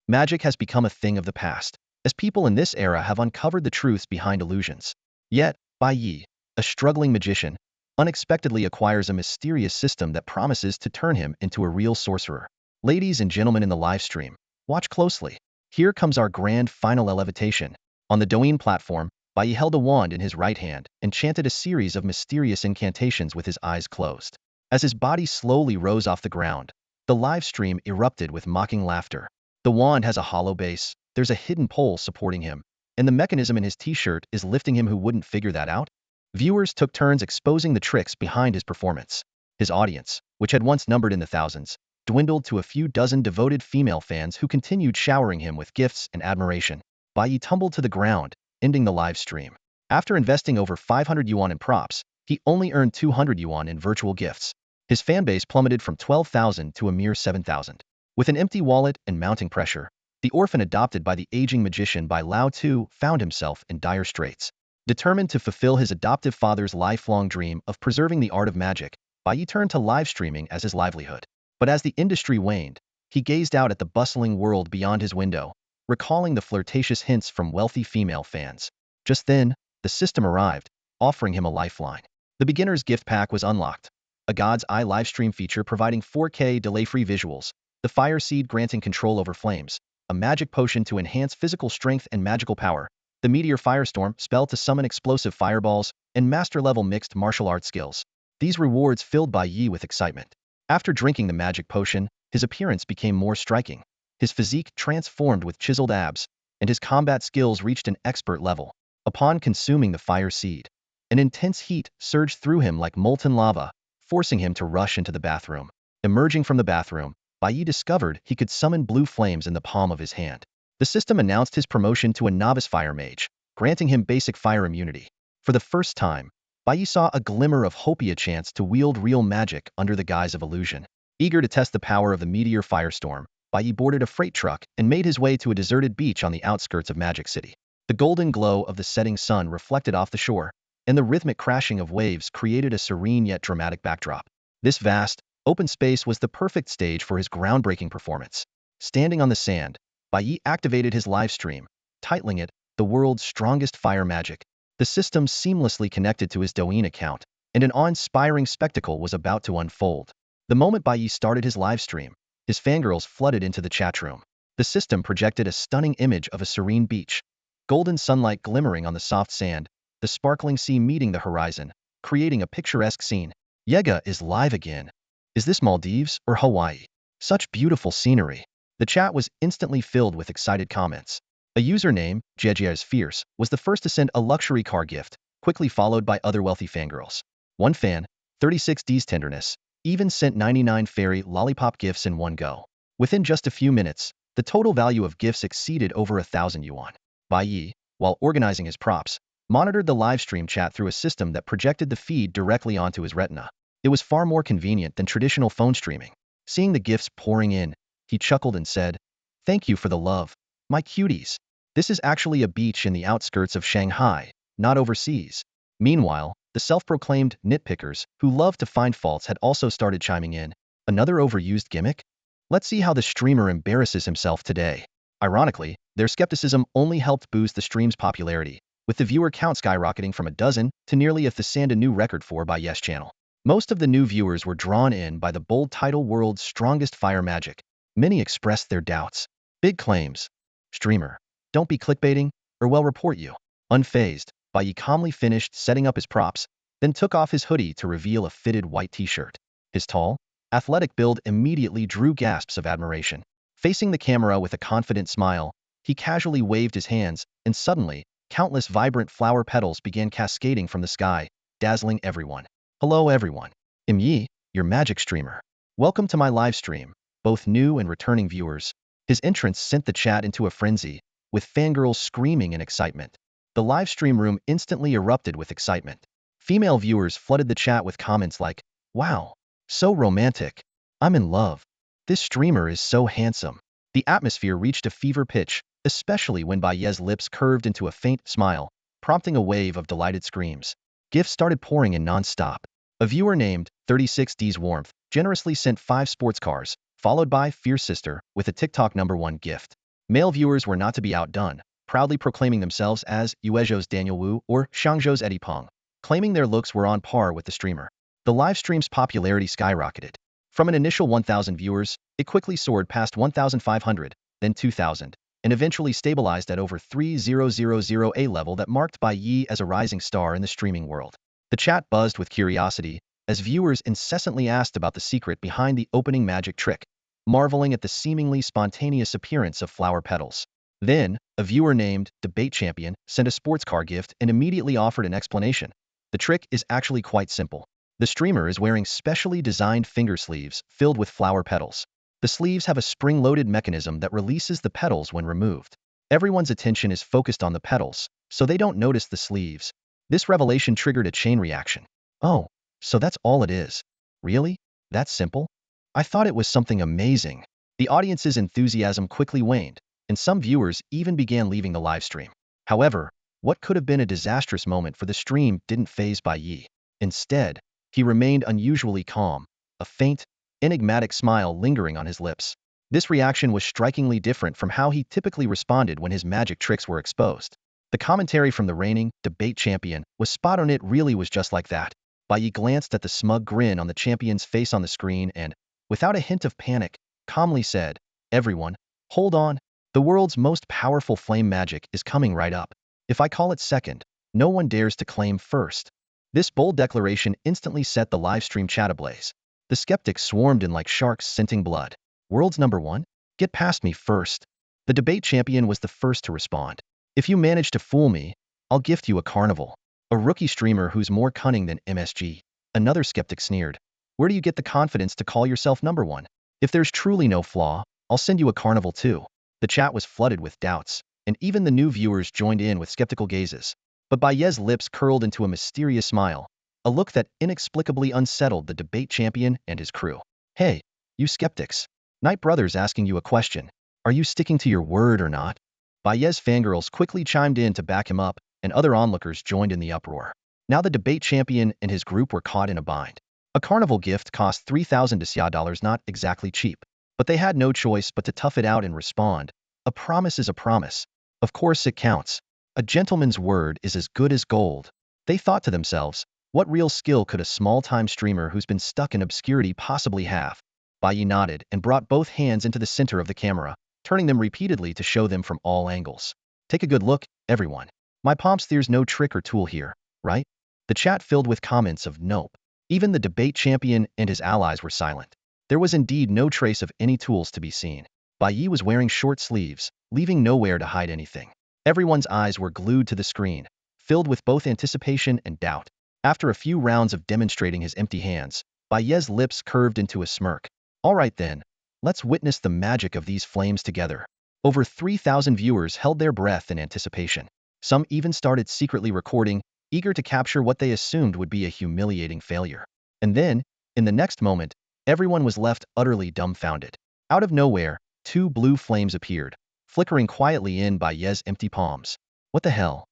Magic has become a thing of the past, as people in this era have uncovered the truths behind illusions. Yet, Bai Ye, a struggling magician, unexpectedly acquires a mysterious system that promises to turn him into a real sorcerer. Ladies and gentlemen in the live stream, watch closely. Here comes our grand final levitation. On the Douyin platform, Bai Ye held a wand in his right hand and chanted a series of mysterious incantations with his eyes closed. As his body slowly rose off the ground, the live stream erupted with mocking laughter. The wand has a hollow base, there's a hidden pole supporting him, and the mechanism in his t-shirt is lifting him. Who wouldn't figure that out? Viewers took turns exposing the tricks behind his performance. His audience, which had once numbered in the thousands, dwindled to a few dozen devoted female fans who continued showering him with gifts and admiration. Bai Ye tumbled to the ground, ending the live stream. After investing over 500 yuan in props, he only earned 200 yuan in virtual gifts. His fanbase plummeted from 12,000 to a mere 7,000. With an empty wallet and mounting pressure, the orphan adopted by the aging magician Bai Lao Tu found himself in dire straits. Determined to fulfill his adoptive father's lifelong dream of preserving the art of magic, Bai Ye turned to live streaming as his livelihood. But as the industry waned, he gazed out at the bustling world beyond his window, recalling the flirtatious hints from wealthy female fans. Just then, the system arrived, offering him a lifeline. The beginner's gift pack was unlocked. A God's Eye livestream feature providing 4K delay-free visuals, the Fire Seed granting control over flames, a magic potion to enhance physical strength and magical power, the Meteor Firestorm spell to summon explosive fireballs, and master-level mixed martial arts skills. These rewards filled Bai Ye with excitement. After drinking the magic potion, his appearance became more striking. His physique transformed with chiseled abs, and his combat skills reached an expert level. Upon consuming the Fire Seed, an intense heat surged through him like molten lava, forcing him to rush into the bathroom. Emerging from the bathroom, Bai Ye discovered he could summon blue flames in the palm of his hand. The system announced his promotion to a novice fire mage, granting him basic fire immunity. For the first time, Bai Ye saw a glimmer of hope, a chance to wield real magic under the guise of illusion. Eager to test the power of the Meteor Firestorm, Bai Ye boarded a freight truck and made his way to a deserted beach on the outskirts of Magic City. The golden glow of the setting sun reflected off the shore, and the rhythmic crashing of waves created a serene yet dramatic backdrop. This vast, open space was the perfect stage for his groundbreaking performance. Standing on the sand, Bai Ye activated his live stream, titling it, "The World's Strongest Fire Magic." The system seamlessly connected to his Douyin account, and an awe-inspiring spectacle was about to unfold. The moment Bai Ye started his live stream, his fangirls flooded into the chat room. The system projected a stunning image of a serene beach, golden sunlight glimmering on the soft sand, the sparkling sea meeting the horizon, creating a picturesque scene. Yega is live again. Is this Maldives or Hawaii? Such beautiful scenery. The chat was instantly filled with excited comments. A username, Jeje is Fierce, was the first to send a luxury car gift, quickly followed by other wealthy fangirls. One fan, 36D's Tenderness, even sent 99 fairy lollipop gifts in one go. Within just a few minutes, the total value of gifts exceeded over 1,000 yuan. Bai Ye, while organizing his props, monitored the live stream chat through a system that projected the feed directly onto his retina. It was far more convenient than traditional phone streaming. Seeing the gifts pouring in, he chuckled and said, "Thank you for the love, my cuties. This is actually a beach in the outskirts of Shanghai, not overseas." Meanwhile, the self-proclaimed nitpickers, who love to find faults, had also started chiming in. Another overused gimmick? Let's see how the streamer embarrasses himself today. Ironically, their skepticism only helped boost the stream's popularity, with the viewer count skyrocketing from a dozen to nearly a thousand, a new record for Bai Ye's channel. Most of the new viewers were drawn in by the bold title "World's Strongest Fire Magic." Many expressed their doubts. Big claims. Streamer, don't be clickbaiting, or we'll report you. Unfazed, Bai Ye calmly finished setting up his props, then took off his hoodie to reveal a fitted white t-shirt. His tall, athletic build immediately drew gasps of admiration. Facing the camera with a confident smile, he casually waved his hands, and suddenly, countless vibrant flower petals began cascading from the sky, dazzling everyone. Hello everyone. I'm Yi, your magic streamer. Welcome to my live stream, both new and returning viewers. His entrance sent the chat into a frenzy, with fangirls screaming in excitement. The live stream room instantly erupted with excitement. Female viewers flooded the chat with comments like, "Wow, so romantic. I'm in love. This streamer is so handsome." The atmosphere reached a fever pitch, especially when Bai Ye's lips curved into a faint smile, prompting a wave of delighted screams. Gifts started pouring in non-stop. A viewer named 36D's Warmth generously sent 5 sports cars, followed by Fierce Sister with a TikTok #1 gift. Male viewers were not to be outdone, proudly proclaiming themselves as Yuezhou's Daniel Wu or Shangzhou's Eddie Peng, claiming their looks were on par with the streamer. The live stream's popularity skyrocketed. From an initial 1,000 viewers, it quickly soared past 1,500, then 2,000, and eventually stabilized at over 3,000 a level that marked Bai Ye as a rising star in the streaming world. The chat buzzed with curiosity as viewers incessantly asked about the secret behind the opening magic trick, marveling at the seemingly spontaneous appearance of flower petals. Then, a viewer named Debate Champion sent a sports car gift and immediately offered an explanation. The trick is actually quite simple. The streamer is wearing specially designed finger sleeves filled with flower petals. The sleeves have a spring-loaded mechanism that releases the petals when removed. Everyone's attention is focused on the petals, so they don't notice the sleeves. This revelation triggered a chain reaction. Oh, so that's all it is. Really? That simple? I thought it was something amazing. The audience's enthusiasm quickly waned, and some viewers even began leaving the live stream. However, what could have been a disastrous moment for the stream didn't faze Bai Ye. Instead, he remained unusually calm, a faint, enigmatic smile lingering on his lips. This reaction was strikingly different from how he typically responded when his magic tricks were exposed. The commentary from the reigning debate champion was spot on. It really was just like that. Bai Ye glanced at the smug grin on the champion's face on the screen and, without a hint of panic, calmly said, "Everyone, hold on. The world's most powerful flame magic is coming right up. If I call it second, no one dares to claim first." This bold declaration instantly set the livestream chat ablaze. The skeptics swarmed in like sharks scenting blood. World's number one? Get past me first. The debate champion was the first to respond. If you manage to fool me, I'll gift you a carnival. A rookie streamer who's more cunning than MSG. Another skeptic sneered. Where do you get the confidence to call yourself number one? If there's truly no flaw, I'll send you a carnival too. The chat was flooded with doubts, and even the new viewers joined in with skeptical gazes. But Bai Ye's lips curled into a mysterious smile, a look that inexplicably unsettled the debate champion and his crew. Hey, you skeptics. Knight Brothers asking you a question. Are you sticking to your word or not? Bai Ye's fangirls quickly chimed in to back him up, and other onlookers joined in the uproar. Now the debate champion and his group were caught in a bind. A carnival gift cost 3,000 dollars, not exactly cheap. But they had no choice but to tough it out and respond. A promise is a promise. Of course it counts. A gentleman's word is as good as gold. They thought to themselves, what real skill could a small-time streamer who's been stuck in obscurity possibly have? Bai Ye nodded and brought both hands into the center of the camera, turning them repeatedly to show them from all angles. Take a good look, everyone. My palms, there's no trick or tool here, right? The chat filled with comments of nope. Even the debate champion and his allies were silent. There was indeed no trace of any tools to be seen. Bai Ye was wearing short sleeves, leaving nowhere to hide anything. Everyone's eyes were glued to the screen, filled with both anticipation and doubt. After a few rounds of demonstrating his empty hands, Bai Ye's lips curved into a smirk. All right then, let's witness the magic of these flames together. Over 3,000 viewers held their breath in anticipation. Some even started secretly recording, eager to capture what they assumed would be a humiliating failure. And then, in the next moment, everyone was left utterly dumbfounded. Out of nowhere, two blue flames appeared, flickering quietly in Bai Ye's empty palms. What the hell?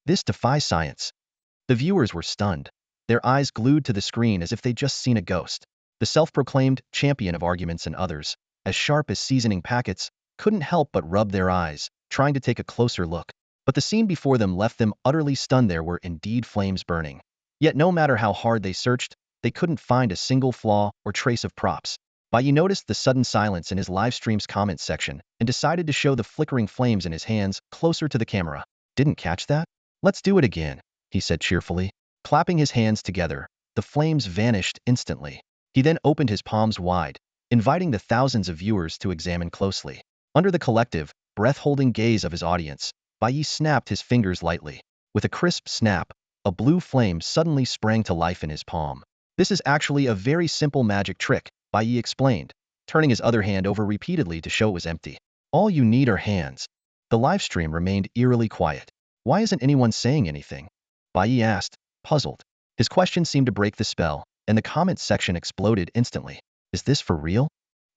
This defies science. The viewers were stunned, their eyes glued to the screen as if they'd just seen a ghost. The self-proclaimed champion of arguments and others, as sharp as seasoning packets, couldn't help but rub their eyes, trying to take a closer look. But the scene before them left them utterly stunned. There were indeed flames burning. Yet no matter how hard they searched, they couldn't find a single flaw or trace of props. Bai Ye noticed the sudden silence in his live stream's comments section and decided to show the flickering flames in his hands closer to the camera. Didn't catch that? Let's do it again, he said cheerfully. Clapping his hands together, the flames vanished instantly. He then opened his palms wide, inviting the thousands of viewers to examine closely. Under the collective, breath-holding gaze of his audience, Bai Ye snapped his fingers lightly. With a crisp snap, a blue flame suddenly sprang to life in his palm. This is actually a very simple magic trick, Bai Ye explained, turning his other hand over repeatedly to show it was empty. All you need are hands. The live stream remained eerily quiet. Why isn't anyone saying anything? Bai Ye asked, puzzled. His question seemed to break the spell, and the comments section exploded instantly. Is this for real?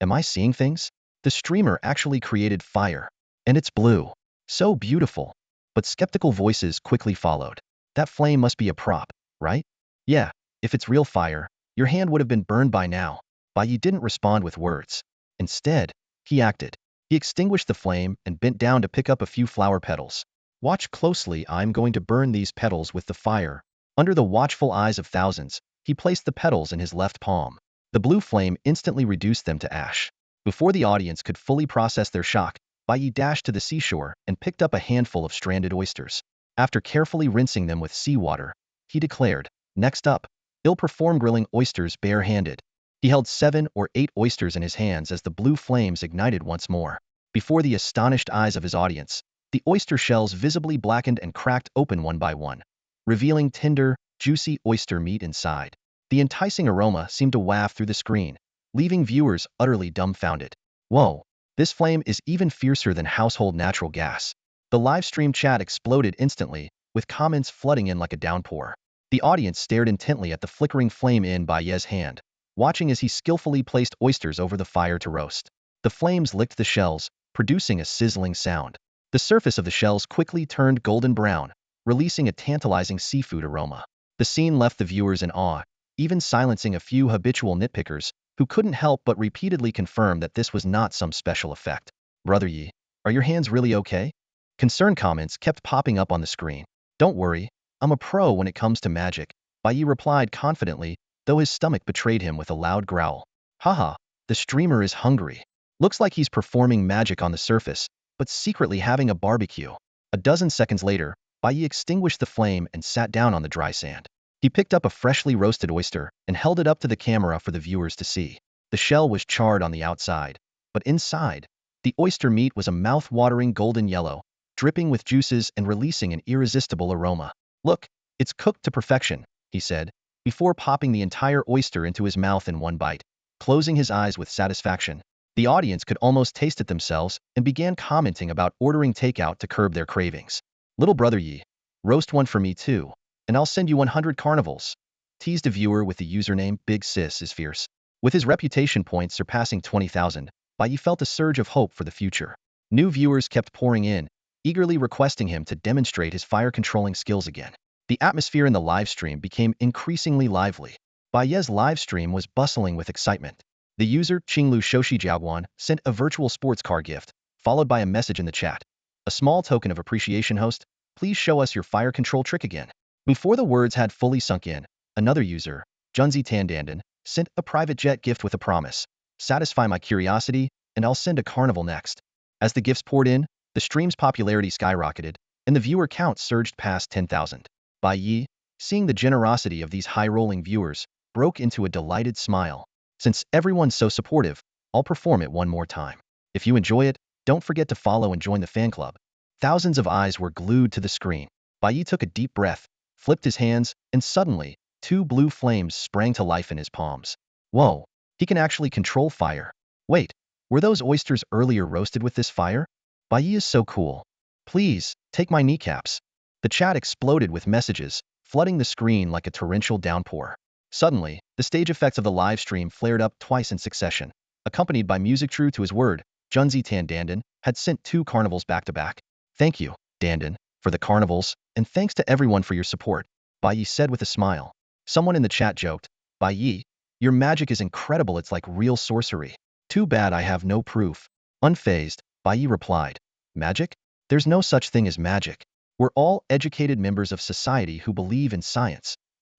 Am I seeing things? The streamer actually created fire. And it's blue. So beautiful. But skeptical voices quickly followed. That flame must be a prop, right? Yeah, if it's real fire, your hand would have been burned by now. Bai Ye didn't respond with words. Instead, he acted. He extinguished the flame and bent down to pick up a few flower petals. Watch closely, I'm going to burn these petals with the fire. Under the watchful eyes of thousands, he placed the petals in his left palm. The blue flame instantly reduced them to ash. Before the audience could fully process their shock, Bai Ye dashed to the seashore and picked up a handful of stranded oysters. After carefully rinsing them with seawater, he declared, "Next up, he'll perform grilling oysters bare-handed." He held 7 or 8 oysters in his hands as the blue flames ignited once more. Before the astonished eyes of his audience, the oyster shells visibly blackened and cracked open one by one, revealing tender, juicy oyster meat inside. The enticing aroma seemed to waft through the screen, leaving viewers utterly dumbfounded. Whoa, this flame is even fiercer than household natural gas. The live stream chat exploded instantly, with comments flooding in like a downpour. The audience stared intently at the flickering flame in Bai Ye's hand, watching as he skillfully placed oysters over the fire to roast. The flames licked the shells, producing a sizzling sound. The surface of the shells quickly turned golden brown, releasing a tantalizing seafood aroma. The scene left the viewers in awe, even silencing a few habitual nitpickers who couldn't help but repeatedly confirm that this was not some special effect. Brother Yi, are your hands really okay? Concerned comments kept popping up on the screen. Don't worry, I'm a pro when it comes to magic, Bai Ye replied confidently, though his stomach betrayed him with a loud growl. Haha, the streamer is hungry. Looks like he's performing magic on the surface, but secretly having a barbecue. A dozen seconds later, Bai Ye extinguished the flame and sat down on the dry sand. He picked up a freshly roasted oyster and held it up to the camera for the viewers to see. The shell was charred on the outside, but inside, the oyster meat was a mouth-watering golden yellow, dripping with juices and releasing an irresistible aroma. Look, it's cooked to perfection, he said, before popping the entire oyster into his mouth in one bite, closing his eyes with satisfaction. The audience could almost taste it themselves and began commenting about ordering takeout to curb their cravings. Little brother Yi, roast one for me too, and I'll send you 100 carnivals, teased a viewer with the username Big Sis is Fierce. With his reputation points surpassing 20,000, Bai Ye felt a surge of hope for the future. New viewers kept pouring in, eagerly requesting him to demonstrate his fire-controlling skills again. The atmosphere in the livestream became increasingly lively. Bai Ye's livestream was bustling with excitement. The user Qinglu Shoshi Jiaoguan sent a virtual sports car gift, followed by a message in the chat. A small token of appreciation, host, please show us your fire control trick again. Before the words had fully sunk in, another user, Junzi Tandandan, sent a private jet gift with a promise. Satisfy my curiosity, and I'll send a carnival next. As the gifts poured in, the stream's popularity skyrocketed, and the viewer count surged past 10,000. Bai Ye, seeing the generosity of these high-rolling viewers, broke into a delighted smile. Since everyone's so supportive, I'll perform it one more time. If you enjoy it, don't forget to follow and join the fan club. Thousands of eyes were glued to the screen. Bai Ye took a deep breath, flipped his hands, and suddenly, 2 blue flames sprang to life in his palms. Whoa, he can actually control fire. Wait, were those oysters earlier roasted with this fire? Bai Ye is so cool. Please, take my kneecaps. The chat exploded with messages, flooding the screen like a torrential downpour. Suddenly, the stage effects of the live stream flared up twice in succession. Accompanied by music true to his word, Junzi Tan Dandan had sent 2 carnivals back-to-back. Thank you, Dandan, for the carnivals, and thanks to everyone for your support, Bai Ye said with a smile. Someone in the chat joked, Bai Ye, your magic is incredible, it's like real sorcery. Too bad I have no proof. Unfazed, Bai Ye replied, magic? There's no such thing as magic. We're all educated members of society who believe in science.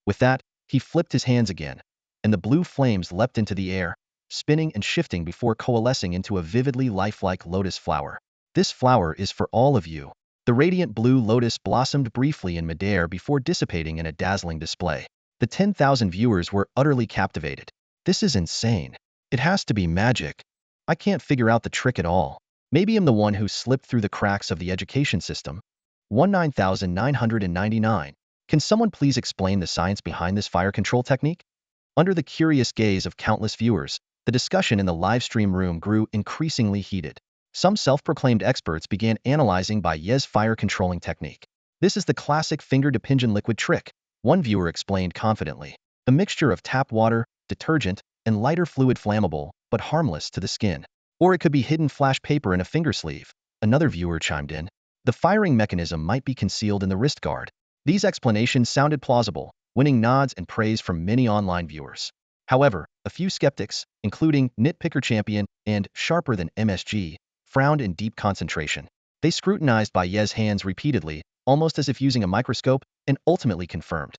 With that, he flipped his hands again, and the blue flames leapt into the air, spinning and shifting before coalescing into a vividly lifelike lotus flower. This flower is for all of you. The radiant blue lotus blossomed briefly in midair before dissipating in a dazzling display. The 10,000 viewers were utterly captivated. This is insane. It has to be magic. I can't figure out the trick at all. Maybe I'm the one who slipped through the cracks of the education system. 19,999. Can someone please explain the science behind this fire control technique? Under the curious gaze of countless viewers, the discussion in the live stream room grew increasingly heated. Some self-proclaimed experts began analyzing Bai Ye's fire controlling technique. This is the classic finger-to-pigeon liquid trick, one viewer explained confidently. A mixture of tap water, detergent, and lighter fluid flammable, but harmless to the skin. Or it could be hidden flash paper in a finger sleeve, another viewer chimed in. The firing mechanism might be concealed in the wrist guard. These explanations sounded plausible, winning nods and praise from many online viewers. However, a few skeptics, including Nitpicker Champion and Sharper Than MSG, frowned in deep concentration. They scrutinized Bai Ye's hands repeatedly, almost as if using a microscope, and ultimately confirmed.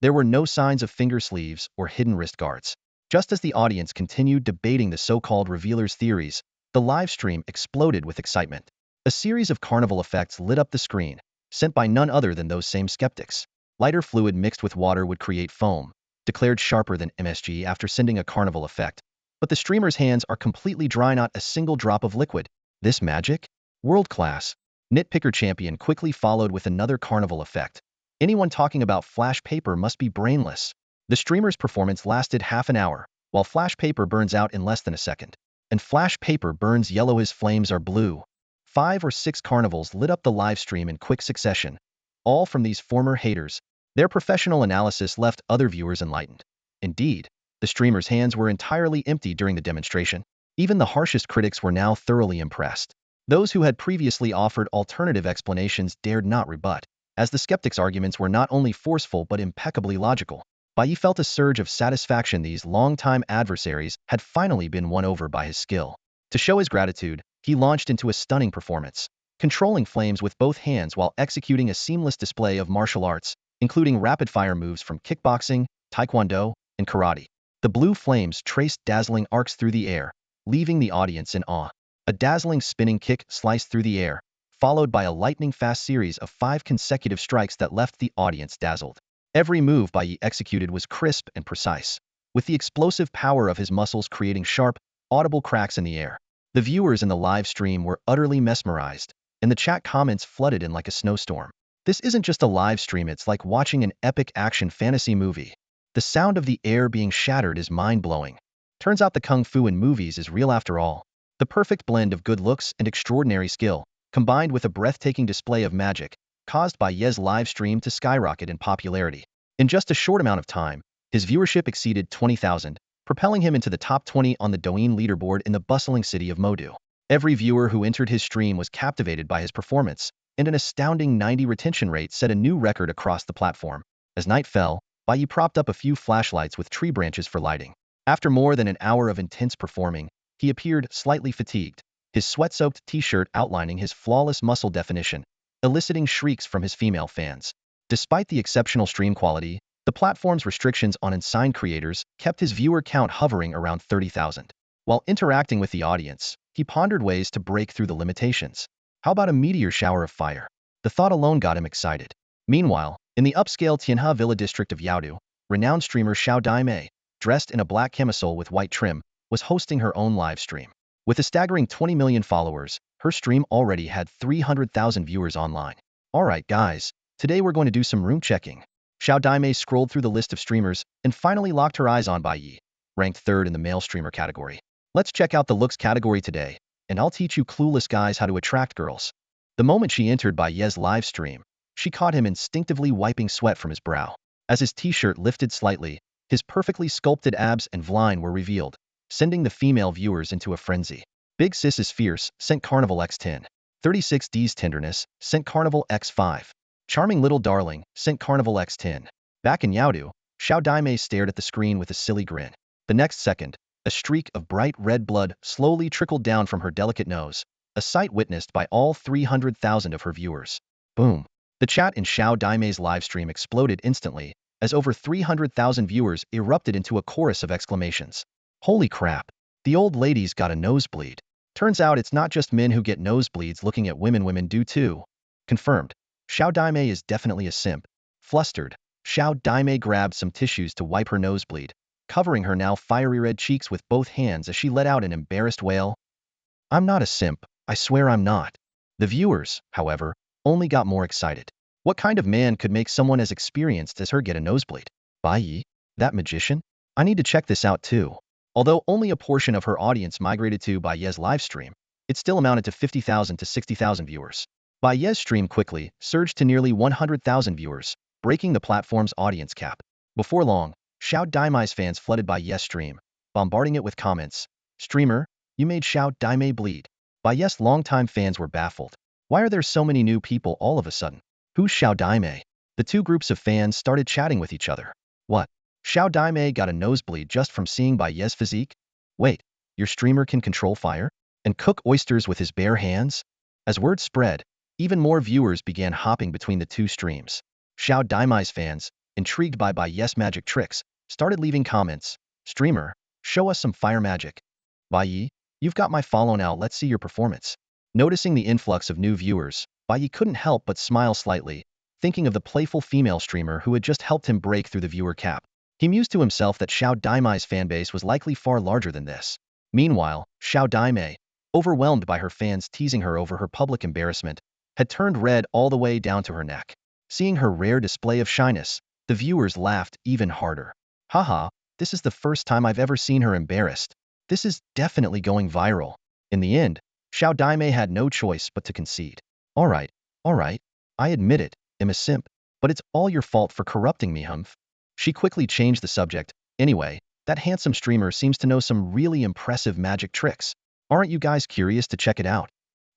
There were no signs of finger sleeves or hidden wrist guards. Just as the audience continued debating the so-called revealer's theories, the live stream exploded with excitement. A series of carnival effects lit up the screen, sent by none other than those same skeptics. Lighter fluid mixed with water would create foam, declared sharper than MSG after sending a carnival effect. But the streamer's hands are completely dry, not a single drop of liquid. This magic? World class. Nitpicker Champion quickly followed with another carnival effect. Anyone talking about flash paper must be brainless. The streamer's performance lasted half an hour, while flash paper burns out in less than a second. And flash paper burns yellow, his flames are blue. 5 or 6 carnivals lit up the live stream in quick succession. All from these former haters. Their professional analysis left other viewers enlightened. Indeed, the streamer's hands were entirely empty during the demonstration. Even the harshest critics were now thoroughly impressed. Those who had previously offered alternative explanations dared not rebut, as the skeptics' arguments were not only forceful but impeccably logical. Bai Ye felt a surge of satisfaction. These longtime adversaries had finally been won over by his skill. To show his gratitude, he launched into a stunning performance, controlling flames with both hands while executing a seamless display of martial arts, including rapid-fire moves from kickboxing, taekwondo, and karate. The blue flames traced dazzling arcs through the air, leaving the audience in awe. A dazzling spinning kick sliced through the air, followed by a lightning-fast series of 5 consecutive strikes that left the audience dazzled. Every move Bai Ye executed was crisp and precise, with the explosive power of his muscles creating sharp, audible cracks in the air. The viewers in the live stream were utterly mesmerized, and the chat comments flooded in like a snowstorm. This isn't just a live stream, it's like watching an epic action fantasy movie. The sound of the air being shattered is mind-blowing. Turns out the kung fu in movies is real after all. The perfect blend of good looks and extraordinary skill, combined with a breathtaking display of magic, caused Bai Ye's live stream to skyrocket in popularity. In just a short amount of time, his viewership exceeded 20,000, propelling him into the top 20 on the Douyin leaderboard in the bustling city of Modu. Every viewer who entered his stream was captivated by his performance, and an astounding 90% retention rate set a new record across the platform. As night fell, Bai Ye propped up a few flashlights with tree branches for lighting. After more than an hour of intense performing, he appeared slightly fatigued, his sweat-soaked t-shirt outlining his flawless muscle definition, eliciting shrieks from his female fans. Despite the exceptional stream quality, the platform's restrictions on unsigned creators kept his viewer count hovering around 30,000. While interacting with the audience, he pondered ways to break through the limitations. How about a meteor shower of fire? The thought alone got him excited. Meanwhile, in the upscale Tianhe Villa district of Yaodu, renowned streamer Xiao Daimei, dressed in a black camisole with white trim, was hosting her own live stream. With a staggering 20 million followers, her stream already had 300,000 viewers online. Alright guys, today we're going to do some room checking. Xiao Daimei scrolled through the list of streamers and finally locked her eyes on Bai Ye, ranked 3rd in the male streamer category. Let's check out the looks category today, and I'll teach you clueless guys how to attract girls. The moment she entered Bai Ye's live stream, she caught him instinctively wiping sweat from his brow. As his t-shirt lifted slightly, his perfectly sculpted abs and vline were revealed, sending the female viewers into a frenzy. Big Sis is Fierce sent Carnival X10. 36D's Tenderness sent Carnival X5. Charming Little Darling sent Carnival X10. Back in Yaodu, Xiao Daimei stared at the screen with a silly grin. The next second, a streak of bright red blood slowly trickled down from her delicate nose, a sight witnessed by all 300,000 of her viewers. Boom. The chat in Xiao Daimei's livestream exploded instantly, as over 300,000 viewers erupted into a chorus of exclamations. Holy crap! The old lady's got a nosebleed. Turns out it's not just men who get nosebleeds looking at women, women do too. Confirmed. Xiao Daimei is definitely a simp. Flustered, Xiao Daimei grabbed some tissues to wipe her nosebleed, covering her now fiery red cheeks with both hands as she let out an embarrassed wail. I'm not a simp, I swear I'm not. The viewers, however, only got more excited. What kind of man could make someone as experienced as her get a nosebleed? Bai Ye? That magician? I need to check this out too. Although only a portion of her audience migrated to Bai Ye's livestream, it still amounted to 50,000 to 60,000 viewers. Bai Ye's stream quickly surged to nearly 100,000 viewers, breaking the platform's audience cap. Before long, Xiao Daimei's fans flooded Bai Ye's stream, bombarding it with comments. Streamer, you made Xiao Daimei bleed. Bai Ye's longtime fans were baffled. Why are there so many new people all of a sudden? Who's Xiao Daimei? The two groups of fans started chatting with each other. What? Xiao Daimei got a nosebleed just from seeing Bai Ye's physique? Wait, your streamer can control fire? and cook oysters with his bare hands? As word spread, even more viewers began hopping between the two streams. Xiao Daimai's fans, intrigued by Bai Ye's magic tricks, started leaving comments. Streamer, show us some fire magic. Bai Ye, you've got my follow now, let's see your performance. Noticing the influx of new viewers, Bai Ye couldn't help but smile slightly, thinking of the playful female streamer who had just helped him break through the viewer cap. He mused to himself that Xiao Daimai's fanbase was likely far larger than this. Meanwhile, Xiao Daimai, overwhelmed by her fans teasing her over her public embarrassment, had turned red all the way down to her neck. Seeing her rare display of shyness, the viewers laughed even harder. Haha, this is the first time I've ever seen her embarrassed. This is definitely going viral. In the end, Xiao Daimai had no choice but to concede. Alright, I admit it, I'm a simp, but it's all your fault for corrupting me, humph. She quickly changed the subject. Anyway, that handsome streamer seems to know some really impressive magic tricks. Aren't you guys curious to check it out?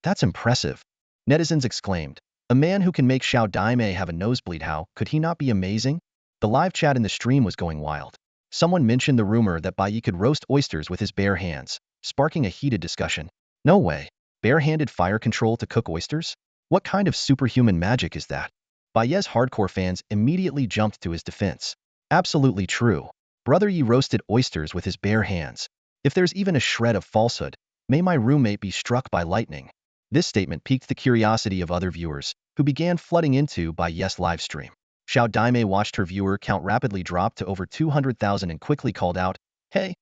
That's impressive. Netizens exclaimed. A man who can make Xiao Daimai have a nosebleed, how could he not be amazing? The live chat in the stream was going wild. Someone mentioned the rumor that Bai Ye could roast oysters with his bare hands, sparking a heated discussion. No way. Bare-handed fire control to cook oysters? What kind of superhuman magic is that? Bai Ye's hardcore fans immediately jumped to his defense. Absolutely true. Brother Yi roasted oysters with his bare hands. If there's even a shred of falsehood, may my roommate be struck by lightning. This statement piqued the curiosity of other viewers, who began flooding into Bai Ye's livestream. Xiao Daimai watched her viewer count rapidly drop to over 200,000 and quickly called out, Hey,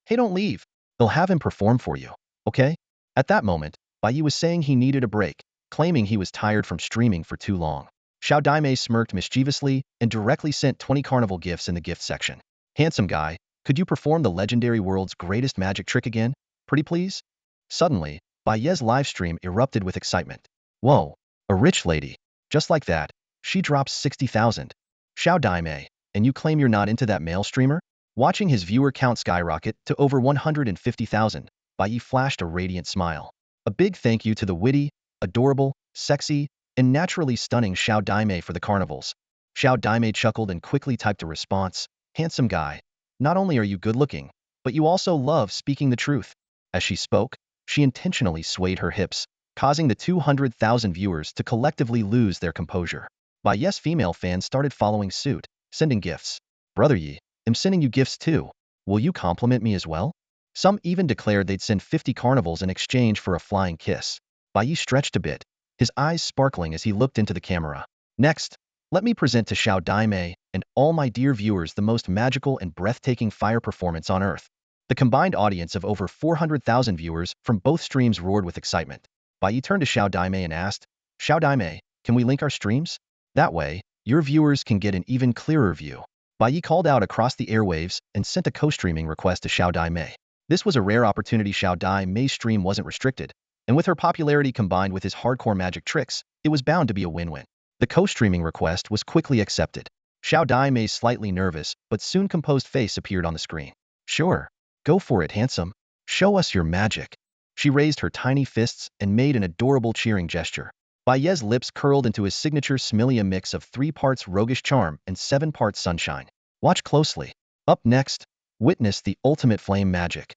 don't leave. They'll have him perform for you, okay? At that moment, Bai Ye was saying he needed a break, claiming he was tired from streaming for too long. Xiao Daimai smirked mischievously and directly sent 20 carnival gifts in the gift section. Handsome guy, could you perform the legendary world's greatest magic trick again? Pretty please? Suddenly, Bai Ye's livestream erupted with excitement. Whoa, a rich lady. Just like that, she drops 60,000. Xiao Daimai, and you claim you're not into that male streamer? Watching his viewer count skyrocket to over 150,000, Bai Ye flashed a radiant smile. A big thank you to the witty, adorable, sexy, and naturally stunning Xiao Daimai for the carnivals. Xiao Daimai chuckled and quickly typed a response. Handsome guy, not only are you good-looking, but you also love speaking the truth. As she spoke, she intentionally swayed her hips, causing the 200,000 viewers to collectively lose their composure. Bai Ye's female fans started following suit, sending gifts. Brother Yi, I'm sending you gifts too. Will you compliment me as well? Some even declared they'd send 50 carnivals in exchange for a flying kiss. Bai Ye stretched a bit, his eyes sparkling as he looked into the camera. Next, let me present to Xiao Daimai and all my dear viewers the most magical and breathtaking fire performance on Earth. The combined audience of over 400,000 viewers from both streams roared with excitement. Bai Ye turned to Xiao Daimai and asked, Xiao Daimai, can we link our streams? That way, your viewers can get an even clearer view. Bai Ye called out across the airwaves and sent a co-streaming request to Xiao Daimai. This was a rare opportunity. Xiao Daimai's stream wasn't restricted, and with her popularity combined with his hardcore magic tricks, it was bound to be a win-win. The co-streaming request was quickly accepted. Xiao Daimai's slightly nervous but soon composed face appeared on the screen. Sure, go for it, handsome. Show us your magic. She raised her tiny fists and made an adorable cheering gesture. Bai Ye's lips curled into his signature smile, a mix of 3 parts roguish charm and 7 parts sunshine. Watch closely. Up next, witness the ultimate flame magic.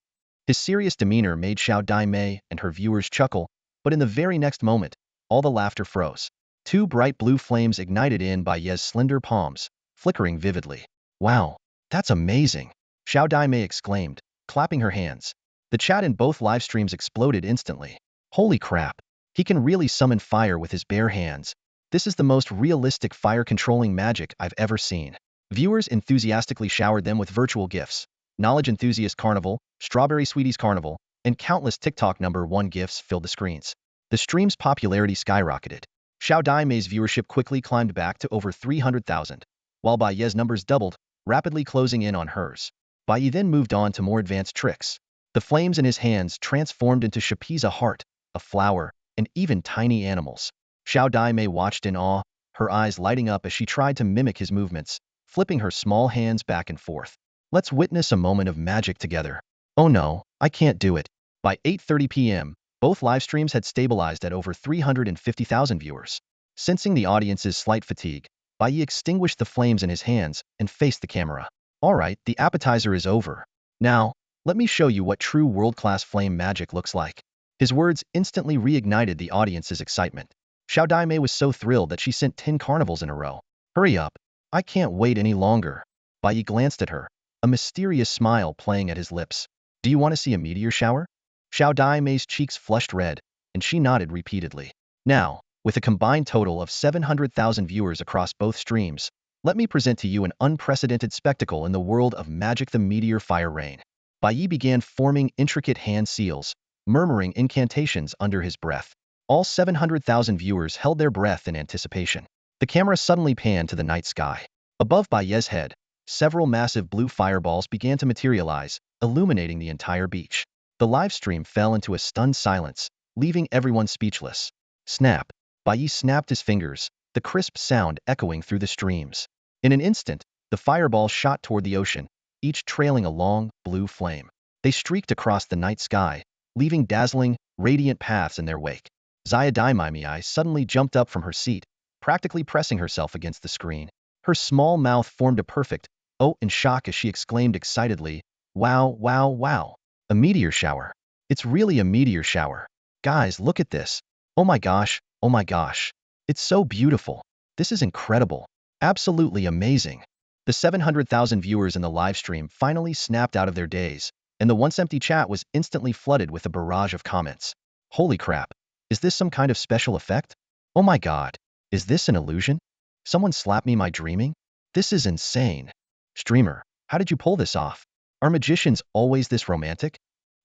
His serious demeanor made Xiao Daimai and her viewers chuckle, but in the very next moment, all the laughter froze. 2 bright blue flames ignited in Bai Ye's slender palms, flickering vividly. Wow, that's amazing! Xiao Daimai exclaimed, clapping her hands. The chat in both live streams exploded instantly. Holy crap! He can really summon fire with his bare hands. This is the most realistic fire-controlling magic I've ever seen. Viewers enthusiastically showered them with virtual gifts. Knowledge Enthusiast Carnival, Strawberry Sweeties Carnival, and countless TikTok #1 gifts filled the screens. The stream's popularity skyrocketed. Xiao Daimai's viewership quickly climbed back to over 300,000, while Bai Ye's numbers doubled, rapidly closing in on hers. Bai Ye then moved on to more advanced tricks. The flames in his hands transformed into Shapiza heart, a flower, and even tiny animals. Xiao Daimai watched in awe, her eyes lighting up as she tried to mimic his movements, flipping her small hands back and forth. Let's witness a moment of magic together. Oh no, I can't do it. By 8:30 p.m., both live streams had stabilized at over 350,000 viewers. Sensing the audience's slight fatigue, Bai Ye extinguished the flames in his hands and faced the camera. Alright, the appetizer is over. Now, let me show you what true world-class flame magic looks like. His words instantly reignited the audience's excitement. Xiao Daimei was so thrilled that she sent 10 carnivals in a row. Hurry up. I can't wait any longer. Bai Ye glanced at her, a mysterious smile playing at his lips. Do you want to see a meteor shower? Xiao Daimei's cheeks flushed red, and she nodded repeatedly. Now, with a combined total of 700,000 viewers across both streams, let me present to you an unprecedented spectacle in the world of magic, the meteor fire rain. Bai Ye began forming intricate hand seals, murmuring incantations under his breath. All 700,000 viewers held their breath in anticipation. The camera suddenly panned to the night sky. Above Bai Ye's head, several massive blue fireballs began to materialize, illuminating the entire beach. The live stream fell into a stunned silence, leaving everyone speechless. Snap! Bai Ye snapped his fingers, the crisp sound echoing through the streams. In an instant, the fireballs shot toward the ocean, each trailing a long, blue flame. They streaked across the night sky, leaving dazzling, radiant paths in their wake. Xia Daimai suddenly jumped up from her seat, practically pressing herself against the screen. Her small mouth formed a perfect O in shock as she exclaimed excitedly, "Wow, wow, wow! A meteor shower! It's really a meteor shower! Guys, look at this! Oh my gosh, oh my gosh! It's so beautiful! This is incredible! Absolutely amazing!" The 700,000 viewers in the live stream finally snapped out of their daze, and the once empty chat was instantly flooded with a barrage of comments. Holy crap! Is this some kind of special effect? Oh my god! Is this an illusion? Someone slap me, my dreaming? This is insane. Streamer, how did you pull this off? Are magicians always this romantic?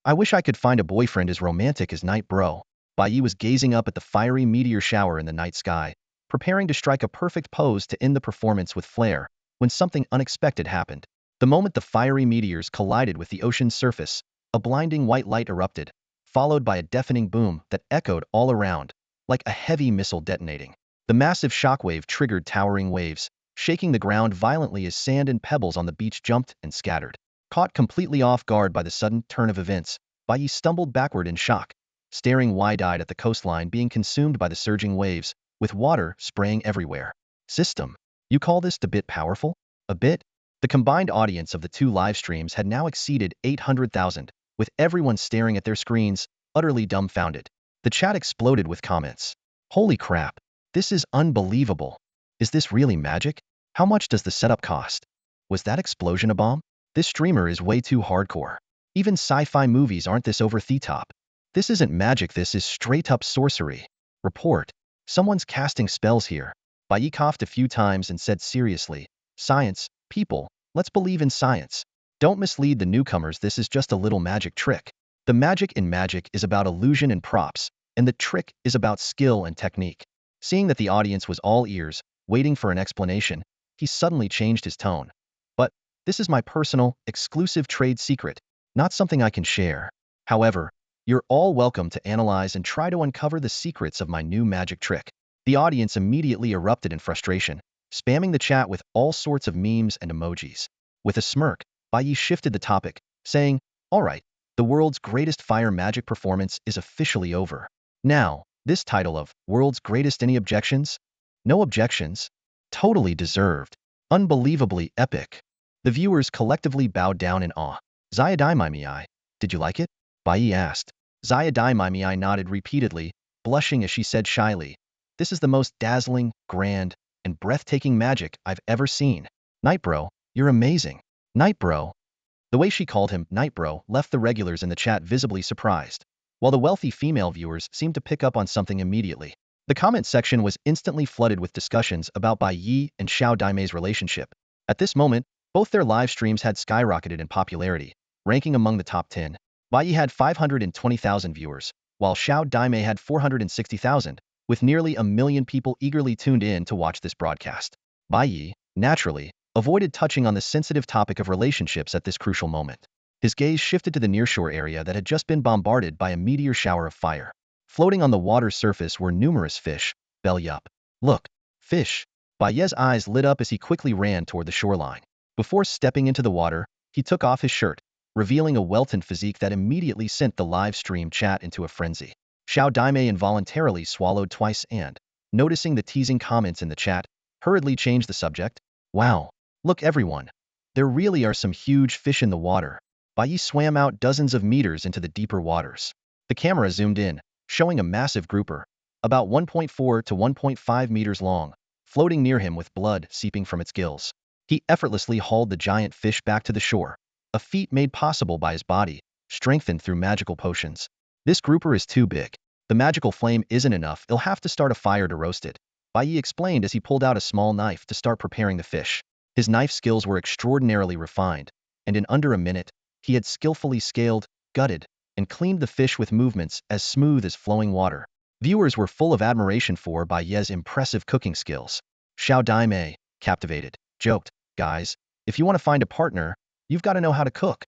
I wish I could find a boyfriend as romantic as Night Bro. Bai Ye was gazing up at the fiery meteor shower in the night sky, preparing to strike a perfect pose to end the performance with flair, when something unexpected happened. The moment the fiery meteors collided with the ocean's surface, a blinding white light erupted, followed by a deafening boom that echoed all around, like a heavy missile detonating. The massive shockwave triggered towering waves, shaking the ground violently as sand and pebbles on the beach jumped and scattered. Caught completely off guard by the sudden turn of events, Bai Ye stumbled backward in shock, staring wide-eyed at the coastline being consumed by the surging waves, with water spraying everywhere. System, you call this a bit powerful? A bit? The combined audience of the two live streams had now exceeded 800,000, with everyone staring at their screens, utterly dumbfounded. The chat exploded with comments. Holy crap! This is unbelievable. Is this really magic? How much does the setup cost? Was that explosion a bomb? This streamer is way too hardcore. Even sci-fi movies aren't this over the top. This isn't magic, this is straight-up sorcery. Report. Someone's casting spells here. Bai Ye coughed a few times and said seriously, "Science, people, let's believe in science. Don't mislead the newcomers, this is just a little magic trick. The magic in magic is about illusion and props, and the trick is about skill and technique." Seeing that the audience was all ears, waiting for an explanation, he suddenly changed his tone. "But this is my personal, exclusive trade secret, not something I can share. However, you're all welcome to analyze and try to uncover the secrets of my new magic trick." The audience immediately erupted in frustration, spamming the chat with all sorts of memes and emojis. With a smirk, Bai Ye shifted the topic, saying, "All right, the world's greatest fire magic performance is officially over. Now, this title of World's Greatest, any objections? No objections? Totally deserved. Unbelievably epic." The viewers collectively bowed down in awe. "Xia Daimai, did you like it?" Bai Ye asked. Xia Daimai nodded repeatedly, blushing as she said shyly, "This is the most dazzling, grand, and breathtaking magic I've ever seen. Night Bro, you're amazing. Night Bro." The way she called him Night Bro left the regulars in the chat visibly surprised, while the wealthy female viewers seemed to pick up on something immediately. The comment section was instantly flooded with discussions about Bai Ye and Xiao Daimei's relationship. At this moment, both their live streams had skyrocketed in popularity, ranking among the top 10. Bai Ye had 520,000 viewers, while Xiao Daimei had 460,000, with nearly 1 million people eagerly tuned in to watch this broadcast. Bai Ye, naturally, avoided touching on the sensitive topic of relationships at this crucial moment. His gaze shifted to the nearshore area that had just been bombarded by a meteor shower of fire. Floating on the water's surface were numerous fish, belly up. "Look, fish!" Bai Ye's eyes lit up as he quickly ran toward the shoreline. Before stepping into the water, he took off his shirt, revealing a welted physique that immediately sent the live stream chat into a frenzy. Xiao Daimei involuntarily swallowed twice and, noticing the teasing comments in the chat, hurriedly changed the subject. "Wow! Look everyone! There really are some huge fish in the water." Bai Ye swam out dozens of meters into the deeper waters. The camera zoomed in, showing a massive grouper, about 1.4 to 1.5 meters long, floating near him with blood seeping from its gills. He effortlessly hauled the giant fish back to the shore, a feat made possible by his body, strengthened through magical potions. This grouper is too big. The magical flame isn't enough, he'll have to start a fire to roast it, Bai Ye explained as he pulled out a small knife to start preparing the fish. His knife skills were extraordinarily refined, and in under a minute, he had skillfully scaled, gutted, and cleaned the fish with movements as smooth as flowing water. Viewers were full of admiration for Bai Ye's impressive cooking skills. Xiao Daimei, captivated, joked, "Guys, if you want to find a partner, you've got to know how to cook."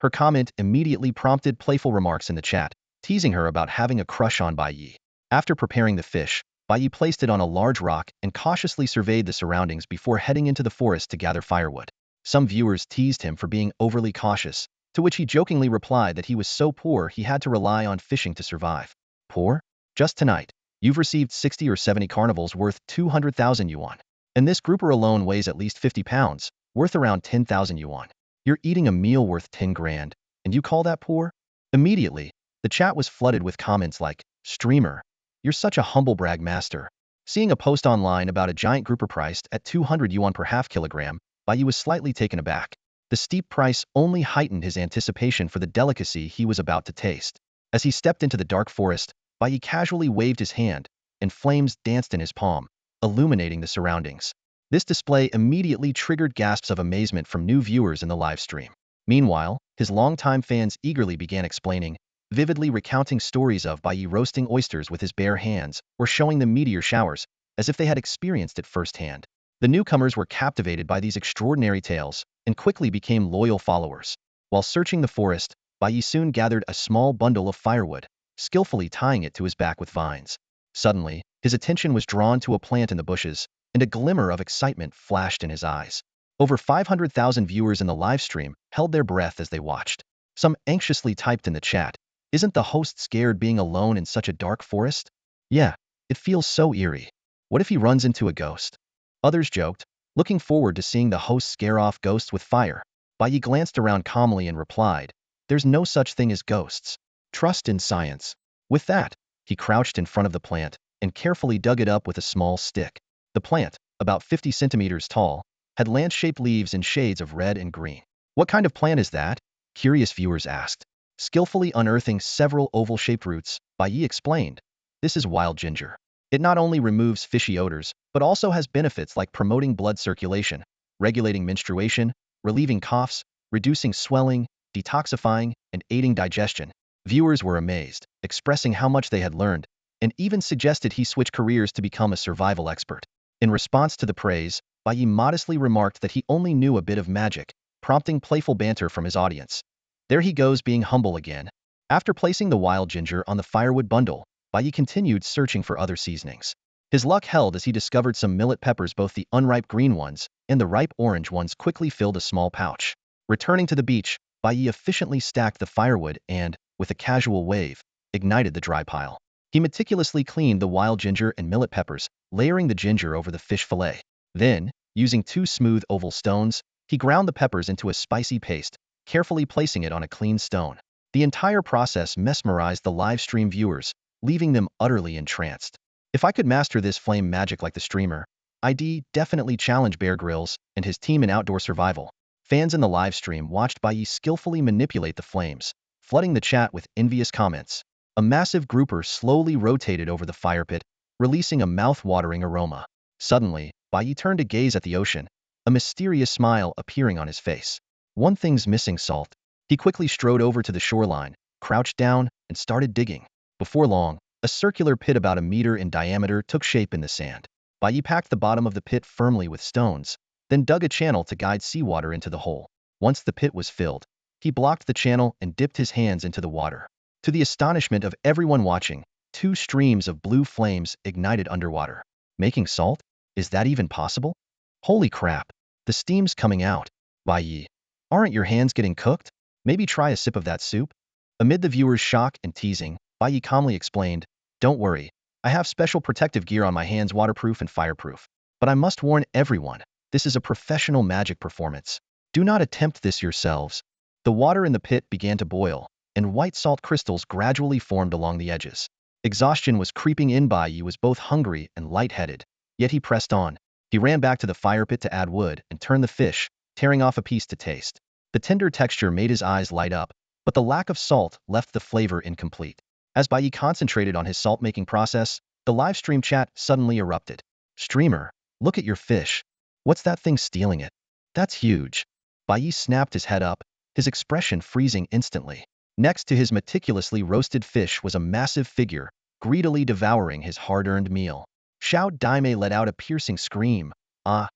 Her comment immediately prompted playful remarks in the chat, teasing her about having a crush on Bai Ye. After preparing the fish, Bai Ye placed it on a large rock and cautiously surveyed the surroundings before heading into the forest to gather firewood. Some viewers teased him for being overly cautious, to which he jokingly replied that he was so poor he had to rely on fishing to survive. Poor? Just tonight, you've received 60 or 70 carnivals worth 200,000 yuan. And this grouper alone weighs at least 50 pounds, worth around 10,000 yuan. You're eating a meal worth 10 grand, and you call that poor? Immediately, the chat was flooded with comments like, "Streamer, you're such a humble brag master." Seeing a post online about a giant grouper priced at 200 yuan per half kilogram, Bai Ye was slightly taken aback. The steep price only heightened his anticipation for the delicacy he was about to taste. As he stepped into the dark forest, Bai Ye casually waved his hand, and flames danced in his palm, illuminating the surroundings. This display immediately triggered gasps of amazement from new viewers in the live stream. Meanwhile, his longtime fans eagerly began explaining, vividly recounting stories of Bai Ye roasting oysters with his bare hands or showing them meteor showers, as if they had experienced it firsthand. The newcomers were captivated by these extraordinary tales and quickly became loyal followers. While searching the forest, Bai Ye soon gathered a small bundle of firewood, skillfully tying it to his back with vines. Suddenly, his attention was drawn to a plant in the bushes, and a glimmer of excitement flashed in his eyes. Over 500,000 viewers in the live stream held their breath as they watched. Some anxiously typed in the chat, "Isn't the host scared being alone in such a dark forest? Yeah, it feels so eerie. What if he runs into a ghost?" Others joked, looking forward to seeing the host scare off ghosts with fire. Bai Ye glanced around calmly and replied, "There's no such thing as ghosts. Trust in science." With that, he crouched in front of the plant and carefully dug it up with a small stick. The plant, about 50 centimeters tall, had lance-shaped leaves in shades of red and green. "What kind of plant is that?" curious viewers asked. Skillfully unearthing several oval-shaped roots, Bai Ye explained, "This is wild ginger. It not only removes fishy odors, but also has benefits like promoting blood circulation, regulating menstruation, relieving coughs, reducing swelling, detoxifying, and aiding digestion." Viewers were amazed, expressing how much they had learned, and even suggested he switch careers to become a survival expert. In response to the praise, Bai Ye modestly remarked that he only knew a bit of magic, prompting playful banter from his audience. There he goes being humble again. After placing the wild ginger on the firewood bundle, Bai Ye continued searching for other seasonings. His luck held as he discovered some millet peppers, both the unripe green ones and the ripe orange ones quickly filled a small pouch. Returning to the beach, Bai Ye efficiently stacked the firewood and, with a casual wave, ignited the dry pile. He meticulously cleaned the wild ginger and millet peppers, layering the ginger over the fish fillet. Then, using 2 smooth oval stones, he ground the peppers into a spicy paste, carefully placing it on a clean stone. The entire process mesmerized the live stream viewers, leaving them utterly entranced. "If I could master this flame magic like the streamer, I'd definitely challenge Bear Grylls and his team in outdoor survival." Fans in the live stream watched Bai Ye skillfully manipulate the flames, flooding the chat with envious comments. A massive grouper slowly rotated over the fire pit, releasing a mouth-watering aroma. Suddenly, Bai Ye turned to gaze at the ocean, a mysterious smile appearing on his face. "One thing's missing, salt." He quickly strode over to the shoreline, crouched down, and started digging. Before long, a circular pit about a meter in diameter took shape in the sand. Bai Ye packed the bottom of the pit firmly with stones, then dug a channel to guide seawater into the hole. Once the pit was filled, he blocked the channel and dipped his hands into the water. To the astonishment of everyone watching, 2 streams of blue flames ignited underwater. "Making salt? Is that even possible? Holy crap! The steam's coming out. Bai Ye, aren't your hands getting cooked? Maybe try a sip of that soup?" Amid the viewers' shock and teasing, Bai Ye calmly explained, "Don't worry, I have special protective gear on my hands, waterproof and fireproof. But I must warn everyone, this is a professional magic performance. Do not attempt this yourselves." The water in the pit began to boil, and white salt crystals gradually formed along the edges. Exhaustion was creeping in. Bai Ye was both hungry and lightheaded, yet he pressed on. He ran back to the fire pit to add wood and turn the fish, tearing off a piece to taste. The tender texture made his eyes light up, but the lack of salt left the flavor incomplete. As Bai Ye concentrated on his salt-making process, the live stream chat suddenly erupted. "Streamer, look at your fish. What's that thing stealing it? That's huge." Bai Ye snapped his head up, his expression freezing instantly. Next to his meticulously roasted fish was a massive figure, greedily devouring his hard-earned meal. Xiao Daimei let out a piercing scream. "Ah!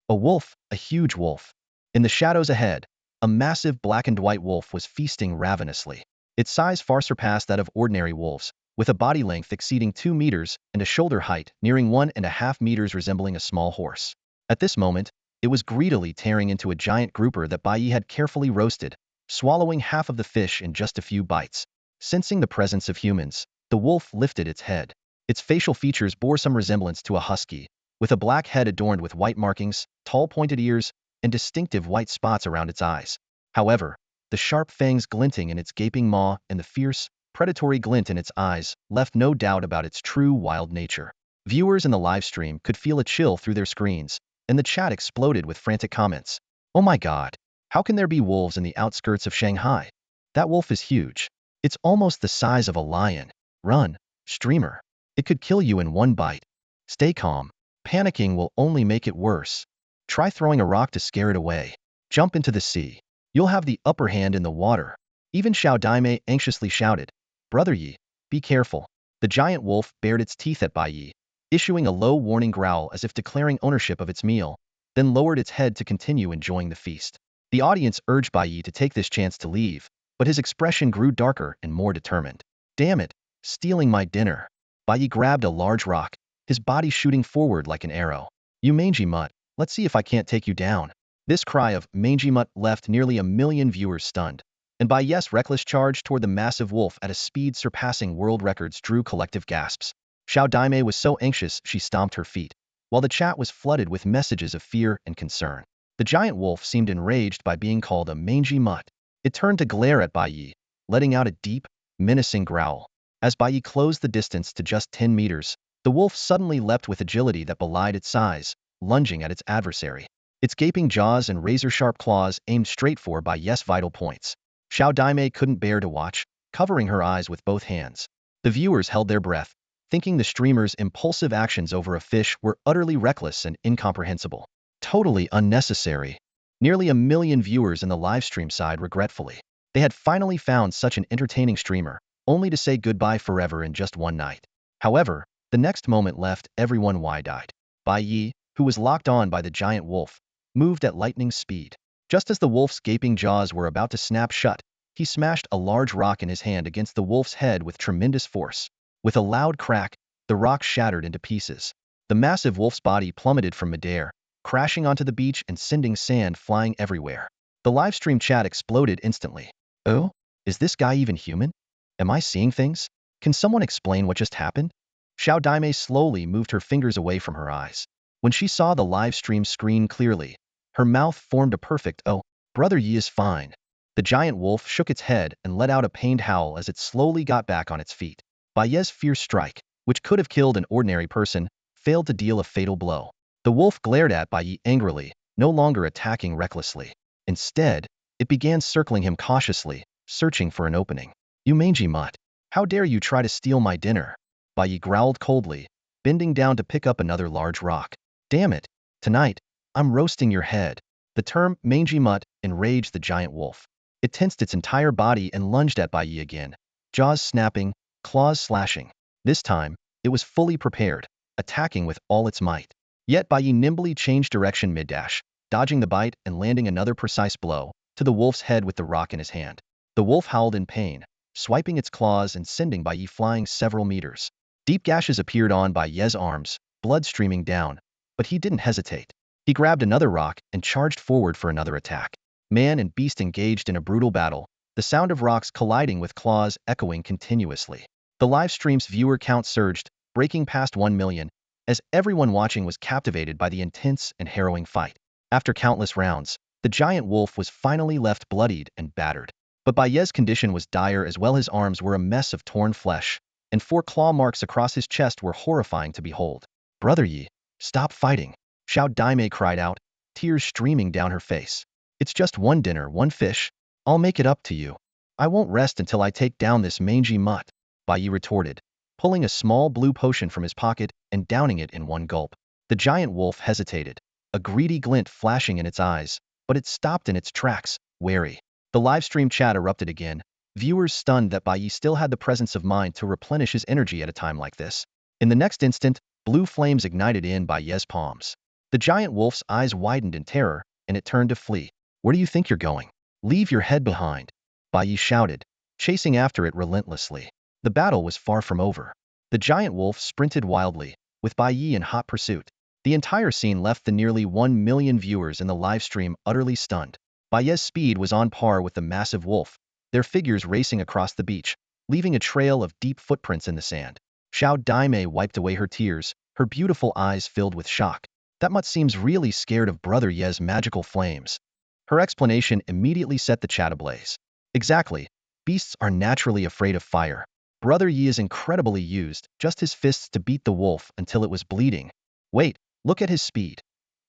A wolf, a huge wolf." In the shadows ahead, a massive black and white wolf was feasting ravenously. Its size far surpassed that of ordinary wolves, with a body length exceeding 2 meters and a shoulder height nearing 1.5 meters, resembling a small horse. At this moment, it was greedily tearing into a giant grouper that Bai Ye had carefully roasted, swallowing half of the fish in just a few bites. Sensing the presence of humans, the wolf lifted its head. Its facial features bore some resemblance to a husky, with a black head adorned with white markings, tall pointed ears, and distinctive white spots around its eyes. However, the sharp fangs glinting in its gaping maw and the fierce, predatory glint in its eyes left no doubt about its true wild nature. Viewers in the live stream could feel a chill through their screens, and the chat exploded with frantic comments. "Oh my god! How can there be wolves in the outskirts of Shanghai? That wolf is huge. It's almost the size of a lion. Run, streamer. It could kill you in one bite. Stay calm. Panicking will only make it worse. Try throwing a rock to scare it away. Jump into the sea. You'll have the upper hand in the water." Even Xiao Daimei anxiously shouted, "Brother Yi, be careful." The giant wolf bared its teeth at Bai Ye, issuing a low warning growl as if declaring ownership of its meal, then lowered its head to continue enjoying the feast. The audience urged Bai Ye to take this chance to leave, but his expression grew darker and more determined. "Damn it, stealing my dinner." Bai Ye grabbed a large rock, his body shooting forward like an arrow. "You mangy mutt, let's see if I can't take you down." This cry of "mangy mutt" left nearly 1 million viewers stunned, and Bai Ye's reckless charge toward the massive wolf at a speed surpassing world records drew collective gasps. Xiao Daimei was so anxious she stomped her feet, while the chat was flooded with messages of fear and concern. The giant wolf seemed enraged by being called a mangy mutt. It turned to glare at Bai Ye, letting out a deep, menacing growl. As Bai Ye closed the distance to just 10 meters, the wolf suddenly leapt with agility that belied its size, lunging at its adversary. Its gaping jaws and razor-sharp claws aimed straight for Bai Ye's vital points. Xiao Daimei couldn't bear to watch, covering her eyes with both hands. The viewers held their breath, thinking the streamer's impulsive actions over a fish were utterly reckless and incomprehensible. Totally unnecessary. Nearly 1 million viewers in the livestream sighed regretfully. They had finally found such an entertaining streamer, only to say goodbye forever in just one night. However, the next moment left everyone wide-eyed. Bai Ye, who was locked on by the giant wolf, moved at lightning speed. Just as the wolf's gaping jaws were about to snap shut, he smashed a large rock in his hand against the wolf's head with tremendous force. With a loud crack, the rock shattered into pieces. The massive wolf's body plummeted from midair, crashing onto the beach and sending sand flying everywhere. The livestream chat exploded instantly. "Oh? Is this guy even human? Am I seeing things? Can someone explain what just happened?" Xiao Daimei slowly moved her fingers away from her eyes. When she saw the livestream screen clearly, her mouth formed a perfect "Oh, Brother Yi is fine." The giant wolf shook its head and let out a pained howl as it slowly got back on its feet. Bai Ye's fierce strike, which could have killed an ordinary person, failed to deal a fatal blow. The wolf glared at Bai Ye angrily, no longer attacking recklessly. Instead, it began circling him cautiously, searching for an opening. "You mangy mutt. How dare you try to steal my dinner?" Bai Ye growled coldly, bending down to pick up another large rock. "Damn it. Tonight, I'm roasting your head." The term mangy mutt enraged the giant wolf. It tensed its entire body and lunged at Bai Ye again, jaws snapping, claws slashing. This time, it was fully prepared, attacking with all its might. Yet Bai Ye nimbly changed direction mid-dash, dodging the bite and landing another precise blow to the wolf's head with the rock in his hand. The wolf howled in pain, swiping its claws and sending Bai Ye flying several meters. Deep gashes appeared on Bai Ye's arms, blood streaming down, but he didn't hesitate. He grabbed another rock and charged forward for another attack. Man and beast engaged in a brutal battle, the sound of rocks colliding with claws echoing continuously. The live stream's viewer count surged, breaking past 1 million, as everyone watching was captivated by the intense and harrowing fight. After countless rounds, The giant wolf was finally left bloodied and battered. But Bai Ye's condition was dire as well. His arms were a mess of torn flesh, and 4 claw marks across his chest were horrifying to behold. Brother Ye, stop fighting, Xiao Daimei cried out, tears streaming down her face. It's just one dinner, one fish. I'll make it up to you. I won't rest until I take down this mangy mutt, Bai Ye retorted, pulling a small blue potion from his pocket and downing it in one gulp. The giant wolf hesitated, a greedy glint flashing in its eyes, but it stopped in its tracks, wary. The livestream chat erupted again, viewers stunned that Bai Ye still had the presence of mind to replenish his energy at a time like this. In the next instant, blue flames ignited in Bai Ye's palms. The giant wolf's eyes widened in terror, and it turned to flee. Where do you think you're going? Leave your head behind, Bai Ye shouted, chasing after it relentlessly. The battle was far from over. The giant wolf sprinted wildly, with Bai Ye in hot pursuit. The entire scene left the nearly 1 million viewers in the livestream utterly stunned. Bai Ye's speed was on par with the massive wolf, their figures racing across the beach, leaving a trail of deep footprints in the sand. Xiao Daimei wiped away her tears, her beautiful eyes filled with shock. That mutt seems really scared of Brother Ye's magical flames. Her explanation immediately set the chat ablaze. Exactly. Beasts are naturally afraid of fire. Brother Ye is incredibly used, just his fists to beat the wolf until it was bleeding. Wait, look at his speed.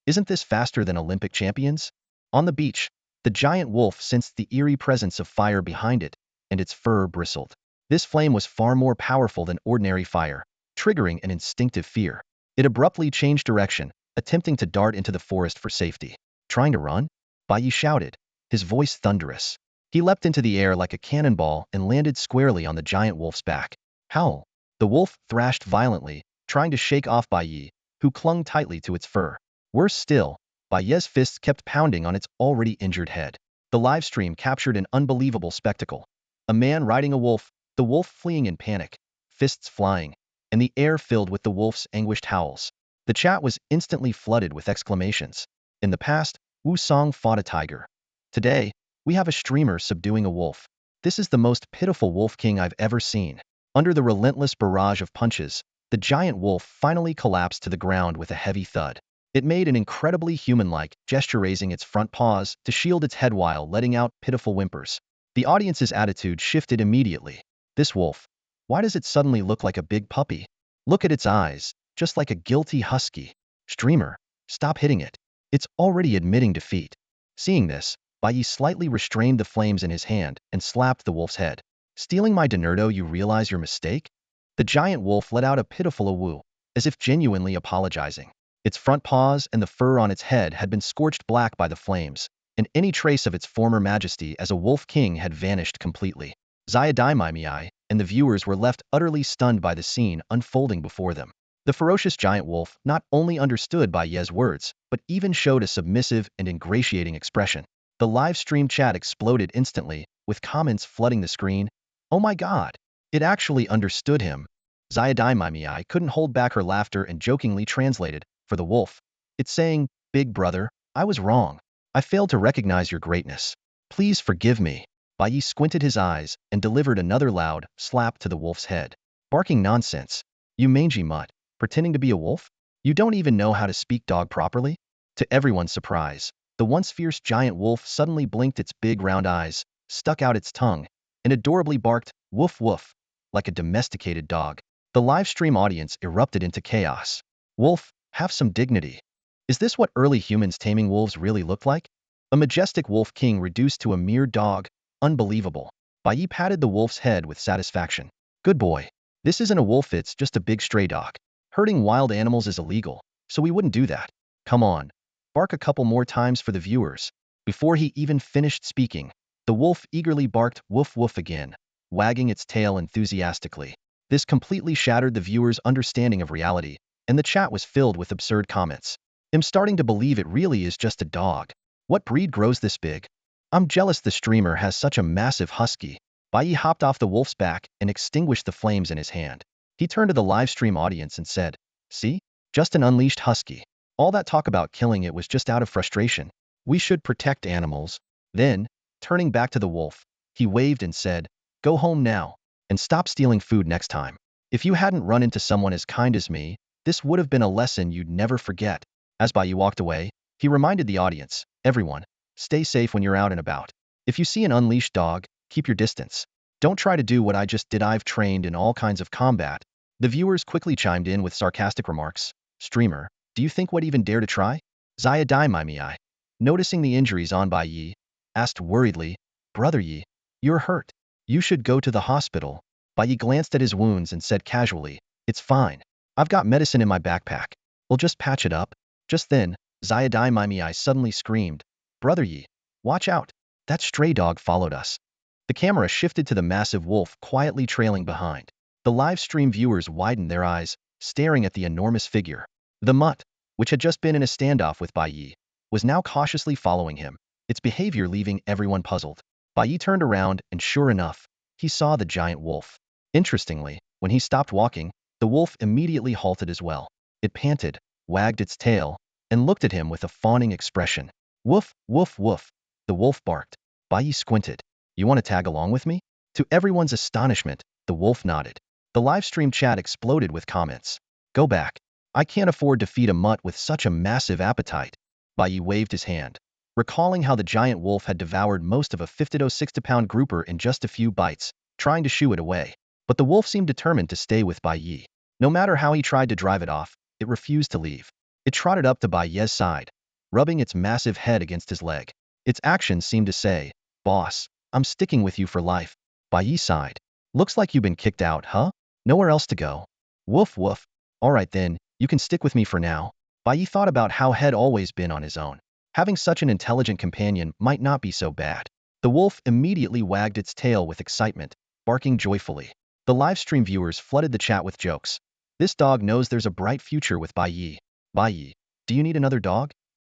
Isn't this faster than Olympic champions? On the beach, the giant wolf sensed the eerie presence of fire behind it, and its fur bristled. This flame was far more powerful than ordinary fire, triggering an instinctive fear. It abruptly changed direction, attempting to dart into the forest for safety. Trying to run? Bai Ye shouted, his voice thunderous. He leapt into the air like a cannonball and landed squarely on the giant wolf's back. Howl! The wolf thrashed violently, trying to shake off Bai Ye, who clung tightly to its fur. Worse still, Bai Ye's fists kept pounding on its already injured head. The livestream captured an unbelievable spectacle. A man riding a wolf, the wolf fleeing in panic, fists flying, and the air filled with the wolf's anguished howls. The chat was instantly flooded with exclamations. In the past, Wu Song fought a tiger. Today, we have a streamer subduing a wolf. This is the most pitiful wolf king I've ever seen. Under the relentless barrage of punches, the giant wolf finally collapsed to the ground with a heavy thud. It made an incredibly human-like gesture, raising its front paws to shield its head while letting out pitiful whimpers. The audience's attitude shifted immediately. This wolf, why does it suddenly look like a big puppy? Look at its eyes, just like a guilty husky. Streamer, stop hitting it. It's already admitting defeat. Seeing this, Bai Ye slightly restrained the flames in his hand and slapped the wolf's head. Stealing my dinerdo, you realize your mistake? The giant wolf let out a pitiful awoo, as if genuinely apologizing. Its front paws and the fur on its head had been scorched black by the flames, and any trace of its former majesty as a wolf king had vanished completely. Zayadaimai and the viewers were left utterly stunned by the scene unfolding before them. The ferocious giant wolf not only understood Bai Ye's words, but even showed a submissive and ingratiating expression. The live stream chat exploded instantly, with comments flooding the screen. Oh my god! It actually understood him. Zayadaimai couldn't hold back her laughter and jokingly translated, for the wolf. It's saying, Big brother, I was wrong. I failed to recognize your greatness. Please forgive me. Bai Ye squinted his eyes and delivered another loud slap to the wolf's head. Barking nonsense. You mangy mutt, pretending to be a wolf? You don't even know how to speak dog properly? To everyone's surprise, the once fierce giant wolf suddenly blinked its big round eyes, stuck out its tongue, and adorably barked, woof woof, like a domesticated dog. The live stream audience erupted into chaos. Wolf, have some dignity. Is this what early humans taming wolves really looked like? A majestic wolf king reduced to a mere dog? Unbelievable. Bai Ye patted the wolf's head with satisfaction. Good boy. This isn't a wolf, it's just a big stray dog. Hurting wild animals is illegal, so we wouldn't do that. Come on. Bark a couple more times for the viewers. Before he even finished speaking, the wolf eagerly barked woof woof again, wagging its tail enthusiastically. This completely shattered the viewers' understanding of reality, and the chat was filled with absurd comments. I'm starting to believe it really is just a dog. What breed grows this big? I'm jealous the streamer has such a massive husky. Bai Ye hopped off the wolf's back and extinguished the flames in his hand. He turned to the live stream audience and said, See? Just an unleashed husky. All that talk about killing it was just out of frustration. We should protect animals. Then, turning back to the wolf, he waved and said, Go home now, and stop stealing food next time. If you hadn't run into someone as kind as me, this would have been a lesson you'd never forget. As Bai Ye walked away, he reminded the audience, Everyone, Stay safe when you're out and about. If you see an unleashed dog, keep your distance. Don't try to do what I just did. I've trained in all kinds of combat. The viewers quickly chimed in with sarcastic remarks. Streamer, do you think would even dare to try? Zaya Dai Mai I. Noticing the injuries on Bai Ye, asked worriedly, Brother Ye, you're hurt. You should go to the hospital. Bai Ye glanced at his wounds and said casually, it's fine. I've got medicine in my backpack. We'll just patch it up. Just then, Zaya Dai Mai suddenly screamed, Brother Ye, watch out. That stray dog followed us. The camera shifted to the massive wolf quietly trailing behind. The live stream viewers widened their eyes, staring at the enormous figure. The mutt, which had just been in a standoff with Bai Ye, was now cautiously following him, its behavior leaving everyone puzzled. Bai Ye turned around and sure enough, he saw the giant wolf. Interestingly, when he stopped walking, the wolf immediately halted as well. It panted, wagged its tail, and looked at him with a fawning expression. Woof, woof, woof. The wolf barked. Bai Ye squinted. You want to tag along with me? To everyone's astonishment, the wolf nodded. The livestream chat exploded with comments. Go back. I can't afford to feed a mutt with such a massive appetite. Bai Ye waved his hand, recalling how the giant wolf had devoured most of a 50 to 60-pound grouper in just a few bites, trying to shoo it away. But the wolf seemed determined to stay with Bai Ye. No matter how he tried to drive it off, it refused to leave. It trotted up to Bai Ye's side, rubbing its massive head against his leg. Its actions seemed to say, Boss, I'm sticking with you for life. Bai Ye sighed. Looks like you've been kicked out, huh? Nowhere else to go. Woof woof. All right then, you can stick with me for now. Bai Ye thought about how had always been on his own. Having such an intelligent companion might not be so bad. The wolf immediately wagged its tail with excitement, barking joyfully. The livestream viewers flooded the chat with jokes. This dog knows there's a bright future with Bai Ye. Bai Ye, do you need another dog?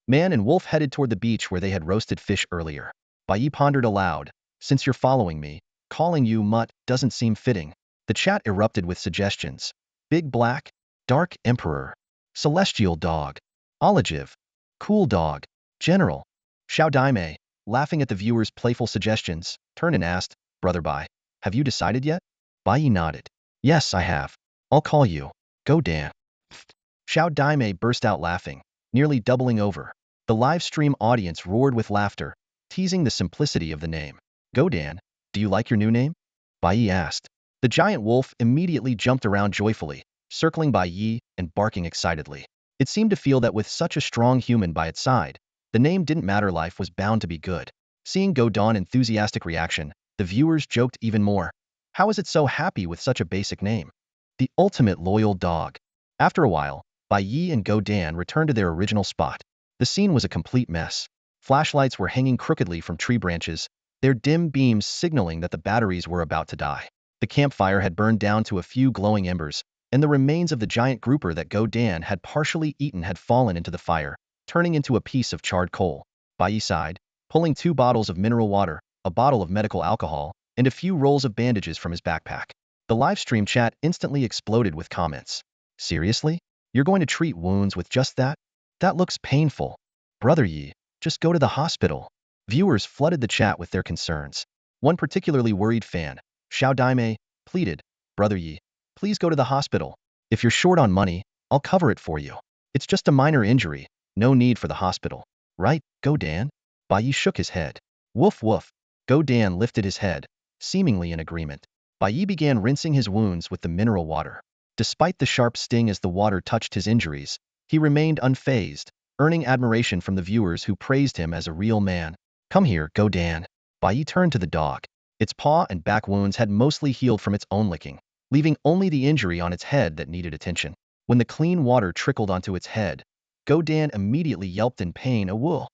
Man and wolf headed toward the beach where they had roasted fish earlier. Bai Ye pondered aloud, since you're following me, calling you mutt doesn't seem fitting. The chat erupted with suggestions. Big Black, Dark Emperor, Celestial Dog, Olive, Cool Dog, General. Xiao Daimei, laughing at the viewers' playful suggestions, turned and asked, Brother Bai, have you decided yet? Bai Ye nodded. Yes, I have. I'll call you Go Dan. Xiao Daimei burst out laughing, nearly doubling over. The live stream audience roared with laughter, teasing the simplicity of the name. Go Dan, do you like your new name? Bai Ye asked. The giant wolf immediately jumped around joyfully, circling Bai Ye and barking excitedly. It seemed to feel that with such a strong human by its side, the name didn't matter, life was bound to be good. Seeing Go Dan's enthusiastic reaction, the viewers joked even more. How is it so happy with such a basic name? The ultimate loyal dog. After a while, Bai Ye and Go Dan returned to their original spot. The scene was a complete mess. Flashlights were hanging crookedly from tree branches, their dim beams signaling that the batteries were about to die. The campfire had burned down to a few glowing embers, and the remains of the giant grouper that Go Dan had partially eaten had fallen into the fire, turning into a piece of charred coal. Bai Ye sighed, pulling 2 bottles of mineral water, a bottle of medical alcohol, and a few rolls of bandages from his backpack. The livestream chat instantly exploded with comments. Seriously? You're going to treat wounds with just that? That looks painful. Brother Ye, just go to the hospital. Viewers flooded the chat with their concerns. One particularly worried fan, Xiao Daimei, pleaded, Brother Ye, please go to the hospital. If you're short on money, I'll cover it for you. It's just a minor injury, no need for the hospital. Right, Go Dan? Bai Ye shook his head. Woof woof. Go Dan lifted his head, seemingly in agreement. Bai Ye began rinsing his wounds with the mineral water. Despite the sharp sting as the water touched his injuries, he remained unfazed, earning admiration from the viewers who praised him as a real man. Come here, Go Dan. Bai Ye turned to the dog. Its paw and back wounds had mostly healed from its own licking, leaving only the injury on its head that needed attention. When the clean water trickled onto its head, Go Dan immediately yelped in pain. A wool.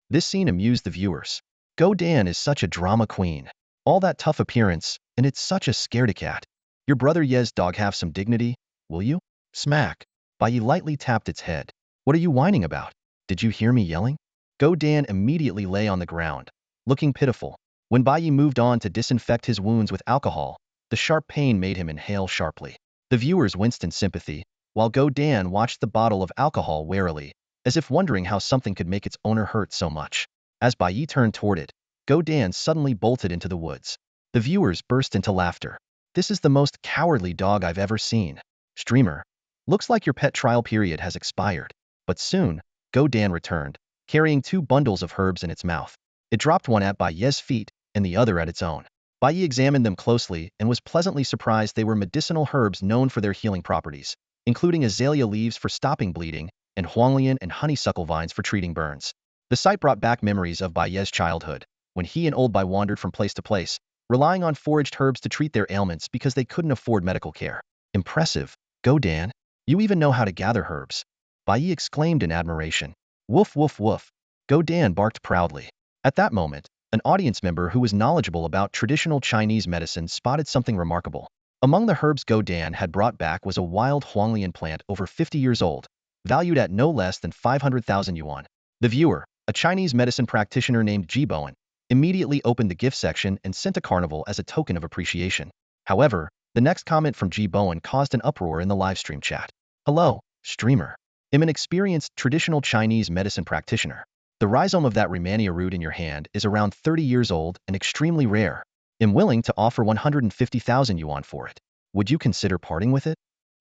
This scene amused the viewers. Go Dan is such a drama queen. All that tough appearance, and it's such a scaredy cat. Your brother Ye's dog have some dignity, will you? Smack. Bai Ye lightly tapped its head. What are you whining about? Did you hear me yelling? Go Dan immediately lay on the ground, looking pitiful. When Bai Ye moved on to disinfect his wounds with alcohol, the sharp pain made him inhale sharply. The viewers winced in sympathy, while Go Dan watched the bottle of alcohol warily, as if wondering how something could make its owner hurt so much. As Bai Ye turned toward it, Go Dan suddenly bolted into the woods. The viewers burst into laughter. This is the most cowardly dog I've ever seen. Streamer, looks like your pet trial period has expired. But soon, Go Dan returned, carrying 2 bundles of herbs in its mouth. It dropped one at Bai Ye's feet and the other at its own. Bai Ye examined them closely and was pleasantly surprised they were medicinal herbs known for their healing properties, including azalea leaves for stopping bleeding and huanglian and honeysuckle vines for treating burns. The sight brought back memories of Bai Ye's childhood, when he and old Bai wandered from place to place, relying on foraged herbs to treat their ailments because they couldn't afford medical care. Impressive, Go Dan. You even know how to gather herbs. Bai Ye exclaimed in admiration. Woof woof woof. Go Dan barked proudly. At that moment, an audience member who was knowledgeable about traditional Chinese medicine spotted something remarkable. Among the herbs Go Dan had brought back was a wild huanglian plant over 50 years old, valued at no less than 500,000 yuan. The viewer, a Chinese medicine practitioner named Ji Bowen, immediately opened the gift section and sent a carnival as a token of appreciation. However, the next comment from Ji Bowen caused an uproar in the livestream chat. Hello, streamer. I'm an experienced traditional Chinese medicine practitioner. The rhizome of that Rehmannia root in your hand is around 30 years old and extremely rare. I'm willing to offer 150,000 yuan for it. Would you consider parting with it?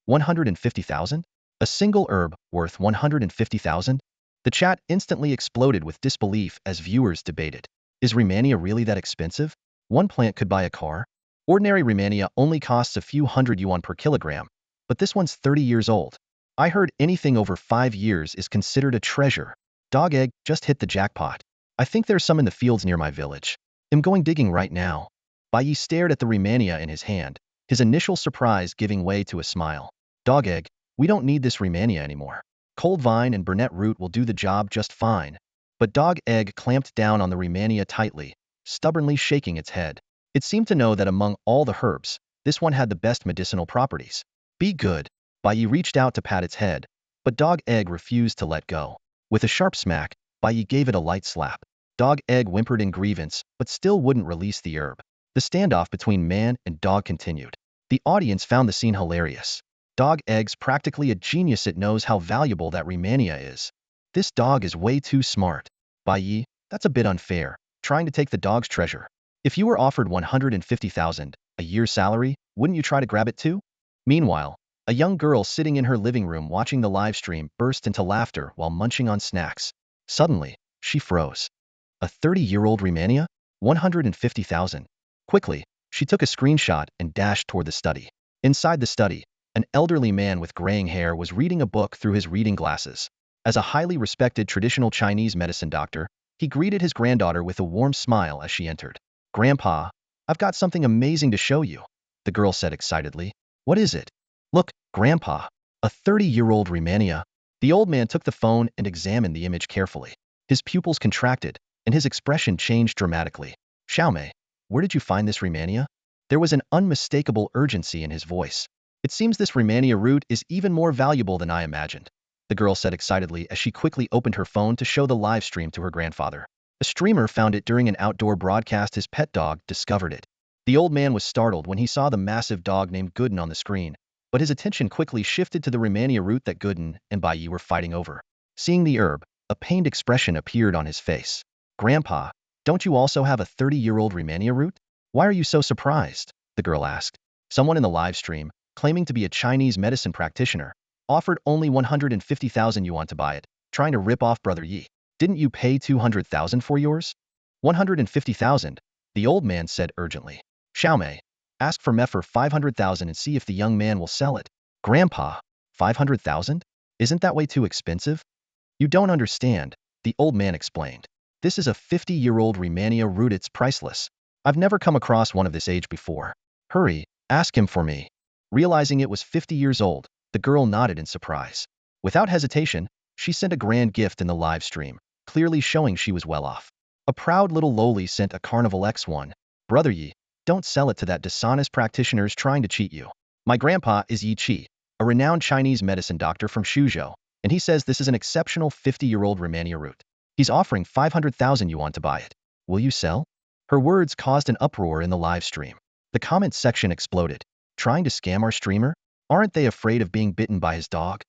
150,000? A single herb worth 150,000? The chat instantly exploded with disbelief as viewers debated. Is Rehmannia really that expensive? One plant could buy a car? Ordinary Rehmannia only costs a few hundred yuan per kilogram, but this one's 30 years old. I heard anything over 5 years is considered a treasure. Dog egg just hit the jackpot. I think there's some in the fields near my village. I'm going digging right now. Bai Ye stared at the Rehmannia in his hand, his initial surprise giving way to a smile. Dog egg, we don't need this Rehmannia anymore. Cold vine and burnet root will do the job just fine. But Dog egg clamped down on the Rehmannia tightly, stubbornly shaking its head. It seemed to know that among all the herbs, this one had the best medicinal properties. Be good. Bai Ye reached out to pat its head, but Dog egg refused to let go. With a sharp smack, Bai Ye gave it a light slap. Dog egg whimpered in grievance, but still wouldn't release the herb. The standoff between man and dog continued. The audience found the scene hilarious. Dog egg's practically a genius. It knows how valuable that Rehmannia is. This dog is way too smart. Bai Ye, that's a bit unfair, trying to take the dog's treasure. If you were offered 150,000, a year's salary, wouldn't you try to grab it too? Meanwhile, a young girl sitting in her living room watching the live stream burst into laughter while munching on snacks. Suddenly, she froze. A 30-year-old Rehmannia? 150,000. Quickly, she took a screenshot and dashed toward the study. Inside the study, an elderly man with graying hair was reading a book through his reading glasses. As a highly respected traditional Chinese medicine doctor, he greeted his granddaughter with a warm smile as she entered. Grandpa, I've got something amazing to show you, the girl said excitedly. What is it? Look, Grandpa, a 30-year-old Rehmannia. The old man took the phone and examined the image carefully. His pupils contracted, and his expression changed dramatically. Xiaomei, where did you find this Rehmannia? There was an unmistakable urgency in his voice. It seems this Rehmannia root is even more valuable than I imagined, the girl said excitedly as she quickly opened her phone to show the live stream to her grandfather. A streamer found it during an outdoor broadcast. His pet dog discovered it. The old man was startled when he saw the massive dog named Gooden on the screen, but his attention quickly shifted to the Rehmannia root that Gooden and Bai Ye were fighting over. Seeing the herb, a pained expression appeared on his face. Grandpa, don't you also have a 30-year-old Rehmannia root? Why are you so surprised? The girl asked. Someone in the live stream, claiming to be a Chinese medicine practitioner, offered only 150,000 yuan to buy it, trying to rip off Brother Yi. Didn't you pay 200,000 for yours? 150,000, the old man said urgently. Xiaomei, ask for me for 500,000 and see if the young man will sell it. Grandpa, 500,000? Isn't that way too expensive? You don't understand, the old man explained. This is a 50-year-old Rehmannia root. It's priceless. I've never come across one of this age before. Hurry, ask him for me. Realizing it was 50 years old, the girl nodded in surprise. Without hesitation, she sent a grand gift in the live stream, clearly showing she was well off. A proud little loli sent a Carnival X1. Brother Yi, don't sell it to that dishonest practitioners trying to cheat you. My grandpa is Yi Qi, a renowned Chinese medicine doctor from Suzhou, and he says this is an exceptional 50-year-old Rehmannia root. He's offering 500,000 yuan to buy it. Will you sell? Her words caused an uproar in the live stream. The comments section exploded. Trying to scam our streamer? Aren't they afraid of being bitten by his dog?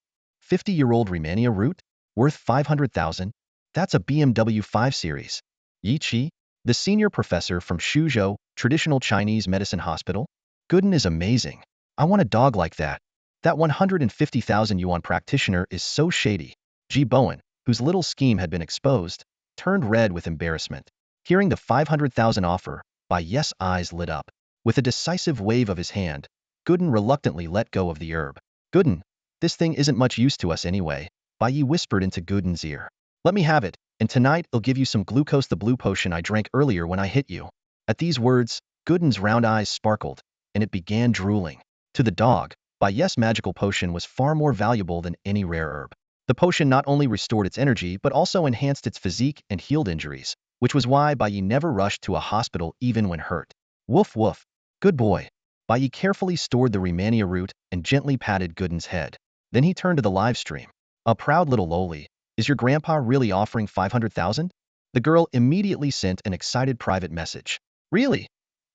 50-year-old Rehmannia root? Worth 500,000? That's a BMW 5 Series. Yi Qi, the senior professor from Suzhou Traditional Chinese Medicine Hospital? Gooden is amazing. I want a dog like that. That 150,000 yuan practitioner is so shady. Ji Bowen, whose little scheme had been exposed, turned red with embarrassment. Hearing the 500,000 offer, Bai Ye's eyes lit up. With a decisive wave of his hand, Gooden reluctantly let go of the herb. Gooden, this thing isn't much use to us anyway, Bai Ye whispered into Gooden's ear. Let me have it, and tonight I'll give you some glucose, the blue potion I drank earlier when I hit you. At these words, Gooden's round eyes sparkled, and it began drooling. To the dog, Bai Ye's magical potion was far more valuable than any rare herb. The potion not only restored its energy but also enhanced its physique and healed injuries, which was why Bai Ye never rushed to a hospital even when hurt. Woof woof. Good boy. Bai Ye carefully stored the Rehmannia root and gently patted Gooden's head. Then he turned to the live stream. A proud little loli. Is your grandpa really offering 500,000? The girl immediately sent an excited private message. Really?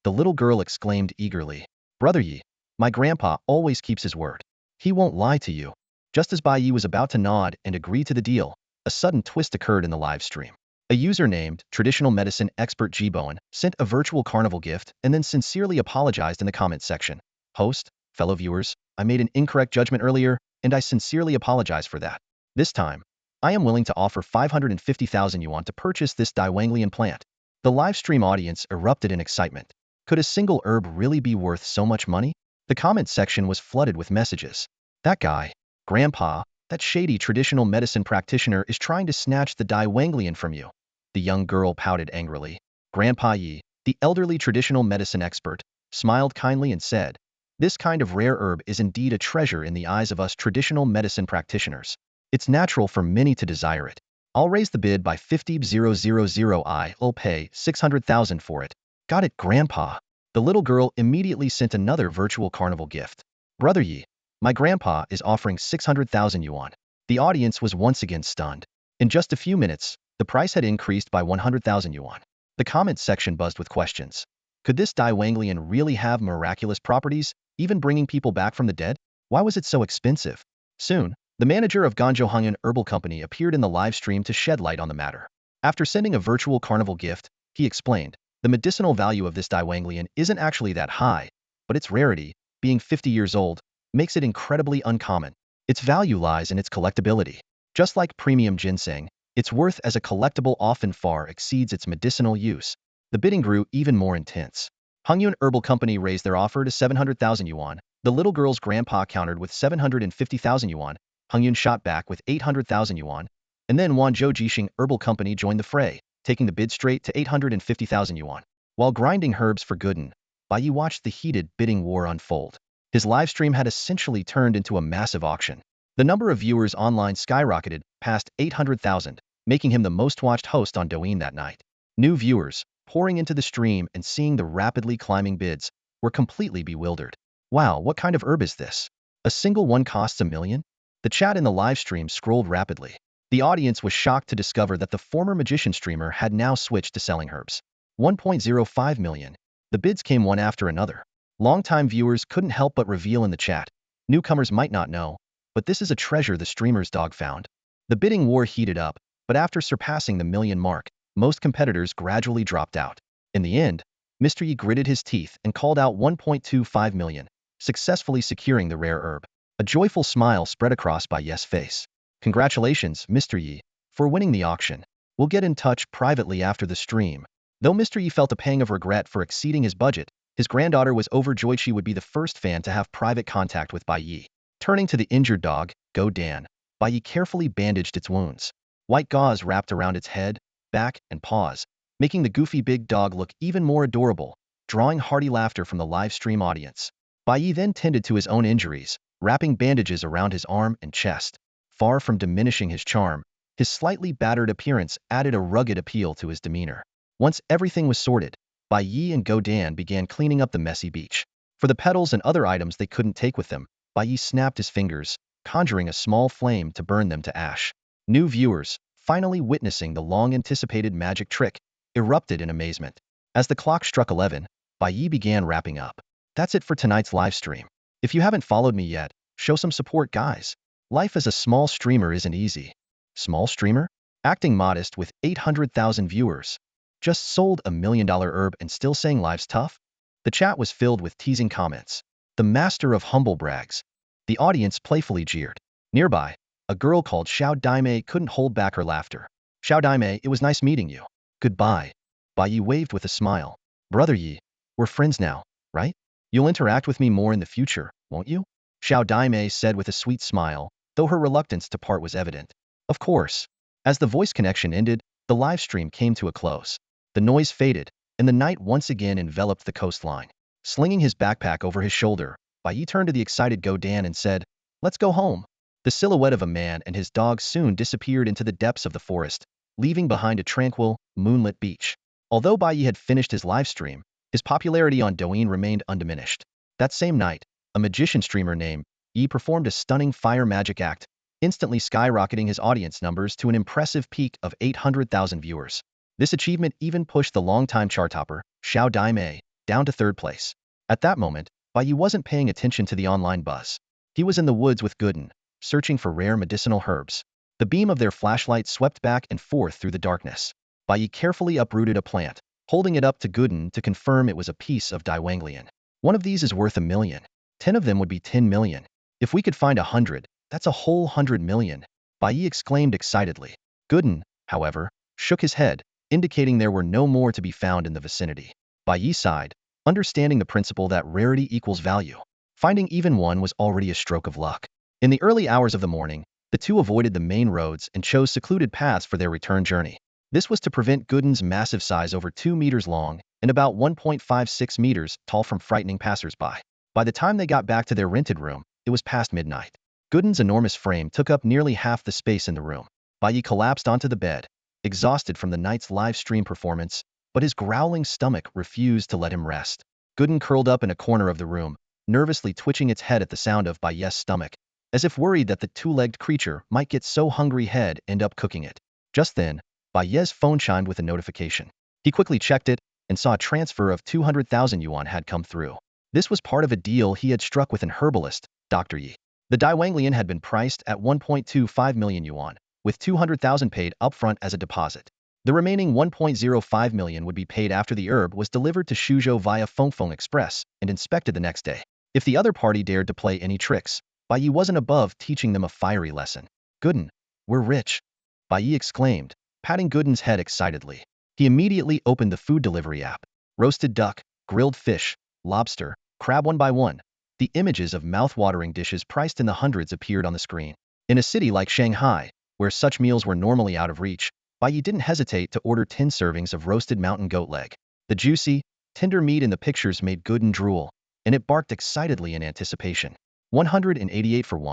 The little girl exclaimed eagerly. Brother Ye, my grandpa always keeps his word. He won't lie to you. Just as Bai Ye was about to nod and agree to the deal, a sudden twist occurred in the live stream. A user named Traditional Medicine Expert G-Bowen sent a virtual carnival gift and then sincerely apologized in the comments section. Host, fellow viewers, I made an incorrect judgment earlier, and I sincerely apologize for that. This time, I am willing to offer 550,000 yuan to purchase this Daiwanglian plant. The live stream audience erupted in excitement. Could a single herb really be worth so much money? The comment section was flooded with messages. That guy, Grandpa, that shady traditional medicine practitioner is trying to snatch the Daiwanglian from you. The young girl pouted angrily. Grandpa Yi, the elderly traditional medicine expert, smiled kindly and said, this kind of rare herb is indeed a treasure in the eyes of us traditional medicine practitioners. It's natural for many to desire it. I'll raise the bid by 50,000. I'll pay 600,000 for it. Got it, Grandpa. The little girl immediately sent another virtual carnival gift. Brother Yi, my grandpa is offering 600,000 yuan. The audience was once again stunned. In just a few minutes, the price had increased by 100,000 yuan. The comments section buzzed with questions. Could this Daiwanglian really have miraculous properties, even bringing people back from the dead? Why was it so expensive? Soon, the manager of Ganzhou Hongyan Herbal Company appeared in the live stream to shed light on the matter. After sending a virtual carnival gift, he explained, the medicinal value of this Daiwanglian isn't actually that high, but its rarity, being 50 years old, makes it incredibly uncommon. Its value lies in its collectability. Just like premium ginseng, its worth as a collectible often far exceeds its medicinal use. The bidding grew even more intense. Hongyun Herbal Company raised their offer to 700,000 yuan. The little girl's grandpa countered with 750,000 yuan. Hongyun shot back with 800,000 yuan. And then Wanzhou Jixing Herbal Company joined the fray, taking the bid straight to 850,000 yuan. While grinding herbs for Gooden, Bai Ye watched the heated bidding war unfold. His live stream had essentially turned into a massive auction. The number of viewers online skyrocketed past 800,000, making him the most watched host on Douyin that night. New viewers, pouring into the stream and seeing the rapidly climbing bids, were completely bewildered. Wow, what kind of herb is this? A single one costs 1 million? The chat in the live stream scrolled rapidly. The audience was shocked to discover that the former magician streamer had now switched to selling herbs. 1.05 million. The bids came one after another. Longtime viewers couldn't help but reveal in the chat. Newcomers might not know, but this is a treasure the streamer's dog found. The bidding war heated up, but after surpassing the million mark, most competitors gradually dropped out. In the end, Mr. Yi gritted his teeth and called out 1.25 million, successfully securing the rare herb. A joyful smile spread across Bai Ye's face. Congratulations, Mr. Yi, for winning the auction. We'll get in touch privately after the stream. Though Mr. Yi felt a pang of regret for exceeding his budget, his granddaughter was overjoyed she would be the first fan to have private contact with Bai Ye. Turning to the injured dog, Go Dan, Bai Ye carefully bandaged its wounds. White gauze wrapped around its head, back, and paws, making the goofy big dog look even more adorable, drawing hearty laughter from the live stream audience. Bai Ye then tended to his own injuries, wrapping bandages around his arm and chest. Far from diminishing his charm, his slightly battered appearance added a rugged appeal to his demeanor. Once everything was sorted, Bai Ye and Go Dan began cleaning up the messy beach. For the petals and other items they couldn't take with them, Bai Ye snapped his fingers, conjuring a small flame to burn them to ash. New viewers, finally witnessing the long-anticipated magic trick, erupted in amazement. As the clock struck 11, Bai Ye began wrapping up. That's it for tonight's live stream. If you haven't followed me yet, show some support, guys. Life as a small streamer isn't easy. Small streamer? Acting modest with 800,000 viewers. Just sold $1 million herb and still saying life's tough? The chat was filled with teasing comments. The master of humble brags. The audience playfully jeered. Nearby, a girl called Xiao Daimei couldn't hold back her laughter. Xiao Daimei, it was nice meeting you. Goodbye. Bai Ye waved with a smile. Brother Yi, we're friends now, right? You'll interact with me more in the future, won't you? Xiao Daimei said with a sweet smile, though her reluctance to part was evident. Of course. As the voice connection ended, the live stream came to a close. The noise faded, and the night once again enveloped the coastline. Slinging his backpack over his shoulder, Bai Ye turned to the excited Go Dan and said, "Let's go home." The silhouette of a man and his dog soon disappeared into the depths of the forest, leaving behind a tranquil, moonlit beach. Although Bai Ye had finished his live stream, his popularity on Douyin remained undiminished. That same night, a magician streamer named Yi performed a stunning fire magic act, instantly skyrocketing his audience numbers to an impressive peak of 800,000 viewers. This achievement even pushed the longtime charttopper, Xiao Daimei, down to third place. At that moment, Bai Ye wasn't paying attention to the online buzz. He was in the woods with Gooden, searching for rare medicinal herbs. The beam of their flashlight swept back and forth through the darkness. Bai Ye carefully uprooted a plant, holding it up to Gooden to confirm it was a piece of Daiwanglian. One of these is worth 1 million. 10 of them would be 10 million. If we could find 100, that's a whole 100 million. Bai Ye exclaimed excitedly. Gooden, however, shook his head, indicating there were no more to be found in the vicinity. Bai Ye sighed, understanding the principle that rarity equals value. Finding even one was already a stroke of luck. In the early hours of the morning, the two avoided the main roads and chose secluded paths for their return journey. This was to prevent Gooden's massive size, over 2 meters long and about 1.56 meters tall, from frightening passers-by. By the time they got back to their rented room, it was past midnight. Gooden's enormous frame took up nearly half the space in the room. Bai Ye collapsed onto the bed, exhausted from the night's live stream performance, but his growling stomach refused to let him rest. Gooden curled up in a corner of the room, nervously twitching its head at the sound of Bai Ye's stomach, as if worried that the two-legged creature might get so hungry he'd end up cooking it. Just then, Bai Ye's phone chimed with a notification. He quickly checked it and saw a transfer of 200,000 yuan had come through. This was part of a deal he had struck with an herbalist, Dr. Yi. The Daiwanglian had been priced at 1.25 million yuan, with 200,000 paid upfront as a deposit. The remaining 1.05 million would be paid after the herb was delivered to Suzhou via Fengfeng Express and inspected the next day. If the other party dared to play any tricks, Bai Ye wasn't above teaching them a fiery lesson. Gooden, we're rich, Bai Ye exclaimed, patting Gooden's head excitedly. He immediately opened the food delivery app. Roasted duck, grilled fish, lobster, crab, one by one. The images of mouth-watering dishes priced in the hundreds appeared on the screen. In a city like Shanghai, where such meals were normally out of reach, Bai Ye didn't hesitate to order 10 servings of roasted mountain goat leg. The juicy, tender meat in the pictures made Gooden drool, and it barked excitedly in anticipation. 188 for 1,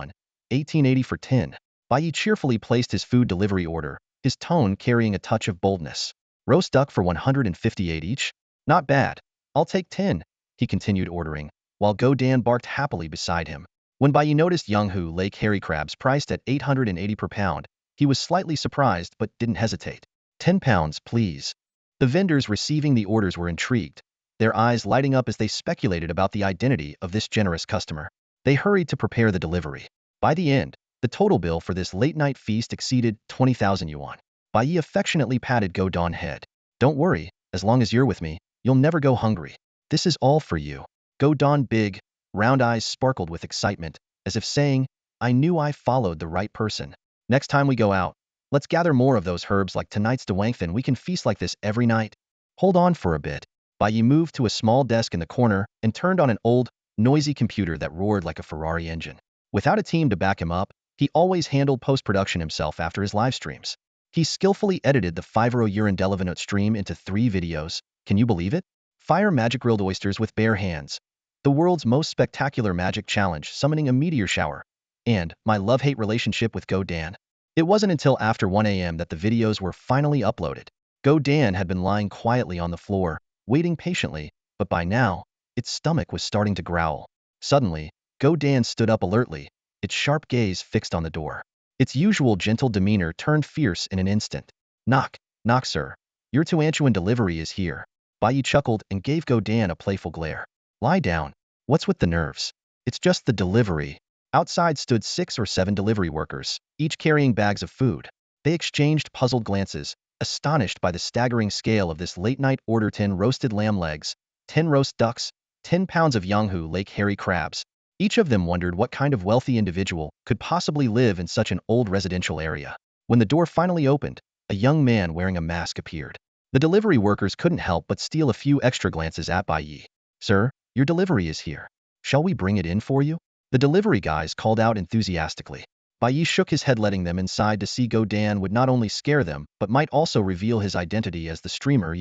1880 for 10. Bai Ye cheerfully placed his food delivery order, his tone carrying a touch of boldness. Roast duck for 158 each? Not bad. I'll take 10, he continued ordering, while Go Dan barked happily beside him. When Bai Ye noticed Yanghu Lake herring crabs priced at 880 per pound, he was slightly surprised but didn't hesitate. 10 pounds, please. The vendors receiving the orders were intrigued, their eyes lighting up as they speculated about the identity of this generous customer. They hurried to prepare the delivery. By the end, the total bill for this late-night feast exceeded 20,000 yuan. Bai Ye affectionately patted Go Dan's head. Don't worry, as long as you're with me, you'll never go hungry. This is all for you. Go Dan's big, round eyes sparkled with excitement, as if saying, I knew I followed the right person. Next time we go out, let's gather more of those herbs like tonight's Dawangfen. We can feast like this every night. Hold on for a bit. Bai Ye moved to a small desk in the corner and turned on an old, noisy computer that roared like a Ferrari engine. Without a team to back him up, he always handled post-production himself after his live streams. He skillfully edited the 5 Urine Delavinot stream into 3 videos. Can you believe it? Fire magic grilled oysters with bare hands, the world's most spectacular magic challenge summoning a meteor shower, and my love-hate relationship with Go Dan. It wasn't until after 1 a.m. that the videos were finally uploaded. Go Dan had been lying quietly on the floor, waiting patiently, but by now, its stomach was starting to growl. Suddenly, Go Dan stood up alertly, its sharp gaze fixed on the door. Its usual gentle demeanor turned fierce in an instant. Knock, knock, sir. Your Tuanchuan delivery is here. Bai Ye chuckled and gave Go Dan a playful glare. Lie down. What's with the nerves? It's just the delivery. Outside stood 6 or 7 delivery workers, each carrying bags of food. They exchanged puzzled glances, astonished by the staggering scale of this late-night order: 10 roasted lamb legs, 10 roast ducks, 10 pounds of Yanghu Lake hairy crabs, Each of them wondered what kind of wealthy individual could possibly live in such an old residential area. When the door finally opened, a young man wearing a mask appeared. The delivery workers couldn't help but steal a few extra glances at Bai Ye. "Sir, your delivery is here. Shall we bring it in for you?" The delivery guys called out enthusiastically. Bai Ye shook his head, letting them inside to see Go Dan would not only scare them, but might also reveal his identity as the streamer.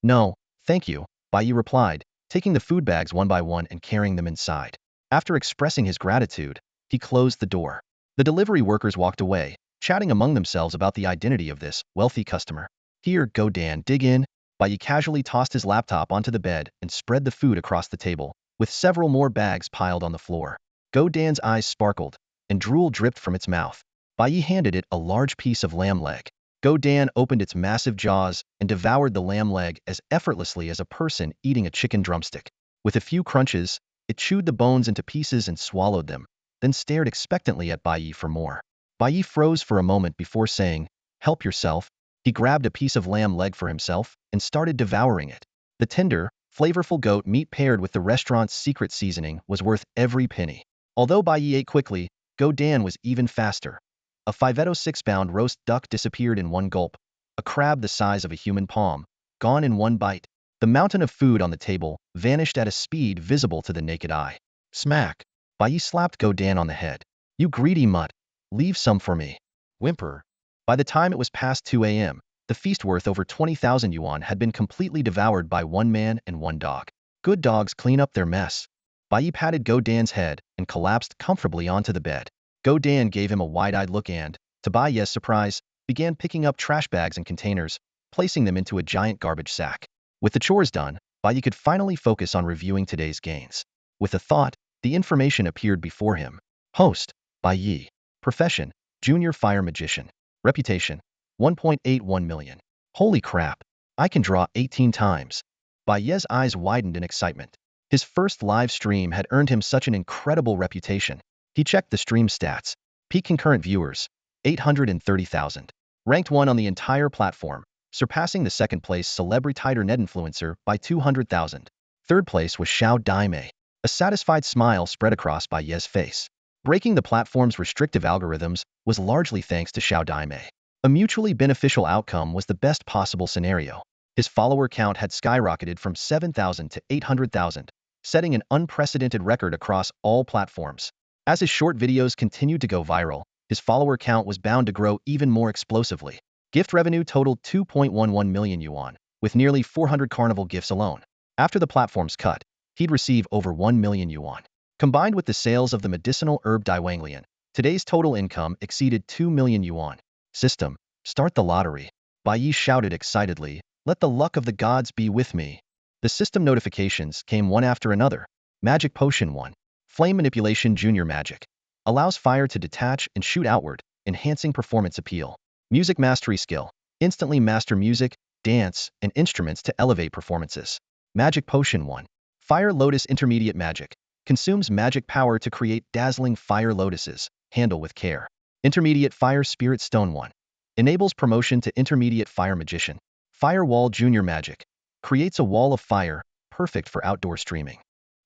"No, thank you," Bai Ye replied, taking the food bags one by one and carrying them inside. After expressing his gratitude, he closed the door. The delivery workers walked away, chatting among themselves about the identity of this wealthy customer. "Here, Go Dan, dig in." Bai Ye casually tossed his laptop onto the bed and spread the food across the table, with several more bags piled on the floor. Go Dan's eyes sparkled, and drool dripped from its mouth. Bai Ye handed it a large piece of lamb leg. Go Dan opened its massive jaws and devoured the lamb leg as effortlessly as a person eating a chicken drumstick. With a few crunches, it chewed the bones into pieces and swallowed them, then stared expectantly at Bai Ye for more. Bai Ye froze for a moment before saying, "Help yourself." He grabbed a piece of lamb leg for himself and started devouring it. The tender, flavorful goat meat paired with the restaurant's secret seasoning was worth every penny. Although Bai Ye ate quickly, Go Dan was even faster. A 5/6-pound roast duck disappeared in one gulp, a crab the size of a human palm, gone in one bite. The mountain of food on the table vanished at a speed visible to the naked eye. Smack! Bai Ye slapped Go Dan on the head. "You greedy mutt! Leave some for me." Whimper. By the time it was past 2 a.m., the feast worth over 20,000 yuan had been completely devoured by one man and one dog. Good dogs clean up their mess. Bai Ye patted Go Dan's head and collapsed comfortably onto the bed. Go Dan gave him a wide-eyed look and, to Bai Ye's surprise, began picking up trash bags and containers, placing them into a giant garbage sack. With the chores done, Bai Ye could finally focus on reviewing today's gains. With a thought, the information appeared before him. Host, Bai Ye. Profession, Junior Fire Magician. Reputation, 1.81 million. Holy crap, I can draw 18 times. Bai Ye's eyes widened in excitement. His first live stream had earned him such an incredible reputation. He checked the stream stats. Peak concurrent viewers, 830,000. Ranked 1 on the entire platform, surpassing the second-place celebrity net influencer by 200,000. Third place was Xiao Daimei. A satisfied smile spread across Bai Ye's face. Breaking the platform's restrictive algorithms was largely thanks to Xiao Daimei. A mutually beneficial outcome was the best possible scenario. His follower count had skyrocketed from 7,000 to 800,000, setting an unprecedented record across all platforms. As his short videos continued to go viral, his follower count was bound to grow even more explosively. Gift revenue totaled 2.11 million yuan, with nearly 400 carnival gifts alone. After the platform's cut, he'd receive over 1 million yuan. Combined with the sales of the medicinal herb Daiwanglian, today's total income exceeded 2 million yuan. System, start the lottery. Bai Ye shouted excitedly, "Let the luck of the gods be with me." The system notifications came one after another. Magic Potion 1. Flame Manipulation Junior Magic. Allows fire to detach and shoot outward, enhancing performance appeal. Music Mastery Skill. Instantly master music, dance, and instruments to elevate performances. Magic Potion 1. Fire Lotus Intermediate Magic. Consumes magic power to create dazzling fire lotuses. Handle with care. Intermediate Fire Spirit Stone 1. Enables promotion to Intermediate Fire Magician. Fire Wall Junior Magic. Creates a wall of fire, perfect for outdoor streaming.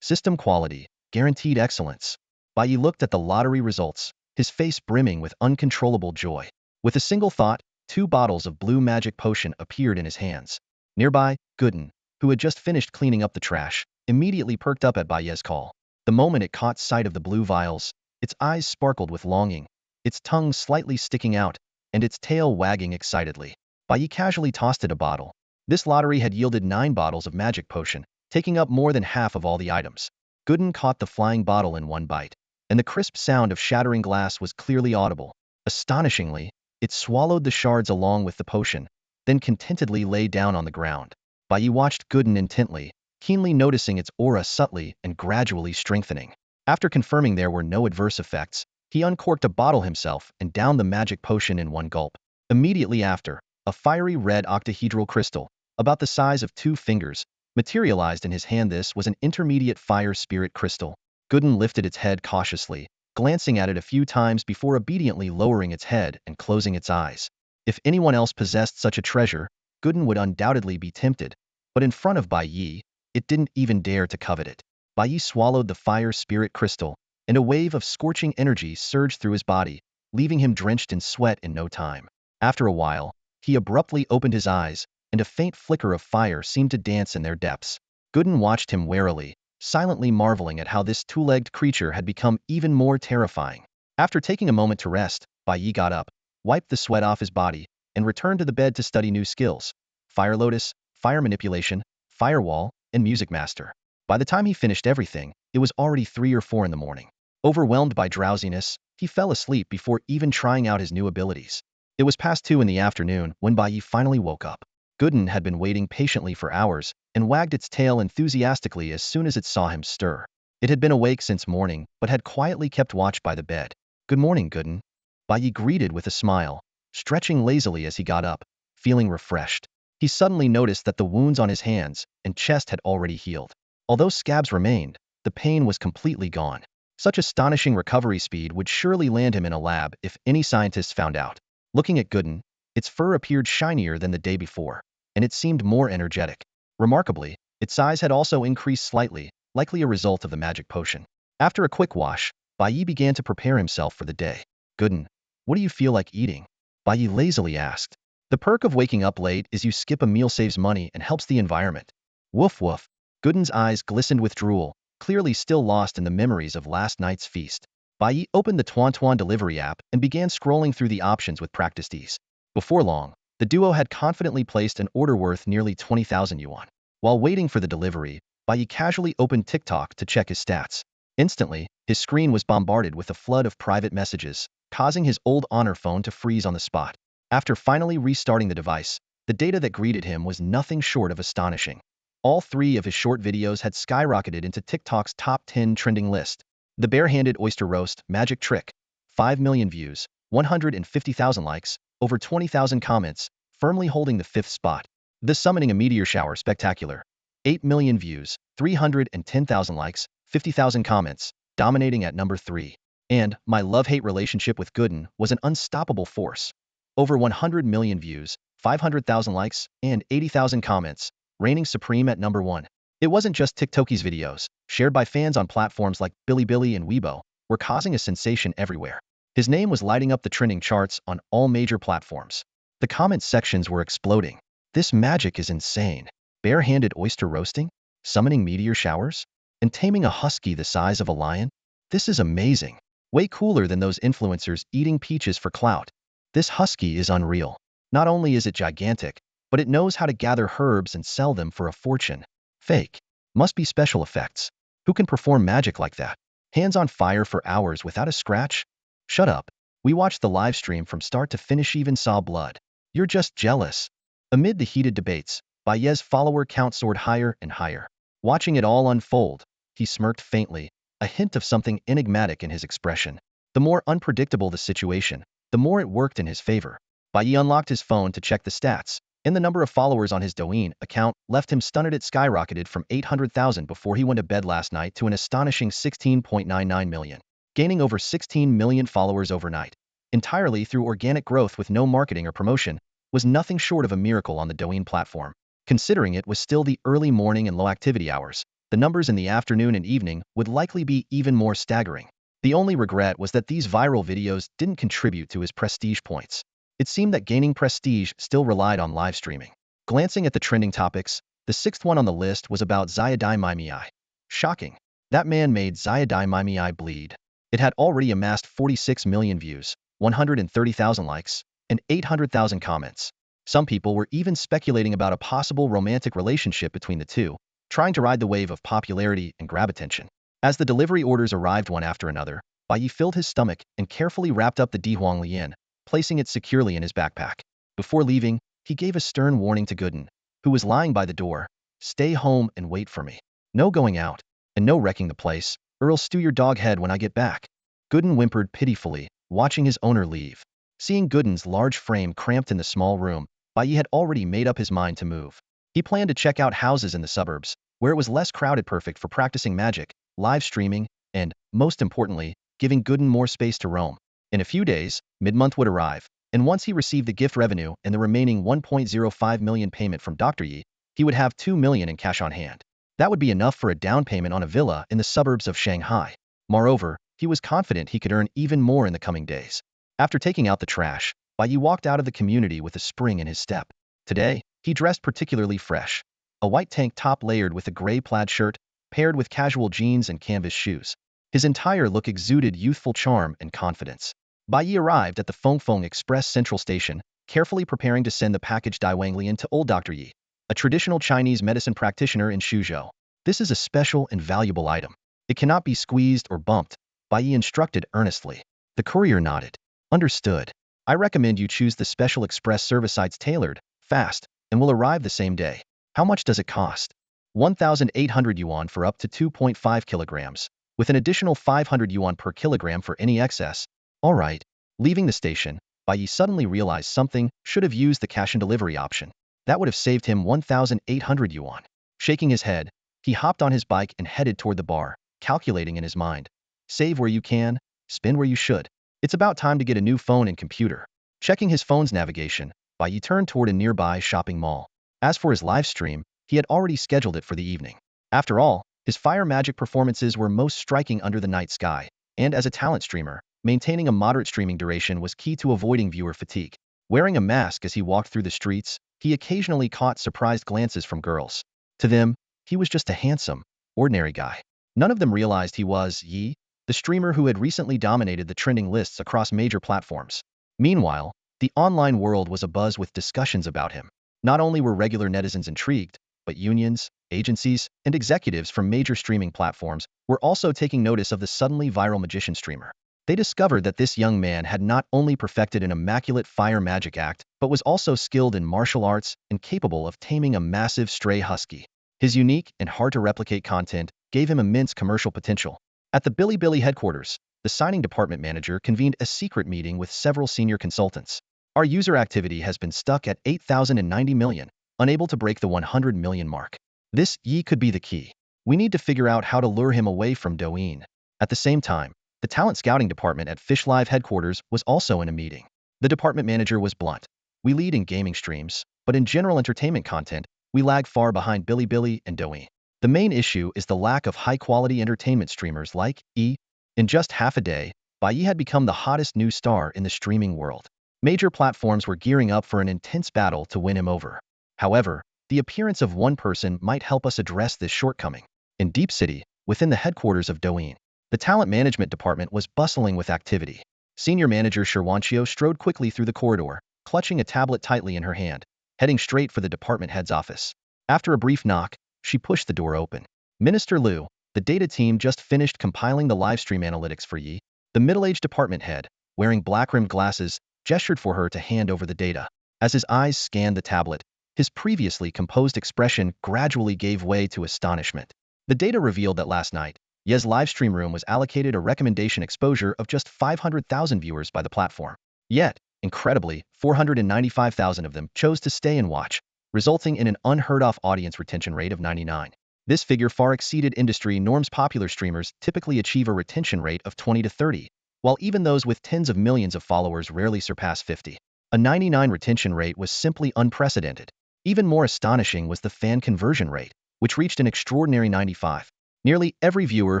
System Quality. Guaranteed excellence. Bai Ye looked at the lottery results, his face brimming with uncontrollable joy. With a single thought, 2 bottles of blue magic potion appeared in his hands. Nearby, Gooden, who had just finished cleaning up the trash, immediately perked up at Bai Ye's call. The moment it caught sight of the blue vials, its eyes sparkled with longing, its tongue slightly sticking out, and its tail wagging excitedly. Bai Ye casually tossed it a bottle. This lottery had yielded 9 bottles of magic potion, taking up more than half of all the items. Gooden caught the flying bottle in one bite, and the crisp sound of shattering glass was clearly audible. Astonishingly, it swallowed the shards along with the potion, then contentedly lay down on the ground. Bai Ye watched Gooden intently, keenly noticing its aura subtly and gradually strengthening. After confirming there were no adverse effects, he uncorked a bottle himself and downed the magic potion in one gulp. Immediately after, a fiery red octahedral crystal, about the size of 2 fingers, materialized in his hand. This was an intermediate fire spirit crystal. Gooden lifted its head cautiously, glancing at it a few times before obediently lowering its head and closing its eyes. If anyone else possessed such a treasure, Gooden would undoubtedly be tempted, but in front of Bai Ye, it didn't even dare to covet it. Bai Ye swallowed the fire spirit crystal, and a wave of scorching energy surged through his body, leaving him drenched in sweat in no time. After a while, he abruptly opened his eyes, and a faint flicker of fire seemed to dance in their depths. Gooden watched him warily, silently marveling at how this two-legged creature had become even more terrifying. After taking a moment to rest, Bai Ye got up, wiped the sweat off his body, and returned to the bed to study new skills: Fire Lotus, Fire Manipulation, Firewall, and Music Master. By the time he finished everything, it was already 3 or 4 in the morning. Overwhelmed by drowsiness, he fell asleep before even trying out his new abilities. It was past 2 in the afternoon when Bai Ye finally woke up. Gooden had been waiting patiently for hours and wagged its tail enthusiastically as soon as it saw him stir. It had been awake since morning, but had quietly kept watch by the bed. "Good morning, Gooden," Bai Ye greeted with a smile, stretching lazily as he got up, feeling refreshed. He suddenly noticed that the wounds on his hands and chest had already healed. Although scabs remained, the pain was completely gone. Such astonishing recovery speed would surely land him in a lab if any scientists found out. Looking at Gooden, its fur appeared shinier than the day before, and it seemed more energetic. Remarkably, its size had also increased slightly, likely a result of the magic potion. After a quick wash, Bai Ye began to prepare himself for the day. "Gooden, what do you feel like eating?" Bai Ye lazily asked. "The perk of waking up late is you skip a meal, saves money and helps the environment." Woof woof. Gooden's eyes glistened with drool, clearly still lost in the memories of last night's feast. Bai Ye opened the Tuan delivery app and began scrolling through the options with practiced ease. Before long, the duo had confidently placed an order worth nearly 20,000 yuan. While waiting for the delivery, Bai Ye casually opened TikTok to check his stats. Instantly, his screen was bombarded with a flood of private messages, causing his old Honor phone to freeze on the spot. After finally restarting the device, the data that greeted him was nothing short of astonishing. All 3 of his short videos had skyrocketed into TikTok's top 10 trending list. The Bare-Handed Oyster Roast Magic Trick, 5 million views, 150,000 likes, over 20,000 comments, firmly holding the 5th spot. The Summoning a Meteor Shower Spectacular, 8 million views, 310,000 likes, 50,000 comments, dominating at number 3. And My Love-Hate Relationship with Gooden was an unstoppable force. Over 100 million views, 500,000 likes, and 80,000 comments, reigning supreme at number 1. It wasn't just TikTok's videos, shared by fans on platforms like Bilibili and Weibo, were causing a sensation everywhere. His name was lighting up the trending charts on all major platforms. The comment sections were exploding. "This magic is insane. Bare-handed oyster roasting? Summoning meteor showers? And taming a husky the size of a lion? This is amazing. Way cooler than those influencers eating peaches for clout. This husky is unreal. Not only is it gigantic, but it knows how to gather herbs and sell them for a fortune. Fake. Must be special effects. Who can perform magic like that? Hands on fire for hours without a scratch? Shut up. We watched the live stream from start to finish, even saw blood. You're just jealous." Amid the heated debates, Bai Ye's follower count soared higher and higher. Watching it all unfold, he smirked faintly, a hint of something enigmatic in his expression. The more unpredictable the situation, the more it worked in his favor. Bai Ye unlocked his phone to check the stats, and the number of followers on his Douyin account left him stunned. It skyrocketed from 800,000 before he went to bed last night to an astonishing 16.99 million, gaining over 16 million followers overnight, entirely through organic growth with no marketing or promotion, was nothing short of a miracle on the Douyin platform. Considering it was still the early morning and low activity hours, the numbers in the afternoon and evening would likely be even more staggering. The only regret was that these viral videos didn't contribute to his prestige points. It seemed that gaining prestige still relied on live streaming. Glancing at the trending topics, the 6th one on the list was about Zayadai Maimei. Shocking. That man made Zayadai Maimei bleed. It had already amassed 46 million views, 130,000 likes, and 800,000 comments. Some people were even speculating about a possible romantic relationship between the two, trying to ride the wave of popularity and grab attention. As the delivery orders arrived one after another, Bai Ye filled his stomach and carefully wrapped up the Dihuang Lian, placing it securely in his backpack. Before leaving, he gave a stern warning to Gooden, who was lying by the door: "Stay home and wait for me. No going out, and no wrecking the place, or I'll stew your dog head when I get back." Gooden whimpered pitifully, watching his owner leave. Seeing Gooden's large frame cramped in the small room, Bai Ye had already made up his mind to move. He planned to check out houses in the suburbs, where it was less crowded, perfect for practicing magic, live streaming, and, most importantly, giving Gooden more space to roam. In a few days, mid-month would arrive, and once he received the gift revenue and the remaining 1.05 million payment from Dr. Yi, he would have 2 million in cash on hand. That would be enough for a down payment on a villa in the suburbs of Shanghai. Moreover, he was confident he could earn even more in the coming days. After taking out the trash, Bai Ye walked out of the community with a spring in his step. Today, he dressed particularly fresh. A white tank top layered with a gray plaid shirt, paired with casual jeans and canvas shoes. His entire look exuded youthful charm and confidence. Bai Ye arrived at the Fengfeng Express Central Station, carefully preparing to send the package Wanglian to old Dr. Yi, a traditional Chinese medicine practitioner in Suzhou. This is a special and valuable item. It cannot be squeezed or bumped, Bai Ye instructed earnestly. The courier nodded. Understood. I recommend you choose the special express service sites tailored, fast, and will arrive the same day. How much does it cost? 1,800 yuan for up to 2.5 kilograms, with an additional 500 yuan per kilogram for any excess. All right. Leaving the station, Bai Ye suddenly realized something, should have used the cash and delivery option. That would have saved him 1,800 yuan. Shaking his head, he hopped on his bike and headed toward the bar, calculating in his mind. Save where you can, spend where you should. It's about time to get a new phone and computer. Checking his phone's navigation, Bai Ye turned toward a nearby shopping mall. As for his live stream, he had already scheduled it for the evening. After all, his fire magic performances were most striking under the night sky, and as a talent streamer, maintaining a moderate streaming duration was key to avoiding viewer fatigue. Wearing a mask as he walked through the streets, he occasionally caught surprised glances from girls. To them, he was just a handsome, ordinary guy. None of them realized he was Yi, the streamer who had recently dominated the trending lists across major platforms. Meanwhile, the online world was abuzz with discussions about him. Not only were regular netizens intrigued, but unions, agencies, and executives from major streaming platforms were also taking notice of the suddenly viral magician streamer. They discovered that this young man had not only perfected an immaculate fire magic act, but was also skilled in martial arts and capable of taming a massive stray husky. His unique and hard-to-replicate content gave him immense commercial potential. At the Bilibili headquarters, the signing department manager convened a secret meeting with several senior consultants. Our user activity has been stuck at 8,090 million, unable to break the 100 million mark. This Yi could be the key. We need to figure out how to lure him away from Douyin. At the same time, the talent scouting department at Fish Live headquarters was also in a meeting. The department manager was blunt. We lead in gaming streams, but in general entertainment content, we lag far behind Bilibili and Douyin. The main issue is the lack of high-quality entertainment streamers like E. In just half a day, Bai Ye had become the hottest new star in the streaming world. Major platforms were gearing up for an intense battle to win him over. However, the appearance of one person might help us address this shortcoming. In Deep City, within the headquarters of Douyin, the talent management department was bustling with activity. Senior manager Shirwanchio strode quickly through the corridor, clutching a tablet tightly in her hand, heading straight for the department head's office. After a brief knock, she pushed the door open. Minister Liu, the data team just finished compiling the livestream analytics for Yi. The middle-aged department head, wearing black-rimmed glasses, gestured for her to hand over the data. As his eyes scanned the tablet, his previously composed expression gradually gave way to astonishment. The data revealed that last night, Ye's livestream room was allocated a recommendation exposure of just 500,000 viewers by the platform. Yet, incredibly, 495,000 of them chose to stay and watch, resulting in an unheard-of audience retention rate of 99. This figure far exceeded industry norms. Popular streamers typically achieve a retention rate of 20 to 30, while even those with tens of millions of followers rarely surpass 50. A 99 retention rate was simply unprecedented. Even more astonishing was the fan conversion rate, which reached an extraordinary 95. Nearly every viewer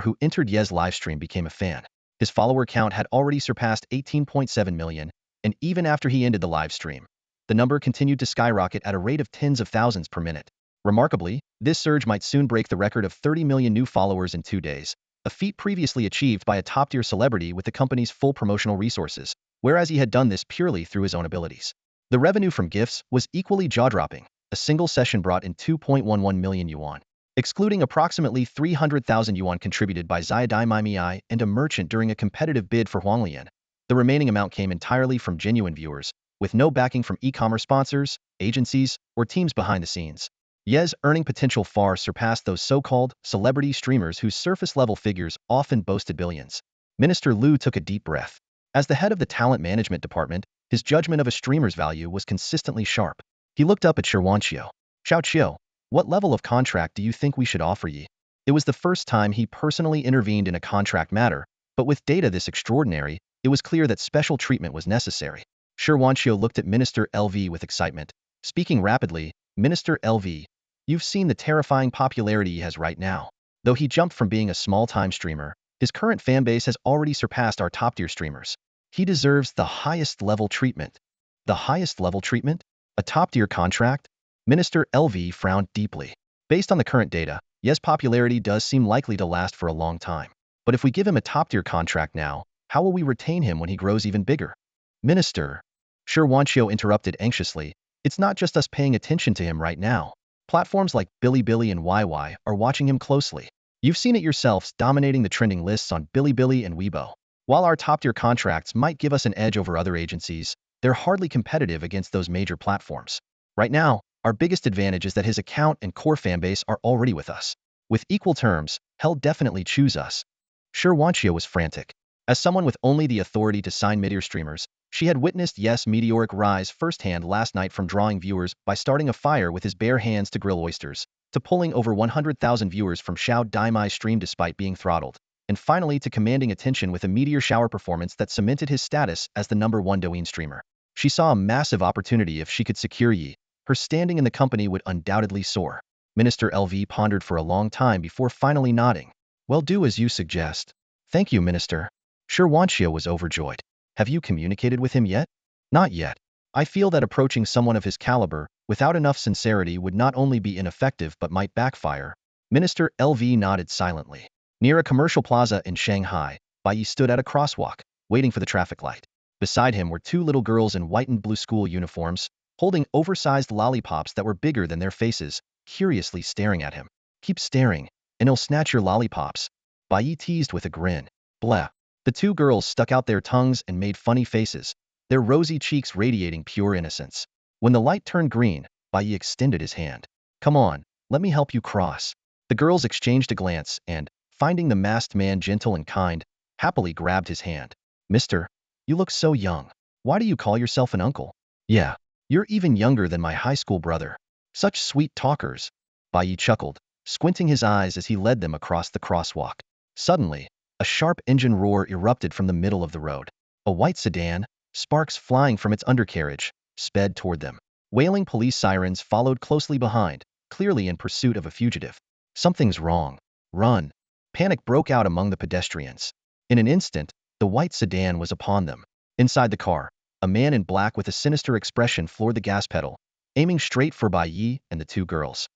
who entered Ye's livestream became a fan. His follower count had already surpassed 18.7 million, and even after he ended the livestream, the number continued to skyrocket at a rate of tens of thousands per minute. Remarkably, this surge might soon break the record of 30 million new followers in 2 days, a feat previously achieved by a top-tier celebrity with the company's full promotional resources, whereas he had done this purely through his own abilities. The revenue from gifts was equally jaw-dropping. A single session brought in 2.11 million yuan. Excluding approximately 300,000 yuan contributed by Xiaodai Maimiai and a merchant during a competitive bid for Huanglian, the remaining amount came entirely from genuine viewers, with no backing from e-commerce sponsors, agencies, or teams behind the scenes. Ye's earning potential far surpassed those so-called celebrity streamers whose surface-level figures often boasted billions. Minister Liu took a deep breath. As the head of the talent management department, his judgment of a streamer's value was consistently sharp. He looked up at Shirwanchio. Xiao, what level of contract do you think we should offer Yi? It was the first time he personally intervened in a contract matter, but with data this extraordinary, it was clear that special treatment was necessary. Shirwanchio looked at Minister LV with excitement. Speaking rapidly, Minister LV, you've seen the terrifying popularity he has right now. Though he jumped from being a small-time streamer, His current fanbase has already surpassed our top-tier streamers. He deserves the highest level treatment. The highest level treatment? A top-tier contract? Minister LV frowned deeply. Based on the current data, Ye's popularity does seem likely to last for a long time. But if we give him a top-tier contract now, how will we retain him when he grows even bigger? Minister. Sure, Wanchio interrupted anxiously. It's not just us paying attention to him right now. Platforms like Bilibili and YY are watching him closely. You've seen it yourselves, dominating the trending lists on Bilibili and Weibo. While our top-tier contracts might give us an edge over other agencies, they're hardly competitive against those major platforms. Right now, our biggest advantage is that his account and core fanbase are already with us. With equal terms, he'll definitely choose us. Sure, Wanchio was frantic. As someone with only the authority to sign meteor streamers, she had witnessed Ye's meteoric rise firsthand last night, from drawing viewers by starting a fire with his bare hands to grill oysters, to pulling over 100,000 viewers from Xiao Daimai's stream despite being throttled, and finally to commanding attention with a meteor shower performance that cemented his status as the #1 Douyin streamer. She saw a massive opportunity. If she could secure Yi, her standing in the company would undoubtedly soar. Minister LV pondered for a long time before finally nodding. Well, do as you suggest. Thank you, Minister. Sure, Wanchio was overjoyed. Have you communicated with him yet? Not yet. I feel that approaching someone of his caliber without enough sincerity would not only be ineffective but might backfire. Minister LV nodded silently. Near a commercial plaza in Shanghai, Bai Ye stood at a crosswalk, waiting for the traffic light. Beside him were two little girls in white and blue school uniforms, holding oversized lollipops that were bigger than their faces, curiously staring at him. Keep staring, and he'll snatch your lollipops. Bai Ye teased with a grin. Blah. The two girls stuck out their tongues and made funny faces, their rosy cheeks radiating pure innocence. When the light turned green, Bai Ye extended his hand. Come on, let me help you cross. The girls exchanged a glance and, finding the masked man gentle and kind, happily grabbed his hand. Mister, you look so young. Why do you call yourself an uncle? Yeah, you're even younger than my high school brother. Such sweet talkers. Bai Ye chuckled, squinting his eyes as he led them across the crosswalk. Suddenly, a sharp engine roar erupted from the middle of the road. A white sedan, sparks flying from its undercarriage, sped toward them. Wailing police sirens followed closely behind, clearly in pursuit of a fugitive. Something's wrong. Run. Panic broke out among the pedestrians. In an instant, the white sedan was upon them. Inside the car, a man in black with a sinister expression floored the gas pedal, aiming straight for Bai Ye and the two girls.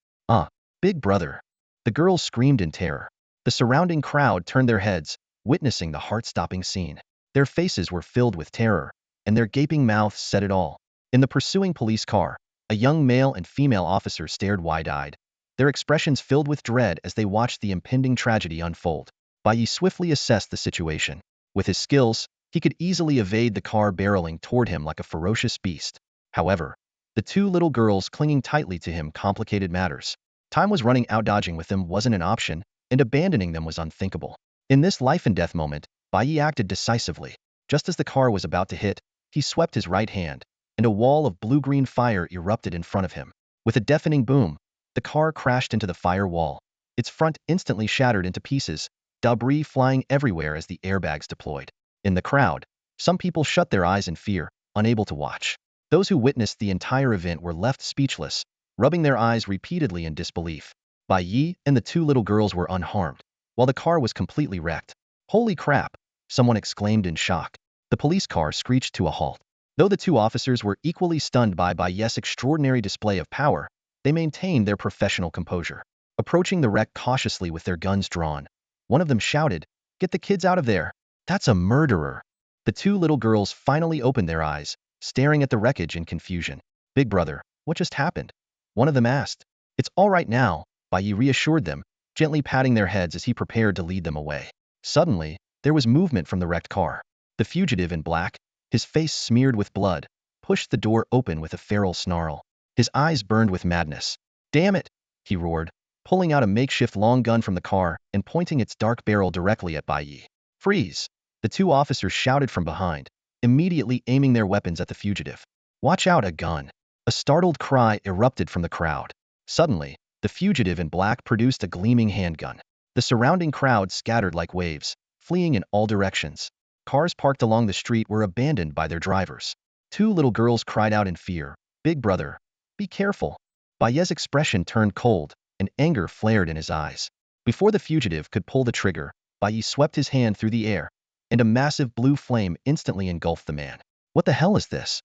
Big brother. The girls screamed in terror. The surrounding crowd turned their heads, witnessing the heart-stopping scene. Their faces were filled with terror, and their gaping mouths said it all. In the pursuing police car, a young male and female officer stared wide-eyed, their expressions filled with dread as they watched the impending tragedy unfold. Bai Ye swiftly assessed the situation. With his skills, he could easily evade the car barreling toward him like a ferocious beast. However, the two little girls clinging tightly to him complicated matters. Time was running out. Dodging with them wasn't an option, and abandoning them was unthinkable. In this life-and-death moment, Bai Ye acted decisively. Just as the car was about to hit, he swept his right hand, and a wall of blue-green fire erupted in front of him. With a deafening boom, the car crashed into the fire wall. Its front instantly shattered into pieces, debris flying everywhere as the airbags deployed. In the crowd, some people shut their eyes in fear, unable to watch. Those who witnessed the entire event were left speechless, rubbing their eyes repeatedly in disbelief. Bai Ye and the two little girls were unharmed, while the car was completely wrecked. Holy crap! Someone exclaimed in shock. The police car screeched to a halt. Though the two officers were equally stunned by Bai Ye's extraordinary display of power, they maintained their professional composure. Approaching the wreck cautiously with their guns drawn, one of them shouted, "Get the kids out of there! That's a murderer!" The two little girls finally opened their eyes, staring at the wreckage in confusion. Big brother, what just happened? One of them asked. It's all right now, Bai Ye reassured them, gently patting their heads as he prepared to lead them away. Suddenly, there was movement from the wrecked car. The fugitive in black, his face smeared with blood, pushed the door open with a feral snarl. His eyes burned with madness. Damn it, he roared, pulling out a makeshift long gun from the car and pointing its dark barrel directly at Bai Ye. Freeze! The two officers shouted from behind, immediately aiming their weapons at the fugitive. Watch out, a gun! A startled cry erupted from the crowd. Suddenly, the fugitive in black produced a gleaming handgun. The surrounding crowd scattered like waves, fleeing in all directions. Cars parked along the street were abandoned by their drivers. Two little girls cried out in fear, "Big brother, be careful!" Bai Ye's expression turned cold, and anger flared in his eyes. Before the fugitive could pull the trigger, Bai Ye swept his hand through the air, and a massive blue flame instantly engulfed the man. What the hell is this?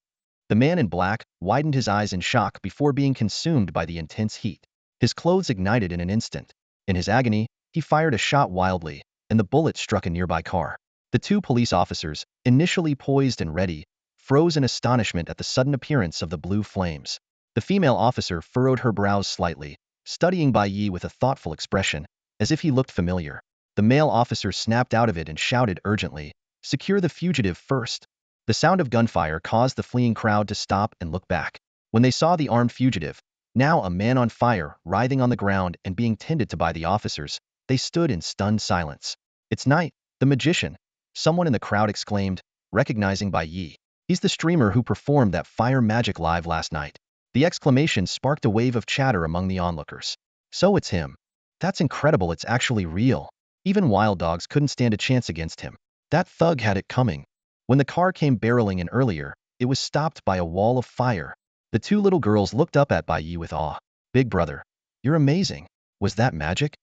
The man in black widened his eyes in shock before being consumed by the intense heat. His clothes ignited in an instant. In his agony, he fired a shot wildly, and the bullet struck a nearby car. The two police officers, initially poised and ready, froze in astonishment at the sudden appearance of the blue flames. The female officer furrowed her brows slightly, studying Bai Ye with a thoughtful expression, as if he looked familiar. The male officer snapped out of it and shouted urgently, "Secure the fugitive first." The sound of gunfire caused the fleeing crowd to stop and look back. When they saw the armed fugitive, now a man on fire, writhing on the ground and being tended to by the officers, they stood in stunned silence. "It's Night, the magician," someone in the crowd exclaimed, recognizing Bai Ye. "He's the streamer who performed that fire magic live last night." The exclamation sparked a wave of chatter among the onlookers. "So it's him. That's incredible, it's actually real." Even wild dogs couldn't stand a chance against him. That thug had it coming. When the car came barreling in earlier, it was stopped by a wall of fire. The two little girls looked up at Bai Ye with awe. "Big brother, you're amazing. Was that magic?"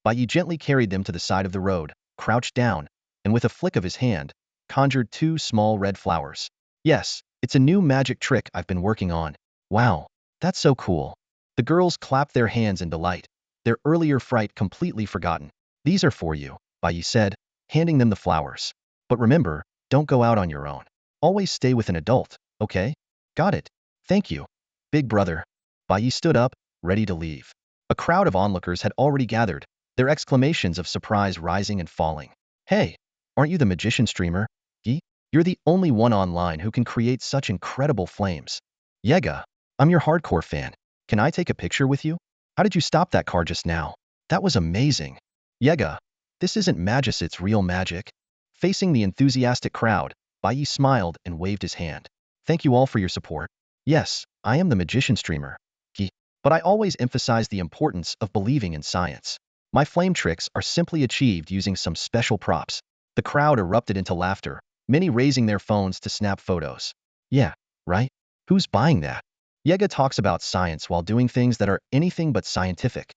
Bai Ye gently carried them to the side of the road, crouched down, and with a flick of his hand, conjured two small red flowers. "Yes, it's a new magic trick I've been working on." "Wow, that's so cool." The girls clapped their hands in delight, their earlier fright completely forgotten. "These are for you," Bai Ye said, handing them the flowers. "But remember, don't go out on your own. Always stay with an adult, okay?" "Got it. Thank you, big brother." Bai Ye stood up, ready to leave. A crowd of onlookers had already gathered, their exclamations of surprise rising and falling. "Hey, aren't you the magician streamer, Yi? You're the only one online who can create such incredible flames." "Yega, I'm your hardcore fan. Can I take a picture with you? How did you stop that car just now? That was amazing." "Yega, this isn't magic, it's real magic." Facing the enthusiastic crowd, Bai Ye smiled and waved his hand. "Thank you all for your support. Yes, I am the magician streamer, Yi, but I always emphasize the importance of believing in science. My flame tricks are simply achieved using some special props." The crowd erupted into laughter, many raising their phones to snap photos. "Yeah, right? Who's buying that? Yega talks about science while doing things that are anything but scientific.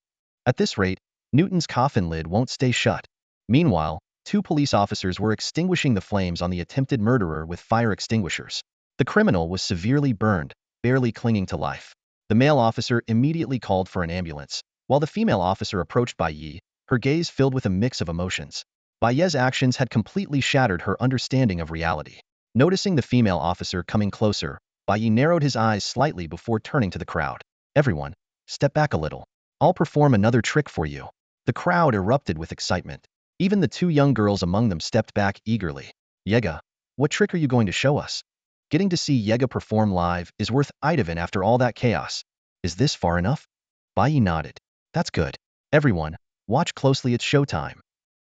At this rate, Newton's coffin lid won't stay shut." Meanwhile, two police officers were extinguishing the flames on the attempted murderer with fire extinguishers. The criminal was severely burned, barely clinging to life. The male officer immediately called for an ambulance, while the female officer approached Bai Ye, her gaze filled with a mix of emotions. Bai Ye's actions had completely shattered her understanding of reality. Noticing the female officer coming closer, Bai Ye narrowed his eyes slightly before turning to the crowd. "Everyone, step back a little. I'll perform another trick for you." The crowd erupted with excitement. Even the two young girls among them stepped back eagerly. "Yega, what trick are you going to show us?" Getting to see Yega perform live is worth it even after all that chaos. "Is this far enough?" Bai Ye nodded. "That's good. Everyone, watch closely, it's showtime."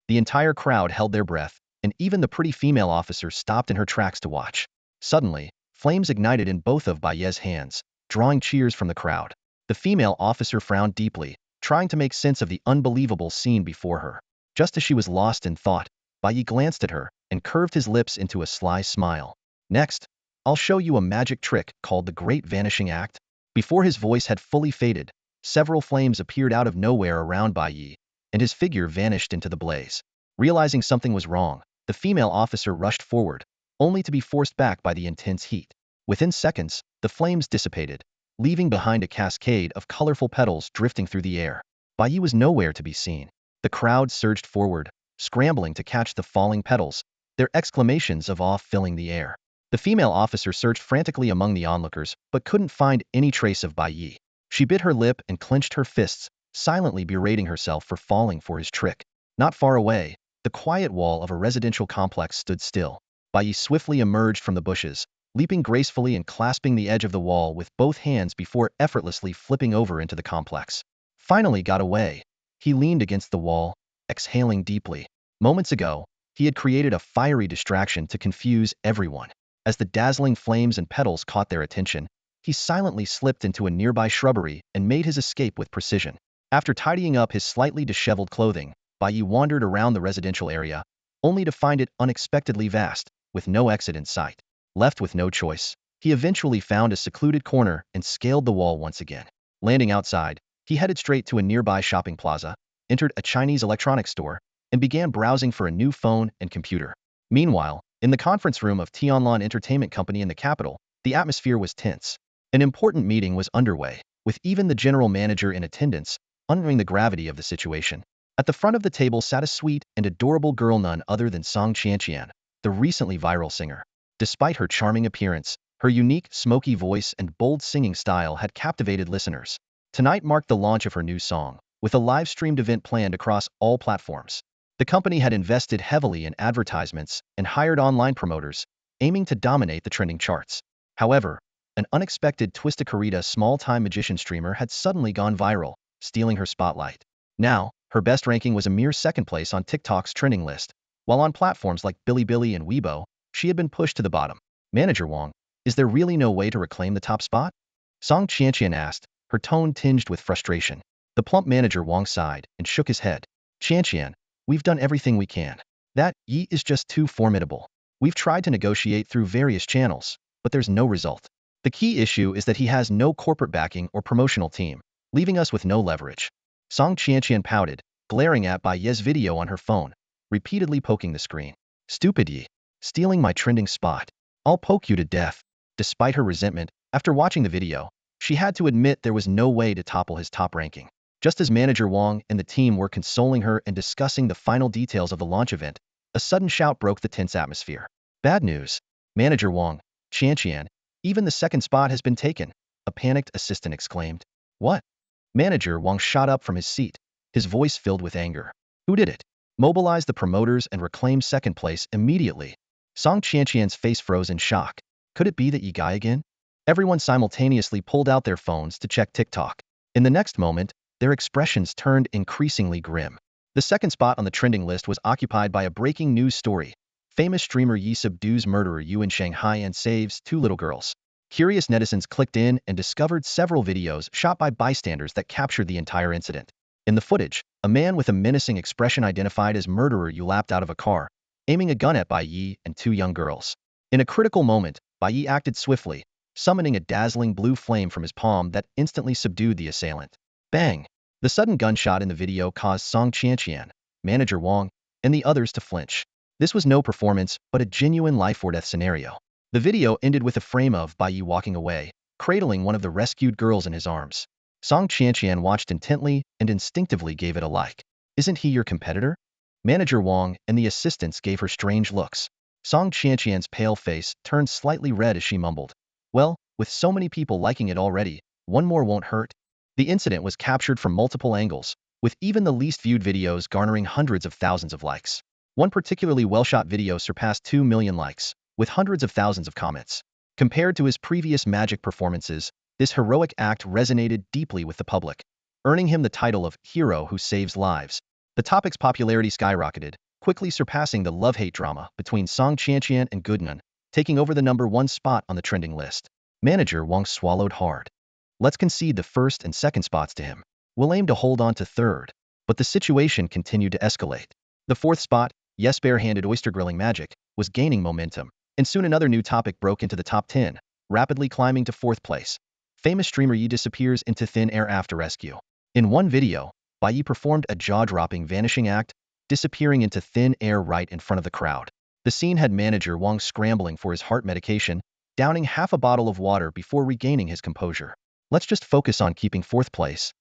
The entire crowd held their breath, and even the pretty female officer stopped in her tracks to watch. Suddenly, flames ignited in both of Bai Ye's hands, drawing cheers from the crowd. The female officer frowned deeply, trying to make sense of the unbelievable scene before her. Just as she was lost in thought, Bai Ye glanced at her and curved his lips into a sly smile. "Next, I'll show you a magic trick called the Great Vanishing Act." Before his voice had fully faded, several flames appeared out of nowhere around Bai Ye, and his figure vanished into the blaze. Realizing something was wrong, the female officer rushed forward, only to be forced back by the intense heat. Within seconds, the flames dissipated, leaving behind a cascade of colorful petals drifting through the air. Bai Ye was nowhere to be seen. The crowd surged forward, scrambling to catch the falling petals, their exclamations of awe filling the air. The female officer searched frantically among the onlookers, but couldn't find any trace of Bai Ye. She bit her lip and clenched her fists, silently berating herself for falling for his trick. Not far away, the quiet wall of a residential complex stood still. Bai Ye swiftly emerged from the bushes, leaping gracefully and clasping the edge of the wall with both hands before effortlessly flipping over into the complex. Finally got away. He leaned against the wall, exhaling deeply. Moments ago, he had created a fiery distraction to confuse everyone. As the dazzling flames and petals caught their attention, he silently slipped into a nearby shrubbery and made his escape with precision. After tidying up his slightly disheveled clothing, Bai Ye wandered around the residential area, only to find it unexpectedly vast, with no exit in sight. Left with no choice, he eventually found a secluded corner and scaled the wall once again. Landing outside, he headed straight to a nearby shopping plaza, entered a Chinese electronics store, and began browsing for a new phone and computer. Meanwhile, in the conference room of Tianlon Entertainment Company in the capital, the atmosphere was tense. An important meeting was underway, with even the general manager in attendance, honoring the gravity of the situation. At the front of the table sat a sweet and adorable girl, none other than Song Qianqian, the recently viral singer. Despite her charming appearance, her unique, smoky voice and bold singing style had captivated listeners. Tonight marked the launch of her new song, with a live-streamed event planned across all platforms. The company had invested heavily in advertisements and hired online promoters, aiming to dominate the trending charts. However, an unexpected twist occurred. A small-time magician streamer had suddenly gone viral, stealing her spotlight. Now, her best ranking was a mere second place on TikTok's trending list, while on platforms like Bilibili and Weibo, she had been pushed to the bottom. Manager Wang, is there really no way to reclaim the top spot? Song Qianqian asked, her tone tinged with frustration. The plump manager Wang sighed and shook his head. Qianqian, we've done everything we can. That Yi is just too formidable. We've tried to negotiate through various channels, but there's no result. The key issue is that he has no corporate backing or promotional team, leaving us with no leverage. Song Qianqian pouted, glaring at Bai Ye's video on her phone, repeatedly poking the screen. Stupid Yi, stealing my trending spot. I'll poke you to death. Despite her resentment, after watching the video, she had to admit there was no way to topple his top ranking. Just as manager Wang and the team were consoling her and discussing the final details of the launch event, a sudden shout broke the tense atmosphere. Bad news. Manager Wang, Qianqian, even the second spot has been taken, a panicked assistant exclaimed. What? Manager Wang shot up from his seat, his voice filled with anger. Who did it? Mobilize the promoters and reclaim second place immediately. Song Qianqian's face froze in shock. Could it be that Yi Guy again? Everyone simultaneously pulled out their phones to check TikTok. In the next moment, their expressions turned increasingly grim. The second spot on the trending list was occupied by a breaking news story. Famous streamer Yi subdues murderer Yu in Shanghai and saves two little girls. Curious netizens clicked in and discovered several videos shot by bystanders that captured the entire incident. In the footage, a man with a menacing expression identified as murderer Yu leapt out of a car, aiming a gun at Bai Ye and two young girls. In a critical moment, Bai Ye acted swiftly, summoning a dazzling blue flame from his palm that instantly subdued the assailant. Bang! The sudden gunshot in the video caused Song Qianqian, manager Wang, and the others to flinch. This was no performance, but a genuine life-or-death scenario. The video ended with a frame of Bai Ye walking away, cradling one of the rescued girls in his arms. Song Qianqian watched intently and instinctively gave it a like. Isn't he your competitor? Manager Wang and the assistants gave her strange looks. Song Qianqian's pale face turned slightly red as she mumbled. Well, with so many people liking it already, one more won't hurt. The incident was captured from multiple angles, with even the least viewed videos garnering hundreds of thousands of likes. One particularly well-shot video surpassed 2 million likes, with hundreds of thousands of comments. Compared to his previous magic performances, this heroic act resonated deeply with the public, earning him the title of hero who saves lives. The topic's popularity skyrocketed, quickly surpassing the love-hate drama between Song Qianqian and Goodman, taking over the #1 spot on the trending list. Manager Wang swallowed hard. Let's concede the first and second spots to him. We'll aim to hold on to third. But the situation continued to escalate. The fourth spot, Yes Bare-Handed Oyster Grilling Magic, was gaining momentum, and soon another new topic broke into the top 10, rapidly climbing to fourth place. Famous streamer Yi disappears into thin air after rescue. In one video, Bai Ye performed a jaw-dropping vanishing act, disappearing into thin air right in front of the crowd. The scene had manager Wang scrambling for his heart medication, downing half a bottle of water before regaining his composure. Let's just focus on keeping fourth place.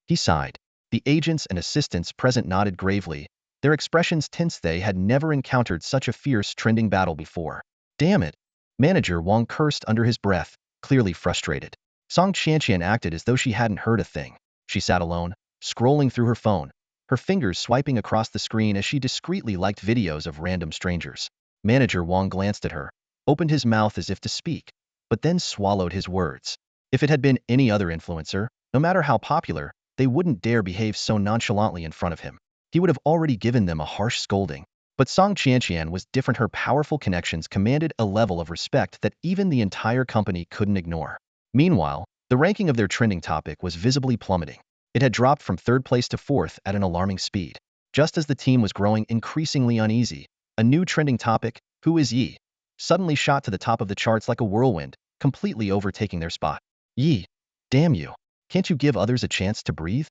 He sighed. The agents and assistants present nodded gravely, their expressions tense. They had never encountered such a fierce trending battle before. Damn it! Manager Wang cursed under his breath, clearly frustrated. Song Qianqian acted as though she hadn't heard a thing. She sat alone, scrolling through her phone, her fingers swiping across the screen as she discreetly liked videos of random strangers. Manager Wang glanced at her, opened his mouth as if to speak, but then swallowed his words. If it had been any other influencer, no matter how popular, they wouldn't dare behave so nonchalantly in front of him. He would have already given them a harsh scolding. But Song Qianqian was different. Her powerful connections commanded a level of respect that even the entire company couldn't ignore. Meanwhile, the ranking of their trending topic was visibly plummeting. It had dropped from third place to fourth at an alarming speed. Just as the team was growing increasingly uneasy, a new trending topic, Who is Yi?, suddenly shot to the top of the charts like a whirlwind, completely overtaking their spot. Yi, damn you. Can't you give others a chance to breathe?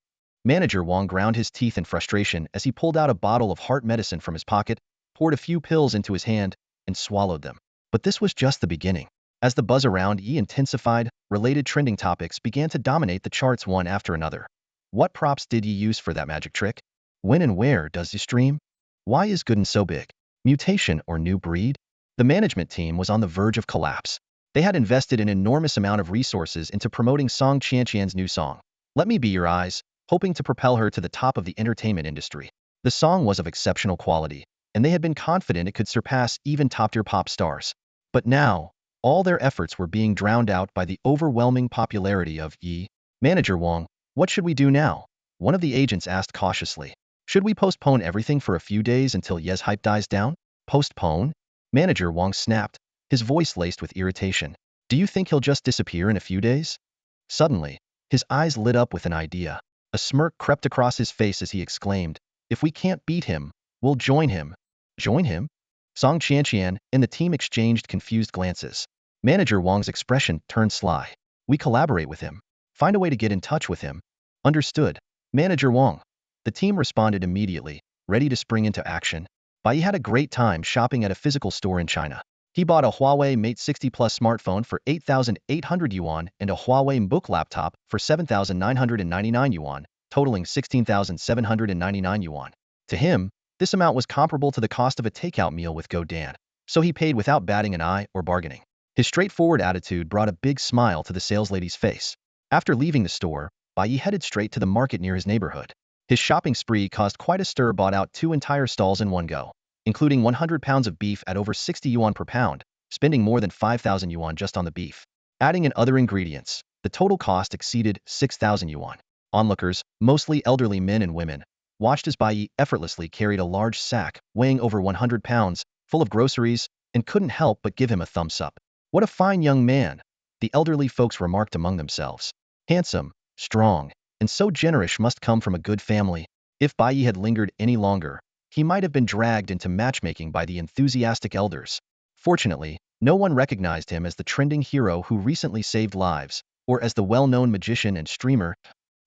Manager Wang ground his teeth in frustration as he pulled out a bottle of heart medicine from his pocket, poured a few pills into his hand, and swallowed them. But this was just the beginning. As the buzz around Yi intensified, related trending topics began to dominate the charts one after another. What props did Yi use for that magic trick? When and where does he stream? Why is Gooden so big? Mutation or new breed? The management team was on the verge of collapse. They had invested an enormous amount of resources into promoting Song Qianqian's new song, Let Me Be Your Eyes, hoping to propel her to the top of the entertainment industry. The song was of exceptional quality, and they had been confident it could surpass even top-tier pop stars. But now, all their efforts were being drowned out by the overwhelming popularity of Yi. Manager Wang, what should we do now? One of the agents asked cautiously. Should we postpone everything for a few days until Ye's hype dies down? Postpone? Manager Wang snapped, his voice laced with irritation. Do you think he'll just disappear in a few days? Suddenly, his eyes lit up with an idea. A smirk crept across his face as he exclaimed, if we can't beat him, we'll join him. Join him? Song Qianqian and the team exchanged confused glances. Manager Wang's expression turned sly. We collaborate with him. Find a way to get in touch with him. Understood. Manager Wang. The team responded immediately, ready to spring into action. Bai Ye had a great time shopping at a physical store in China. He bought a Huawei Mate 60 Plus smartphone for 8,800 yuan and a Huawei MBOok laptop for 7,999 yuan, totaling 16,799 yuan. To him, this amount was comparable to the cost of a takeout meal with Go Dan, so he paid without batting an eye or bargaining. His straightforward attitude brought a big smile to the saleslady's face. After leaving the store, Bai Ye headed straight to the market near his neighborhood. His shopping spree caused quite a stir, bought out 2 entire stalls in one go, including 100 pounds of beef at over 60 yuan per pound, spending more than 5,000 yuan just on the beef. Adding in other ingredients, the total cost exceeded 6,000 yuan. Onlookers, mostly elderly men and women, watched as Bai Ye effortlessly carried a large sack, weighing over 100 pounds, full of groceries, and couldn't help but give him a thumbs up. What a fine young man, the elderly folks remarked among themselves. Handsome, strong, and so generous, must come from a good family. If Bai Ye had lingered any longer, he might have been dragged into matchmaking by the enthusiastic elders. Fortunately, no one recognized him as the trending hero who recently saved lives, or as the well-known magician and streamer.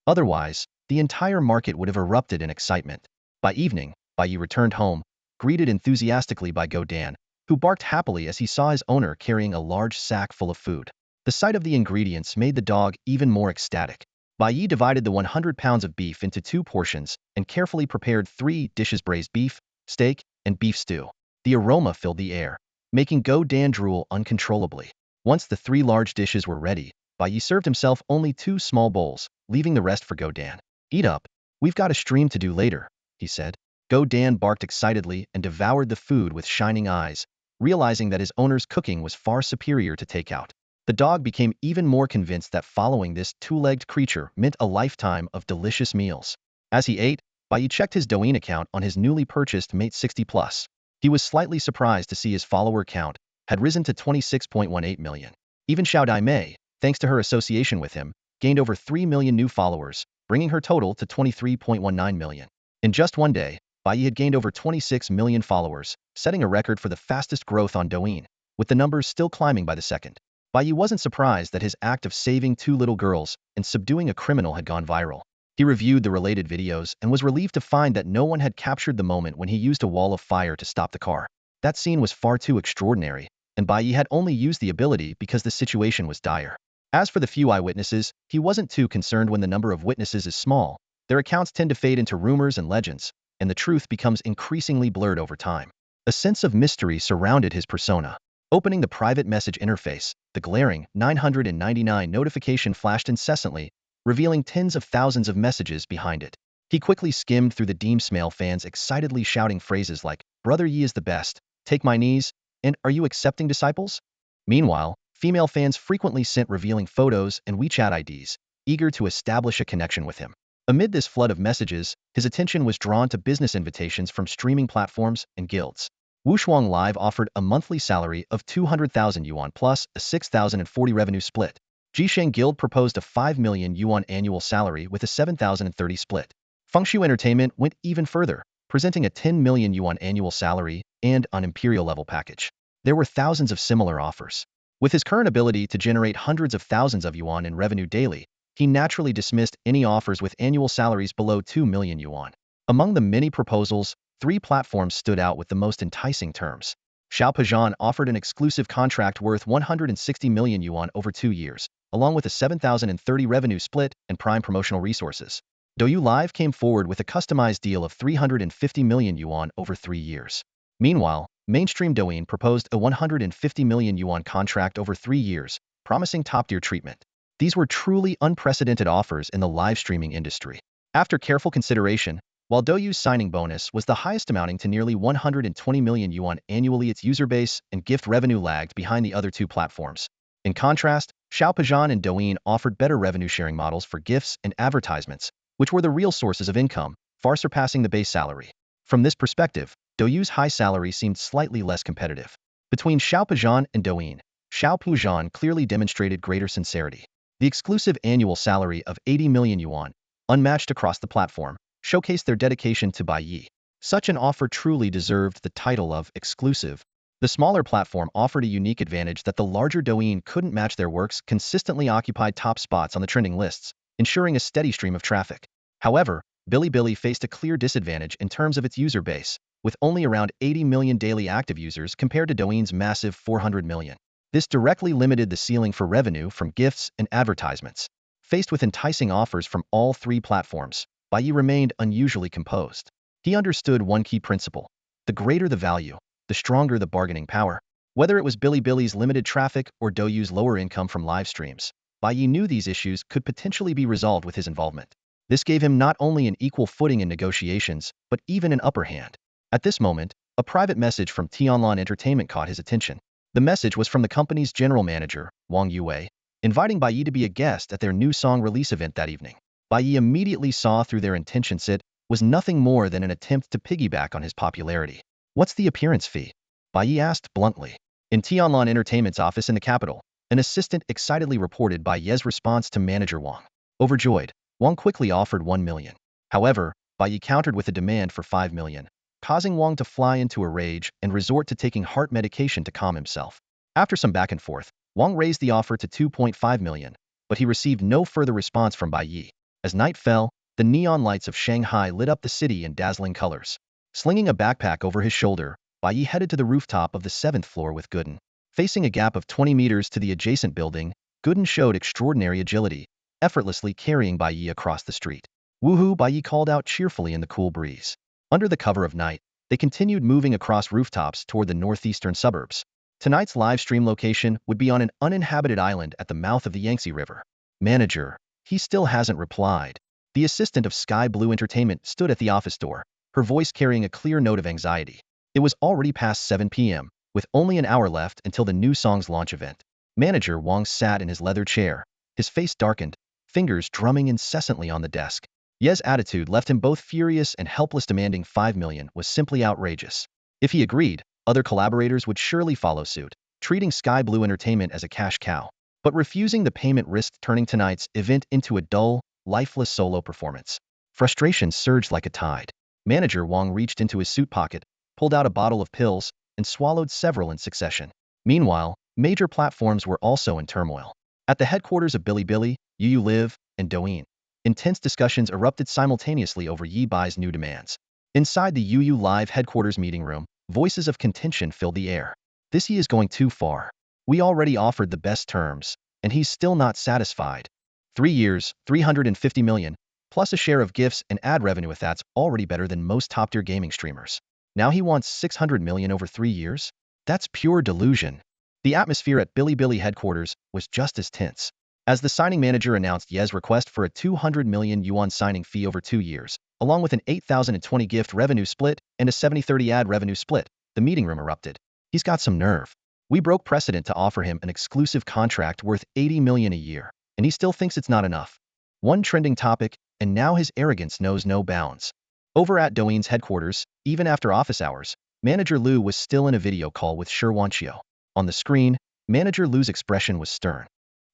Otherwise, the entire market would have erupted in excitement. By evening, Bai Ye returned home, greeted enthusiastically by Go Dan, who barked happily as he saw his owner carrying a large sack full of food. The sight of the ingredients made the dog even more ecstatic. Bai Ye divided the 100 pounds of beef into 2 portions and carefully prepared 3 dishes: braised beef, steak, and beef stew. The aroma filled the air, making Go Dan drool uncontrollably. Once the 3 large dishes were ready, Bai Ye served himself only 2 small bowls, leaving the rest for Go Dan. Eat up. We've got a stream to do later, he said. Go Dan barked excitedly and devoured the food with shining eyes, realizing that his owner's cooking was far superior to takeout. The dog became even more convinced that following this 2-legged creature meant a lifetime of delicious meals. As he ate, Bai Ye checked his Douyin account on his newly purchased Mate 60 Plus. He was slightly surprised to see his follower count had risen to 26.18 million. Even Xiao Dai Mei, thanks to her association with him, gained over 3 million new followers, bringing her total to 23.19 million. In just one day, Bai Ye had gained over 26 million followers, setting a record for the fastest growth on Douyin, with the numbers still climbing by the second. Bai Ye wasn't surprised that his act of saving 2 little girls and subduing a criminal had gone viral. He reviewed the related videos and was relieved to find that no one had captured the moment when he used a wall of fire to stop the car. That scene was far too extraordinary, and Bai Ye had only used the ability because the situation was dire. As for the few eyewitnesses, he wasn't too concerned. When the number of witnesses is small, their accounts tend to fade into rumors and legends, and the truth becomes increasingly blurred over time. A sense of mystery surrounded his persona. Opening the private message interface, the glaring 999 notification flashed incessantly, revealing tens of thousands of messages behind it. He quickly skimmed through the Deemsmail fans excitedly shouting phrases like, "Brother Yi is the best," "Take my knees," and "Are you accepting disciples?" Meanwhile, female fans frequently sent revealing photos and WeChat IDs, eager to establish a connection with him. Amid this flood of messages, his attention was drawn to business invitations from streaming platforms and guilds. Wushuang Live offered a monthly salary of 200,000 yuan plus a 6,040 revenue split. Jisheng Guild proposed a 5 million yuan annual salary with a 7,030 split. Fengshu Entertainment went even further, presenting a 10 million yuan annual salary and an imperial level package. There were thousands of similar offers. With his current ability to generate hundreds of thousands of yuan in revenue daily, he naturally dismissed any offers with annual salaries below 2 million yuan. Among the many proposals, 3 platforms stood out with the most enticing terms. Xiaopajian offered an exclusive contract worth 160 million yuan over 2 years, along with a 7,030 revenue split and prime promotional resources. Douyu Live came forward with a customized deal of 350 million yuan over 3 years. Meanwhile, mainstream Douyin proposed a 150 million yuan contract over 3 years, promising top-tier treatment. These were truly unprecedented offers in the live streaming industry. After careful consideration, while Douyu's signing bonus was the highest, amounting to nearly 120 million yuan annually, its user base and gift revenue lagged behind the other 2 platforms. In contrast, Xiaopajian and Douyin offered better revenue-sharing models for gifts and advertisements, which were the real sources of income, far surpassing the base salary. From this perspective, Douyu's high salary seemed slightly less competitive. Between Xiaopajian and Douyin, Xiaopajian clearly demonstrated greater sincerity. The exclusive annual salary of 80 million yuan, unmatched across the platform, showcased their dedication to Bai Ye. Such an offer truly deserved the title of exclusive. The smaller platform offered a unique advantage that the larger Douyin couldn't match. Their works consistently occupied top spots on the trending lists, ensuring a steady stream of traffic. However, Bilibili faced a clear disadvantage in terms of its user base, with only around 80 million daily active users compared to Douyin's massive 400 million. This directly limited the ceiling for revenue from gifts and advertisements. Faced with enticing offers from all 3 platforms, Bai Ye remained unusually composed. He understood one key principle: the greater the value, the stronger the bargaining power. Whether it was Bilibili's limited traffic or Douyu's lower income from live streams, Bai Ye knew these issues could potentially be resolved with his involvement. This gave him not only an equal footing in negotiations, but even an upper hand. At this moment, a private message from Tianlan Entertainment caught his attention. The message was from the company's general manager, Wang Yue, inviting Bai Ye to be a guest at their new song release event that evening. Bai Ye immediately saw through their intentions. It was nothing more than an attempt to piggyback on his popularity. What's the appearance fee? Bai Ye asked bluntly. In Tianlan Entertainment's office in the capital, an assistant excitedly reported Bai Ye's response to manager Wang. Overjoyed, Wang quickly offered 1 million. However, Bai Ye countered with a demand for 5 million, causing Wang to fly into a rage and resort to taking heart medication to calm himself. After some back and forth, Wang raised the offer to 2.5 million, but he received no further response from Bai Ye. As night fell, the neon lights of Shanghai lit up the city in dazzling colors. Slinging a backpack over his shoulder, Bai Ye headed to the rooftop of the 7th floor with Gooden. Facing a gap of 20 meters to the adjacent building, Gooden showed extraordinary agility, effortlessly carrying Bai Ye across the street. Woohoo! Bai Ye called out cheerfully in the cool breeze. Under the cover of night, they continued moving across rooftops toward the northeastern suburbs. Tonight's live stream location would be on an uninhabited island at the mouth of the Yangtze River. Manager, he still hasn't replied. The assistant of Sky Blue Entertainment stood at the office door, her voice carrying a clear note of anxiety. It was already past 7 p.m., with only an hour left until the new song's launch event. Manager Wang sat in his leather chair, his face darkened, fingers drumming incessantly on the desk. Ye's attitude left him both furious and helpless. Demanding 5 million was simply outrageous. If he agreed, other collaborators would surely follow suit, treating Sky Blue Entertainment as a cash cow. But refusing the payment risked turning tonight's event into a dull, lifeless solo performance. Frustration surged like a tide. Manager Wang reached into his suit pocket, pulled out a bottle of pills, and swallowed several in succession. Meanwhile, major platforms were also in turmoil. At the headquarters of Bilibili, Douyu Live, and Douyin, intense discussions erupted simultaneously over Yi Bai's new demands. Inside the Douyu Live headquarters meeting room, voices of contention filled the air. This Yi is going too far. We already offered the best terms, and he's still not satisfied. 3 years, 350 million, plus a share of gifts and ad revenue. If that's already better than most top-tier gaming streamers. Now he wants 600 million over 3 years? That's pure delusion. The atmosphere at Bilibili headquarters was just as tense. As the signing manager announced Ye's request for a 200 million yuan signing fee over 2 years, along with an 8,020 gift revenue split and a 70-30 ad revenue split, the meeting room erupted. He's got some nerve. We broke precedent to offer him an exclusive contract worth 80 million a year, and he still thinks it's not enough. One trending topic, and now his arrogance knows no bounds. Over at Douyin's headquarters, even after office hours, Manager Lu was still in a video call with Shi Wanqiu. On the screen, Manager Lu's expression was stern.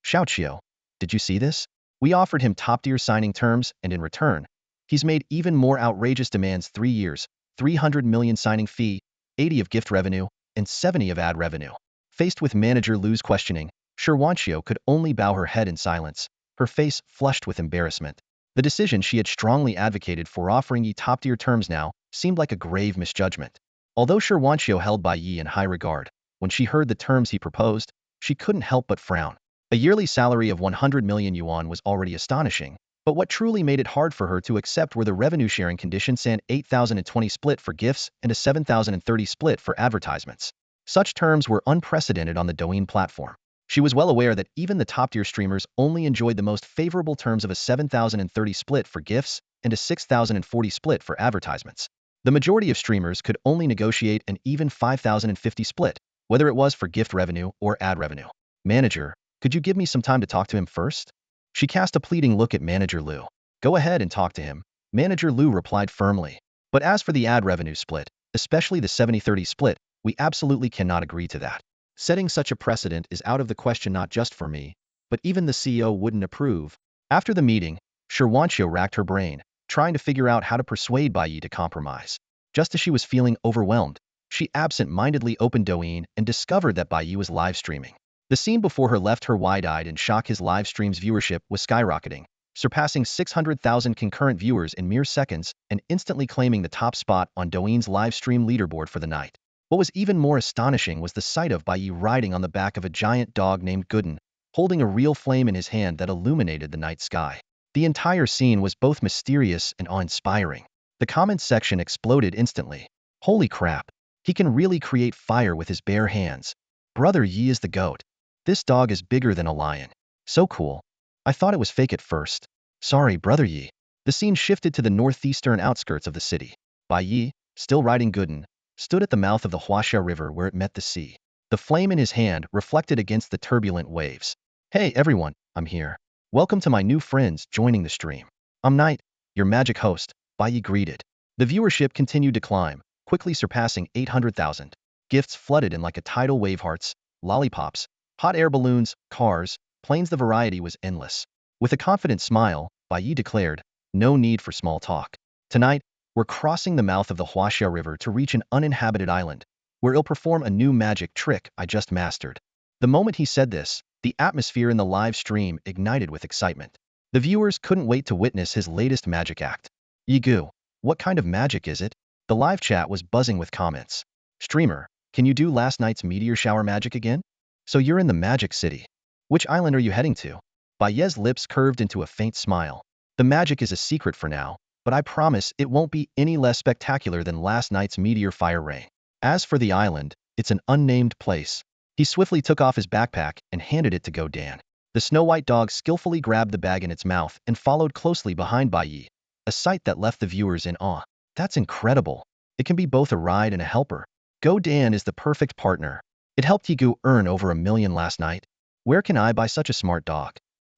Xiaoqiu, did you see this? We offered him top-tier signing terms, and in return, he's made even more outrageous demands: 3 years, 300 million signing fee, 80 of gift revenue, and 70 of ad revenue. Faced with Manager Lu's questioning, Shi Wanqiu could only bow her head in silence. her face flushed with embarrassment. The decision she had strongly advocated for, offering Yi top-tier terms, now seemed like a grave misjudgment. Although Shirwanshio held Bai Ye in high regard, when she heard the terms he proposed, she couldn't help but frown. A yearly salary of 100 million yuan was already astonishing, but what truly made it hard for her to accept were the revenue-sharing conditions: an 8,020 split for gifts and a 7,030 split for advertisements. Such terms were unprecedented on the Douyin platform. She was well aware that even the top-tier streamers only enjoyed the most favorable terms of a 7,030 split for gifts and a 6,040 split for advertisements. The majority of streamers could only negotiate an even 5,050 split, whether it was for gift revenue or ad revenue. Manager, could you give me some time to talk to him first? She cast a pleading look at Manager Liu. Go ahead and talk to him, Manager Liu replied firmly. But as for the ad revenue split, especially the 70-30 split, we absolutely cannot agree to that. Setting such a precedent is out of the question, not just for me, but even the CEO wouldn't approve. After the meeting, Shirwanshio racked her brain, trying to figure out how to persuade Bai Ye to compromise. Just as she was feeling overwhelmed, she absent-mindedly opened Douyin and discovered that Bai Ye was live streaming. The scene before her left her wide-eyed in shock. His live stream's viewership was skyrocketing, surpassing 600,000 concurrent viewers in mere seconds and instantly claiming the top spot on Douyin's live stream leaderboard for the night. What was even more astonishing was the sight of Bai Ye riding on the back of a giant dog named Gooden, holding a real flame in his hand that illuminated the night sky. The entire scene was both mysterious and awe-inspiring. The comments section exploded instantly. Holy crap! He can really create fire with his bare hands. Brother Yi is the GOAT. This dog is bigger than a lion. So cool. I thought it was fake at first. Sorry, Brother Yi. The scene shifted to the northeastern outskirts of the city. Bai Ye, still riding Gooden, stood at the mouth of the Huaxia River where it met the sea. The flame in his hand reflected against the turbulent waves. Hey everyone, I'm here. Welcome to my new friends joining the stream. I'm Knight, your magic host, Bai Ye greeted. The viewership continued to climb, quickly surpassing 800,000. Gifts flooded in like a tidal wave: hearts, lollipops, hot air balloons, cars, planes. The variety was endless. With a confident smile, Bai Ye declared, no need for small talk. Tonight, we're crossing the mouth of the Huaxia River to reach an uninhabited island, where he'll perform a new magic trick I just mastered. The moment he said this, the atmosphere in the live stream ignited with excitement. The viewers couldn't wait to witness his latest magic act. Yigu, what kind of magic is it? The live chat was buzzing with comments. Streamer, can you do last night's meteor shower magic again? So you're in the Magic City. Which island are you heading to? Bai Ye's lips curved into a faint smile. The magic is a secret for now, but I promise it won't be any less spectacular than last night's meteor fire rain. As for the island, it's an unnamed place. He swiftly took off his backpack and handed it to Go Dan. The snow-white dog skillfully grabbed the bag in its mouth and followed closely behind Bai Ye, a sight that left the viewers in awe. That's incredible. It can be both a ride and a helper. Go Dan is the perfect partner. It helped Yigu earn over 1 million last night. Where can I buy such a smart dog?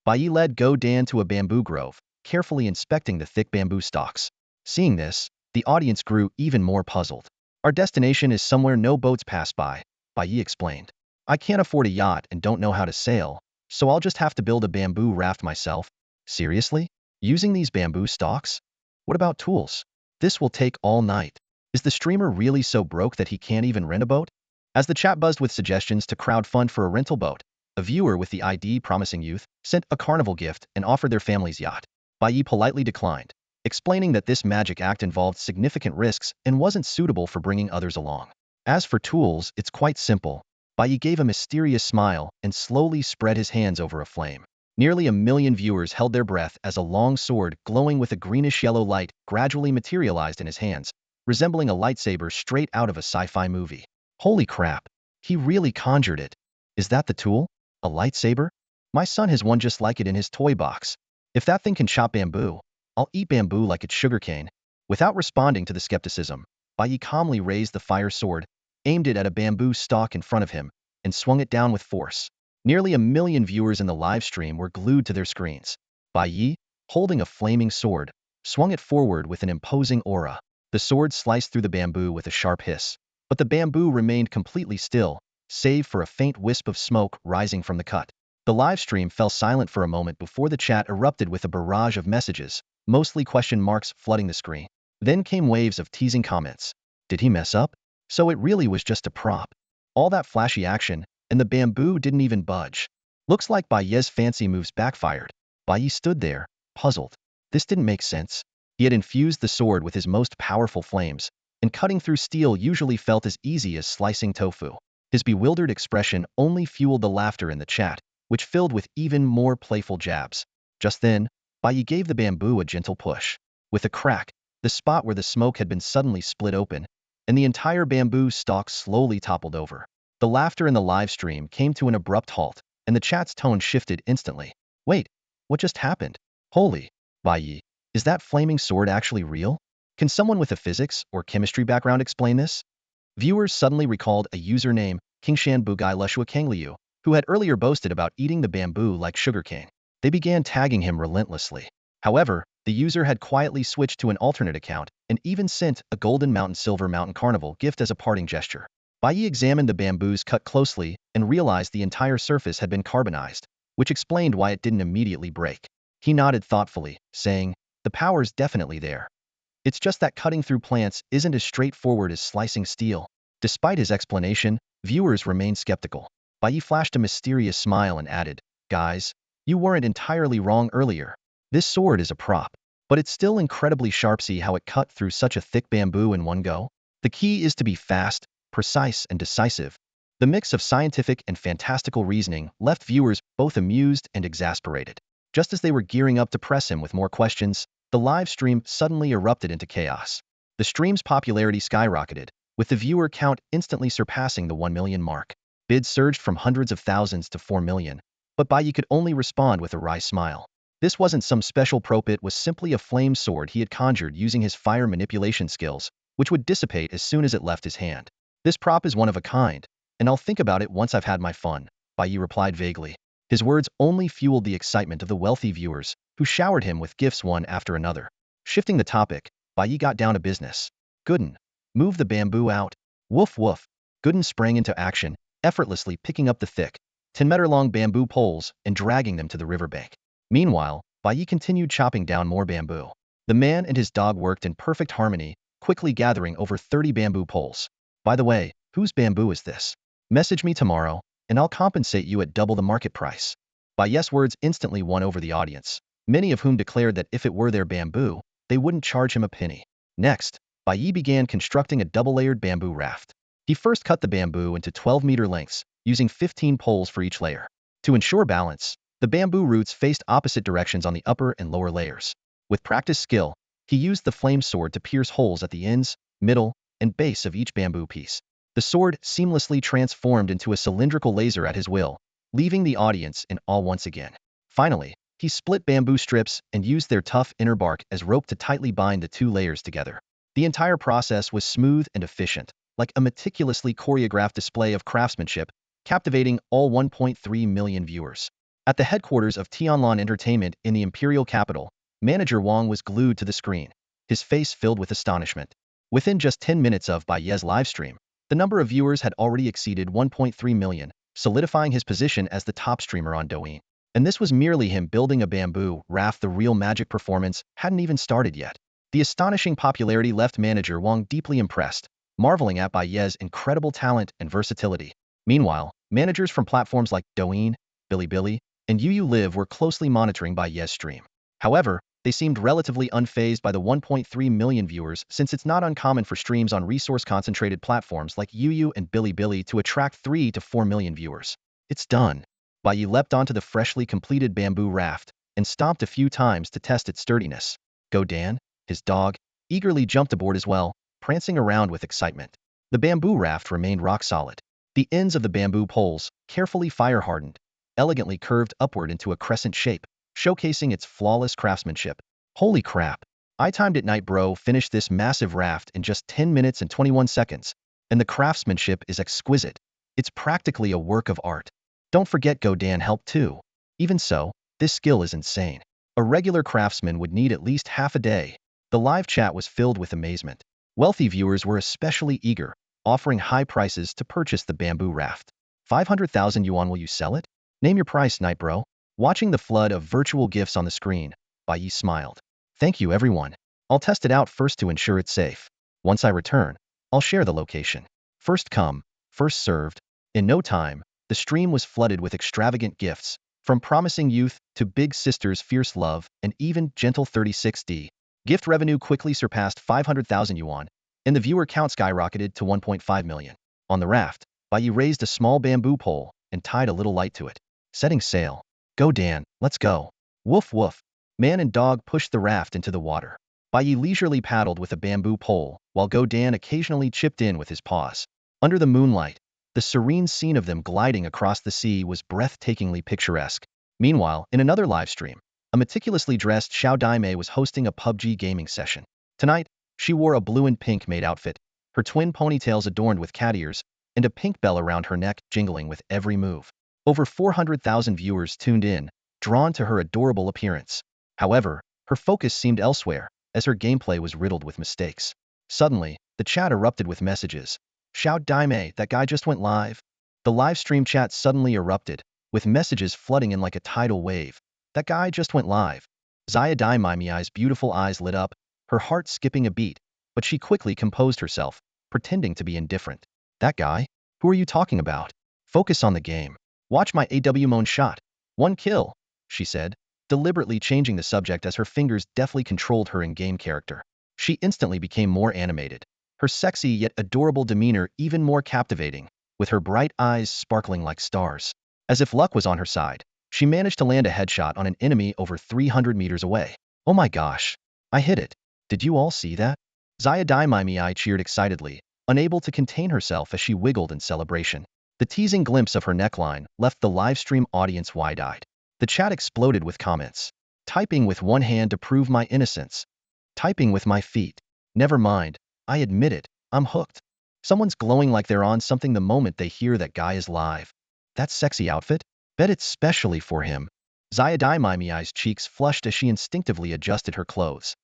Bai Ye led Go Dan to a bamboo grove, carefully inspecting the thick bamboo stalks. Seeing this, the audience grew even more puzzled. Our destination is somewhere no boats pass by, Bai Ye explained. I can't afford a yacht and don't know how to sail, so I'll just have to build a bamboo raft myself. Seriously? Using these bamboo stalks? What about tools? This will take all night. Is the streamer really so broke that he can't even rent a boat? As the chat buzzed with suggestions to crowdfund for a rental boat, a viewer with the ID Promising Youth sent a carnival gift and offered their family's yacht. Bai Ye politely declined, explaining that this magic act involved significant risks and wasn't suitable for bringing others along. As for tools, it's quite simple. Bai Ye gave a mysterious smile and slowly spread his hands over a flame. Nearly 1 million viewers held their breath as a long sword glowing with a greenish-yellow light gradually materialized in his hands, resembling a lightsaber straight out of a sci-fi movie. Holy crap! He really conjured it. Is that the tool? A lightsaber? My son has one just like it in his toy box. If that thing can chop bamboo, I'll eat bamboo like it's sugarcane. Without responding to the skepticism, Bai Ye calmly raised the fire sword, aimed it at a bamboo stalk in front of him, and swung it down with force. Nearly 1 million viewers in the live stream were glued to their screens. Bai Ye, holding a flaming sword, swung it forward with an imposing aura. The sword sliced through the bamboo with a sharp hiss, but the bamboo remained completely still, save for a faint wisp of smoke rising from the cut. The live stream fell silent for a moment before the chat erupted with a barrage of messages, mostly question marks flooding the screen. Then came waves of teasing comments. Did he mess up? So it really was just a prop. All that flashy action, and the bamboo didn't even budge. Looks like Bai Ye's fancy moves backfired. Bai Ye stood there, puzzled. This didn't make sense. He had infused the sword with his most powerful flames, and cutting through steel usually felt as easy as slicing tofu. His bewildered expression only fueled the laughter in the chat, which filled with even more playful jabs. Just then, Bai Ye gave the bamboo a gentle push. With a crack, the spot where the smoke had been suddenly split open, and the entire bamboo stalk slowly toppled over. The laughter in the live stream came to an abrupt halt, and the chat's tone shifted instantly. Wait, what just happened? Holy, Bai Ye, is that flaming sword actually real? Can someone with a physics or chemistry background explain this? Viewers suddenly recalled a user named Kingshan Bugai Lushua Kangliu, who had earlier boasted about eating the bamboo like sugarcane. They began tagging him relentlessly. However, the user had quietly switched to an alternate account and even sent a Golden Mountain Silver Mountain Carnival gift as a parting gesture. Bai Ye examined the bamboos cut closely and realized the entire surface had been carbonized, which explained why it didn't immediately break. He nodded thoughtfully, saying, "The power's definitely there. It's just that cutting through plants isn't as straightforward as slicing steel." Despite his explanation, viewers remained skeptical. Bai Ye flashed a mysterious smile and added, "Guys, you weren't entirely wrong earlier. This sword is a prop, but it's still incredibly sharp. See how it cut through such a thick bamboo in one go? The key is to be fast, precise, and decisive." The mix of scientific and fantastical reasoning left viewers both amused and exasperated. Just as they were gearing up to press him with more questions, the live stream suddenly erupted into chaos. The stream's popularity skyrocketed, with the viewer count instantly surpassing the 1 million mark. Bids surged from hundreds of thousands to 4 million, but Bai Ye could only respond with a wry smile. This wasn't some special prop, it was simply a flame sword he had conjured using his fire manipulation skills, which would dissipate as soon as it left his hand. "This prop is one of a kind, and I'll think about it once I've had my fun," Bai Ye replied vaguely. His words only fueled the excitement of the wealthy viewers, who showered him with gifts one after another. Shifting the topic, Bai Ye got down to business. "Gooden, move the bamboo out." Woof woof. Gooden sprang into action, effortlessly picking up the thick, 10-meter-long bamboo poles and dragging them to the riverbank. Meanwhile, Bai Ye continued chopping down more bamboo. The man and his dog worked in perfect harmony, quickly gathering over 30 bamboo poles. "By the way, whose bamboo is this? Message me tomorrow, and I'll compensate you at double the market price." Bai Ye's words instantly won over the audience, many of whom declared that if it were their bamboo, they wouldn't charge him a penny. Next, Bai Ye began constructing a double-layered bamboo raft. He first cut the bamboo into 12-meter lengths, using 15 poles for each layer. To ensure balance, the bamboo roots faced opposite directions on the upper and lower layers. With practiced skill, he used the flame sword to pierce holes at the ends, middle, and base of each bamboo piece. The sword seamlessly transformed into a cylindrical laser at his will, leaving the audience in awe once again. Finally, he split bamboo strips and used their tough inner bark as rope to tightly bind the two layers together. The entire process was smooth and efficient, like a meticulously choreographed display of craftsmanship, captivating all 1.3 million viewers. At the headquarters of Tianlan Entertainment in the imperial capital, manager Wang was glued to the screen, his face filled with astonishment. Within just 10 minutes of Bai Ye's livestream, the number of viewers had already exceeded 1.3 million, solidifying his position as the top streamer on Douyin. And this was merely him building a bamboo raft. The real magic performance hadn't even started yet. The astonishing popularity left manager Wang deeply impressed, marveling at Bai Ye's incredible talent and versatility. Meanwhile, managers from platforms like Douyin, Bilibili, and UU Live were closely monitoring Bai Ye's stream. However, they seemed relatively unfazed by the 1.3 million viewers, since it's not uncommon for streams on resource-concentrated platforms like UU and Bilibili to attract 3 to 4 million viewers. "It's done." Bai Ye leapt onto the freshly completed bamboo raft and stomped a few times to test its sturdiness. Godan, his dog, eagerly jumped aboard as well, prancing around with excitement. The bamboo raft remained rock solid. The ends of the bamboo poles, carefully fire-hardened, elegantly curved upward into a crescent shape, showcasing its flawless craftsmanship. "Holy crap. I timed it night bro, finished this massive raft in just 10 minutes and 21 seconds, and the craftsmanship is exquisite. It's practically a work of art. Don't forget Godan helped too. Even so, this skill is insane. A regular craftsman would need at least half a day." The live chat was filled with amazement. Wealthy viewers were especially eager, offering high prices to purchase the bamboo raft. 500,000 yuan, will you sell it? Name your price, night bro. Watching the flood of virtual gifts on the screen, Bai Ye smiled. "Thank you everyone. I'll test it out first to ensure it's safe. Once I return, I'll share the location. First come, first served." In no time, the stream was flooded with extravagant gifts, From promising youth to big sister's fierce love and even gentle 36D, gift revenue quickly surpassed 500,000 yuan, and the viewer count skyrocketed to 1.5 million. On the raft, Bai Ye raised a small bamboo pole and tied a little light to it. Setting sail. Go Dan, let's go. Woof woof. Man and dog pushed the raft into the water. Bai Ye leisurely paddled with a bamboo pole, while Go Dan occasionally chipped in with his paws. Under the moonlight, the serene scene of them gliding across the sea was breathtakingly picturesque. Meanwhile, in another live stream, a meticulously dressed Xiao Daimei was hosting a PUBG gaming session. Tonight, she wore a blue and pink maid outfit, her twin ponytails adorned with cat ears, and a pink bell around her neck jingling with every move. Over 400,000 viewers tuned in, drawn to her adorable appearance. However, her focus seemed elsewhere, as her gameplay was riddled with mistakes. Suddenly, the chat erupted with messages. Xiao Daimei, that guy just went live. The live stream chat suddenly erupted, with messages flooding in like a tidal wave. That guy just went live. Xia Daimei's beautiful eyes lit up, her heart skipping a beat, but she quickly composed herself, pretending to be indifferent. That guy? Who are you talking about? Focus on the game. Watch my AW shot. 1 kill, she said, deliberately changing the subject as her fingers deftly controlled her in-game character. She instantly became more animated, her sexy yet adorable demeanor even more captivating, with her bright eyes sparkling like stars. As if luck was on her side, she managed to land a headshot on an enemy over 300 meters away. Oh my gosh, I hit it. Did you all see that? Xia Daimei cheered excitedly, unable to contain herself as she wiggled in celebration. The teasing glimpse of her neckline left the livestream audience wide-eyed. The chat exploded with comments. Typing with one hand to prove my innocence. Typing with my feet. Never mind, I admit it, I'm hooked. Someone's glowing like they're on something the moment they hear that guy is live. That sexy outfit? Bet it's specially for him. Xia Daimei's cheeks flushed as she instinctively adjusted her clothes.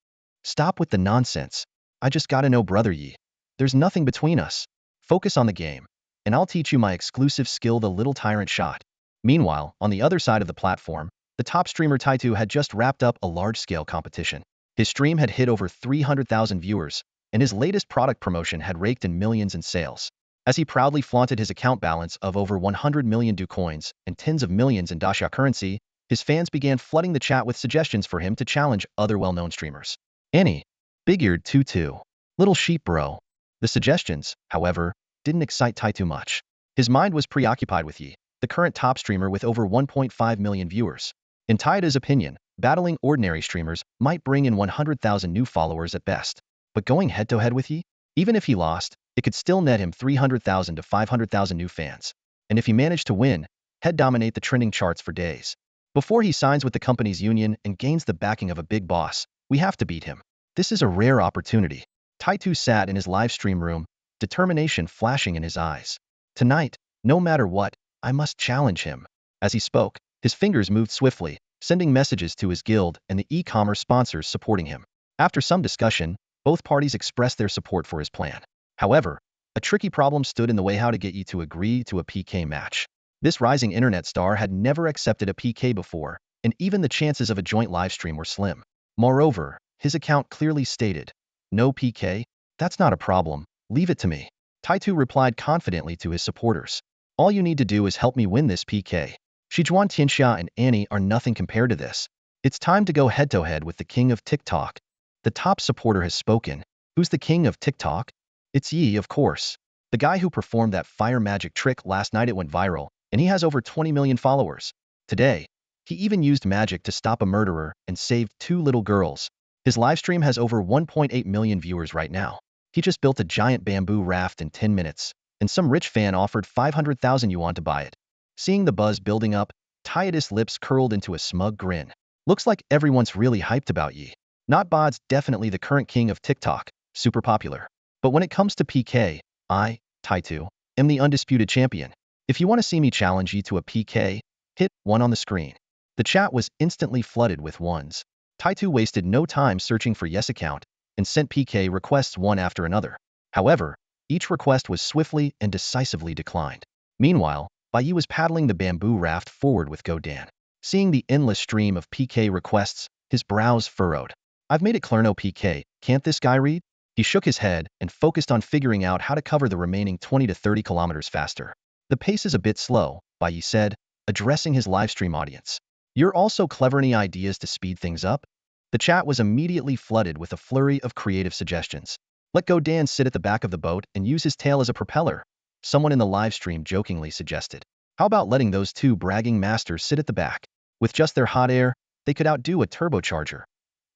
Stop with the nonsense. I just gotta know Brother Yi. There's nothing between us. Focus on the game, and I'll teach you my exclusive skill, the little tyrant shot. Meanwhile, on the other side of the platform, the top streamer Taitu had just wrapped up a large-scale competition. His stream had hit over 300,000 viewers, and his latest product promotion had raked in millions in sales. As he proudly flaunted his account balance of over 100 million Du coins and tens of millions in Daxia currency, his fans began flooding the chat with suggestions for him to challenge other well-known streamers. Annie, Big-eared Tutu, Little Sheep Bro. The suggestions, however, didn't excite Tai too much. His mind was preoccupied with Yi, the current top streamer with over 1.5 million viewers. In Taida's opinion, battling ordinary streamers might bring in 100,000 new followers at best. But going head-to-head with Yi? Even if he lost, it could still net him 300,000 to 500,000 new fans. And if he managed to win, he'd dominate the trending charts for days. Before he signs with the company's union and gains the backing of a big boss, we have to beat him. This is a rare opportunity. Taitu sat in his live stream room, determination flashing in his eyes. Tonight, no matter what, I must challenge him. As he spoke, his fingers moved swiftly, sending messages to his guild and the e-commerce sponsors supporting him. After some discussion, both parties expressed their support for his plan. However, a tricky problem stood in the way: how to get Yi to agree to a PK match. This rising internet star had never accepted a PK before, and even the chances of a joint livestream were slim. Moreover, his account clearly stated, "No PK? That's not a problem, leave it to me." Taitu replied confidently to his supporters. "All you need to do is help me win this PK. Shijuan Tianxia and Annie are nothing compared to this. It's time to go head-to-head with the king of TikTok." The top supporter has spoken. Who's the king of TikTok? It's Yi, of course. The guy who performed that fire magic trick last night. It went viral, and he has over 20 million followers. Today, he even used magic to stop a murderer and saved 2 little girls. His livestream has over 1.8 million viewers right now. He just built a giant bamboo raft in 10 minutes, and some rich fan offered 500,000 yuan to buy it. Seeing the buzz building up, Taida's lips curled into a smug grin. Looks like everyone's really hyped about Yi. Not Bod's definitely the current king of TikTok, super popular. But when it comes to PK, I, Taitu, am the undisputed champion. If you want to see me challenge Yi to a PK, hit 1 on the screen. The chat was instantly flooded with ones. Taitu wasted no time searching for Yes account and sent PK requests one after another. However, each request was swiftly and decisively declined. Meanwhile, Bai Ye was paddling the bamboo raft forward with Godan. Seeing the endless stream of PK requests, his brows furrowed. I've made it clear no PK, can't this guy read? He shook his head and focused on figuring out how to cover the remaining 20 to 30 kilometers faster. The pace is a bit slow, Bai Ye said, addressing his livestream audience. You're also clever. Any ideas to speed things up? The chat was immediately flooded with a flurry of creative suggestions. Let Go Dan sit at the back of the boat and use his tail as a propeller, someone in the livestream jokingly suggested. How about letting those two bragging masters sit at the back? With just their hot air, they could outdo a turbocharger.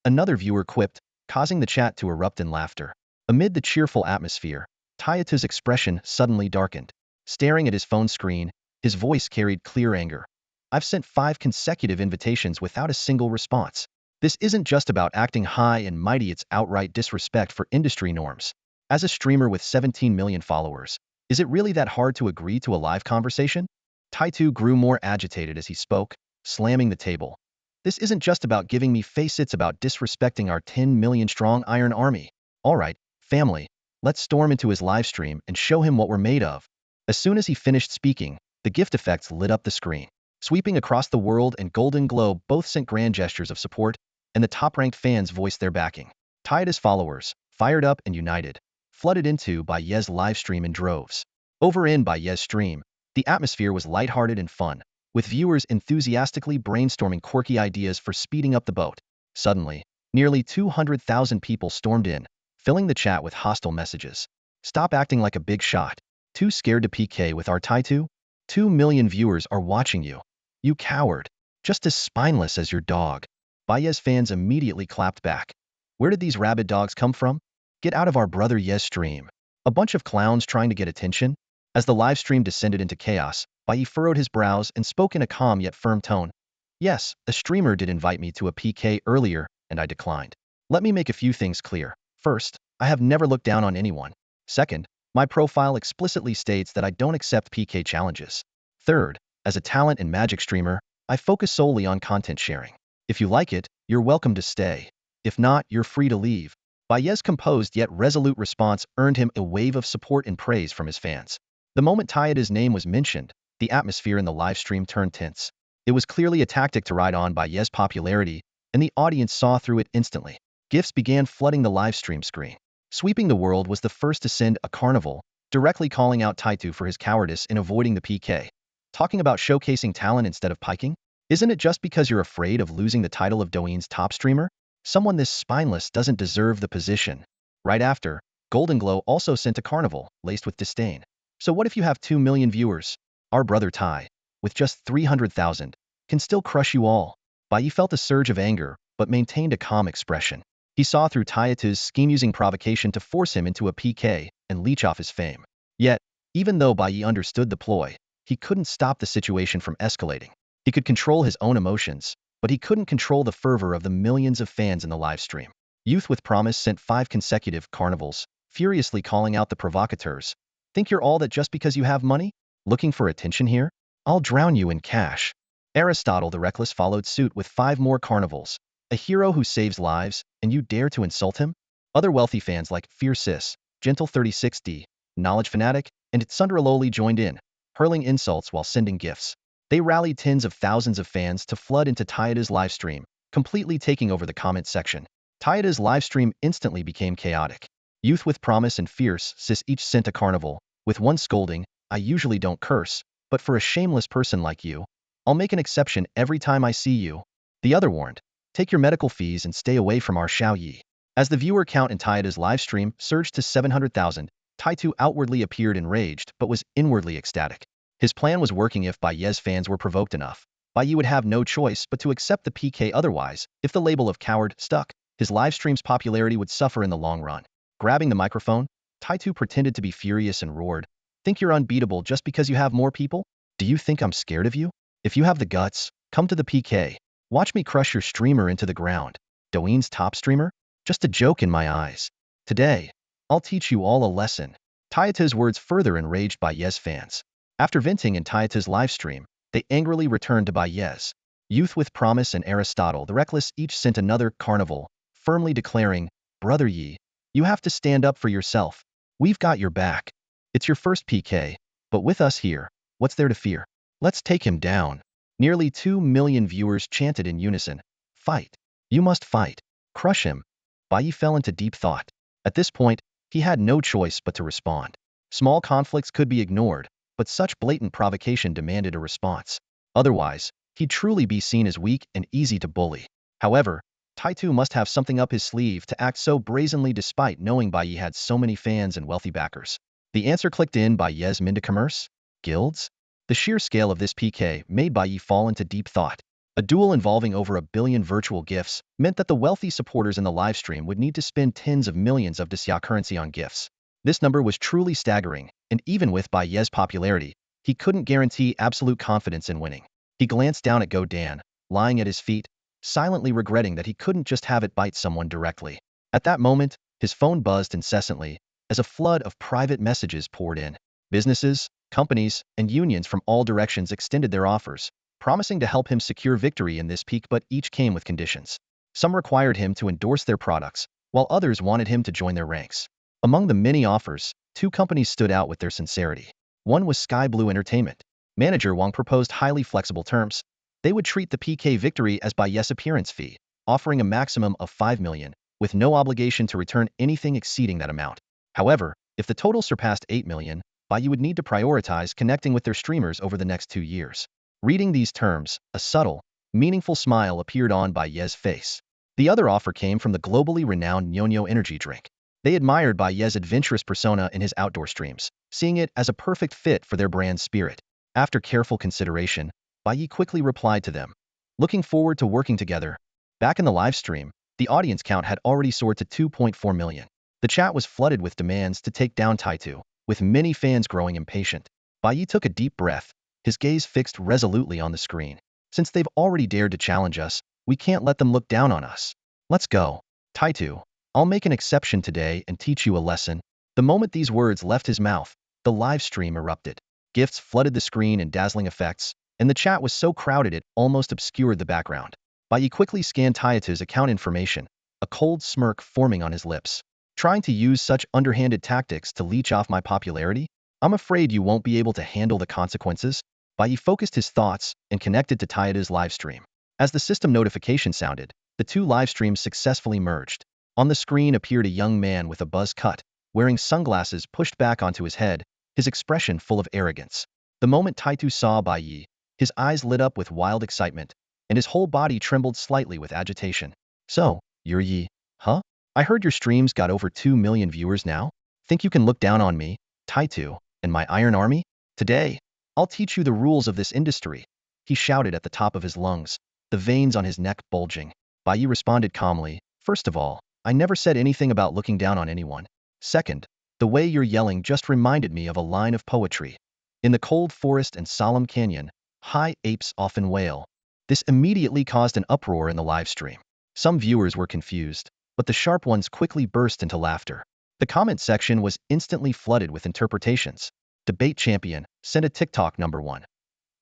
Another viewer quipped, causing the chat to erupt in laughter. Amid the cheerful atmosphere, Tayatu's expression suddenly darkened. Staring at his phone screen, his voice carried clear anger. I've sent 5 consecutive invitations without a single response. This isn't just about acting high and mighty, it's outright disrespect for industry norms. As a streamer with 17 million followers, is it really that hard to agree to a live conversation? Taitu grew more agitated as he spoke, slamming the table. This isn't just about giving me face, it's about disrespecting our 10 million strong Iron Army. Alright, family, let's storm into his livestream and show him what we're made of. As soon as he finished speaking, the gift effects lit up the screen. Sweeping across the world and Golden Globe both sent grand gestures of support, and the top-ranked fans voiced their backing. Tayatu's followers, fired up and united, flooded into Bai Ye's livestream in droves. Over in Bai Ye's stream, the atmosphere was lighthearted and fun, with viewers enthusiastically brainstorming quirky ideas for speeding up the boat. Suddenly, nearly 200,000 people stormed in, filling the chat with hostile messages. Stop acting like a big shot. Too scared to PK with our Taitu? 2 million viewers are watching you. You coward. Just as spineless as your dog. Bai Ye's fans immediately clapped back. Where did these rabid dogs come from? Get out of our brother Ye's stream. A bunch of clowns trying to get attention? As the live stream descended into chaos, Bai Ye furrowed his brows and spoke in a calm yet firm tone. Yes, a streamer did invite me to a PK earlier, and I declined. Let me make a few things clear. First, I have never looked down on anyone. Second, my profile explicitly states that I don't accept PK challenges. Third, as a talent and magic streamer, I focus solely on content sharing. If you like it, you're welcome to stay. If not, you're free to leave. Bai Ye's composed yet resolute response earned him a wave of support and praise from his fans. The moment Tayatu's name was mentioned, the atmosphere in the livestream turned tense. It was clearly a tactic to ride on Bai Ye's popularity, and the audience saw through it instantly. Gifts began flooding the livestream screen. Sweeping the World was the first to send a carnival, directly calling out Taitu for his cowardice in avoiding the PK. Talking about showcasing talent instead of piking? Isn't it just because you're afraid of losing the title of Douyin's top streamer? Someone this spineless doesn't deserve the position. Right after, Golden Glow also sent a carnival, laced with disdain. So what if you have 2 million viewers? Our brother Tai, with just 300,000, can still crush you all. Bai Ye felt a surge of anger, but maintained a calm expression. He saw through Tayatu's scheme, using provocation to force him into a PK and leech off his fame. Yet, even though Bai Ye understood the ploy, he couldn't stop the situation from escalating. He could control his own emotions, but he couldn't control the fervor of the millions of fans in the livestream. Youth with Promise sent 5 consecutive carnivals, furiously calling out the provocateurs. Think you're all that just because you have money? Looking for attention here? I'll drown you in cash. Aristotle the Reckless followed suit with 5 more carnivals. A hero who saves lives, and you dare to insult him? Other wealthy fans like Fierce, Gentle 36D, Knowledge Fanatic, and Tsunderaloli joined in, hurling insults while sending gifts. They rallied tens of thousands of fans to flood into Tayatu's livestream, completely taking over the comment section. Tayatu's livestream instantly became chaotic. Youth with Promise and Fierce each sent a carnival, with one scolding, I usually don't curse, but for a shameless person like you, I'll make an exception every time I see you. The other warned, take your medical fees and stay away from our Xiao Yi. As the viewer count in Tayatu's livestream surged to 700,000, Taitu outwardly appeared enraged but was inwardly ecstatic. His plan was working. If Bai Ye's fans were provoked enough, Bai Ye would have no choice but to accept the PK. Otherwise, if the label of coward stuck, his livestream's popularity would suffer in the long run. Grabbing the microphone, Taitu pretended to be furious and roared, think you're unbeatable just because you have more people? Do you think I'm scared of you? If you have the guts, come to the PK. Watch me crush your streamer into the ground. Douyin's top streamer? Just a joke in my eyes. Today, I'll teach you all a lesson. Tayatu's words further enraged Bai Ye's fans. After venting in Tayatu's livestream, they angrily returned to Bai Ye's. Youth with Promise and Aristotle the Reckless each sent another carnival, firmly declaring, Brother Ye, you have to stand up for yourself. We've got your back. It's your first PK, but with us here, what's there to fear? Let's take him down. Nearly 2 million viewers chanted in unison, fight. You must fight. Crush him. Bai Ye fell into deep thought. At this point, he had no choice but to respond. Small conflicts could be ignored, but such blatant provocation demanded a response. Otherwise, he'd truly be seen as weak and easy to bully. However, Taitu must have something up his sleeve to act so brazenly despite knowing Bai Ye had so many fans and wealthy backers. The answer clicked in Bai Ye's commerce? Guilds? The sheer scale of this PK made Bai Ye fall into deep thought. A duel involving over 1 billion virtual gifts meant that the wealthy supporters in the livestream would need to spend tens of millions of Xia currency on gifts. This number was truly staggering, and even with Bai Ye's popularity, he couldn't guarantee absolute confidence in winning. He glanced down at Go Dan, lying at his feet, silently regretting that he couldn't just have it bite someone directly. At that moment, his phone buzzed incessantly, as a flood of private messages poured in. Businesses, companies, and unions from all directions extended their offers, promising to help him secure victory in this peak, but each came with conditions. Some required him to endorse their products, while others wanted him to join their ranks. Among the many offers, 2 companies stood out with their sincerity. One was Sky Blue Entertainment. Manager Wang proposed highly flexible terms. They would treat the PK victory as Bai Ye's appearance fee, offering a maximum of 5 million, with no obligation to return anything exceeding that amount. However, if the total surpassed 8 million, Bai Ye would need to prioritize connecting with their streamers over the next 2 years. Reading these terms, a subtle, meaningful smile appeared on Bai Ye's face. The other offer came from the globally renowned Nyonyo energy drink. They admired Bai Ye's adventurous persona in his outdoor streams, seeing it as a perfect fit for their brand spirit. After careful consideration, Bai Ye quickly replied to them, looking forward to working together. Back in the live stream, the audience count had already soared to 2.4 million. The chat was flooded with demands to take down Taitu, with many fans growing impatient. Bai Ye took a deep breath, his gaze fixed resolutely on the screen. Since they've already dared to challenge us, we can't let them look down on us. Let's go. Taitu, I'll make an exception today and teach you a lesson. The moment these words left his mouth, the live stream erupted. Gifts flooded the screen in dazzling effects, and the chat was so crowded it almost obscured the background. Bai Ye quickly scanned Taitu's account information, a cold smirk forming on his lips. Trying to use such underhanded tactics to leech off my popularity? I'm afraid you won't be able to handle the consequences. Bai Ye focused his thoughts and connected to Taitu's live stream. As the system notification sounded, the 2 live streams successfully merged. On the screen appeared a young man with a buzz cut, wearing sunglasses pushed back onto his head, his expression full of arrogance. The moment Taitu saw Bai Ye, his eyes lit up with wild excitement, and his whole body trembled slightly with agitation. So, you're Ye, huh? I heard your streams got over 2 million viewers now? Think you can look down on me, Taitu, and my Iron Army? Today, I'll teach you the rules of this industry. He shouted at the top of his lungs, the veins on his neck bulging. Bai Ye responded calmly, first of all, I never said anything about looking down on anyone. Second, the way you're yelling just reminded me of a line of poetry. In the cold forest and solemn canyon, high apes often wail. This immediately caused an uproar in the live stream. Some viewers were confused, but the sharp ones quickly burst into laughter. The comment section was instantly flooded with interpretations. Debate champion, sent a TikTok #1.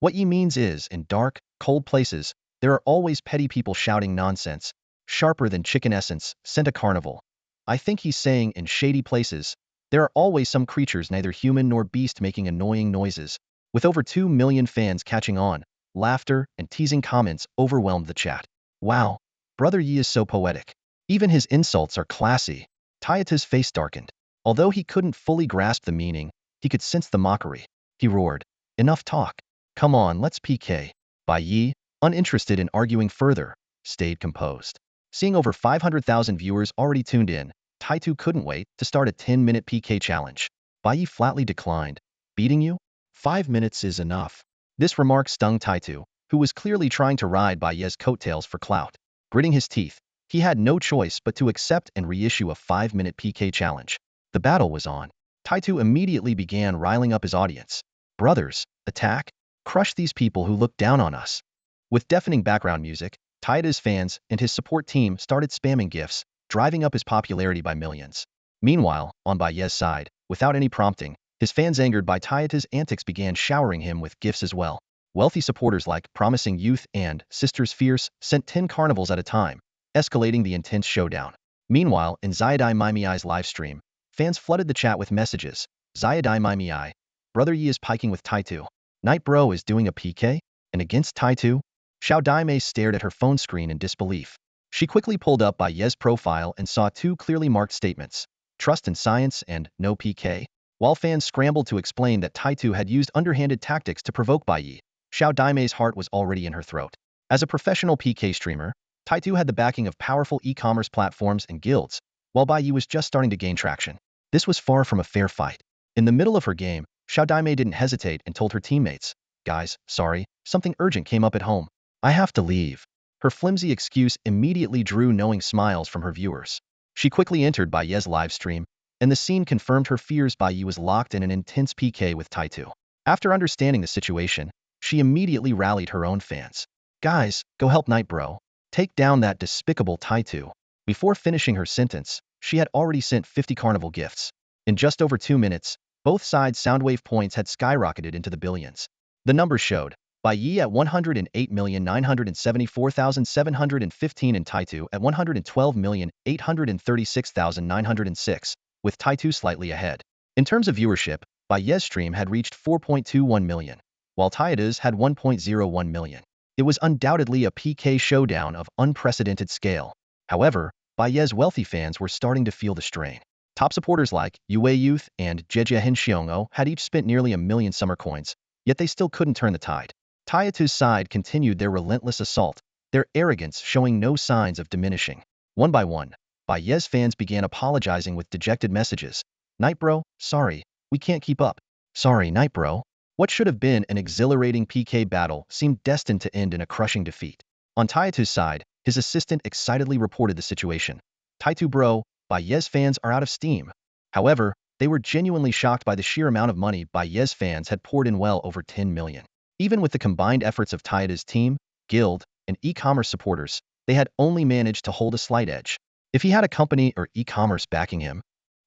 What Ye means is, in dark, cold places, there are always petty people shouting nonsense. Sharper than chicken essence, sent a carnival. I think he's saying in shady places, there are always some creatures neither human nor beast making annoying noises. With over 2 million fans catching on, laughter and teasing comments overwhelmed the chat. Wow, Brother Ye is so poetic. Even his insults are classy. Taitu's face darkened. Although he couldn't fully grasp the meaning, he could sense the mockery. He roared, enough talk. Come on, let's PK. Bai Ye, uninterested in arguing further, stayed composed. Seeing over 500,000 viewers already tuned in, Taitu couldn't wait to start a 10-minute PK challenge. Bai Ye flatly declined. Beating you? 5 minutes is enough. This remark stung Taitu, who was clearly trying to ride Bai Ye's coattails for clout. Gritting his teeth, he had no choice but to accept and reissue a 5-minute PK challenge. The battle was on. Taitu immediately began riling up his audience. Brothers, attack! Crush these people who look down on us. With deafening background music, Taitu's fans and his support team started spamming gifts, driving up his popularity by millions. Meanwhile, on Bai Ye's side, without any prompting, his fans angered by Taitu's antics began showering him with gifts as well. Wealthy supporters like Promising Youth and Sisters Fierce sent 10 carnivals at a time, escalating the intense showdown. Meanwhile, in Xiaodai Mimi's live stream, fans flooded the chat with messages. Xiaodai Mimi, Brother Ye is piking with Taitu. Night Bro is doing a PK? And against Taitu? Xiao Daimei stared at her phone screen in disbelief. She quickly pulled up Bai Ye's profile and saw 2 clearly marked statements, trust in science and no PK. While fans scrambled to explain that Taitu had used underhanded tactics to provoke Bai Ye, Xiao Daimei's heart was already in her throat. As a professional PK streamer, Taitu had the backing of powerful e-commerce platforms and guilds, while Bai Ye was just starting to gain traction. This was far from a fair fight. In the middle of her game, Xiao Daimei didn't hesitate and told her teammates, "Guys, sorry, something urgent came up at home. I have to leave." Her flimsy excuse immediately drew knowing smiles from her viewers. She quickly entered Bai Ye's live stream, and the scene confirmed her fears. Bai Ye was locked in an intense PK with Taitu. After understanding the situation, she immediately rallied her own fans. "Guys, go help Night Bro. Take down that despicable Taitu." Before finishing her sentence, she had already sent 50 carnival gifts. In just over 2 minutes, both sides' Soundwave points had skyrocketed into the billions. The numbers showed Bai Ye at 108,974,715 and Taitu at 112,836,906, with Taitu slightly ahead. In terms of viewership, Bai Ye's stream had reached 4.21 million, while Taitu's had 1.01 million. It was undoubtedly a PK showdown of unprecedented scale. However, Bai Ye's wealthy fans were starting to feel the strain. Top supporters like Yue Youth and Jejia Hinxiong'o had each spent nearly 1 million summer coins, yet they still couldn't turn the tide. Taitu's side continued their relentless assault, their arrogance showing no signs of diminishing. One by one, Bai Ye's fans began apologizing with dejected messages. "Night Bro, sorry, we can't keep up." "Sorry, Night Bro." What should have been an exhilarating PK battle seemed destined to end in a crushing defeat. On Taitu's side, his assistant excitedly reported the situation. "Taitu Bro, Bai Ye's fans are out of steam." However, they were genuinely shocked by the sheer amount of money Bai Ye's fans had poured in, well over 10 million. Even with the combined efforts of Taitu's team, guild, and e-commerce supporters, they had only managed to hold a slight edge. If he had a company or e-commerce backing him,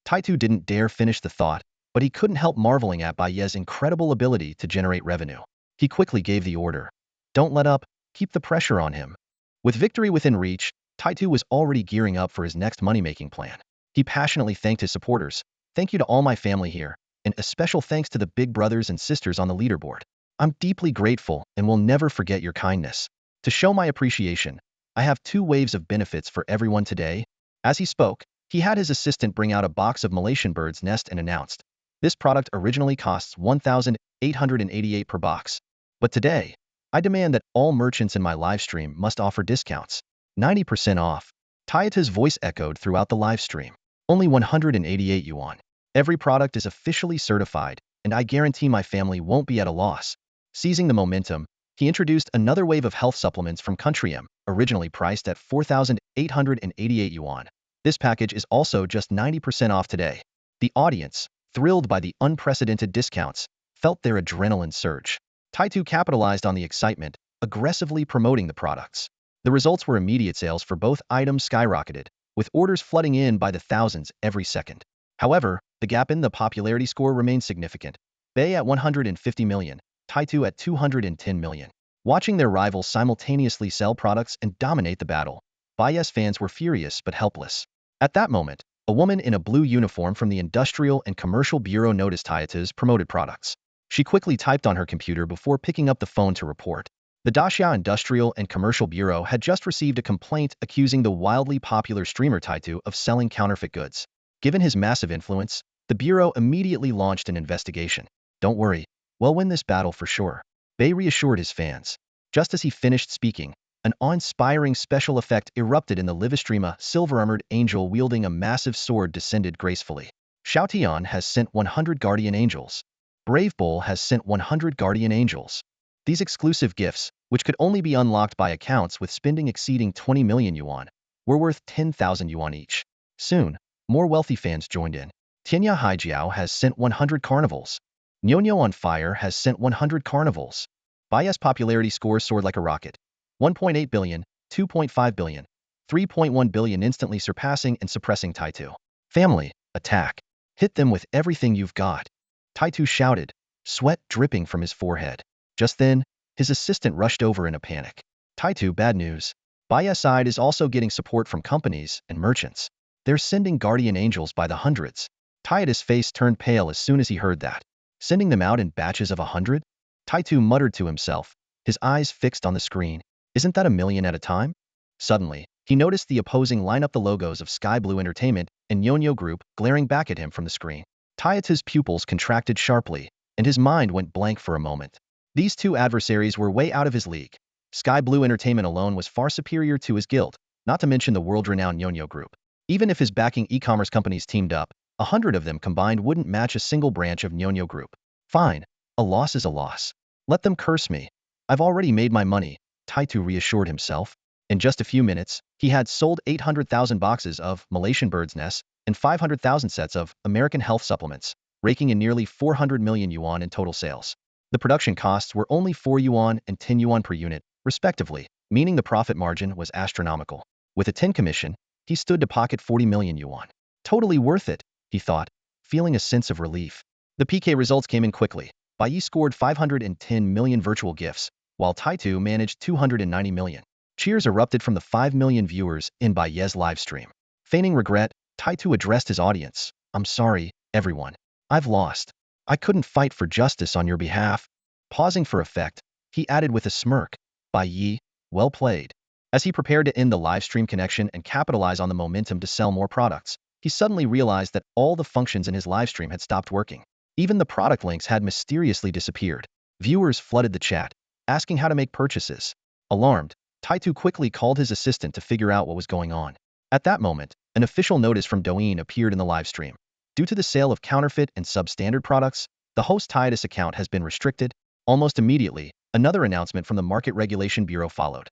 Taitu didn't dare finish the thought, but he couldn't help marveling at Bai Ye's incredible ability to generate revenue. He quickly gave the order. "Don't let up, keep the pressure on him." With victory within reach, Taitu was already gearing up for his next money-making plan. He passionately thanked his supporters. "Thank you to all my family here, and a special thanks to the big brothers and sisters on the leaderboard. I'm deeply grateful and will never forget your kindness. To show my appreciation, I have 2 waves of benefits for everyone today." As he spoke, he had his assistant bring out a box of Malaysian bird's nest and announced, "This product originally costs 1,888 per box. But today, I demand that all merchants in my livestream must offer discounts. 90% off." Taitu's voice echoed throughout the livestream. "Only 188 yuan. Every product is officially certified, and I guarantee my family won't be at a loss." Seizing the momentum, he introduced another wave of health supplements from Country M, originally priced at 4,888 yuan. "This package is also just 90% off today." The audience, thrilled by the unprecedented discounts, felt their adrenaline surge. Taitu capitalized on the excitement, aggressively promoting the products. The results were immediate. Sales for both items skyrocketed, with orders flooding in by the thousands every second. However, the gap in the popularity score remained significant. Bai at 150 million, Taitu at 210 million. Watching their rivals simultaneously sell products and dominate the battle, Bai Ye's fans were furious but helpless. At that moment, a woman in a blue uniform from the Industrial and Commercial Bureau noticed Taitu's promoted products. She quickly typed on her computer before picking up the phone to report. The Daxia Industrial and Commercial Bureau had just received a complaint accusing the wildly popular streamer Taitu of selling counterfeit goods. Given his massive influence, the Bureau immediately launched an investigation. "Don't worry, we'll win this battle for sure," Bai reassured his fans. Just as he finished speaking, an awe-inspiring special effect erupted in the livestream. A silver-armored angel wielding a massive sword descended gracefully. Xiaotian has sent 100 guardian angels. Brave Bull has sent 100 guardian angels. These exclusive gifts, which could only be unlocked by accounts with spending exceeding 20 million yuan, were worth 10,000 yuan each. Soon, more wealthy fans joined in. Tianya Haijiao has sent 100 carnivals. Nyonyo on Fire has sent 100 carnivals. Bai Ye's popularity score soared like a rocket. 1.8 billion, 2.5 billion, 3.1 billion, instantly surpassing and suppressing Taitu. "Family, attack. Hit them with everything you've got." Taitu shouted, sweat dripping from his forehead. Just then, his assistant rushed over in a panic. "Taitu, bad news. Bai Ye's side is also getting support from companies and merchants. They're sending guardian angels by the hundreds." Taitu's face turned pale as soon as he heard that. "Sending them out in batches of 100? Taitu muttered to himself, his eyes fixed on the screen. "Isn't that 1 million at a time?" Suddenly, he noticed the opposing lineup, the logos of Sky Blue Entertainment and Nyonyo Group, glaring back at him from the screen. Taitu's pupils contracted sharply, and his mind went blank for a moment. These two adversaries were way out of his league. Sky Blue Entertainment alone was far superior to his guild, not to mention the world-renowned Yo-Yo Group. Even if his backing e-commerce companies teamed up, 100 of them combined wouldn't match a single branch of Yo-Yo Group. Fine, a loss is a loss. Let them curse me. I've already made my money, Taitu reassured himself. In just a few minutes, he had sold 800,000 boxes of Malaysian bird's nest and 500,000 sets of American health supplements, raking in nearly 400 million yuan in total sales. The production costs were only 4 yuan and 10 yuan per unit, respectively, meaning the profit margin was astronomical. With a 10 commission, he stood to pocket 40 million yuan. Totally worth it, he thought, feeling a sense of relief. The PK results came in quickly. Bai Ye scored 510 million virtual gifts, while Taitu managed 290 million. Cheers erupted from the 5 million viewers in Bai Ye's livestream. Feigning regret, Taitu addressed his audience. I'm sorry, everyone. I've lost. I couldn't fight for justice on your behalf. Pausing for effect, he added with a smirk, Bai Ye, well played. As he prepared to end the livestream connection and capitalize on the momentum to sell more products, he suddenly realized that all the functions in his livestream had stopped working. Even the product links had mysteriously disappeared. Viewers flooded the chat, asking how to make purchases. Alarmed, Taitu quickly called his assistant to figure out what was going on. At that moment, an official notice from Douyin appeared in the livestream. Due to the sale of counterfeit and substandard products, the host Titus account has been restricted. Almost immediately, another announcement from the Market Regulation Bureau followed.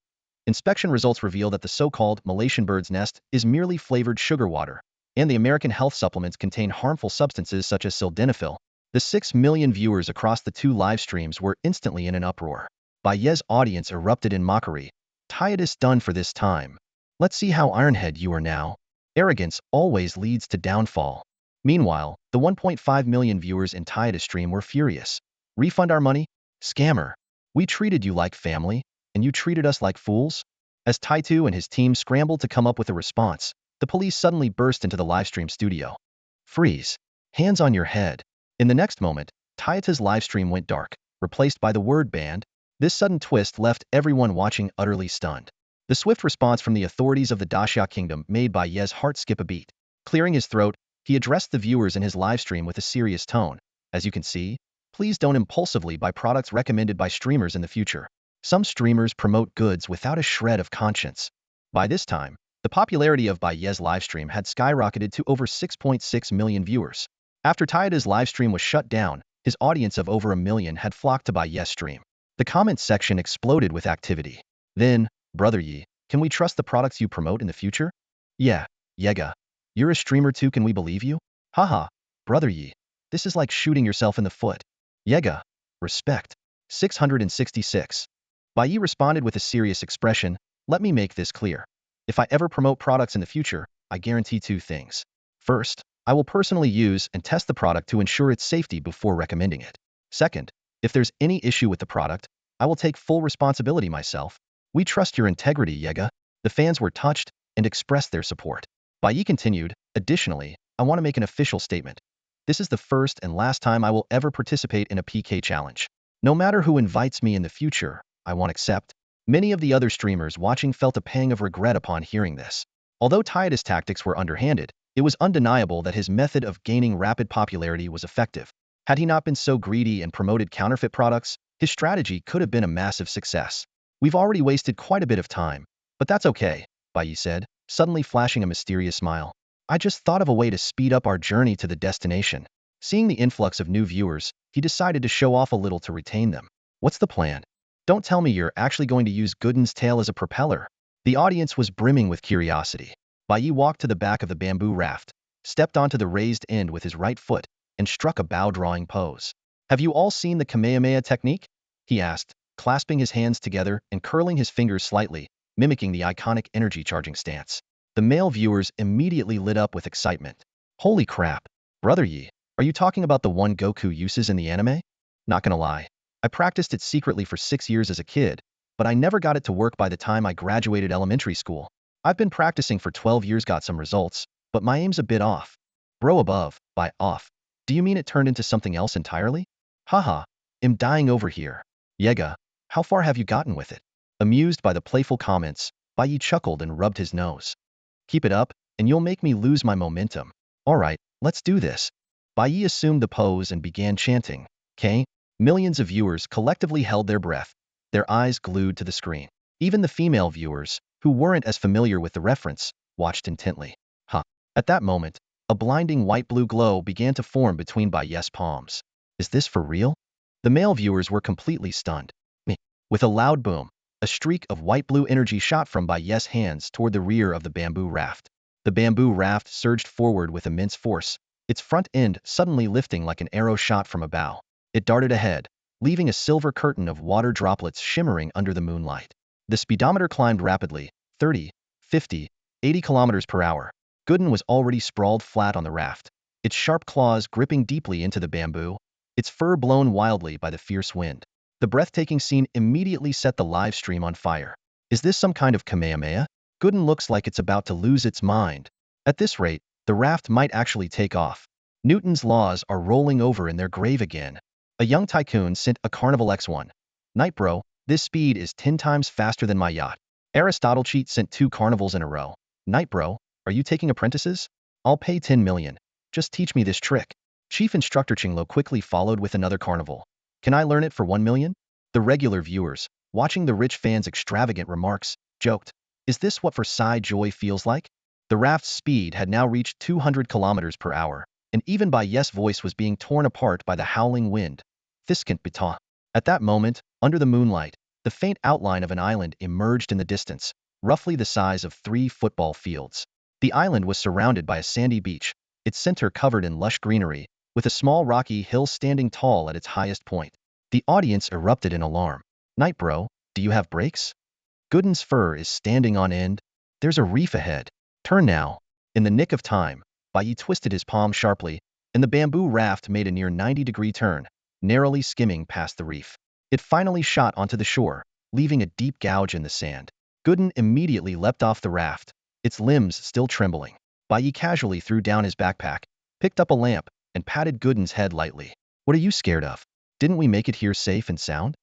Inspection results reveal that the so-called Malaysian bird's nest is merely flavored sugar water, and the American health supplements contain harmful substances such as sildenafil. The 6 million viewers across the two live streams were instantly in an uproar. Bai Ye's audience erupted in mockery. Titus done for this time. Let's see how ironhead you are now. Arrogance always leads to downfall. Meanwhile, the 1.5 million viewers in Titus stream were furious. Refund our money? Scammer. We treated you like family, and you treated us like fools? As Taitu and his team scrambled to come up with a response, the police suddenly burst into the livestream studio. Freeze. Hands on your head. In the next moment, Titus's livestream went dark, replaced by the word banned. This sudden twist left everyone watching utterly stunned. The swift response from the authorities of the Daxia Kingdom made Bai Ye's heart skip a beat. Clearing his throat, he addressed the viewers in his livestream with a serious tone. As you can see, please don't impulsively buy products recommended by streamers in the future. Some streamers promote goods without a shred of conscience. By this time, the popularity of Bai Ye's livestream had skyrocketed to over 6.6 million viewers. After Taida's livestream was shut down, his audience of over 1 million had flocked to Bai Ye's stream. The comments section exploded with activity. Then, Brother Ye, can we trust the products you promote in the future? Yeah, Yega. You're a streamer too, can we believe you? Haha, Brother Ye. This is like shooting yourself in the foot. Yega. Respect. 666. Bai Ye responded with a serious expression. Let me make this clear. If I ever promote products in the future, I guarantee 2 things. First, I will personally use and test the product to ensure its safety before recommending it. Second, if there's any issue with the product, I will take full responsibility myself. We trust your integrity, Yega. The fans were touched and expressed their support. Bai Ye continued, additionally, I want to make an official statement. This is the first and last time I will ever participate in a PK challenge. No matter who invites me in the future, I won't accept. Many of the other streamers watching felt a pang of regret upon hearing this. Although Titus' tactics were underhanded, it was undeniable that his method of gaining rapid popularity was effective. Had he not been so greedy and promoted counterfeit products, his strategy could have been a massive success. We've already wasted quite a bit of time, but that's okay, Bai Ye said, suddenly flashing a mysterious smile. I just thought of a way to speed up our journey to the destination. Seeing the influx of new viewers, he decided to show off a little to retain them. What's the plan? Don't tell me you're actually going to use Gooden's tail as a propeller. The audience was brimming with curiosity. Bai Ye walked to the back of the bamboo raft, stepped onto the raised end with his right foot, and struck a bow-drawing pose. Have you all seen the Kamehameha technique? He asked, clasping his hands together and curling his fingers slightly, mimicking the iconic energy-charging stance. The male viewers immediately lit up with excitement. Holy crap! Brother Ye, are you talking about the one Goku uses in the anime? Not gonna lie. I practiced it secretly for 6 years as a kid, but I never got it to work by the time I graduated elementary school. I've been practicing for 12 years, got some results, but my aim's a bit off. Bro above, by off. Do you mean it turned into something else entirely? Haha, I'm dying over here. Yega, how far have you gotten with it? Amused by the playful comments, Bai Ye chuckled and rubbed his nose. Keep it up, and you'll make me lose my momentum. Alright, let's do this. Bai Ye assumed the pose and began chanting. K, Millions of viewers collectively held their breath, their eyes glued to the screen. Even the female viewers, who weren't as familiar with the reference, watched intently. Huh. At that moment, a blinding white-blue glow began to form between Bai Ye's palms. Is this for real? The male viewers were completely stunned. With a loud boom, a streak of white-blue energy shot from Bai Ye's hands toward the rear of the bamboo raft. The bamboo raft surged forward with immense force, its front end suddenly lifting like an arrow shot from a bow. It darted ahead, leaving a silver curtain of water droplets shimmering under the moonlight. The speedometer climbed rapidly, 30, 50, 80 kilometers per hour. Gooden was already sprawled flat on the raft, its sharp claws gripping deeply into the bamboo, its fur blown wildly by the fierce wind. The breathtaking scene immediately set the live stream on fire. Is this some kind of Kamehameha? Gooden looks like it's about to lose its mind. At this rate, the raft might actually take off. Newton's laws are rolling over in their grave again. A young tycoon sent a Carnival X1. Night bro, this speed is 10 times faster than my yacht. Aristotle Cheat sent 2 carnivals in a row. Night bro, are you taking apprentices? I'll pay 10 million. Just teach me this trick. Chief Instructor Chinglo quickly followed with another carnival. Can I learn it for 1 million? The regular viewers, watching the rich fans' extravagant remarks, joked, is this what Versailles joy feels like? The raft's speed had now reached 200 kilometers per hour, and even Bai Ye's voice was being torn apart by the howling wind. Thiskant bita. At that moment, under the moonlight, the faint outline of an island emerged in the distance, roughly the size of 3 football fields. The island was surrounded by a sandy beach, its center covered in lush greenery, with a small rocky hill standing tall at its highest point. The audience erupted in alarm. Night bro, do you have brakes? Gooden's fur is standing on end. There's a reef ahead. Turn now. In the nick of time, Bai Ye twisted his palm sharply, and the bamboo raft made a near 90-degree turn, narrowly skimming past the reef. It finally shot onto the shore, leaving a deep gouge in the sand. Gooden immediately leapt off the raft, its limbs still trembling. Bai Ye casually threw down his backpack, picked up a lamp, and patted Gooden's head lightly. What are you scared of? Didn't we make it here safe and sound?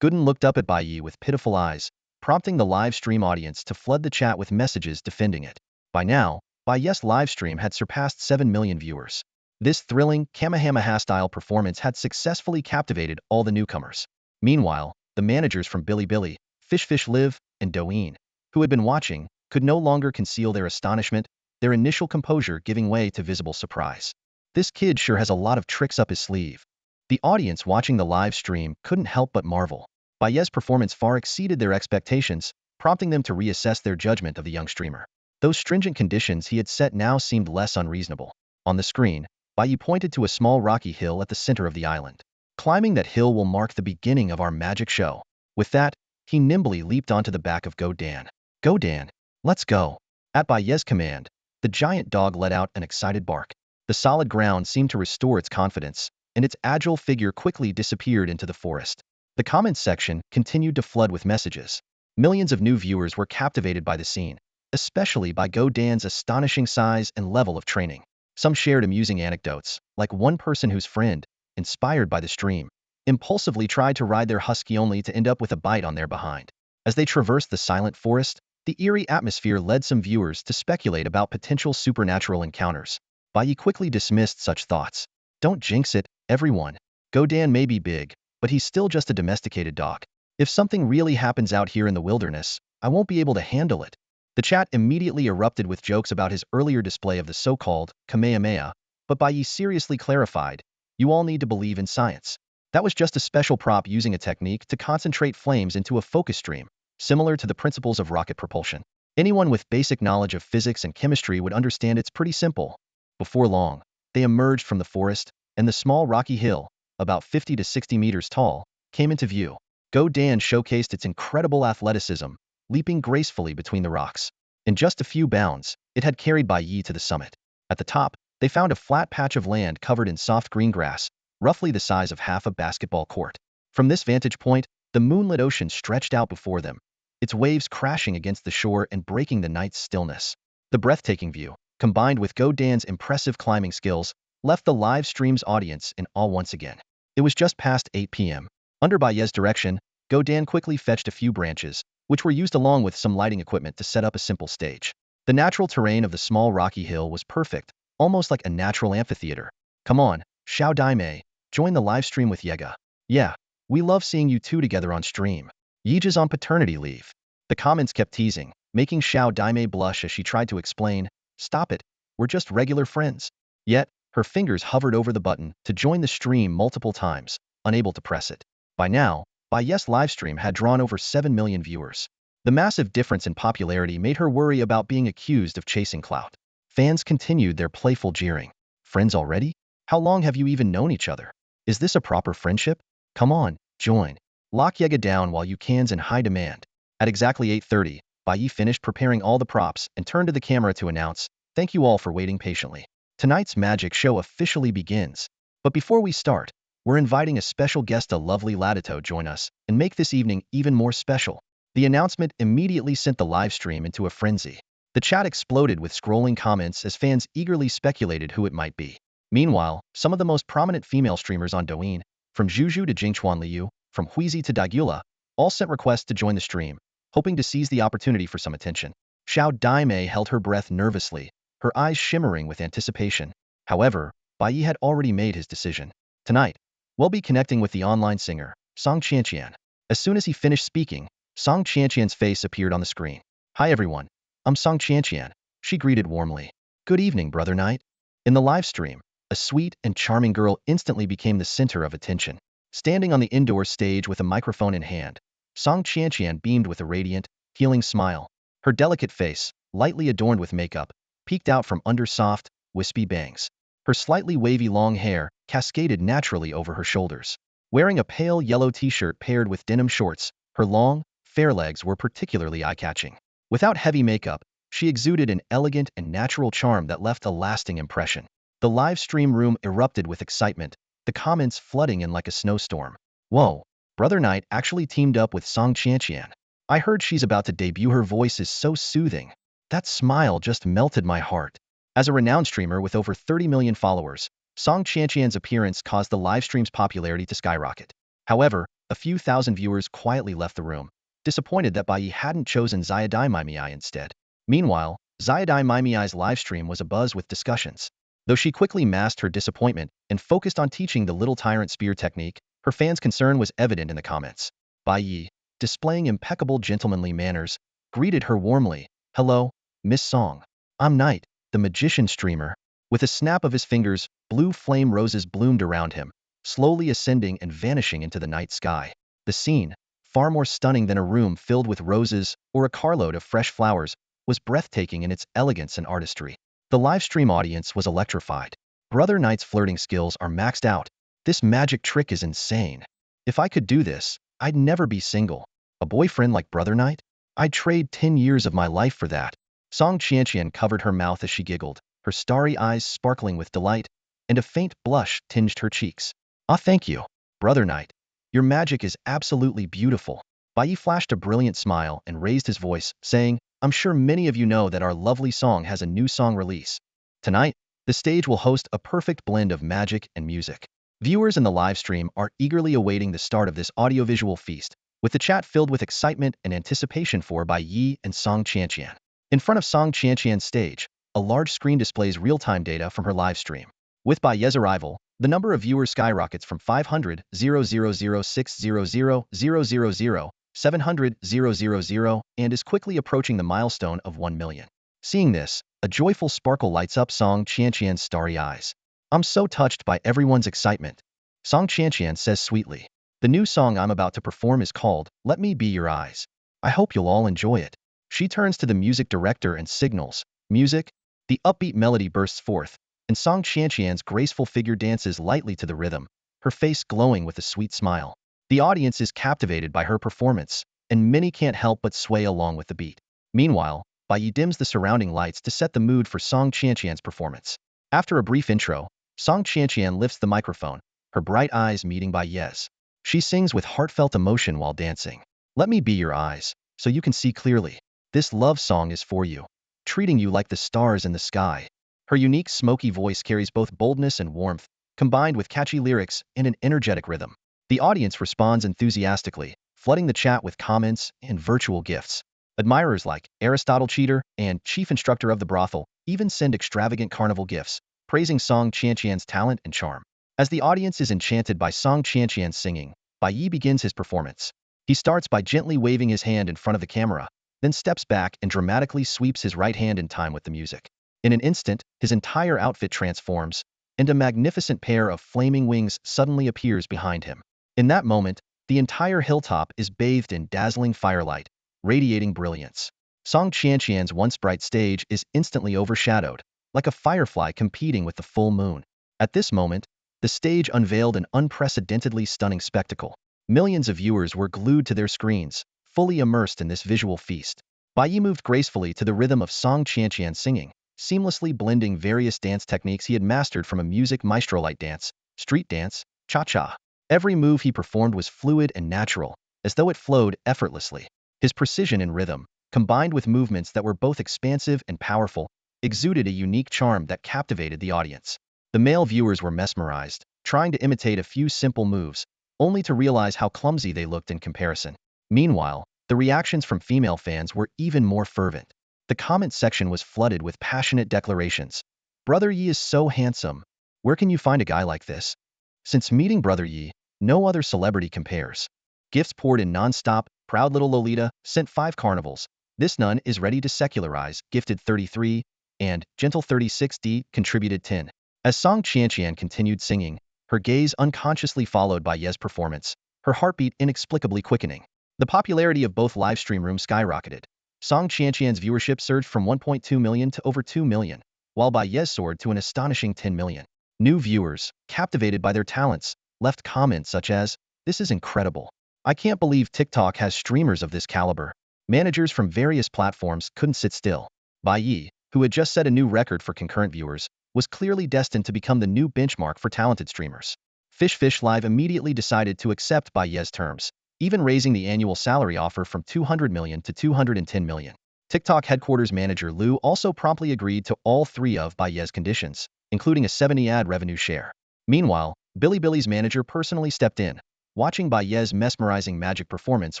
Gooden looked up at Bai Ye with pitiful eyes, prompting the live stream audience to flood the chat with messages defending it. By now, Bai Ye's live stream had surpassed 7 million viewers. This thrilling, Kamehameha-style performance had successfully captivated all the newcomers. Meanwhile, the managers from Bilibili, Fish Live, and Douyin, who had been watching, could no longer conceal their astonishment, their initial composure giving way to visible surprise. This kid sure has a lot of tricks up his sleeve. The audience watching the live stream couldn't help but marvel. Bai Ye's performance far exceeded their expectations, prompting them to reassess their judgment of the young streamer. Those stringent conditions he had set now seemed less unreasonable. On the screen, Bai Ye pointed to a small rocky hill at the center of the island. Climbing that hill will mark the beginning of our magic show. With that, he nimbly leaped onto the back of Go Dan. Go Dan, let's go. At Bai Ye's command, the giant dog let out an excited bark. The solid ground seemed to restore its confidence, and its agile figure quickly disappeared into the forest. The comments section continued to flood with messages. Millions of new viewers were captivated by the scene, especially by Go Dan's astonishing size and level of training. Some shared amusing anecdotes, like one person whose friend, inspired by the stream, impulsively tried to ride their husky only to end up with a bite on their behind. As they traversed the silent forest, the eerie atmosphere led some viewers to speculate about potential supernatural encounters. Bai Ye quickly dismissed such thoughts. Don't jinx it, everyone. Go Dan may be big, but he's still just a domesticated dog. If something really happens out here in the wilderness, I won't be able to handle it. The chat immediately erupted with jokes about his earlier display of the so-called Kamehameha, but Bai Ye seriously clarified, you all need to believe in science. That was just a special prop using a technique to concentrate flames into a focus stream, similar to the principles of rocket propulsion. Anyone with basic knowledge of physics and chemistry would understand it's pretty simple. Before long, they emerged from the forest, and the small rocky hill, about 50 to 60 meters tall, came into view. Go Dan showcased its incredible athleticism, leaping gracefully between the rocks. In just a few bounds, it had carried Bai Ye to the summit. At the top, they found a flat patch of land covered in soft green grass, roughly the size of half a basketball court. From this vantage point, the moonlit ocean stretched out before them, its waves crashing against the shore and breaking the night's stillness. The breathtaking view, combined with Go Dan's impressive climbing skills, left the live stream's audience in awe once again. It was just past 8 p.m. Under Bai Ye's direction, Go Dan quickly fetched a few branches, which were used along with some lighting equipment to set up a simple stage. The natural terrain of the small rocky hill was perfect, almost like a natural amphitheater. Come on, Xiao Daimei, join the live stream with Yega. Yeah, we love seeing you two together on stream. Yija's on paternity leave. The comments kept teasing, making Xiao Daimei blush as she tried to explain, stop it, we're just regular friends. Yet, her fingers hovered over the button to join the stream multiple times, unable to press it. By now, Bai Ye's livestream had drawn over 7 million viewers. The massive difference in popularity made her worry about being accused of chasing clout. Fans continued their playful jeering. Friends already? How long have you even known each other? Is this a proper friendship? Come on, join. Lock Yega down while you can's in high demand. At exactly 8:30, Bai Ye finished preparing all the props and turned to the camera to announce, thank you all for waiting patiently. Tonight's magic show officially begins. But before we start, we're inviting a special guest, a lovely Latito, join us and make this evening even more special. The announcement immediately sent the live stream into a frenzy. The chat exploded with scrolling comments as fans eagerly speculated who it might be. Meanwhile, some of the most prominent female streamers on Douyin, from Juju to Jingchuan Liu, from Huizi to Daigula, all sent requests to join the stream, hoping to seize the opportunity for some attention. Xiao Daimei held her breath nervously, her eyes shimmering with anticipation. However, Bai Ye had already made his decision. Tonight, we'll be connecting with the online singer, Song Qianqian. As soon as he finished speaking, Song Qianqian's face appeared on the screen. Hi everyone, I'm Song Qianqian, she greeted warmly. Good evening, Brother Knight. In the live stream, a sweet and charming girl instantly became the center of attention. Standing on the indoor stage with a microphone in hand, Song Qianqian beamed with a radiant, healing smile. Her delicate face, lightly adorned with makeup, peeked out from under soft, wispy bangs. Her slightly wavy long hair cascaded naturally over her shoulders. Wearing a pale yellow t-shirt paired with denim shorts, her long, fair legs were particularly eye-catching. Without heavy makeup, she exuded an elegant and natural charm that left a lasting impression. The live stream room erupted with excitement, the comments flooding in like a snowstorm. Whoa, Brother Knight actually teamed up with Song Qianqian. I heard she's about to debut. Her voice is so soothing. That smile just melted my heart. As a renowned streamer with over 30 million followers, Song Qianqian's appearance caused the live stream's popularity to skyrocket. However, a few thousand viewers quietly left the room, disappointed that Bai Ye hadn't chosen Xiaodai Maimei instead. Meanwhile, Xiaodai Maimei's livestream was abuzz with discussions. Though she quickly masked her disappointment and focused on teaching the little tyrant spear technique, her fans' concern was evident in the comments. Bai Ye, displaying impeccable gentlemanly manners, greeted her warmly. Hello, Miss Song. I'm Knight, the magician streamer. With a snap of his fingers, blue flame roses bloomed around him, slowly ascending and vanishing into the night sky. The scene, far more stunning than a room filled with roses or a carload of fresh flowers, was breathtaking in its elegance and artistry. The livestream audience was electrified. Brother Knight's flirting skills are maxed out. This magic trick is insane. If I could do this, I'd never be single. A boyfriend like Brother Knight? I'd trade 10 years of my life for that. Song Qianqian covered her mouth as she giggled, her starry eyes sparkling with delight, and a faint blush tinged her cheeks. Ah, thank you, Brother Knight. Your magic is absolutely beautiful. Bai Ye flashed a brilliant smile and raised his voice, saying, I'm sure many of you know that our lovely song has a new song release. Tonight, the stage will host a perfect blend of magic and music. Viewers in the live stream are eagerly awaiting the start of this audiovisual feast, with the chat filled with excitement and anticipation for Bai Ye and Song Qianqian. In front of Song Qianqian's stage, a large screen displays real-time data from her live stream. With Bai Ye's arrival, the number of viewers skyrockets from 500, 000,600,000, 700, 000, and is quickly approaching the milestone of 1 million. Seeing this, a joyful sparkle lights up Song Qianqian's starry eyes. I'm so touched by everyone's excitement. Song Qianqian says sweetly. The new song I'm about to perform is called, Let Me Be Your Eyes. I hope you'll all enjoy it. She turns to the music director and signals, music. The upbeat melody bursts forth, and Song Qianqian's graceful figure dances lightly to the rhythm, her face glowing with a sweet smile. The audience is captivated by her performance, and many can't help but sway along with the beat. Meanwhile, Bai Ye dims the surrounding lights to set the mood for Song Qianqian's performance. After a brief intro, Song Qianqian lifts the microphone, her bright eyes meeting Bai Ye's. She sings with heartfelt emotion while dancing. Let me be your eyes, so you can see clearly. This love song is for you, treating you like the stars in the sky. Her unique smoky voice carries both boldness and warmth, combined with catchy lyrics and an energetic rhythm. The audience responds enthusiastically, flooding the chat with comments and virtual gifts. Admirers like Aristotle Cheater and Chief Instructor of the Brothel even send extravagant carnival gifts, praising Song Qianqian's talent and charm. As the audience is enchanted by Song Qianqian's singing, Bai Ye begins his performance. He starts by gently waving his hand in front of the camera, then steps back and dramatically sweeps his right hand in time with the music. In an instant, his entire outfit transforms, and a magnificent pair of flaming wings suddenly appears behind him. In that moment, the entire hilltop is bathed in dazzling firelight, radiating brilliance. Song Qianqian's once bright stage is instantly overshadowed, like a firefly competing with the full moon. At this moment, the stage unveiled an unprecedentedly stunning spectacle. Millions of viewers were glued to their screens, fully immersed in this visual feast. Bai Ye moved gracefully to the rhythm of Song Qianqian's singing, seamlessly blending various dance techniques he had mastered from a music maestro like dance, street dance, cha-cha. Every move he performed was fluid and natural, as though it flowed effortlessly. His precision in rhythm, combined with movements that were both expansive and powerful, exuded a unique charm that captivated the audience. The male viewers were mesmerized, trying to imitate a few simple moves, only to realize how clumsy they looked in comparison. Meanwhile, the reactions from female fans were even more fervent. The comment section was flooded with passionate declarations. "Brother Yi is so handsome. Where can you find a guy like this?" "Since meeting Brother Yi, no other celebrity compares." Gifts poured in non-stop. "Proud little Lolita sent 5 carnivals. This nun is ready to secularize," gifted 33, and Gentle 36D contributed 10. As Song Qianqian continued singing, her gaze unconsciously followed Bai Ye's performance, her heartbeat inexplicably quickening. The popularity of both live stream rooms skyrocketed. Song Qianqian's viewership surged from 1.2 million to over 2 million, while Bai Ye's soared to an astonishing 10 million. New viewers, captivated by their talents, left comments such as, "This is incredible. I can't believe TikTok has streamers of this caliber." Managers from various platforms couldn't sit still. Bai Ye, who had just set a new record for concurrent viewers, was clearly destined to become the new benchmark for talented streamers. Fish Live immediately decided to accept Bai Ye's terms, even raising the annual salary offer from 200 million to 210 million. TikTok headquarters manager Lu also promptly agreed to all 3 of Bai Ye's conditions, including a 70 ad revenue share. Meanwhile, Bilibili's manager personally stepped in, watching Bai Ye's mesmerizing magic performance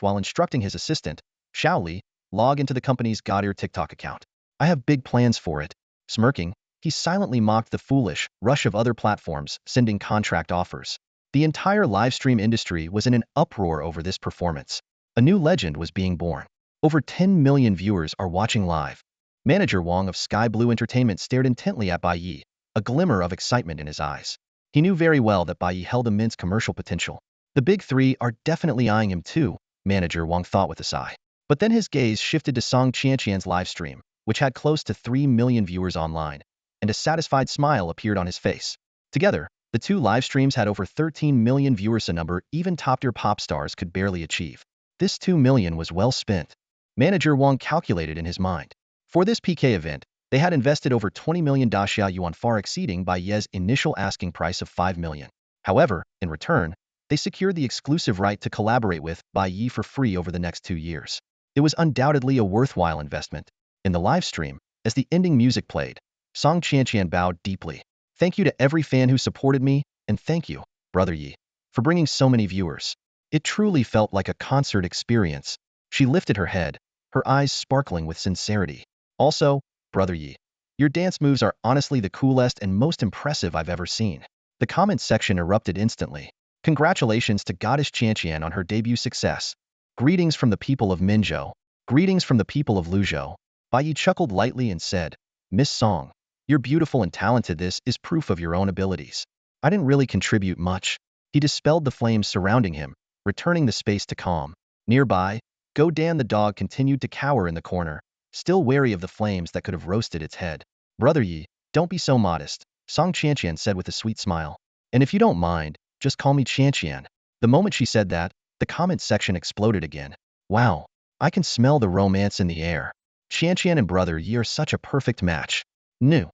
while instructing his assistant, Xiao Li, log into the company's God-ear TikTok account. "I have big plans for it." Smirking, he silently mocked the foolish rush of other platforms sending contract offers. The entire livestream industry was in an uproar over this performance. A new legend was being born. Over 10 million viewers are watching live. Manager Wang of Sky Blue Entertainment stared intently at Bai Ye, a glimmer of excitement in his eyes. He knew very well that Bai Ye held immense commercial potential. "The big 3 are definitely eyeing him too," Manager Wang thought with a sigh. But then his gaze shifted to Song Qianqian's livestream, which had close to 3 million viewers online, and a satisfied smile appeared on his face. Together, the 2 live streams had over 13 million viewers, a number even top-tier pop stars could barely achieve. This 2 million was well spent. Manager Wang calculated in his mind. For this PK event, they had invested over 20 million Daxia yuan, far exceeding Bai Ye's initial asking price of 5 million. However, in return, they secured the exclusive right to collaborate with Bai Ye for free over the next 2 years. It was undoubtedly a worthwhile investment. In the live stream, as the ending music played, Song Qianqian bowed deeply. "Thank you to every fan who supported me, and thank you, Brother Yi, for bringing so many viewers. It truly felt like a concert experience." She lifted her head, her eyes sparkling with sincerity. "Also, Brother Yi, your dance moves are honestly the coolest and most impressive I've ever seen." The comment section erupted instantly. Congratulations to Goddess Qianqian on her debut success. Greetings from the people of Minzhou. Greetings from the people of Luzhou. Bai Ye chuckled lightly and said, "Miss Song, you're beautiful and talented. This is proof of your own abilities. I didn't really contribute much." He dispelled the flames surrounding him, returning the space to calm. Nearby, Go Dan the dog continued to cower in the corner, still wary of the flames that could have roasted its head. "Brother Yi, don't be so modest," Song Qianqian said with a sweet smile. "And if you don't mind, just call me Qianqian." The moment she said that, the comment section exploded again. "Wow, I can smell the romance in the air. Qianqian and Brother Yi are such a perfect match." "New.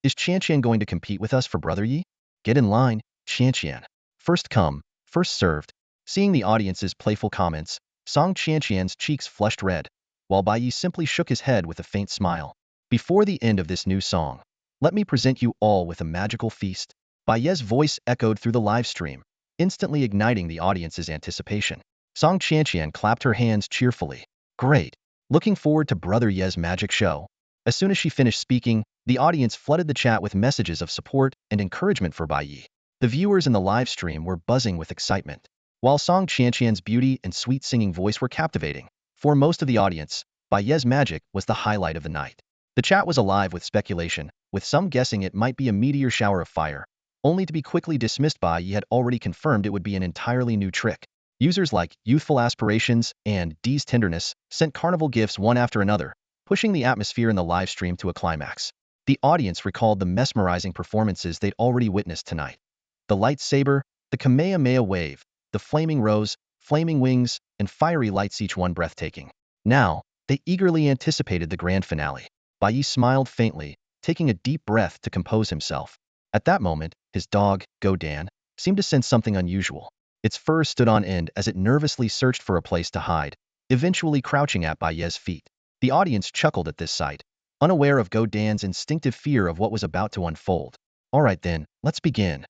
Is Qianqian going to compete with us for Brother Yi?" "Get in line, Qianqian. First come, first served." Seeing the audience's playful comments, Song Qianqian's cheeks flushed red, while Bai Ye simply shook his head with a faint smile. "Before the end of this new song, let me present you all with a magical feast." Bai Ye's voice echoed through the live stream, instantly igniting the audience's anticipation. Song Qianqian clapped her hands cheerfully. "Great. Looking forward to Brother Ye's magic show." As soon as she finished speaking, the audience flooded the chat with messages of support and encouragement for Bai Ye. The viewers in the live stream were buzzing with excitement. While Song Qianqian's beauty and sweet singing voice were captivating, for most of the audience, Bai Ye's magic was the highlight of the night. The chat was alive with speculation, with some guessing it might be a meteor shower of fire, only to be quickly dismissed. Bai Ye had already confirmed it would be an entirely new trick. Users like Youthful Aspirations and D's Tenderness sent carnival gifts one after another, pushing the atmosphere in the live stream to a climax. The audience recalled the mesmerizing performances they'd already witnessed tonight. The lightsaber, the Kamehameha wave, the flaming rose, flaming wings, and fiery lights, each one breathtaking. Now, they eagerly anticipated the grand finale. Bai Ye smiled faintly, taking a deep breath to compose himself. At that moment, his dog, Go Dan, seemed to sense something unusual. Its fur stood on end as it nervously searched for a place to hide, eventually crouching at Bai Ye's feet. The audience chuckled at this sight, unaware of Go Dan's instinctive fear of what was about to unfold. All right then, let's begin.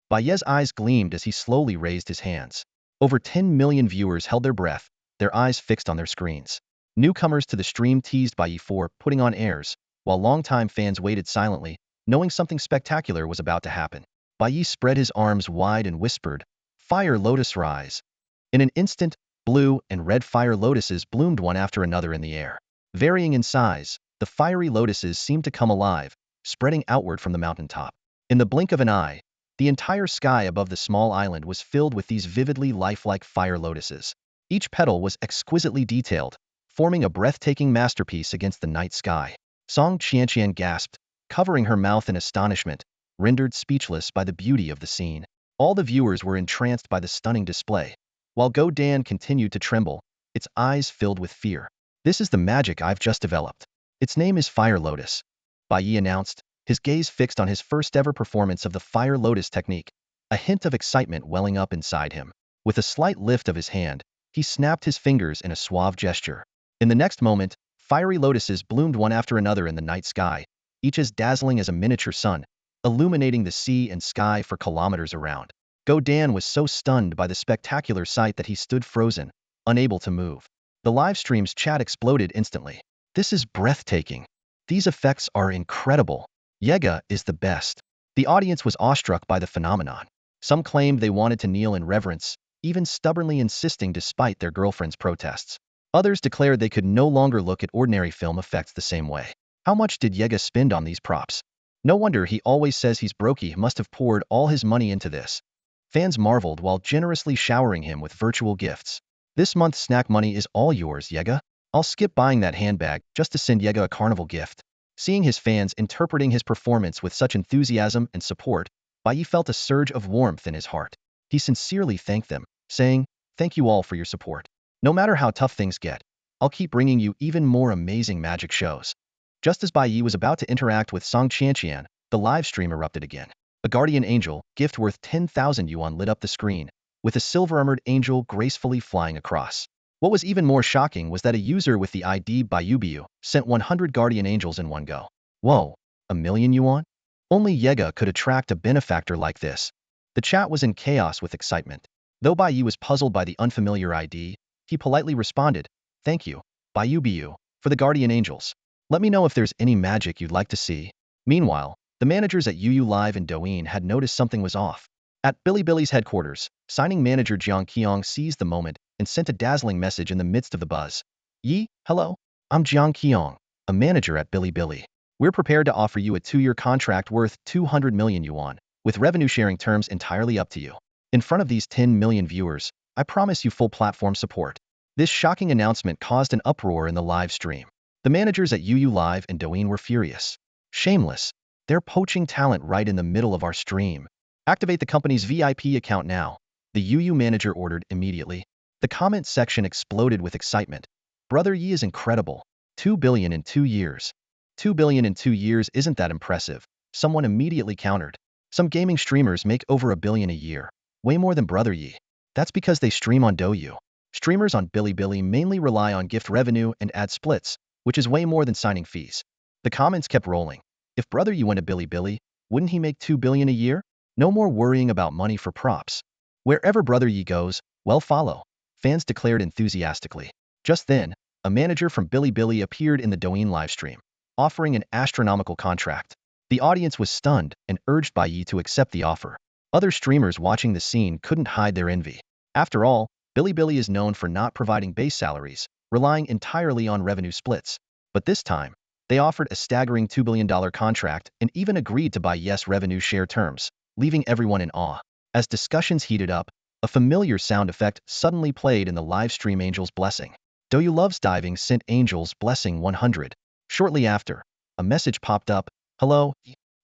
Bai Ye's eyes gleamed as he slowly raised his hands. Over 10 million viewers held their breath, their eyes fixed on their screens. Newcomers to the stream teased Bai Ye for putting on airs, while longtime fans waited silently, knowing something spectacular was about to happen. Bai Ye spread his arms wide and whispered, "Fire lotus rise." In an instant, blue and red fire lotuses bloomed one after another in the air. Varying in size, the fiery lotuses seemed to come alive, spreading outward from the mountaintop. In the blink of an eye, the entire sky above the small island was filled with these vividly lifelike fire lotuses. Each petal was exquisitely detailed, forming a breathtaking masterpiece against the night sky. Song Qianqian gasped, covering her mouth in astonishment, rendered speechless by the beauty of the scene. All the viewers were entranced by the stunning display, while Go Dan continued to tremble, its eyes filled with fear. "This is the magic I've just developed. Its name is Fire Lotus," Bai Ye announced, his gaze fixed on his first-ever performance of the Fire Lotus technique, a hint of excitement welling up inside him. With a slight lift of his hand, he snapped his fingers in a suave gesture. In the next moment, fiery lotuses bloomed one after another in the night sky, each as dazzling as a miniature sun, illuminating the sea and sky for kilometers around. Go Dan was so stunned by the spectacular sight that he stood frozen, unable to move. The live stream's chat exploded instantly. "This is breathtaking. These effects are incredible. Yega is the best." The audience was awestruck by the phenomenon. Some claimed they wanted to kneel in reverence, even stubbornly insisting despite their girlfriend's protests. Others declared they could no longer look at ordinary film effects the same way. How much did Yega spend on these props? No wonder he always says he's broke. He must have poured all his money into this. Fans marveled while generously showering him with virtual gifts. "This month's snack money is all yours, Yega. I'll skip buying that handbag just to send Yega a carnival gift." Seeing his fans interpreting his performance with such enthusiasm and support, Bai Ye felt a surge of warmth in his heart. He sincerely thanked them, saying, "Thank you all for your support. No matter how tough things get, I'll keep bringing you even more amazing magic shows." Just as Bai Ye was about to interact with Song Qianqian, the live stream erupted again. A guardian angel, gift worth 10,000 yuan, lit up the screen, with a silver-armored angel gracefully flying across. What was even more shocking was that a user with the ID Bayubiu sent 100 guardian angels in one go. Whoa, 1,000,000 yuan? Only Yega could attract a benefactor like this. The chat was in chaos with excitement. Though Bai Ye was puzzled by the unfamiliar ID, he politely responded, "Thank you, Bayubiu, for the guardian angels. Let me know if there's any magic you'd like to see." Meanwhile, the managers at UU Live and Douyin had noticed something was off. At Bilibili's headquarters, signing manager Jiang Qiong seized the moment and sent a dazzling message in the midst of the buzz. "Yi, hello. I'm Jiang Qiong, a manager at Bilibili. We're prepared to offer you a 2-year contract worth 200 million yuan, with revenue sharing terms entirely up to you. In front of these 10 million viewers, I promise you full platform support." This shocking announcement caused an uproar in the live stream. The managers at UU Live and Douyin were furious. "Shameless. They're poaching talent right in the middle of our stream. Activate the company's VIP account now," the UU manager ordered immediately. The comment section exploded with excitement. "Brother Yi is incredible. 2 billion in 2 years. 2 billion in 2 years isn't that impressive," someone immediately countered. "Some gaming streamers make over 1 billion a year. Way more than Brother Yi. That's because they stream on Douyu. Streamers on Bilibili mainly rely on gift revenue and ad splits, which is way more than signing fees." The comments kept rolling. If Brother Yi went to Bilibili, wouldn't he make 2 billion a year? No more worrying about money for props. Wherever Brother Yi goes, well follow, fans declared enthusiastically. Just then, a manager from Bilibili appeared in the Douyin livestream, offering an astronomical contract. The audience was stunned and urged Bai Ye to accept the offer. Other streamers watching the scene couldn't hide their envy. After all, Bilibili is known for not providing base salaries, relying entirely on revenue splits. But this time, they offered a staggering $2 billion contract and even agreed to Bai Ye's revenue share terms, leaving everyone in awe. As discussions heated up, a familiar sound effect suddenly played in the live stream Angel's Blessing. Douyu Loves Diving sent Angel's Blessing 100. Shortly after, a message popped up, "Hello,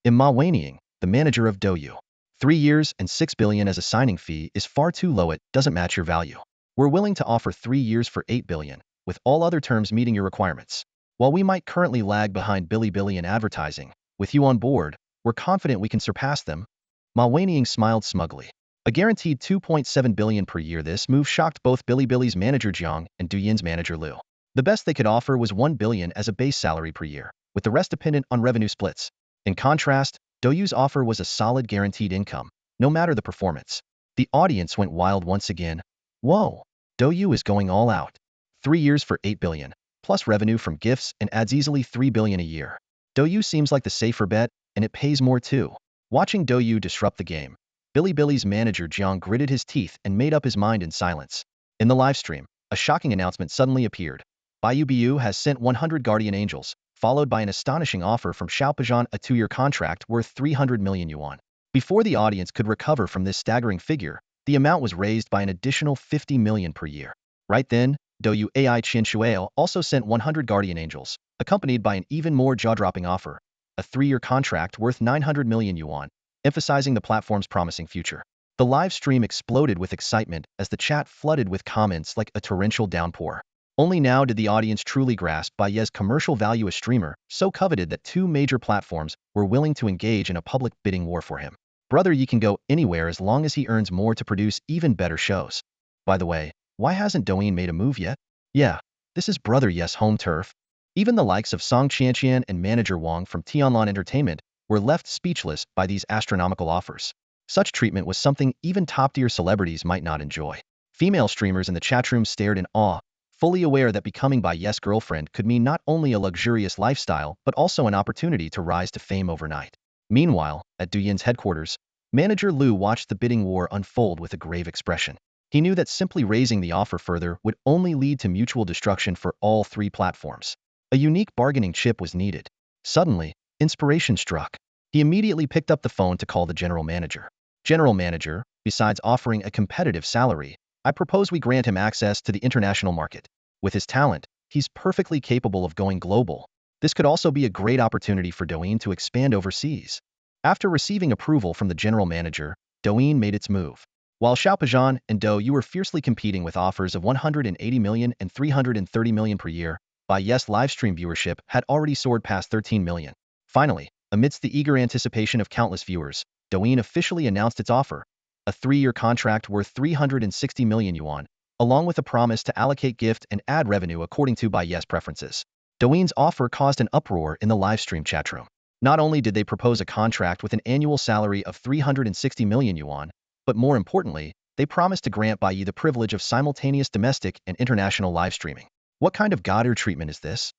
I'm Ma Weiniang, the manager of Douyu. 3 years and 6 billion as a signing fee is far too low, it doesn't match your value. We're willing to offer 3 years for 8 billion, with all other terms meeting your requirements. While we might currently lag behind Bilibili in advertising, with you on board, we're confident we can surpass them." Ma Weiniang smiled smugly. A guaranteed 2.7 billion per year, this move shocked both Bilibili's manager Jiang and Douyin's manager Liu. The best they could offer was 1 billion as a base salary per year, with the rest dependent on revenue splits. In contrast, Douyu's offer was a solid guaranteed income, no matter the performance. The audience went wild once again. Whoa, Douyu is going all out. 3 years for 8 billion, plus revenue from gifts and ads, easily 3 billion a year. Douyu seems like the safer bet, and it pays more too. Watching Douyu disrupt the game, Bilibili's manager Jiang gritted his teeth and made up his mind in silence. In the livestream, a shocking announcement suddenly appeared. Bai Ye has sent 100 guardian angels, followed by an astonishing offer from Xiaopajian, a 2-year contract worth 300 million yuan. Before the audience could recover from this staggering figure, the amount was raised by an additional 50 million per year. Right then, Douyu Ai Qinshuao also sent 100 guardian angels, accompanied by an even more jaw-dropping offer, a 3-year contract worth 900 million yuan, emphasizing the platform's promising future. The live stream exploded with excitement as the chat flooded with comments like a torrential downpour. Only now did the audience truly grasp Bai Ye's commercial value, a streamer so coveted that 2 major platforms were willing to engage in a public bidding war for him. Brother Ye can go anywhere as long as he earns more to produce even better shows. By the way, why hasn't Douyin made a move yet? Yeah, this is Brother Ye's home turf. Even the likes of Song Qianqian and manager Wang from Tianlan Entertainment were left speechless by these astronomical offers. Such treatment was something even top-tier celebrities might not enjoy. Female streamers in the chatroom stared in awe, fully aware that becoming Bai Ye's girlfriend could mean not only a luxurious lifestyle but also an opportunity to rise to fame overnight. Meanwhile, at Douyin's headquarters, manager Liu watched the bidding war unfold with a grave expression. He knew that simply raising the offer further would only lead to mutual destruction for all 3 platforms. A unique bargaining chip was needed. Suddenly, inspiration struck. He immediately picked up the phone to call the general manager. "General manager, besides offering a competitive salary, I propose we grant him access to the international market. With his talent, he's perfectly capable of going global. This could also be a great opportunity for Douyin to expand overseas." After receiving approval from the general manager, Douyin made its move. While Xiaopajian and Douyu were fiercely competing with offers of 180 million and 330 million per year, Bai Ye's livestream viewership had already soared past 13 million. Finally, amidst the eager anticipation of countless viewers, Douyin officially announced its offer, a 3-year contract worth 360 million yuan, along with a promise to allocate gift and ad revenue according to Bai Ye's preferences. Douyin's offer caused an uproar in the livestream chatroom. Not only did they propose a contract with an annual salary of 360 million yuan, but more importantly, they promised to grant Bai Ye the privilege of simultaneous domestic and international live streaming. What kind of god-tier treatment is this?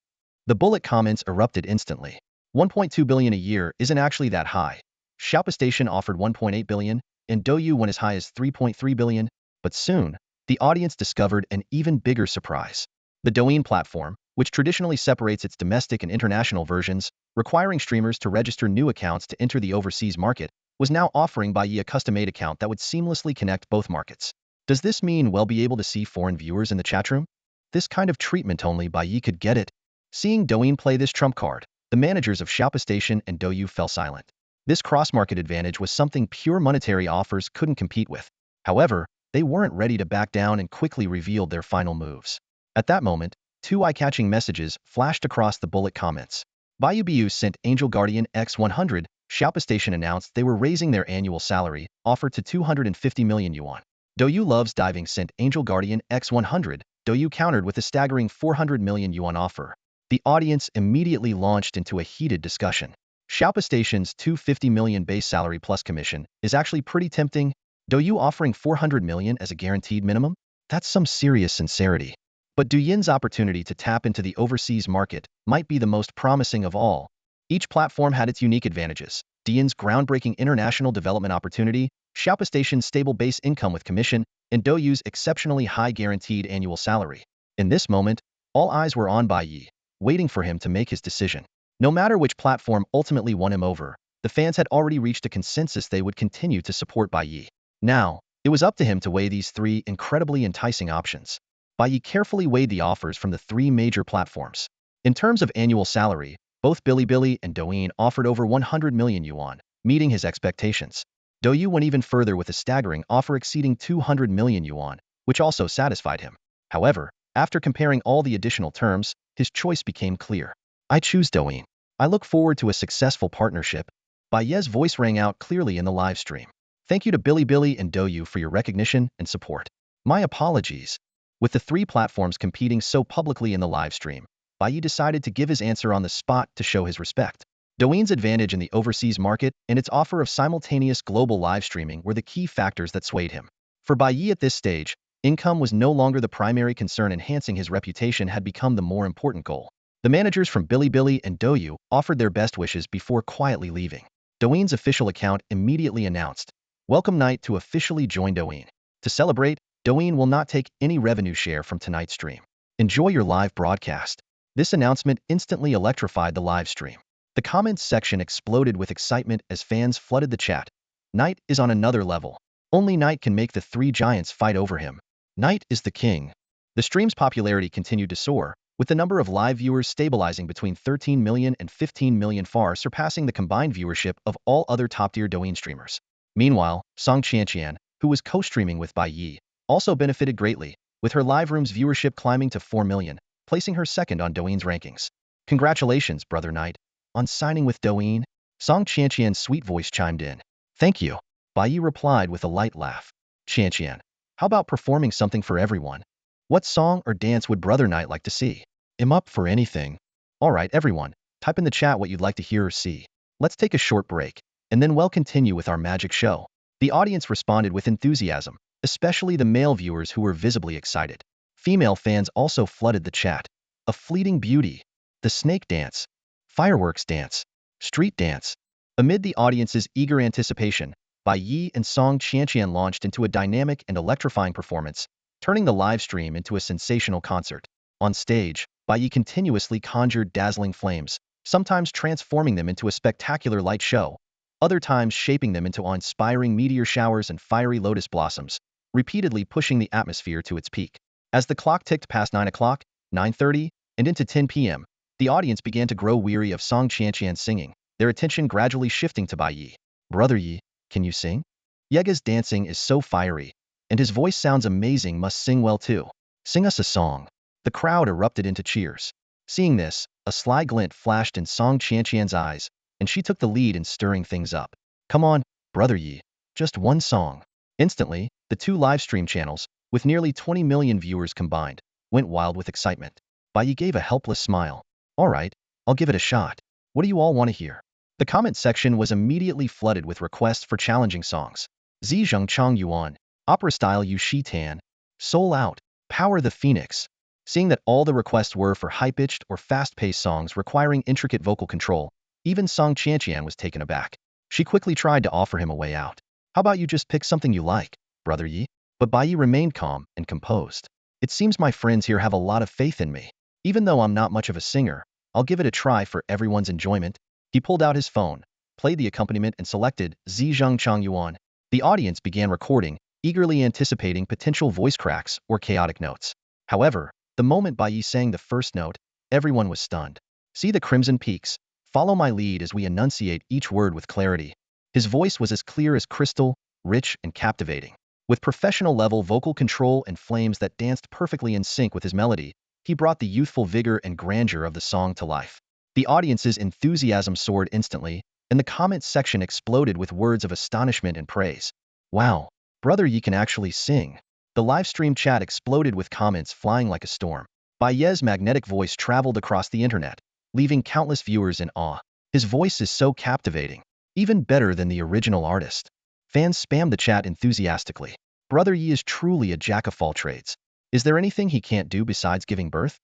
The bullet comments erupted instantly. 1.2 billion a year isn't actually that high. Xiaopa Station offered 1.8 billion, and Douyu went as high as 3.3 billion, but soon, the audience discovered an even bigger surprise. The Douyin platform, which traditionally separates its domestic and international versions, requiring streamers to register new accounts to enter the overseas market, was now offering Bai Ye a custom-made account that would seamlessly connect both markets. Does this mean we'll be able to see foreign viewers in the chatroom? This kind of treatment only Bai Ye could get it. Seeing Douyin play this trump card, the managers of Xiaopa Station and Douyu fell silent. This cross-market advantage was something pure monetary offers couldn't compete with. However, they weren't ready to back down and quickly revealed their final moves. At that moment, 2 eye-catching messages flashed across the bullet comments. Bai Ye sent Angel Guardian X100, Xiaopa Station announced they were raising their annual salary, offer to 250 million yuan. Douyu Loves Diving sent Angel Guardian X100, Douyu countered with a staggering 400 million yuan offer. The audience immediately launched into a heated discussion. Xiaopa Station's 250 million base salary plus commission is actually pretty tempting. Douyu offering 400 million as a guaranteed minimum? That's some serious sincerity. But Douyin's opportunity to tap into the overseas market might be the most promising of all. Each platform had its unique advantages. Douyin's groundbreaking international development opportunity, Xiaopa Station's stable base income with commission, and Douyu's exceptionally high guaranteed annual salary. In this moment, all eyes were on Bai Ye, waiting for him to make his decision. No matter which platform ultimately won him over, the fans had already reached a consensus they would continue to support Bai Ye. Now, it was up to him to weigh these three incredibly enticing options. Bai Ye carefully weighed the offers from the three major platforms. In terms of annual salary, both Bilibili and Douyin offered over 100 million yuan, meeting his expectations. Douyu went even further with a staggering offer exceeding 200 million yuan, which also satisfied him. However, after comparing all the additional terms, his choice became clear. I choose Douyin. I look forward to a successful partnership. Bai Ye's voice rang out clearly in the live stream. Thank you to Bilibili and Douyu for your recognition and support. My apologies. With the three platforms competing so publicly in the live stream, Bai Ye decided to give his answer on the spot to show his respect. Douyin's advantage in the overseas market and its offer of simultaneous global live streaming were the key factors that swayed him. For Bai Ye at this stage, income was no longer the primary concern. Enhancing his reputation had become the more important goal. The managers from Bilibili and Douyu offered their best wishes before quietly leaving. Douyin's official account immediately announced, "Welcome night to officially join Douyin. To celebrate, Douyin will not take any revenue share from tonight's stream. Enjoy your live broadcast." This announcement instantly electrified the live stream. The comments section exploded with excitement as fans flooded the chat. Knight is on another level. Only Knight can make the three giants fight over him. Knight is the king. The stream's popularity continued to soar, with the number of live viewers stabilizing between 13 million and 15 million, far surpassing the combined viewership of all other top-tier Douyin streamers. Meanwhile, Song Qianqian, who was co-streaming with Bai Ye, also benefited greatly, with her live room's viewership climbing to 4 million, placing her second on Douyin's rankings. Congratulations, Brother Knight, on signing with Douyin. Song Qianqian's sweet voice chimed in. Thank you. Bai Ye replied with a light laugh. Qianqian, how about performing something for everyone? What song or dance would Brother Knight like to see? I'm up for anything. Alright everyone, type in the chat what you'd like to hear or see. Let's take a short break, and then we'll continue with our magic show. The audience responded with enthusiasm, especially the male viewers who were visibly excited. Female fans also flooded the chat. A fleeting beauty. The snake dance. Fireworks dance. Street dance. Amid the audience's eager anticipation, Bai Ye and Song Qianqian launched into a dynamic and electrifying performance, turning the live stream into a sensational concert. On stage, Bai Ye continuously conjured dazzling flames, sometimes transforming them into a spectacular light show, other times shaping them into awe-inspiring meteor showers and fiery lotus blossoms, repeatedly pushing the atmosphere to its peak. As the clock ticked past 9 o'clock, 9:30, and into 10 p.m., the audience began to grow weary of Song Qianqian's singing, their attention gradually shifting to Bai Ye. Brother Ye, can you sing? Yega's dancing is so fiery, and his voice sounds amazing, must sing well too. Sing us a song. The crowd erupted into cheers. Seeing this, a sly glint flashed in Song Qianqian's eyes, and she took the lead in stirring things up. Come on, Brother Ye, just one song. Instantly, the two livestream channels, with nearly 20 million viewers combined, went wild with excitement. Bai Ye gave a helpless smile. Alright, I'll give it a shot. What do you all want to hear? The comment section was immediately flooded with requests for challenging songs. Zhizheng Chong Yuan, opera style Yu Shi Tan, Soul Out, Power the Phoenix. Seeing that all the requests were for high-pitched or fast-paced songs requiring intricate vocal control, even Song Qianqian was taken aback. She quickly tried to offer him a way out. How about you just pick something you like, Brother Ye? But Bai Ye remained calm and composed. It seems my friends here have a lot of faith in me. Even though I'm not much of a singer, I'll give it a try for everyone's enjoyment. He pulled out his phone, played the accompaniment and selected Zhizheng Chong Yuan. The audience began recording, eagerly anticipating potential voice cracks or chaotic notes. However, the moment Bai Ye sang the first note, everyone was stunned. See the crimson peaks. Follow my lead as we enunciate each word with clarity. His voice was as clear as crystal, rich and captivating. With professional-level vocal control and flames that danced perfectly in sync with his melody, he brought the youthful vigor and grandeur of the song to life. The audience's enthusiasm soared instantly, and the comments section exploded with words of astonishment and praise. Wow, Brother Ye can actually sing. The livestream chat exploded with comments flying like a storm. Bai Ye's magnetic voice traveled across the internet, leaving countless viewers in awe. His voice is so captivating, even better than the original artist. Fans spammed the chat enthusiastically. Brother Ye is truly a jack of all trades. Is there anything he can't do besides giving birth?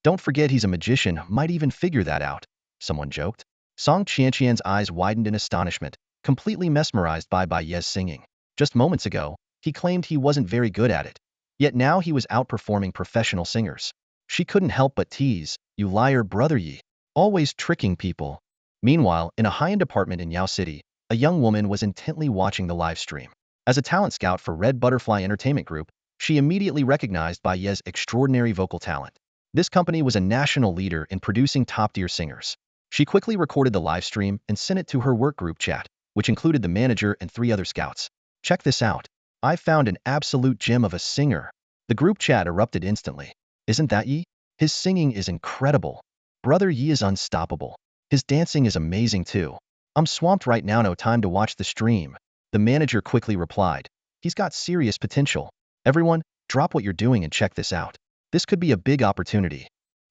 Don't forget he's a magician, might even figure that out, someone joked. Song Qianqian's eyes widened in astonishment, completely mesmerized by Bai Ye's singing. Just moments ago, he claimed he wasn't very good at it. Yet now he was outperforming professional singers. She couldn't help but tease, "You liar, brother Yi. Always tricking people." Meanwhile, in a high-end apartment in Yao City, a young woman was intently watching the live stream. As a talent scout for Red Butterfly Entertainment Group, she immediately recognized Bai Ye's extraordinary vocal talent. This company was a national leader in producing top-tier singers. She quickly recorded the live stream and sent it to her work group chat, which included the manager and 3 other scouts. "Check this out. I found an absolute gem of a singer." The group chat erupted instantly. "Isn't that Yi? His singing is incredible. Brother Yi is unstoppable. His dancing is amazing too. I'm swamped right now, no time to watch the stream." The manager quickly replied, "He's got serious potential. Everyone, drop what you're doing and check this out. This could be a big opportunity."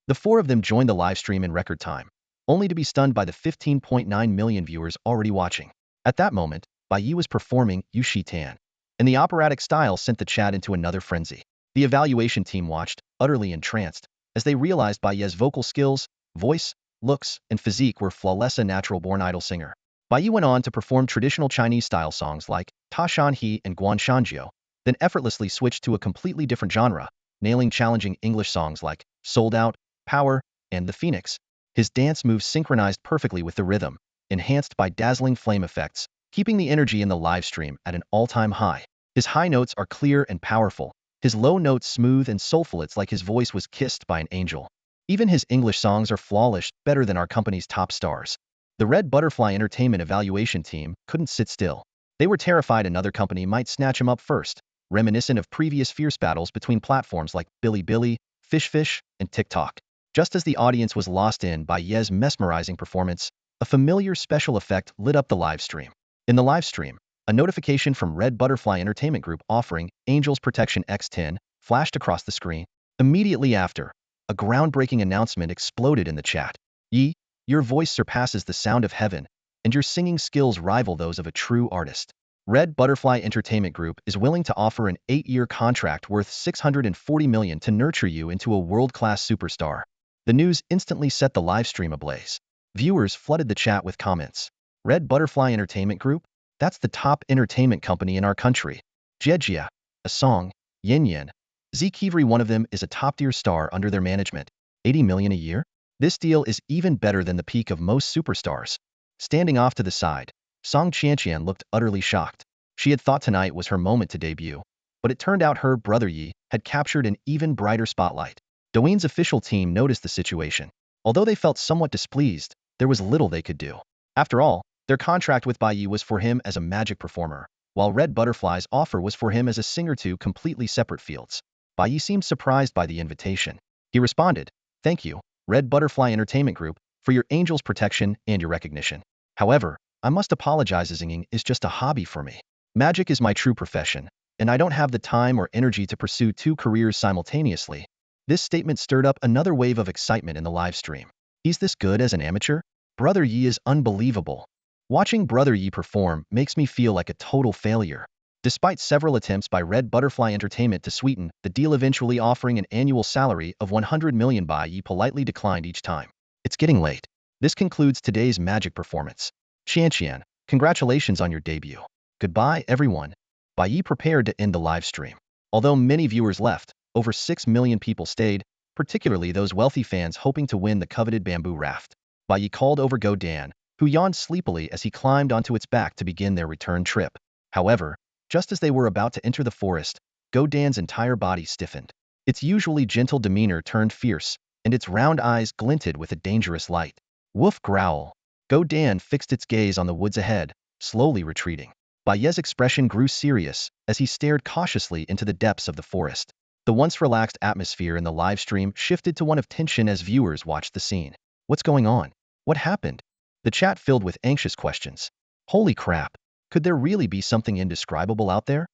The 4 of them joined the live stream in record time, only to be stunned by the 15.9 million viewers already watching. At that moment, Bai Ye was performing Yu Shi Tan, and the operatic style sent the chat into another frenzy. The evaluation team watched, utterly entranced, as they realized Bai Ye's vocal skills, voice, looks, and physique were flawless, a natural-born idol singer. Bai Ye went on to perform traditional Chinese-style songs like Ta Shan He and Guan Shanjiu, then effortlessly switched to a completely different genre, nailing challenging English songs like Sold Out, Power, and The Phoenix. His dance moves synchronized perfectly with the rhythm, enhanced by dazzling flame effects, keeping the energy in the live stream at an all-time high. His high notes are clear and powerful, his low notes smooth and soulful. It's like his voice was kissed by an angel. Even his English songs are flawless, better than our company's top stars. The Red Butterfly Entertainment evaluation team couldn't sit still. They were terrified another company might snatch him up first, reminiscent of previous fierce battles between platforms like Bilibili, Fish, and TikTok. Just as the audience was lost in Bai Ye's mesmerizing performance, a familiar special effect lit up the live stream. In the live stream, a notification from Red Butterfly Entertainment Group offering Angel's Protection X10 flashed across the screen. Immediately after, a groundbreaking announcement exploded in the chat. "Yi, your voice surpasses the sound of heaven, and your singing skills rival those of a true artist. Red Butterfly Entertainment Group is willing to offer an 8-year contract worth $640 million to nurture you into a world-class superstar." The news instantly set the live stream ablaze. Viewers flooded the chat with comments. "Red Butterfly Entertainment Group? That's the top entertainment company in our country. Jejia, a song, Yin Yin. Zikivri, one of them is a top-tier star under their management. 80 million a year? This deal is even better than the peak of most superstars." Standing off to the side, Song Qianqian looked utterly shocked. She had thought tonight was her moment to debut, but it turned out her brother Yi had captured an even brighter spotlight. Douyin's official team noticed the situation. Although they felt somewhat displeased, there was little they could do. After all, their contract with Bai Ye was for him as a magic performer, while Red Butterfly's offer was for him as a singer, two completely separate fields. Bai Ye seemed surprised by the invitation. He responded, "Thank you, Red Butterfly Entertainment Group, for your angel's protection and your recognition. However, I must apologize, singing is just a hobby for me. Magic is my true profession, and I don't have the time or energy to pursue 2 careers simultaneously." This statement stirred up another wave of excitement in the live stream. "He's this good as an amateur? Brother Yi is unbelievable. Watching Brother Yi perform makes me feel like a total failure." Despite several attempts by Red Butterfly Entertainment to sweeten the deal, eventually offering an annual salary of 100 million, Bai Ye politely declined each time. "It's getting late." This concludes today's magic performance. Qianqian, congratulations on your debut. Goodbye, everyone. Bai Ye prepared to end the live stream. Although many viewers left, over 6 million people stayed, particularly those wealthy fans hoping to win the coveted bamboo raft. Bai Ye called over Go Dan, who yawned sleepily as he climbed onto its back to begin their return trip. However, just as they were about to enter the forest, Go Dan's entire body stiffened. Its usually gentle demeanor turned fierce, and its round eyes glinted with a dangerous light. "Woof!" growl. Go Dan fixed its gaze on the woods ahead, slowly retreating. Bai Ye's expression grew serious as he stared cautiously into the depths of the forest. The once relaxed atmosphere in the live stream shifted to one of tension as viewers watched the scene. "What's going on? What happened?" The chat filled with anxious questions. "Holy crap! Could there really be something indescribable out there?"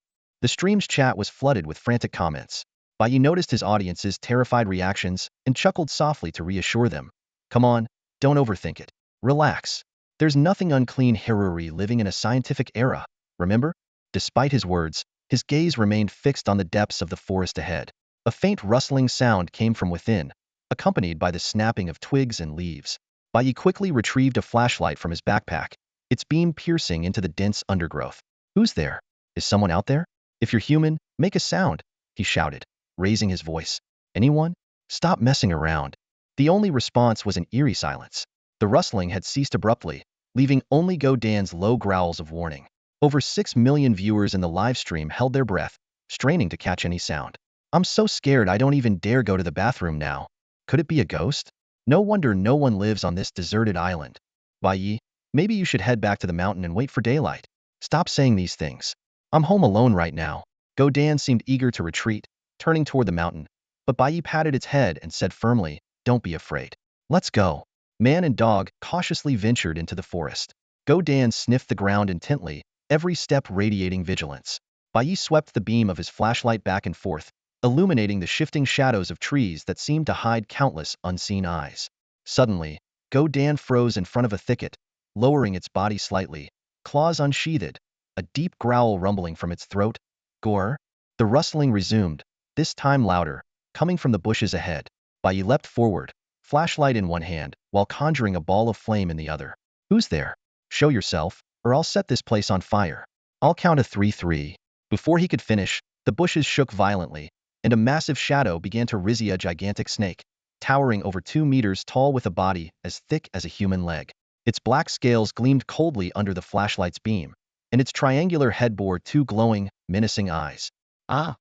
The stream's chat was flooded with frantic comments. Bai Ye noticed his audience's terrified reactions and chuckled softly to reassure them. "Come on, don't overthink it. Relax. There's nothing unclean Haruri living in a scientific era, remember?" Despite his words, his gaze remained fixed on the depths of the forest ahead. A faint rustling sound came from within, accompanied by the snapping of twigs and leaves. Bai Ye quickly retrieved a flashlight from his backpack, its beam piercing into the dense undergrowth. "Who's there?" Is someone out there? If you're human, make a sound, he shouted, raising his voice. Anyone? Stop messing around. The only response was an eerie silence. The rustling had ceased abruptly, leaving only Go Dan's low growls of warning. Over 6 million viewers in the live stream held their breath, straining to catch any sound. I'm so scared I don't even dare go to the bathroom now. Could it be a ghost? No wonder no one lives on this deserted island. Bai Ye, maybe you should head back to the mountain and wait for daylight. Stop saying these things. I'm home alone right now. Go Dan seemed eager to retreat, turning toward the mountain, but Bai Ye patted its head and said firmly, don't be afraid. Let's go. Man and dog cautiously ventured into the forest. Go Dan sniffed the ground intently, every step radiating vigilance. Bai Ye swept the beam of his flashlight back and forth, illuminating the shifting shadows of trees that seemed to hide countless unseen eyes. Suddenly, Go Dan froze in front of a thicket, lowering its body slightly, claws unsheathed, a deep growl rumbling from its throat. Gore? The rustling resumed, this time louder, coming from the bushes ahead. Bai Ye leapt forward, flashlight in one hand, while conjuring a ball of flame in the other. Who's there? Show yourself, or I'll set this place on fire. I'll count to 3-3. Before he could finish, the bushes shook violently, and a massive shadow began to rizzy a gigantic snake, towering over 2 meters tall with a body as thick as a human leg. Its black scales gleamed coldly under the flashlight's beam, and its triangular head bore 2 glowing, menacing eyes. Ah!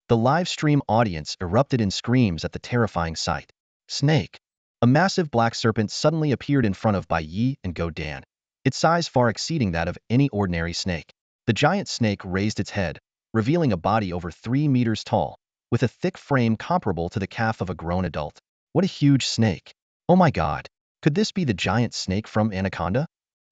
The live stream audience erupted in screams at the terrifying sight. Snake! A massive black serpent suddenly appeared in front of Bai Ye and Go Dan, its size far exceeding that of any ordinary snake. The giant snake raised its head, revealing a body over 3 meters tall, with a thick frame comparable to the calf of a grown adult. What a huge snake! Oh my god! Could this be the giant snake from Anaconda?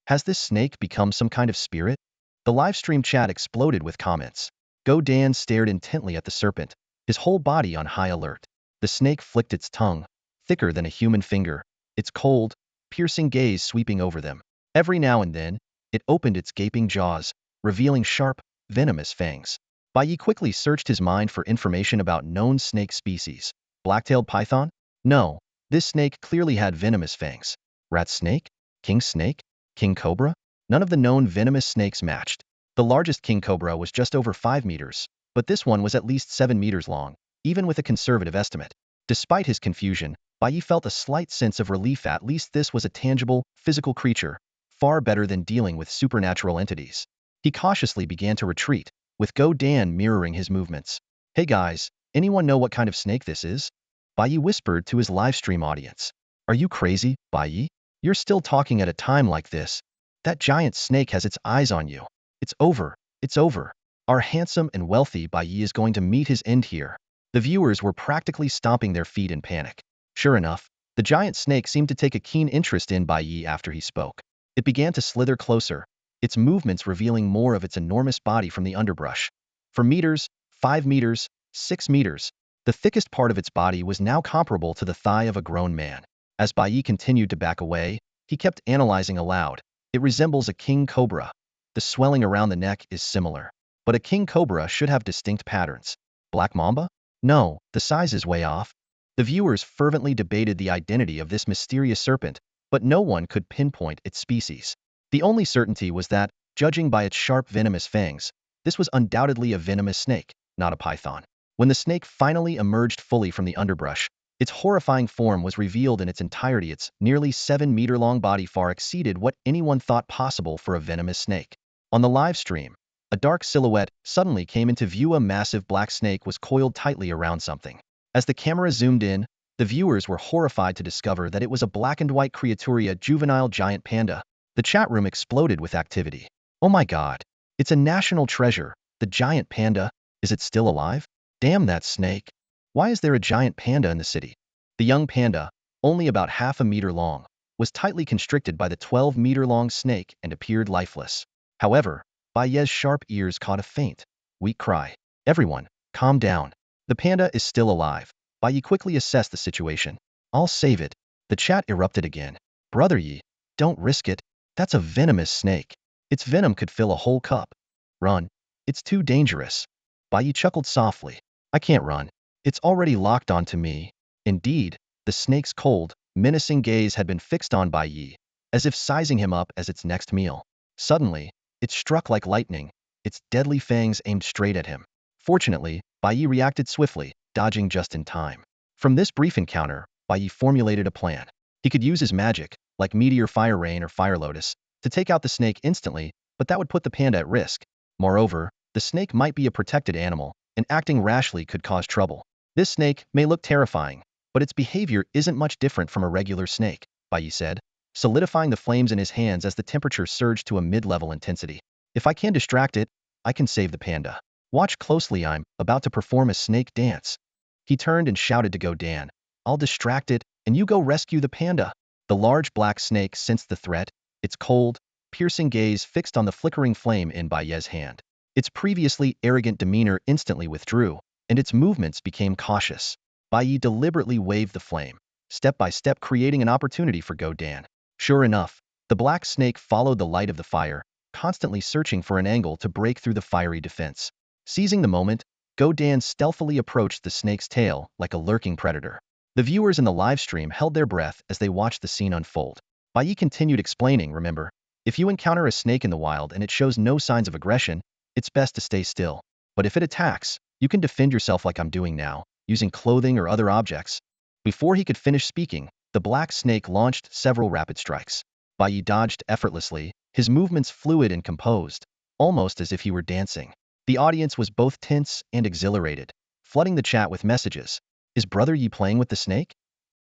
Has this snake become some kind of spirit? The livestream chat exploded with comments. Go Dan stared intently at the serpent, his whole body on high alert. The snake flicked its tongue, thicker than a human finger, its cold, piercing gaze sweeping over them. Every now and then, it opened its gaping jaws, revealing sharp, venomous fangs. Bai Ye quickly searched his mind for information about known snake species. Black-tailed python? No, this snake clearly had venomous fangs. Rat snake? King snake? King cobra? None of the known venomous snakes matched. The largest king cobra was just over 5 meters, but this one was at least 7 meters long, even with a conservative estimate. Despite his confusion, Bai Ye felt a slight sense of relief. At least this was a tangible, physical creature, far better than dealing with supernatural entities. He cautiously began to retreat, with Go Dan mirroring his movements. Hey guys, anyone know what kind of snake this is? Bai Ye whispered to his livestream audience. Are you crazy, Bai Ye? You're still talking at a time like this. That giant snake has its eyes on you. It's over. It's over. Our handsome and wealthy Bai Ye is going to meet his end here. The viewers were practically stomping their feet in panic. Sure enough, the giant snake seemed to take a keen interest in Bai Ye after he spoke. It began to slither closer, its movements revealing more of its enormous body from the underbrush. For meters, 5 meters, 6 meters, the thickest part of its body was now comparable to the thigh of a grown man. As Bai Ye continued to back away, he kept analyzing aloud. It resembles a king cobra. The swelling around the neck is similar. But a king cobra should have distinct patterns. Black mamba? No, the size is way off. The viewers fervently debated the identity of this mysterious serpent, but no one could pinpoint its species. The only certainty was that, judging by its sharp venomous fangs, this was undoubtedly a venomous snake, not a python. When the snake finally emerged fully from the underbrush, its horrifying form was revealed in its entirety. Its nearly 7-meter-long body far exceeded what anyone thought possible for a venomous snake. On the live stream, a dark silhouette suddenly came into view. A massive black snake was coiled tightly around something. As the camera zoomed in, the viewers were horrified to discover that it was a black-and-white creature, a juvenile giant panda. The chat room exploded with activity. Oh my god, it's a national treasure, the giant panda. Is it still alive? Damn that snake. Why is there a giant panda in the city? The young panda, only about half a meter long, was tightly constricted by the 12-meter-long snake and appeared lifeless. However, Bai Ye's sharp ears caught a faint, weak cry. Everyone, calm down. The panda is still alive. Bai Ye quickly assessed the situation. I'll save it. The chat erupted again. Brother Ye, don't risk it. That's a venomous snake. Its venom could fill a whole cup. Run. It's too dangerous. Bai Ye chuckled softly. I can't run. It's already locked onto me. Indeed, the snake's cold, menacing gaze had been fixed on Bai Ye, as if sizing him up as its next meal. Suddenly, it struck like lightning, its deadly fangs aimed straight at him. Fortunately, Bai Ye reacted swiftly, dodging just in time. From this brief encounter, Bai Ye formulated a plan. He could use his magic, like meteor fire rain or fire lotus, to take out the snake instantly, but that would put the panda at risk. Moreover, the snake might be a protected animal, and acting rashly could cause trouble. This snake may look terrifying, but its behavior isn't much different from a regular snake, Bai Ye said, solidifying the flames in his hands as the temperature surged to a mid-level intensity. If I can distract it, I can save the panda. Watch closely, I'm about to perform a snake dance. He turned and shouted to Godan, I'll distract it, and you go rescue the panda. The large black snake sensed the threat, its cold, piercing gaze fixed on the flickering flame in Bai Ye's hand. Its previously arrogant demeanor instantly withdrew, and its movements became cautious. Bai Ye deliberately waved the flame, step by step creating an opportunity for Godan. Sure enough, the black snake followed the light of the fire, constantly searching for an angle to break through the fiery defense. Seizing the moment, Godan stealthily approached the snake's tail like a lurking predator. The viewers in the livestream held their breath as they watched the scene unfold. Bai Ye continued explaining, remember, if you encounter a snake in the wild and it shows no signs of aggression, it's best to stay still. But if it attacks, you can defend yourself like I'm doing now, using clothing or other objects. Before he could finish speaking, the black snake launched several rapid strikes. Bai Ye dodged effortlessly, his movements fluid and composed, almost as if he were dancing. The audience was both tense and exhilarated, flooding the chat with messages. Is Brother Yi playing with the snake?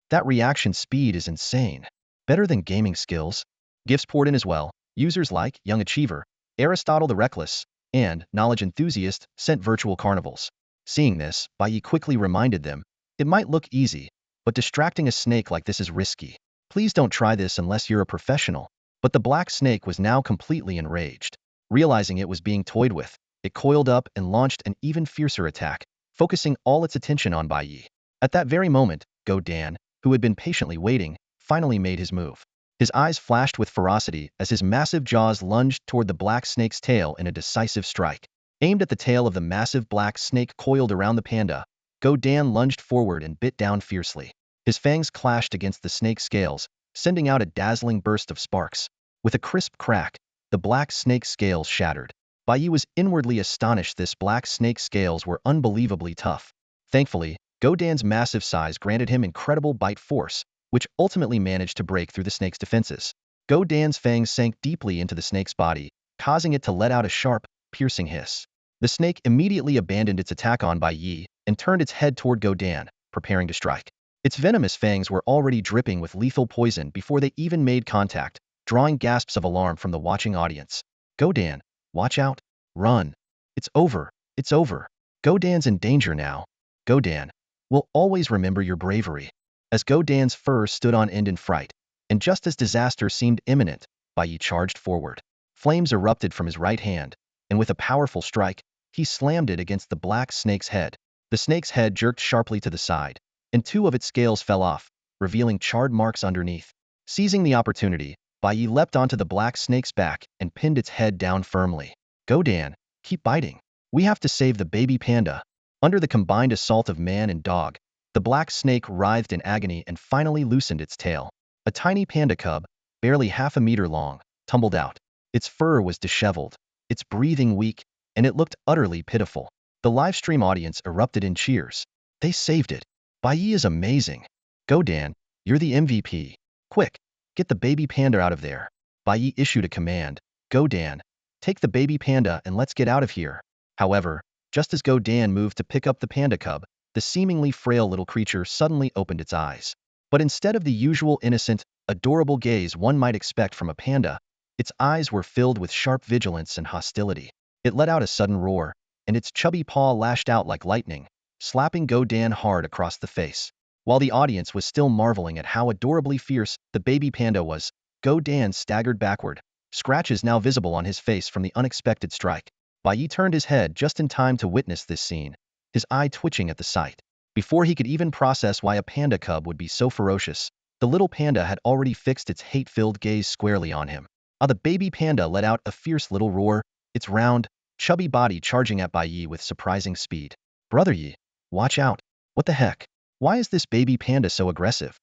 That reaction speed is insane. Better than gaming skills. Gifts poured in as well. Users like Young Achiever, Aristotle the Reckless, and Knowledge Enthusiast sent virtual carnivals. Seeing this, Bai Ye quickly reminded them, it might look easy, but distracting a snake like this is risky. Please don't try this unless you're a professional. But the black snake was now completely enraged. Realizing it was being toyed with, it coiled up and launched an even fiercer attack, focusing all its attention on Bai Ye. At that very moment, Godan, who had been patiently waiting, finally made his move. His eyes flashed with ferocity as his massive jaws lunged toward the black snake's tail in a decisive strike. Aimed at the tail of the massive black snake coiled around the panda, Godan lunged forward and bit down fiercely. His fangs clashed against the snake's scales, sending out a dazzling burst of sparks. With a crisp crack, the black snake's scales shattered. Bai Ye was inwardly astonished. This black snake's scales were unbelievably tough. Thankfully, Godan's massive size granted him incredible bite force, which ultimately managed to break through the snake's defenses. Godan's fangs sank deeply into the snake's body, causing it to let out a sharp, piercing hiss. The snake immediately abandoned its attack on Bai Ye and turned its head toward Godan, preparing to strike. Its venomous fangs were already dripping with lethal poison before they even made contact, drawing gasps of alarm from the watching audience. Godan, watch out, run. It's over, it's over. Godan's in danger now. Godan, we'll always remember your bravery. As Godan's fur stood on end in fright, and just as disaster seemed imminent, Bai Ye charged forward. Flames erupted from his right hand, and with a powerful strike, he slammed it against the black snake's head. The snake's head jerked sharply to the side, and two of its scales fell off, revealing charred marks underneath. Seizing the opportunity, Bai Ye leapt onto the black snake's back and pinned its head down firmly. Godan, keep biting. We have to save the baby panda. Under the combined assault of man and dog, the black snake writhed in agony and finally loosened its tail. A tiny panda cub, barely half a meter long, tumbled out. Its fur was disheveled, its breathing weak, and it looked utterly pitiful. The livestream audience erupted in cheers. They saved it. Bai Ye is amazing. Godan, you're the MVP. Quick, get the baby panda out of there. Bai Ye issued a command. Godan, take the baby panda and let's get out of here. However, just as Godan moved to pick up the panda cub, the seemingly frail little creature suddenly opened its eyes. But instead of the usual innocent, adorable gaze one might expect from a panda, its eyes were filled with sharp vigilance and hostility. It let out a sudden roar, and its chubby paw lashed out like lightning, slapping Godan hard across the face. While the audience was still marveling at how adorably fierce the baby panda was, Godan staggered backward, scratches now visible on his face from the unexpected strike. Bai Ye turned his head just in time to witness this scene, his eye twitching at the sight. Before he could even process why a panda cub would be so ferocious, the little panda had already fixed its hate-filled gaze squarely on him. The baby panda let out a fierce little roar, its round, chubby body charging at Bai Ye with surprising speed. Brother Yi, watch out. What the heck? Why is this baby panda so aggressive?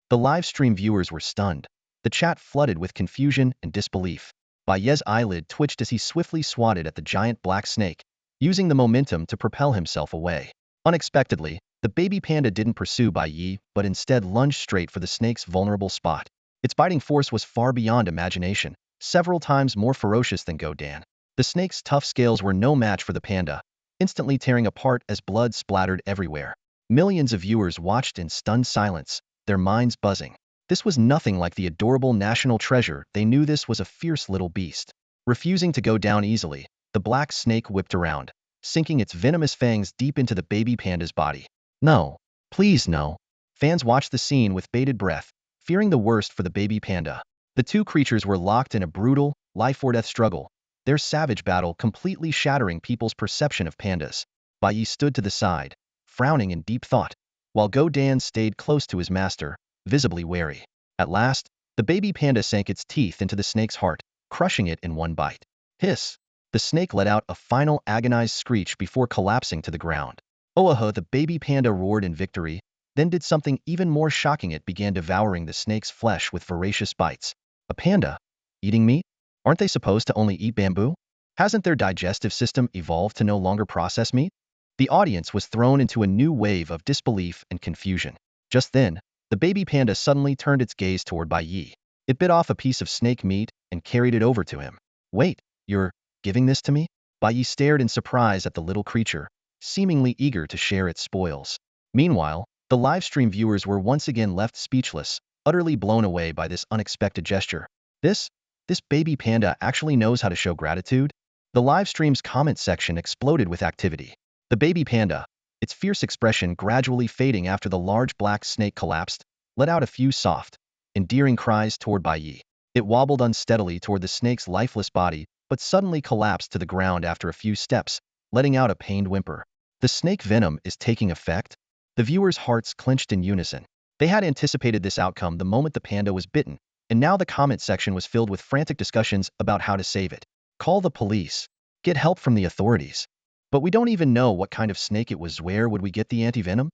The live stream viewers were stunned. The chat flooded with confusion and disbelief. Bai Ye's eyelid twitched as he swiftly swatted at the giant black snake, using the momentum to propel himself away. Unexpectedly, the baby panda didn't pursue Bai Ye, but instead lunged straight for the snake's vulnerable spot. Its biting force was far beyond imagination, several times more ferocious than Godan. The snake's tough scales were no match for the panda, instantly tearing apart as blood splattered everywhere. Millions of viewers watched in stunned silence, their minds buzzing. This was nothing like the adorable national treasure. They knew this was a fierce little beast. Refusing to go down easily, the black snake whipped around, sinking its venomous fangs deep into the baby panda's body. No. Please no. Fans watched the scene with bated breath, fearing the worst for the baby panda. The two creatures were locked in a brutal, life-or-death struggle, their savage battle completely shattering people's perception of pandas. Bai Ye stood to the side, frowning in deep thought, while Godan stayed close to his master, visibly wary. At last, the baby panda sank its teeth into the snake's heart, crushing it in one bite. Hiss! The snake let out a final agonized screech before collapsing to the ground. Oh, the baby panda roared in victory, then did something even more shocking. It began devouring the snake's flesh with voracious bites. A panda? Eating meat? Aren't they supposed to only eat bamboo? Hasn't their digestive system evolved to no longer process meat? The audience was thrown into a new wave of disbelief and confusion. Just then, the baby panda suddenly turned its gaze toward Bai Ye. It bit off a piece of snake meat and carried it over to him. Wait, you're giving this to me? Bai Ye stared in surprise at the little creature, seemingly eager to share its spoils. Meanwhile, the livestream viewers were once again left speechless, utterly blown away by this unexpected gesture. This baby panda actually knows how to show gratitude? The livestream's comment section exploded with activity. The baby panda, its fierce expression gradually fading after the large black snake collapsed, let out a few soft, endearing cries toward Bai Ye. It wobbled unsteadily toward the snake's lifeless body, but suddenly collapsed to the ground after a few steps, letting out a pained whimper. The snake venom is taking effect? The viewers' hearts clenched in unison. They had anticipated this outcome the moment the panda was bitten, and now the comment section was filled with frantic discussions about how to save it. Call the police. Get help from the authorities. But we don't even know what kind of snake it was. Where would we get the anti-venom?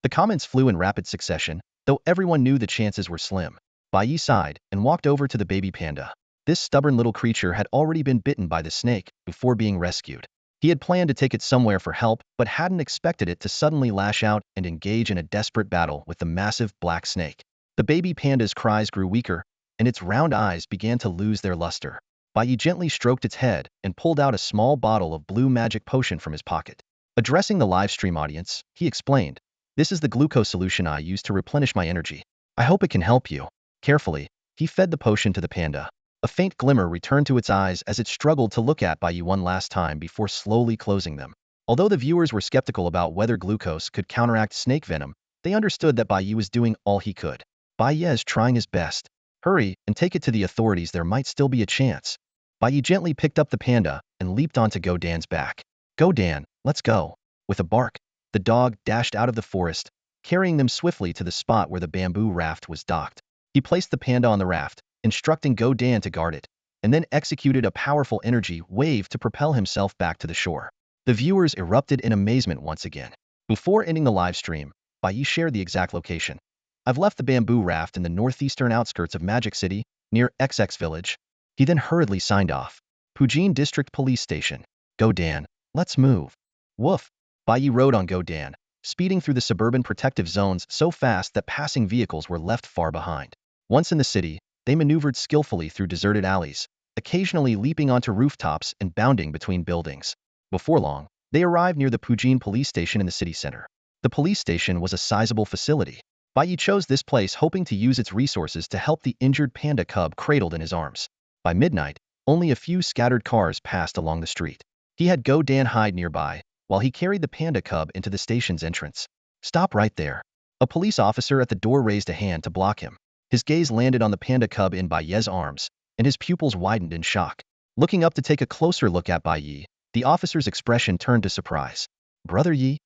The comments flew in rapid succession, though everyone knew the chances were slim. Bai Ye sighed and walked over to the baby panda. This stubborn little creature had already been bitten by the snake before being rescued. He had planned to take it somewhere for help, but hadn't expected it to suddenly lash out and engage in a desperate battle with the massive black snake. The baby panda's cries grew weaker, and its round eyes began to lose their luster. Bai Ye gently stroked its head and pulled out a small bottle of blue magic potion from his pocket. Addressing the livestream audience, he explained, "This is the glucose solution I use to replenish my energy. I hope it can help you." Carefully, he fed the potion to the panda. A faint glimmer returned to its eyes as it struggled to look at Bai Ye one last time before slowly closing them. Although the viewers were skeptical about whether glucose could counteract snake venom, they understood that Bai Ye was doing all he could. Bai Ye is trying his best. Hurry and take it to the authorities. There might still be a chance. Bai Ye gently picked up the panda and leaped onto Godan's back. Godan, let's go. With a bark, the dog dashed out of the forest, carrying them swiftly to the spot where the bamboo raft was docked. He placed the panda on the raft, instructing Godan to guard it, and then executed a powerful energy wave to propel himself back to the shore. The viewers erupted in amazement once again. Before ending the live stream, Bai Ye shared the exact location. I've left the bamboo raft in the northeastern outskirts of Magic City, near XX Village. He then hurriedly signed off. Pujin District Police Station. Godan, let's move. Woof. Bai Ye rode on Godan, speeding through the suburban protective zones so fast that passing vehicles were left far behind. Once in the city, they maneuvered skillfully through deserted alleys, occasionally leaping onto rooftops and bounding between buildings. Before long, they arrived near the Pujin police station in the city center. The police station was a sizable facility. Bai Ye chose this place hoping to use its resources to help the injured panda cub cradled in his arms. By midnight, only a few scattered cars passed along the street. He had Godan hide nearby, while he carried the panda cub into the station's entrance. Stop right there. A police officer at the door raised a hand to block him. His gaze landed on the panda cub in Bai Ye's arms, and his pupils widened in shock. Looking up to take a closer look at Bai Ye, the officer's expression turned to surprise. Brother Ye?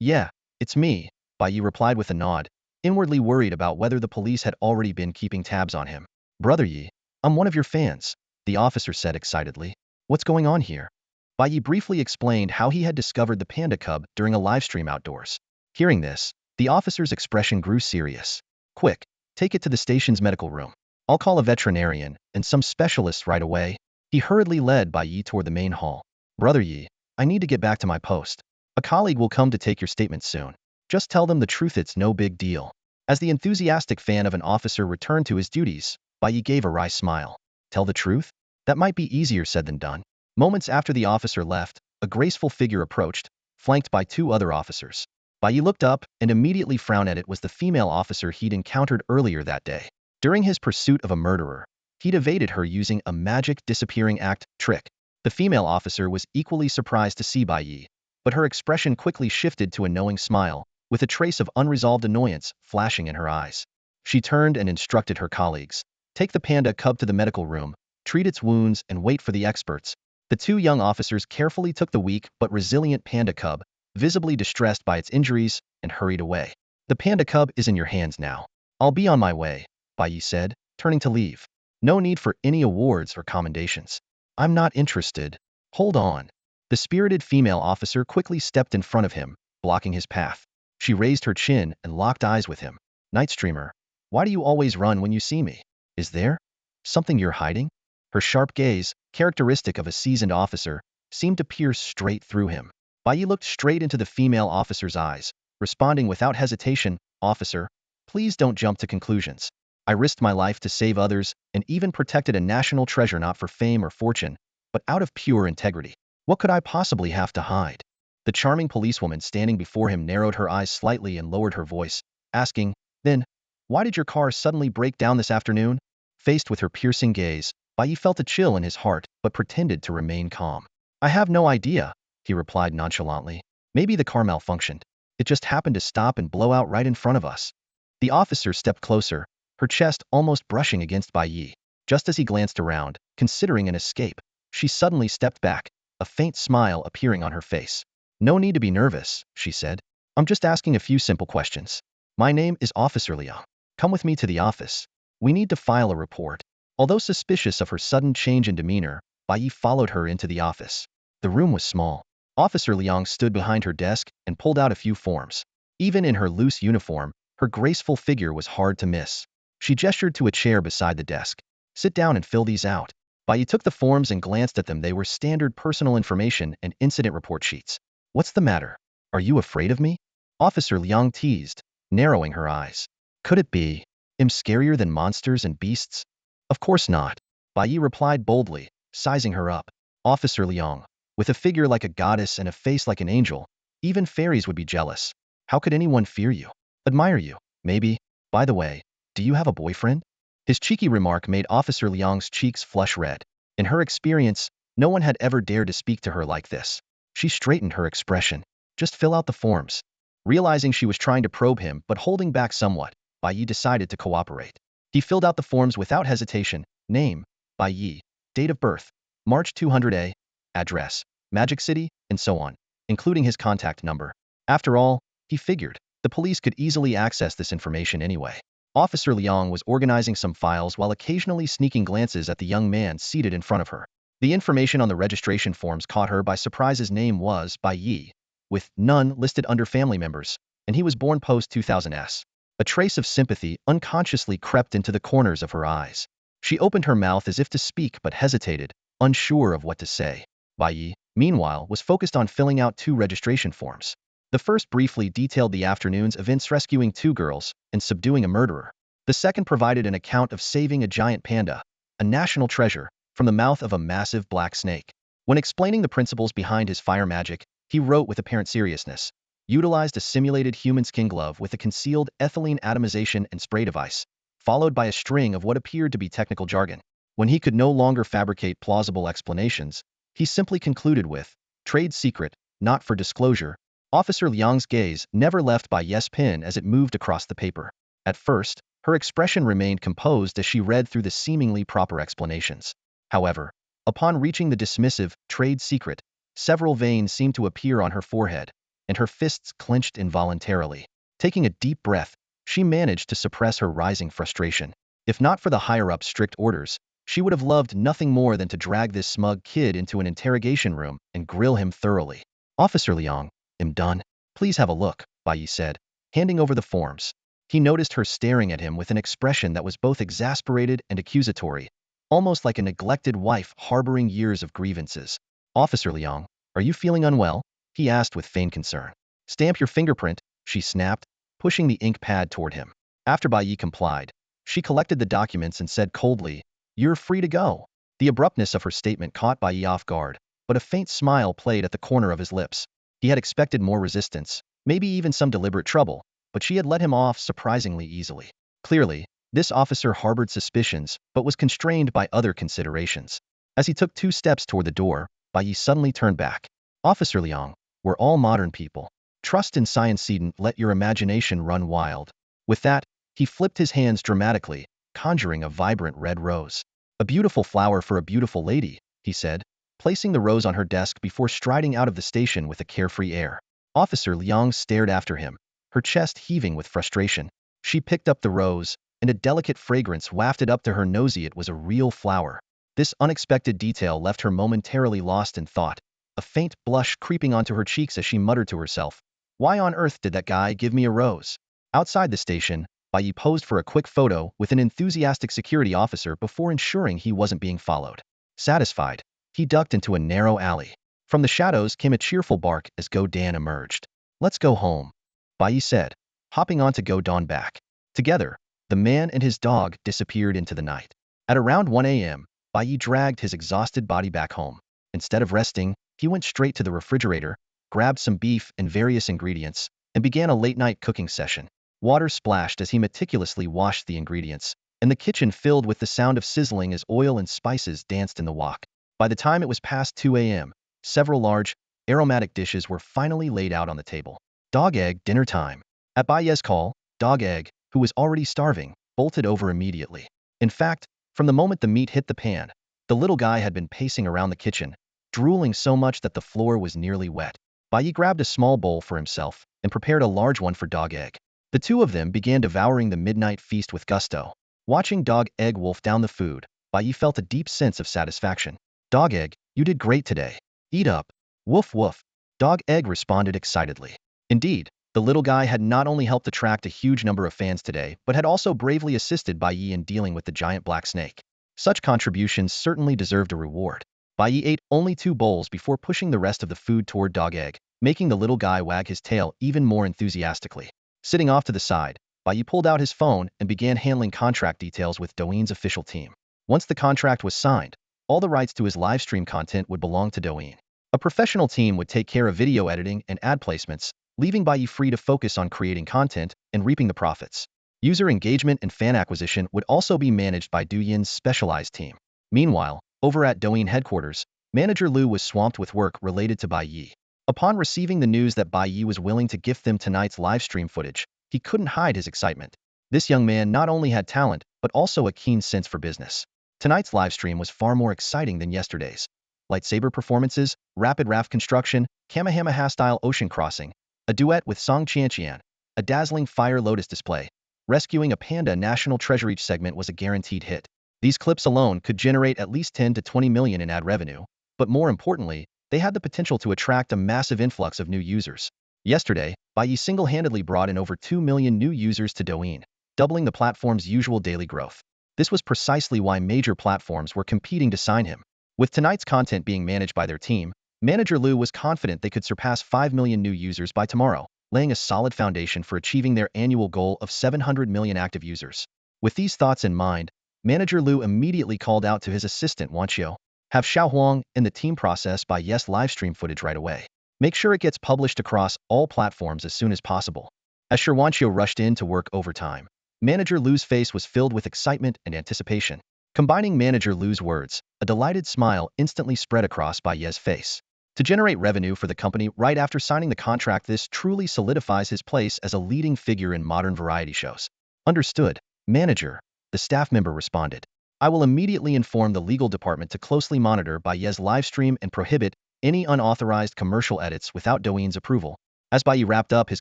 Yeah, it's me, Bai Ye replied with a nod, inwardly worried about whether the police had already been keeping tabs on him. Brother Ye, I'm one of your fans, the officer said excitedly. What's going on here? Bai Ye briefly explained how he had discovered the panda cub during a livestream outdoors. Hearing this, the officer's expression grew serious. Quick, take it to the station's medical room. I'll call a veterinarian and some specialists right away. He hurriedly led Bai Ye toward the main hall. Brother Yi, I need to get back to my post. A colleague will come to take your statement soon. Just tell them the truth, it's no big deal. As the enthusiastic fan of an officer returned to his duties, Bai Ye gave a wry smile. Tell the truth? That might be easier said than done. Moments after the officer left, a graceful figure approached, flanked by two other officers. Bai Ye looked up and immediately frowned at it was the female officer he'd encountered earlier that day. During his pursuit of a murderer, he'd evaded her using a magic disappearing act trick. The female officer was equally surprised to see Bai Ye, but her expression quickly shifted to a knowing smile, with a trace of unresolved annoyance flashing in her eyes. She turned and instructed her colleagues. Take the panda cub to the medical room, treat its wounds, and wait for the experts. The two young officers carefully took the weak but resilient panda cub, visibly distressed by its injuries, and hurried away. The panda cub is in your hands now. I'll be on my way, Bai Ye said, turning to leave. No need for any awards or commendations. I'm not interested. Hold on. The spirited female officer quickly stepped in front of him, blocking his path. She raised her chin and locked eyes with him. Night streamer, why do you always run when you see me? Is there something you're hiding? Her sharp gaze, characteristic of a seasoned officer, seemed to pierce straight through him. Bai Ye looked straight into the female officer's eyes, responding without hesitation, Officer, please don't jump to conclusions. I risked my life to save others and even protected a national treasure not for fame or fortune, but out of pure integrity. What could I possibly have to hide? The charming policewoman standing before him narrowed her eyes slightly and lowered her voice, asking, Then, why did your car suddenly break down this afternoon? Faced with her piercing gaze, Bai Ye felt a chill in his heart but pretended to remain calm. I have no idea, he replied nonchalantly. Maybe the car malfunctioned. It just happened to stop and blow out right in front of us. The officer stepped closer, her chest almost brushing against Bai Ye. Just as he glanced around, considering an escape, she suddenly stepped back, a faint smile appearing on her face. No need to be nervous, she said. I'm just asking a few simple questions. My name is Officer Liang. Come with me to the office. We need to file a report. Although suspicious of her sudden change in demeanor, Bai Ye followed her into the office. The room was small. Officer Liang stood behind her desk and pulled out a few forms. Even in her loose uniform, her graceful figure was hard to miss. She gestured to a chair beside the desk. Sit down and fill these out. Bai Ye took the forms and glanced at them. They were standard personal information and incident report sheets. What's the matter? Are you afraid of me? Officer Liang teased, narrowing her eyes. Could it be? I'm scarier than monsters and beasts? Of course not. Bai Ye replied boldly, sizing her up. Officer Liang, with a figure like a goddess and a face like an angel, even fairies would be jealous. How could anyone fear you? Admire you, maybe. By the way, do you have a boyfriend? His cheeky remark made Officer Liang's cheeks flush red. In her experience, no one had ever dared to speak to her like this. She straightened her expression. Just fill out the forms. Realizing she was trying to probe him but holding back somewhat, Bai Ye decided to cooperate. He filled out the forms without hesitation. Name, Bai Ye. Date of birth, March 200A. Address, Magic City, and so on, including his contact number. After all, he figured, the police could easily access this information anyway. Officer Liang was organizing some files while occasionally sneaking glances at the young man seated in front of her. The information on the registration forms caught her by surprise. His name was Bai Ye, with none listed under family members, and he was born post-2000s. A trace of sympathy unconsciously crept into the corners of her eyes. She opened her mouth as if to speak but hesitated, unsure of what to say. Bai Ye, meanwhile, was focused on filling out two registration forms. The first briefly detailed the afternoon's events rescuing two girls and subduing a murderer. The second provided an account of saving a giant panda, a national treasure, from the mouth of a massive black snake. When explaining the principles behind his fire magic, he wrote with apparent seriousness. Utilized a simulated human skin glove with a concealed ethylene atomization and spray device, followed by a string of what appeared to be technical jargon. When he could no longer fabricate plausible explanations, he simply concluded with, trade secret, not for disclosure. Officer Liang's gaze never left Bai Ye's pen as it moved across the paper. At first, her expression remained composed as she read through the seemingly proper explanations. However, upon reaching the dismissive, trade secret, several veins seemed to appear on her forehead, and her fists clenched involuntarily. Taking a deep breath, she managed to suppress her rising frustration. If not for the higher-up's strict orders, she would have loved nothing more than to drag this smug kid into an interrogation room and grill him thoroughly. Officer Liang, I'm done. Please have a look, Bai Ye said, handing over the forms. He noticed her staring at him with an expression that was both exasperated and accusatory, almost like a neglected wife harboring years of grievances. Officer Liang, are you feeling unwell? He asked with feigned concern. Stamp your fingerprint, she snapped, pushing the ink pad toward him. After Bai Ye complied, she collected the documents and said coldly, "You're free to go." The abruptness of her statement caught Bai Ye off guard, but a faint smile played at the corner of his lips. He had expected more resistance, maybe even some deliberate trouble, but she had let him off surprisingly easily. Clearly, this officer harbored suspicions, but was constrained by other considerations. As he took 2 steps toward the door, Bai Ye suddenly turned back. Officer Liang, we're all modern people. Trust in science, let your imagination run wild. With that, he flipped his hands dramatically, conjuring a vibrant red rose. A beautiful flower for a beautiful lady, he said, placing the rose on her desk before striding out of the station with a carefree air. Officer Liang stared after him, her chest heaving with frustration. She picked up the rose, and a delicate fragrance wafted up to her nose. It was a real flower. This unexpected detail left her momentarily lost in thought, a faint blush creeping onto her cheeks as she muttered to herself, "Why on earth did that guy give me a rose?" Outside the station, Bai Ye posed for a quick photo with an enthusiastic security officer before ensuring he wasn't being followed. Satisfied, he ducked into a narrow alley. From the shadows came a cheerful bark as Go Dan emerged. "Let's go home," Bai Ye said, hopping on to Go Dan back. Together, the man and his dog disappeared into the night. At around 1 a.m., Bai Ye dragged his exhausted body back home. Instead of resting, he went straight to the refrigerator, grabbed some beef and various ingredients, and began a late-night cooking session. Water splashed as he meticulously washed the ingredients, and the kitchen filled with the sound of sizzling as oil and spices danced in the wok. By the time it was past 2 a.m., several large, aromatic dishes were finally laid out on the table. Dog Egg, dinner time. At Bai Ye's call, Dog Egg, who was already starving, bolted over immediately. In fact, from the moment the meat hit the pan, the little guy had been pacing around the kitchen, drooling so much that the floor was nearly wet. Bai Ye grabbed a small bowl for himself and prepared a large one for Dog Egg. The two of them began devouring the midnight feast with gusto. Watching Dog Egg wolf down the food, Bai Ye felt a deep sense of satisfaction. "Dog Egg, you did great today. Eat up." "Woof woof," Dog Egg responded excitedly. Indeed, the little guy had not only helped attract a huge number of fans today, but had also bravely assisted Bai Ye in dealing with the giant black snake. Such contributions certainly deserved a reward. Bai Ye ate only 2 bowls before pushing the rest of the food toward Dog Egg, making the little guy wag his tail even more enthusiastically. Sitting off to the side, Bai Ye pulled out his phone and began handling contract details with Douyin's official team. Once the contract was signed, all the rights to his live stream content would belong to Douyin. A professional team would take care of video editing and ad placements, leaving Bai Ye free to focus on creating content and reaping the profits. User engagement and fan acquisition would also be managed by Douyin's specialized team. Meanwhile, over at Douyin headquarters, Manager Lu was swamped with work related to Bai Ye. Upon receiving the news that Bai Ye was willing to gift them tonight's livestream footage, he couldn't hide his excitement. This young man not only had talent, but also a keen sense for business. Tonight's livestream was far more exciting than yesterday's. Lightsaber performances, rapid raft construction, Kamehameha-style ocean crossing, a duet with Song Qianqian, a dazzling Fire Lotus display, rescuing a panda national treasure. Each segment was a guaranteed hit. These clips alone could generate at least 10 to 20 million in ad revenue, but more importantly, they had the potential to attract a massive influx of new users. Yesterday, Bai Ye single-handedly brought in over 2 million new users to Douyin, doubling the platform's usual daily growth. This was precisely why major platforms were competing to sign him. With tonight's content being managed by their team, Manager Lu was confident they could surpass 5 million new users by tomorrow, laying a solid foundation for achieving their annual goal of 700 million active users. With these thoughts in mind, Manager Lu immediately called out to his assistant Wanqiu, "Have Xiao Huang and the team process Bai Ye's livestream footage right away. Make sure it gets published across all platforms as soon as possible." As Wanqiu rushed in to work overtime, Manager Lu's face was filled with excitement and anticipation. Combining Manager Lu's words, a delighted smile instantly spread across Bai Ye's face. To generate revenue for the company right after signing the contract, this truly solidifies his place as a leading figure in modern variety shows. "Understood, Manager," the staff member responded. "I will immediately inform the legal department to closely monitor Bai Ye's livestream and prohibit any unauthorized commercial edits without Douyin's approval." As Bai Ye wrapped up his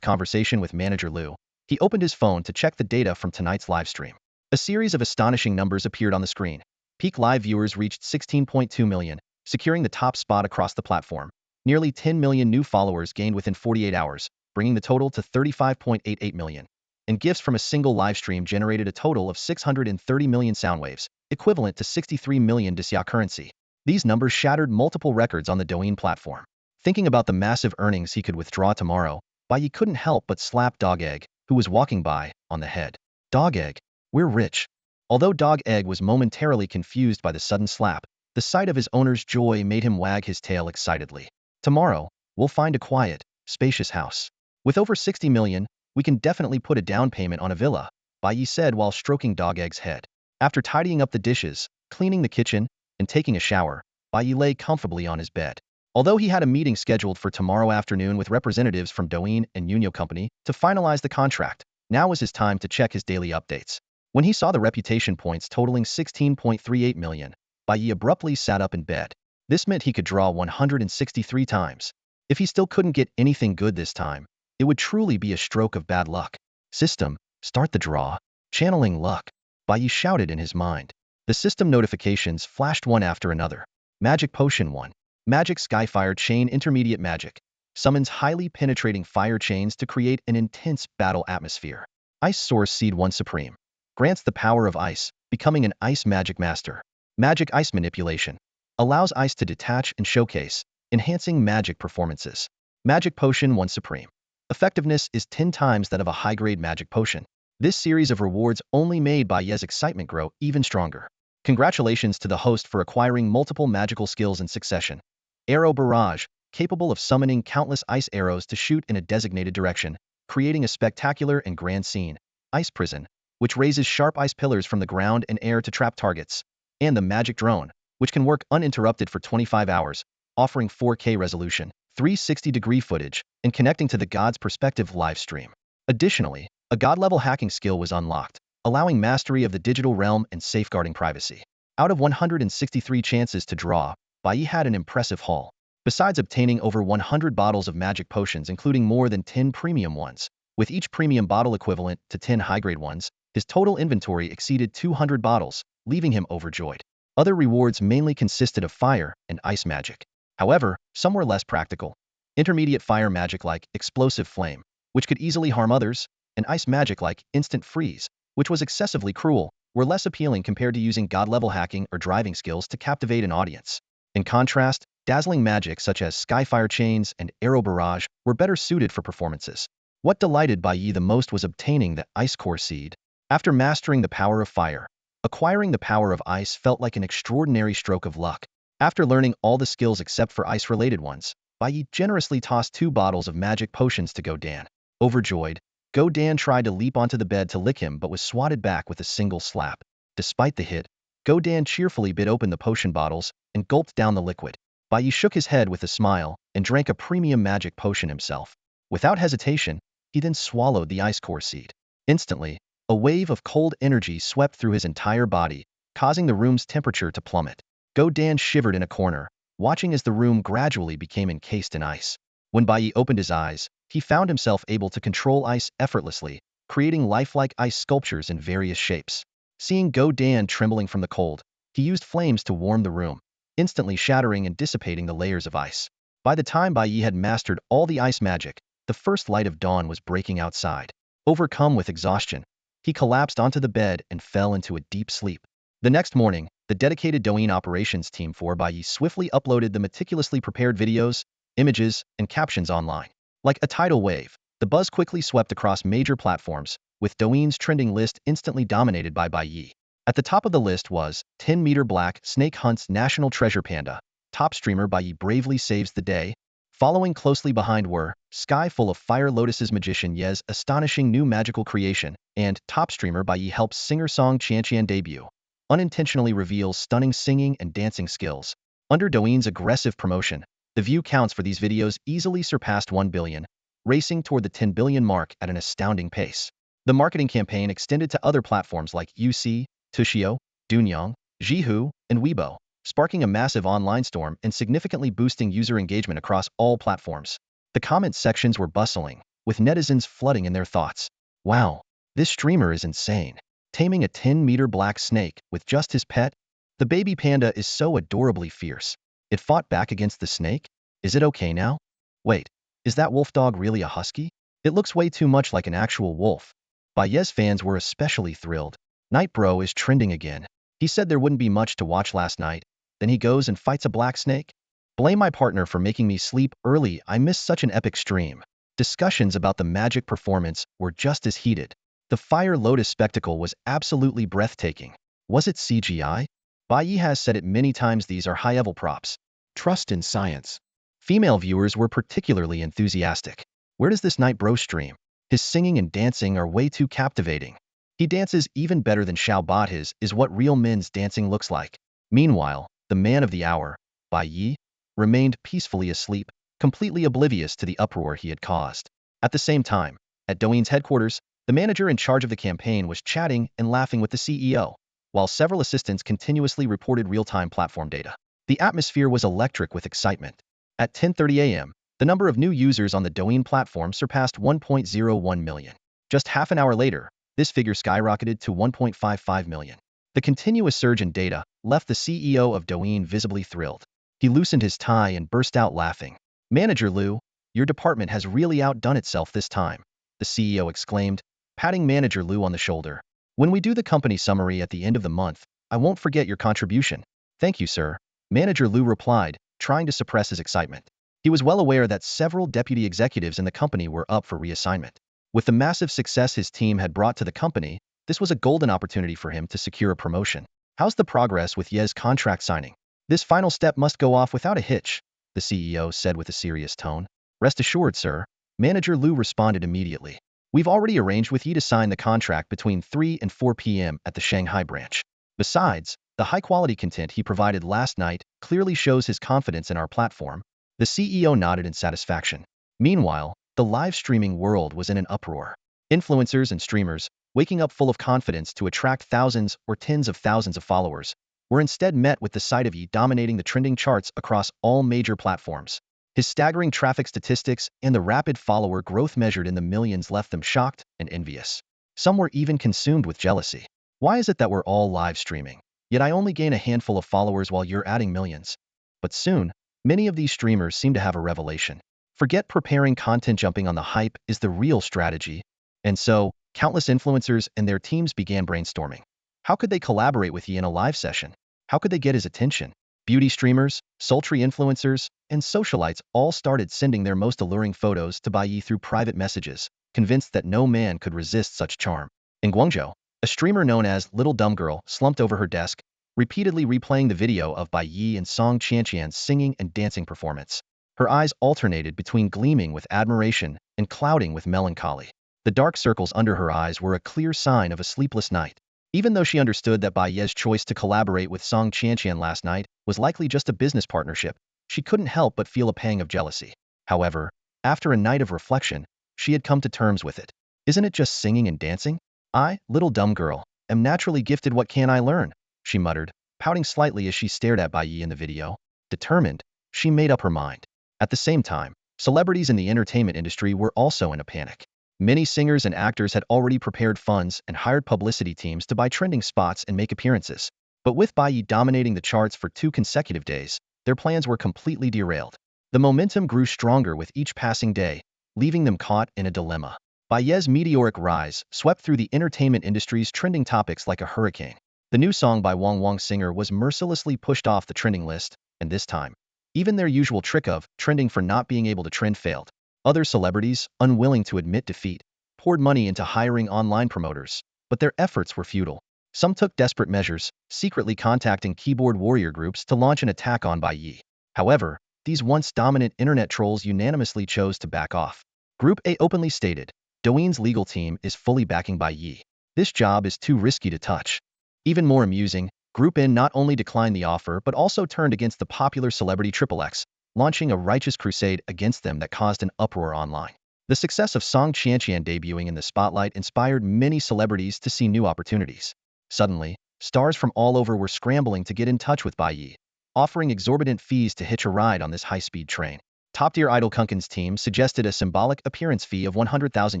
conversation with Manager Lu, he opened his phone to check the data from tonight's livestream. A series of astonishing numbers appeared on the screen. Peak live viewers reached 16.2 million, securing the top spot across the platform. Nearly 10 million new followers gained within 48 hours, bringing the total to 35.88 million. and gifts from a single livestream generated a total of 630 million sound waves, equivalent to 63 million Xia currency. These numbers shattered multiple records on the Douyin platform. Thinking about the massive earnings he could withdraw tomorrow, Bai Ye couldn't help but slap Dog Egg, who was walking by, on the head. Dog Egg, we're rich. Although Dog Egg was momentarily confused by the sudden slap, the sight of his owner's joy made him wag his tail excitedly. Tomorrow, we'll find a quiet, spacious house. With over 60 million, we can definitely put a down payment on a villa, Bai Ye said while stroking Dog Egg's head. After tidying up the dishes, cleaning the kitchen, and taking a shower, Bai Ye lay comfortably on his bed. Although he had a meeting scheduled for tomorrow afternoon with representatives from Douyin and Yunyo Company to finalize the contract, now was his time to check his daily updates. When he saw the reputation points totaling 16.38 million, Bai Ye abruptly sat up in bed. This meant he could draw 163 times. If he still couldn't get anything good this time, it would truly be a stroke of bad luck. System, start the draw. Channeling luck, Bai Ye shouted in his mind. The system notifications flashed one after another. Magic Potion 1. Magic Skyfire Chain Intermediate Magic. Summons highly penetrating fire chains to create an intense battle atmosphere. Ice Source Seed 1 Supreme. Grants the power of ice, becoming an ice magic master. Magic Ice Manipulation. Allows ice to detach and showcase, enhancing magic performances. Magic Potion 1 Supreme. Effectiveness is 10 times that of a high-grade magic potion. This series of rewards only made Bai Ye's excitement grow even stronger. Congratulations to the host for acquiring multiple magical skills in succession. Arrow Barrage, capable of summoning countless ice arrows to shoot in a designated direction, creating a spectacular and grand scene. Ice Prison, which raises sharp ice pillars from the ground and air to trap targets. And the Magic Drone, which can work uninterrupted for 25 hours, offering 4K resolution, 360-degree footage, and connecting to the God's Perspective live stream. Additionally, a God-level hacking skill was unlocked, allowing mastery of the digital realm and safeguarding privacy. Out of 163 chances to draw, Bai Ye had an impressive haul. Besides obtaining over 100 bottles of magic potions including more than 10 premium ones, with each premium bottle equivalent to 10 high-grade ones, his total inventory exceeded 200 bottles, leaving him overjoyed. Other rewards mainly consisted of fire and ice magic. However, some were less practical. Intermediate fire magic like Explosive Flame, which could easily harm others, and ice magic like Instant Freeze, which was excessively cruel, were less appealing compared to using god-level hacking or driving skills to captivate an audience. In contrast, dazzling magic such as Skyfire Chains and Arrow Barrage were better suited for performances. What delighted Bai Ye the most was obtaining the Ice Core Seed. After mastering the power of fire, acquiring the power of ice felt like an extraordinary stroke of luck. After learning all the skills except for ice-related ones, Bai Ye generously tossed 2 bottles of magic potions to Go Dan. Overjoyed, Go Dan tried to leap onto the bed to lick him but was swatted back with a single slap. Despite the hit, Go Dan cheerfully bit open the potion bottles and gulped down the liquid. Bai Ye shook his head with a smile and drank a premium magic potion himself. Without hesitation, he then swallowed the Ice Core Seed. Instantly, a wave of cold energy swept through his entire body, causing the room's temperature to plummet. Go Dan shivered in a corner, watching as the room gradually became encased in ice. When Bai Ye opened his eyes, he found himself able to control ice effortlessly, creating lifelike ice sculptures in various shapes. Seeing Go Dan trembling from the cold, he used flames to warm the room, instantly shattering and dissipating the layers of ice. By the time Bai Ye had mastered all the ice magic, the first light of dawn was breaking outside. Overcome with exhaustion, he collapsed onto the bed and fell into a deep sleep. The next morning, the dedicated Douyin operations team for Bai Ye swiftly uploaded the meticulously prepared videos, images, and captions online. Like a tidal wave, the buzz quickly swept across major platforms, with Douyin's trending list instantly dominated by Bai Ye. At the top of the list was 10-meter black snake hunts national treasure panda. Top streamer Bai Ye bravely saves the day. Following closely behind were Sky Full of Fire Lotus's magician Ye's astonishing new magical creation, and top streamer Bai Ye helps singer-song Qianqian debut. Unintentionally reveals stunning singing and dancing skills. Under Douyin's aggressive promotion, the view counts for these videos easily surpassed 1 billion, racing toward the 10 billion mark at an astounding pace. The marketing campaign extended to other platforms like UC, Tushio, Dunyang, Zhihu, and Weibo, sparking a massive online storm and significantly boosting user engagement across all platforms. The comment sections were bustling, with netizens flooding in their thoughts. Wow, this streamer is insane. Taming a 10-meter black snake with just his pet? The baby panda is so adorably fierce. It fought back against the snake? Is it okay now? Wait, is that wolf dog really a husky? It looks way too much like an actual wolf. Bai Ye's fans were especially thrilled. Night Bro is trending again. He said there wouldn't be much to watch last night. Then he goes and fights a black snake? Blame my partner for making me sleep early. I missed such an epic stream. Discussions about the magic performance were just as heated. The Fire Lotus spectacle was absolutely breathtaking. Was it CGI? Bai Ye has said it many times, these are high-level props. Trust in science. Female viewers were particularly enthusiastic. Where does this Night Bro stream? His singing and dancing are way too captivating. He dances even better than Xiao Bat. His is what real men's dancing looks like. Meanwhile, the man of the hour, Bai Ye, remained peacefully asleep, completely oblivious to the uproar he had caused. At the same time, at Douyin's headquarters, the manager in charge of the campaign was chatting and laughing with the CEO, while several assistants continuously reported real-time platform data. The atmosphere was electric with excitement. At 10:30 a.m., the number of new users on the Douyin platform surpassed 1.01 million. Just half an hour later, this figure skyrocketed to 1.55 million. The continuous surge in data left the CEO of Douyin visibly thrilled. He loosened his tie and burst out laughing. "Manager Liu, your department has really outdone itself this time," the CEO exclaimed, patting Manager Liu on the shoulder. "When we do the company summary at the end of the month, I won't forget your contribution." "Thank you, sir," Manager Liu replied, trying to suppress his excitement. He was well aware that several deputy executives in the company were up for reassignment. With the massive success his team had brought to the company, this was a golden opportunity for him to secure a promotion. "How's the progress with Ye's contract signing?" "This final step must go off without a hitch," the CEO said with a serious tone. "Rest assured, sir," Manager Liu responded immediately. "We've already arranged with Ye to sign the contract between 3 and 4 p.m. at the Shanghai branch. Besides, the high-quality content he provided last night clearly shows his confidence in our platform." The CEO nodded in satisfaction. Meanwhile, the live streaming world was in an uproar. Influencers and streamers, waking up full of confidence to attract thousands or tens of thousands of followers, were instead met with the sight of Ye dominating the trending charts across all major platforms. His staggering traffic statistics and the rapid follower growth measured in the millions left them shocked and envious. Some were even consumed with jealousy. "Why is it that we're all live streaming, yet I only gain a handful of followers while you're adding millions?" But soon, many of these streamers seem to have a revelation. Forget preparing content, jumping on the hype is the real strategy. And so, countless influencers and their teams began brainstorming. How could they collaborate with Ye in a live session? How could they get his attention? Beauty streamers, sultry influencers, and socialites all started sending their most alluring photos to Bai Ye through private messages, convinced that no man could resist such charm. In Guangzhou, a streamer known as Little Dumb Girl slumped over her desk, repeatedly replaying the video of Bai Ye and Song Qianqian's singing and dancing performance. Her eyes alternated between gleaming with admiration and clouding with melancholy. The dark circles under her eyes were a clear sign of a sleepless night. Even though she understood that Bai Ye's choice to collaborate with Song Qianqian last night was likely just a business partnership, she couldn't help but feel a pang of jealousy. However, after a night of reflection, she had come to terms with it. "Isn't it just singing and dancing? I, Little Dumb Girl, am naturally gifted. What can I learn?" she muttered, pouting slightly as she stared at Bai Ye in the video. Determined, she made up her mind. At the same time, celebrities in the entertainment industry were also in a panic. Many singers and actors had already prepared funds and hired publicity teams to buy trending spots and make appearances. But with Bai Ye dominating the charts for 2 consecutive days, their plans were completely derailed. The momentum grew stronger with each passing day, leaving them caught in a dilemma. Bai Ye's meteoric rise swept through the entertainment industry's trending topics like a hurricane. The new song by Wang singer was mercilessly pushed off the trending list, and this time, even their usual trick of trending for not being able to trend failed. Other celebrities, unwilling to admit defeat, poured money into hiring online promoters, but their efforts were futile. Some took desperate measures, secretly contacting keyboard warrior groups to launch an attack on Bai Ye. However, these once dominant internet trolls unanimously chose to back off. Group A openly stated, Douyin's legal team is fully backing Bai Ye. This job is too risky to touch. Even more amusing, Group N not only declined the offer but also turned against the popular celebrity XXX, launching a righteous crusade against them that caused an uproar online. The success of Song Qianqian debuting in the spotlight inspired many celebrities to see new opportunities. Suddenly, stars from all over were scrambling to get in touch with Bai Ye, offering exorbitant fees to hitch a ride on this high-speed train. Top-tier idol Kunkin's team suggested a symbolic appearance fee of 100,000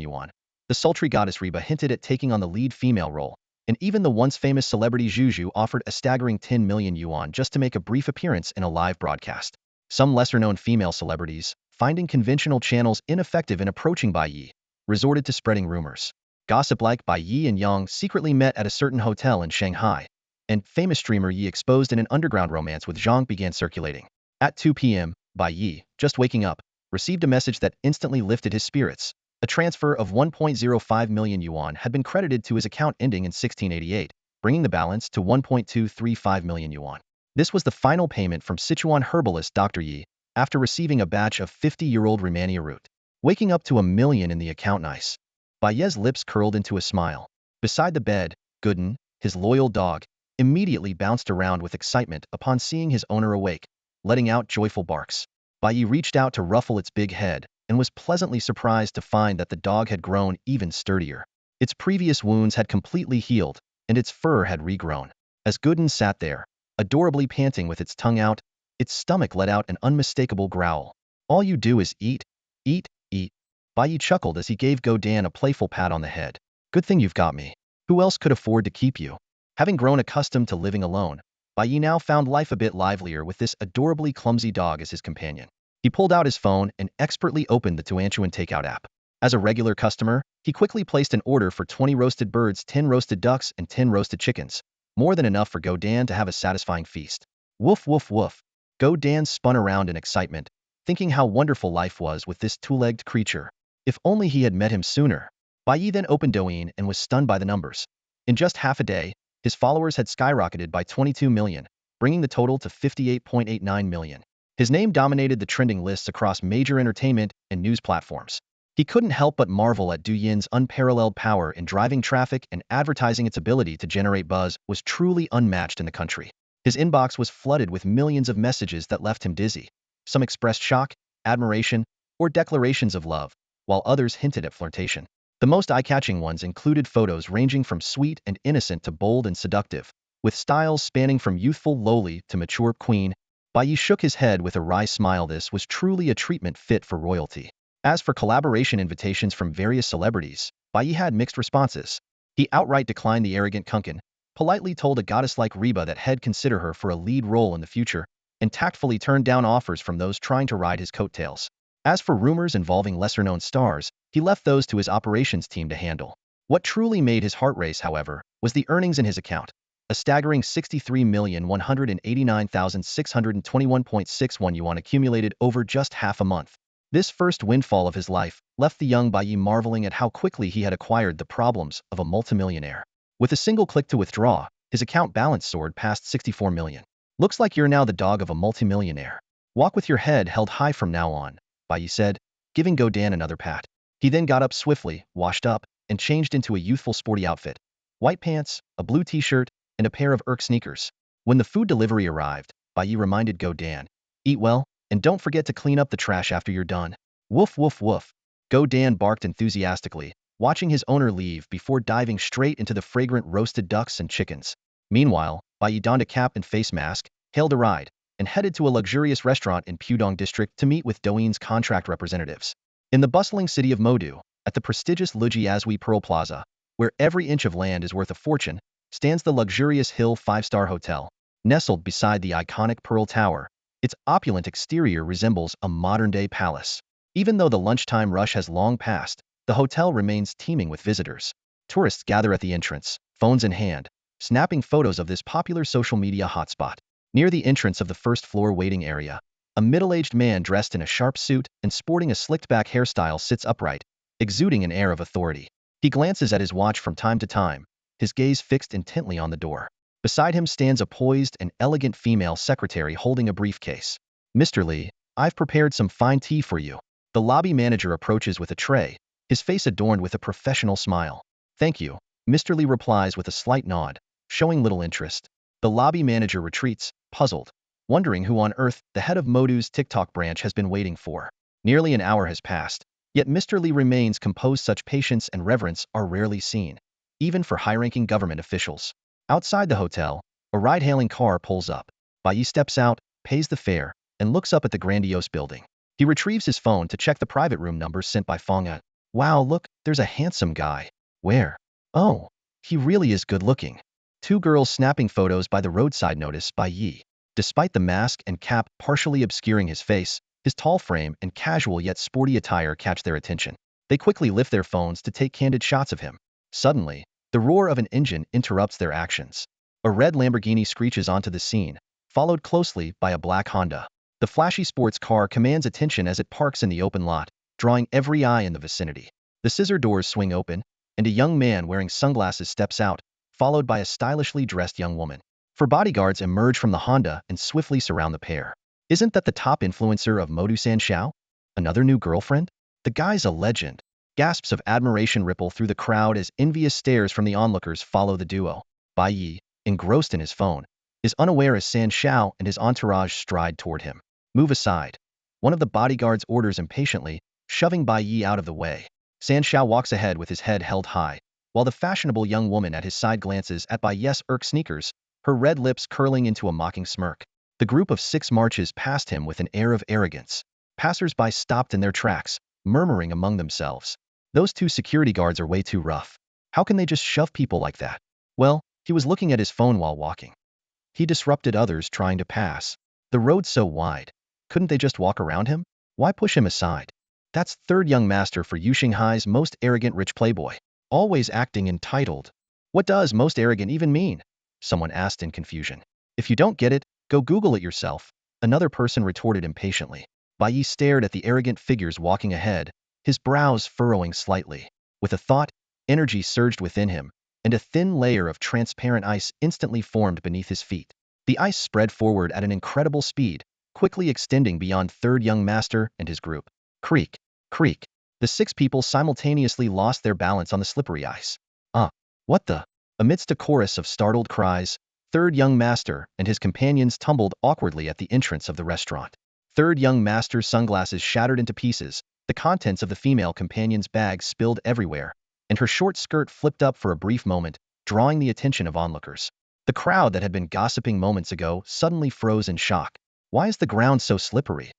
yuan. The sultry goddess Reba hinted at taking on the lead female role, and even the once famous celebrity Zhu offered a staggering 10 million yuan just to make a brief appearance in a live broadcast. Some lesser-known female celebrities, finding conventional channels ineffective in approaching Bai Ye, resorted to spreading rumors. Gossip like Bai Ye and Yang secretly met at a certain hotel in Shanghai, and famous streamer Yi exposed in an underground romance with Zhang began circulating. At 2 p.m., Bai Ye, just waking up, received a message that instantly lifted his spirits. A transfer of 1.05 million yuan had been credited to his account ending in 1688, bringing the balance to 1.235 million yuan. This was the final payment from Sichuan herbalist Dr. Yi, after receiving a batch of 50-year-old Romania root. Waking up to $1 million in the account. Nice. Bai Ye's lips curled into a smile. Beside the bed, Gooden, his loyal dog, immediately bounced around with excitement upon seeing his owner awake, letting out joyful barks. Bai Ye reached out to ruffle its big head and was pleasantly surprised to find that the dog had grown even sturdier. Its previous wounds had completely healed, and its fur had regrown. As Gooden sat there, adorably panting with its tongue out, its stomach let out an unmistakable growl. All you do is eat, eat, eat. Bai Ye chuckled as he gave Godan a playful pat on the head. Good thing you've got me. Who else could afford to keep you? Having grown accustomed to living alone, Bai Ye now found life a bit livelier with this adorably clumsy dog as his companion. He pulled out his phone and expertly opened the Tuanchuan takeout app. As a regular customer, he quickly placed an order for 20 roasted birds, 10 roasted ducks, and 10 roasted chickens, more than enough for Godan to have a satisfying feast. Woof woof woof. Godan spun around in excitement, thinking how wonderful life was with this two-legged creature. If only he had met him sooner. Bai Ye then opened Douyin and was stunned by the numbers. In just half a day, his followers had skyrocketed by 22 million, bringing the total to 58.89 million. His name dominated the trending lists across major entertainment and news platforms. He couldn't help but marvel at Douyin's unparalleled power in driving traffic and advertising. Its ability to generate buzz was truly unmatched in the country. His inbox was flooded with millions of messages that left him dizzy. Some expressed shock, admiration, or declarations of love, while others hinted at flirtation. The most eye-catching ones included photos ranging from sweet and innocent to bold and seductive, with styles spanning from youthful lowly to mature queen. Bai Ye shook his head with a wry smile. This was truly a treatment fit for royalty. As for collaboration invitations from various celebrities, Bai Ye had mixed responses. He outright declined the arrogant Kunkin, politely told a goddess like Reba that he'd consider her for a lead role in the future, and tactfully turned down offers from those trying to ride his coattails. As for rumors involving lesser-known stars, he left those to his operations team to handle. What truly made his heart race, however, was the earnings in his account. A staggering 63,189,621.61 yuan accumulated over just half a month. This first windfall of his life left the young Bai Ye marveling at how quickly he had acquired the problems of a multimillionaire. With a single click to withdraw, his account balance soared past 64 million. Looks like you're now the dog of a multimillionaire. Walk with your head held high from now on, Bai Ye said, giving Godan another pat. He then got up swiftly, washed up, and changed into a youthful sporty outfit. White pants, a blue t-shirt, and a pair of Erk sneakers. When the food delivery arrived, Bai Ye reminded Godan, eat well, and don't forget to clean up the trash after you're done. Woof woof woof. Godan barked enthusiastically, watching his owner leave before diving straight into the fragrant roasted ducks and chickens. Meanwhile, Bai Ye donned a cap and face mask, hailed a ride, and headed to a luxurious restaurant in Pudong district to meet with Douyin's contract representatives. In the bustling city of Modu, at the prestigious Lujiazui Pearl Plaza, where every inch of land is worth a fortune, stands the luxurious Hill 5-star hotel. Nestled beside the iconic Pearl Tower, its opulent exterior resembles a modern-day palace. Even though the lunchtime rush has long passed, the hotel remains teeming with visitors. Tourists gather at the entrance, phones in hand, snapping photos of this popular social media hotspot. Near the entrance of the first-floor waiting area, a middle-aged man dressed in a sharp suit and sporting a slicked-back hairstyle sits upright, exuding an air of authority. He glances at his watch from time to time, his gaze fixed intently on the door. Beside him stands a poised and elegant female secretary holding a briefcase. Mr. Li, I've prepared some fine tea for you. The lobby manager approaches with a tray, his face adorned with a professional smile. Thank you, Mr. Li replies with a slight nod, showing little interest. The lobby manager retreats, puzzled, wondering who on earth the head of Modu's TikTok branch has been waiting for. Nearly an hour has passed, yet Mr. Li remains composed. Such patience and reverence are rarely seen, even for high-ranking government officials. Outside the hotel, a ride-hailing car pulls up. Bai Ye steps out, pays the fare, and looks up at the grandiose building. He retrieves his phone to check the private room number sent by Fong An. Wow, look, there's a handsome guy. Where? Oh, he really is good-looking. Two girls snapping photos by the roadside notice Bai Ye. Despite the mask and cap partially obscuring his face, his tall frame and casual yet sporty attire catch their attention. They quickly lift their phones to take candid shots of him. Suddenly, the roar of an engine interrupts their actions. A red Lamborghini screeches onto the scene, followed closely by a black Honda. The flashy sports car commands attention as it parks in the open lot, drawing every eye in the vicinity. The scissor doors swing open, and a young man wearing sunglasses steps out, followed by a stylishly dressed young woman. Four bodyguards emerge from the Honda and swiftly surround the pair. Isn't that the top influencer of Modu Sanxiao? Another new girlfriend? The guy's a legend. Gasps of admiration ripple through the crowd as envious stares from the onlookers follow the duo. Bai Ye, engrossed in his phone, is unaware as Sanxiao and his entourage stride toward him. Move aside. One of the bodyguards orders impatiently, shoving Bai Ye out of the way. Sanxiao walks ahead with his head held high, while the fashionable young woman at his side glances at Bai Ye's sneakers, her red lips curling into a mocking smirk. The group of 6 marches past him with an air of arrogance. Passers-by stopped in their tracks, murmuring among themselves. Those 2 security guards are way too rough. How can they just shove people like that? Well, he was looking at his phone while walking. He disrupted others trying to pass. The road's so wide. Couldn't they just walk around him? Why push him aside? That's third young master for Yu Xinghai's most arrogant rich playboy. Always acting entitled. What does most arrogant even mean? Someone asked in confusion. If you don't get it, go Google it yourself, another person retorted impatiently. Bai Ye stared at the arrogant figures walking ahead, his brows furrowing slightly. With a thought, energy surged within him, and a thin layer of transparent ice instantly formed beneath his feet. The ice spread forward at an incredible speed, quickly extending beyond third young master and his group. Creak, creak. The 6 people simultaneously lost their balance on the slippery ice. What the? Amidst a chorus of startled cries, third young master and his companions tumbled awkwardly at the entrance of the restaurant. Third young master's sunglasses shattered into pieces, the contents of the female companion's bag spilled everywhere, and her short skirt flipped up for a brief moment, drawing the attention of onlookers. The crowd that had been gossiping moments ago suddenly froze in shock. Why is the ground so slippery?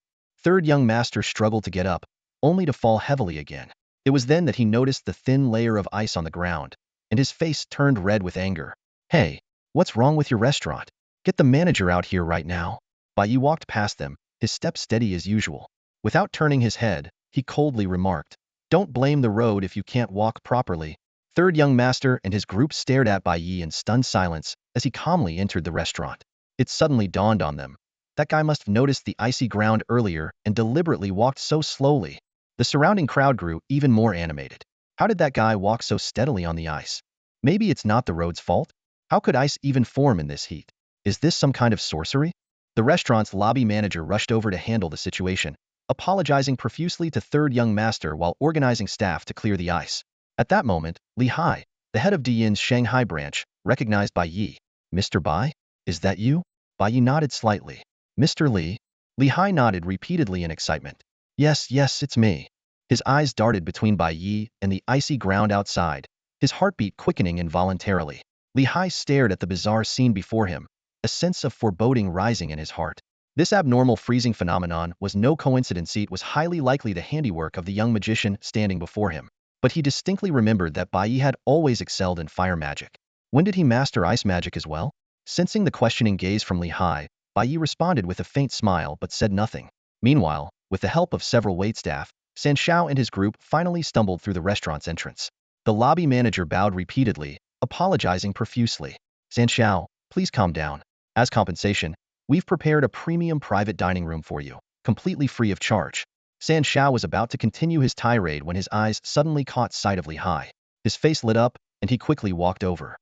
Third young master struggled to get up, only to fall heavily again. It was then that he noticed the thin layer of ice on the ground, and his face turned red with anger. Hey, what's wrong with your restaurant? Get the manager out here right now. Bai Ye walked past them, his step steady as usual. Without turning his head, he coldly remarked, "Don't blame the road if you can't walk properly." Third young master and his group stared at Bai Ye in stunned silence as he calmly entered the restaurant. It suddenly dawned on them. That guy must have noticed the icy ground earlier and deliberately walked so slowly. The surrounding crowd grew even more animated. How did that guy walk so steadily on the ice? Maybe it's not the road's fault? How could ice even form in this heat? Is this some kind of sorcery? The restaurant's lobby manager rushed over to handle the situation, apologizing profusely to third young master while organizing staff to clear the ice. At that moment, Li Hai, the head of Diyin's Shanghai branch, recognized Bai Ye. "Mr. Bai? Is that you?" Bai Ye nodded slightly. "Mr. Li?" Li Hai nodded repeatedly in excitement. Yes, it's me." His eyes darted between Bai Ye and the icy ground outside, his heartbeat quickening involuntarily. Li Hai stared at the bizarre scene before him, a sense of foreboding rising in his heart. This abnormal freezing phenomenon was no coincidence. It was highly likely the handiwork of the young magician standing before him. But he distinctly remembered that Bai Ye had always excelled in fire magic. When did he master ice magic as well? Sensing the questioning gaze from Li Hai, Bai Ye responded with a faint smile but said nothing. Meanwhile, with the help of several waitstaff, Sanxiao and his group finally stumbled through the restaurant's entrance. The lobby manager bowed repeatedly, apologizing profusely. "Sanxiao, please calm down. As compensation, we've prepared a premium private dining room for you, completely free of charge." Sanxiao was about to continue his tirade when his eyes suddenly caught sight of Li Hai. His face lit up, and he quickly walked over.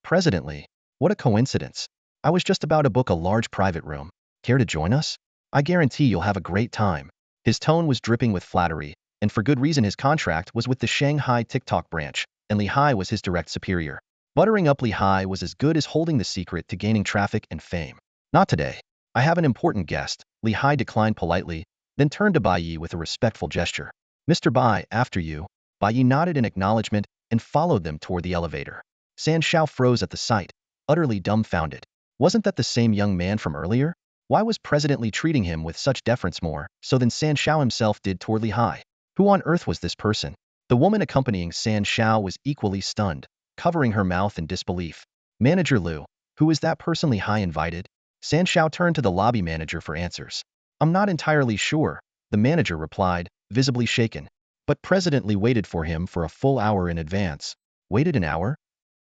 President Li, what a coincidence. I was just about to book a large private room. Care to join us? I guarantee you'll have a great time." His tone was dripping with flattery, and for good reason. His contract was with the Shanghai TikTok branch, and Li Hai was his direct superior. Buttering up Li Hai was as good as holding the secret to gaining traffic and fame. "Not today. I have an important guest." Li Hai declined politely, then turned to Bai Ye with a respectful gesture. "Mr. Bai, after you." Bai Ye nodded in acknowledgement and followed them toward the elevator. Sanxiao froze at the sight, utterly dumbfounded. Wasn't that the same young man from earlier? Why was President Li treating him with such deference more so than Sanxiao himself did toward Li Hai? Who on earth was this person? The woman accompanying Sanxiao was equally stunned, covering her mouth in disbelief. "Manager Liu, who is that person Li Hai invited?" Sanxiao turned to the lobby manager for answers. "I'm not entirely sure," the manager replied, visibly shaken. "But President Li waited for him for a full hour in advance." Waited an hour?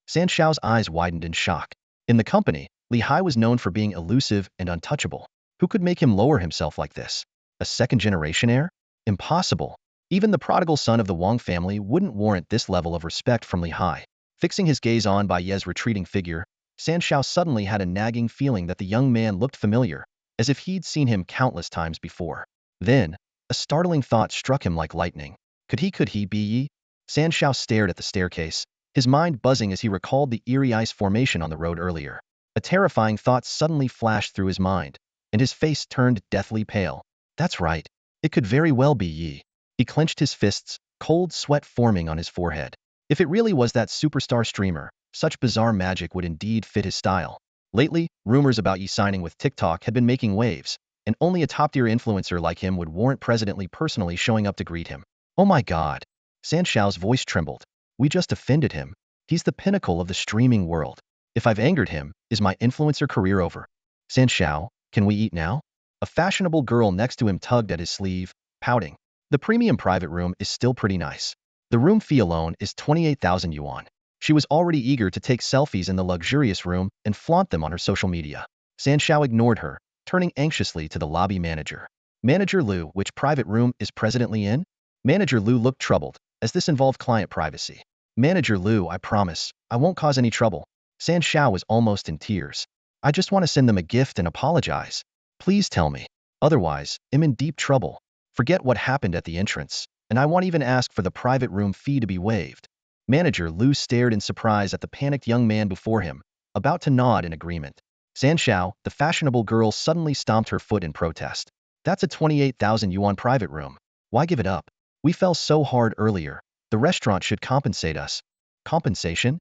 San Shao's eyes widened in shock. In the company, Li Hai was known for being elusive and untouchable. Who could make him lower himself like this? A second-generation heir? Impossible. Even the prodigal son of the Wang family wouldn't warrant this level of respect from Li Hai. Fixing his gaze on Bai Ye's retreating figure, San Shao suddenly had a nagging feeling that the young man looked familiar, as if he'd seen him countless times before. Then, a startling thought struck him like lightning. Could he be Yi? San Shao stared at the staircase, his mind buzzing as he recalled the eerie ice formation on the road earlier. A terrifying thought suddenly flashed through his mind, and his face turned deathly pale. That's right. It could very well be Yi. He clenched his fists, cold sweat forming on his forehead. If it really was that superstar streamer, such bizarre magic would indeed fit his style. Lately, rumors about Yi signing with TikTok had been making waves, and only a top-tier influencer like him would warrant President Li personally showing up to greet him. Oh my god. San Shao's voice trembled. We just offended him. He's the pinnacle of the streaming world. If I've angered him, is my influencer career over? San Shao, can we eat now? A fashionable girl next to him tugged at his sleeve, pouting. The premium private room is still pretty nice. The room fee alone is 28,000 yuan. She was already eager to take selfies in the luxurious room and flaunt them on her social media. San Shao ignored her, turning anxiously to the lobby manager. Manager Liu, which private room is President Li in? Manager Liu looked troubled, as this involved client privacy. Manager Liu, I promise, I won't cause any trouble. San Shao was almost in tears. I just want to send them a gift and apologize. Please tell me. Otherwise, I'm in deep trouble. Forget what happened at the entrance, and I won't even ask for the private room fee to be waived. Manager Liu stared in surprise at the panicked young man before him, about to nod in agreement. San Shao, the fashionable girl, suddenly stomped her foot in protest. That's a 28,000 yuan private room. Why give it up? We fell so hard earlier. The restaurant should compensate us. Compensation?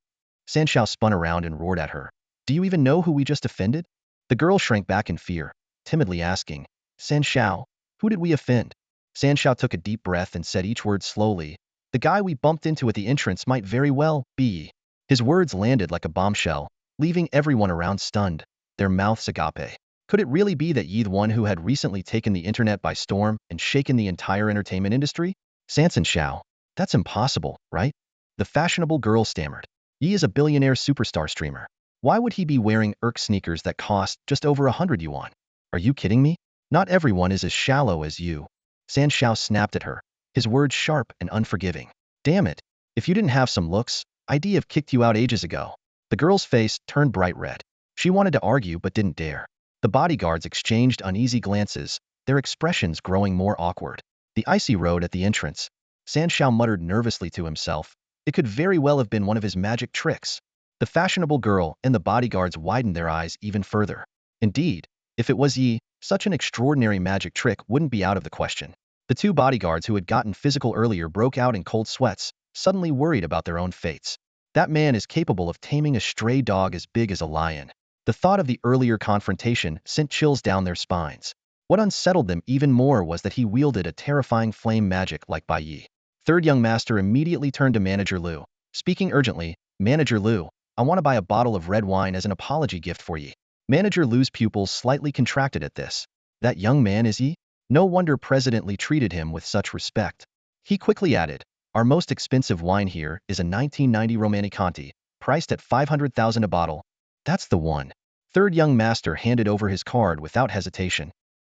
San Shao spun around and roared at her. Do you even know who we just offended? The girl shrank back in fear, timidly asking, San Shao, who did we offend? San Shao took a deep breath and said each word slowly. The guy we bumped into at the entrance might very well be Yi. His words landed like a bombshell, leaving everyone around stunned, their mouths agape. Could it really be that Yi, the one who had recently taken the internet by storm and shaken the entire entertainment industry? San Shao, that's impossible, right? The fashionable girl stammered. Yi is a billionaire superstar streamer. Why would he be wearing sneakers that cost just over 100 yuan? Are you kidding me? Not everyone is as shallow as you. San Shao snapped at her, his words sharp and unforgiving. Damn it. If you didn't have some looks, I'd have kicked you out ages ago. The girl's face turned bright red. She wanted to argue but didn't dare. The bodyguards exchanged uneasy glances, their expressions growing more awkward. The icy road at the entrance. San Shao muttered nervously to himself. It could very well have been one of his magic tricks. The fashionable girl and the bodyguards widened their eyes even further. Indeed, if it was Yi, such an extraordinary magic trick wouldn't be out of the question. The two bodyguards who had gotten physical earlier broke out in cold sweats, suddenly worried about their own fates. That man is capable of taming a stray dog as big as a lion. The thought of the earlier confrontation sent chills down their spines. What unsettled them even more was that he wielded a terrifying flame magic like Bai Ye. Third young master immediately turned to Manager Liu. Speaking urgently, Manager Liu, I want to buy a bottle of red wine as an apology gift for Yi. Manager Liu's pupils slightly contracted at this. That young man is Yi? No wonder President Li treated him with such respect. He quickly added, our most expensive wine here is a 1990 Romanée-Conti, priced at 500,000 a bottle. That's the one. Third young master handed over his card without hesitation.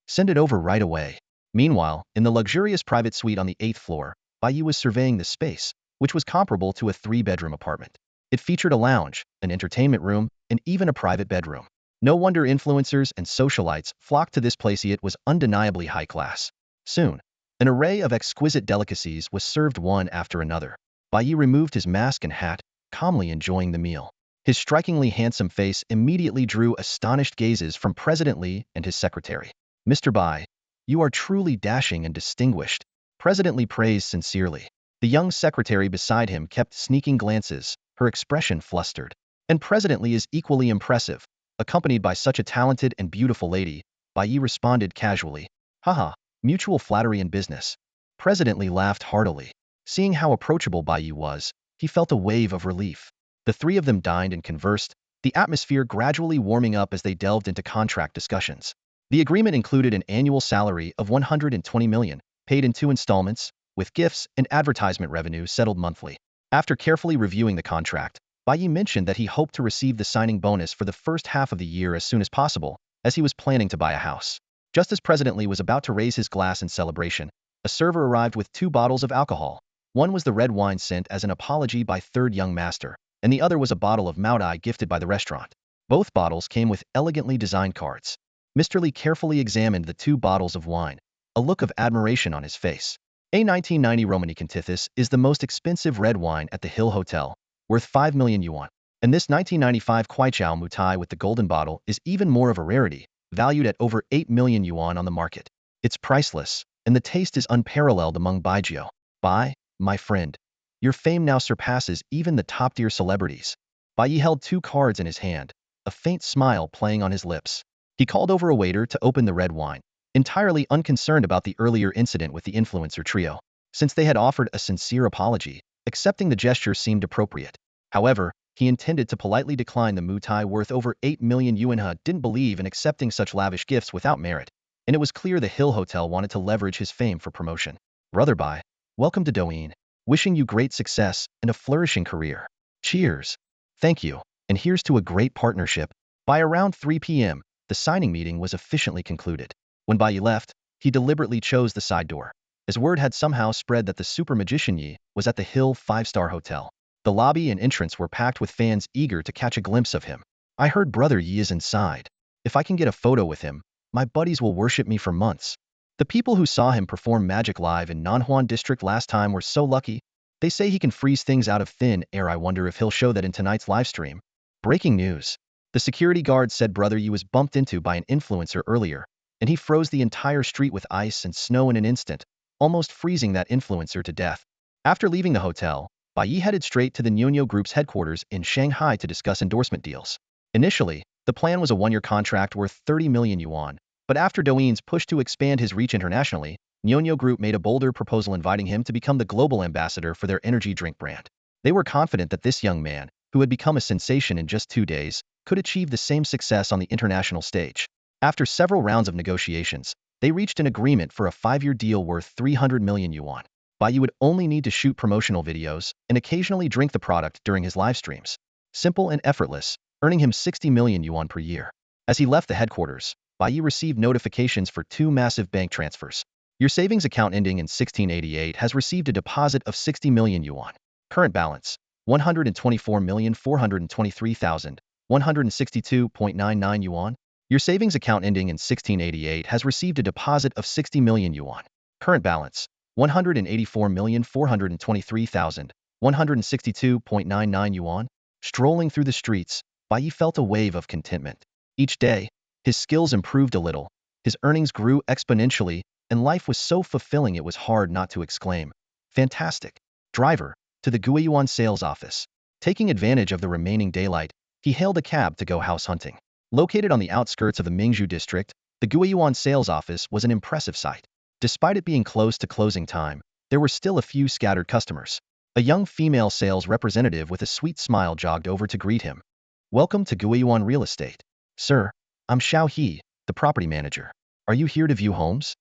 Send it over right away. Meanwhile, in the luxurious private suite on the 8th floor, Bai Ye was surveying the space, which was comparable to a 3-bedroom apartment. It featured a lounge, an entertainment room, and even a private bedroom. No wonder influencers and socialites flocked to this place. It was undeniably high class. Soon, an array of exquisite delicacies was served one after another. Bai Ye removed his mask and hat, calmly enjoying the meal. His strikingly handsome face immediately drew astonished gazes from President Li and his secretary. Mr. Bai, you are truly dashing and distinguished. President Li praised sincerely. The young secretary beside him kept sneaking glances, her expression flustered. And President Li is equally impressive. Accompanied by such a talented and beautiful lady, Bai Ye responded casually. Haha, mutual flattery in business. President Li laughed heartily. Seeing how approachable Bai Ye was, he felt a wave of relief. The three of them dined and conversed, the atmosphere gradually warming up as they delved into contract discussions. The agreement included an annual salary of 120 million, paid in 2 installments, with gifts and advertisement revenue settled monthly. After carefully reviewing the contract, Bai Ye mentioned that he hoped to receive the signing bonus for the first half of the year as soon as possible, as he was planning to buy a house. Just as President Li was about to raise his glass in celebration, a server arrived with 2 bottles of alcohol. One was the red wine sent as an apology by third young master, and the other was a bottle of Maodai gifted by the restaurant. Both bottles came with elegantly designed cards. Mr. Li carefully examined the 2 bottles of wine, a look of admiration on his face. A 1990 Romani Contithis is the most expensive red wine at the Hill Hotel, worth 5 million yuan. And this 1995 Kuaichao Mutai with the golden bottle is even more of a rarity, valued at over 8 million yuan on the market. It's priceless, and the taste is unparalleled among Baijio. Bai, my friend, your fame now surpasses even the top-tier celebrities. Bai Ye held 2 cards in his hand, a faint smile playing on his lips. He called over a waiter to open the red wine, entirely unconcerned about the earlier incident with the influencer trio. Since they had offered a sincere apology, accepting the gesture seemed appropriate. However, he intended to politely decline the mutai worth over 8 million yuan. He didn't believe in accepting such lavish gifts without merit, and it was clear the Hill Hotel wanted to leverage his fame for promotion. Brother Bai, welcome to Douyin. Wishing you great success and a flourishing career. Cheers. Thank you, and here's to a great partnership. By around 3 p.m., the signing meeting was efficiently concluded. When Bai Ye left, he deliberately chose the side door, as word had somehow spread that the super magician Yi was at the Hill 5-star hotel. The lobby and entrance were packed with fans eager to catch a glimpse of him. I heard Brother Yi is inside. If I can get a photo with him, my buddies will worship me for months. The people who saw him perform magic live in Nanhuan district last time were so lucky. They say he can freeze things out of thin air. I wonder if he'll show that in tonight's livestream. Breaking news. The security guard said Brother Yi was bumped into by an influencer earlier, and he froze the entire street with ice and snow in an instant, almost freezing that influencer to death. After leaving the hotel, Bai Ye headed straight to the Nyonyo Group's headquarters in Shanghai to discuss endorsement deals. Initially, the plan was a 1-year contract worth 30 million yuan, but after Douyin's push to expand his reach internationally, Nyonyo Group made a bolder proposal inviting him to become the global ambassador for their energy drink brand. They were confident that this young man, who had become a sensation in just 2 days, could achieve the same success on the international stage. After several rounds of negotiations, they reached an agreement for a 5-year deal worth 300 million yuan. Bai Ye would only need to shoot promotional videos and occasionally drink the product during his live streams. Simple and effortless, earning him 60 million yuan per year. As he left the headquarters, Bai Ye received notifications for 2 massive bank transfers. Your savings account ending in 1688 has received a deposit of 60 million yuan. Current balance, 124,423,162.99 yuan. Your savings account ending in 1688 has received a deposit of 60 million yuan. Current balance, 184,423,162.99 yuan. Strolling through the streets, Bai Ye felt a wave of contentment. Each day, his skills improved a little, his earnings grew exponentially, and life was so fulfilling it was hard not to exclaim, "Fantastic!" Driver, to the Guiyuan sales office. Taking advantage of the remaining daylight, he hailed a cab to go house hunting. Located on the outskirts of the Mingzhu district, the Guiyuan sales office was an impressive sight. Despite it being close to closing time, there were still a few scattered customers. A young female sales representative with a sweet smile jogged over to greet him. "Welcome to Guiyuan Real Estate. Sir, I'm Xiao He, the property manager. Are you here to view homes?"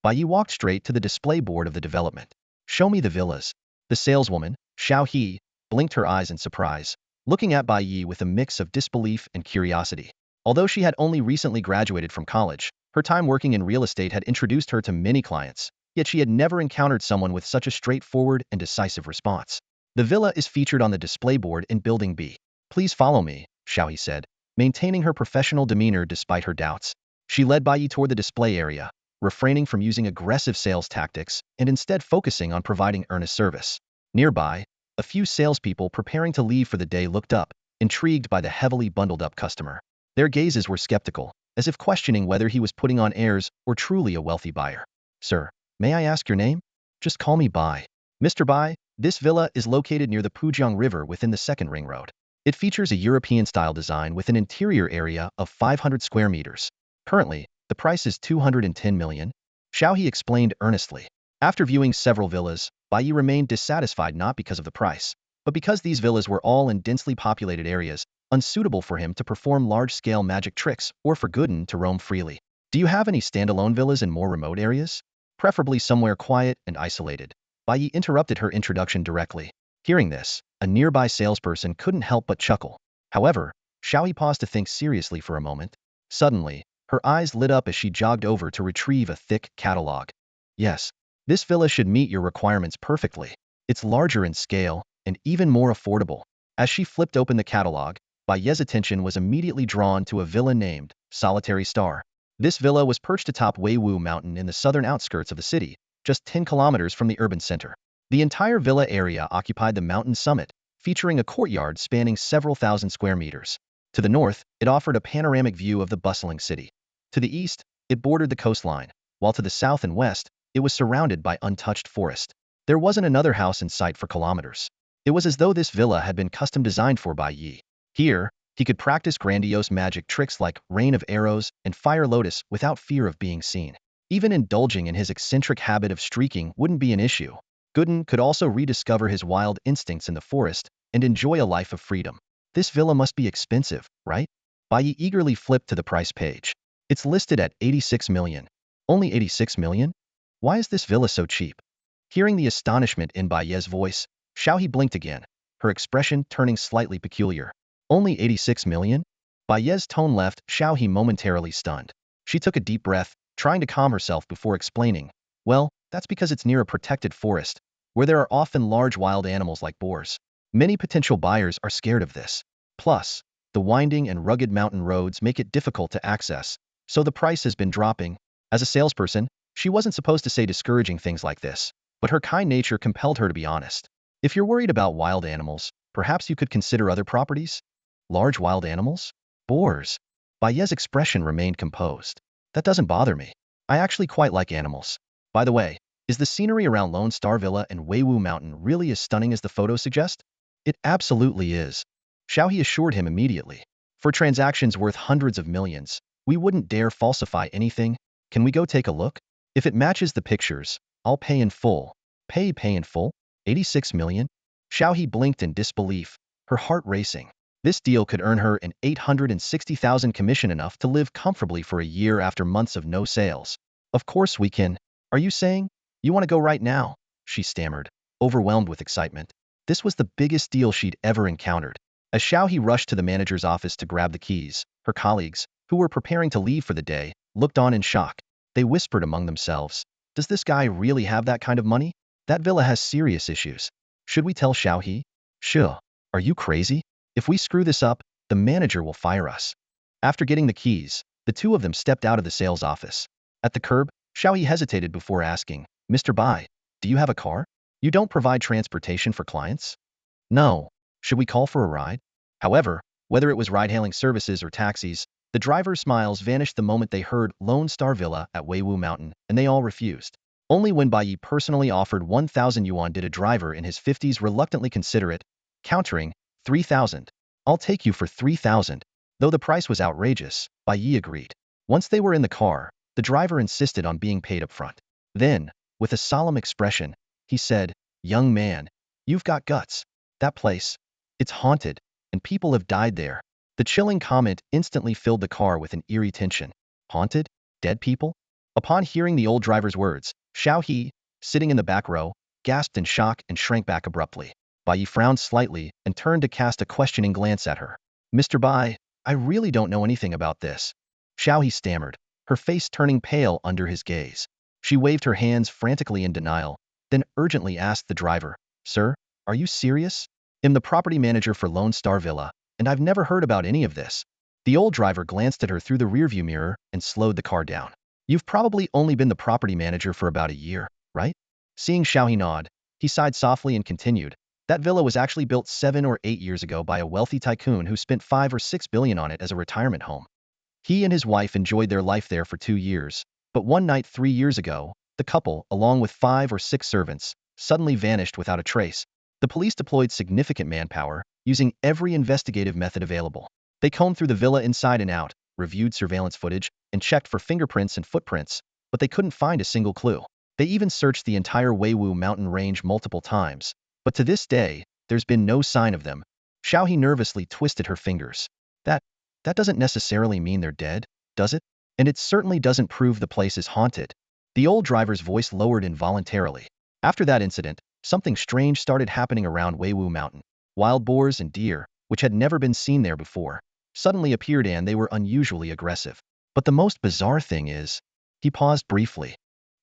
Bai Ye walked straight to the display board of the development. "Show me the villas." The saleswoman, Xiao He, blinked her eyes in surprise, looking at Bai Ye with a mix of disbelief and curiosity. Although she had only recently graduated from college, her time working in real estate had introduced her to many clients, yet she had never encountered someone with such a straightforward and decisive response. "The villa is featured on the display board in Building B. Please follow me," Xiao He said, maintaining her professional demeanor despite her doubts. She led Bai Ye toward the display area, refraining from using aggressive sales tactics and instead focusing on providing earnest service. Nearby, a few salespeople preparing to leave for the day looked up, intrigued by the heavily bundled-up customer. Their gazes were skeptical, as if questioning whether he was putting on airs or truly a wealthy buyer. "Sir, may I ask your name?" "Just call me Bai." "Mr. Bai, this villa is located near the Pujiang River within the second ring road. It features a European-style design with an interior area of 500 square meters. Currently, the price is 210 million. Xiao He explained earnestly. After viewing several villas, Bai Ye remained dissatisfied not because of the price, but because these villas were all in densely populated areas, unsuitable for him to perform large-scale magic tricks or for Gooden to roam freely. "Do you have any standalone villas in more remote areas? Preferably somewhere quiet and isolated." Bai Ye interrupted her introduction directly. Hearing this, a nearby salesperson couldn't help but chuckle. However, Xiaoyi paused to think seriously for a moment. Suddenly, her eyes lit up as she jogged over to retrieve a thick catalog. Yes, this villa should meet your requirements perfectly. It's larger in scale and even more affordable. As she flipped open the catalog, Bai Ye's attention was immediately drawn to a villa named Solitary Star. This villa was perched atop Weiwu Mountain in the southern outskirts of the city, just 10 kilometers from the urban center. The entire villa area occupied the mountain summit, featuring a courtyard spanning several thousand square meters. To the north, it offered a panoramic view of the bustling city. To the east, it bordered the coastline, while to the south and west, it was surrounded by untouched forest. There wasn't another house in sight for kilometers. It was as though this villa had been custom designed for Bai Ye. Here, he could practice grandiose magic tricks like rain of arrows and fire lotus without fear of being seen. Even indulging in his eccentric habit of streaking wouldn't be an issue. Gooden could also rediscover his wild instincts in the forest and enjoy a life of freedom. This villa must be expensive, right? Bai Ye eagerly flipped to the price page. It's listed at 86 million. Only 86 million? Why is this villa so cheap? Hearing the astonishment in Bai Ye's voice, Xiaoyi blinked again, her expression turning slightly peculiar. Only 86 million? Bai Ye's tone left Xiaoyi momentarily stunned. She took a deep breath, trying to calm herself before explaining. Well, that's because it's near a protected forest, where there are often large wild animals like boars. Many potential buyers are scared of this. Plus, the winding and rugged mountain roads make it difficult to access, so the price has been dropping. As a salesperson, she wasn't supposed to say discouraging things like this, but her kind nature compelled her to be honest. If you're worried about wild animals, perhaps you could consider other properties? Large wild animals? Boars? Bai Ye's expression remained composed. That doesn't bother me. I actually quite like animals. By the way, is the scenery around Lone Star Villa and Weiwu Mountain really as stunning as the photos suggest? It absolutely is. Xiaoyi assured him immediately. For transactions worth hundreds of millions, we wouldn't dare falsify anything. Can we go take a look? If it matches the pictures, I'll pay in full. Pay in full? 86 million? Xiaoyi blinked in disbelief, her heart racing. This deal could earn her an 860,000 commission, enough to live comfortably for a year after months of no sales. Of course we can. Are you saying you want to go right now? She stammered, overwhelmed with excitement. This was the biggest deal she'd ever encountered. As Xiaoyi rushed to the manager's office to grab the keys, her colleagues, who were preparing to leave for the day, looked on in shock. They whispered among themselves, does this guy really have that kind of money? That villa has serious issues. Should we tell Xiaoyi? Sure. Are you crazy? If we screw this up, the manager will fire us. After getting the keys, the two of them stepped out of the sales office. At the curb, Xiaoyi hesitated before asking, Mr. Bai, do you have a car? You don't provide transportation for clients? No. Should we call for a ride? However, whether it was ride-hailing services or taxis, the driver's smiles vanished the moment they heard Lone Star Villa at Weiwu Mountain, and they all refused. Only when Bai Ye personally offered 1,000 yuan did a driver in his 50s reluctantly consider it, countering, 3,000. I'll take you for 3,000. Though the price was outrageous, Bai Ye agreed. Once they were in the car, the driver insisted on being paid up front. Then, with a solemn expression, he said, young man, you've got guts. That place, it's haunted, and people have died there. The chilling comment instantly filled the car with an eerie tension. Haunted? Dead people? Upon hearing the old driver's words, Xiaoyi, sitting in the back row, gasped in shock and shrank back abruptly. Bai Ye frowned slightly and turned to cast a questioning glance at her. Mr. Bai, I really don't know anything about this. Xiaoyi stammered, her face turning pale under his gaze. She waved her hands frantically in denial, then urgently asked the driver, Sir, are you serious? I'm the property manager for Lone Star Villa, and I've never heard about any of this. The old driver glanced at her through the rearview mirror and slowed the car down. You've probably only been the property manager for about a year, right? Seeing Xiaoyi nod, he sighed softly and continued, that villa was actually built 7 or 8 years ago by a wealthy tycoon who spent 5 or 6 billion on it as a retirement home. He and his wife enjoyed their life there for 2 years, but one night 3 years ago, the couple, along with 5 or 6 servants, suddenly vanished without a trace. The police deployed significant manpower, using every investigative method available. They combed through the villa inside and out, reviewed surveillance footage, and checked for fingerprints and footprints, but they couldn't find a single clue. They even searched the entire Weiwu mountain range multiple times, but to this day, there's been no sign of them. Xiaoyi nervously twisted her fingers. That doesn't necessarily mean they're dead, does it? And it certainly doesn't prove the place is haunted. The old driver's voice lowered involuntarily. After that incident, something strange started happening around Weiwu Mountain. Wild boars and deer, which had never been seen there before, suddenly appeared and they were unusually aggressive. But the most bizarre thing is, he paused briefly.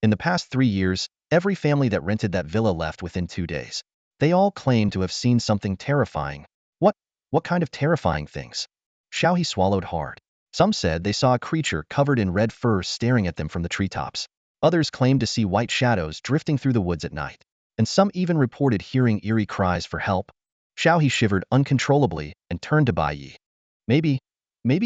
In the past 3 years, every family that rented that villa left within 2 days. They all claimed to have seen something terrifying. What? What kind of terrifying things? Xiaohe swallowed hard. Some said they saw a creature covered in red fur staring at them from the treetops. Others claimed to see white shadows drifting through the woods at night. And some even reported hearing eerie cries for help. Xiaohe shivered uncontrollably and turned to Bai Ye. Maybe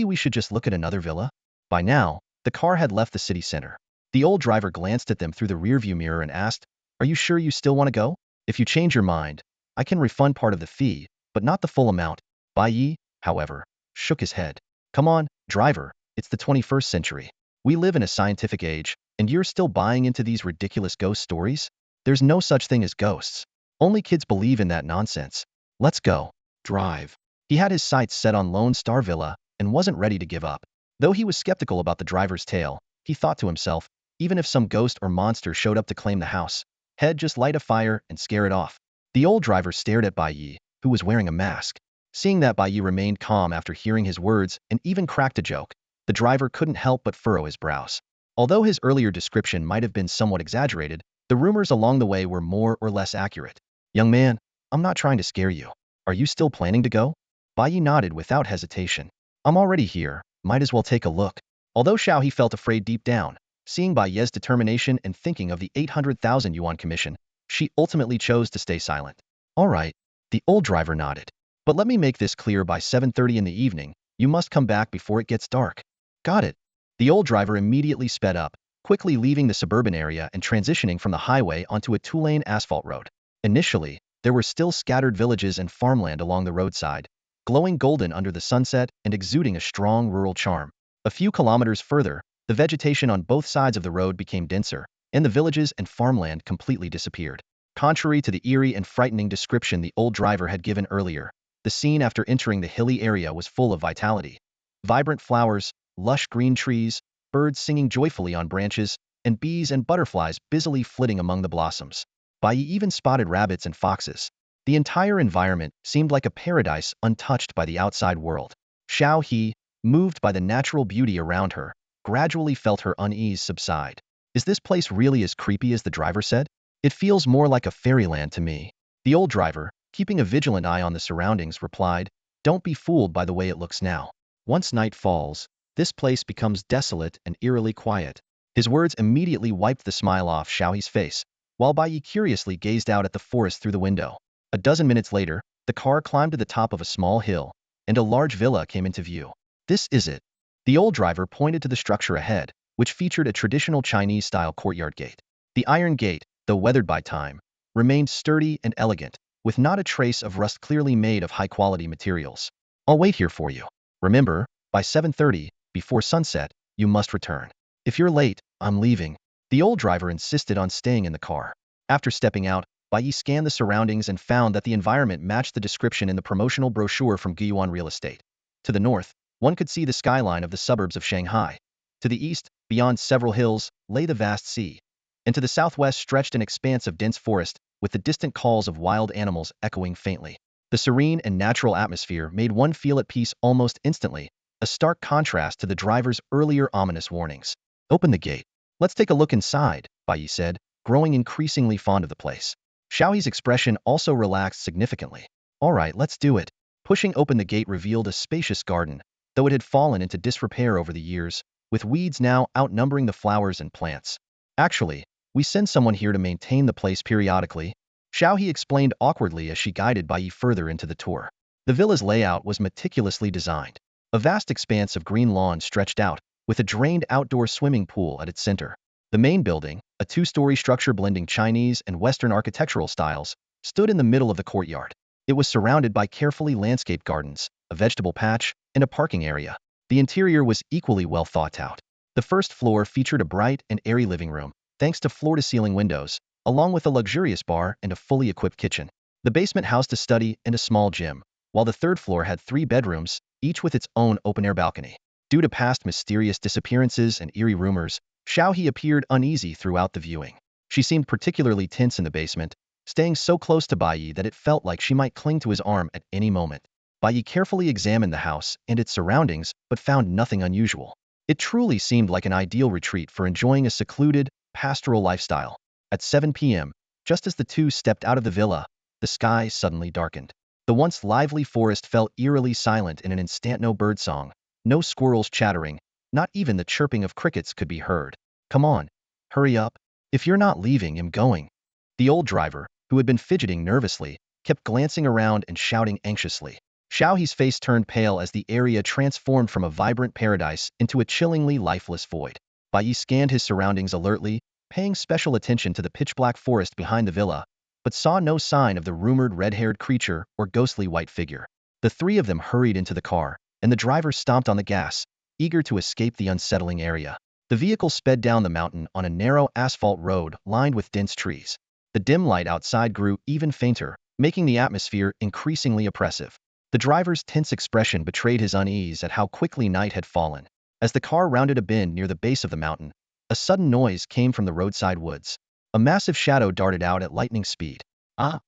we should just look at another villa? By now, the car had left the city center. The old driver glanced at them through the rearview mirror and asked, "Are you sure you still want to go? If you change your mind, I can refund part of the fee, but not the full amount." Bai Ye, however, shook his head. "Come on, driver, it's the 21st century. We live in a scientific age, and you're still buying into these ridiculous ghost stories? There's no such thing as ghosts. Only kids believe in that nonsense. Let's go." Drive. He had his sights set on Lone Star Villa and wasn't ready to give up. Though he was skeptical about the driver's tale, he thought to himself, even if some ghost or monster showed up to claim the house, he'd just light a fire and scare it off. The old driver stared at Bai Ye, who was wearing a mask. Seeing that Bai Ye remained calm after hearing his words and even cracked a joke, the driver couldn't help but furrow his brows. Although his earlier description might have been somewhat exaggerated, the rumors along the way were more or less accurate. "Young man, I'm not trying to scare you. Are you still planning to go?" Bai Ye nodded without hesitation. "I'm already here, might as well take a look." Although Xiaohe felt afraid deep down, seeing Bai Ye's determination and thinking of the 800,000 yuan commission, she ultimately chose to stay silent. "All right," the old driver nodded. "But let me make this clear, by 7:30 in the evening, you must come back before it gets dark." "Got it." The old driver immediately sped up, quickly leaving the suburban area and transitioning from the highway onto a two-lane asphalt road. Initially, there were still scattered villages and farmland along the roadside, glowing golden under the sunset and exuding a strong rural charm. A few kilometers further, the vegetation on both sides of the road became denser, and the villages and farmland completely disappeared. Contrary to the eerie and frightening description the old driver had given earlier, the scene after entering the hilly area was full of vitality. Vibrant flowers, lush green trees, birds singing joyfully on branches, and bees and butterflies busily flitting among the blossoms. Bai Ye even spotted rabbits and foxes. The entire environment seemed like a paradise untouched by the outside world. Xiaohe, moved by the natural beauty around her, gradually felt her unease subside. "Is this place really as creepy as the driver said? It feels more like a fairyland to me." The old driver, keeping a vigilant eye on the surroundings, replied, "Don't be fooled by the way it looks now. Once night falls, this place becomes desolate and eerily quiet." His words immediately wiped the smile off Xiaohe's face, while Bai Ye curiously gazed out at the forest through the window. A dozen minutes later, the car climbed to the top of a small hill, and a large villa came into view. "This is it." The old driver pointed to the structure ahead, which featured a traditional Chinese-style courtyard gate. The iron gate, though weathered by time, remained sturdy and elegant, with not a trace of rust, clearly made of high-quality materials. "I'll wait here for you. Remember, by 7:30, before sunset, you must return. If you're late, I'm leaving." The old driver insisted on staying in the car. After stepping out, Bai Ye scanned the surroundings and found that the environment matched the description in the promotional brochure from Guiyuan Real Estate. To the north, one could see the skyline of the suburbs of Shanghai. To the east, beyond several hills, lay the vast sea. And to the southwest stretched an expanse of dense forest, with the distant calls of wild animals echoing faintly. The serene and natural atmosphere made one feel at peace almost instantly, a stark contrast to the driver's earlier ominous warnings. "Open the gate. Let's take a look inside," Bai Ye said, growing increasingly fond of the place. Xiaohe's expression also relaxed significantly. "All right, let's do it." Pushing open the gate revealed a spacious garden, though it had fallen into disrepair over the years, with weeds now outnumbering the flowers and plants. "Actually, we send someone here to maintain the place periodically," Xiaohe explained awkwardly as she guided Bai Ye further into the tour. The villa's layout was meticulously designed. A vast expanse of green lawn stretched out, with a drained outdoor swimming pool at its center. The main building, a two-story structure blending Chinese and Western architectural styles, stood in the middle of the courtyard. It was surrounded by carefully landscaped gardens, a vegetable patch, and a parking area. The interior was equally well thought out. The first floor featured a bright and airy living room, thanks to floor-to-ceiling windows, along with a luxurious bar and a fully equipped kitchen. The basement housed a study and a small gym, while the third floor had 3 bedrooms, each with its own open-air balcony. Due to past mysterious disappearances and eerie rumors, Xiaohe appeared uneasy throughout the viewing. She seemed particularly tense in the basement, staying so close to Bai Ye that it felt like she might cling to his arm at any moment. Bai Ye carefully examined the house and its surroundings, but found nothing unusual. It truly seemed like an ideal retreat for enjoying a secluded, pastoral lifestyle. At 7 p.m., just as the two stepped out of the villa, the sky suddenly darkened. The once lively forest fell eerily silent in an instant. No birdsong, no squirrels chattering, not even the chirping of crickets could be heard. Come on, hurry up. If you're not leaving, I'm going. The old driver, who had been fidgeting nervously, kept glancing around and shouting anxiously. Xiaohe's face turned pale as the area transformed from a vibrant paradise into a chillingly lifeless void. Bai Ye scanned his surroundings alertly, paying special attention to the pitch-black forest behind the villa, but saw no sign of the rumored red-haired creature or ghostly white figure. The three of them hurried into the car, and the driver stomped on the gas, eager to escape the unsettling area. The vehicle sped down the mountain on a narrow asphalt road lined with dense trees. The dim light outside grew even fainter, making the atmosphere increasingly oppressive. The driver's tense expression betrayed his unease at how quickly night had fallen. As the car rounded a bend near the base of the mountain, a sudden noise came from the roadside woods. A massive shadow darted out at lightning speed. Ah!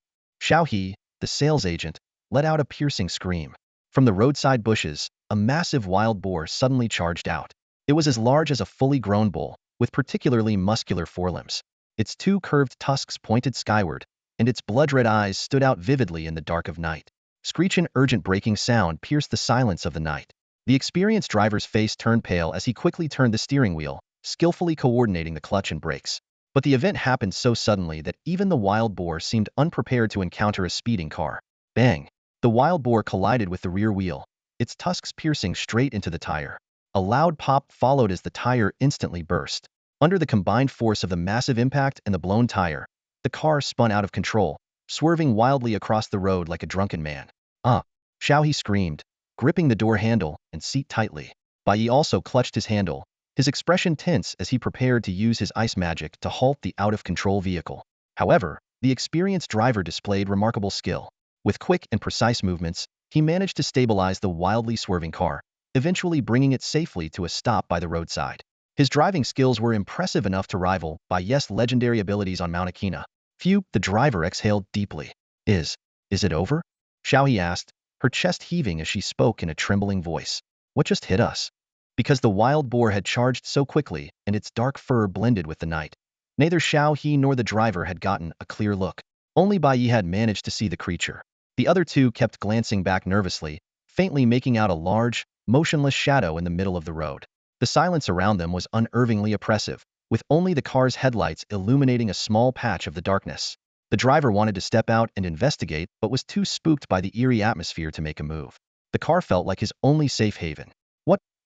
Xiaohe, the sales agent, let out a piercing scream. From the roadside bushes, a massive wild boar suddenly charged out. It was as large as a fully grown bull, with particularly muscular forelimbs. Its two curved tusks pointed skyward, and its blood-red eyes stood out vividly in the dark of night. Screeching, urgent braking sound pierced the silence of the night. The experienced driver's face turned pale as he quickly turned the steering wheel, skillfully coordinating the clutch and brakes. But the event happened so suddenly that even the wild boar seemed unprepared to encounter a speeding car. Bang! The wild boar collided with the rear wheel, its tusks piercing straight into the tire. A loud pop followed as the tire instantly burst. Under the combined force of the massive impact and the blown tire, the car spun out of control, swerving wildly across the road like a drunken man. Ah! Xiaohe screamed, gripping the door handle and seat tightly. Bai Ye also clutched his handle, his expression tense as he prepared to use his ice magic to halt the out-of-control vehicle. However, the experienced driver displayed remarkable skill. With quick and precise movements, he managed to stabilize the wildly swerving car, eventually bringing it safely to a stop by the roadside. His driving skills were impressive enough to rival Bai Ye's legendary abilities on Mount Akina. Phew, the driver exhaled deeply. Is it over? Xiaohe asked, her chest heaving as she spoke in a trembling voice. What just hit us? Because the wild boar had charged so quickly and its dark fur blended with the night, neither Xiaohe nor the driver had gotten a clear look. Only Bai Ye had managed to see the creature. The other two kept glancing back nervously, faintly making out a large, motionless shadow in the middle of the road. The silence around them was unnervingly oppressive, with only the car's headlights illuminating a small patch of the darkness. The driver wanted to step out and investigate, but was too spooked by the eerie atmosphere to make a move. The car felt like his only safe haven.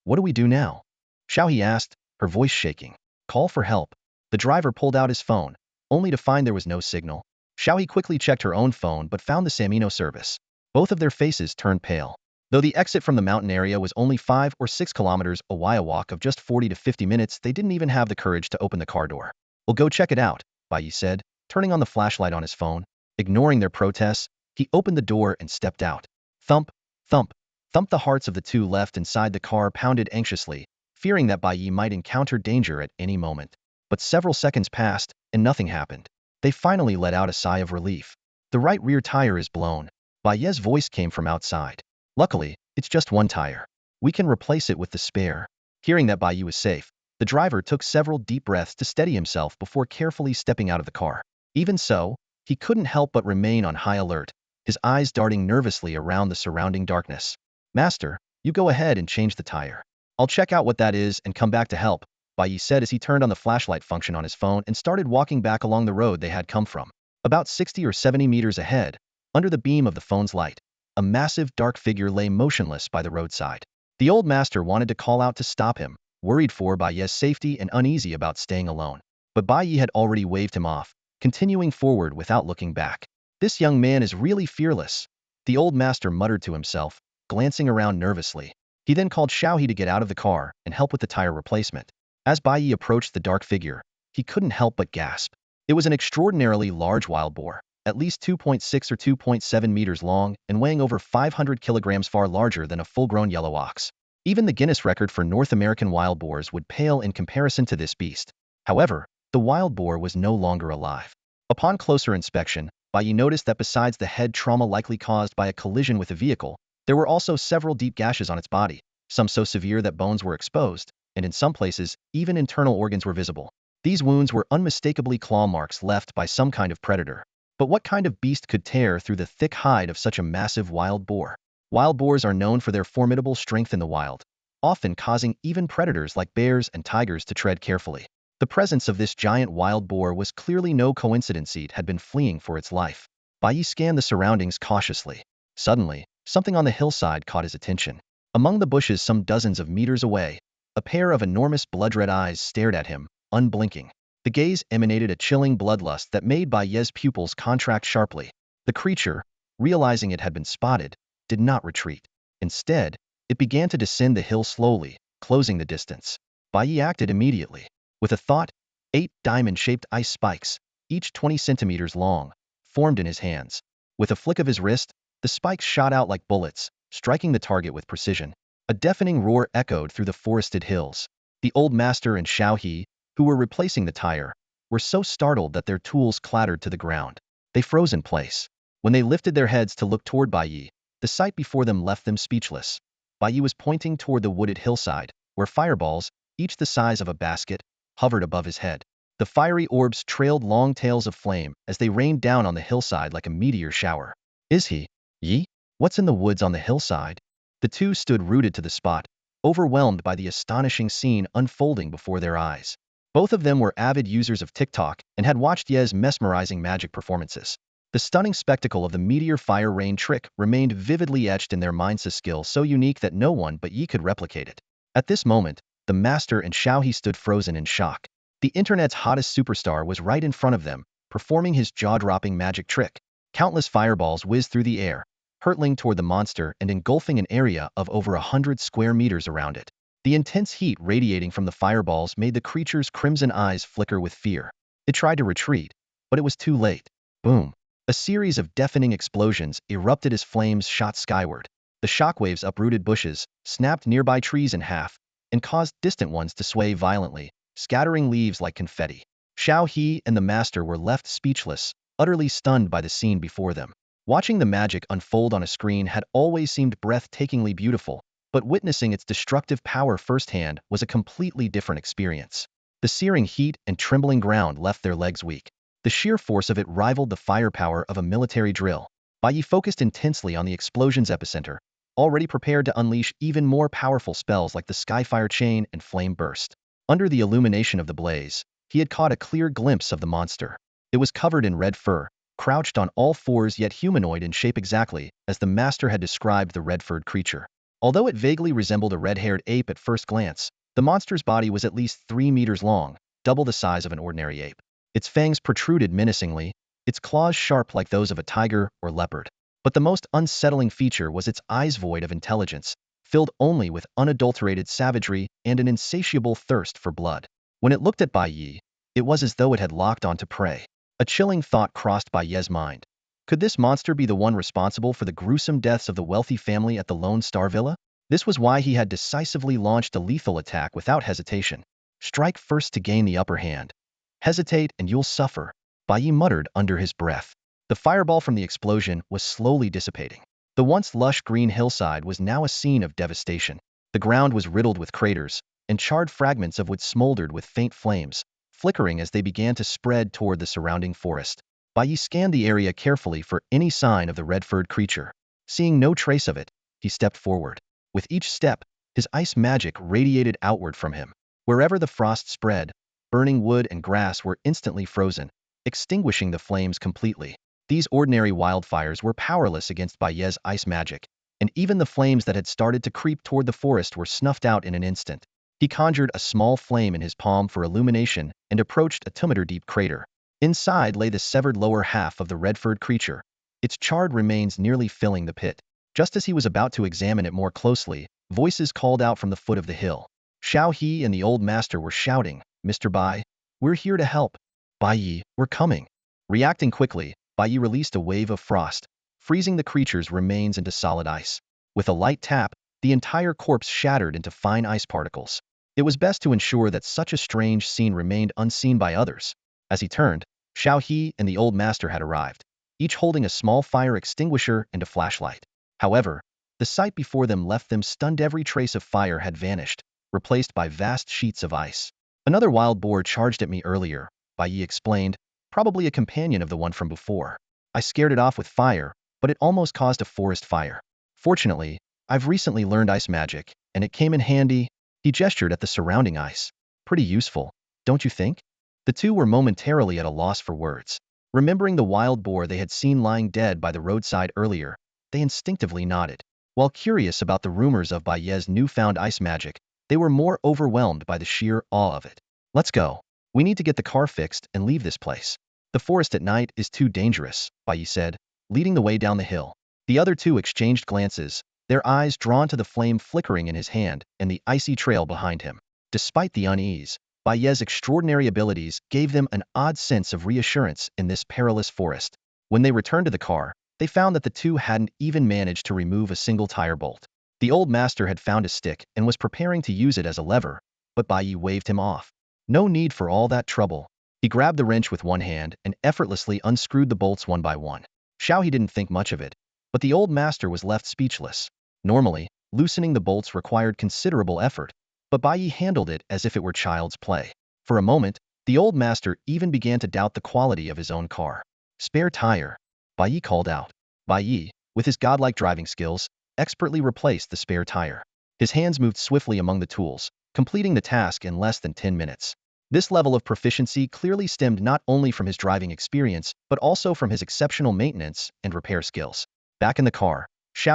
What do we do now? Xiaohe asked, her voice shaking. Call for help. The driver pulled out his phone, only to find there was no signal. Xiaohe quickly checked her own phone but found the Samino service. Both of their faces turned pale. Though the exit from the mountain area was only 5 or 6 kilometers away, a walk of just 40 to 50 minutes, they didn't even have the courage to open the car door. We'll go check it out, Bai Ye said, turning on the flashlight on his phone. Ignoring their protests, he opened the door and stepped out. Thump, thump, thump. The hearts of the two left inside the car pounded anxiously, fearing that Bai Ye might encounter danger at any moment. But several seconds passed, and nothing happened. They finally let out a sigh of relief. The right rear tire is blown. Bai Ye's voice came from outside. Luckily, it's just one tire. We can replace it with the spare. Hearing that Bai Ye was safe, the driver took several deep breaths to steady himself before carefully stepping out of the car. Even so, he couldn't help but remain on high alert, his eyes darting nervously around the surrounding darkness. Master, you go ahead and change the tire. I'll check out what that is and come back to help, Bai Ye said as he turned on the flashlight function on his phone and started walking back along the road they had come from. About 60 or 70 meters ahead, under the beam of the phone's light, a massive dark figure lay motionless by the roadside. The old master wanted to call out to stop him, worried for Bai Ye's safety and uneasy about staying alone. But Bai Ye had already waved him off, continuing forward without looking back. This young man is really fearless, the old master muttered to himself, glancing around nervously. He then called Xiaohe to get out of the car and help with the tire replacement. As Bai Ye approached the dark figure, he couldn't help but gasp. It was an extraordinarily large wild boar, at least 2.6 or 2.7 meters long and weighing over 500 kilograms, far larger than a full-grown yellow ox. Even the Guinness record for North American wild boars would pale in comparison to this beast. However, the wild boar was no longer alive. Upon closer inspection, Bai Ye noticed that besides the head trauma likely caused by a collision with a vehicle, there were also several deep gashes on its body, some so severe that bones were exposed, and in some places, even internal organs were visible. These wounds were unmistakably claw marks left by some kind of predator. But what kind of beast could tear through the thick hide of such a massive wild boar? Wild boars are known for their formidable strength in the wild, often causing even predators like bears and tigers to tread carefully. The presence of this giant wild boar was clearly no coincidence. It had been fleeing for its life. Bai Ye scanned the surroundings cautiously. Suddenly, something on the hillside caught his attention. Among the bushes some dozens of meters away, a pair of enormous blood-red eyes stared at him, unblinking. The gaze emanated a chilling bloodlust that made Bai Ye's pupils contract sharply. The creature, realizing it had been spotted, did not retreat. Instead, it began to descend the hill slowly, closing the distance. Bai Ye acted immediately. With a thought, 8 diamond-shaped ice spikes, each 20 centimeters long, formed in his hands. With a flick of his wrist, the spikes shot out like bullets, striking the target with precision. A deafening roar echoed through the forested hills. The old master and Xiao He, who were replacing the tire, were so startled that their tools clattered to the ground. They froze in place. When they lifted their heads to look toward Bai Ye, the sight before them left them speechless. Bai Ye was pointing toward the wooded hillside, where fireballs, each the size of a basket, hovered above his head. The fiery orbs trailed long tails of flame as they rained down on the hillside like a meteor shower. Is he? Ye? What's in the woods on the hillside? The two stood rooted to the spot, overwhelmed by the astonishing scene unfolding before their eyes. Both of them were avid users of TikTok and had watched Ye's mesmerizing magic performances. The stunning spectacle of the meteor fire rain trick remained vividly etched in their minds, a skill so unique that no one but Ye could replicate it. At this moment, the master and Xiao He stood frozen in shock. The internet's hottest superstar was right in front of them, performing his jaw-dropping magic trick. Countless fireballs whizzed through the air, hurtling toward the monster and engulfing an area of over 100 square meters around it. The intense heat radiating from the fireballs made the creature's crimson eyes flicker with fear. It tried to retreat, but it was too late. Boom! A series of deafening explosions erupted as flames shot skyward. The shockwaves uprooted bushes, snapped nearby trees in half, and caused distant ones to sway violently, scattering leaves like confetti. Xiao He and the master were left speechless, utterly stunned by the scene before them. Watching the magic unfold on a screen had always seemed breathtakingly beautiful, but witnessing its destructive power firsthand was a completely different experience. The searing heat and trembling ground left their legs weak. The sheer force of it rivaled the firepower of a military drill. Bai Ye focused intensely on the explosion's epicenter, already prepared to unleash even more powerful spells like the Skyfire Chain and Flame Burst. Under the illumination of the blaze, he had caught a clear glimpse of the monster. It was covered in red fur, crouched on all fours yet humanoid in shape exactly as the master had described the red-furred creature. Although it vaguely resembled a red-haired ape at first glance, the monster's body was at least 3 meters long, double the size of an ordinary ape. Its fangs protruded menacingly, its claws sharp like those of a tiger or leopard. But the most unsettling feature was its eyes void of intelligence, filled only with unadulterated savagery and an insatiable thirst for blood. When it looked at Bai Ye, it was as though it had locked onto prey. A chilling thought crossed Bai Ye's mind. Could this monster be the one responsible for the gruesome deaths of the wealthy family at the Lone Star Villa? This was why he had decisively launched a lethal attack without hesitation. Strike first to gain the upper hand. Hesitate and you'll suffer, Bai Ye muttered under his breath. The fireball from the explosion was slowly dissipating. The once lush green hillside was now a scene of devastation. The ground was riddled with craters, and charred fragments of wood smoldered with faint flames, flickering as they began to spread toward the surrounding forest. Bai Ye scanned the area carefully for any sign of the red-furred creature. Seeing no trace of it, he stepped forward. With each step, his ice magic radiated outward from him. Wherever the frost spread, burning wood and grass were instantly frozen, extinguishing the flames completely. These ordinary wildfires were powerless against Bai Ye's ice magic, and even the flames that had started to creep toward the forest were snuffed out in an instant. He conjured a small flame in his palm for illumination and approached a 2-meter-deep crater. Inside lay the severed lower half of the red-furred creature, its charred remains nearly filling the pit. Just as he was about to examine it more closely, voices called out from the foot of the hill. Xiao He and the old master were shouting, "Mr. Bai, we're here to help. Bai Ye, we're coming." Reacting quickly, Bai Ye released a wave of frost, freezing the creature's remains into solid ice. With a light tap, the entire corpse shattered into fine ice particles. It was best to ensure that such a strange scene remained unseen by others. As he turned, Xiao He and the old master had arrived. each holding a small fire extinguisher and a flashlight. However, the sight before them left them stunned. Every trace of fire had vanished, replaced by vast sheets of ice. Another wild boar charged at me earlier, Bai Ye explained, probably a companion of the one from before. I scared it off with fire, but it almost caused a forest fire. Fortunately, I've recently learned ice magic, and it came in handy. He gestured at the surrounding ice. Pretty useful, don't you think? The two were momentarily at a loss for words. Remembering the wild boar they had seen lying dead by the roadside earlier, they instinctively nodded. While curious about the rumors of Bai Ye's newfound ice magic, they were more overwhelmed by the sheer awe of it. Let's go. We need to get the car fixed and leave this place. The forest at night is too dangerous, Bai Ye said, leading the way down the hill. The other two exchanged glances, their eyes drawn to the flame flickering in his hand and the icy trail behind him. Despite the unease, Bai Ye's extraordinary abilities gave them an odd sense of reassurance in this perilous forest. When they returned to the car, they found that the two hadn't even managed to remove a single tire bolt. The old master had found a stick and was preparing to use it as a lever, but Bai Ye waved him off. No need for all that trouble. He grabbed the wrench with one hand and effortlessly unscrewed the bolts one by one. He didn't think much of it, but the old master was left speechless. Normally, loosening the bolts required considerable effort, but Bai Ye handled it as if it were child's play. For a moment, the old master even began to doubt the quality of his own car. Spare tire, Bai Ye called out. Bai Ye, with his godlike driving skills, expertly replaced the spare tire. His hands moved swiftly among the tools, completing the task in less than 10 minutes. This level of proficiency clearly stemmed not only from his driving experience, but also from his exceptional maintenance and repair skills. Back in the car,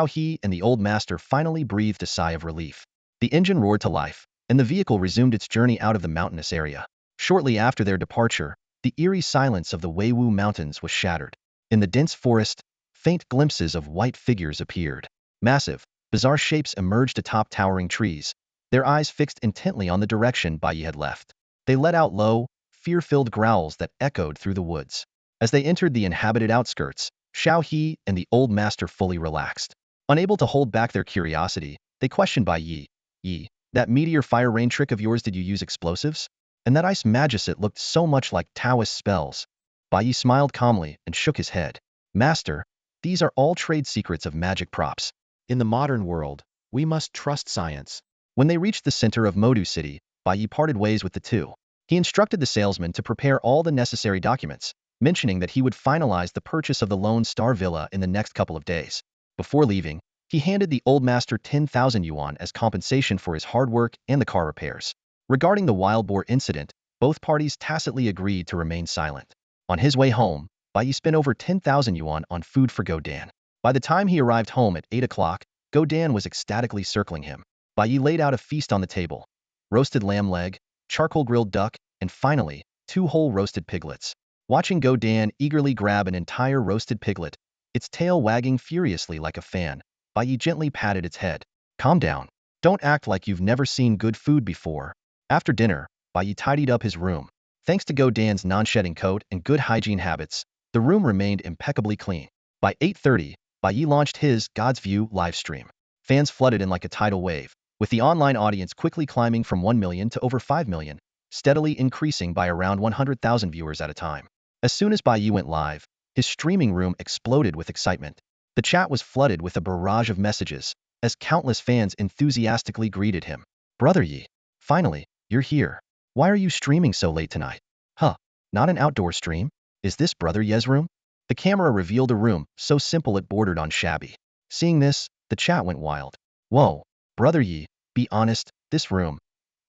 He and the old master finally breathed a sigh of relief. The engine roared to life, and the vehicle resumed its journey out of the mountainous area. Shortly after their departure, the eerie silence of the Weiwu Mountains was shattered. In the dense forest, faint glimpses of white figures appeared. Massive, bizarre shapes emerged atop towering trees, their eyes fixed intently on the direction Bai Ye had left. They let out low, fear-filled growls that echoed through the woods. As they entered the inhabited outskirts, He and the old master fully relaxed. Unable to hold back their curiosity, they questioned Bai Ye. That meteor fire rain trick of yours, did you use explosives? And that ice magicite looked so much like Taoist spells. Bai Ye smiled calmly and shook his head. Master, these are all trade secrets of magic props. In the modern world, we must trust science. When they reached the center of Modu City, Bai Ye parted ways with the two. He instructed the salesman to prepare all the necessary documents, mentioning that he would finalize the purchase of the Lone Star Villa in the next couple of days. Before leaving, he handed the old master 10,000 yuan as compensation for his hard work and the car repairs. Regarding the wild boar incident, both parties tacitly agreed to remain silent. On his way home, Bai Ye spent over 10,000 yuan on food for Godan. By the time he arrived home at 8 o'clock, Godan was ecstatically circling him. Bai Ye laid out a feast on the table. Roasted lamb leg, charcoal grilled duck, and finally, 2 whole roasted piglets. Watching Godan eagerly grab an entire roasted piglet, its tail wagging furiously like a fan, Bai Ye gently patted its head. Calm down. Don't act like you've never seen good food before. After dinner, Bai Ye tidied up his room. Thanks to Godan's non-shedding coat and good hygiene habits, the room remained impeccably clean. By 8:30, Bai Ye launched his God's View livestream. Fans flooded in like a tidal wave, with the online audience quickly climbing from 1 million to over 5 million, steadily increasing by around 100,000 viewers at a time. As soon as Bai Ye went live, his streaming room exploded with excitement. The chat was flooded with a barrage of messages, as countless fans enthusiastically greeted him. Brother Ye, finally, you're here. Why are you streaming so late tonight? Huh, not an outdoor stream? Is this Brother Ye's room? The camera revealed a room so simple it bordered on shabby. Seeing this, the chat went wild. Whoa, Brother Ye, be honest, this room.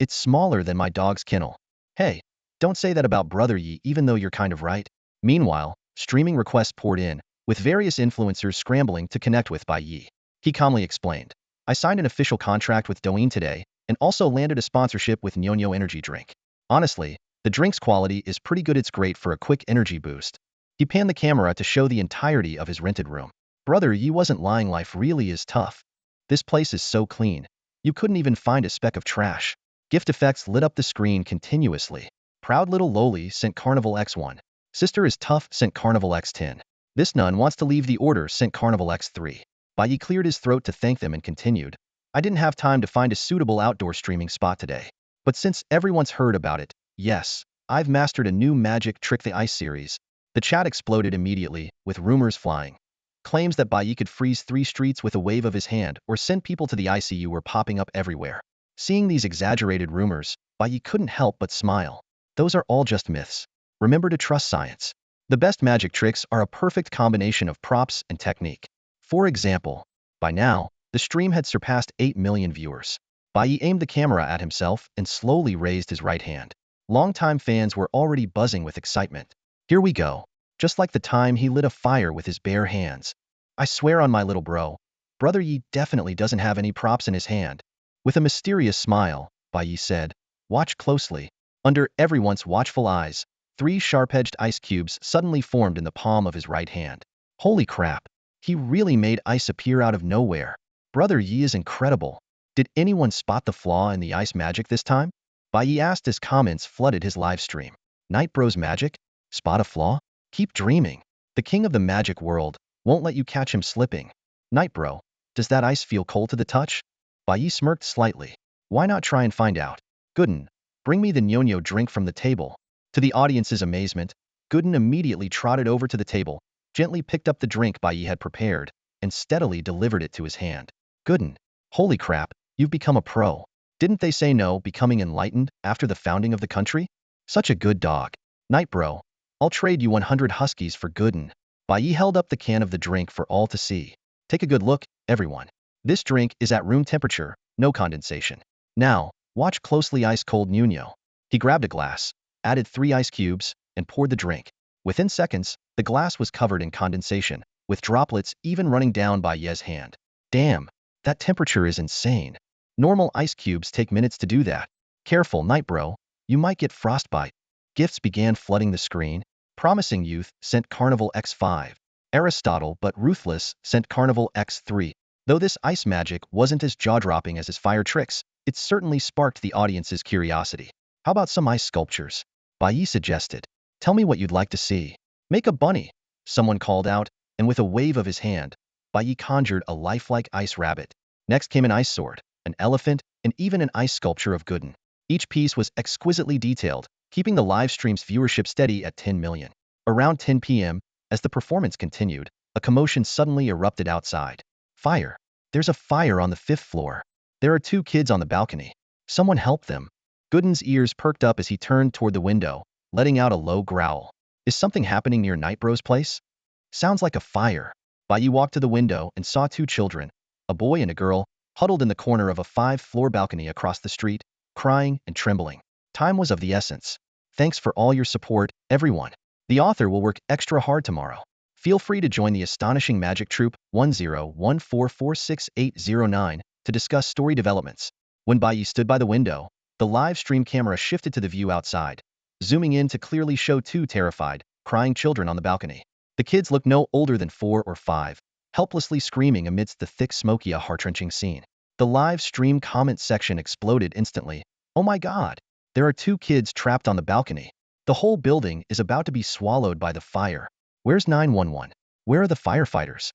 It's smaller than my dog's kennel. Hey, don't say that about Brother Ye even though you're kind of right. Meanwhile, streaming requests poured in, with various influencers scrambling to connect with Bai Ye. He calmly explained, I signed an official contract with Douyin today, and also landed a sponsorship with Nyonyo Energy Drink. Honestly, the drink's quality is pretty good. It's great for a quick energy boost. He panned the camera to show the entirety of his rented room. Brother Ye wasn't lying, life really is tough. This place is so clean. You couldn't even find a speck of trash. Gift effects lit up the screen continuously. Proud little Loli sent Carnival X1. Sister is tough sent Carnival X10. This nun wants to leave the order sent Carnival X3. Bai Ye cleared his throat to thank them and continued. I didn't have time to find a suitable outdoor streaming spot today. But since everyone's heard about it, yes, I've mastered a new magic trick, the Ice series. The chat exploded immediately, with rumors flying. Claims that Bai Ye could freeze 3 streets with a wave of his hand or send people to the ICU were popping up everywhere. Seeing these exaggerated rumors, Bai Ye couldn't help but smile. Those are all just myths. Remember to trust science. The best magic tricks are a perfect combination of props and technique. For example, by now, the stream had surpassed 8 million viewers. Bai Ye aimed the camera at himself and slowly raised his right hand. Longtime fans were already buzzing with excitement. Here we go. Just like the time he lit a fire with his bare hands. I swear on my little bro, Brother Yi definitely doesn't have any props in his hand. With a mysterious smile, Bai Yi said, "Watch closely." Under everyone's watchful eyes, 3 sharp-edged ice cubes suddenly formed in the palm of his right hand. Holy crap! He really made ice appear out of nowhere. Brother Yi is incredible. Did anyone spot the flaw in the ice magic this time? Bai Yi asked as comments flooded his live stream. Night Bro's magic? Spot a flaw? Keep dreaming. The king of the magic world won't let you catch him slipping. Night Bro, does that ice feel cold to the touch? Bai Yi smirked slightly. Why not try and find out? Gooden, bring me the Nyonyo drink from the table. To the audience's amazement, Gooden immediately trotted over to the table, gently picked up the drink Bai Yi had prepared, and steadily delivered it to his hand. Gooden, holy crap, you've become a pro. Didn't they say no becoming enlightened after the founding of the country? Such a good dog. Night Bro, I'll trade you 100 huskies for Gooden. Bai Yi held up the can of the drink for all to see. Take a good look, everyone. This drink is at room temperature, no condensation. Now, watch closely ice-cold Nuno. He grabbed a glass, added 3 ice cubes, and poured the drink. Within seconds, the glass was covered in condensation, with droplets even running down Bai Ye's hand. Damn, that temperature is insane. Normal ice cubes take minutes to do that. Careful, Night Bro, you might get frostbite. Gifts began flooding the screen. Promising Youth sent Carnival X5. Aristotle but Ruthless sent Carnival X3. Though this ice magic wasn't as jaw-dropping as his fire tricks, it certainly sparked the audience's curiosity. How about some ice sculptures? Bai Yi suggested. Tell me what you'd like to see. Make a bunny, someone called out, and with a wave of his hand, Bai Yi conjured a lifelike ice rabbit. Next came an ice sword, an elephant, and even an ice sculpture of Gooden. Each piece was exquisitely detailed, keeping the live stream's viewership steady at 10 million. Around 10 p.m., as the performance continued, a commotion suddenly erupted outside. Fire! There's a fire on the 5th floor. There are 2 kids on the balcony. Someone help them. Gooden's ears perked up as he turned toward the window, letting out a low growl. Is something happening near Night Bro's place? Sounds like a fire. Bai Yi walked to the window and saw 2 children, a boy and a girl, huddled in the corner of a 5th-floor balcony across the street, crying and trembling. Time was of the essence. Thanks for all your support, everyone. The author will work extra hard tomorrow. Feel free to join the astonishing Magic Troop 1014468809 to discuss story developments. When Bai Yi stood by the window, the live stream camera shifted to the view outside, zooming in to clearly show 2 terrified, crying children on the balcony. The kids looked no older than 4 or 5, helplessly screaming amidst the thick smoky, a heart-wrenching scene. The live stream comment section exploded instantly. Oh my god! There are 2 kids trapped on the balcony. The whole building is about to be swallowed by the fire. Where's 911? Where are the firefighters?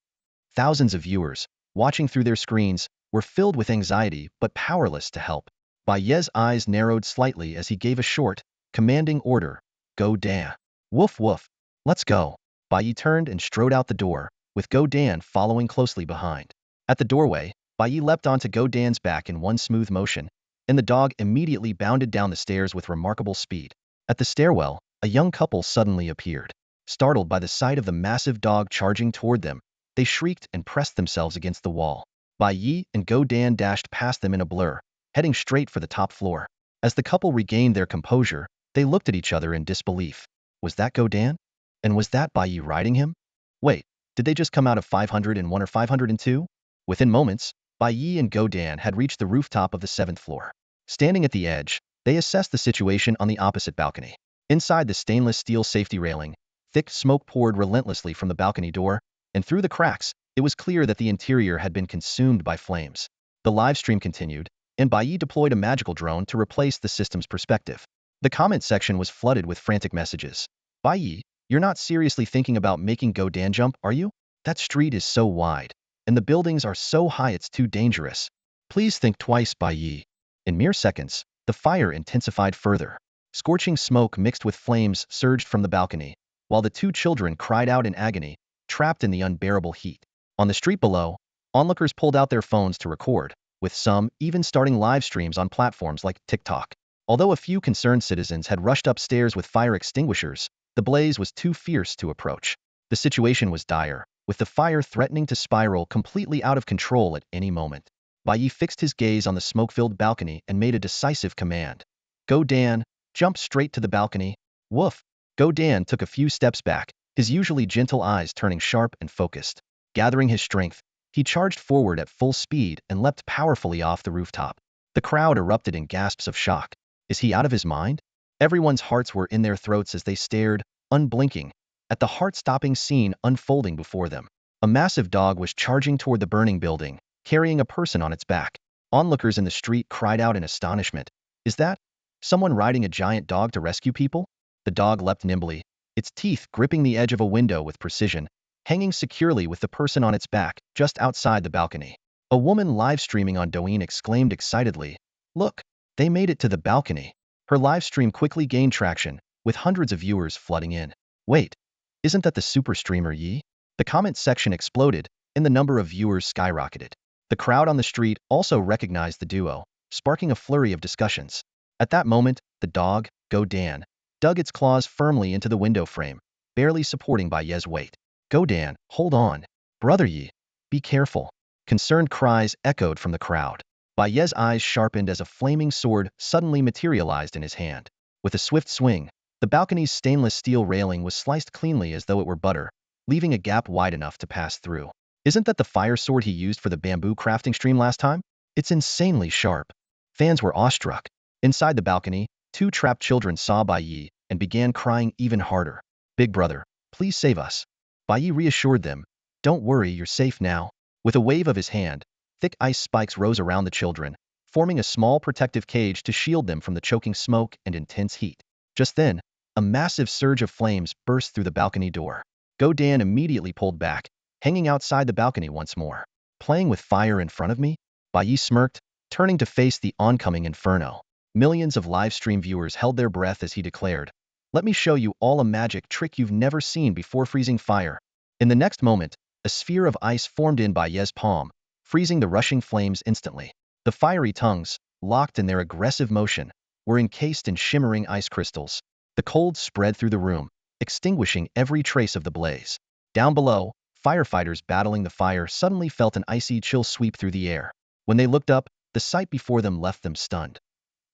Thousands of viewers, watching through their screens, were filled with anxiety but powerless to help. Bai Ye's eyes narrowed slightly as he gave a short, commanding order. Go Dan. Woof woof. Let's go. Bai Yi turned and strode out the door, with Go Dan following closely behind. At the doorway, Bai Yi leapt onto Go Dan's back in one smooth motion, and the dog immediately bounded down the stairs with remarkable speed. At the stairwell, a young couple suddenly appeared. Startled by the sight of the massive dog charging toward them, they shrieked and pressed themselves against the wall. Bai Yi and Go Dan dashed past them in a blur, heading straight for the top floor. As the couple regained their composure, they looked at each other in disbelief. Was that Go Dan? And was that Bai Yi riding him? Wait, did they just come out of 501 or 502? Within moments, Bai Yi and Go Dan had reached the rooftop of the 7th floor. Standing at the edge, they assessed the situation on the opposite balcony. Inside the stainless steel safety railing, thick smoke poured relentlessly from the balcony door, and through the cracks, it was clear that the interior had been consumed by flames. The live stream continued, and Bai Yi deployed a magical drone to replace the system's perspective. The comment section was flooded with frantic messages. Bai Yi, you're not seriously thinking about making Go Dan jump, are you? That street is so wide, and the buildings are so high it's too dangerous. Please think twice, Bai Yi. In mere seconds, the fire intensified further. Scorching smoke mixed with flames surged from the balcony, while the two children cried out in agony, trapped in the unbearable heat. On the street below, onlookers pulled out their phones to record, with some even starting live streams on platforms like TikTok. Although a few concerned citizens had rushed upstairs with fire extinguishers, the blaze was too fierce to approach. The situation was dire, with the fire threatening to spiral completely out of control at any moment. Bai Ye fixed his gaze on the smoke-filled balcony and made a decisive command. Go Dan, jump straight to the balcony. Woof. Go Dan took a few steps back, his usually gentle eyes turning sharp and focused. Gathering his strength, he charged forward at full speed and leapt powerfully off the rooftop. The crowd erupted in gasps of shock. Is he out of his mind? Everyone's hearts were in their throats as they stared, unblinking, at the heart-stopping scene unfolding before them. A massive dog was charging toward the burning building, carrying a person on its back. Onlookers in the street cried out in astonishment. Is that someone riding a giant dog to rescue people? The dog leapt nimbly, its teeth gripping the edge of a window with precision, hanging securely with the person on its back just outside the balcony. A woman live streaming on Douyin exclaimed excitedly, "Look, they made it to the balcony." Her live stream quickly gained traction, with hundreds of viewers flooding in. Wait, isn't that the super streamer Ye? The comment section exploded, and the number of viewers skyrocketed. The crowd on the street also recognized the duo, sparking a flurry of discussions. At that moment, the dog, Go Dan, dug its claws firmly into the window frame, barely supporting Bai Ye's weight. Go Dan, hold on. Brother Ye, be careful. Concerned cries echoed from the crowd. Bai Ye's eyes sharpened as a flaming sword suddenly materialized in his hand. With a swift swing, the balcony's stainless steel railing was sliced cleanly as though it were butter, leaving a gap wide enough to pass through. Isn't that the fire sword he used for the bamboo crafting stream last time? It's insanely sharp. Fans were awestruck. Inside the balcony, two trapped children saw Bai Ye and began crying even harder. Big brother, please save us. Bai Ye reassured them. Don't worry, you're safe now. With a wave of his hand, thick ice spikes rose around the children, forming a small protective cage to shield them from the choking smoke and intense heat. Just then, a massive surge of flames burst through the balcony door. Go Dan immediately pulled back, hanging outside the balcony once more. Playing with fire in front of me? Bai Ye smirked, turning to face the oncoming inferno. Millions of live stream viewers held their breath as he declared, "Let me show you all a magic trick you've never seen before freezing fire." In the next moment, a sphere of ice formed in Bai Ye's palm, freezing the rushing flames instantly. The fiery tongues, locked in their aggressive motion, were encased in shimmering ice crystals. The cold spread through the room, extinguishing every trace of the blaze. Down below, firefighters battling the fire suddenly felt an icy chill sweep through the air. When they looked up, the sight before them left them stunned.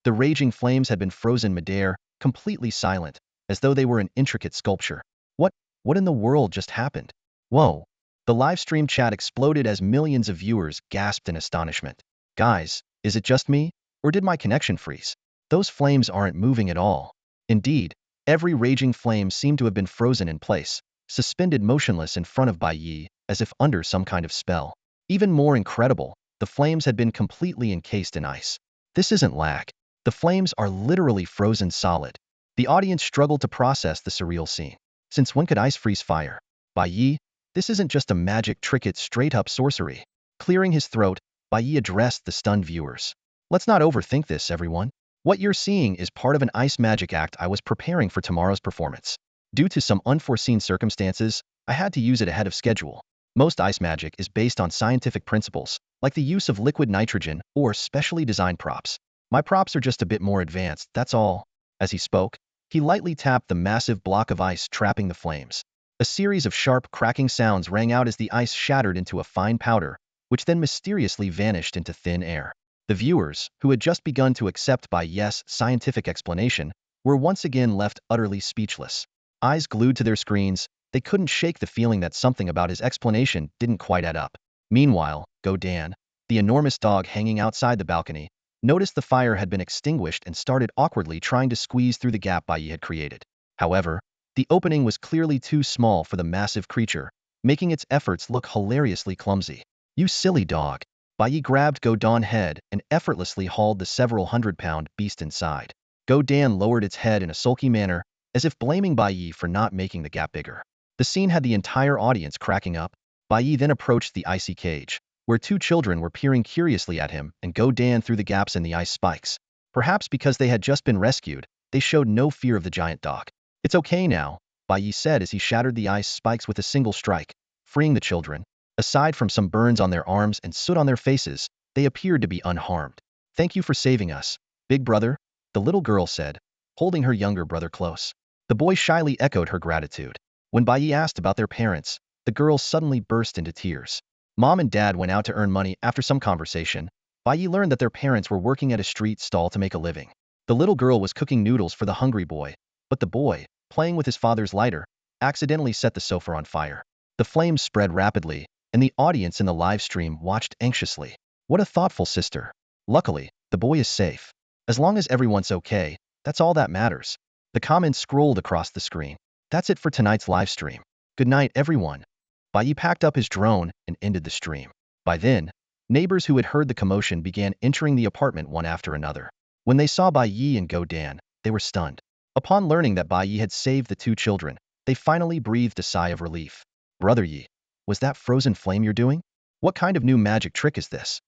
The raging flames had been frozen midair, completely silent, as though they were an intricate sculpture. What in the world just happened? Whoa! The live stream chat exploded as millions of viewers gasped in astonishment. Guys, is it just me? Or did my connection freeze? Those flames aren't moving at all. Indeed, every raging flame seemed to have been frozen in place, suspended motionless in front of Bai Ye, as if under some kind of spell. Even more incredible, the flames had been completely encased in ice. This isn't lag. The flames are literally frozen solid. The audience struggled to process the surreal scene. Since when could ice freeze fire? Bai Ye, this isn't just a magic trick, it's straight-up sorcery. Clearing his throat, Bai Ye addressed the stunned viewers. Let's not overthink this, everyone. What you're seeing is part of an ice magic act I was preparing for tomorrow's performance. Due to some unforeseen circumstances, I had to use it ahead of schedule. Most ice magic is based on scientific principles, like the use of liquid nitrogen or specially designed props. My props are just a bit more advanced, that's all. As he spoke, he lightly tapped the massive block of ice trapping the flames. A series of sharp, cracking sounds rang out as the ice shattered into a fine powder, which then mysteriously vanished into thin air. The viewers, who had just begun to accept Bai Ye's scientific explanation, were once again left utterly speechless. Eyes glued to their screens, they couldn't shake the feeling that something about his explanation didn't quite add up. Meanwhile, Go Dan, the enormous dog hanging outside the balcony, noticed the fire had been extinguished and started awkwardly trying to squeeze through the gap Bai Ye had created. However, the opening was clearly too small for the massive creature, making its efforts look hilariously clumsy. You silly dog. Bai Ye grabbed Go Dan's head and effortlessly hauled the several hundred-pound beast inside. Go Dan lowered its head in a sulky manner, as if blaming Bai Ye for not making the gap bigger. The scene had the entire audience cracking up. Bai Ye then approached the icy cage, where two children were peering curiously at him, and Go Dan through the gaps in the ice spikes. Perhaps because they had just been rescued, they showed no fear of the giant dog. It's okay now, Bai Ye said as he shattered the ice spikes with a single strike, freeing the children. Aside from some burns on their arms and soot on their faces, they appeared to be unharmed. Thank you for saving us, big brother, the little girl said, holding her younger brother close. The boy shyly echoed her gratitude. When Bai Ye asked about their parents, the girl suddenly burst into tears. Mom and dad went out to earn money. After some conversation, Bai Ye learned that their parents were working at a street stall to make a living. The little girl was cooking noodles for the hungry boy, but the boy, playing with his father's lighter, accidentally set the sofa on fire. The flames spread rapidly, and the audience in the live stream watched anxiously. What a thoughtful sister. Luckily, the boy is safe. As long as everyone's okay, that's all that matters. The comments scrolled across the screen. That's it for tonight's live stream. Good night, everyone. Bai Ye packed up his drone and ended the stream. By then, neighbors who had heard the commotion began entering the apartment one after another. When they saw Bai Ye and Go Dan, they were stunned. Upon learning that Bai Ye had saved the two children, they finally breathed a sigh of relief. Brother Ye, was that frozen flame you're doing? What kind of new magic trick is this?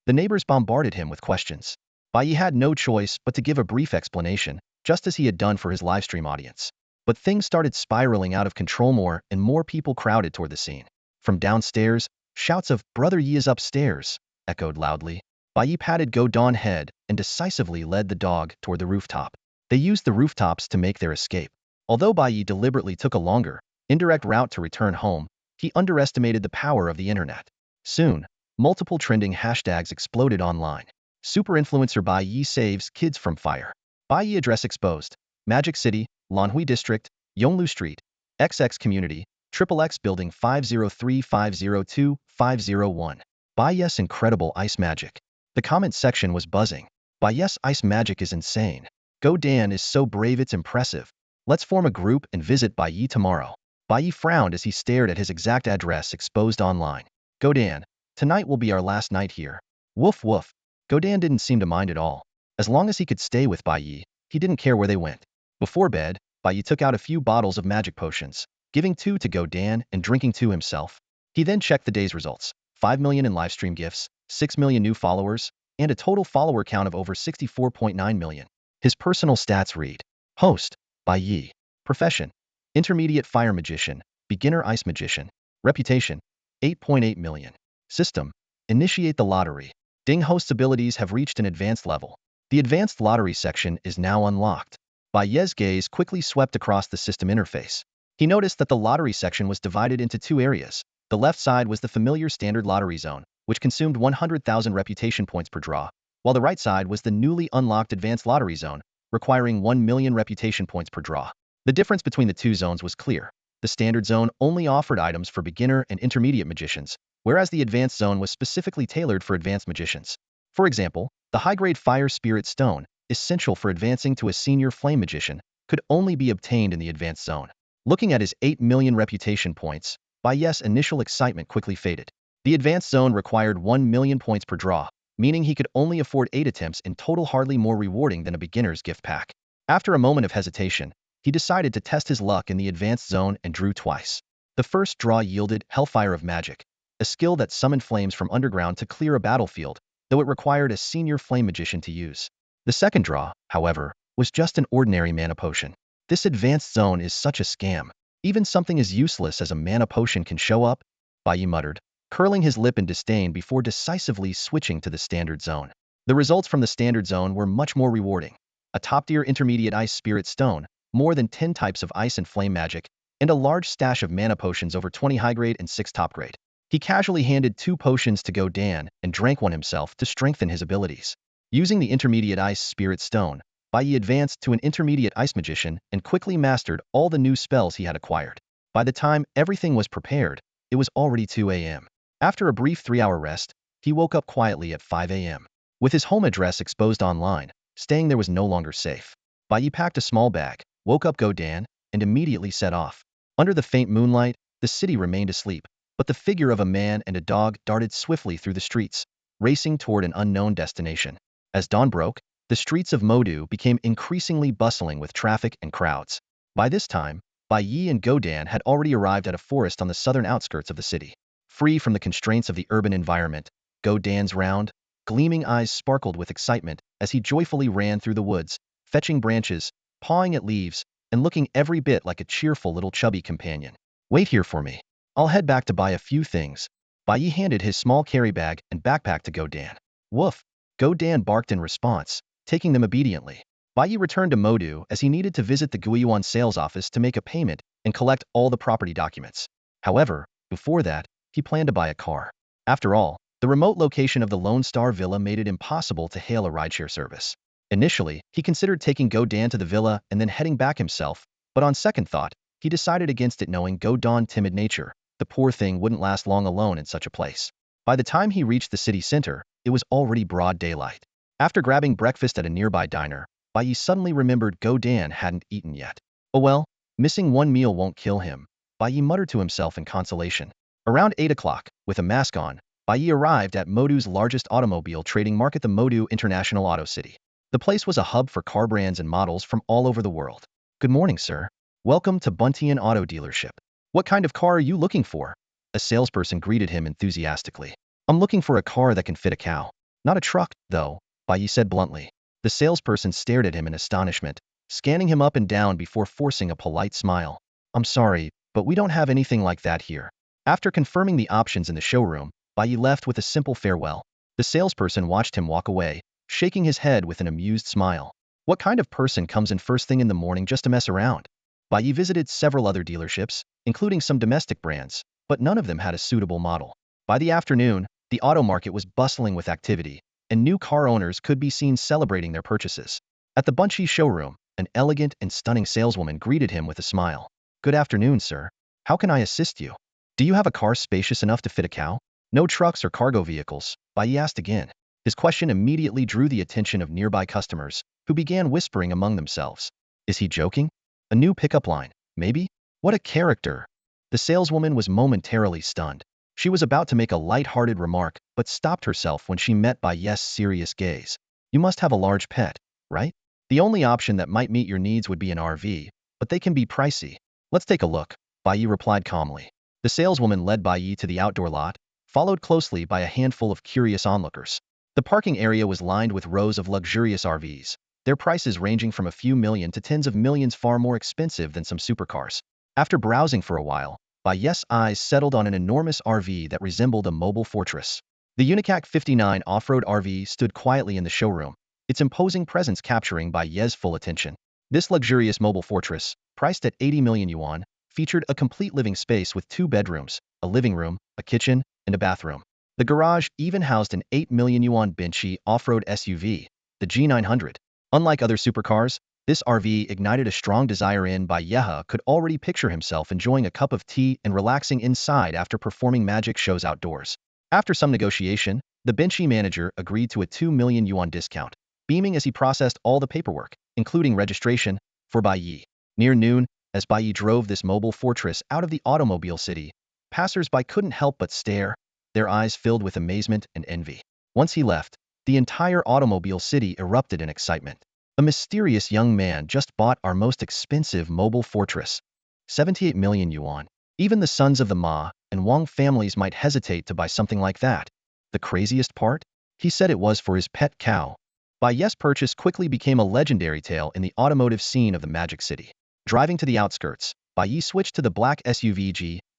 The neighbors bombarded him with questions. Bai Ye had no choice but to give a brief explanation, just as he had done for his livestream audience. But things started spiraling out of control. More and more people crowded toward the scene. From downstairs, shouts of "Brother Yi is upstairs" echoed loudly. Bai Ye patted Go Dan's head and decisively led the dog toward the rooftop. They used the rooftops to make their escape. Although Bai Ye deliberately took a longer, indirect route to return home, he underestimated the power of the internet. Soon, multiple trending hashtags exploded online. Super influencer Bai Ye saves kids from fire. Bai Ye address exposed. Magic City, Lanhui District, Yonglu Street, XX Community, XXX Building 503 502 501. Bai Ye's incredible ice magic. The comment section was buzzing. Bai Ye's ice magic is insane. Go Dan is so brave, it's impressive. Let's form a group and visit Bai Ye tomorrow. Bai Ye frowned as he stared at his exact address exposed online. Go Dan, tonight will be our last night here. Woof woof. Go Dan didn't seem to mind at all. As long as he could stay with Bai Ye, he didn't care where they went. Before bed, Bai Ye took out a few bottles of magic potions, giving 2 to Go Dan and drinking 2 himself. He then checked the day's results: 5 million in livestream gifts, 6 million new followers, and a total follower count of over 64.9 million. His personal stats read: Host, Bai Ye. Profession, Intermediate Fire Magician, Beginner Ice Magician. Reputation, 8.8 million. System, Initiate the Lottery. Ding host's abilities have reached an advanced level. The advanced lottery section is now unlocked. Bai Ye's gaze quickly swept across the system interface. He noticed that the lottery section was divided into 2 areas. The left side was the familiar standard lottery zone, which consumed 100,000 reputation points per draw, while the right side was the newly unlocked advanced lottery zone, requiring 1 million reputation points per draw. The difference between the 2 zones was clear. The standard zone only offered items for beginner and intermediate magicians, whereas the advanced zone was specifically tailored for advanced magicians. For example, the high-grade Fire Spirit Stone, essential for advancing to a senior flame magician, could only be obtained in the advanced zone. Looking at his 8 million reputation points, Bai Ye's initial excitement quickly faded. The advanced zone required 1 million points per draw, meaning he could only afford 8 attempts in total, hardly more rewarding than a beginner's gift pack. After a moment of hesitation, he decided to test his luck in the advanced zone and drew twice. The first draw yielded Hellfire of Magic, a skill that summoned flames from underground to clear a battlefield, though it required a senior flame magician to use. The second draw, however, was just an ordinary mana potion. This advanced zone is such a scam. Even something as useless as a mana potion can show up, Bai Ye muttered, curling his lip in disdain before decisively switching to the standard zone. The results from the standard zone were much more rewarding. A top-tier intermediate ice spirit stone, more than 10 types of ice and flame magic, and a large stash of mana potions, over 20 high-grade and 6 top-grade. He casually handed 2 potions to Go Dan and drank one himself to strengthen his abilities. Using the intermediate ice spirit stone, Bai Ye advanced to an intermediate ice magician and quickly mastered all the new spells he had acquired. By the time everything was prepared, it was already 2 a.m. After a brief 3-hour rest, he woke up quietly at 5 a.m. With his home address exposed online, staying there was no longer safe. Bai Ye packed a small bag, woke up Go Dan, and immediately set off. Under the faint moonlight, the city remained asleep, but the figure of a man and a dog darted swiftly through the streets, racing toward an unknown destination. As dawn broke, the streets of Modu became increasingly bustling with traffic and crowds. By this time, Bai Ye and Go Dan had already arrived at a forest on the southern outskirts of the city. Free from the constraints of the urban environment, Go Dan's round, gleaming eyes sparkled with excitement as he joyfully ran through the woods, fetching branches, pawing at leaves, and looking every bit like a cheerful little chubby companion. Wait here for me. I'll head back to buy a few things. Bai Ye handed his small carry bag and backpack to Go Dan. Woof! Go Dan barked in response, taking them obediently. Bai Ye returned to Modu as he needed to visit the Guiyuan sales office to make a payment and collect all the property documents. However, before that, he planned to buy a car. After all, the remote location of the Lone Star Villa made it impossible to hail a rideshare service. Initially, he considered taking Go Dan to the villa and then heading back himself, but on second thought, he decided against it knowing Go Dan's timid nature. The poor thing wouldn't last long alone in such a place. By the time he reached the city center, it was already broad daylight. After grabbing breakfast at a nearby diner, Bai Ye suddenly remembered Go Dan hadn't eaten yet. Oh well, missing one meal won't kill him, Bai Ye muttered to himself in consolation. Around 8 o'clock, with a mask on, Bai Ye arrived at Modu's largest automobile trading market, the Modu International Auto City. The place was a hub for car brands and models from all over the world. Good morning, sir. Welcome to Buntian Auto Dealership. What kind of car are you looking for? A salesperson greeted him enthusiastically. I'm looking for a car that can fit a cow. Not a truck, though, Bai Ye said bluntly. The salesperson stared at him in astonishment, scanning him up and down before forcing a polite smile. I'm sorry, but we don't have anything like that here. After confirming the options in the showroom, Bai Ye left with a simple farewell. The salesperson watched him walk away, shaking his head with an amused smile. What kind of person comes in first thing in the morning just to mess around? Bai Ye visited several other dealerships, including some domestic brands, but none of them had a suitable model. By the afternoon, the auto market was bustling with activity, and new car owners could be seen celebrating their purchases. At the Bunchi showroom, an elegant and stunning saleswoman greeted him with a smile. Good afternoon, sir. How can I assist you? Do you have a car spacious enough to fit a cow? No trucks or cargo vehicles, Bai Ye asked again. His question immediately drew the attention of nearby customers, who began whispering among themselves. Is he joking? A new pickup line, maybe? What a character! The saleswoman was momentarily stunned. She was about to make a light-hearted remark, but stopped herself when she met Bai Ye's serious gaze. You must have a large pet, right? The only option that might meet your needs would be an RV, but they can be pricey. Let's take a look, Bai Ye replied calmly. The saleswoman led Bai Ye to the outdoor lot, followed closely by a handful of curious onlookers. The parking area was lined with rows of luxurious RVs, their prices ranging from a few million to tens of millions, far more expensive than some supercars. After browsing for a while, Bai Ye's eyes settled on an enormous RV that resembled a mobile fortress. The Unicac 59 off-road RV stood quietly in the showroom, its imposing presence capturing Bai Ye's full attention. This luxurious mobile fortress, priced at 80 million yuan, featured a complete living space with 2 bedrooms, a living room, a kitchen, and a bathroom. The garage even housed an 8 million yuan Binchi off-road SUV, the G900. Unlike other supercars, this RV ignited a strong desire in Bai Ye could already picture himself enjoying a cup of tea and relaxing inside after performing magic shows outdoors. After some negotiation, the Binchi manager agreed to a 2 million yuan discount, beaming as he processed all the paperwork, including registration, for Bai Ye. Near noon, as Bai Ye drove this mobile fortress out of the automobile city, passers-by couldn't help but stare, their eyes filled with amazement and envy. Once he left, the entire automobile city erupted in excitement. A mysterious young man just bought our most expensive mobile fortress. 78 million yuan. Even the sons of the Ma and Wang families might hesitate to buy something like that. The craziest part? He said it was for his pet cow. Bai Ye's purchase quickly became a legendary tale in the automotive scene of the Magic City. Driving to the outskirts, Bai Ye switched to the black SUV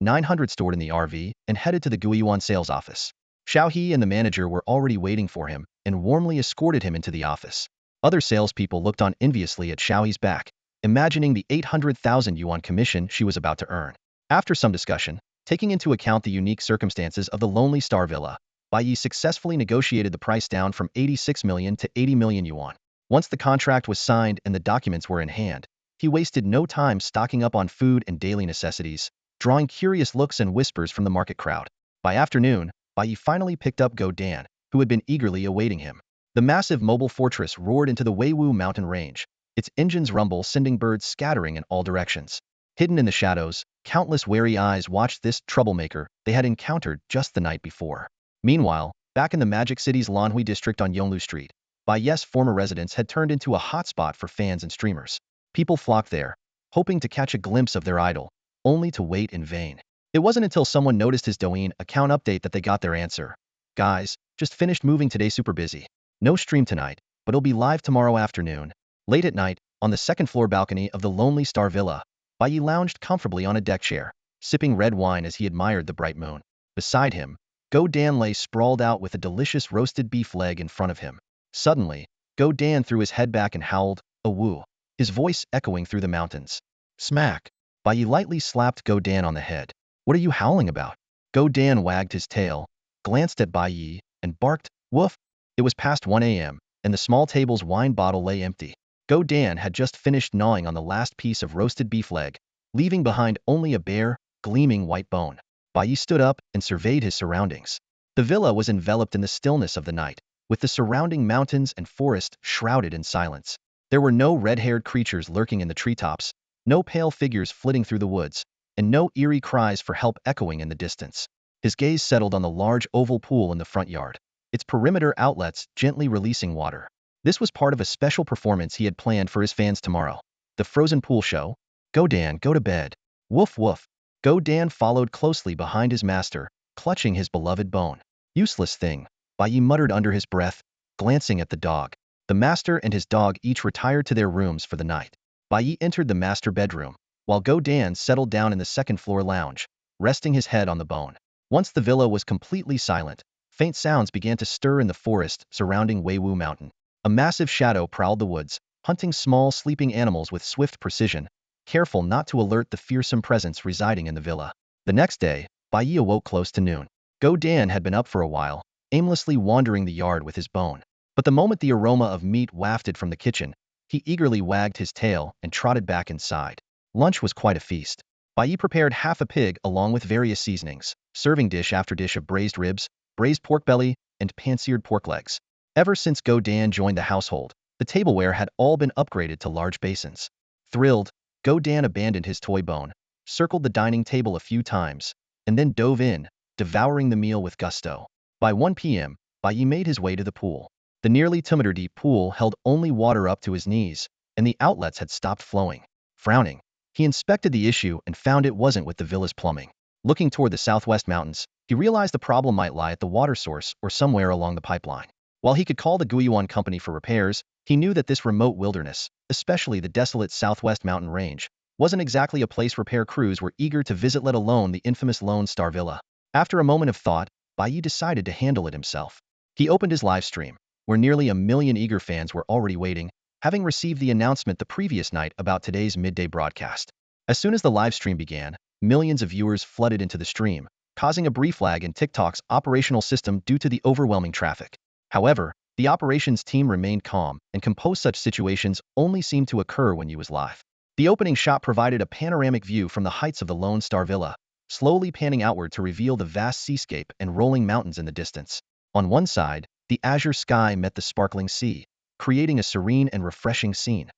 G900 stored in the RV and headed to the Guiyuan sales office. Xiao He and the manager were already waiting for him and warmly escorted him into the office. Other salespeople looked on enviously at Xiao He's back, imagining the 800,000 yuan commission she was about to earn. After some discussion, taking into account the unique circumstances of the Lonely Star Villa, Bai Ye successfully negotiated the price down from 86 million to 80 million yuan. Once the contract was signed and the documents were in hand, he wasted no time stocking up on food and daily necessities, drawing curious looks and whispers from the market crowd. By afternoon, Bai Ye finally picked up Go Dan, who had been eagerly awaiting him. The massive mobile fortress roared into the Weiwu mountain range, its engines rumble sending birds scattering in all directions. Hidden in the shadows, countless wary eyes watched this troublemaker they had encountered just the night before. Meanwhile, back in the Magic City's Lanhui district on Yonglu Street, Bai Ye's former residence had turned into a hotspot for fans and streamers. People flocked there, hoping to catch a glimpse of their idol, only to wait in vain. It wasn't until someone noticed his Douyin account update that they got their answer. Guys, just finished moving today, super busy. No stream tonight, but it'll be live tomorrow afternoon. Late at night, On the second-floor balcony of the lonely star villa, Bai Ye lounged comfortably on a deck chair, sipping red wine as he admired the bright moon. Beside him, Go Dan lay sprawled out with a delicious roasted beef leg in front of him. Suddenly, Go Dan threw his head back and howled, a woo, his voice echoing through the mountains. Smack! Bai Ye lightly slapped Go Dan on the head. What are you howling about? Go Dan wagged his tail, glanced at Bai Ye, and barked, woof! It was past 1 a.m., and the small table's wine bottle lay empty. Go Dan had just finished gnawing on the last piece of roasted beef leg, leaving behind only a bare, gleaming white bone. Bai Ye stood up and surveyed his surroundings. The villa was enveloped in the stillness of the night, with the surrounding mountains and forest shrouded in silence. There were no red-haired creatures lurking in the treetops, no pale figures flitting through the woods, and no eerie cries for help echoing in the distance. His gaze settled on the large oval pool in the front yard, its perimeter outlets gently releasing water. This was part of a special performance he had planned for his fans tomorrow. The frozen pool show. Go Dan, go to bed. Woof woof. Go Dan followed closely behind his master, clutching his beloved bone. Useless thing, Bai Ye muttered under his breath, glancing at the dog. The master and his dog each retired to their rooms for the night. Bai Ye entered the master bedroom, while Go Dan settled down in the second-floor lounge, resting his head on the bone. Once the villa was completely silent, faint sounds began to stir in the forest surrounding Weiwu Mountain. A massive shadow prowled the woods, hunting small sleeping animals with swift precision, careful not to alert the fearsome presence residing in the villa. The next day, Bai Ye awoke close to noon. Go Dan had been up for a while, aimlessly wandering the yard with his bone. But the moment the aroma of meat wafted from the kitchen, he eagerly wagged his tail and trotted back inside. Lunch was quite a feast. Bai Ye prepared half a pig along with various seasonings, serving dish after dish of braised ribs, braised pork belly, and pan-seared pork legs. Ever since Go Dan joined the household, the tableware had all been upgraded to large basins. Thrilled, Go Dan abandoned his toy bone, circled the dining table a few times, and then dove in, devouring the meal with gusto. By 1 p.m., Bai Ye made his way to the pool. The nearly 2-meter-deep pool held only water up to his knees, and the outlets had stopped flowing. Frowning, he inspected the issue and found it wasn't with the villa's plumbing. Looking toward the southwest mountains, he realized the problem might lie at the water source or somewhere along the pipeline. While he could call the Guiyuan company for repairs, he knew that this remote wilderness, especially the desolate southwest mountain range, wasn't exactly a place repair crews were eager to visit, let alone the infamous Lone Star Villa. After a moment of thought, Bai Ye decided to handle it himself. He opened his live stream, where nearly 1 million eager fans were already waiting, having received the announcement the previous night about today's midday broadcast. As soon as the live stream began, millions of viewers flooded into the stream, causing a brief lag in TikTok's operational system due to the overwhelming traffic. However, the operations team remained calm and composed. Such situations only seemed to occur when you was live. The opening shot provided a panoramic view from the heights of the Lone Star Villa, slowly panning outward to reveal the vast seascape and rolling mountains in the distance. On one side, the azure sky met the sparkling sea, creating a serene and refreshing scene.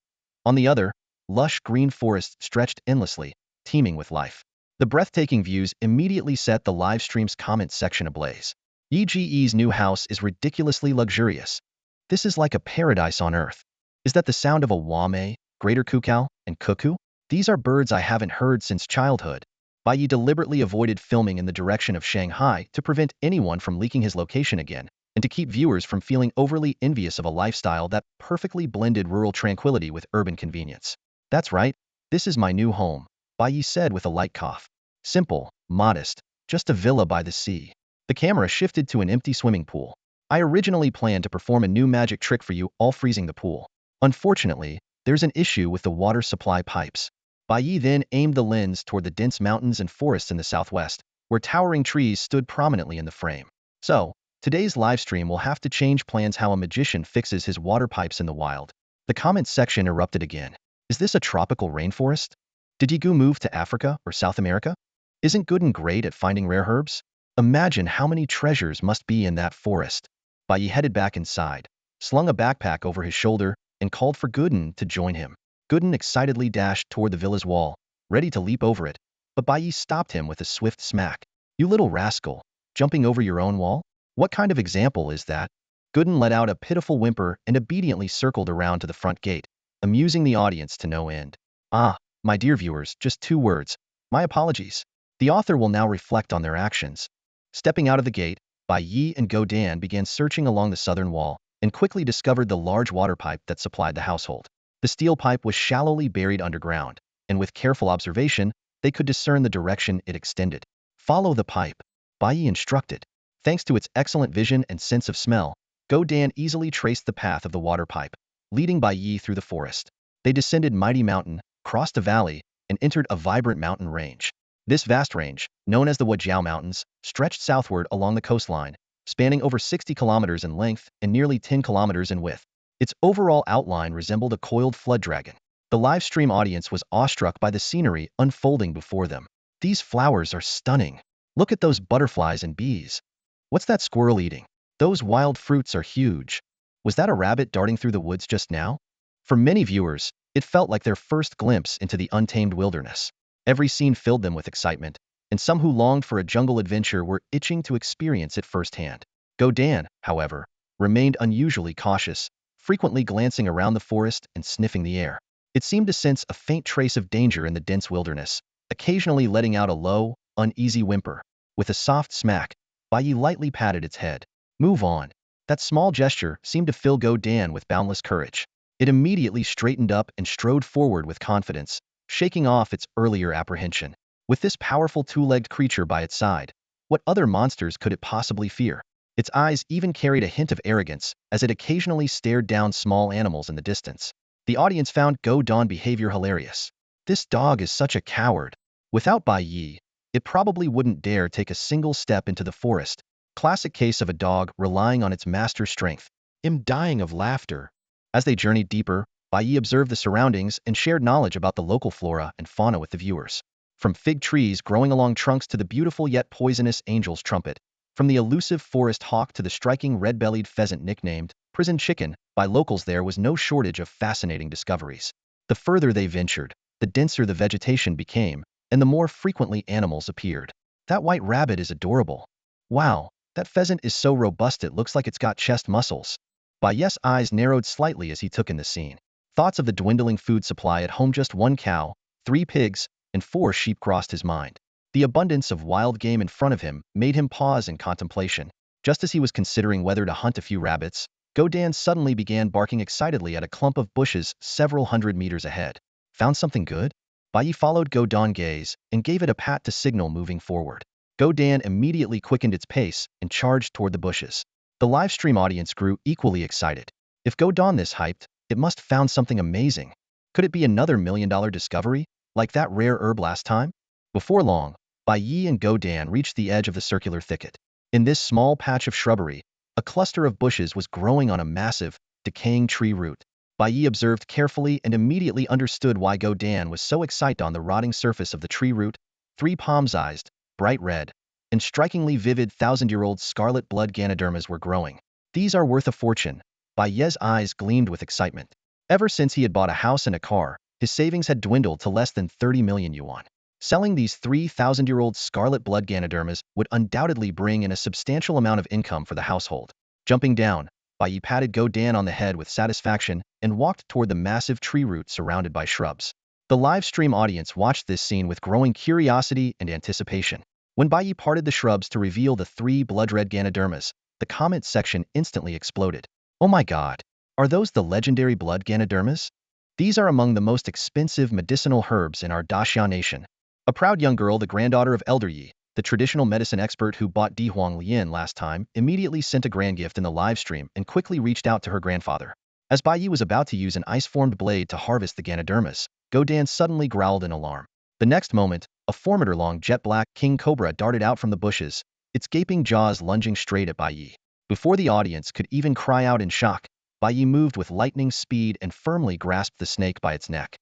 On the other, lush green forests stretched endlessly, teeming with life. The breathtaking views immediately set the live stream's comment section ablaze. Ye's new house is ridiculously luxurious. This is like a paradise on earth. Is that the sound of a wame, greater kukau, and cuckoo? These are birds I haven't heard since childhood. Bai Ye deliberately avoided filming in the direction of Shanghai to prevent anyone from leaking his location again, and to keep viewers from feeling overly envious of a lifestyle that perfectly blended rural tranquility with urban convenience. That's right, this is my new home, Bai Ye said with a light cough. Simple, modest, just a villa by the sea. The camera shifted to an empty swimming pool. I originally planned to perform a new magic trick for you all, freezing the pool. Unfortunately, there's an issue with the water supply pipes. Bai Ye then aimed the lens toward the dense mountains and forests in the southwest, where towering trees stood prominently in the frame. So, today's livestream will have to change plans. How a magician fixes his water pipes in the wild. The comments section erupted again. Is this a tropical rainforest? Did Yigu move to Africa or South America? Isn't Gooden great at finding rare herbs? Imagine how many treasures must be in that forest. Bai Ye headed back inside, slung a backpack over his shoulder, and called for Gooden to join him. Gooden excitedly dashed toward the villa's wall, ready to leap over it, but Bai Ye stopped him with a swift smack. You little rascal, jumping over your own wall? What kind of example is that? Gooden let out a pitiful whimper and obediently circled around to the front gate, amusing the audience to no end. Ah, my dear viewers, just 2 words. My apologies. The author will now reflect on their actions. Stepping out of the gate, Bai Ye and Go Dan began searching along the southern wall, and quickly discovered the large water pipe that supplied the household. The steel pipe was shallowly buried underground, and with careful observation, they could discern the direction it extended. Follow the pipe, Bai Ye instructed. Thanks to its excellent vision and sense of smell, Go Dan easily traced the path of the water pipe, leading Bai Ye through the forest. They descended Mighty Mountain, crossed a valley, and entered a vibrant mountain range. This vast range, known as the Wajiao Mountains, stretched southward along the coastline, spanning over 60 kilometers in length and nearly 10 kilometers in width. Its overall outline resembled a coiled flood dragon. The live stream audience was awestruck by the scenery unfolding before them. These flowers are stunning. Look at those butterflies and bees. What's that squirrel eating? Those wild fruits are huge. Was that a rabbit darting through the woods just now? For many viewers, it felt like their first glimpse into the untamed wilderness. Every scene filled them with excitement, and some who longed for a jungle adventure were itching to experience it firsthand. Go Dan, however, remained unusually cautious, frequently glancing around the forest and sniffing the air. It seemed to sense a faint trace of danger in the dense wilderness, occasionally letting out a low, uneasy whimper. With a soft smack, Bai Ye lightly patted its head. Move on. That small gesture seemed to fill Go Dan with boundless courage. It immediately straightened up and strode forward with confidence, shaking off its earlier apprehension. With this powerful two-legged creature by its side, what other monsters could it possibly fear? Its eyes even carried a hint of arrogance as it occasionally stared down small animals in the distance. The audience found Go Dan's behavior hilarious. This dog is such a coward. Without Bai Ye, it probably wouldn't dare take a single step into the forest. Classic case of a dog relying on its master's strength. I'm dying of laughter. As they journeyed deeper, Bai Ye observed the surroundings and shared knowledge about the local flora and fauna with the viewers. From fig trees growing along trunks to the beautiful yet poisonous angel's trumpet, from the elusive forest hawk to the striking red-bellied pheasant nicknamed prison chicken by locals, there was no shortage of fascinating discoveries. The further they ventured, the denser the vegetation became, and the more frequently animals appeared. That white rabbit is adorable. Wow, that pheasant is so robust it looks like it's got chest muscles. Bai Ye's eyes narrowed slightly as he took in the scene. Thoughts of the dwindling food supply at home, just 1 cow, 3 pigs, and 4 sheep crossed his mind. The abundance of wild game in front of him made him pause in contemplation. Just as he was considering whether to hunt a few rabbits, Go Dan suddenly began barking excitedly at a clump of bushes several hundred meters ahead. Found something good? Bai Ye followed Go Dan's gaze and gave it a pat to signal moving forward. Go Dan immediately quickened its pace and charged toward the bushes. The live stream audience grew equally excited. If Go Dan this hyped, it must found something amazing. Could it be another million-dollar discovery, like that rare herb last time? Before long, Bai Ye and Go Dan reached the edge of the circular thicket. In this small patch of shrubbery, a cluster of bushes was growing on a massive, decaying tree root. Bai Ye observed carefully and immediately understood why Go Dan was so excited. On the rotting surface of the tree root, 3 palm-sized, bright red, and strikingly vivid thousand-year-old scarlet blood ganodermas were growing. These are worth a fortune. Bai Ye's eyes gleamed with excitement. Ever since he had bought a house and a car, his savings had dwindled to less than 30 million yuan. Selling these 3,000-year-old scarlet blood ganodermas would undoubtedly bring in a substantial amount of income for the household. Jumping down, Bai Ye patted Go Dan on the head with satisfaction and walked toward the massive tree root surrounded by shrubs. The live stream audience watched this scene with growing curiosity and anticipation. When Bai Ye parted the shrubs to reveal the 3 blood-red ganodermas, the comment section instantly exploded. Oh my god, are those the legendary blood ganodermas? These are among the most expensive medicinal herbs in our Daxia nation. A proud young girl, the granddaughter of Elder Yi, the traditional medicine expert who bought Di Huang Lian last time, immediately sent a grand gift in the live stream and quickly reached out to her grandfather. As Bai Ye was about to use an ice-formed blade to harvest the ganodermas, Go Dan suddenly growled in alarm. The next moment, a formidable jet-black king cobra darted out from the bushes, its gaping jaws lunging straight at Bai Ye. Before the audience could even cry out in shock, Bai Ye moved with lightning speed and firmly grasped the snake by its neck.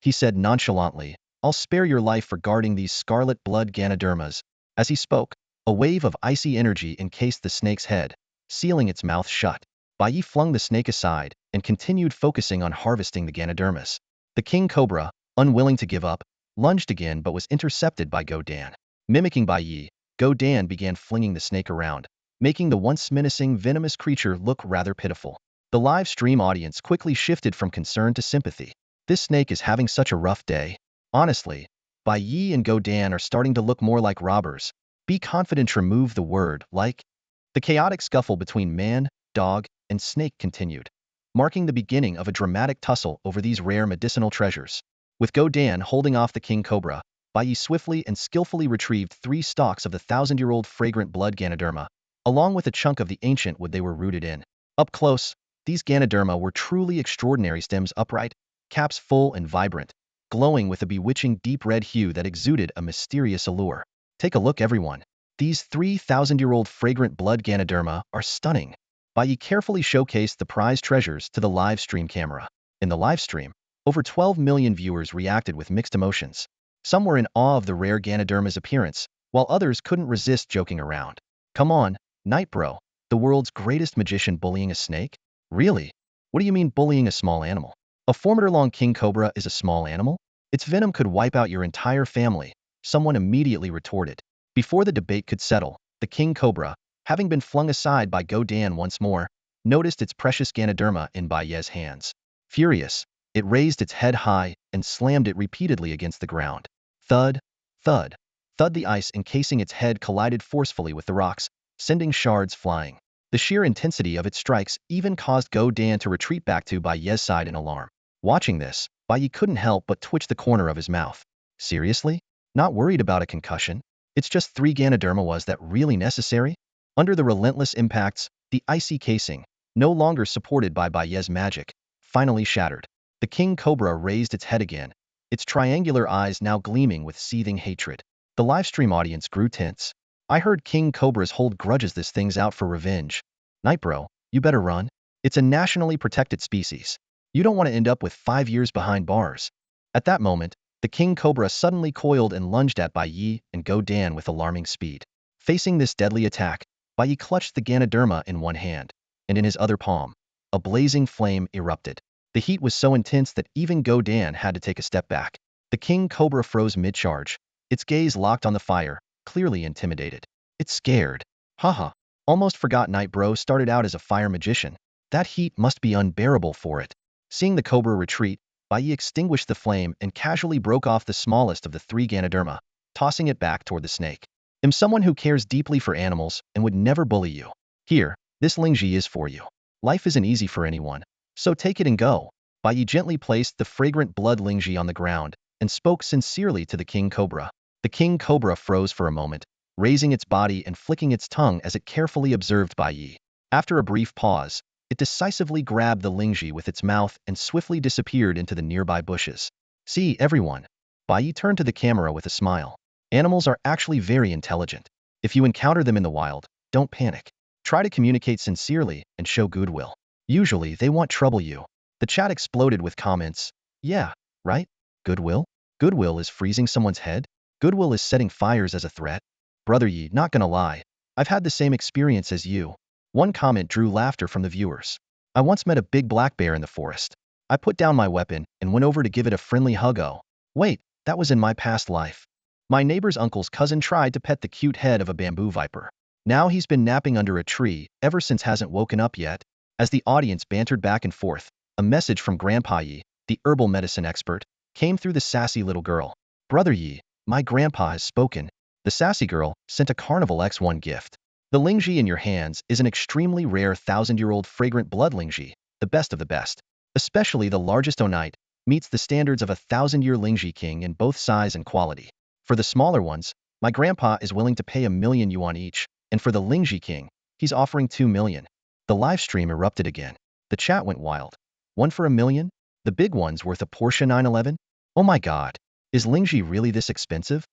He said nonchalantly, "I'll spare your life for guarding these scarlet blood ganodermas." As he spoke, a wave of icy energy encased the snake's head, sealing its mouth shut. Bai Ye flung the snake aside and continued focusing on harvesting the ganodermas. The king cobra, unwilling to give up, lunged again but was intercepted by Go Dan. Mimicking Bai Ye, Go Dan began flinging the snake around, making the once menacing venomous creature look rather pitiful. The live stream audience quickly shifted from concern to sympathy. This snake is having such a rough day. Honestly, Bai Ye and Go Dan are starting to look more like robbers. Be confident, remove the word like. The chaotic scuffle between man, dog, and snake continued. marking the beginning of a dramatic tussle over these rare medicinal treasures. With Go Dan holding off the king cobra, Bai Ye swiftly and skillfully retrieved 3 stalks of the thousand-year-old fragrant blood Ganoderma, along with a chunk of the ancient wood they were rooted in. Up close, these Ganoderma were truly extraordinary, stems upright, caps full and vibrant, glowing with a bewitching deep red hue that exuded a mysterious allure. Take a look, everyone. These 3,000-year-old fragrant blood Ganoderma are stunning. Bai Ye carefully showcased the prized treasures to the live stream camera. In the live stream, over 12 million viewers reacted with mixed emotions. Some were in awe of the rare Ganoderma's appearance, while others couldn't resist joking around. Come on, Night Bro, the world's greatest magician bullying a snake? Really? What do you mean bullying a small animal? A 4-meter-long king cobra is a small animal? Its venom could wipe out your entire family, someone immediately retorted. Before the debate could settle, the king cobra, having been flung aside by Go Dan once more, noticed its precious Ganoderma in Bai Ye's hands. Furious, it raised its head high and slammed it repeatedly against the ground. Thud, thud, thud. The ice encasing its head collided forcefully with the rocks, sending shards flying. The sheer intensity of its strikes even caused Go Dan to retreat back to Bai Ye's side in alarm. Watching this, Bai Ye couldn't help but twitch the corner of his mouth. Seriously? Not worried about a concussion? It's just 3 Ganoderma. Was that really necessary? Under the relentless impacts, the icy casing, no longer supported by Bai Ye's magic, finally shattered. The king cobra raised its head again, its triangular eyes now gleaming with seething hatred. The livestream audience grew tense. I heard king cobras hold grudges. This thing's out for revenge. Night Bro, you better run. It's a nationally protected species. You don't want to end up with 5 years behind bars. At that moment, the king cobra suddenly coiled and lunged at Bai Ye and Go Dan with alarming speed. Facing this deadly attack, Bai Ye clutched the Ganoderma in one hand, and in his other palm, a blazing flame erupted. The heat was so intense that even Go Dan had to take a step back. The king cobra froze mid-charge, its gaze locked on the fire, clearly intimidated. It's scared. Haha. Almost forgot Night Bro started out as a fire magician. That heat must be unbearable for it. Seeing the cobra retreat, Bai Ye extinguished the flame and casually broke off the smallest of the 3 Ganoderma, tossing it back toward the snake. I'm someone who cares deeply for animals and would never bully you. Here, this Lingji is for you. Life isn't easy for anyone, so take it and go. Bai Ye gently placed the fragrant blood Lingji on the ground and spoke sincerely to the king cobra. The king cobra froze for a moment, raising its body and flicking its tongue as it carefully observed Bai Ye. After a brief pause, it decisively grabbed the Lingji with its mouth and swiftly disappeared into the nearby bushes. See, everyone. Bai Ye turned to the camera with a smile. Animals are actually very intelligent. If you encounter them in the wild, don't panic. Try to communicate sincerely and show goodwill. Usually, they won't trouble you. The chat exploded with comments. Yeah, right? Goodwill? Goodwill is freezing someone's head? Goodwill is setting fires as a threat? Brother Ye, not gonna lie. I've had the same experience as you. One comment drew laughter from the viewers. I once met a big black bear in the forest. I put down my weapon and went over to give it a friendly hug. Oh, wait, that was in my past life. My neighbor's uncle's cousin tried to pet the cute head of a bamboo viper. Now he's been napping under a tree ever since, hasn't woken up yet. As the audience bantered back and forth, a message from Grandpa Ye, the herbal medicine expert, came through the sassy little girl. Brother Ye, my grandpa has spoken. The sassy girl sent a Carnival X1 gift. The Lingji in your hands is an extremely rare 1,000-year-old fragrant blood Lingji, the best of the best. Especially the largest Onite, meets the standards of a 1,000-year Lingji king in both size and quality. For the smaller ones, my grandpa is willing to pay 1,000,000 yuan each, and for the Lingji king, he's offering 2 million. The live stream erupted again. The chat went wild. 1 for 1,000,000? The big one's worth a Porsche 911? Oh my god. Is Lingji really this expensive?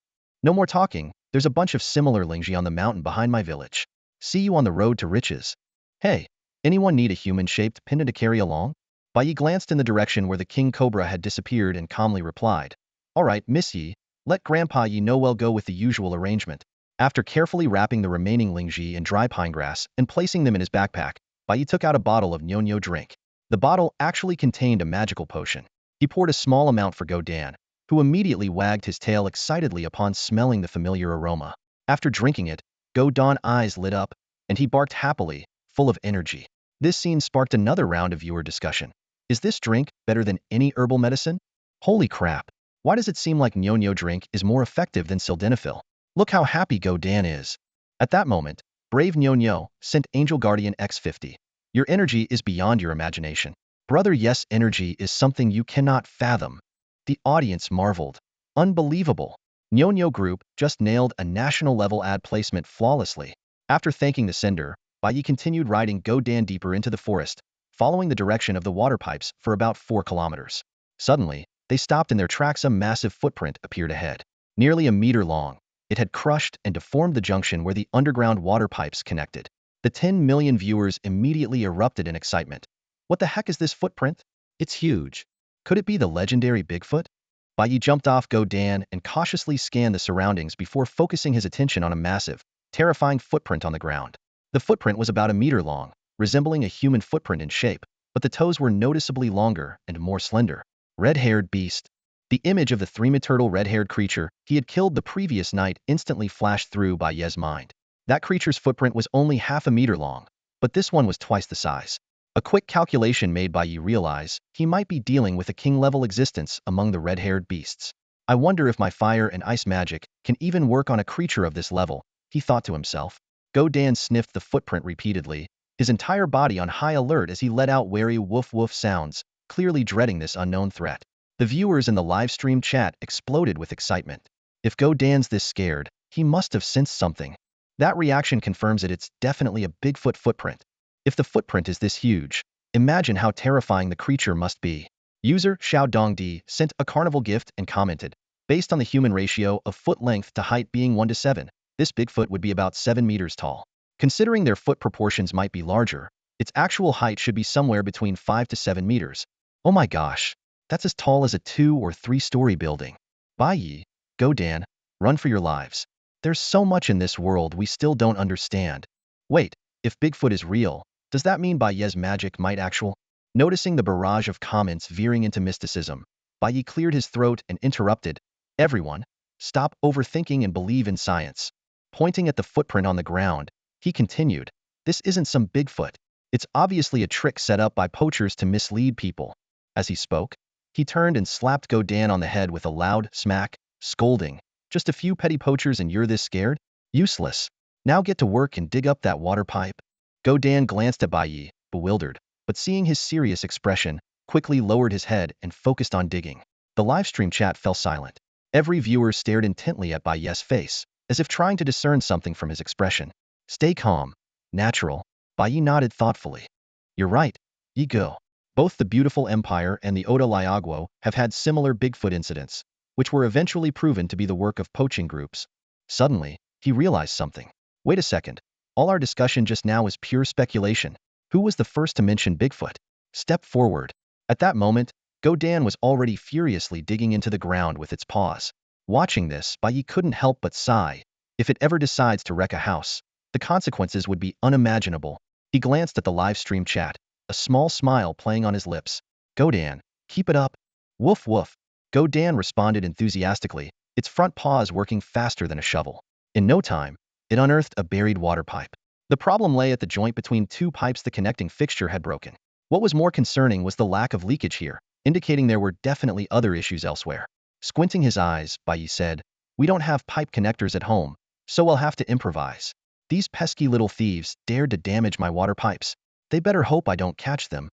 No more talking. There's a bunch of similar Lingji on the mountain behind my village. See you on the road to riches. Hey, anyone need a human-shaped pinna to carry along? Bai Ye glanced in the direction where the king cobra had disappeared and calmly replied. Alright, Miss Ye, let Grandpa Ye know we'll go with the usual arrangement. After carefully wrapping the remaining Lingji in dry pine grass and placing them in his backpack, Bai Ye took out a bottle of Nyo drink. The bottle actually contained a magical potion. He poured a small amount for Go Dan, who immediately wagged his tail excitedly upon smelling the familiar aroma. After drinking it, Go Dan's eyes lit up, and he barked happily, full of energy. This scene sparked another round of viewer discussion. Is this drink better than any herbal medicine? Holy crap! Why does it seem like Nyo drink is more effective than sildenafil? Look how happy Go Dan is. At that moment, brave Nyo sent Angel Guardian X50. Your energy is beyond your imagination. Brother Yes energy is something you cannot fathom. The audience marveled. Unbelievable. Nyo Group just nailed a national-level ad placement flawlessly. After thanking the sender, Bai Ye continued riding Go Dan deeper into the forest, following the direction of the water pipes for about 4 kilometers. Suddenly, they stopped in their tracks. A massive footprint appeared ahead. Nearly a meter long, it had crushed and deformed the junction where the underground water pipes connected. The 10 million viewers immediately erupted in excitement. What the heck is this footprint? It's huge. Could it be the legendary Bigfoot? Bai Ye jumped off Go Dan and cautiously scanned the surroundings before focusing his attention on a massive, terrifying footprint on the ground. The footprint was about a meter long, resembling a human footprint in shape, but the toes were noticeably longer and more slender. Red-haired beast. The image of the three-turtle red-haired creature he had killed the previous night instantly flashed through Bai Ye's mind. That creature's footprint was only half a meter long, but this one was twice the size. A quick calculation made Bai Ye realize he might be dealing with a king-level existence among the red-haired beasts. I wonder if my fire and ice magic can even work on a creature of this level, he thought to himself. Go Dan sniffed the footprint repeatedly, his entire body on high alert as he let out wary woof-woof sounds, clearly dreading this unknown threat. The viewers in the live stream chat exploded with excitement. If Go Dan's this scared, he must have sensed something. That reaction confirms it's definitely a Bigfoot footprint. If the footprint is this huge, imagine how terrifying the creature must be. User Xiao Dongdi sent a carnival gift and commented, based on the human ratio of foot length to height being 1 to 7, this Bigfoot would be about 7 meters tall. Considering their foot proportions might be larger, its actual height should be somewhere between 5 to 7 meters. Oh my gosh, that's as tall as a 2 or 3-story building. Bai Ye, Go Dan, run for your lives. There's so much in this world we still don't understand. Wait, if Bigfoot is real, does that mean Bai Ye's magic might actual? Noticing the barrage of comments veering into mysticism, Bai Ye cleared his throat and interrupted. Everyone, stop overthinking and believe in science. Pointing at the footprint on the ground, he continued, this isn't some Bigfoot. It's obviously a trick set up by poachers to mislead people. As he spoke, he turned and slapped Go Dan on the head with a loud smack, scolding, just a few petty poachers and you're this scared? Useless. Now get to work and dig up that water pipe. Go Dan glanced at Bai Ye, bewildered, but seeing his serious expression, quickly lowered his head and focused on digging. The livestream chat fell silent. Every viewer stared intently at Bai Ye's face, as if trying to discern something from his expression. Stay calm. Natural. Bai Ye nodded thoughtfully. You're right. Ye go. Both the beautiful Empire and the Oda Liagwo have had similar Bigfoot incidents, which were eventually proven to be the work of poaching groups. Suddenly, he realized something. Wait a second. All our discussion just now is pure speculation. Who was the first to mention Bigfoot? Step forward. At that moment, Go Dan was already furiously digging into the ground with its paws. Watching this, Bai Ye couldn't help but sigh. If it ever decides to wreck a house, the consequences would be unimaginable. He glanced at the live stream chat, a small smile playing on his lips. Go Dan, keep it up. Woof woof. Go Dan responded enthusiastically, its front paws working faster than a shovel. In no time, it unearthed a buried water pipe. The problem lay at the joint between 2 pipes. The connecting fixture had broken. What was more concerning was the lack of leakage here, indicating there were definitely other issues elsewhere. Squinting his eyes, Bai Ye said, we don't have pipe connectors at home, so we'll have to improvise. These pesky little thieves dared to damage my water pipes. They better hope I don't catch them.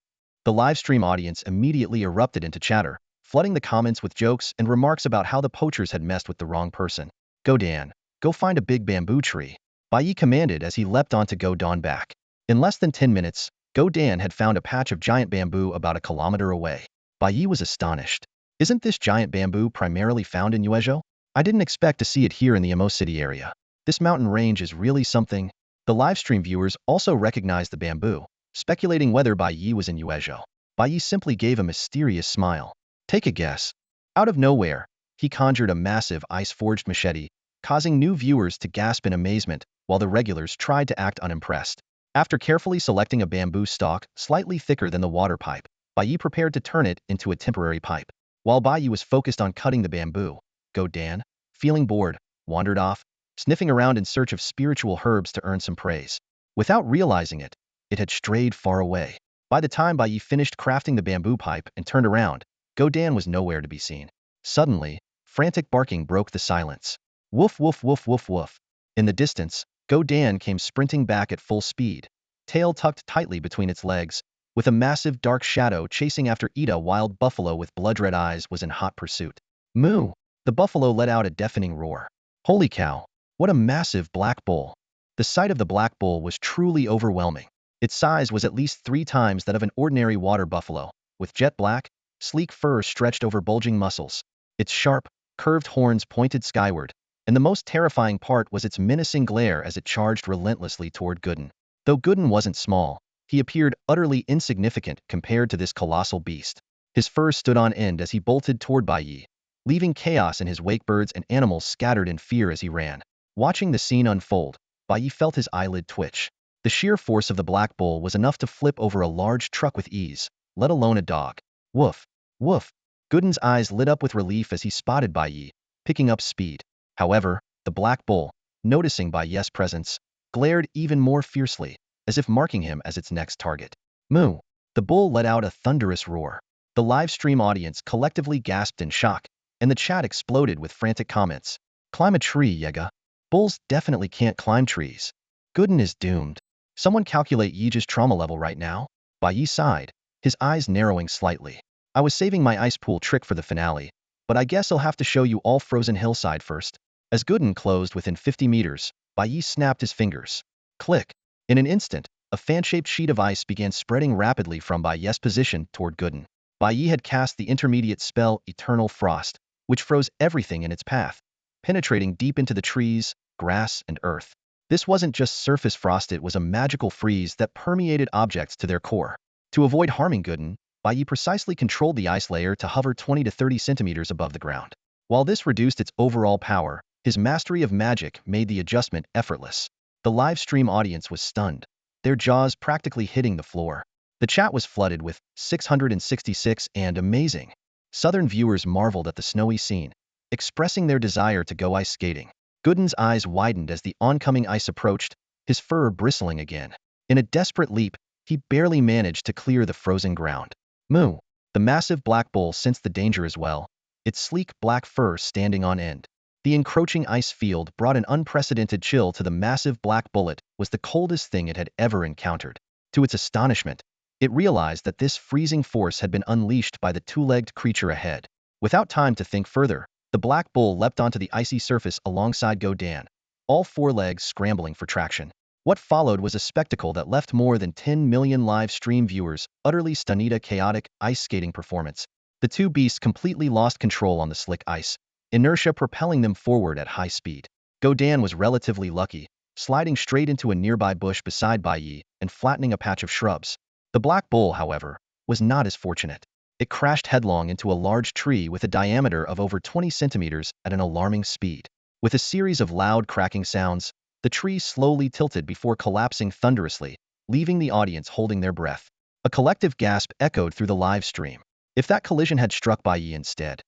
The live stream audience immediately erupted into chatter, flooding the comments with jokes and remarks about how the poachers had messed with the wrong person. Go Dan, go find a big bamboo tree. Bai Ye commanded as he leapt onto Go Dan back. In less than 10 minutes, Go Dan had found a patch of giant bamboo about a kilometer away. Bai Ye was astonished. Isn't this giant bamboo primarily found in Uezhou? I didn't expect to see it here in the Emo City area. This mountain range is really something. The livestream viewers also recognized the bamboo, speculating whether Bai Ye was in Uezhou. Bai Ye simply gave a mysterious smile. Take a guess. Out of nowhere, he conjured a massive ice-forged machete, causing new viewers to gasp in amazement, while the regulars tried to act unimpressed. After carefully selecting a bamboo stalk slightly thicker than the water pipe, Bai Ye prepared to turn it into a temporary pipe. While Bai Ye was focused on cutting the bamboo, Go Dan, feeling bored, wandered off, sniffing around in search of spiritual herbs to earn some praise. Without realizing it, it had strayed far away. By the time Bai Ye finished crafting the bamboo pipe and turned around, Go Dan was nowhere to be seen. Suddenly, frantic barking broke the silence. Woof woof woof woof woof. In the distance, Go Dan came sprinting back at full speed, tail tucked tightly between its legs, with a massive dark shadow chasing after Ida. Wild buffalo with blood-red eyes was in hot pursuit. Moo! The buffalo let out a deafening roar. Holy cow! What a massive black bull! The sight of the black bull was truly overwhelming. Its size was at least 3 times that of an ordinary water buffalo, with jet black, sleek fur stretched over bulging muscles. Its sharp, curved horns pointed skyward, and the most terrifying part was its menacing glare as it charged relentlessly toward Gooden. Though Gooden wasn't small, he appeared utterly insignificant compared to this colossal beast. His fur stood on end as he bolted toward Bai Ye, leaving chaos in his wake. Birds and animals scattered in fear as he ran. Watching the scene unfold, Bai Ye felt his eyelid twitch. The sheer force of the black bull was enough to flip over a large truck with ease, let alone a dog. Woof! Woof! Gooden's eyes lit up with relief as he spotted Bai Ye, picking up speed. However, the black bull, noticing Bai Ye's presence, glared even more fiercely, as if marking him as its next target. Moo! The bull let out a thunderous roar. The live stream audience collectively gasped in shock, and the chat exploded with frantic comments. Climb a tree, Yega. Bulls definitely can't climb trees. Gooden is doomed. Someone calculate Yeja's trauma level right now? Bai Ye sighed, his eyes narrowing slightly. I was saving my ice pool trick for the finale, but I guess I'll have to show you all frozen hillside first. As Gooden closed within 50 meters, Bai Ye snapped his fingers. Click. In an instant, a fan-shaped sheet of ice began spreading rapidly from Bai Ye's position toward Gooden. Bai Ye had cast the intermediate spell Eternal Frost, which froze everything in its path, penetrating deep into the trees, grass, and earth. This wasn't just surface frost, it was a magical freeze that permeated objects to their core. To avoid harming Gooden, Bai Ye precisely controlled the ice layer to hover 20 to 30 centimeters above the ground. While this reduced its overall power, his mastery of magic made the adjustment effortless. The live stream audience was stunned, their jaws practically hitting the floor. The chat was flooded with 666 and amazing. Southern viewers marveled at the snowy scene, expressing their desire to go ice skating. Gooden's eyes widened as the oncoming ice approached, his fur bristling again. In a desperate leap, he barely managed to clear the frozen ground. Moo! The massive black bull sensed the danger as well, its sleek black fur standing on end. The encroaching ice field brought an unprecedented chill to the massive black bullet. Was the coldest thing it had ever encountered. To its astonishment, it realized that this freezing force had been unleashed by the two-legged creature ahead. Without time to think further, the black bull leapt onto the icy surface alongside Godan, all 4 legs scrambling for traction. What followed was a spectacle that left more than 10 million live stream viewers utterly stunned. A chaotic ice skating performance. The two beasts completely lost control on the slick ice, inertia propelling them forward at high speed. Godan was relatively lucky, sliding straight into a nearby bush beside Bai Ye and flattening a patch of shrubs. The black bull, however, was not as fortunate. It crashed headlong into a large tree with a diameter of over 20 centimeters at an alarming speed. With a series of loud cracking sounds, the tree slowly tilted before collapsing thunderously, leaving the audience holding their breath. A collective gasp echoed through the live stream. If that collision had struck Bai Ye instead,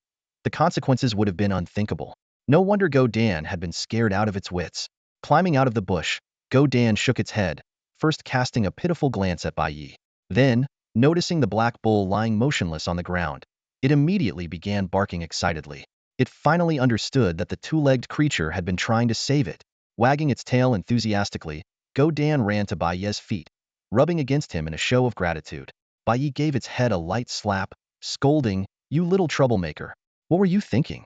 the consequences would have been unthinkable. No wonder Godan had been scared out of its wits. Climbing out of the bush, Godan shook its head, first casting a pitiful glance at Bai Ye. Then, noticing the black bull lying motionless on the ground, it immediately began barking excitedly. It finally understood that the two-legged creature had been trying to save it. Wagging its tail enthusiastically, Godan ran to Bai Ye's feet, rubbing against him in a show of gratitude. Bai Ye gave its head a light slap, scolding, "You little troublemaker. What were you thinking?"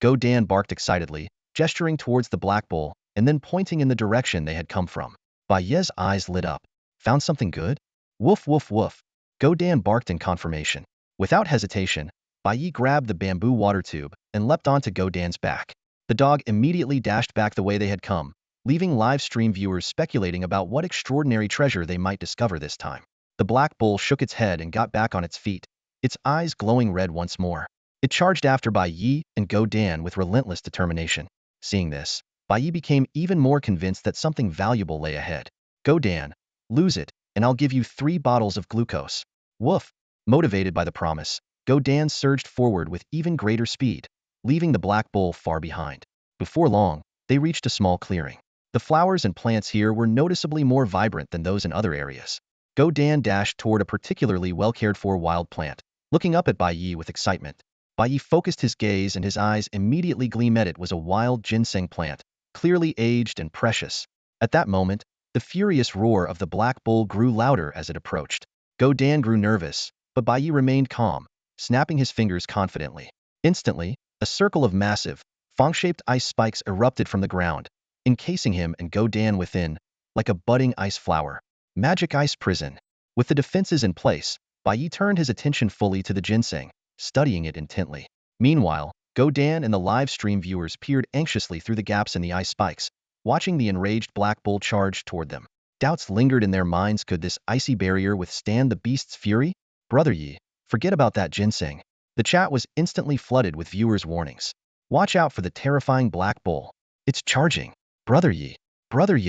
Godan barked excitedly, gesturing towards the black bull, and then pointing in the direction they had come from. Bai Ye's eyes lit up. Found something good? Woof woof woof. Godan barked in confirmation. Without hesitation, Bai Ye grabbed the bamboo water tube and leapt onto Godan's back. The dog immediately dashed back the way they had come, leaving live stream viewers speculating about what extraordinary treasure they might discover this time. The black bull shook its head and got back on its feet, its eyes glowing red once more. It charged after Bai Ye and Godan with relentless determination. Seeing this, Bai Ye became even more convinced that something valuable lay ahead. "Godan, lose it, and I'll give you 3 bottles of glucose." Woof! Motivated by the promise, Godan surged forward with even greater speed, leaving the black bull far behind. Before long, they reached a small clearing. The flowers and plants here were noticeably more vibrant than those in other areas. Godan dashed toward a particularly well-cared-for wild plant, looking up at Bai Ye with excitement. Bai Ye focused his gaze and his eyes immediately gleamed. It was a wild ginseng plant, clearly aged and precious. At that moment, the furious roar of the black bull grew louder as it approached. Go Dan grew nervous, but Bai Ye remained calm, snapping his fingers confidently. Instantly, a circle of massive, fong-shaped ice spikes erupted from the ground, encasing him and Go Dan within, like a budding ice flower. Magic ice prison. With the defenses in place, Bai Ye turned his attention fully to the ginseng, studying it intently. Meanwhile, Go Dan and the live stream viewers peered anxiously through the gaps in the ice spikes, watching the enraged black bull charge toward them. Doubts lingered in their minds. Could this icy barrier withstand the beast's fury? Brother Yi, forget about that ginseng. The chat was instantly flooded with viewers' warnings. Watch out for the terrifying black bull. It's charging. Brother Yi,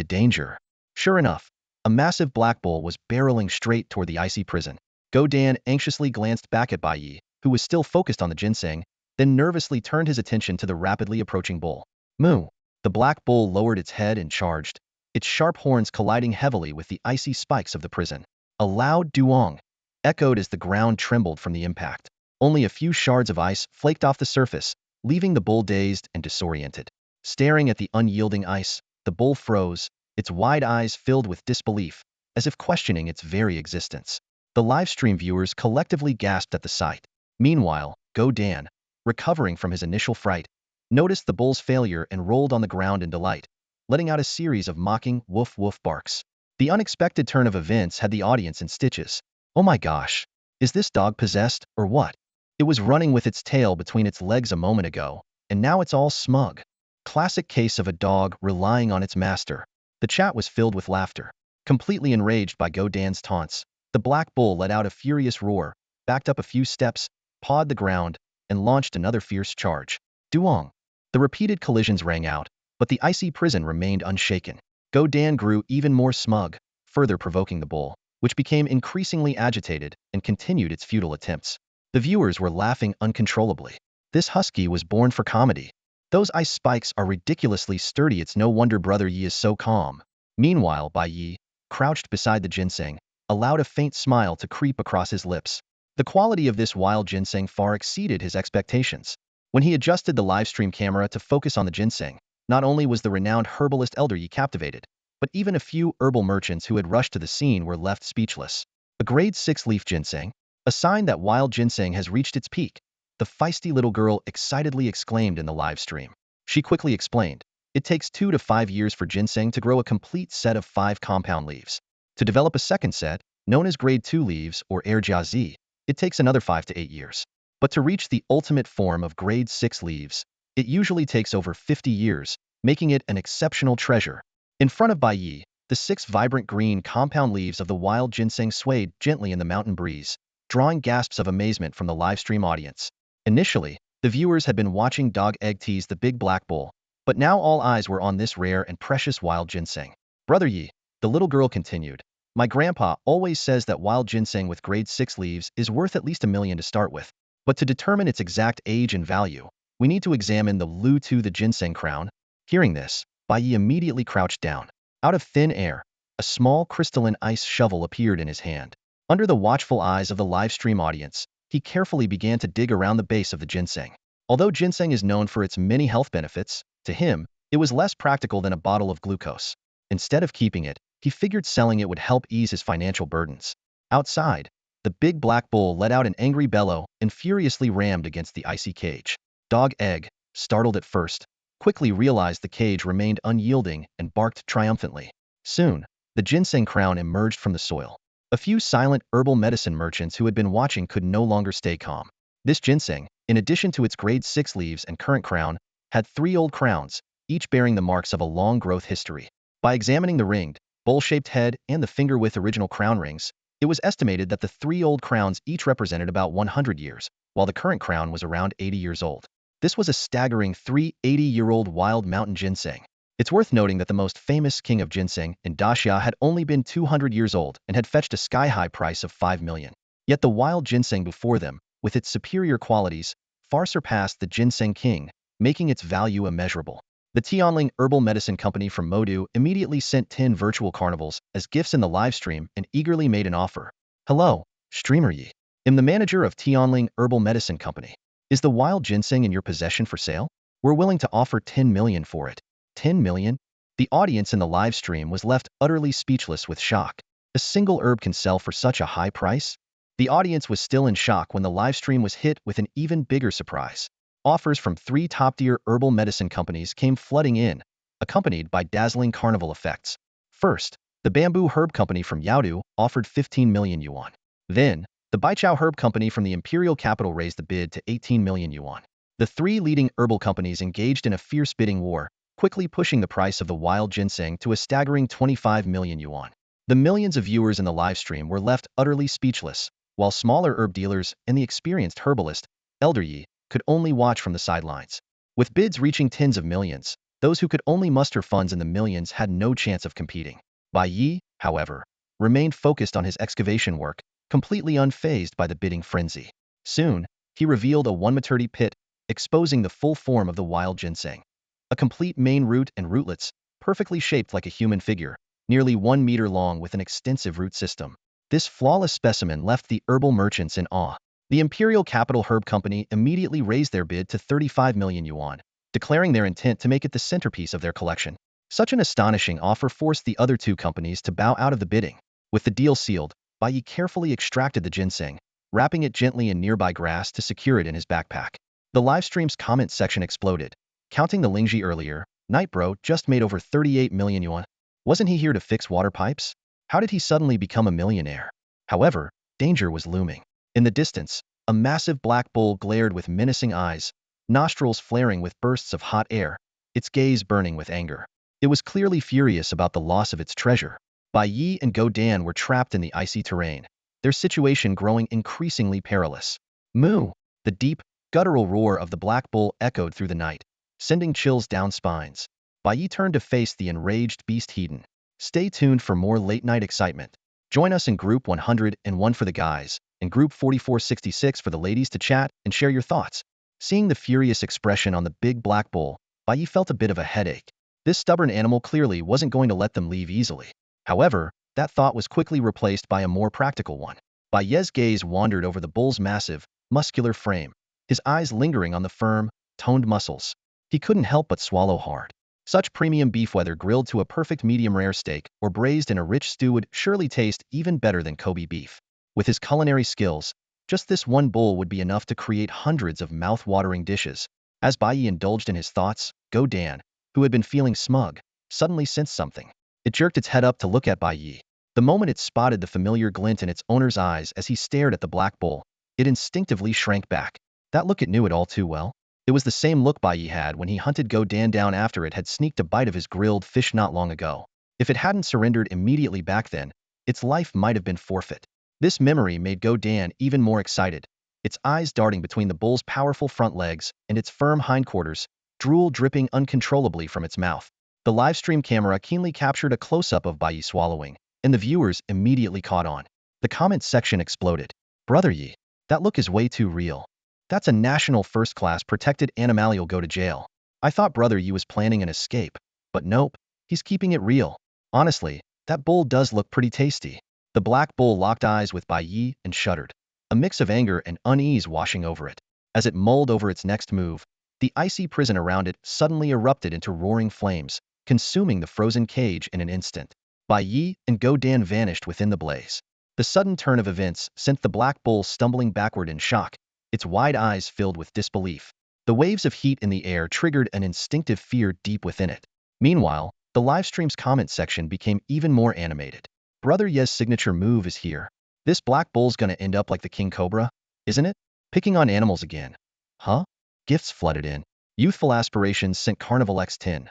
danger. Sure enough, a massive black bull was barreling straight toward the icy prison. Go Dan anxiously glanced back at Bai Ye, who was still focused on the ginseng, then nervously turned his attention to the rapidly approaching bull. Moo! The black bull lowered its head and charged, its sharp horns colliding heavily with the icy spikes of the prison. A loud duong echoed as the ground trembled from the impact. Only a few shards of ice flaked off the surface, leaving the bull dazed and disoriented. Staring at the unyielding ice, the bull froze, its wide eyes filled with disbelief, as if questioning its very existence. The livestream viewers collectively gasped at the sight. Meanwhile, Go Dan, recovering from his initial fright, noticed the bull's failure and rolled on the ground in delight, letting out a series of mocking woof woof barks. The unexpected turn of events had the audience in stitches. Oh my gosh, is this dog possessed, or what? It was running with its tail between its legs a moment ago, and now it's all smug. Classic case of a dog relying on its master. The chat was filled with laughter. Completely enraged by Go Dan's taunts, the black bull let out a furious roar, backed up a few steps, pawed the ground, and launched another fierce charge. Duong! The repeated collisions rang out, but the icy prison remained unshaken. Go Dan grew even more smug, further provoking the bull, which became increasingly agitated and continued its futile attempts. The viewers were laughing uncontrollably. This husky was born for comedy. Those ice spikes are ridiculously sturdy. It's no wonder Brother Yi is so calm. Meanwhile, Bai Ye, crouched beside the ginseng, allowed a faint smile to creep across his lips. The quality of this wild ginseng far exceeded his expectations. When he adjusted the livestream camera to focus on the ginseng, not only was the renowned herbalist Elder Yi captivated, but even a few herbal merchants who had rushed to the scene were left speechless. A grade 6 leaf ginseng, a sign that wild ginseng has reached its peak, the feisty little girl excitedly exclaimed in the live stream. She quickly explained, it takes 2 to 5 years for ginseng to grow a complete set of 5 compound leaves. To develop a second set, known as grade 2 leaves or erjiazi, it takes another 5 to 8 years. But to reach the ultimate form of grade 6 leaves, it usually takes over 50 years, making it an exceptional treasure. In front of Bai Ye, the 6 vibrant green compound leaves of the wild ginseng swayed gently in the mountain breeze, drawing gasps of amazement from the livestream audience. Initially, the viewers had been watching Dog Egg tease the big black bull, but now all eyes were on this rare and precious wild ginseng. Brother Yi, the little girl continued, my grandpa always says that wild ginseng with grade 6 leaves is worth at least $1 million to start with. But to determine its exact age and value, we need to examine the Lu Tu the ginseng crown. Hearing this, Bai Ye immediately crouched down. Out of thin air, a small crystalline ice shovel appeared in his hand. Under the watchful eyes of the livestream audience, he carefully began to dig around the base of the ginseng. Although ginseng is known for its many health benefits, to him, it was less practical than a bottle of glucose. Instead of keeping it, he figured selling it would help ease his financial burdens. Outside, the big black bull let out an angry bellow and furiously rammed against the icy cage. Dog Egg, startled at first, quickly realized the cage remained unyielding and barked triumphantly. Soon, the ginseng crown emerged from the soil. A few silent herbal medicine merchants who had been watching could no longer stay calm. This ginseng, in addition to its grade 6 leaves and current crown, had 3 old crowns, each bearing the marks of a long growth history. By examining the ringed, bowl-shaped head and the finger with original crown rings, it was estimated that the 3 old crowns each represented about 100 years, while the current crown was around 80 years old. This was a staggering 380-year-old wild mountain ginseng. It's worth noting that the most famous king of ginseng in Daxia had only been 200 years old and had fetched a sky-high price of 5 million. Yet the wild ginseng before them, with its superior qualities, far surpassed the ginseng king, making its value immeasurable. The Tianling Herbal Medicine Company from Modu immediately sent 10 virtual carnivals as gifts in the livestream and eagerly made an offer. Hello, streamer Yi. I'm the manager of Tianling Herbal Medicine Company. Is the wild ginseng in your possession for sale? We're willing to offer 10 million for it. 10 million? The audience in the livestream was left utterly speechless with shock. A single herb can sell for such a high price? The audience was still in shock when the live stream was hit with an even bigger surprise. Offers from 3 top-tier herbal medicine companies came flooding in, accompanied by dazzling carnival effects. First, the bamboo herb company from Yaodu offered 15 million yuan. Then, the Baichao herb company from the imperial capital raised the bid to 18 million yuan. The 3 leading herbal companies engaged in a fierce bidding war, quickly pushing the price of the wild ginseng to a staggering 25 million yuan. The millions of viewers in the live stream were left utterly speechless, while smaller herb dealers and the experienced herbalist, Elder Yi, could only watch from the sidelines. With bids reaching tens of millions, those who could only muster funds in the millions had no chance of competing. Bai Ye, however, remained focused on his excavation work, completely unfazed by the bidding frenzy. Soon, he revealed a 1-meter pit, exposing the full form of the wild ginseng. A complete main root and rootlets, perfectly shaped like a human figure, nearly 1 meter long with an extensive root system. This flawless specimen left the herbal merchants in awe. The Imperial Capital Herb Company immediately raised their bid to 35 million yuan, declaring their intent to make it the centerpiece of their collection. Such an astonishing offer forced the other 2 companies to bow out of the bidding. With the deal sealed, Bai Ye carefully extracted the ginseng, wrapping it gently in nearby grass to secure it in his backpack. The livestream's comment section exploded. Counting the Lingji earlier, Nightbro just made over 38 million yuan. Wasn't he here to fix water pipes? How did he suddenly become a millionaire? However, danger was looming. In the distance, a massive black bull glared with menacing eyes, nostrils flaring with bursts of hot air, its gaze burning with anger. It was clearly furious about the loss of its treasure. Bai Ye and Go Dan were trapped in the icy terrain, their situation growing increasingly perilous. Moo! The deep, guttural roar of the black bull echoed through the night, sending chills down spines. Bai Ye turned to face the enraged beast Hedon. Stay tuned for more late-night excitement. Join us in Group 101 for the guys, and Group 4466 for the ladies to chat and share your thoughts. Seeing the furious expression on the big black bull, Bai Ye felt a bit of a headache. This stubborn animal clearly wasn't going to let them leave easily. However, that thought was quickly replaced by a more practical one. Bai Ye's gaze wandered over the bull's massive, muscular frame, his eyes lingering on the firm, toned muscles. He couldn't help but swallow hard. Such premium beef, whether grilled to a perfect medium-rare steak or braised in a rich stew, would surely taste even better than Kobe beef. With his culinary skills, just this one bowl would be enough to create hundreds of mouth-watering dishes. As Bai Ye indulged in his thoughts, Go Dan, who had been feeling smug, suddenly sensed something. It jerked its head up to look at Bai Ye. The moment it spotted the familiar glint in its owner's eyes as he stared at the black bull, it instinctively shrank back. That look, it knew it all too well. It was the same look Bai Ye had when he hunted Go Dan down after it had sneaked a bite of his grilled fish not long ago. If it hadn't surrendered immediately back then, its life might have been forfeit. This memory made Go Dan even more excited, its eyes darting between the bull's powerful front legs and its firm hindquarters, drool dripping uncontrollably from its mouth. The livestream camera keenly captured a close-up of Bai Ye swallowing, and the viewers immediately caught on. The comment section exploded. Brother Yi, that look is way too real. That's a national first-class protected animal. You'll go to jail. I thought Brother Yi was planning an escape, but nope, he's keeping it real. Honestly, that bull does look pretty tasty. The black bull locked eyes with Bai Ye and shuddered, a mix of anger and unease washing over it. As it mulled over its next move, the icy prison around it suddenly erupted into roaring flames, consuming the frozen cage in an instant. Bai Ye and Go Dan vanished within the blaze. The sudden turn of events sent the black bull stumbling backward in shock, its wide eyes filled with disbelief. The waves of heat in the air triggered an instinctive fear deep within it. Meanwhile, the livestream's comment section became even more animated. Brother Ye's signature move is here. This black bull's gonna end up like the king cobra, isn't it? Picking on animals again. Huh? Gifts flooded in. Youthful aspirations sent Carnival X10.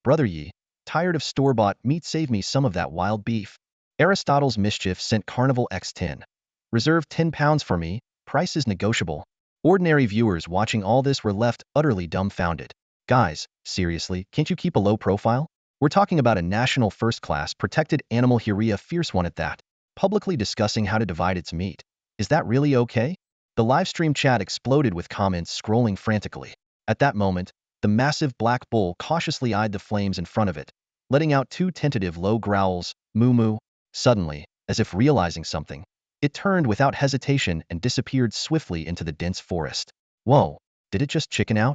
Brother Ye, tired of store-bought meat, save me some of that wild beef. Aristotle's mischief sent Carnival X10. Reserve £10 for me, price is negotiable. Ordinary viewers watching all this were left utterly dumbfounded. Guys, seriously, can't you keep a low profile? We're talking about a national first-class protected animal here, a fierce one at that, publicly discussing how to divide its meat. Is that really okay? The livestream chat exploded with comments scrolling frantically. At that moment, the massive black bull cautiously eyed the flames in front of it, letting out 2 tentative low growls, moo moo. Suddenly, as if realizing something, it turned without hesitation and disappeared swiftly into the dense forest. Whoa, did it just chicken out?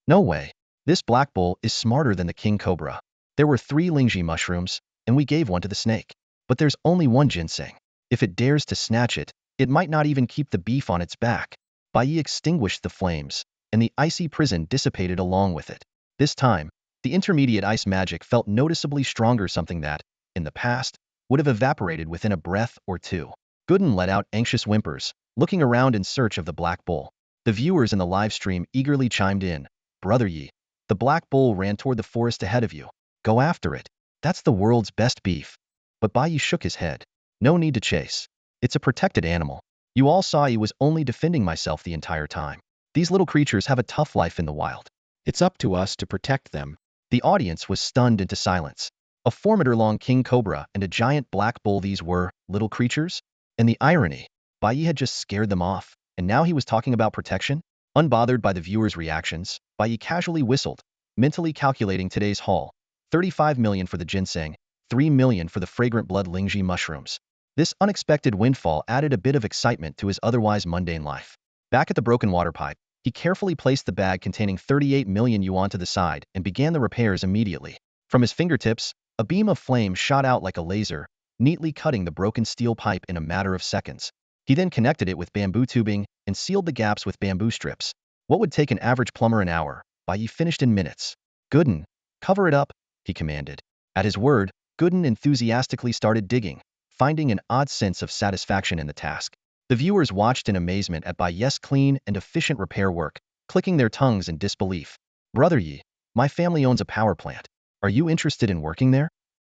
No way. This black bull is smarter than the king cobra. There were 3 Lingji mushrooms, and we gave one to the snake. But there's only one ginseng. If it dares to snatch it, it might not even keep the beef on its back. Bai Ye extinguished the flames, and the icy prison dissipated along with it. This time, the intermediate ice magic felt noticeably stronger, something that, in the past, would have evaporated within a breath or two. Gooden let out anxious whimpers, looking around in search of the black bull. The viewers in the live stream eagerly chimed in. Brother Yi, the black bull ran toward the forest ahead of you. Go after it. That's the world's best beef. But Bai Yi shook his head. No need to chase. It's a protected animal. You all saw he was only defending myself the entire time. These little creatures have a tough life in the wild. It's up to us to protect them. The audience was stunned into silence. A 4-meter-long king cobra and a giant black bull, these were little creatures? And the irony, Bai Yi had just scared them off, and now he was talking about protection? Unbothered by the viewers' reactions, Bai Yi casually whistled, mentally calculating today's haul. 35 million for the ginseng, 3 million for the fragrant blood lingji mushrooms. This unexpected windfall added a bit of excitement to his otherwise mundane life. Back at the broken water pipe, he carefully placed the bag containing 38 million yuan to the side and began the repairs immediately. From his fingertips, a beam of flame shot out like a laser, neatly cutting the broken steel pipe in a matter of seconds. He then connected it with bamboo tubing and sealed the gaps with bamboo strips. What would take an average plumber an hour, Bai Yi finished in minutes. Gooden, cover it up, he commanded. At his word, Gooden enthusiastically started digging, finding an odd sense of satisfaction in the task. The viewers watched in amazement at Bai Ye's clean and efficient repair work, clicking their tongues in disbelief. Brother Yi, my family owns a power plant. Are you interested in working there?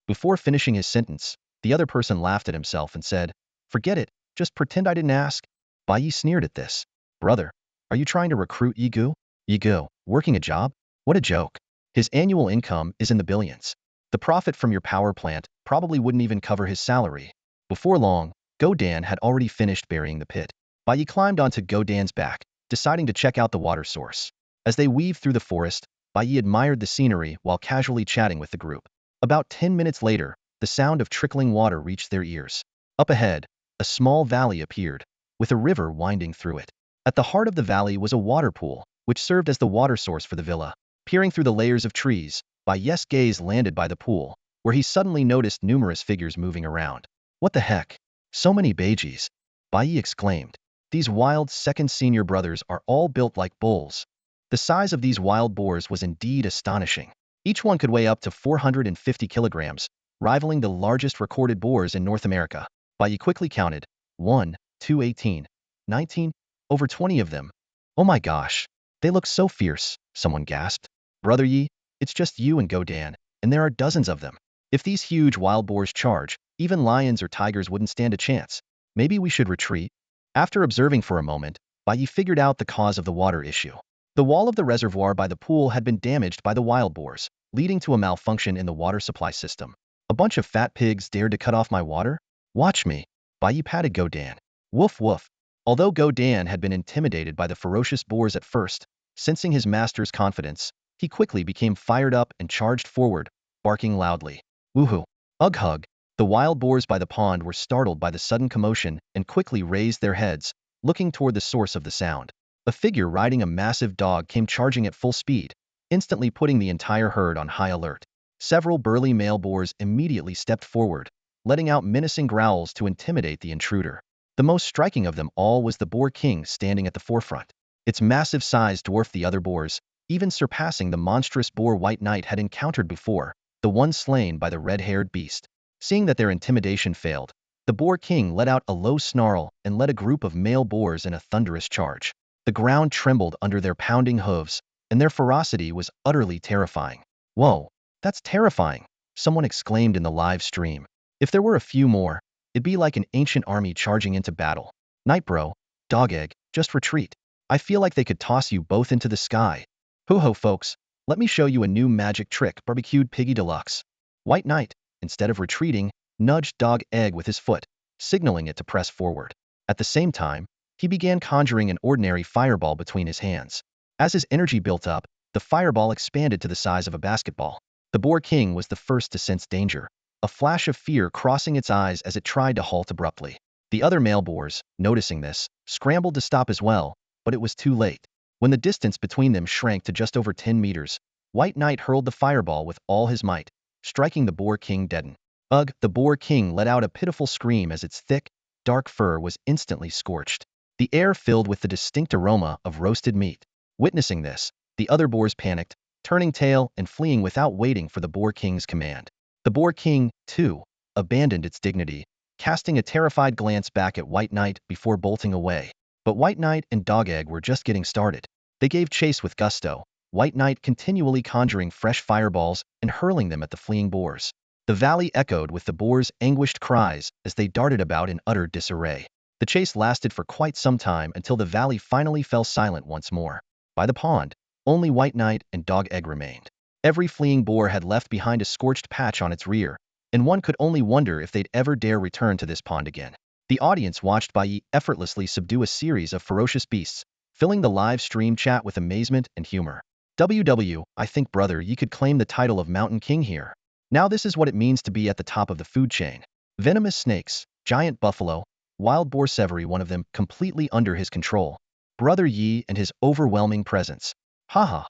Before finishing his sentence, the other person laughed at himself and said, forget it, just pretend I didn't ask. Bai Yi sneered at this. Brother, are you trying to recruit Yigu? Yigu, working a job? What a joke. His annual income is in the billions. The profit from your power plant probably wouldn't even cover his salary. Before long, Go Dan had already finished burying the pit. Bai Yi climbed onto Go Dan's back, deciding to check out the water source. As they weaved through the forest, Bai Yi admired the scenery while casually chatting with the group. About 10 minutes later, the sound of trickling water reached their ears. Up ahead, a small valley appeared, with a river winding through it. At the heart of the valley was a water pool, which served as the water source for the villa. Peering through the layers of trees, Bai Ye's gaze landed by the pool, where he suddenly noticed numerous figures moving around. What the heck? So many Beijis! Bai Yi exclaimed. These wild second senior brothers are all built like bulls. The size of these wild boars was indeed astonishing. Each one could weigh up to 450 kilograms, rivaling the largest recorded boars in North America. Bai Yi quickly counted. 1, 2, 18, 19, over 20 of them. Oh my gosh, they look so fierce, someone gasped. Brother Yi, it's just you and Go Dan, and there are dozens of them. If these huge wild boars charge, even lions or tigers wouldn't stand a chance. Maybe we should retreat? After observing for a moment, Bai Yi figured out the cause of the water issue. The wall of the reservoir by the pool had been damaged by the wild boars, leading to a malfunction in the water supply system. A bunch of fat pigs dared to cut off my water? Watch me. Bai Yi patted Go Dan. Woof woof. Although Go Dan had been intimidated by the ferocious boars at first, sensing his master's confidence, he quickly became fired up and charged forward, barking loudly. Woohoo! Ugh hug! The wild boars by the pond were startled by the sudden commotion and quickly raised their heads, looking toward the source of the sound. A figure riding a massive dog came charging at full speed, instantly putting the entire herd on high alert. Several burly male boars immediately stepped forward, letting out menacing growls to intimidate the intruder. The most striking of them all was the boar king standing at the forefront. Its massive size dwarfed the other boars, even surpassing the monstrous boar White Knight had encountered before, the one slain by the red-haired beast. Seeing that their intimidation failed, the boar king let out a low snarl and led a group of male boars in a thunderous charge. The ground trembled under their pounding hooves, and their ferocity was utterly terrifying. Whoa, that's terrifying, someone exclaimed in the live stream. If there were a few more, it'd be like an ancient army charging into battle. Night bro, dog egg, just retreat. I feel like they could toss you both into the sky. Ho-ho folks, let me show you a new magic trick, barbecued piggy deluxe. White Knight, instead of retreating, nudged dog egg with his foot, signaling it to press forward. At the same time, he began conjuring an ordinary fireball between his hands. As his energy built up, the fireball expanded to the size of a basketball. The boar king was the first to sense danger, a flash of fear crossing its eyes as it tried to halt abruptly. The other male boars, noticing this, scrambled to stop as well, but it was too late. When the distance between them shrank to just over 10 meters, White Knight hurled the fireball with all his might, striking the boar king dead. Ugh, the boar king let out a pitiful scream as its thick, dark fur was instantly scorched. The air filled with the distinct aroma of roasted meat. Witnessing this, the other boars panicked, turning tail and fleeing without waiting for the boar king's command. The boar king, too, abandoned its dignity, casting a terrified glance back at White Knight before bolting away. But White Knight and Dog Egg were just getting started. They gave chase with gusto, White Knight continually conjuring fresh fireballs and hurling them at the fleeing boars. The valley echoed with the boars' anguished cries as they darted about in utter disarray. The chase lasted for quite some time until the valley finally fell silent once more. By the pond, only White Knight and Dog Egg remained. Every fleeing boar had left behind a scorched patch on its rear, and one could only wonder if they'd ever dare return to this pond again. The audience watched Bai Ye effortlessly subdue a series of ferocious beasts, filling the live stream chat with amazement and humor. I think brother Ye could claim the title of Mountain King here. Now this is what it means to be at the top of the food chain. Venomous snakes, giant buffalo, wild boar every one of them completely under his control. Brother Yi and his overwhelming presence. Haha,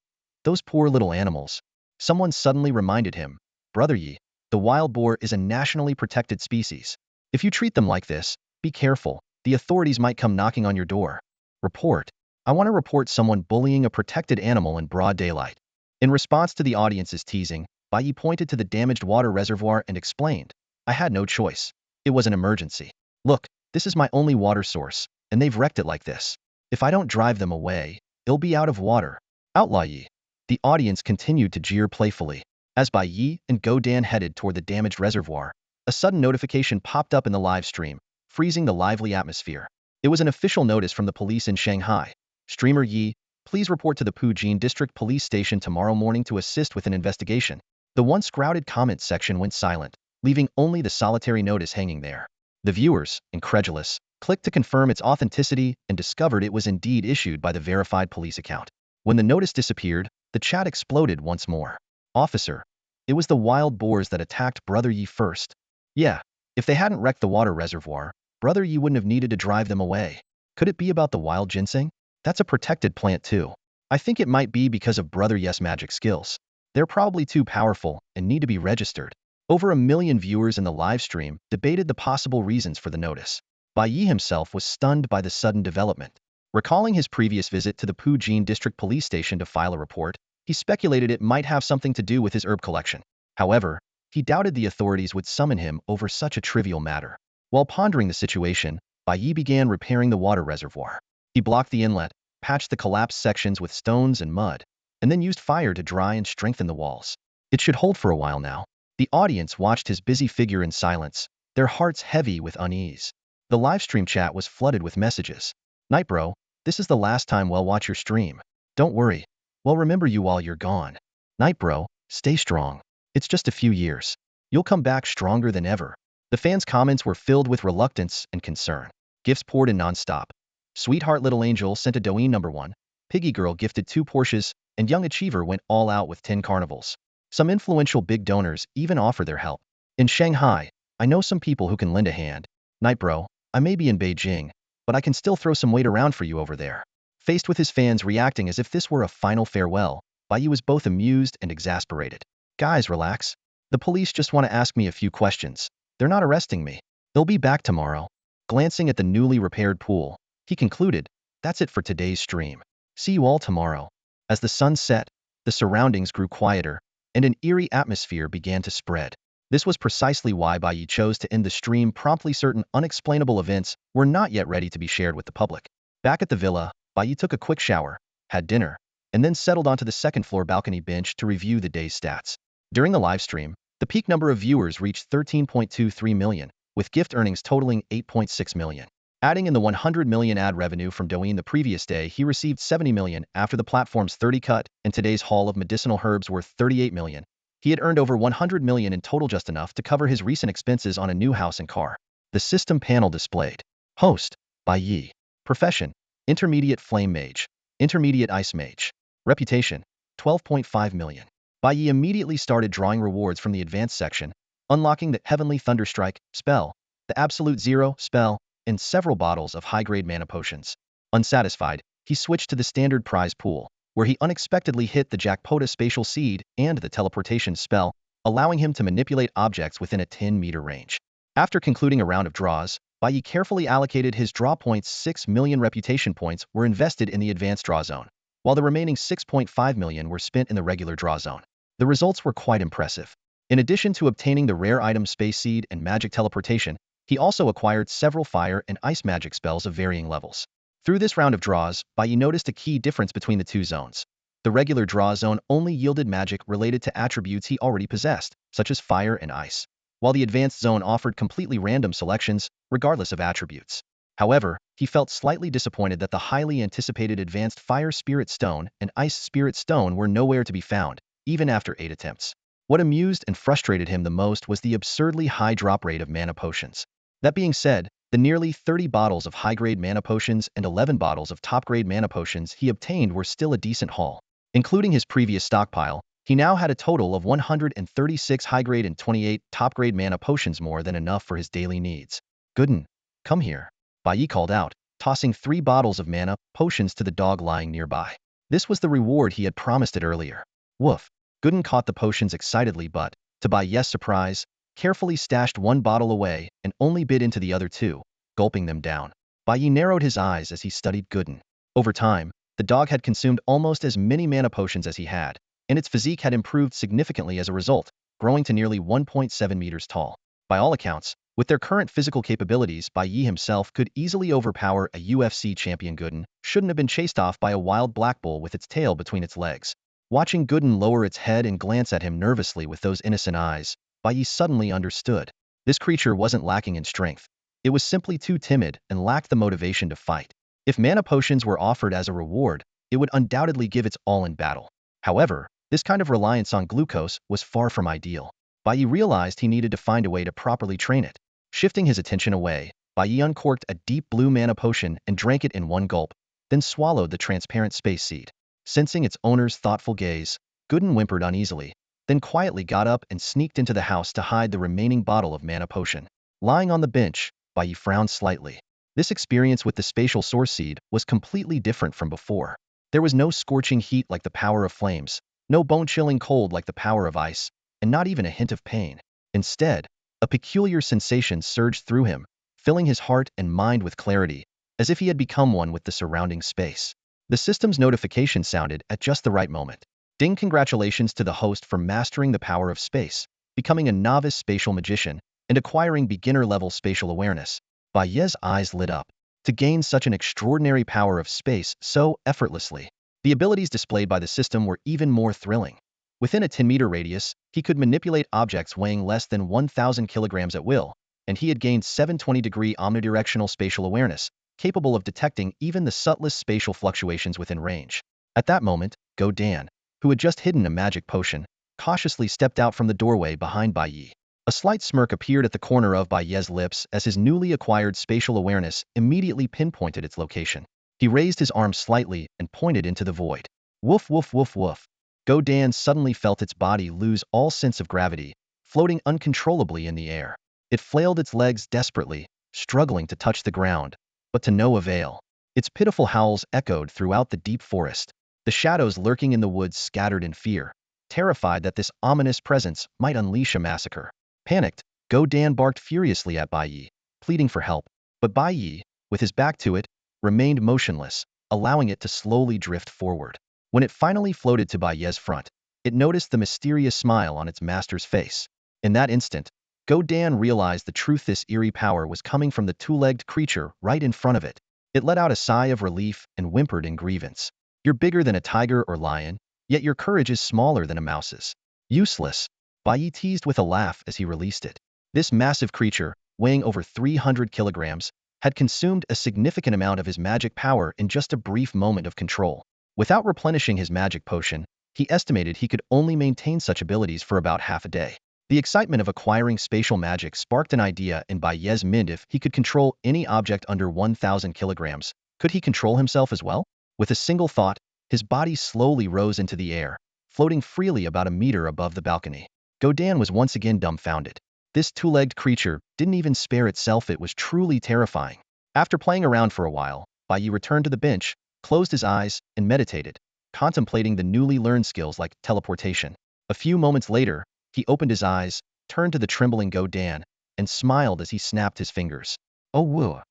those poor little animals. Someone suddenly reminded him, Brother Yi, the wild boar is a nationally protected species. If you treat them like this, be careful, the authorities might come knocking on your door. Report. I want to report someone bullying a protected animal in broad daylight. In response to the audience's teasing, Bai Ye pointed to the damaged water reservoir and explained, I had no choice. It was an emergency. Look, this is my only water source, and they've wrecked it like this. If I don't drive them away, it'll be out of water. Outlaw Yi. The audience continued to jeer playfully. As Bai Ye and Go Dan headed toward the damaged reservoir, a sudden notification popped up in the live stream, freezing the lively atmosphere. It was an official notice from the police in Shanghai. Streamer Yi, please report to the Pujin District Police Station tomorrow morning to assist with an investigation. The once crowded comment section went silent, leaving only the solitary notice hanging there. The viewers, incredulous, clicked to confirm its authenticity and discovered it was indeed issued by the verified police account. When the notice disappeared, the chat exploded once more. Officer, it was the wild boars that attacked Brother Yi first. Yeah, if they hadn't wrecked the water reservoir, Brother Yi wouldn't have needed to drive them away. Could it be about the wild ginseng? That's a protected plant too. I think it might be because of Brother Ye's magic skills. They're probably too powerful and need to be registered. Over 1 million viewers in the live stream debated the possible reasons for the notice. Bai Ye himself was stunned by the sudden development. Recalling his previous visit to the Pujin District Police Station to file a report, he speculated it might have something to do with his herb collection. However, he doubted the authorities would summon him over such a trivial matter. While pondering the situation, Bai Ye began repairing the water reservoir. He blocked the inlet, patched the collapsed sections with stones and mud, and then used fire to dry and strengthen the walls. It should hold for a while now. The audience watched his busy figure in silence, their hearts heavy with unease. The livestream chat was flooded with messages. Night bro, this is the last time we'll watch your stream. Don't worry, we'll remember you while you're gone. Night bro, stay strong. It's just a few years. You'll come back stronger than ever. The fans' comments were filled with reluctance and concern. Gifts poured in non-stop. Sweetheart Little Angel sent a Douyin #1, Piggy Girl gifted 2 Porsches, and Young Achiever went all out with 10 carnivals. Some influential big donors even offer their help. In Shanghai, I know some people who can lend a hand. Night bro, I may be in Beijing, but I can still throw some weight around for you over there. Faced with his fans reacting as if this were a final farewell, Bai Ye was both amused and exasperated. Guys, relax. The police just want to ask me a few questions. They're not arresting me. They'll be back tomorrow. Glancing at the newly repaired pool, he concluded, that's it for today's stream. See you all tomorrow. As the sun set, the surroundings grew quieter, and an eerie atmosphere began to spread. This was precisely why Bai Ye chose to end the stream promptly. Certain unexplainable events were not yet ready to be shared with the public. Back at the villa, Bai Ye took a quick shower, had dinner, and then settled onto the second-floor balcony bench to review the day's stats. During the live stream, the peak number of viewers reached 13.23 million, with gift earnings totaling 8.6 million. Adding in the 100 million ad revenue from Douyin the previous day, he received 70 million after the platform's 30 cut, and today's haul of medicinal herbs worth 38 million. He had earned over 100 million in total, just enough to cover his recent expenses on a new house and car. The system panel displayed. Host, Bai Ye. Profession, Intermediate Flame Mage. Intermediate Ice Mage. Reputation, 12.5 million. Bai Ye immediately started drawing rewards from the advanced section, unlocking the Heavenly Thunderstrike spell, the Absolute Zero spell, and several bottles of high-grade mana potions. Unsatisfied, he switched to the standard prize pool, where he unexpectedly hit the Jackpota Spatial Seed and the Teleportation spell, allowing him to manipulate objects within a 10-meter range. After concluding a round of draws, Bai Ye carefully allocated his draw points. 6 million reputation points were invested in the advanced draw zone, while the remaining 6.5 million were spent in the regular draw zone. The results were quite impressive. In addition to obtaining the rare item Space Seed and magic teleportation, he also acquired several fire and ice magic spells of varying levels. Through this round of draws, Bai Ye noticed a key difference between the two zones. The regular draw zone only yielded magic related to attributes he already possessed, such as fire and ice, while the advanced zone offered completely random selections, regardless of attributes. However, he felt slightly disappointed that the highly anticipated advanced Fire Spirit Stone and Ice Spirit Stone were nowhere to be found, even after 8 attempts. What amused and frustrated him the most was the absurdly high drop rate of mana potions. That being said, the nearly 30 bottles of high-grade mana potions and 11 bottles of top-grade mana potions he obtained were still a decent haul. Including his previous stockpile, he now had a total of 136 high-grade and 28 top-grade mana potions, more than enough for his daily needs. Gooden, come here, Bai Ye called out, tossing 3 bottles of mana potions to the dog lying nearby. This was the reward he had promised it earlier. Woof. Gooden caught the potions excitedly but, to Bai Ye's surprise, carefully stashed 1 bottle away and only bit into the other 2, gulping them down. Bai Ye narrowed his eyes as he studied Gooden. Over time, the dog had consumed almost as many mana potions as he had, and its physique had improved significantly as a result, growing to nearly 1.7 meters tall. By all accounts, with their current physical capabilities, Bai Ye himself could easily overpower a UFC champion. Gooden shouldn't have been chased off by a wild black bull with its tail between its legs. Watching Gooden lower its head and glance at him nervously with those innocent eyes, Bai Ye suddenly understood. This creature wasn't lacking in strength. It was simply too timid and lacked the motivation to fight. If mana potions were offered as a reward, it would undoubtedly give its all in battle. However, this kind of reliance on glucose was far from ideal. Bai Ye realized he needed to find a way to properly train it. Shifting his attention away, Bai Ye uncorked a deep blue mana potion and drank it in one gulp, then swallowed the transparent space seed. Sensing its owner's thoughtful gaze, Gooden whimpered uneasily, then quietly got up and sneaked into the house to hide the remaining bottle of mana potion. Lying on the bench, Bai Ye frowned slightly. This experience with the spatial source seed was completely different from before. There was no scorching heat like the power of flames, no bone-chilling cold like the power of ice, and not even a hint of pain. Instead, a peculiar sensation surged through him, filling his heart and mind with clarity, as if he had become one with the surrounding space. The system's notification sounded at just the right moment. Ding! Congratulations to the host for mastering the power of space, becoming a novice spatial magician, and acquiring beginner-level spatial awareness. Bai Ye's eyes lit up. To gain such an extraordinary power of space so effortlessly, the abilities displayed by the system were even more thrilling. Within a 10-meter radius, he could manipulate objects weighing less than 1,000 kilograms at will, and he had gained 720-degree omnidirectional spatial awareness, capable of detecting even the subtlest spatial fluctuations within range. At that moment, Go Dan, who had just hidden a magic potion, cautiously stepped out from the doorway behind Bai Ye. A slight smirk appeared at the corner of Bai Ye's lips as his newly acquired spatial awareness immediately pinpointed its location. He raised his arm slightly and pointed into the void. Woof woof woof woof. Go Dan suddenly felt its body lose all sense of gravity, floating uncontrollably in the air. It flailed its legs desperately, struggling to touch the ground, but to no avail. Its pitiful howls echoed throughout the deep forest. The shadows lurking in the woods scattered in fear, terrified that this ominous presence might unleash a massacre. Panicked, Go Dan barked furiously at Bai Ye, pleading for help. But Bai Ye, with his back to it, remained motionless, allowing it to slowly drift forward. When it finally floated to Bai Ye's front, it noticed the mysterious smile on its master's face. In that instant, Go Dan realized the truth. This eerie power was coming from the two-legged creature right in front of it. It let out a sigh of relief and whimpered in grievance. You're bigger than a tiger or lion, yet your courage is smaller than a mouse's. Useless, Bai Ye teased with a laugh as he released it. This massive creature, weighing over 300 kilograms, had consumed a significant amount of his magic power in just a brief moment of control. Without replenishing his magic potion, he estimated he could only maintain such abilities for about half a day. The excitement of acquiring spatial magic sparked an idea in Bai Ye's mind. If he could control any object under 1,000 kilograms, could he control himself as well? With a single thought, his body slowly rose into the air, floating freely about a meter above the balcony. Go Dan was once again dumbfounded. This two-legged creature didn't even spare itself. It was truly terrifying. After playing around for a while, Bai Ye returned to the bench, closed his eyes, and meditated, contemplating the newly learned skills like teleportation. A few moments later, He opened his eyes, turned to the trembling Go Dan, and smiled as he snapped his fingers. Oh woo!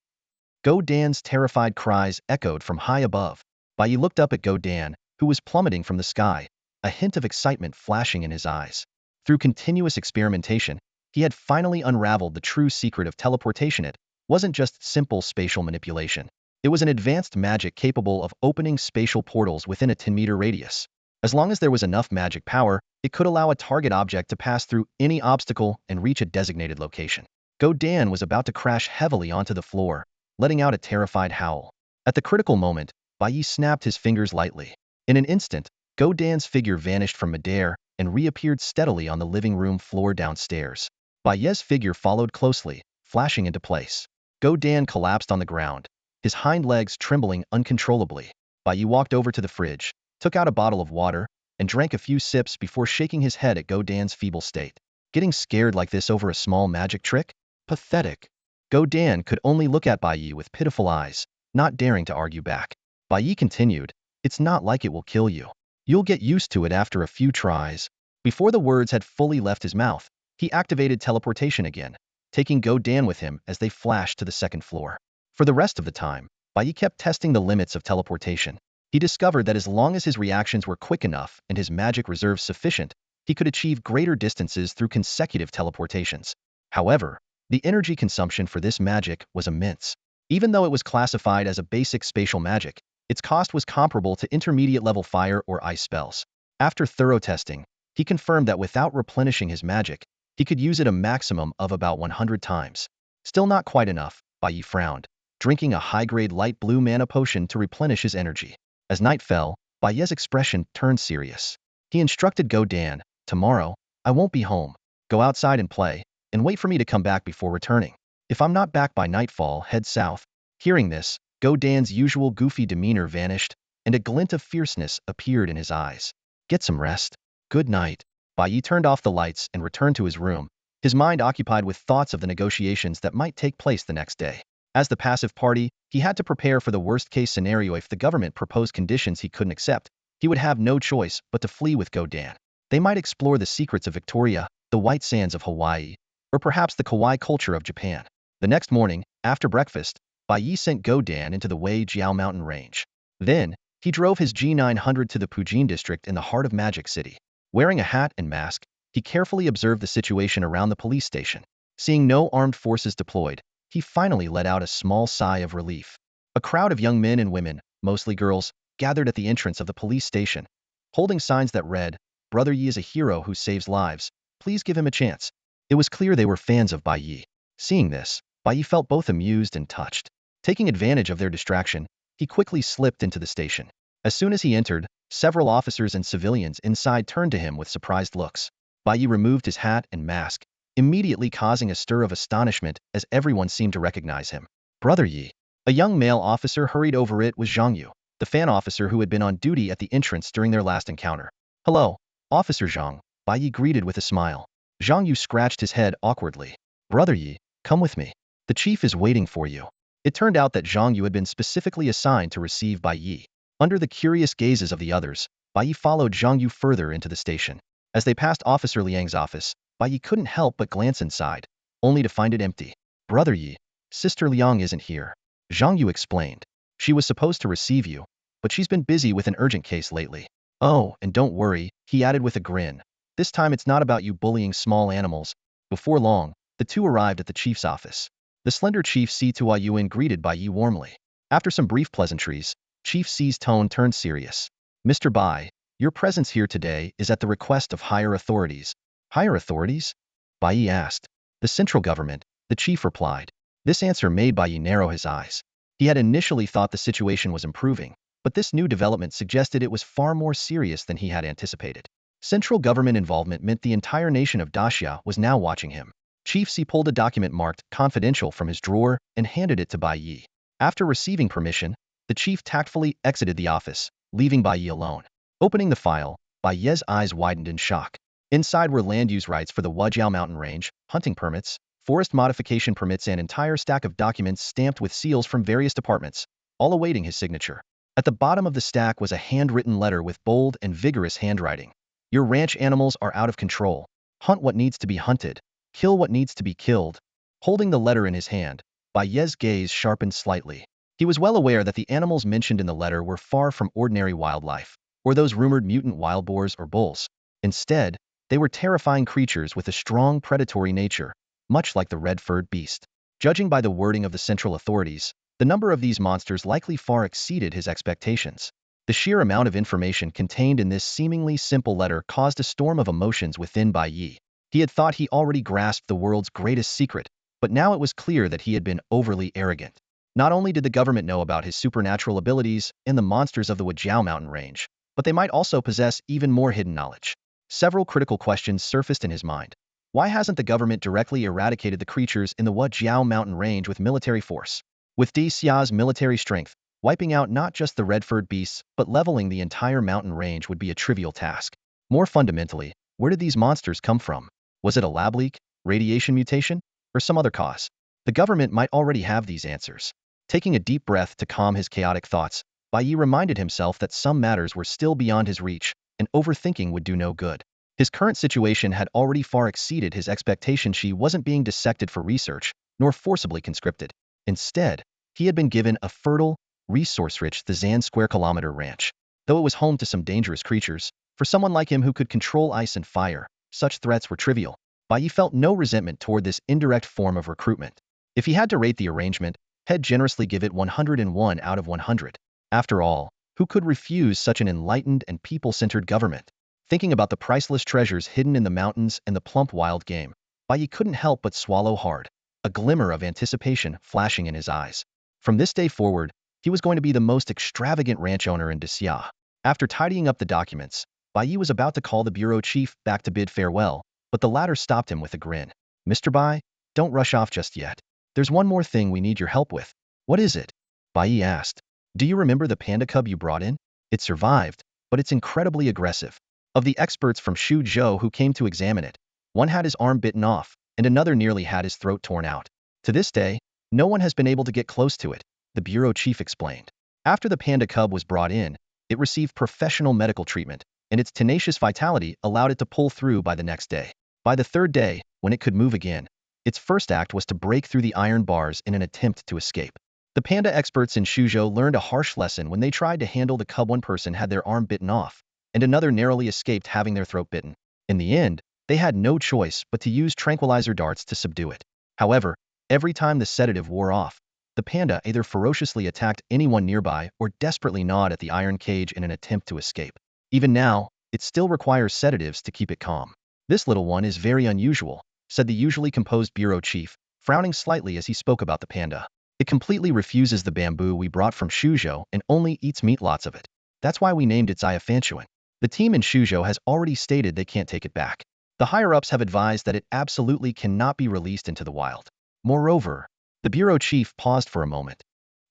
Go Dan's terrified cries echoed from high above. Bai Ye looked up at Go Dan, who was plummeting from the sky, a hint of excitement flashing in his eyes. Through continuous experimentation, he had finally unraveled the true secret of teleportation. It wasn't just simple spatial manipulation. It was an advanced magic capable of opening spatial portals within a 10-meter radius. As long as there was enough magic power, it could allow a target object to pass through any obstacle and reach a designated location. Go Dan was about to crash heavily onto the floor, letting out a terrified howl. At the critical moment, Bai Ye snapped his fingers lightly. In an instant, Go Dan's figure vanished from midair and reappeared steadily on the living room floor downstairs. Bai Ye's figure followed closely, flashing into place. Go Dan collapsed on the ground, his hind legs trembling uncontrollably. Bai Ye walked over to the fridge, took out a bottle of water, and drank a few sips before shaking his head at Go Dan's feeble state. Getting scared like this over a small magic trick? Pathetic. Go Dan could only look at Bai Ye with pitiful eyes, not daring to argue back. Bai Ye continued, "It's not like it will kill you. You'll get used to it after a few tries." Before the words had fully left his mouth, he activated teleportation again, taking Go Dan with him as they flashed to the second floor. For the rest of the time, Bai Ye kept testing the limits of teleportation. He discovered that as long as his reactions were quick enough and his magic reserves sufficient, he could achieve greater distances through consecutive teleportations. However, the energy consumption for this magic was immense. Even though it was classified as a basic spatial magic, its cost was comparable to intermediate-level fire or ice spells. After thorough testing, he confirmed that without replenishing his magic, he could use it a maximum of about 100 times. Still not quite enough, Bai Ye frowned, drinking a high-grade light blue mana potion to replenish his energy. As night fell, Bai Ye's expression turned serious. He instructed Go Dan, "Tomorrow, I won't be home. Go outside and play, and wait for me to come back before returning. If I'm not back by nightfall, head south." Hearing this, Go Dan's usual goofy demeanor vanished, and a glint of fierceness appeared in his eyes. "Get some rest. Good night." Bai Ye turned off the lights and returned to his room, his mind occupied with thoughts of the negotiations that might take place the next day. As the passive party, he had to prepare for the worst-case scenario. If the government proposed conditions he couldn't accept, he would have no choice but to flee with Go Dan. They might explore the secrets of Victoria, the white sands of Hawaii, or perhaps the kawaii culture of Japan. The next morning, after breakfast, Bai Ye sent Go Dan into the Wei Jiao mountain range. Then, he drove his G900 to the Pujin district in the heart of Magic City. Wearing a hat and mask, he carefully observed the situation around the police station. Seeing no armed forces deployed, he finally let out a small sigh of relief. A crowd of young men and women, mostly girls, gathered at the entrance of the police station, holding signs that read, "Brother Yi is a hero who saves lives. Please give him a chance." It was clear they were fans of Bai Ye. Seeing this, Bai Ye felt both amused and touched. Taking advantage of their distraction, he quickly slipped into the station. As soon as he entered, several officers and civilians inside turned to him with surprised looks. Bai Ye removed his hat and mask, immediately causing a stir of astonishment as everyone seemed to recognize him. "Brother Yi." A young male officer hurried over. It was Zhang Yu, the fan officer who had been on duty at the entrance during their last encounter. "Hello, Officer Zhang," Bai Ye greeted with a smile. Zhang Yu scratched his head awkwardly. "Brother Yi, come with me. The chief is waiting for you." It turned out that Zhang Yu had been specifically assigned to receive Bai Ye. Under the curious gazes of the others, Bai Ye followed Zhang Yu further into the station. As they passed Officer Liang's office, Bai Ye couldn't help but glance inside, only to find it empty. "Brother Yi, Sister Liang isn't here," Zhang Yu explained. "She was supposed to receive you, but she's been busy with an urgent case lately." "Oh, and don't worry," he added with a grin. "This time it's not about you bullying small animals." Before long, the two arrived at the chief's office. The slender Chief Si Tuayuan greeted Bai Ye warmly. After some brief pleasantries, Chief Si's tone turned serious. "Mr. Bai, your presence here today is at the request of higher authorities." "Higher authorities?" Bai Ye asked. "The central government," the chief replied. This answer made Bai Ye narrow his eyes. He had initially thought the situation was improving, but this new development suggested it was far more serious than he had anticipated. Central government involvement meant the entire nation of Daxia was now watching him. Chief Si pulled a document marked confidential from his drawer and handed it to Bai Ye. After receiving permission, the chief tactfully exited the office, leaving Bai Ye alone. Opening the file, Bai Ye's eyes widened in shock. Inside were land use rights for the Wujiao mountain range, hunting permits, forest modification permits, and an entire stack of documents stamped with seals from various departments, all awaiting his signature. At the bottom of the stack was a handwritten letter with bold and vigorous handwriting. "Your ranch animals are out of control. Hunt what needs to be hunted. Kill what needs to be killed. Holding the letter in his hand, Bai Ye's gaze sharpened slightly. He was well aware that the animals mentioned in the letter were far from ordinary wildlife, or those rumored mutant wild boars or bulls. Instead, they were terrifying creatures with a strong predatory nature, much like the red-furred beast. Judging by the wording of the central authorities, the number of these monsters likely far exceeded his expectations. The sheer amount of information contained in this seemingly simple letter caused a storm of emotions within Bai Ye. He had thought he already grasped the world's greatest secret, but now it was clear that he had been overly arrogant. Not only did the government know about his supernatural abilities and the monsters of the Wajiao mountain range, but they might also possess even more hidden knowledge. Several critical questions surfaced in his mind. Why hasn't the government directly eradicated the creatures in the Wajiao mountain range with military force? With Di Xia's military strength, wiping out not just the red-furred beasts, but leveling the entire mountain range would be a trivial task. More fundamentally, where did these monsters come from? Was it a lab leak, radiation mutation, or some other cause? The government might already have these answers. Taking a deep breath to calm his chaotic thoughts, Bai Ye reminded himself that some matters were still beyond his reach, and overthinking would do no good. His current situation had already far exceeded his expectation. She wasn't being dissected for research, nor forcibly conscripted. Instead, he had been given a fertile, resource-rich Thazan square kilometer ranch. Though it was home to some dangerous creatures, for someone like him who could control ice and fire, such threats were trivial. Bai Ye felt no resentment toward this indirect form of recruitment. If he had to rate the arrangement, he'd generously give it 101 out of 100. After all, who could refuse such an enlightened and people-centered government? Thinking about the priceless treasures hidden in the mountains and the plump wild game, Bai Ye couldn't help but swallow hard, a glimmer of anticipation flashing in his eyes. From this day forward, he was going to be the most extravagant ranch owner in Xia. After tidying up the documents, Bai Ye was about to call the bureau chief back to bid farewell, but the latter stopped him with a grin. "Mr. Bai, don't rush off just yet. There's one more thing we need your help with." "What is it?" Bai Ye asked. "Do you remember the panda cub you brought in? It survived, but it's incredibly aggressive. Of the experts from Shuzhou who came to examine it, one had his arm bitten off, and another nearly had his throat torn out. To this day, no one has been able to get close to it," the bureau chief explained. After the panda cub was brought in, it received professional medical treatment, and its tenacious vitality allowed it to pull through by the next day. By the third day, when it could move again, its first act was to break through the iron bars in an attempt to escape. The panda experts in Shuzhou learned a harsh lesson when they tried to handle the cub. One person had their arm bitten off, and another narrowly escaped having their throat bitten. In the end, they had no choice but to use tranquilizer darts to subdue it. However, every time the sedative wore off, the panda either ferociously attacked anyone nearby or desperately gnawed at the iron cage in an attempt to escape. Even now, it still requires sedatives to keep it calm. "This little one is very unusual," said the usually composed bureau chief, frowning slightly as he spoke about the panda. "It completely refuses the bamboo we brought from Shuzhou and only eats meat, lots of it. That's why we named it Xiafanchuan. The team in Shuzhou has already stated they can't take it back. The higher-ups have advised that it absolutely cannot be released into the wild. Moreover," the bureau chief paused for a moment.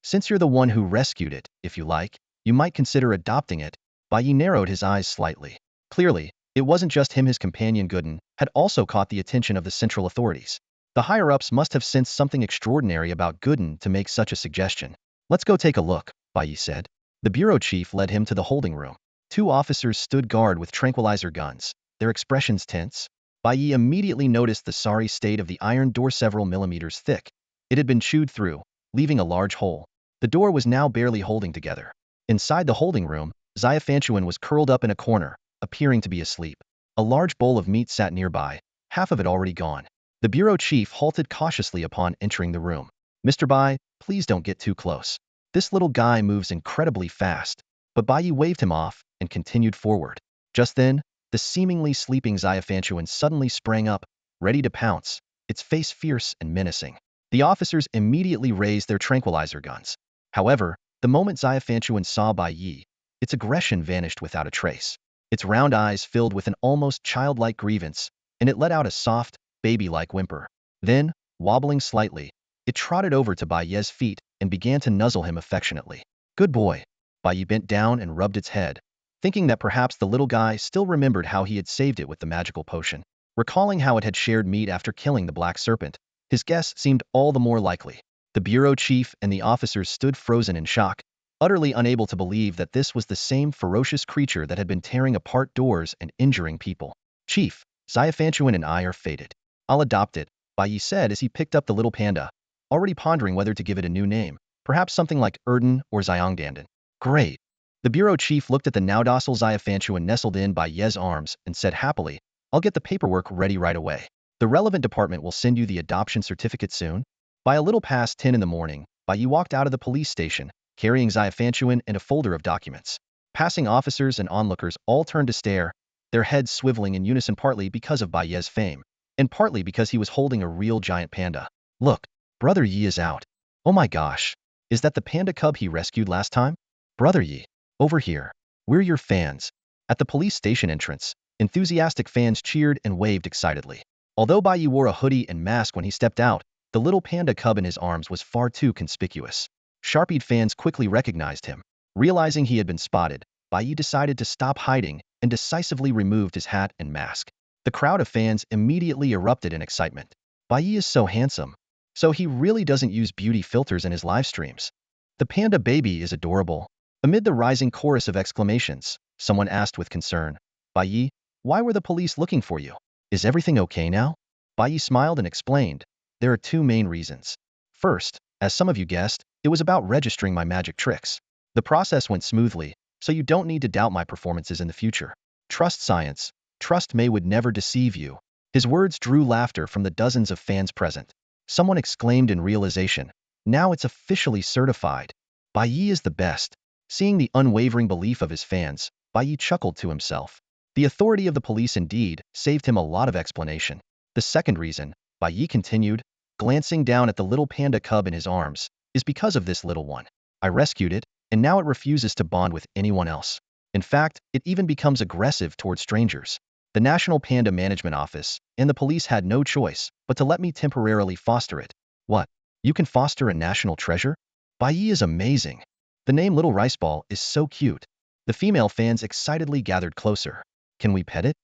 "Since you're the one who rescued it, if you like, you might consider adopting it." Bai Ye narrowed his eyes slightly. Clearly, it wasn't just him. His companion Gooden had also caught the attention of the central authorities. The higher-ups must have sensed something extraordinary about Gooden to make such a suggestion. "Let's go take a look," Bai Ye said. The bureau chief led him to the holding room. Two officers stood guard with tranquilizer guns, their expressions tense. Bai Ye immediately noticed the sorry state of the iron door, several millimeters thick. It had been chewed through, leaving a large hole. The door was now barely holding together. Inside the holding room, Xiafanchuan was curled up in a corner, appearing to be asleep. A large bowl of meat sat nearby, half of it already gone. The bureau chief halted cautiously upon entering the room. "Mr. Bai, please don't get too close. This little guy moves incredibly fast." But Bai Ye waved him off and continued forward. Just then, the seemingly sleeping Xiafanchuan suddenly sprang up, ready to pounce, its face fierce and menacing. The officers immediately raised their tranquilizer guns. However, the moment Xiafanchuan saw Bai Ye, its aggression vanished without a trace. Its round eyes filled with an almost childlike grievance, and it let out a soft, baby-like whimper. Then, wobbling slightly, it trotted over to Bai Ye's feet and began to nuzzle him affectionately. "Good boy." Bai Ye bent down and rubbed its head, thinking that perhaps the little guy still remembered how he had saved it with the magical potion. Recalling how it had shared meat after killing the black serpent, his guess seemed all the more likely. The bureau chief and the officers stood frozen in shock, utterly unable to believe that this was the same ferocious creature that had been tearing apart doors and injuring people. "Chief," Xiafanchuan and I are fated. I'll adopt it, Bai Ye said as he picked up the little panda, already pondering whether to give it a new name, perhaps something like Erden or Xiongdandan. Great. The bureau chief looked at the now docile Xiafanchuan nestled in Bai Ye's arms and said happily, I'll get the paperwork ready right away. The relevant department will send you the adoption certificate soon. By a little past 10 in the morning, Bai Ye walked out of the police station, carrying Xiafanchuan and a folder of documents. Passing officers and onlookers all turned to stare, their heads swiveling in unison partly because of Bai Ye's fame, and partly because he was holding a real giant panda. Look, Brother Yi is out. Oh my gosh. Is that the panda cub he rescued last time? Brother Yi, over here. We're your fans. At the police station entrance, enthusiastic fans cheered and waved excitedly. Although Bai Yi wore a hoodie and mask when he stepped out, the little panda cub in his arms was far too conspicuous. Sharp-eyed fans quickly recognized him. Realizing he had been spotted, Bai Yi decided to stop hiding and decisively removed his hat and mask. The crowd of fans immediately erupted in excitement. Bai Ye is so handsome. So he really doesn't use beauty filters in his live streams. The panda baby is adorable. Amid the rising chorus of exclamations, someone asked with concern, Bai Ye, why were the police looking for you? Is everything okay now? Bai Ye smiled and explained, there are two main reasons. First, as some of you guessed, it was about registering my magic tricks. The process went smoothly, so you don't need to doubt my performances in the future. Trust science. Trust May would never deceive you. His words drew laughter from the dozens of fans present. Someone exclaimed in realization, now it's officially certified. Bai Ye is the best. Seeing the unwavering belief of his fans, Bai Ye chuckled to himself. The authority of the police indeed saved him a lot of explanation. The second reason, Bai Ye continued, glancing down at the little panda cub in his arms, is because of this little one. I rescued it, and now it refuses to bond with anyone else. In fact, it even becomes aggressive toward strangers. The National Panda Management Office and the police had no choice but to let me temporarily foster it. What? You can foster a national treasure? Bai Ye is amazing. The name Little Rice Ball is so cute. The female fans excitedly gathered closer. Can we pet it?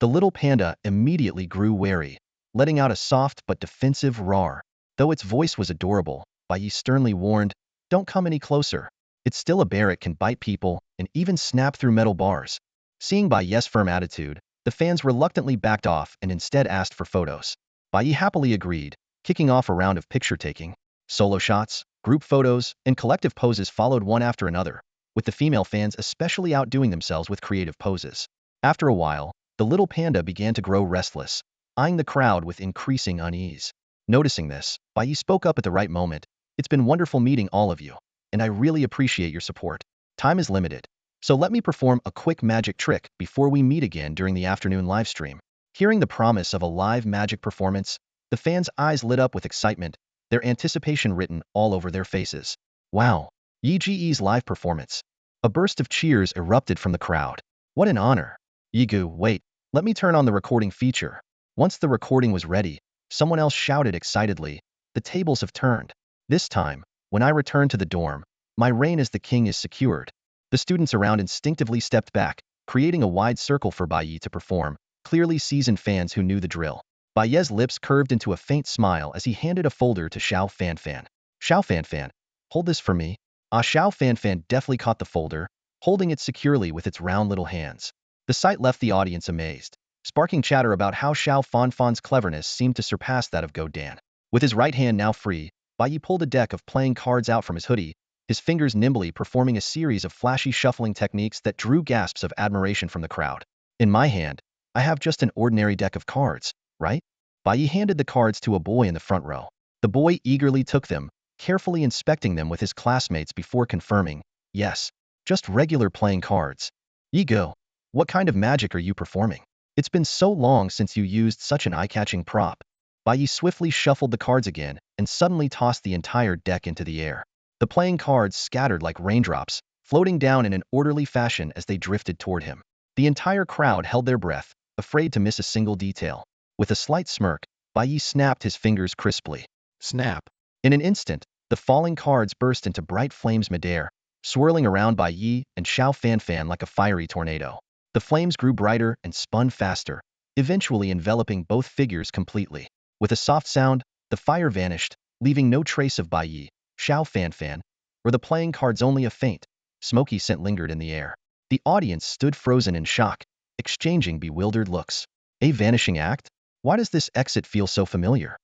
The little panda immediately grew wary, letting out a soft but defensive roar. Though its voice was adorable, Bai Ye sternly warned, don't come any closer. It's still a bear, it can bite people and even snap through metal bars. Seeing Bai Ye's firm attitude, the fans reluctantly backed off and instead asked for photos. Bai Ye happily agreed, kicking off a round of picture-taking. Solo shots, group photos, and collective poses followed one after another, with the female fans especially outdoing themselves with creative poses. After a while, the little panda began to grow restless, eyeing the crowd with increasing unease. Noticing this, Bai Ye spoke up at the right moment. It's been wonderful meeting all of you, and I really appreciate your support. Time is limited, so let me perform a quick magic trick before we meet again during the afternoon livestream. Hearing the promise of a live magic performance, the fans' eyes lit up with excitement, their anticipation written all over their faces. Wow! Yi Ji's live performance. A burst of cheers erupted from the crowd. What an honor! Yigu, wait, let me turn on the recording feature. Once the recording was ready, someone else shouted excitedly, the tables have turned. This time, when I return to the dorm, my reign as the king is secured. The students around instinctively stepped back, creating a wide circle for Bai Ye to perform, clearly seasoned fans who knew the drill. Bai Ye's lips curved into a faint smile as he handed a folder to Xiao Fanfan. Xiao Fanfan, hold this for me. Xiao Fanfan deftly caught the folder, holding it securely with its round little hands. The sight left the audience amazed, sparking chatter about how Xiao Fanfan's cleverness seemed to surpass that of Go Dan. With his right hand now free, Bai Ye pulled a deck of playing cards out from his hoodie, his fingers nimbly performing a series of flashy shuffling techniques that drew gasps of admiration from the crowd. In my hand, I have just an ordinary deck of cards, right? Bai Ye handed the cards to a boy in the front row. The boy eagerly took them, carefully inspecting them with his classmates before confirming, yes, just regular playing cards. Yigo, what kind of magic are you performing? It's been so long since you used such an eye-catching prop. Bai Ye swiftly shuffled the cards again and suddenly tossed the entire deck into the air. The playing cards scattered like raindrops, floating down in an orderly fashion as they drifted toward him. The entire crowd held their breath, afraid to miss a single detail. With a slight smirk, Bai Ye snapped his fingers crisply. Snap! In an instant, the falling cards burst into bright flames midair, swirling around Bai Ye and Xiao Fanfan like a fiery tornado. The flames grew brighter and spun faster, eventually enveloping both figures completely. With a soft sound, the fire vanished, leaving no trace of Bai Ye, Xiao Fanfan, or the playing cards. Only a faint, smoky scent lingered in the air. The audience stood frozen in shock, exchanging bewildered looks. A vanishing act? Why does this exit feel so familiar?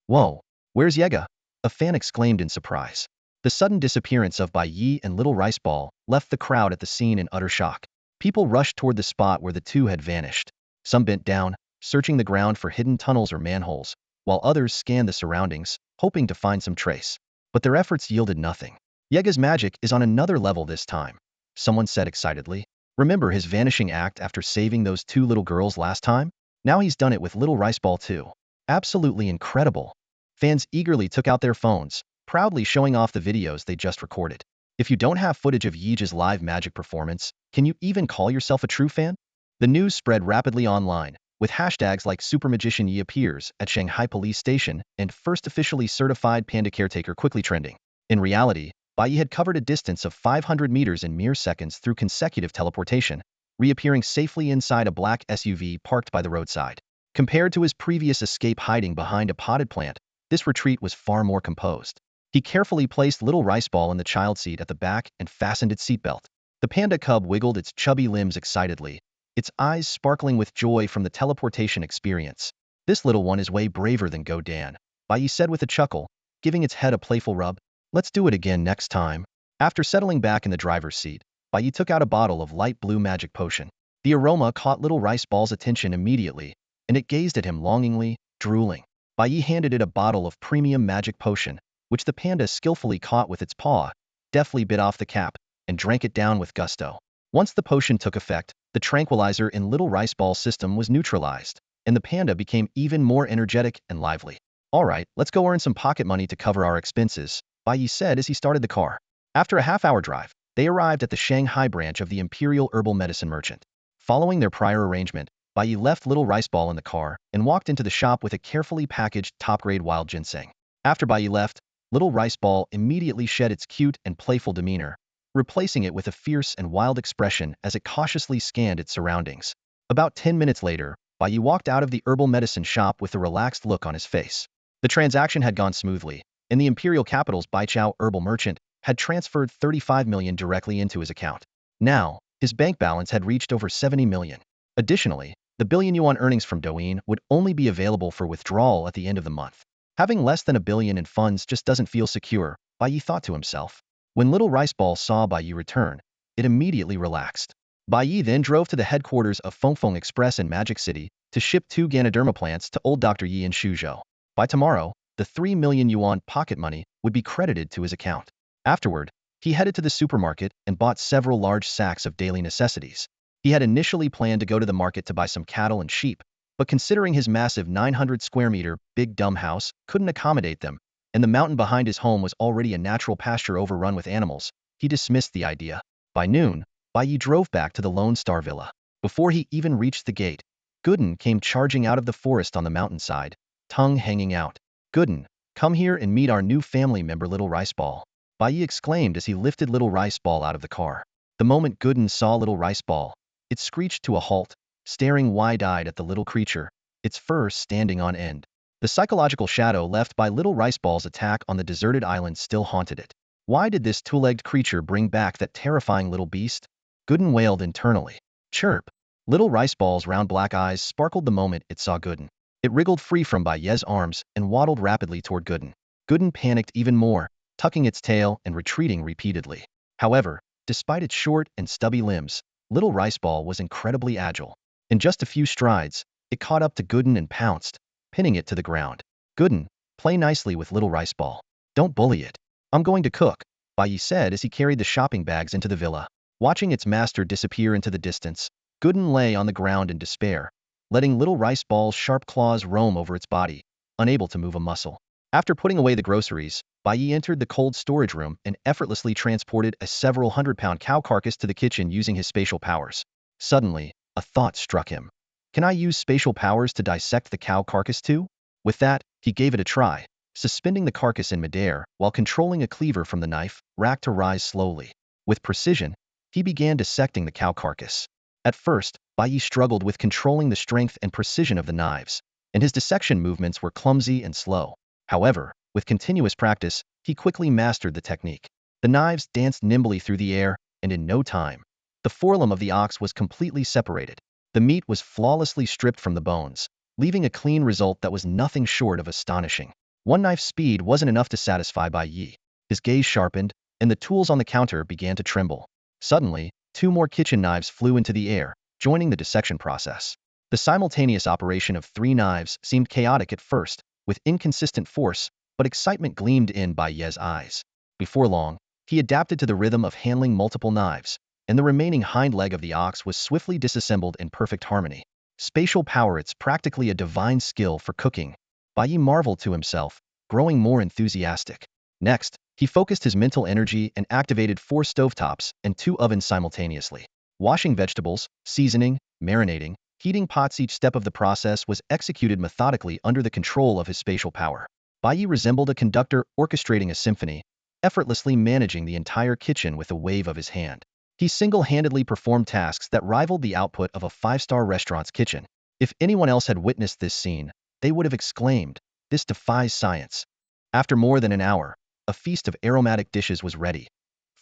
Whoa, where's Yega? A fan exclaimed in surprise. The sudden disappearance of Bai Ye and Little Rice Ball left the crowd at the scene in utter shock. People rushed toward the spot where the two had vanished. Some bent down, searching the ground for hidden tunnels or manholes, while others scanned the surroundings, hoping to find some trace. But their efforts yielded nothing. Yega's magic is on another level this time, someone said excitedly. Remember his vanishing act after saving those two little girls last time? Now he's done it with Little Rice Ball too. Absolutely incredible. Fans eagerly took out their phones, proudly showing off the videos they just recorded. If you don't have footage of Yeeja's live magic performance, can you even call yourself a true fan? The news spread rapidly online, with hashtags like Super Magician Yi appears at Shanghai Police Station and First Officially Certified Panda Caretaker quickly trending. In reality, Bai Ye had covered a distance of 500 meters in mere seconds through consecutive teleportation, reappearing safely inside a black SUV parked by the roadside. Compared to his previous escape hiding behind a potted plant, this retreat was far more composed. He carefully placed Little Rice Ball in the child seat at the back and fastened its seatbelt. The panda cub wiggled its chubby limbs excitedly, its eyes sparkling with joy from the teleportation experience. This little one is way braver than Go Dan, Bai Ye said with a chuckle, giving its head a playful rub. Let's do it again next time. After settling back in the driver's seat, Bai Ye took out a bottle of light blue magic potion. The aroma caught Little Rice Ball's attention immediately, and it gazed at him longingly, drooling. Bai Ye handed it a bottle of premium magic potion, which the panda skillfully caught with its paw, deftly bit off the cap, and drank it down with gusto. Once the potion took effect, the tranquilizer in Little Rice Ball's system was neutralized, and the panda became even more energetic and lively. Alright, let's go earn some pocket money to cover our expenses, Bai Ye said as he started the car. After a half-hour drive, they arrived at the Shanghai branch of the Imperial Herbal Medicine Merchant. Following their prior arrangement, Bai Ye left Little Rice Ball in the car and walked into the shop with a carefully packaged top-grade wild ginseng. After Bai Ye left, Little Rice Ball immediately shed its cute and playful demeanor, replacing it with a fierce and wild expression as it cautiously scanned its surroundings. About 10 minutes later, Bai Ye walked out of the herbal medicine shop with a relaxed look on his face. The transaction had gone smoothly, and the Imperial Capital's Baichao herbal merchant had transferred 35 million directly into his account. Now, his bank balance had reached over 70 million. Additionally, the billion yuan earnings from Douyin would only be available for withdrawal at the end of the month. Having less than a billion in funds just doesn't feel secure, Bai Ye thought to himself. When Little Rice Ball saw Bai Ye return, it immediately relaxed. Bai Ye then drove to the headquarters of Fengfeng Express in Magic City to ship 2 Ganoderma plants to old Dr. Yi in Suzhou. By tomorrow, the 3 million yuan pocket money would be credited to his account. Afterward, he headed to the supermarket and bought several large sacks of daily necessities. He had initially planned to go to the market to buy some cattle and sheep, but considering his massive 900 square meter big dumb house couldn't accommodate them, and the mountain behind his home was already a natural pasture overrun with animals, he dismissed the idea. By noon, Bai Ye drove back to the Lone Star Villa. Before he even reached the gate, Gooden came charging out of the forest on the mountainside, tongue hanging out. Gooden, come here and meet our new family member Little Rice Ball, Bai Ye exclaimed as he lifted Little Rice Ball out of the car. The moment Gooden saw Little Rice Ball, it screeched to a halt, staring wide-eyed at the little creature, its fur standing on end. The psychological shadow left by Little Rice Ball's attack on the deserted island still haunted it. Why did this two-legged creature bring back that terrifying little beast? Gooden wailed internally. Chirp. Little Rice Ball's round black eyes sparkled the moment it saw Gooden. It wriggled free from Bai Ye's arms and waddled rapidly toward Gooden. Gooden panicked even more, tucking its tail and retreating repeatedly. However, despite its short and stubby limbs, Little Rice Ball was incredibly agile. In just a few strides, it caught up to Gooden and pounced, pinning it to the ground. Gooden, play nicely with Little Rice Ball. Don't bully it. I'm going to cook, Bai Ye said as he carried the shopping bags into the villa. Watching its master disappear into the distance, Gooden lay on the ground in despair, letting Little Rice Ball's sharp claws roam over its body, unable to move a muscle. After putting away the groceries, Bai Ye entered the cold storage room and effortlessly transported a several hundred-pound cow carcass to the kitchen using his spatial powers. Suddenly, a thought struck him. Can I use spatial powers to dissect the cow carcass too? With that, he gave it a try, suspending the carcass in midair while controlling a cleaver from the knife rack to rise slowly. With precision, he began dissecting the cow carcass. At first, Bai Ye struggled with controlling the strength and precision of the knives, and his dissection movements were clumsy and slow. However, with continuous practice, he quickly mastered the technique. The knives danced nimbly through the air, and in no time, the forelimb of the ox was completely separated. The meat was flawlessly stripped from the bones, leaving a clean result that was nothing short of astonishing. One knife's speed wasn't enough to satisfy Bai Ye. His gaze sharpened, and the tools on the counter began to tremble. Suddenly, two more kitchen knives flew into the air, joining the dissection process. The simultaneous operation of three knives seemed chaotic at first, with inconsistent force, but excitement gleamed in Bai Ye's eyes. Before long, he adapted to the rhythm of handling multiple knives, and the remaining hind leg of the ox was swiftly disassembled in perfect harmony. Spatial power, it's practically a divine skill for cooking. Bai Ye marveled to himself, growing more enthusiastic. Next, he focused his mental energy and activated 4 stovetops and 2 ovens simultaneously. Washing vegetables, seasoning, marinating, heating pots, each step of the process was executed methodically under the control of his spatial power. Bai Ye resembled a conductor orchestrating a symphony, effortlessly managing the entire kitchen with a wave of his hand. He single-handedly performed tasks that rivaled the output of a 5-star restaurant's kitchen. If anyone else had witnessed this scene, they would have exclaimed, "This defies science." After more than an hour, a feast of aromatic dishes was ready.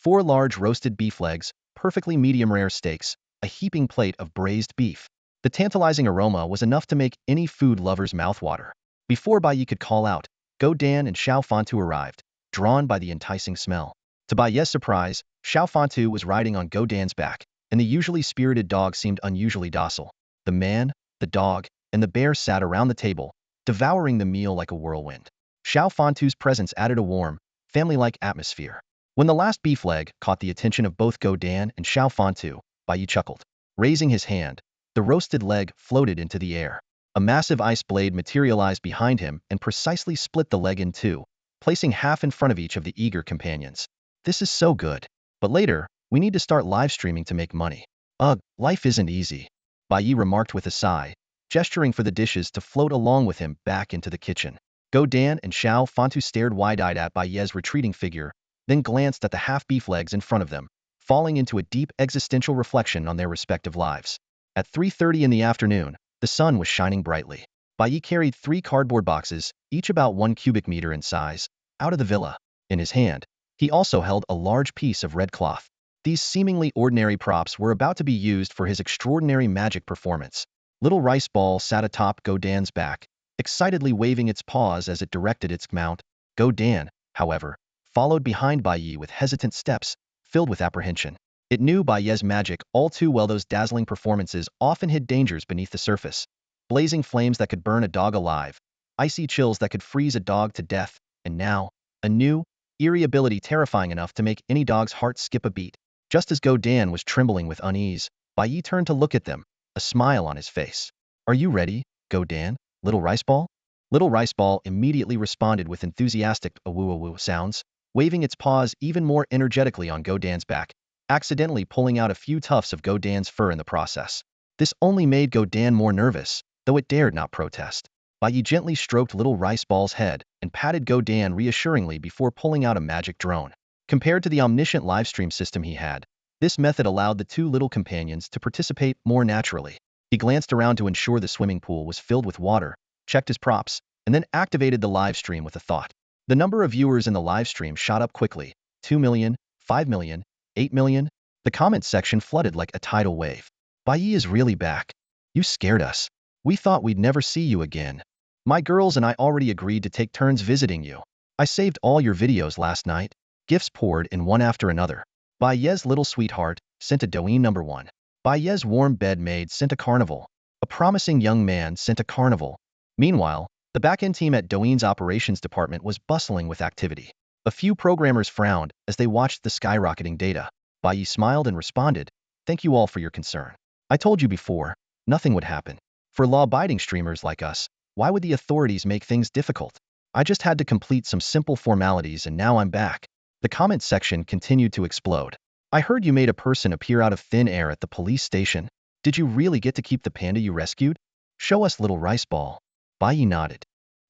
4 large roasted beef legs, perfectly medium-rare steaks, a heaping plate of braised beef. The tantalizing aroma was enough to make any food lover's mouth water. Before Bai Ye could call out, Go Dan and Xiao Fantu arrived, drawn by the enticing smell. To Bai Ye's surprise, Xiao Fantu was riding on Go Dan's back, and the usually spirited dog seemed unusually docile. The man, the dog, and the bear sat around the table, devouring the meal like a whirlwind. Xiao Fantu's presence added a warm, family-like atmosphere. When the last beef leg caught the attention of both Go Dan and Xiao Fantu, Bai Ye chuckled. Raising his hand, the roasted leg floated into the air. A massive ice blade materialized behind him and precisely split the leg in two, placing half in front of each of the eager companions. This is so good. But later, we need to start live streaming to make money. Ugh, life isn't easy. Bai Ye remarked with a sigh, gesturing for the dishes to float along with him back into the kitchen. Go Dan and Xiao Fantu stared wide-eyed at Bai Ye's retreating figure, then glanced at the half-beef legs in front of them, falling into a deep existential reflection on their respective lives. At 3:30 in the afternoon, the sun was shining brightly. Bai Ye carried 3 cardboard boxes, each about 1 cubic meter in size, out of the villa. In his hand, he also held a large piece of red cloth. These seemingly ordinary props were about to be used for his extraordinary magic performance. Little Rice Ball sat atop Go Dan's back, excitedly waving its paws as it directed its mount. Go Dan, however, followed behind Bai Ye with hesitant steps, filled with apprehension. It knew Bai Ye's magic all too well. Those dazzling performances often hid dangers beneath the surface. Blazing flames that could burn a dog alive, icy chills that could freeze a dog to death, and now, a new, eerie ability terrifying enough to make any dog's heart skip a beat. Just as Go Dan was trembling with unease, Bai Ye turned to look at them, a smile on his face. "Are you ready, Go Dan, Little Rice Ball?" Little Rice Ball immediately responded with enthusiastic awoo-awoo sounds, waving its paws even more energetically on Go Dan's back, accidentally pulling out a few tufts of Go Dan's fur in the process. This only made Go Dan more nervous, though it dared not protest. Bai Ye gently stroked Little Rice Ball's head and patted Go Dan reassuringly before pulling out a magic drone. Compared to the omniscient livestream system he had, this method allowed the 2 little companions to participate more naturally. He glanced around to ensure the swimming pool was filled with water, checked his props, and then activated the live stream with a thought. The number of viewers in the live stream shot up quickly. 2 million, 5 million, 8 million. The comments section flooded like a tidal wave. Bai Ye is really back. You scared us. We thought we'd never see you again. My girls and I already agreed to take turns visiting you. I saved all your videos last night. Gifts poured in one after another. Bai Ye's little sweetheart sent a Douyin #1. Bai Ye's warm bed maid sent a carnival. A promising young man sent a carnival. Meanwhile, the back-end team at Douyin's operations department was bustling with activity. A few programmers frowned as they watched the skyrocketing data. Bai Ye smiled and responded, "Thank you all for your concern. I told you before, nothing would happen. For law-abiding streamers like us, why would the authorities make things difficult? I just had to complete some simple formalities and now I'm back." The comments section continued to explode. "I heard you made a person appear out of thin air at the police station. Did you really get to keep the panda you rescued? Show us, Little Rice Ball." Bai Ye nodded.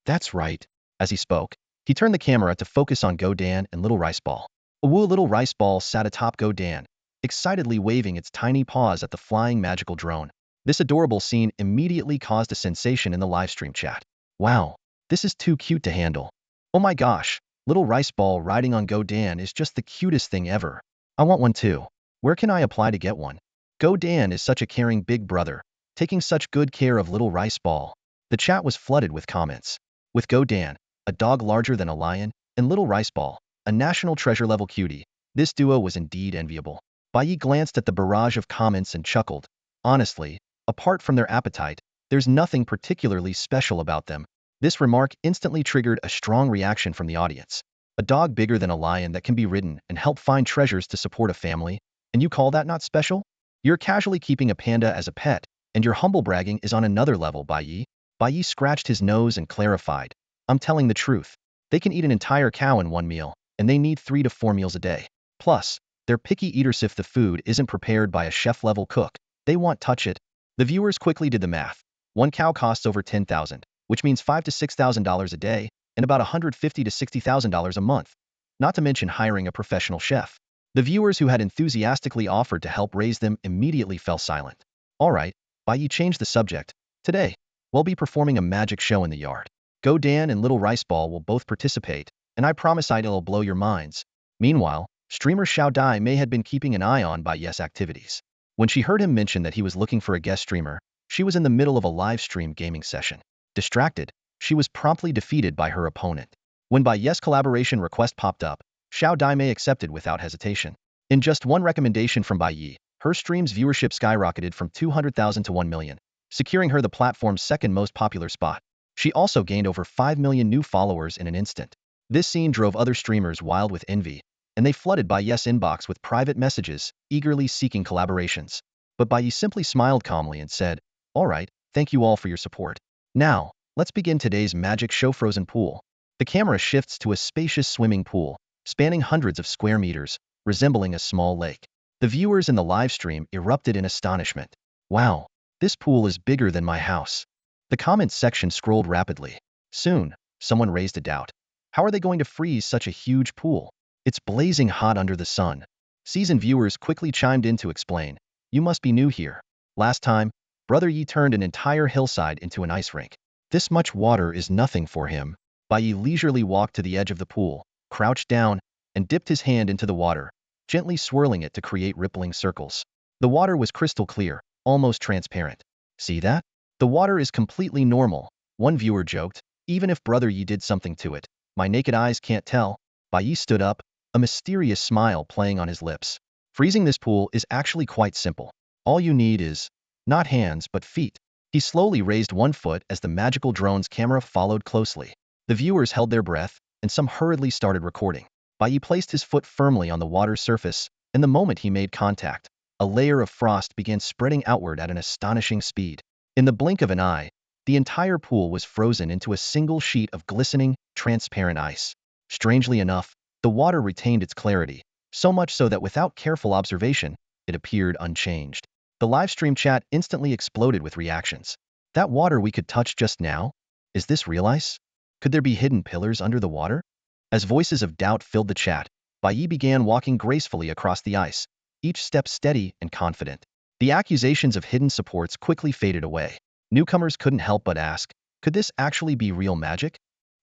"That's right." As he spoke, he turned the camera to focus on Go Dan and Little Rice Ball. A woo Little Rice Ball sat atop Go Dan, excitedly waving its tiny paws at the flying magical drone. This adorable scene immediately caused a sensation in the livestream chat. "Wow, this is too cute to handle. Oh my gosh, Little Rice Ball riding on Go Dan is just the cutest thing ever. I want one too. Where can I apply to get one?" Go Dan is such a caring big brother, taking such good care of little rice ball. The chat was flooded with comments. With Go Dan, a dog larger than a lion, and little rice ball, a national treasure level cutie, this duo was indeed enviable. Bai Ye glanced at the barrage of comments and chuckled. Honestly, apart from their appetite, there's nothing particularly special about them. This remark instantly triggered a strong reaction from the audience. A dog bigger than a lion that can be ridden and help find treasures to support a family, and you call that not special? You're casually keeping a panda as a pet, and your humble bragging is on another level, Bai Ye. Bai Ye scratched his nose and clarified. I'm telling the truth. They can eat an entire cow in one meal, and they need 3 to 4 meals a day. Plus, they're picky eaters if the food isn't prepared by a chef-level cook. They want touch it. The viewers quickly did the math. One cow costs over $10,000, which means $5,000 to $6,000 a day, and about $150,000 to $60,000 a month. Not to mention hiring a professional chef. The viewers who had enthusiastically offered to help raise them immediately fell silent. All right, Bai Ye changed the subject. Today, we'll be performing a magic show in the yard. Go Dan and Little Rice Ball will both participate, and I promise it'll blow your minds. Meanwhile, streamer Xiao Dai Mei had been keeping an eye on Bai Ye's activities. When she heard him mention that he was looking for a guest streamer, she was in the middle of a live stream gaming session. Distracted, she was promptly defeated by her opponent. When Bai Ye's collaboration request popped up, Xiao Dai Mei accepted without hesitation. In just one recommendation from Bai Ye, her stream's viewership skyrocketed from 200,000 to 1 million, securing her the platform's second most popular spot. She also gained over 5 million new followers in an instant. This scene drove other streamers wild with envy, and they flooded Bai Ye's inbox with private messages, eagerly seeking collaborations. But Bai Ye simply smiled calmly and said, all right, thank you all for your support. Now, let's begin today's magic show. Frozen pool. The camera shifts to a spacious swimming pool, spanning hundreds of square meters, resembling a small lake. The viewers in the live stream erupted in astonishment. Wow, this pool is bigger than my house. The comments section scrolled rapidly. Soon, someone raised a doubt. How are they going to freeze such a huge pool? It's blazing hot under the sun. Seasoned viewers quickly chimed in to explain. You must be new here. Last time, Brother Yi turned an entire hillside into an ice rink. This much water is nothing for him. Bai Ye leisurely walked to the edge of the pool, crouched down, and dipped his hand into the water, gently swirling it to create rippling circles. The water was crystal clear, almost transparent. See that? The water is completely normal, one viewer joked. Even if Brother Yi did something to it, my naked eyes can't tell. Bai Ye stood up, a mysterious smile playing on his lips. Freezing this pool is actually quite simple. All you need is not hands but feet. He slowly raised one foot as the magical drone's camera followed closely. The viewers held their breath, and some hurriedly started recording. Bai Ye placed his foot firmly on the water's surface, and the moment he made contact, a layer of frost began spreading outward at an astonishing speed. In the blink of an eye, the entire pool was frozen into a single sheet of glistening, transparent ice. Strangely enough, the water retained its clarity, so much so that without careful observation, it appeared unchanged. The livestream chat instantly exploded with reactions. That water we could touch just now? Is this real ice? Could there be hidden pillars under the water? As voices of doubt filled the chat, Bai Ye began walking gracefully across the ice, each step steady and confident. The accusations of hidden supports quickly faded away. Newcomers couldn't help but ask, could this actually be real magic?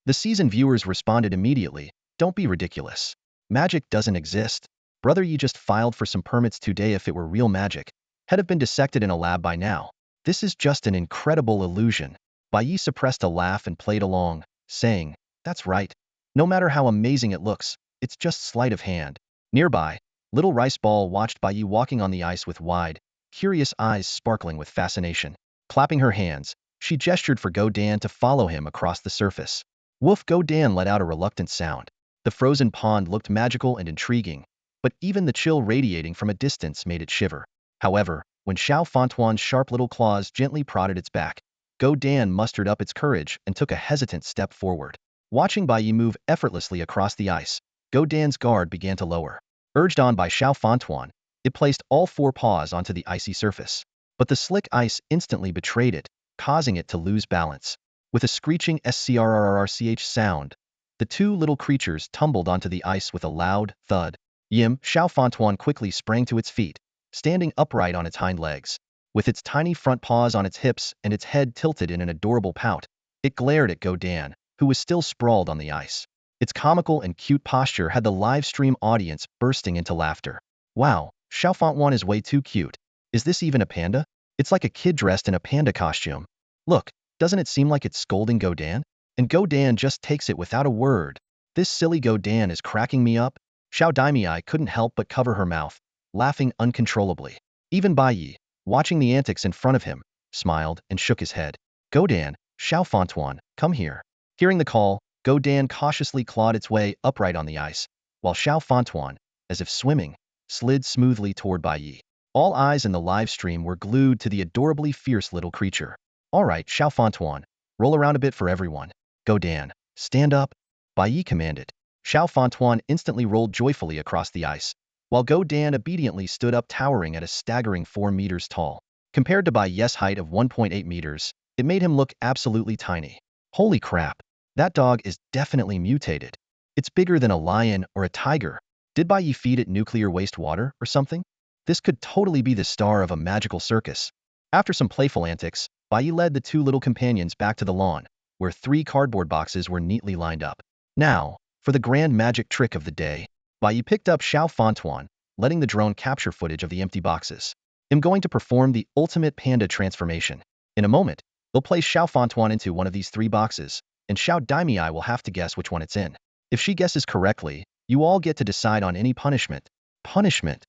The seasoned viewers responded immediately, don't be ridiculous. Magic doesn't exist. Brother Yi just filed for some permits today. If it were real magic, had have been dissected in a lab by now. This is just an incredible illusion. Bai Ye suppressed a laugh and played along, saying, that's right. No matter how amazing it looks, it's just sleight of hand. Nearby, Little Rice Ball watched Bai Ye walking on the ice with wide, curious eyes sparkling with fascination. Clapping her hands, she gestured for Go Dan to follow him across the surface. Woof! Go Dan let out a reluctant sound. The frozen pond looked magical and intriguing, but even the chill radiating from a distance made it shiver. However, when Xiao Fontuan's sharp little claws gently prodded its back, Go Dan mustered up its courage and took a hesitant step forward. Watching Bai Ye move effortlessly across the ice, Go Dan's guard began to lower. Urged on by Xiao Fontuan, it placed all 4 paws onto the icy surface. But the slick ice instantly betrayed it, causing it to lose balance. With a screeching scrrrch sound, the 2 little creatures tumbled onto the ice with a loud thud. Yim! Xiao Fontuan quickly sprang to its feet, standing upright on its hind legs. With its tiny front paws on its hips and its head tilted in an adorable pout, it glared at Go Dan, who was still sprawled on the ice. Its comical and cute posture had the live stream audience bursting into laughter. Wow, Xiao Fontuan is way too cute. Is this even a panda? It's like a kid dressed in a panda costume. Look, doesn't it seem like it's scolding Godan? And Godan just takes it without a word. This silly Godan is cracking me up. Xiao Daimei couldn't help but cover her mouth, laughing uncontrollably. Even Bai Ye, watching the antics in front of him, smiled and shook his head. Godan, Xiao Fontuan, come here. Hearing the call, Godan cautiously clawed its way upright on the ice, while Xiao Fontuan, as if swimming, slid smoothly toward Bai Ye. All eyes in the live stream were glued to the adorably fierce little creature. All right, Xiao Fontuan, roll around a bit for everyone. Godan, stand up. Bai Ye commanded. Xiao Fontuan instantly rolled joyfully across the ice, while Godan obediently stood up towering at a staggering 4 meters tall. Compared to Bai Ye's height of 1.8 meters, it made him look absolutely tiny. Holy crap, that dog is definitely mutated. It's bigger than a lion or a tiger. Did Bai Ye feed it nuclear wastewater or something? This could totally be the star of a magical circus. After some playful antics, Bai Ye led the two little companions back to the lawn, where 3 cardboard boxes were neatly lined up. Now, for the grand magic trick of the day, Bai Ye picked up Xiao Fontuan, letting the drone capture footage of the empty boxes. I'm going to perform the ultimate panda transformation. In a moment, they'll place Xiao Fontuan into one of these 3 boxes, and Xiao Daimei will have to guess which one it's in. If she guesses correctly, you all get to decide on any punishment. Punishment!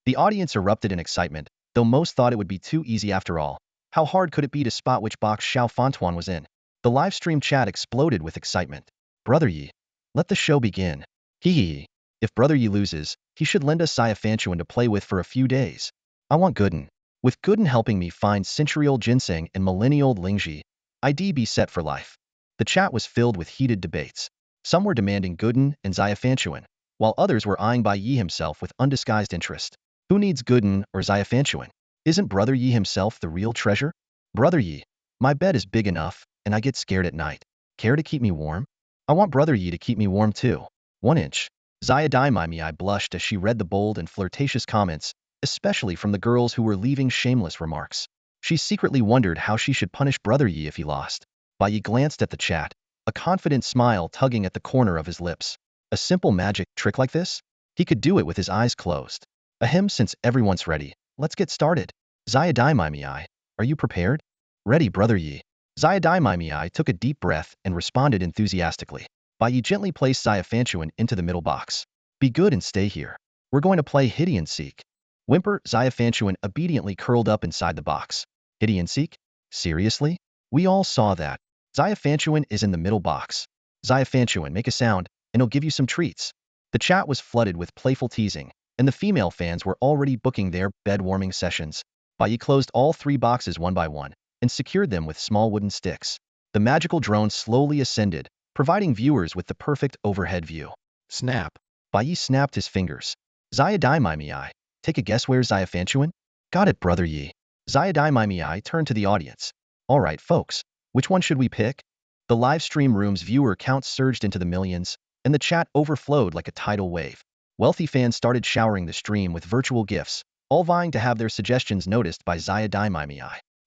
The audience erupted in excitement, though most thought it would be too easy after all. How hard could it be to spot which box Xiao Fontuan was in? The live stream chat exploded with excitement. Brother Yi, let the show begin. Hee hee. If Brother Yi loses, he should lend us Fantuan to play with for a few days. I want Gooden. With Gooden helping me find century-old ginseng and millennial-old Lingji, I'd be set for life. The chat was filled with heated debates. Some were demanding Gooden and Fantuan, while others were eyeing Bai Ye himself with undisguised interest. Who needs Gooden or Fantuan? Isn't Brother Yi himself the real treasure? Brother Yi, my bed is big enough, and I get scared at night. Care to keep me warm? I want Brother Yi to keep me warm too. 1 inch. Daimei blushed as she read the bold and flirtatious comments, especially from the girls who were leaving shameless remarks. She secretly wondered how she should punish Brother Yi if he lost. Bai Ye glanced at the chat, a confident smile tugging at the corner of his lips. A simple magic trick like this? He could do it with his eyes closed. Ahem, since everyone's ready, let's get started. Daimei, are you prepared? Ready, Brother Yi. Daimei took a deep breath and responded enthusiastically. Bai Ye gently placed Fantuan into the middle box. Be good and stay here. We're going to play hide and seek. Whimper, Fantuan obediently curled up inside the box. Hide and seek? Seriously? We all saw that. Fantuan is in the middle box. Fantuan, make a sound, and he'll give you some treats. The chat was flooded with playful teasing, and the female fans were already booking their bed-warming sessions. Bai Ye closed all 3 boxes one by one, and secured them with small wooden sticks. The magical drone slowly ascended, providing viewers with the perfect overhead view. Snap. Bai Ye snapped his fingers. Daimei, take a guess where's Fantuan? Got it, Brother Yi. Daimei turned to the audience. All right, folks, which one should we pick? The live stream room's viewer count surged into the millions, and the chat overflowed like a tidal wave. Wealthy fans started showering the stream with virtual gifts, all vying to have their suggestions noticed by Daimei.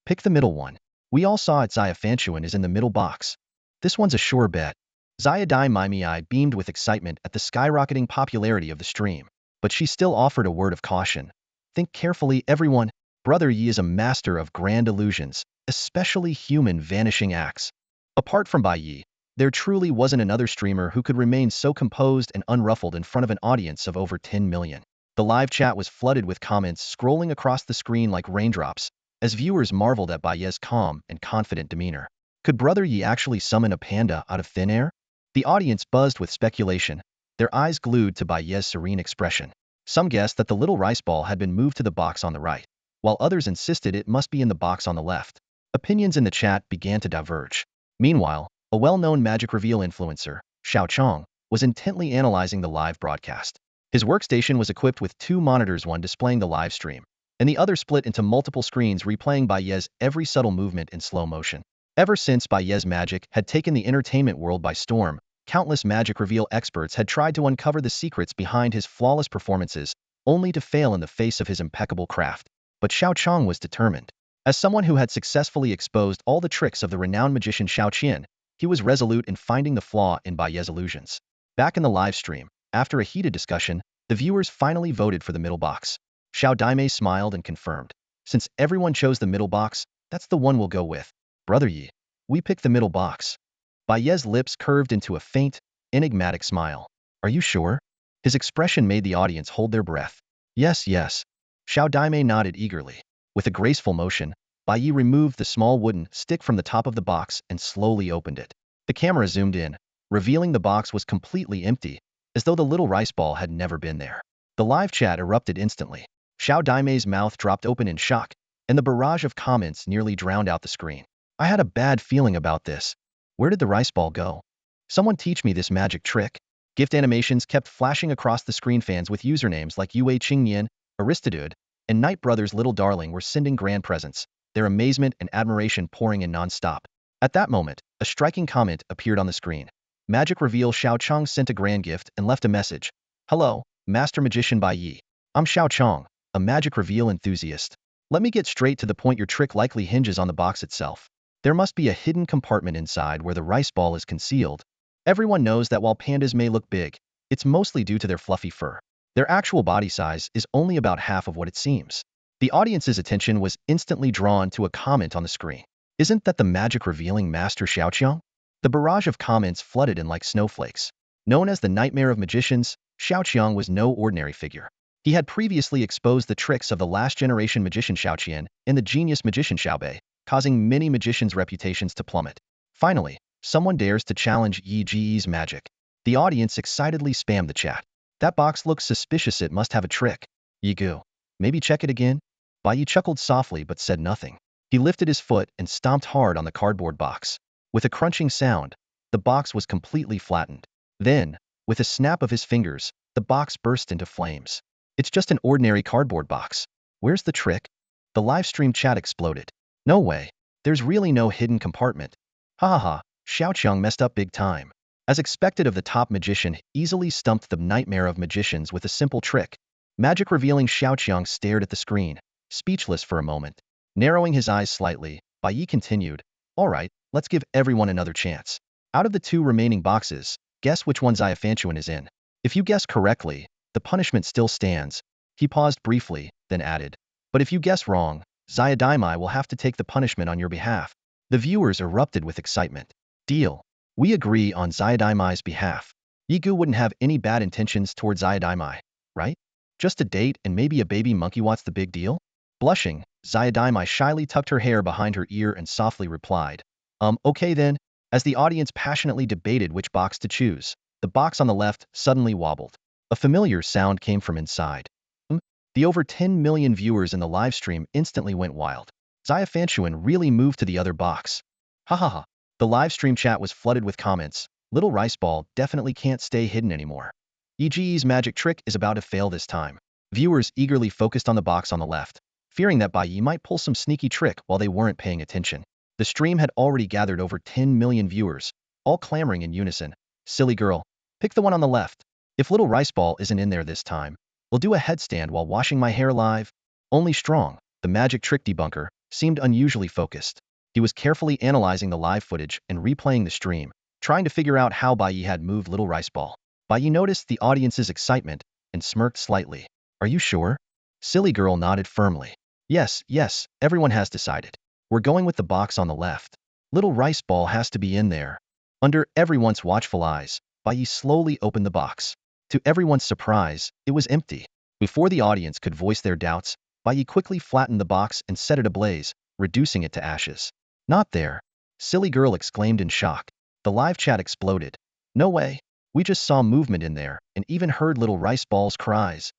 Pick the middle one. We all saw it. Fantuan is in the middle box. This one's a sure bet. Daimei beamed with excitement at the skyrocketing popularity of the stream, but she still offered a word of caution. Think carefully, everyone. Brother Yi is a master of grand illusions, especially human vanishing acts. Apart from Bai Ye, there truly wasn't another streamer who could remain so composed and unruffled in front of an audience of over 10 million. The live chat was flooded with comments scrolling across the screen like raindrops, as viewers marveled at Bai Ye's calm and confident demeanor. Could Brother Yi actually summon a panda out of thin air? The audience buzzed with speculation, their eyes glued to Bai Ye's serene expression. Some guessed that the little rice ball had been moved to the box on the right, while others insisted it must be in the box on the left. Opinions in the chat began to diverge. Meanwhile, a well-known magic reveal influencer, Xiao Chong, was intently analyzing the live broadcast. His workstation was equipped with 2 monitors, one displaying the live stream, and the other split into multiple screens replaying Bai Ye's every subtle movement in slow motion. Ever since Bai Ye's magic had taken the entertainment world by storm, countless magic reveal experts had tried to uncover the secrets behind his flawless performances, only to fail in the face of his impeccable craft. But Xiao Chong was determined. As someone who had successfully exposed all the tricks of the renowned magician Xiao Qian, he was resolute in finding the flaw in Bai Ye's illusions. Back in the live stream, after a heated discussion, the viewers finally voted for the middle box. Xiao Daimei smiled and confirmed. Since everyone chose the middle box, that's the one we'll go with. Brother Yi, we picked the middle box. Bai Ye's lips curved into a faint, enigmatic smile. Are you sure? His expression made the audience hold their breath. Yes, yes. Xiao Daimei nodded eagerly. With a graceful motion, Bai Yi removed the small wooden stick from the top of the box and slowly opened it. The camera zoomed in, revealing the box was completely empty, as though the little rice ball had never been there. The live chat erupted instantly. Xiao Daimei's mouth dropped open in shock, and the barrage of comments nearly drowned out the screen. I had a bad feeling about this. Where did the rice ball go? Someone teach me this magic trick. Gift animations kept flashing across the screen. Fans with usernames like Yue Qingnian, Aristodude, and Knight Brothers Little Darling were sending grand presents, their amazement and admiration pouring in non-stop. At that moment, a striking comment appeared on the screen. Magic Reveal Xiao Chong sent a grand gift and left a message. Hello, Master Magician Bai Ye. I'm Xiao Chong, a magic reveal enthusiast. Let me get straight to the point. Your trick likely hinges on the box itself. There must be a hidden compartment inside where the rice ball is concealed. Everyone knows that while pandas may look big, it's mostly due to their fluffy fur. Their actual body size is only about half of what it seems. The audience's attention was instantly drawn to a comment on the screen. Isn't that the magic revealing Master Xiaoqiang? The barrage of comments flooded in like snowflakes. Known as the nightmare of magicians, Xiaoqiang was no ordinary figure. He had previously exposed the tricks of the last-generation magician Xiaoqian and the genius magician Xiaobei, causing many magicians' reputations to plummet. Finally, someone dares to challenge Yi Ji's magic. The audience excitedly spammed the chat. That box looks suspicious. It must have a trick. Yigu, maybe check it again? Bai Yi chuckled softly but said nothing. He lifted his foot and stomped hard on the cardboard box. With a crunching sound, the box was completely flattened. Then, with a snap of his fingers, the box burst into flames. It's just an ordinary cardboard box. Where's the trick? The livestream chat exploded. No way. There's really no hidden compartment. Ha ha ha, Xiaoqiang messed up big time. As expected of the top magician, easily stumped the nightmare of magicians with a simple trick. Magic revealing Xiaoqiang stared at the screen, speechless for a moment. Narrowing his eyes slightly, Bai Yi continued, Alright, let's give everyone another chance. Out of the 2 remaining boxes, guess which one Xiaofanchuan is in. If you guess correctly, the punishment still stands. He paused briefly, then added, but if you guess wrong, Xia Daimai will have to take the punishment on your behalf. The viewers erupted with excitement. Deal. We agree on Xia Daimai's behalf. Yigu wouldn't have any bad intentions towards Xia Daimai, right? Just a date and maybe a baby monkey. What's the big deal? Blushing, Xia Daimai shyly tucked her hair behind her ear and softly replied, okay then. As the audience passionately debated which box to choose, the box on the left suddenly wobbled. A familiar sound came from inside. The over 10 million viewers in the livestream instantly went wild. Xiaofanchuan really moved to the other box. Ha ha ha. The livestream chat was flooded with comments. Little rice ball definitely can't stay hidden anymore. EGE's magic trick is about to fail this time. Viewers eagerly focused on the box on the left, fearing that Bai Yi might pull some sneaky trick while they weren't paying attention. The stream had already gathered over 10 million viewers, all clamoring in unison. Silly girl, pick the one on the left. If little rice ball isn't in there this time, we'll do a headstand while washing my hair live. Only Strong, the magic trick debunker, seemed unusually focused. He was carefully analyzing the live footage and replaying the stream, trying to figure out how Bai Yi had moved little rice ball. Bai Yi noticed the audience's excitement and smirked slightly. Are you sure? Silly girl nodded firmly. Yes, yes, everyone has decided. We're going with the box on the left. Little rice ball has to be in there. Under everyone's watchful eyes, Bai Yi slowly opened the box. To everyone's surprise, it was empty. Before the audience could voice their doubts, Bai Yi quickly flattened the box and set it ablaze, reducing it to ashes. Not there. Silly girl exclaimed in shock. The live chat exploded. No way. We just saw movement in there and even heard little rice ball's cries.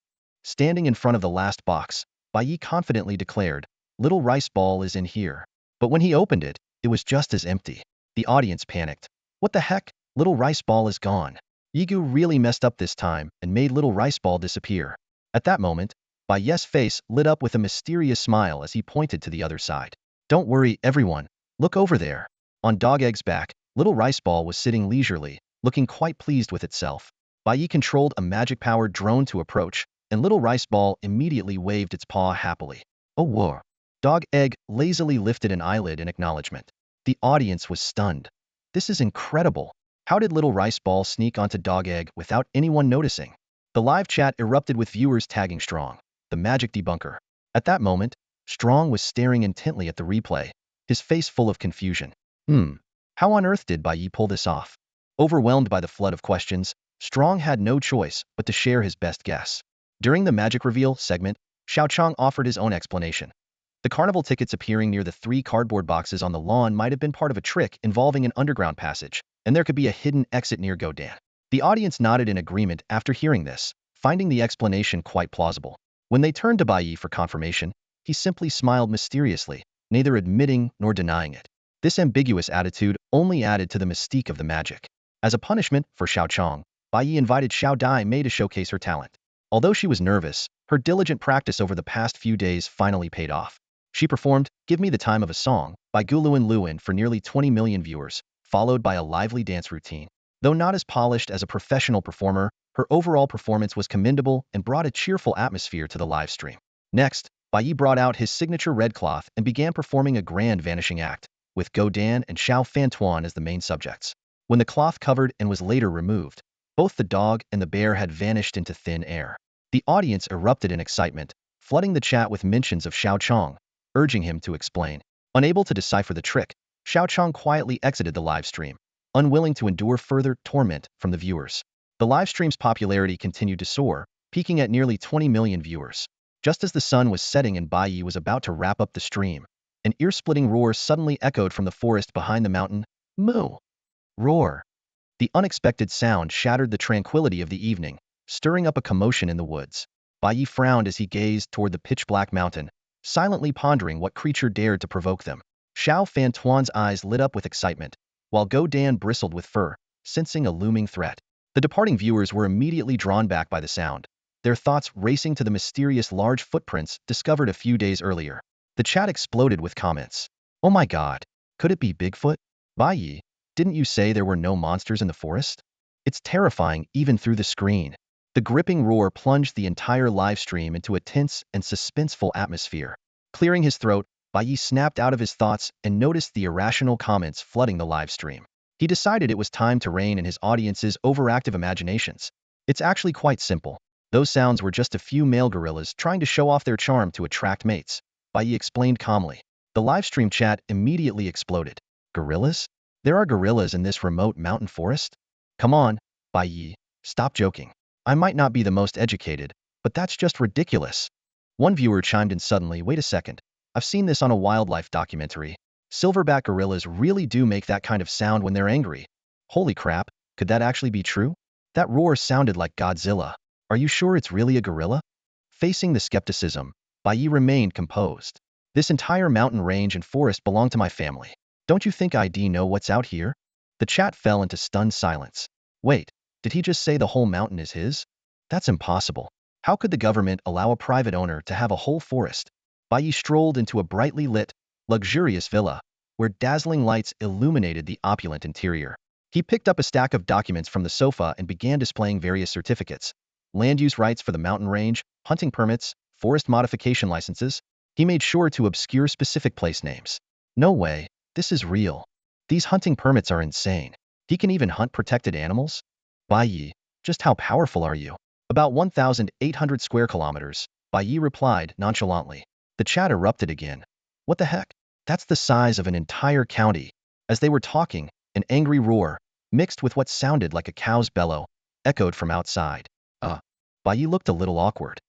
Standing in front of the last box, Bai Yi confidently declared, Little rice ball is in here. But when he opened it, it was just as empty. The audience panicked. What the heck? Little rice ball is gone. Yigu really messed up this time and made little rice ball disappear. At that moment, Bai Ye's face lit up with a mysterious smile as he pointed to the other side. Don't worry, everyone. Look over there. On Dog Egg's back, little rice ball was sitting leisurely, looking quite pleased with itself. Bai Yi controlled a magic-powered drone to approach, and little rice ball immediately waved its paw happily. Oh whoa. Dog Egg lazily lifted an eyelid in acknowledgement. The audience was stunned. This is incredible. How did little rice ball sneak onto Dog Egg without anyone noticing? The live chat erupted with viewers tagging Strong, the magic debunker. At that moment, Strong was staring intently at the replay, his face full of confusion. How on earth did Bai Ye pull this off? Overwhelmed by the flood of questions, Strong had no choice but to share his best guess. During the magic reveal segment, Xiao Chang offered his own explanation. The carnival tickets appearing near the 3 cardboard boxes on the lawn might have been part of a trick involving an underground passage, and there could be a hidden exit near Godan. The audience nodded in agreement after hearing this, finding the explanation quite plausible. When they turned to Bai Ye for confirmation, he simply smiled mysteriously, neither admitting nor denying it. This ambiguous attitude only added to the mystique of the magic. As a punishment for Xiao Chang, Bai Ye invited Xiao Dai Mei to showcase her talent. Although she was nervous, her diligent practice over the past few days finally paid off. She performed Give Me the Time of a Song by Guluan Luan for nearly 20 million viewers, followed by a lively dance routine. Though not as polished as a professional performer, her overall performance was commendable and brought a cheerful atmosphere to the live stream. Next, Bai Ye brought out his signature red cloth and began performing a grand vanishing act, with Godan and Xiao Fantuan as the main subjects. When the cloth covered and was later removed, both the dog and the bear had vanished into thin air. The audience erupted in excitement, flooding the chat with mentions of Xiao Chang, urging him to explain. Unable to decipher the trick, Xiao Chang quietly exited the live stream, unwilling to endure further torment from the viewers. The live stream's popularity continued to soar, peaking at nearly 20 million viewers. Just as the sun was setting and Bai Ye was about to wrap up the stream, an ear-splitting roar suddenly echoed from the forest behind the mountain. Moo! Roar! The unexpected sound shattered the tranquility of the evening, stirring up a commotion in the woods. Bai Ye frowned as he gazed toward the pitch-black mountain, silently pondering what creature dared to provoke them. Xiao Fantuan's eyes lit up with excitement, while Godan bristled with fur, sensing a looming threat. The departing viewers were immediately drawn back by the sound, their thoughts racing to the mysterious large footprints discovered a few days earlier. The chat exploded with comments. Oh my god, could it be Bigfoot? Bai Ye, didn't you say there were no monsters in the forest? It's terrifying even through the screen. The gripping roar plunged the entire live stream into a tense and suspenseful atmosphere. Clearing his throat, Bai Ye snapped out of his thoughts and noticed the irrational comments flooding the live stream. He decided it was time to rein in his audience's overactive imaginations. It's actually quite simple. Those sounds were just a few male gorillas trying to show off their charm to attract mates, Bai Ye explained calmly. The livestream chat immediately exploded. Gorillas? There are gorillas in this remote mountain forest? Come on, Bai Ye, stop joking. I might not be the most educated, but that's just ridiculous. One viewer chimed in suddenly, wait a second. I've seen this on a wildlife documentary. Silverback gorillas really do make that kind of sound when they're angry. Holy crap, could that actually be true? That roar sounded like Godzilla. Are you sure it's really a gorilla? Facing the skepticism, Bai Ye remained composed. This entire mountain range and forest belong to my family. Don't you think I'd know what's out here? The chat fell into stunned silence. Wait, did he just say the whole mountain is his? That's impossible. How could the government allow a private owner to have a whole forest? Bai Ye strolled into a brightly lit, luxurious villa, where dazzling lights illuminated the opulent interior. He picked up a stack of documents from the sofa and began displaying various certificates. Land use rights for the mountain range, hunting permits, forest modification licenses. He made sure to obscure specific place names. No way, this is real. These hunting permits are insane. He can even hunt protected animals? Bai Ye, just how powerful are you? About 1,800 square kilometers, Bai Ye replied nonchalantly. The chat erupted again. What the heck? That's the size of an entire county. As they were talking, an angry roar, mixed with what sounded like a cow's bellow, echoed from outside. Bai Ye looked a little awkward.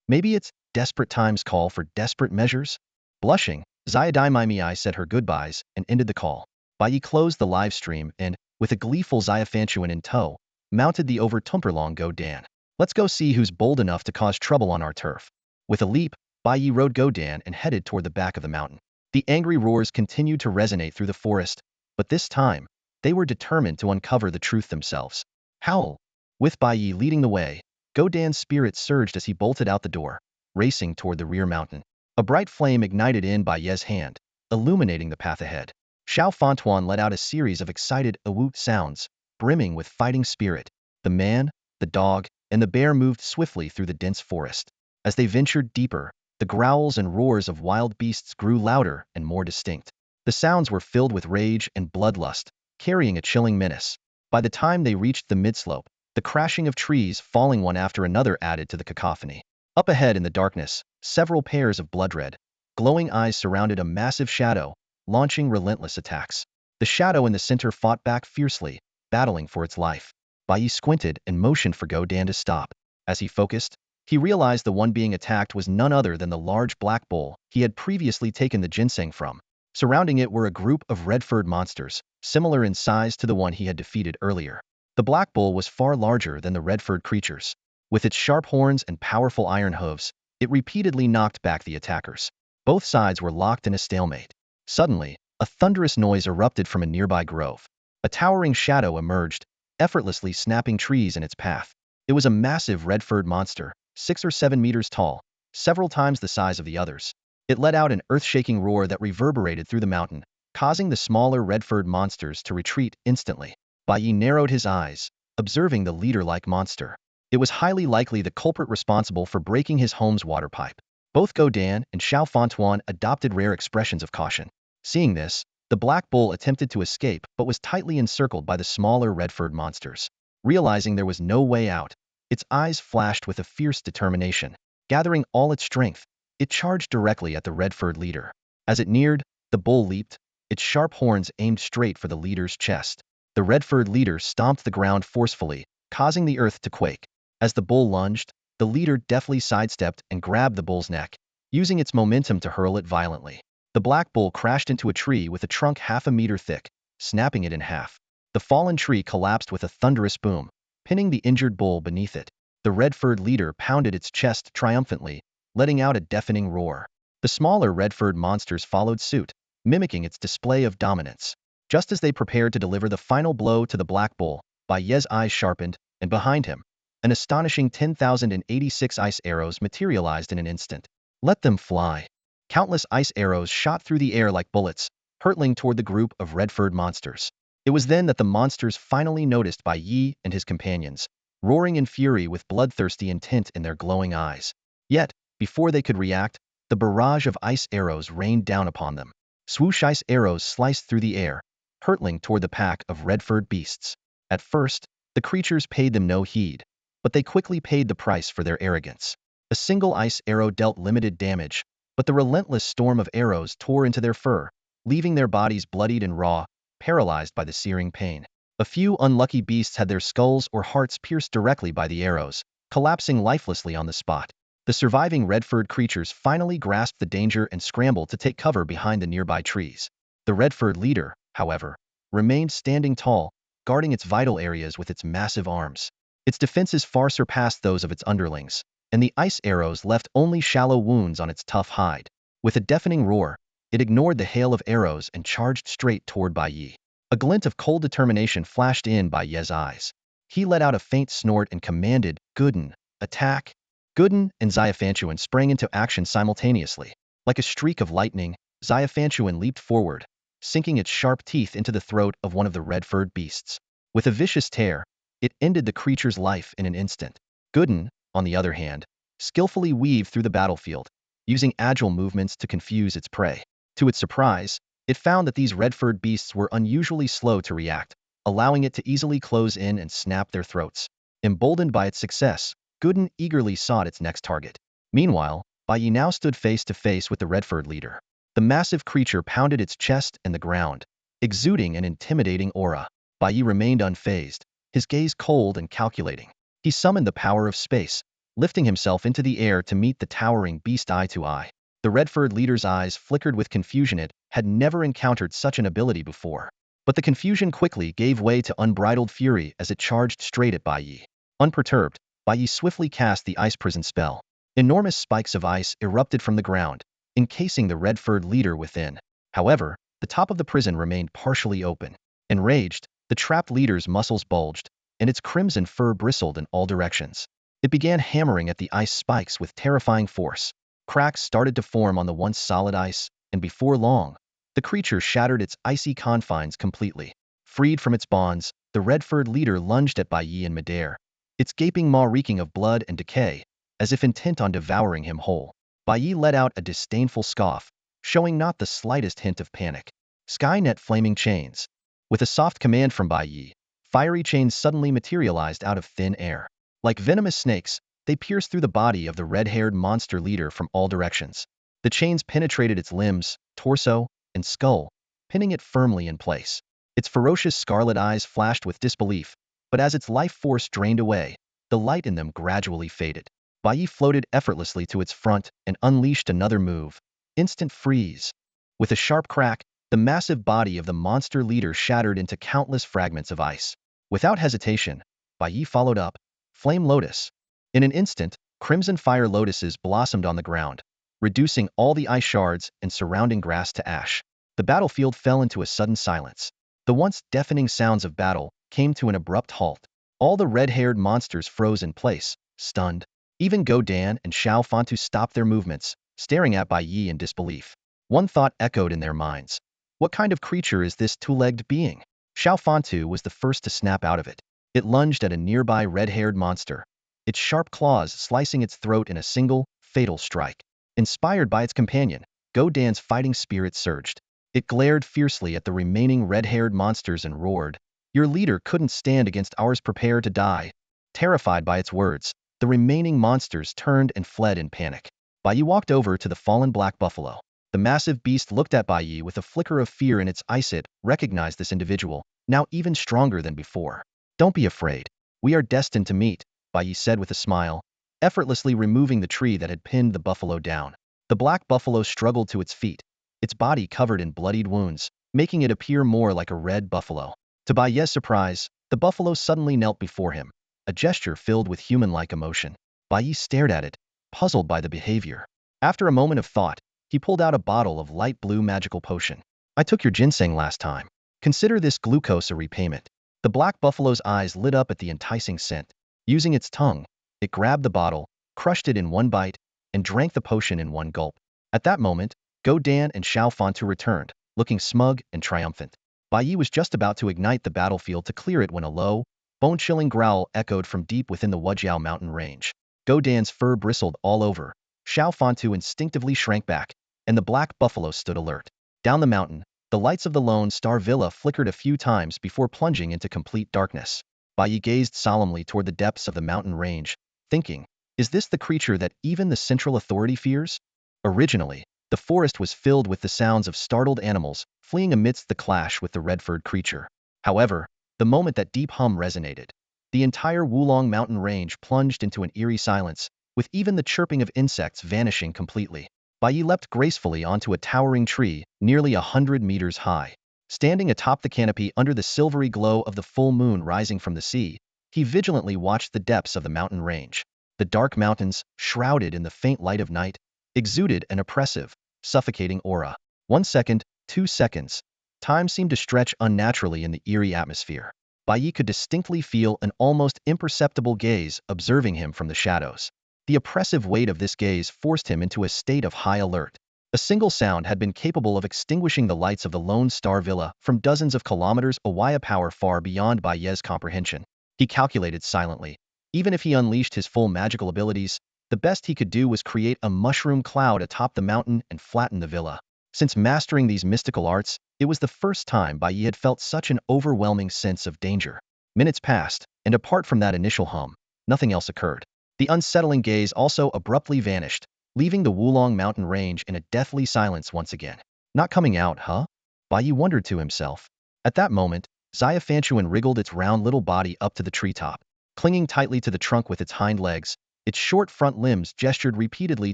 Maybe it's desperate times call for desperate measures? Blushing, Zayadai Maimei said her goodbyes and ended the call. Bai Ye closed the live stream and, with a gleeful Zaya Fantuan in tow, mounted the over Tumperlong Godan. Let's go see who's bold enough to cause trouble on our turf. With a leap, Bai Ye rode Godan and headed toward the back of the mountain. The angry roars continued to resonate through the forest, but this time, they were determined to uncover the truth themselves. Howl! With Bai Ye leading the way, Godan's spirit surged as he bolted out the door, racing toward the rear mountain. A bright flame ignited in Bai Ye's hand, illuminating the path ahead. Xiao Fantuan let out a series of excited awoot sounds, brimming with fighting spirit. The man, the dog, and the bear moved swiftly through the dense forest. As they ventured deeper, the growls and roars of wild beasts grew louder and more distinct. The sounds were filled with rage and bloodlust, carrying a chilling menace. By the time they reached the midslope, the crashing of trees falling one after another added to the cacophony. Up ahead in the darkness, several pairs of blood-red, glowing eyes surrounded a massive shadow, launching relentless attacks. The shadow in the center fought back fiercely, battling for its life. Bai Ye squinted and motioned for Dan to stop. As he focused, he realized the one being attacked was none other than the large black bull he had previously taken the ginseng from. Surrounding it were a group of red-furred monsters, similar in size to the one he had defeated earlier. The black bull was far larger than the red-furred creatures. With its sharp horns and powerful iron hooves, it repeatedly knocked back the attackers. Both sides were locked in a stalemate. Suddenly, a thunderous noise erupted from a nearby grove. A towering shadow emerged, effortlessly snapping trees in its path. It was a massive red-furred monster, 6 or 7 meters tall, several times the size of the others. It let out an earth-shaking roar that reverberated through the mountain, causing the smaller red-furred monsters to retreat instantly. Bai Ye narrowed his eyes, observing the leader-like monster. It was highly likely the culprit responsible for breaking his home's water pipe. Both Dan and Xiao Fontuan adopted rare expressions of caution. Seeing this, the black bull attempted to escape but was tightly encircled by the smaller red-furred monsters. Realizing there was no way out, its eyes flashed with a fierce determination. Gathering all its strength, it charged directly at the red-furred leader. As it neared, the bull leaped, its sharp horns aimed straight for the leader's chest. The red-furred leader stomped the ground forcefully, causing the earth to quake. As the bull lunged, the leader deftly sidestepped and grabbed the bull's neck, using its momentum to hurl it violently. The black bull crashed into a tree with a trunk half a meter thick, snapping it in half. The fallen tree collapsed with a thunderous boom, pinning the injured bull beneath it. The red-furred leader pounded its chest triumphantly, letting out a deafening roar. The smaller red-furred monsters followed suit, mimicking its display of dominance. Just as they prepared to deliver the final blow to the black bull, Bai Ye's eyes sharpened, and behind him, an astonishing 10,086 ice arrows materialized in an instant. Let them fly. Countless ice arrows shot through the air like bullets, hurtling toward the group of red-furred monsters. It was then that the monsters finally noticed Bai Ye and his companions, roaring in fury with bloodthirsty intent in their glowing eyes. Yet, before they could react, the barrage of ice arrows rained down upon them. Swoosh ice arrows sliced through the air, hurtling toward the pack of red-furred beasts. At first, the creatures paid them no heed, but they quickly paid the price for their arrogance. A single ice arrow dealt limited damage, but the relentless storm of arrows tore into their fur, leaving their bodies bloodied and raw, paralyzed by the searing pain. A few unlucky beasts had their skulls or hearts pierced directly by the arrows, collapsing lifelessly on the spot. The surviving red-furred creatures finally grasped the danger and scrambled to take cover behind the nearby trees. The red-furred leader, however, remained standing tall, guarding its vital areas with its massive arms. Its defenses far surpassed those of its underlings, and the ice arrows left only shallow wounds on its tough hide. With a deafening roar, it ignored the hail of arrows and charged straight toward Bai Ye. A glint of cold determination flashed in Bai Ye's eyes. He let out a faint snort and commanded, "Guden, attack!" Guden and Xiaofanchuan sprang into action simultaneously. Like a streak of lightning, Xiaofanchuan leaped forward, sinking its sharp teeth into the throat of one of the red-furred beasts. With a vicious tear, it ended the creature's life in an instant. Guden, on the other hand, skillfully weaved through the battlefield, using agile movements to confuse its prey. To its surprise, it found that these red-furred beasts were unusually slow to react, allowing it to easily close in and snap their throats. Emboldened by its success, Guden eagerly sought its next target. Meanwhile, Bai Ye now stood face to face with the red-furred leader. The massive creature pounded its chest and the ground, exuding an intimidating aura. Bai Ye remained unfazed, his gaze cold and calculating. He summoned the power of space, lifting himself into the air to meet the towering beast eye to eye. The red-furred leader's eyes flickered with confusion. It had never encountered such an ability before. But the confusion quickly gave way to unbridled fury as it charged straight at Bai Ye. Unperturbed, Bai Ye swiftly cast the ice prison spell. Enormous spikes of ice erupted from the ground, encasing the red-furred leader within. However, the top of the prison remained partially open. Enraged, the trapped leader's muscles bulged, and its crimson fur bristled in all directions. It began hammering at the ice spikes with terrifying force. Cracks started to form on the once solid ice, and before long, the creature shattered its icy confines completely. Freed from its bonds, the red-furred leader lunged at Bai Ye in midair, its gaping maw reeking of blood and decay, as if intent on devouring him whole. Bai Ye let out a disdainful scoff, showing not the slightest hint of panic. Skynet flaming chains. With a soft command from Bai Ye, fiery chains suddenly materialized out of thin air. Like venomous snakes, they pierced through the body of the red-haired monster leader from all directions. The chains penetrated its limbs, torso, and skull, pinning it firmly in place. Its ferocious scarlet eyes flashed with disbelief, but as its life force drained away, the light in them gradually faded. Bai Ye floated effortlessly to its front and unleashed another move. Instant freeze. With a sharp crack, the massive body of the monster leader shattered into countless fragments of ice. Without hesitation, Bai Ye followed up. Flame Lotus. In an instant, crimson fire lotuses blossomed on the ground, reducing all the ice shards and surrounding grass to ash. The battlefield fell into a sudden silence. The once deafening sounds of battle came to an abrupt halt. All the red-haired monsters froze in place, stunned. Even Go Dan and Xiao Fantu stopped their movements, staring at Bai Ye in disbelief. One thought echoed in their minds. What kind of creature is this two-legged being? Xiao Fantu was the first to snap out of it. It lunged at a nearby red-haired monster, its sharp claws slicing its throat in a single, fatal strike. Inspired by its companion, Go Dan's fighting spirit surged. It glared fiercely at the remaining red-haired monsters and roared, "Your leader couldn't stand against ours, prepare to die." Terrified by its words, the remaining monsters turned and fled in panic. Bai Ye walked over to the fallen black buffalo. The massive beast looked at Bai Ye with a flicker of fear in its eyes. It recognized this individual, now even stronger than before. "Don't be afraid. We are destined to meet," Bai Ye said with a smile, effortlessly removing the tree that had pinned the buffalo down. The black buffalo struggled to its feet, its body covered in bloodied wounds, making it appear more like a red buffalo. To Bai Ye's surprise, the buffalo suddenly knelt before him, a gesture filled with human-like emotion. Bai Ye stared at it, puzzled by the behavior. After a moment of thought, he pulled out a bottle of light blue magical potion. "I took your ginseng last time. Consider this glucose a repayment." The black buffalo's eyes lit up at the enticing scent. Using its tongue, it grabbed the bottle, crushed it in one bite, and drank the potion in one gulp. At that moment, Go Dan and Xiao Fantu returned, looking smug and triumphant. Bai Ye was just about to ignite the battlefield to clear it when a low, bone-chilling growl echoed from deep within the Wujiao mountain range. Go Dan's fur bristled all over. Xiao Fantu instinctively shrank back, and the black buffalo stood alert. Down the mountain, the lights of the Lone Star Villa flickered a few times before plunging into complete darkness. Bai Ye gazed solemnly toward the depths of the mountain range, thinking, is this the creature that even the Central Authority fears? Originally, the forest was filled with the sounds of startled animals fleeing amidst the clash with the red-furred creature. However, the moment that deep hum resonated, the entire Wulong mountain range plunged into an eerie silence, with even the chirping of insects vanishing completely. Bai Ye leapt gracefully onto a towering tree, nearly 100 meters high. Standing atop the canopy under the silvery glow of the full moon rising from the sea, he vigilantly watched the depths of the mountain range. The dark mountains, shrouded in the faint light of night, exuded an oppressive, suffocating aura. 1 second, 2 seconds. Time seemed to stretch unnaturally in the eerie atmosphere. Bai Ye could distinctly feel an almost imperceptible gaze observing him from the shadows. The oppressive weight of this gaze forced him into a state of high alert. A single sound had been capable of extinguishing the lights of the Lone Star Villa from dozens of kilometers away, a power far beyond Bai Ye's comprehension. He calculated silently. Even if he unleashed his full magical abilities, the best he could do was create a mushroom cloud atop the mountain and flatten the villa. Since mastering these mystical arts, it was the first time Bai Ye had felt such an overwhelming sense of danger. Minutes passed, and apart from that initial hum, nothing else occurred. The unsettling gaze also abruptly vanished, leaving the Wulong mountain range in a deathly silence once again. Not coming out, huh? Bai Ye wondered to himself. At that moment, Xiaofanchuan wriggled its round little body up to the treetop. Clinging tightly to the trunk with its hind legs, its short front limbs gestured repeatedly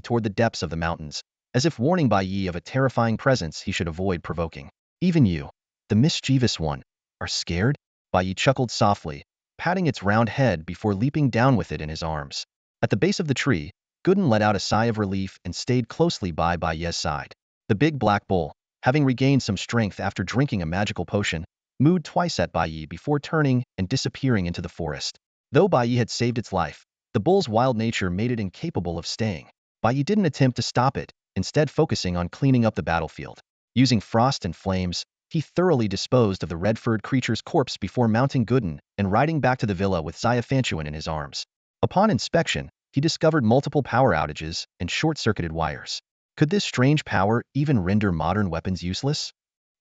toward the depths of the mountains, as if warning Bai Ye of a terrifying presence he should avoid provoking. "Even you, the mischievous one, are scared?" Bai Ye chuckled softly, patting its round head before leaping down with it in his arms. At the base of the tree, Gooden let out a sigh of relief and stayed closely by Bai Ye's side. The big black bull, having regained some strength after drinking a magical potion, mooed twice at Bai Ye before turning and disappearing into the forest. Though Bai Ye had saved its life, the bull's wild nature made it incapable of staying. Bai Ye didn't attempt to stop it, instead focusing on cleaning up the battlefield. Using frost and flames, he thoroughly disposed of the red-furred creature's corpse before mounting Gooden and riding back to the villa with Xiaofanchuan in his arms. Upon inspection, he discovered multiple power outages and short-circuited wires. Could this strange power even render modern weapons useless?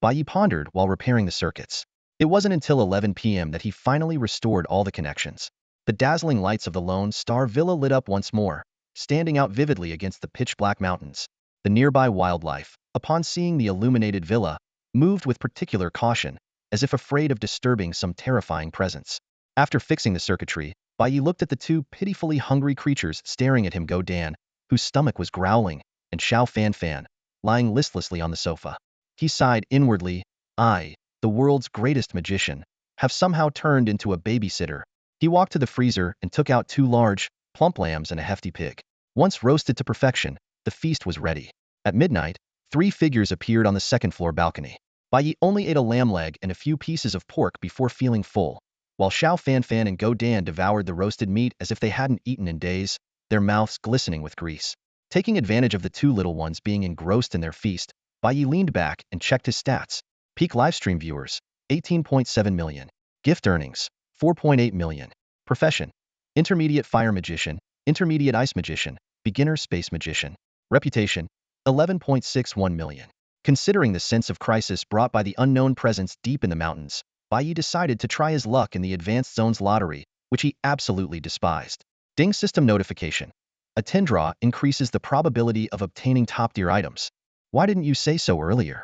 Bai Ye pondered while repairing the circuits. It wasn't until 11 p.m. that he finally restored all the connections. The dazzling lights of the Lone Star Villa lit up once more, standing out vividly against the pitch-black mountains. The nearby wildlife, upon seeing the illuminated villa, moved with particular caution, as if afraid of disturbing some terrifying presence. After fixing the circuitry, Bai Ye looked at the two pitifully hungry creatures staring at him, Go Dan, whose stomach was growling, and Xiao Fan Fan, lying listlessly on the sofa. He sighed inwardly, I, the world's greatest magician, have somehow turned into a babysitter. He walked to the freezer and took out two large, plump lambs and a hefty pig. Once roasted to perfection, the feast was ready. At midnight, three figures appeared on the second-floor balcony. Bai Ye only ate a lamb leg and a few pieces of pork before feeling full, while Xiao Fan Fan and Go Dan devoured the roasted meat as if they hadn't eaten in days, their mouths glistening with grease. Taking advantage of the two little ones being engrossed in their feast, Bai Ye leaned back and checked his stats. Peak livestream viewers, 18.7 million. Gift earnings, 4.8 million. Profession, intermediate fire magician, intermediate ice magician, beginner space magician. Reputation, 11.61 million. Considering the sense of crisis brought by the unknown presence deep in the mountains, Bai Ye decided to try his luck in the Advanced Zones lottery, which he absolutely despised. Ding system notification. A 10 draw increases the probability of obtaining top-tier items. Why didn't you say so earlier?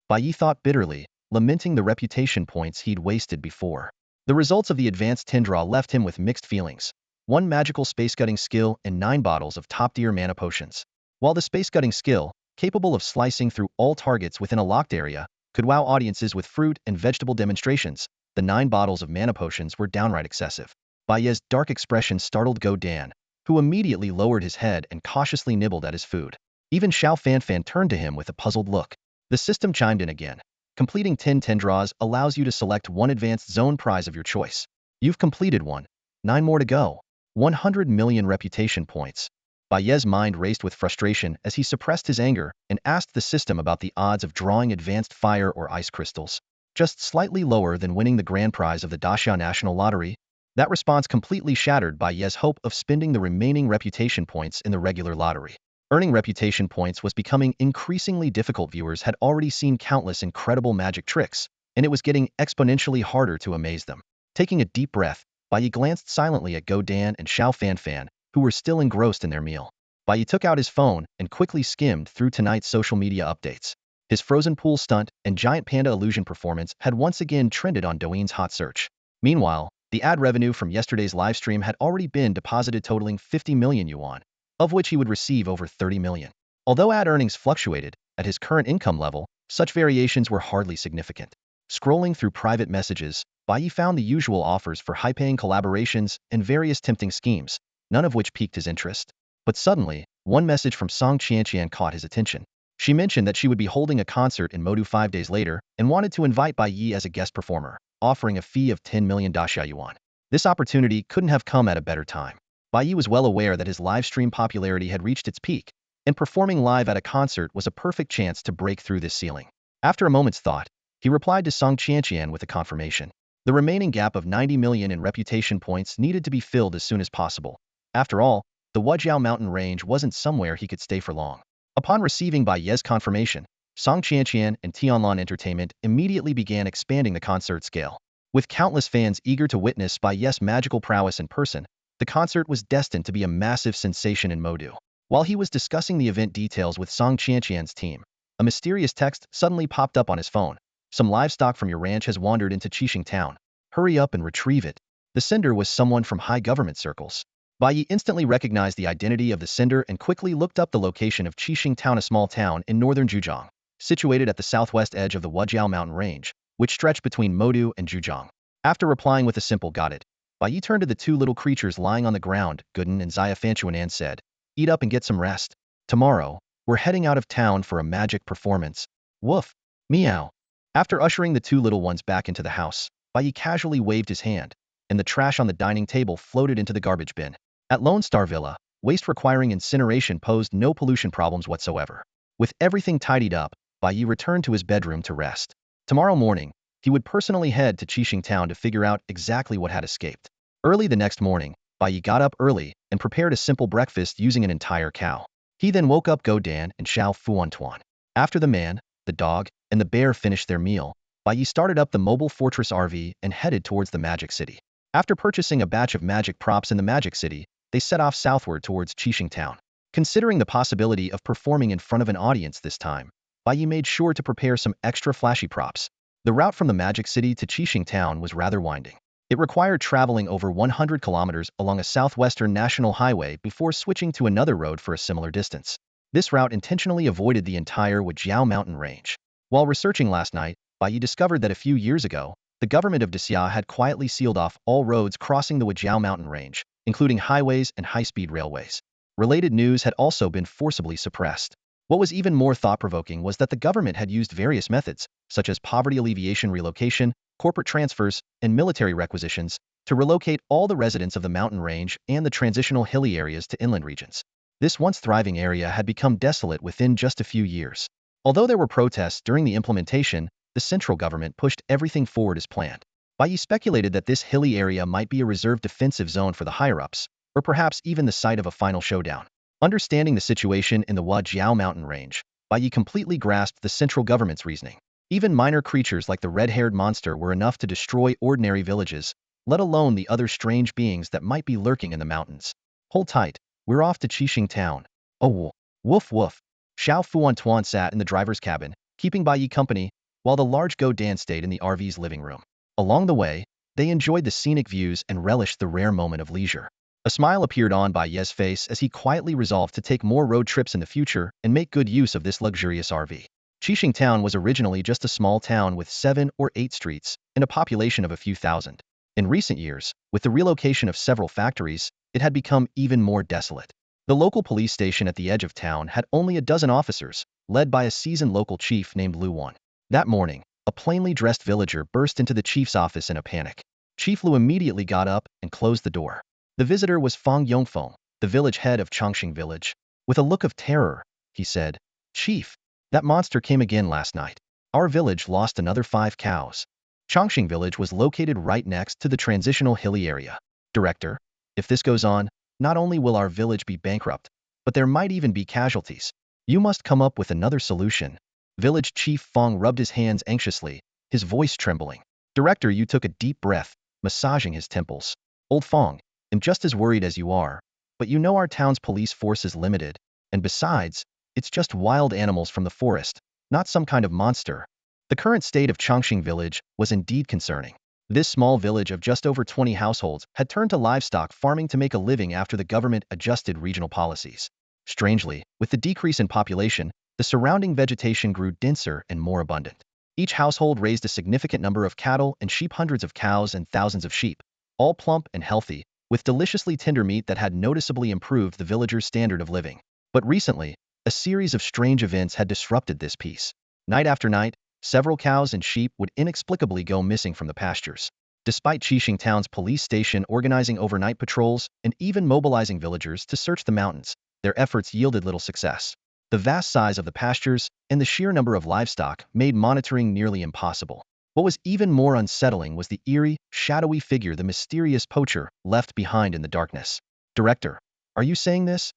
Bai Ye thought bitterly, lamenting the reputation points he'd wasted before. The results of the advanced 10 draw left him with mixed feelings. 1 magical space-gutting skill and 9 bottles of top-tier mana potions. While the space-gutting skill, capable of slicing through all targets within a locked area, could wow audiences with fruit and vegetable demonstrations, the 9 bottles of mana potions were downright excessive. Bai Ye's dark expression startled Go Dan, who immediately lowered his head and cautiously nibbled at his food. Even Xiao Fan Fan turned to him with a puzzled look. The system chimed in again. Completing 10 draws allows you to select one advanced zone prize of your choice. You've completed one. 9 more to go. 100 million reputation points. Bai Ye's mind raced with frustration as he suppressed his anger and asked the system about the odds of drawing advanced fire or ice crystals. Just slightly lower than winning the grand prize of the Daxia National Lottery. That response completely shattered Bai Ye's hope of spending the remaining reputation points in the regular lottery. Earning reputation points was becoming increasingly difficult. Viewers had already seen countless incredible magic tricks, and it was getting exponentially harder to amaze them. Taking a deep breath, Bai Ye glanced silently at Go Dan and Xiao Fan Fan, who were still engrossed in their meal. Bai Ye took out his phone and quickly skimmed through tonight's social media updates. His frozen pool stunt and giant panda illusion performance had once again trended on Douyin's hot search. Meanwhile, the ad revenue from yesterday's livestream had already been deposited, totaling 50 million yuan, of which he would receive over 30 million. Although ad earnings fluctuated, at his current income level, such variations were hardly significant. Scrolling through private messages, Bai Ye found the usual offers for high-paying collaborations and various tempting schemes, none of which piqued his interest. But suddenly, one message from Song Qianqian caught his attention. She mentioned that she would be holding a concert in Modu 5 days later and wanted to invite Bai Ye as a guest performer, offering a fee of 10 million Daxia yuan. This opportunity couldn't have come at a better time. Bai Ye was well aware that his live stream popularity had reached its peak, and performing live at a concert was a perfect chance to break through this ceiling. After a moment's thought, he replied to Song Qianqian with a confirmation. The remaining gap of 90 million in reputation points needed to be filled as soon as possible. After all, the Wujiao mountain range wasn't somewhere he could stay for long. Upon receiving Bai Ye's confirmation, Song Qianqian and Tianlan Entertainment immediately began expanding the concert scale. With countless fans eager to witness Bai Ye's magical prowess in person, the concert was destined to be a massive sensation in Modu. While he was discussing the event details with Song Qianqian's team, a mysterious text suddenly popped up on his phone. Some livestock from your ranch has wandered into Qixing town. Hurry up and retrieve it. The sender was someone from high government circles. Bai Ye instantly recognized the identity of the sender and quickly looked up the location of Qixing town, a small town in northern Zhejiang, situated at the southwest edge of the Wujiao mountain range, which stretched between Modu and Zhejiang. After replying with a simple "got it," Bai Ye turned to the two little creatures lying on the ground. Gooden and Xia Fanchuan and said, "Eat up and get some rest. Tomorrow, we're heading out of town for a magic performance." Woof. Meow. After ushering the two little ones back into the house, Bai Ye casually waved his hand, and the trash on the dining table floated into the garbage bin. At Lone Star Villa, waste requiring incineration posed no pollution problems whatsoever. With everything tidied up, Bai Ye returned to his bedroom to rest. Tomorrow morning, he would personally head to Qixing town to figure out exactly what had escaped. Early the next morning, Bai Ye got up early and prepared a simple breakfast using an entire cow. He then woke up Go Dan and Xiao Fuantuan. After the man, the dog, and the bear finished their meal, Bai Ye started up the mobile fortress RV and headed towards the Magic City. After purchasing a batch of magic props in the Magic City, they set off southward towards Qixing town. Considering the possibility of performing in front of an audience this time, Bai Ye made sure to prepare some extra flashy props. The route from the Magic City to Qixing Town was rather winding. It required traveling over 100 kilometers along a southwestern national highway before switching to another road for a similar distance. This route intentionally avoided the entire Wujiao mountain range. While researching last night, Bai Ye discovered that a few years ago, the government of Xia had quietly sealed off all roads crossing the Wujiao mountain range, including highways and high-speed railways. Related news had also been forcibly suppressed. What was even more thought-provoking was that the government had used various methods, such as poverty alleviation relocation, corporate transfers, and military requisitions, to relocate all the residents of the mountain range and the transitional hilly areas to inland regions. This once thriving area had become desolate within just a few years. Although there were protests during the implementation, the central government pushed everything forward as planned. Bai Ye speculated that this hilly area might be a reserved defensive zone for the higher-ups, or perhaps even the site of a final showdown. Understanding the situation in the Wujiao mountain range, Bai Ye completely grasped the central government's reasoning. Even minor creatures like the red-haired monster were enough to destroy ordinary villages, let alone the other strange beings that might be lurking in the mountains. Hold tight, we're off to Qixing Town. Oh, woof woof. Xiao Fuantuan sat in the driver's cabin, keeping Bai Ye company, while the large Go Dan stayed in the RV's living room. Along the way, they enjoyed the scenic views and relished the rare moment of leisure. A smile appeared on Bai Ye's face as he quietly resolved to take more road trips in the future and make good use of this luxurious RV. Qixing Town was originally just a small town with 7 or 8 streets and a population of a few thousand. In recent years, with the relocation of several factories, it had become even more desolate. The local police station at the edge of town had only a dozen officers, led by a seasoned local chief named Lu Wan. That morning, a plainly dressed villager burst into the chief's office in a panic. Chief Lu immediately got up and closed the door. The visitor was Fang Yongfeng, the village head of Chongqing village. With a look of terror, he said, "Chief, that monster came again last night. Our village lost another 5 cows." Chongqing village was located right next to the transitional hilly area. "Director, if this goes on, not only will our village be bankrupt, but there might even be casualties. You must come up with another solution." Village Chief Fang rubbed his hands anxiously, his voice trembling. Director Yu took a deep breath, massaging his temples. "Old Fang, I'm just as worried as you are, but you know our town's police force is limited, and besides, it's just wild animals from the forest, not some kind of monster." The current state of Chongqing village was indeed concerning. This small village of just over 20 households had turned to livestock farming to make a living after the government adjusted regional policies. Strangely, with the decrease in population, the surrounding vegetation grew denser and more abundant. Each household raised a significant number of cattle and sheep, hundreds of cows and thousands of sheep, all plump and healthy, with deliciously tender meat that had noticeably improved the villagers' standard of living. But recently, a series of strange events had disrupted this peace. Night after night, several cows and sheep would inexplicably go missing from the pastures. Despite Qixing Town's police station organizing overnight patrols and even mobilizing villagers to search the mountains, their efforts yielded little success. The vast size of the pastures and the sheer number of livestock made monitoring nearly impossible. What was even more unsettling was the eerie, shadowy figure the mysterious poacher left behind in the darkness. "Director, are you saying this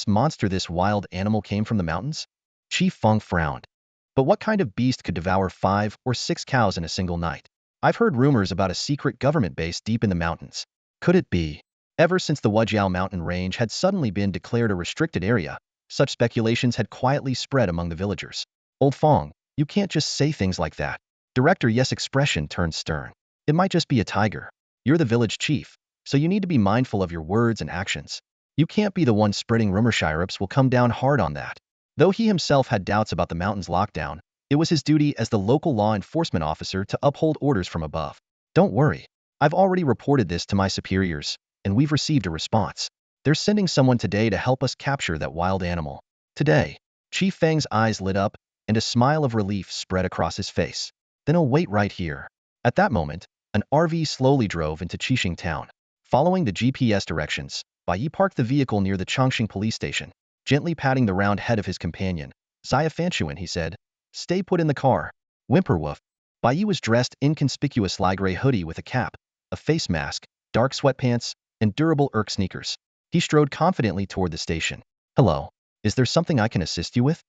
monster, this wild animal came from the mountains?" Chief Feng frowned. "But what kind of beast could devour 5 or 6 cows in a single night? I've heard rumors about a secret government base deep in the mountains. Could it be?" Ever since the Wujiao mountain range had suddenly been declared a restricted area, such speculations had quietly spread among the villagers. "Old Feng, you can't just say things like that." Director Yes' expression turned stern. "It might just be a tiger. You're the village chief, so you need to be mindful of your words and actions. You can't be the one spreading rumor. Shireups will come down hard on that." Though he himself had doubts about the mountain's lockdown, it was his duty as the local law enforcement officer to uphold orders from above. "Don't worry. I've already reported this to my superiors, and we've received a response. They're sending someone today to help us capture that wild animal." "Today?" Chief Fang's eyes lit up, and a smile of relief spread across his face. "Then I'll wait right here." At that moment, an RV slowly drove into Qixing Town. Following the GPS directions, Bai Ye parked the vehicle near the Chongqing police station. Gently patting the round head of his companion, "Xia Fanchuan," he said, "stay put in the car." Whimperwoof. Bai Ye was dressed inconspicuous light gray hoodie with a cap, a face mask, dark sweatpants, and durable Erk sneakers. He strode confidently toward the station. "Hello, is there something I can assist you with?"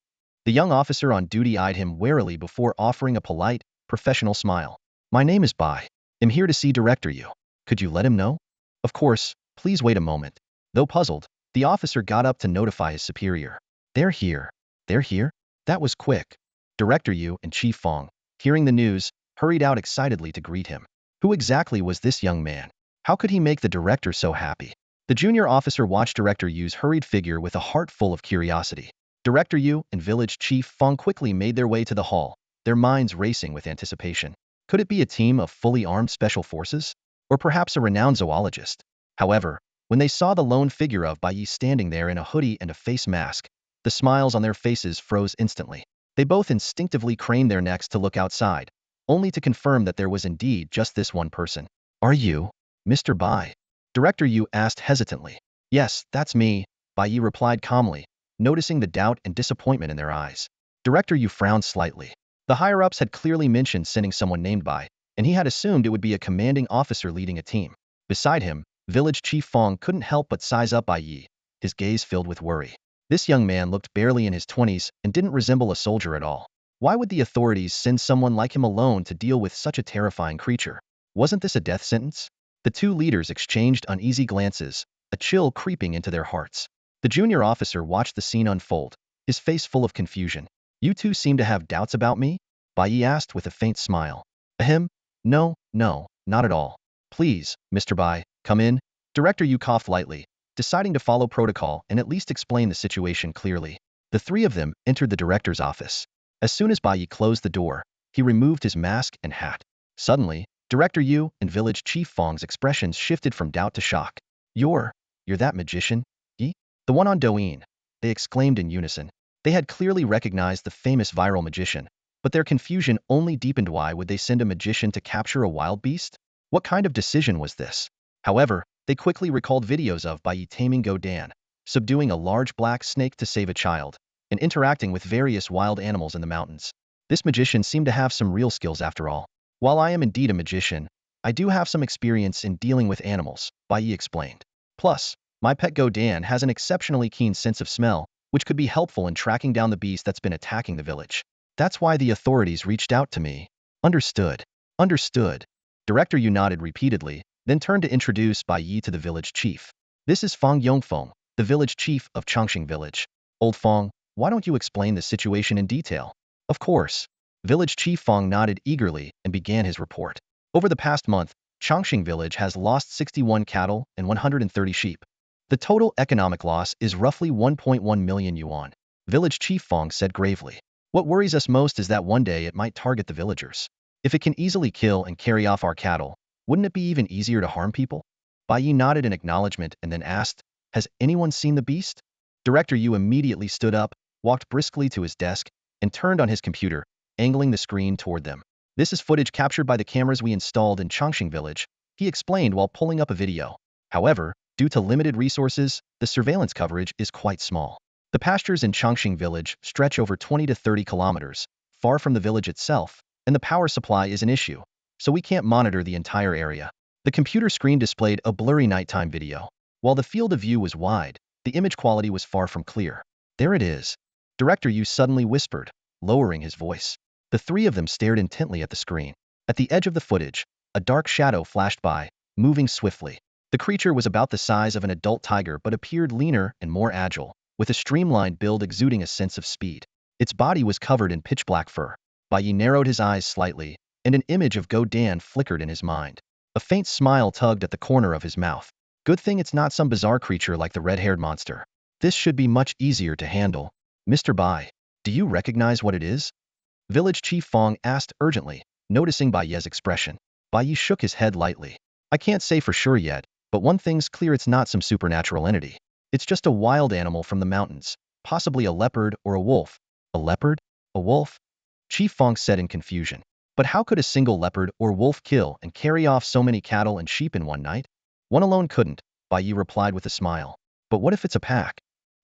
The young officer on duty eyed him warily before offering a polite, professional smile. "My name is Bai. I'm here to see Director Yu. Could you let him know?" "Of course, please wait a moment." Though puzzled, The officer got up to notify his superior. They're here. They're here? That was quick. Director Yu and Chief Fong, hearing the news, hurried out excitedly to greet him. Who exactly was this young man? How could he make the director so happy? The junior officer watched Director Yu's hurried figure with a heart full of curiosity. Director Yu and Village Chief Fong quickly made their way to the hall, their minds racing with anticipation. Could it be a team of fully armed special forces? Or perhaps a renowned zoologist? However, when they saw the lone figure of Bai Ye standing there in a hoodie and a face mask, the smiles on their faces froze instantly. They both instinctively craned their necks to look outside, only to confirm that there was indeed just this one person. Are you Mr. Bai? Director Yu asked hesitantly. Yes, that's me, Bai Ye replied calmly, noticing the doubt and disappointment in their eyes. Director Yu frowned slightly. The higher-ups had clearly mentioned sending someone named Bai, and he had assumed it would be a commanding officer leading a team. Beside him, Village Chief Fong couldn't help but size up Bai Ye, his gaze filled with worry. This young man looked barely in his 20s and didn't resemble a soldier at all. Why would the authorities send someone like him alone to deal with such a terrifying creature? Wasn't this a death sentence? The two leaders exchanged uneasy glances, a chill creeping into their hearts. The junior officer watched the scene unfold, his face full of confusion. You two seem to have doubts about me? Bai Ye asked with a faint smile. Ahem. No, not at all. Please, Mr. Bai, come in. Director Yu coughed lightly, deciding to follow protocol and at least explain the situation clearly. The three of them entered the director's office. As soon as Bai Ye closed the door, he removed his mask and hat. Suddenly, Director Yu and Village Chief Fong's expressions shifted from doubt to shock. You're that magician? Ye? The one on Douyin, they exclaimed in unison. They had clearly recognized the famous viral magician, but their confusion only deepened. Why would they send a magician to capture a wild beast? What kind of decision was this? However, they quickly recalled videos of Bai Ye taming Godan, subduing a large black snake to save a child, and interacting with various wild animals in the mountains. This magician seemed to have some real skills after all. While I am indeed a magician, I do have some experience in dealing with animals, Bai Ye explained. Plus, my pet Godan has an exceptionally keen sense of smell, which could be helpful in tracking down the beast that's been attacking the village. That's why the authorities reached out to me. Understood. Understood. Director Yu nodded repeatedly, then turned to introduce Bai Ye to the village chief. This is Fong Yongfeng, the village chief of Chongqing village. Old Fong, why don't you explain the situation in detail? Of course. Village Chief Fong nodded eagerly and began his report. Over the past month, Chongqing village has lost 61 cattle and 130 sheep. The total economic loss is roughly 1.1 million yuan. Village Chief Fong said gravely. What worries us most is that one day it might target the villagers. If it can easily kill and carry off our cattle, wouldn't it be even easier to harm people? Bai Ye nodded in acknowledgement and then asked, has anyone seen the beast? Director Yu immediately stood up, walked briskly to his desk, and turned on his computer, angling the screen toward them. This is footage captured by the cameras we installed in Chongqing village, he explained while pulling up a video. However, due to limited resources, the surveillance coverage is quite small. The pastures in Chongqing village stretch over 20 to 30 kilometers, far from the village itself, and the power supply is an issue, so we can't monitor the entire area. The computer screen displayed a blurry nighttime video. While the field of view was wide, the image quality was far from clear. There it is. Director Yu suddenly whispered, lowering his voice. The three of them stared intently at the screen. At the edge of the footage, a dark shadow flashed by, moving swiftly. The creature was about the size of an adult tiger but appeared leaner and more agile, with a streamlined build exuding a sense of speed. Its body was covered in pitch-black fur. Bai Ye narrowed his eyes slightly, and an image of Godan flickered in his mind. A faint smile tugged at the corner of his mouth. Good thing it's not some bizarre creature like the red-haired monster. This should be much easier to handle. Mr. Bai, do you recognize what it is? Village Chief Fong asked urgently, noticing Bai Ye's expression. Bai Ye shook his head lightly. I can't say for sure yet, but one thing's clear, it's not some supernatural entity. It's just a wild animal from the mountains, possibly a leopard or a wolf. A leopard? A wolf? Chief Fong said in confusion. But how could a single leopard or wolf kill and carry off so many cattle and sheep in one night? One alone couldn't, Bai Ye replied with a smile. But what if it's a pack?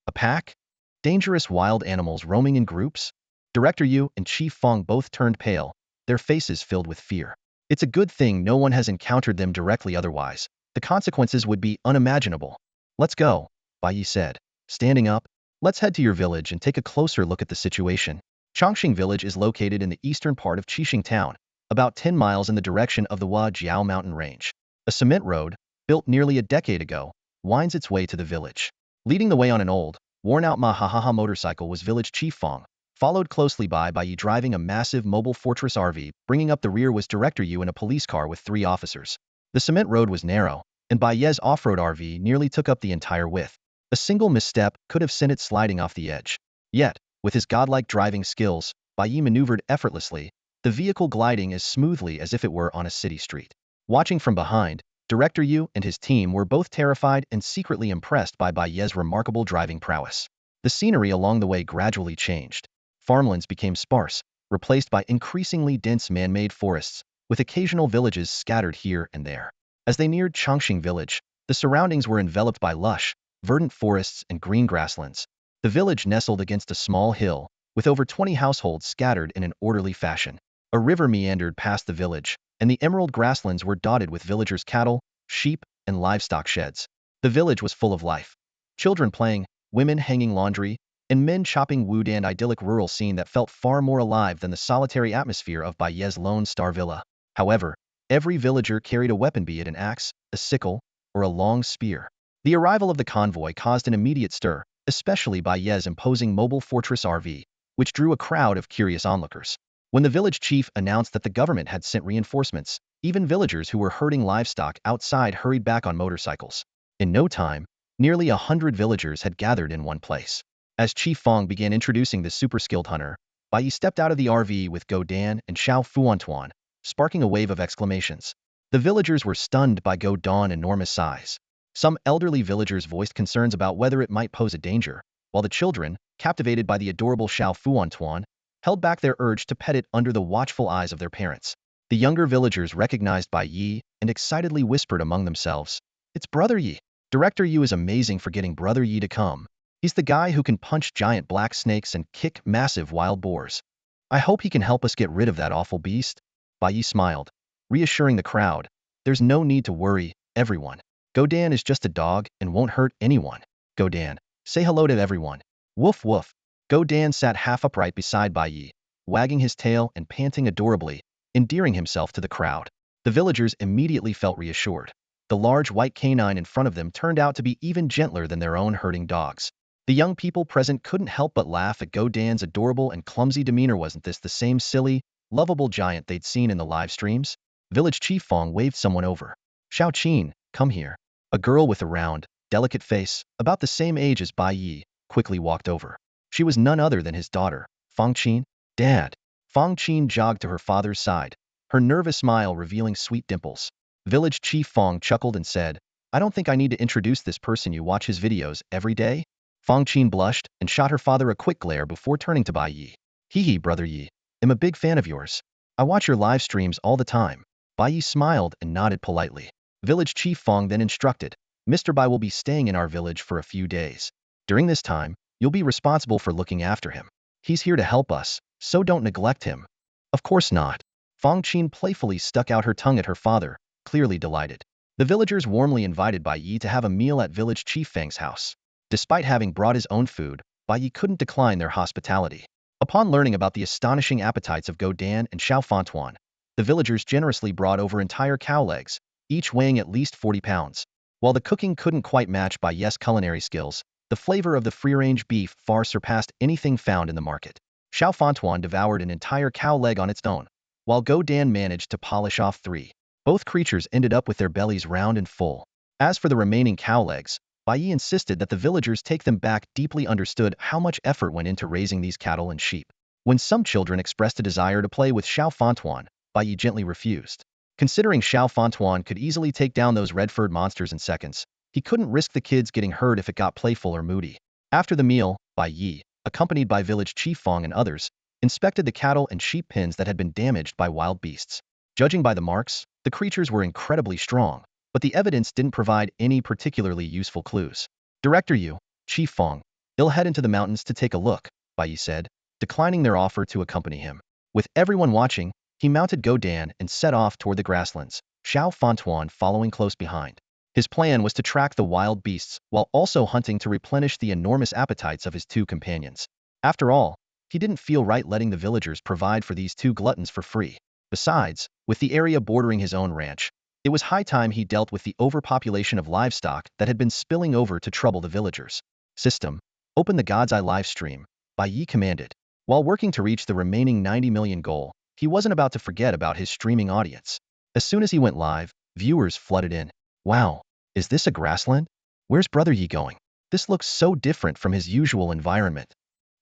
A pack? Dangerous wild animals roaming in groups? Director Yu and Chief Fong both turned pale, their faces filled with fear. It's a good thing no one has encountered them directly, otherwise the consequences would be unimaginable. Let's go, Bai Ye said, standing up. Let's head to your village and take a closer look at the situation. Chongqing village is located in the eastern part of Qixing town, about 10 miles in the direction of the Huajiao mountain range. A cement road, built nearly a decade ago, winds its way to the village. Leading the way on an old, worn-out Mahahaha motorcycle was village chief Fong, followed closely by Bai Ye driving a massive mobile fortress RV. Bringing up the rear was Director Yu in a police car with 3 officers. The cement road was narrow, and Bai Ye's off-road RV nearly took up the entire width. A single misstep could have sent it sliding off the edge. Yet, with his godlike driving skills, Bai Ye maneuvered effortlessly, the vehicle gliding as smoothly as if it were on a city street. Watching from behind, Director Yu and his team were both terrified and secretly impressed by Bai Ye's remarkable driving prowess. The scenery along the way gradually changed. Farmlands became sparse, replaced by increasingly dense man-made forests, with occasional villages scattered here and there. As they neared Chongqing village, the surroundings were enveloped by lush, verdant forests and green grasslands. The village nestled against a small hill, with over 20 households scattered in an orderly fashion. A river meandered past the village, and the emerald grasslands were dotted with villagers' cattle, sheep, and livestock sheds. The village was full of life. Children playing, women hanging laundry, and men chopping wood, an idyllic rural scene that felt far more alive than the solitary atmosphere of Bai Ye's Lone Star Villa. However, every villager carried a weapon, be it an axe, a sickle, or a long spear. The arrival of the convoy caused an immediate stir, especially Bai Ye's imposing mobile fortress RV, which drew a crowd of curious onlookers. When the village chief announced that the government had sent reinforcements, even villagers who were herding livestock outside hurried back on motorcycles. In no time, nearly 100 villagers had gathered in one place. As Chief Fong began introducing the super-skilled hunter, Bai Ye stepped out of the RV with Go Dan and Xiao Fuantuan, sparking a wave of exclamations. The villagers were stunned by Go Dan's enormous size. Some elderly villagers voiced concerns about whether it might pose a danger, while the children, captivated by the adorable Xiao Fuantuan, held back their urge to pet it under the watchful eyes of their parents. The younger villagers recognized Bai Ye and excitedly whispered among themselves, "It's Brother Ye. Director Yu is amazing for getting Brother Ye to come. He's the guy who can punch giant black snakes and kick massive wild boars. I hope he can help us get rid of that awful beast." Bai Ye smiled, reassuring the crowd, "There's no need to worry, everyone. Go Dan is just a dog and won't hurt anyone. Go Dan, say hello to everyone." Woof woof. Go Dan sat half upright beside Bai Ye, wagging his tail and panting adorably, endearing himself to the crowd. The villagers immediately felt reassured. The large white canine in front of them turned out to be even gentler than their own herding dogs. The young people present couldn't help but laugh at Go Dan's adorable and clumsy demeanor. Wasn't this the same silly, lovable giant they'd seen in the live streams? Village Chief Fong waved someone over. "Xiao Qin, come here." A girl with a round, delicate face, about the same age as Bai Ye, quickly walked over. She was none other than his daughter, Fong Qin. "Dad." Fong Qin jogged to her father's side, her nervous smile revealing sweet dimples. Village Chief Fong chuckled and said, "I don't think I need to introduce this person. You watch his videos every day?" Fong Qin blushed and shot her father a quick glare before turning to Bai Ye. "Hee, Brother Ye. I'm a big fan of yours. I watch your live streams all the time." Bai Ye smiled and nodded politely. Village Chief Fong then instructed, "Mr. Bai will be staying in our village for a few days. During this time, you'll be responsible for looking after him. He's here to help us, so don't neglect him." "Of course not." Fong Qin playfully stuck out her tongue at her father, clearly delighted. The villagers warmly invited Bai Ye to have a meal at Village Chief Feng's house. Despite having brought his own food, Bai Ye couldn't decline their hospitality. Upon learning about the astonishing appetites of Go Dan and Xiao Fantuan, the villagers generously brought over entire cow legs, each weighing at least 40 pounds. While the cooking couldn't quite match Bai Ye's culinary skills, the flavor of the free-range beef far surpassed anything found in the market. Xiao Fantuan devoured an entire cow leg on its own, while Go Dan managed to polish off 3. Both creatures ended up with their bellies round and full. As for the remaining cow legs, Bai Ye insisted that the villagers take them back. Deeply understood how much effort went into raising these cattle and sheep. When some children expressed a desire to play with Xiao Fantuan, Bai Ye gently refused. Considering Xiao Fantuan could easily take down those red-furred monsters in seconds, he couldn't risk the kids getting hurt if it got playful or moody. After the meal, Bai Ye, accompanied by Village Chief Fong and others, inspected the cattle and sheep pens that had been damaged by wild beasts. Judging by the marks, the creatures were incredibly strong, but the evidence didn't provide any particularly useful clues. "Director Yu, Chief Fong, he'll head into the mountains to take a look," Bai Ye said, declining their offer to accompany him. With everyone watching, he mounted Go Dan and set off toward the grasslands, Xiao Fantuan following close behind. His plan was to track the wild beasts while also hunting to replenish the enormous appetites of his 2 companions. After all, he didn't feel right letting the villagers provide for these 2 gluttons for free. Besides, with the area bordering his own ranch, it was high time he dealt with the overpopulation of livestock that had been spilling over to trouble the villagers. System, open the God's Eye live stream, Bai Ye commanded. While working to reach the remaining 90 million goal, he wasn't about to forget about his streaming audience. As soon as he went live, viewers flooded in. Wow, is this a grassland? Where's Brother Yi going? This looks so different from his usual environment.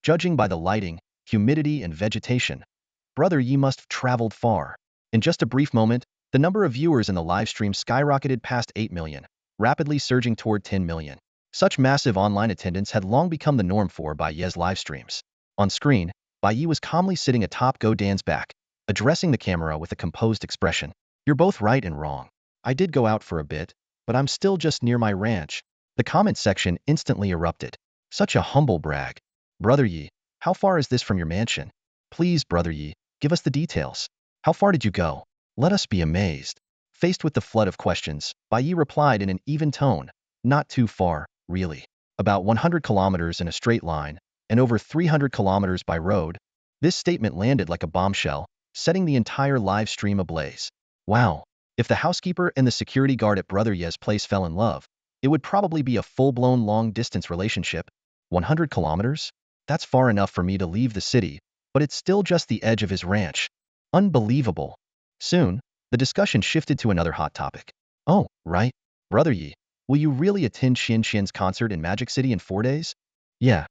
Judging by the lighting, humidity, and vegetation, Brother Yi must have traveled far. In just a brief moment, the number of viewers in the live stream skyrocketed past 8 million, rapidly surging toward 10 million. Such massive online attendance had long become the norm for Bai Ye's live streams. On screen, Bai Ye was calmly sitting atop Dan's back, addressing the camera with a composed expression. You're both right and wrong. I did go out for a bit, but I'm still just near my ranch. The comment section instantly erupted. Such a humble brag. Brother Yi, how far is this from your mansion? Please, Brother Yi, give us the details. How far did you go? Let us be amazed. Faced with the flood of questions, Bai Ye replied in an even tone. Not too far, really. About 100 kilometers in a straight line, and over 300 kilometers by road. This statement landed like a bombshell, setting the entire live stream ablaze. Wow. If the housekeeper and the security guard at Brother Ye's place fell in love, it would probably be a full-blown long-distance relationship. 100 kilometers? That's far enough for me to leave the city, but it's still just the edge of his ranch. Unbelievable. Soon, the discussion shifted to another hot topic. Oh, right. Brother Yi, will you really attend Xian Xian's concert in Magic City in 4 days? Yeah.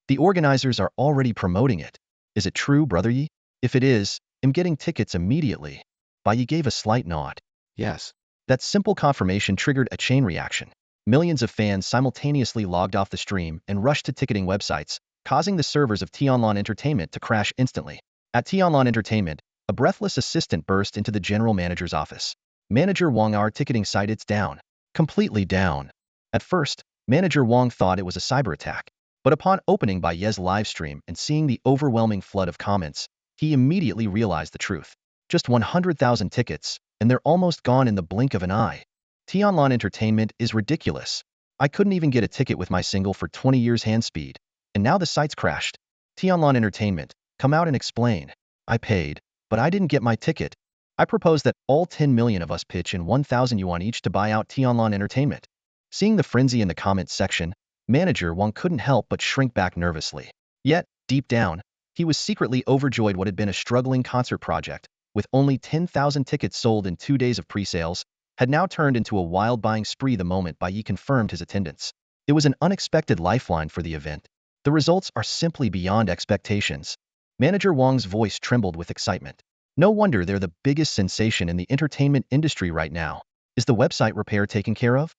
The organizers are already promoting it. Is it true, Brother Yi? If it is, I'm getting tickets immediately. Bai Ye gave a slight nod. Yes. That simple confirmation triggered a chain reaction. Millions of fans simultaneously logged off the stream and rushed to ticketing websites, causing the servers of Tianlan Entertainment to crash instantly. At Tianlan Entertainment, a breathless assistant burst into the general manager's office. Manager Wang, our ticketing site, it's down. Completely down. At first, Manager Wang thought it was a cyber attack. But upon opening Bai Ye's live stream and seeing the overwhelming flood of comments, he immediately realized the truth. Just 100,000 tickets, and they're almost gone in the blink of an eye. Tianlan Entertainment is ridiculous. I couldn't even get a ticket with my single for 20 years hand speed, and now the site's crashed. Tianlan Entertainment, come out and explain. I paid, but I didn't get my ticket. I propose that all 10 million of us pitch in 1,000 yuan each to buy out Tianlan Entertainment. Seeing the frenzy in the comments section, Manager Wang couldn't help but shrink back nervously. Yet, deep down, he was secretly overjoyed. What had been a struggling concert project, with only 10,000 tickets sold in 2 days of pre-sales, had now turned into a wild buying spree the moment Bai Ye confirmed his attendance. It was an unexpected lifeline for the event. The results are simply beyond expectations. Manager Wang's voice trembled with excitement. No wonder they're the biggest sensation in the entertainment industry right now. Is the website repair taken care of?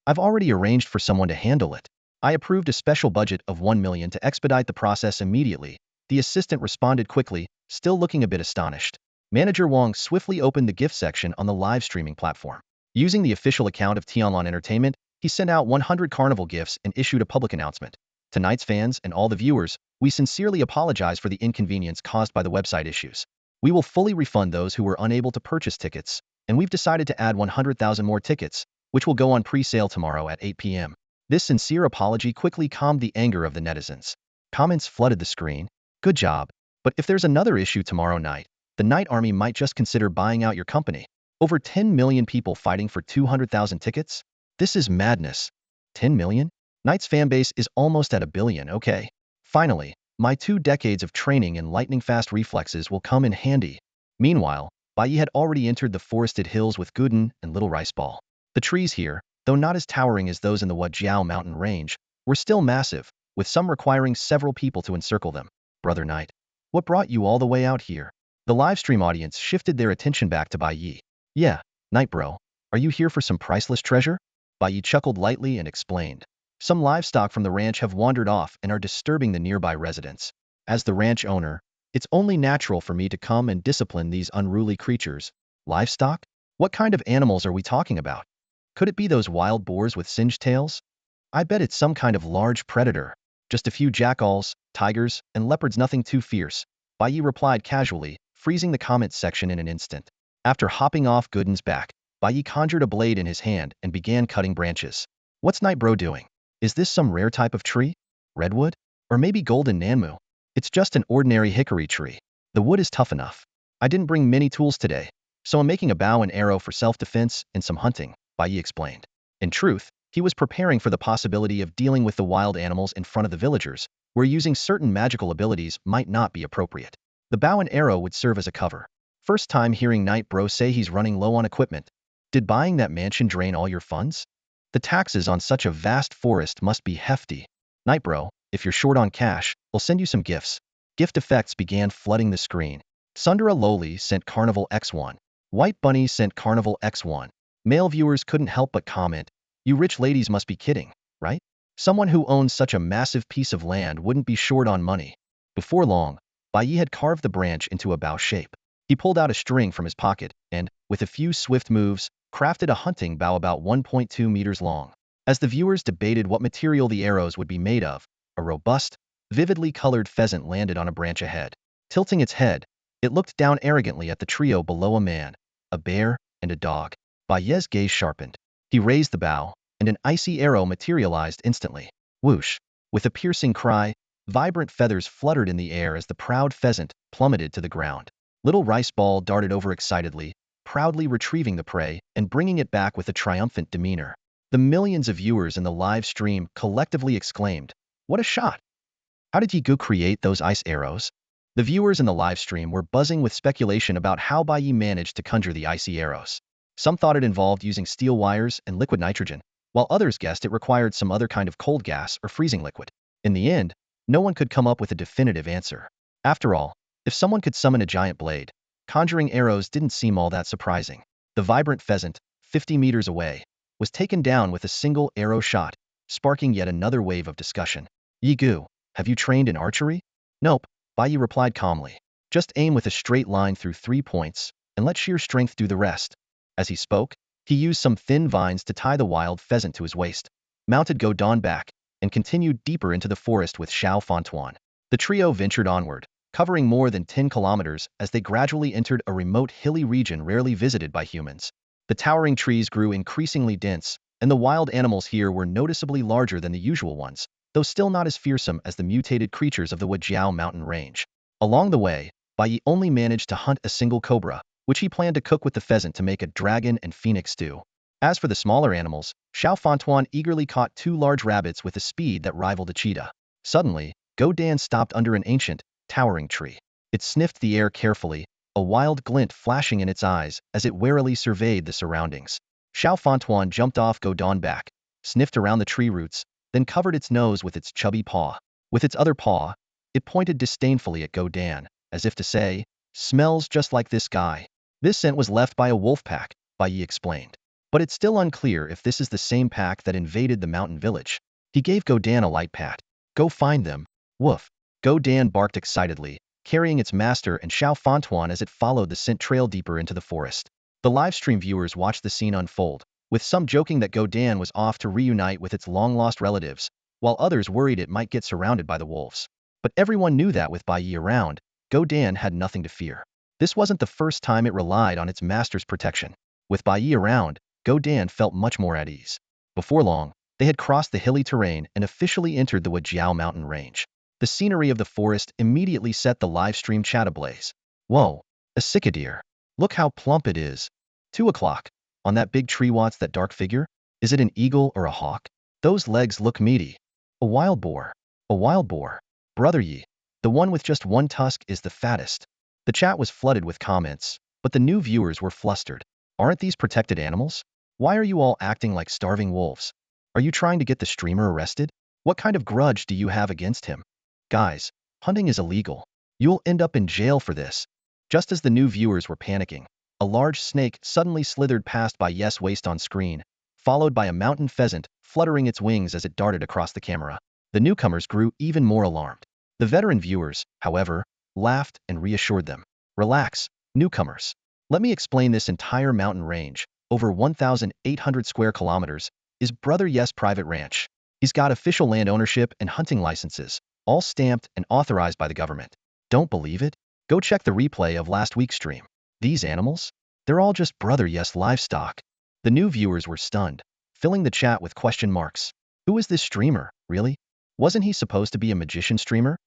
I've already arranged for someone to handle it. I approved a special budget of 1 million to expedite the process immediately. The assistant responded quickly, still looking a bit astonished. Manager Wang swiftly opened the gift section on the live streaming platform. Using the official account of Tianlan Entertainment, he sent out 100 carnival gifts and issued a public announcement. Tonight's fans and all the viewers, we sincerely apologize for the inconvenience caused by the website issues. We will fully refund those who were unable to purchase tickets, and we've decided to add 100,000 more tickets, which will go on pre-sale tomorrow at 8 p.m. This sincere apology quickly calmed the anger of the netizens. Comments flooded the screen. Good job. But if there's another issue tomorrow night, the Night Army might just consider buying out your company. Over 10 million people fighting for 200,000 tickets? This is madness. 10 million? Night's fanbase is almost at 1 billion, okay. Finally, my 2 decades of training in lightning-fast reflexes will come in handy. Meanwhile, Bai Ye had already entered the forested hills with Guden and Little Rice Ball. The trees here, though not as towering as those in the Wajiao mountain range, were still massive, with some requiring several people to encircle them. Brother Knight, what brought you all the way out here? The livestream audience shifted their attention back to Bai Ye. Yeah, Knight bro, are you here for some priceless treasure? Bai Ye chuckled lightly and explained. Some livestock from the ranch have wandered off and are disturbing the nearby residents. As the ranch owner, it's only natural for me to come and discipline these unruly creatures. Livestock? What kind of animals are we talking about? Could it be those wild boars with singed tails? I bet it's some kind of large predator. Just a few jackals, tigers, and leopards, nothing too fierce. Bai Ye replied casually, freezing the comments section in an instant. After hopping off Gooden's back, Bai Ye conjured a blade in his hand and began cutting branches. What's Night Bro doing? Is this some rare type of tree? Redwood? Or maybe golden nanmu? It's just an ordinary hickory tree. The wood is tough enough. I didn't bring many tools today, so I'm making a bow and arrow for self-defense and some hunting, Bai Ye explained. In truth, He was preparing for the possibility of dealing with the wild animals in front of the villagers, where using certain magical abilities might not be appropriate. The bow and arrow would serve as a cover. First time hearing Night Bro say he's running low on equipment. Did buying that mansion drain all your funds? The taxes on such a vast forest must be hefty. Night Bro, if you're short on cash, we'll send you some gifts. Gift effects began flooding the screen. Sundara Loli sent Carnival X1. White Bunny sent Carnival X1. Male viewers couldn't help but comment, "You rich ladies must be kidding, right? Someone who owns such a massive piece of land wouldn't be short on money." Before long, Bai Ye had carved the branch into a bow shape. He pulled out a string from his pocket and, with a few swift moves, crafted a hunting bow about 1.2 meters long. As the viewers debated what material the arrows would be made of, a robust, vividly colored pheasant landed on a branch ahead. Tilting its head, it looked down arrogantly at the trio below: a man, a bear, and a dog. Bai Ye's gaze sharpened. He raised the bow, and an icy arrow materialized instantly. Whoosh! With a piercing cry, vibrant feathers fluttered in the air as the proud pheasant plummeted to the ground. Little Rice Ball darted over excitedly, proudly retrieving the prey and bringing it back with a triumphant demeanor. The millions of viewers in the live stream collectively exclaimed, "What a shot! How did Yigu create those ice arrows?" The viewers in the live stream were buzzing with speculation about how Bai Ye managed to conjure the icy arrows. Some thought it involved using steel wires and liquid nitrogen, while others guessed it required some other kind of cold gas or freezing liquid. In the end, no one could come up with a definitive answer. After all, if someone could summon a giant blade, conjuring arrows didn't seem all that surprising. The vibrant pheasant, 50 meters away, was taken down with a single arrow shot, sparking yet another wave of discussion. "Yigu, have you trained in archery?" "Nope," Bai Ye replied calmly. "Just aim with a straight line through 3 points, and let sheer strength do the rest." As he spoke, he used some thin vines to tie the wild pheasant to his waist, mounted Godon back, and continued deeper into the forest with Xiao Fantuan. The trio ventured onward, covering more than 10 kilometers as they gradually entered a remote hilly region rarely visited by humans. The towering trees grew increasingly dense, and the wild animals here were noticeably larger than the usual ones, though still not as fearsome as the mutated creatures of the Wajiao mountain range. Along the way, Bai Ye only managed to hunt a single cobra, which he planned to cook with the pheasant to make a dragon and phoenix stew. As for the smaller animals, Xiao Fantuan eagerly caught 2 large rabbits with a speed that rivaled a cheetah. Suddenly, Godan stopped under an ancient, towering tree. It sniffed the air carefully, a wild glint flashing in its eyes as it warily surveyed the surroundings. Xiao Fantuan jumped off Godon back, sniffed around the tree roots, then covered its nose with its chubby paw. With its other paw, it pointed disdainfully at Godan, as if to say, "Smells just like this guy." "This scent was left by a wolf pack," Bai Ye explained. "But it's still unclear if this is the same pack that invaded the mountain village." He gave Godan a light pat. "Go find them." Woof. Godan barked excitedly, carrying its master and Xiao Fantuan as it followed the scent trail deeper into the forest. The livestream viewers watched the scene unfold, with some joking that Godan was off to reunite with its long-lost relatives, while others worried it might get surrounded by the wolves. But everyone knew that with Bai Ye around, Godan had nothing to fear. This wasn't the first time it relied on its master's protection. With Bai Ye around, Godan felt much more at ease. Before long, they had crossed the hilly terrain and officially entered the Wajiao mountain range. The scenery of the forest immediately set the livestream chat ablaze. "Whoa, a cicadere. Look how plump it is. 2 o'clock. On that big tree, what's that dark figure? Is it an eagle or a hawk? Those legs look meaty. A wild boar. A wild boar. Brother Yi, the one with just 1 tusk is the fattest." The chat was flooded with comments, but the new viewers were flustered. Aren't these protected animals? Why are you all acting like starving wolves? Are you trying to get the streamer arrested? What kind of grudge do you have against him? Guys, hunting is illegal. You'll end up in jail for this. Just as the new viewers were panicking, a large snake suddenly slithered past Bai Ye's waist on screen, followed by a mountain pheasant fluttering its wings as it darted across the camera. The newcomers grew even more alarmed. The veteran viewers, however, laughed and reassured them. "Relax, newcomers. Let me explain. This entire mountain range, over 1,800 square kilometers, is Brother Ye's private ranch. He's got official land ownership and hunting licenses, all stamped and authorized by the government. Don't believe it? Go check the replay of last week's stream. These animals? They're all just Brother Yes livestock." The new viewers were stunned, filling the chat with question marks. Who is this streamer, really? Wasn't he supposed to be a magician streamer?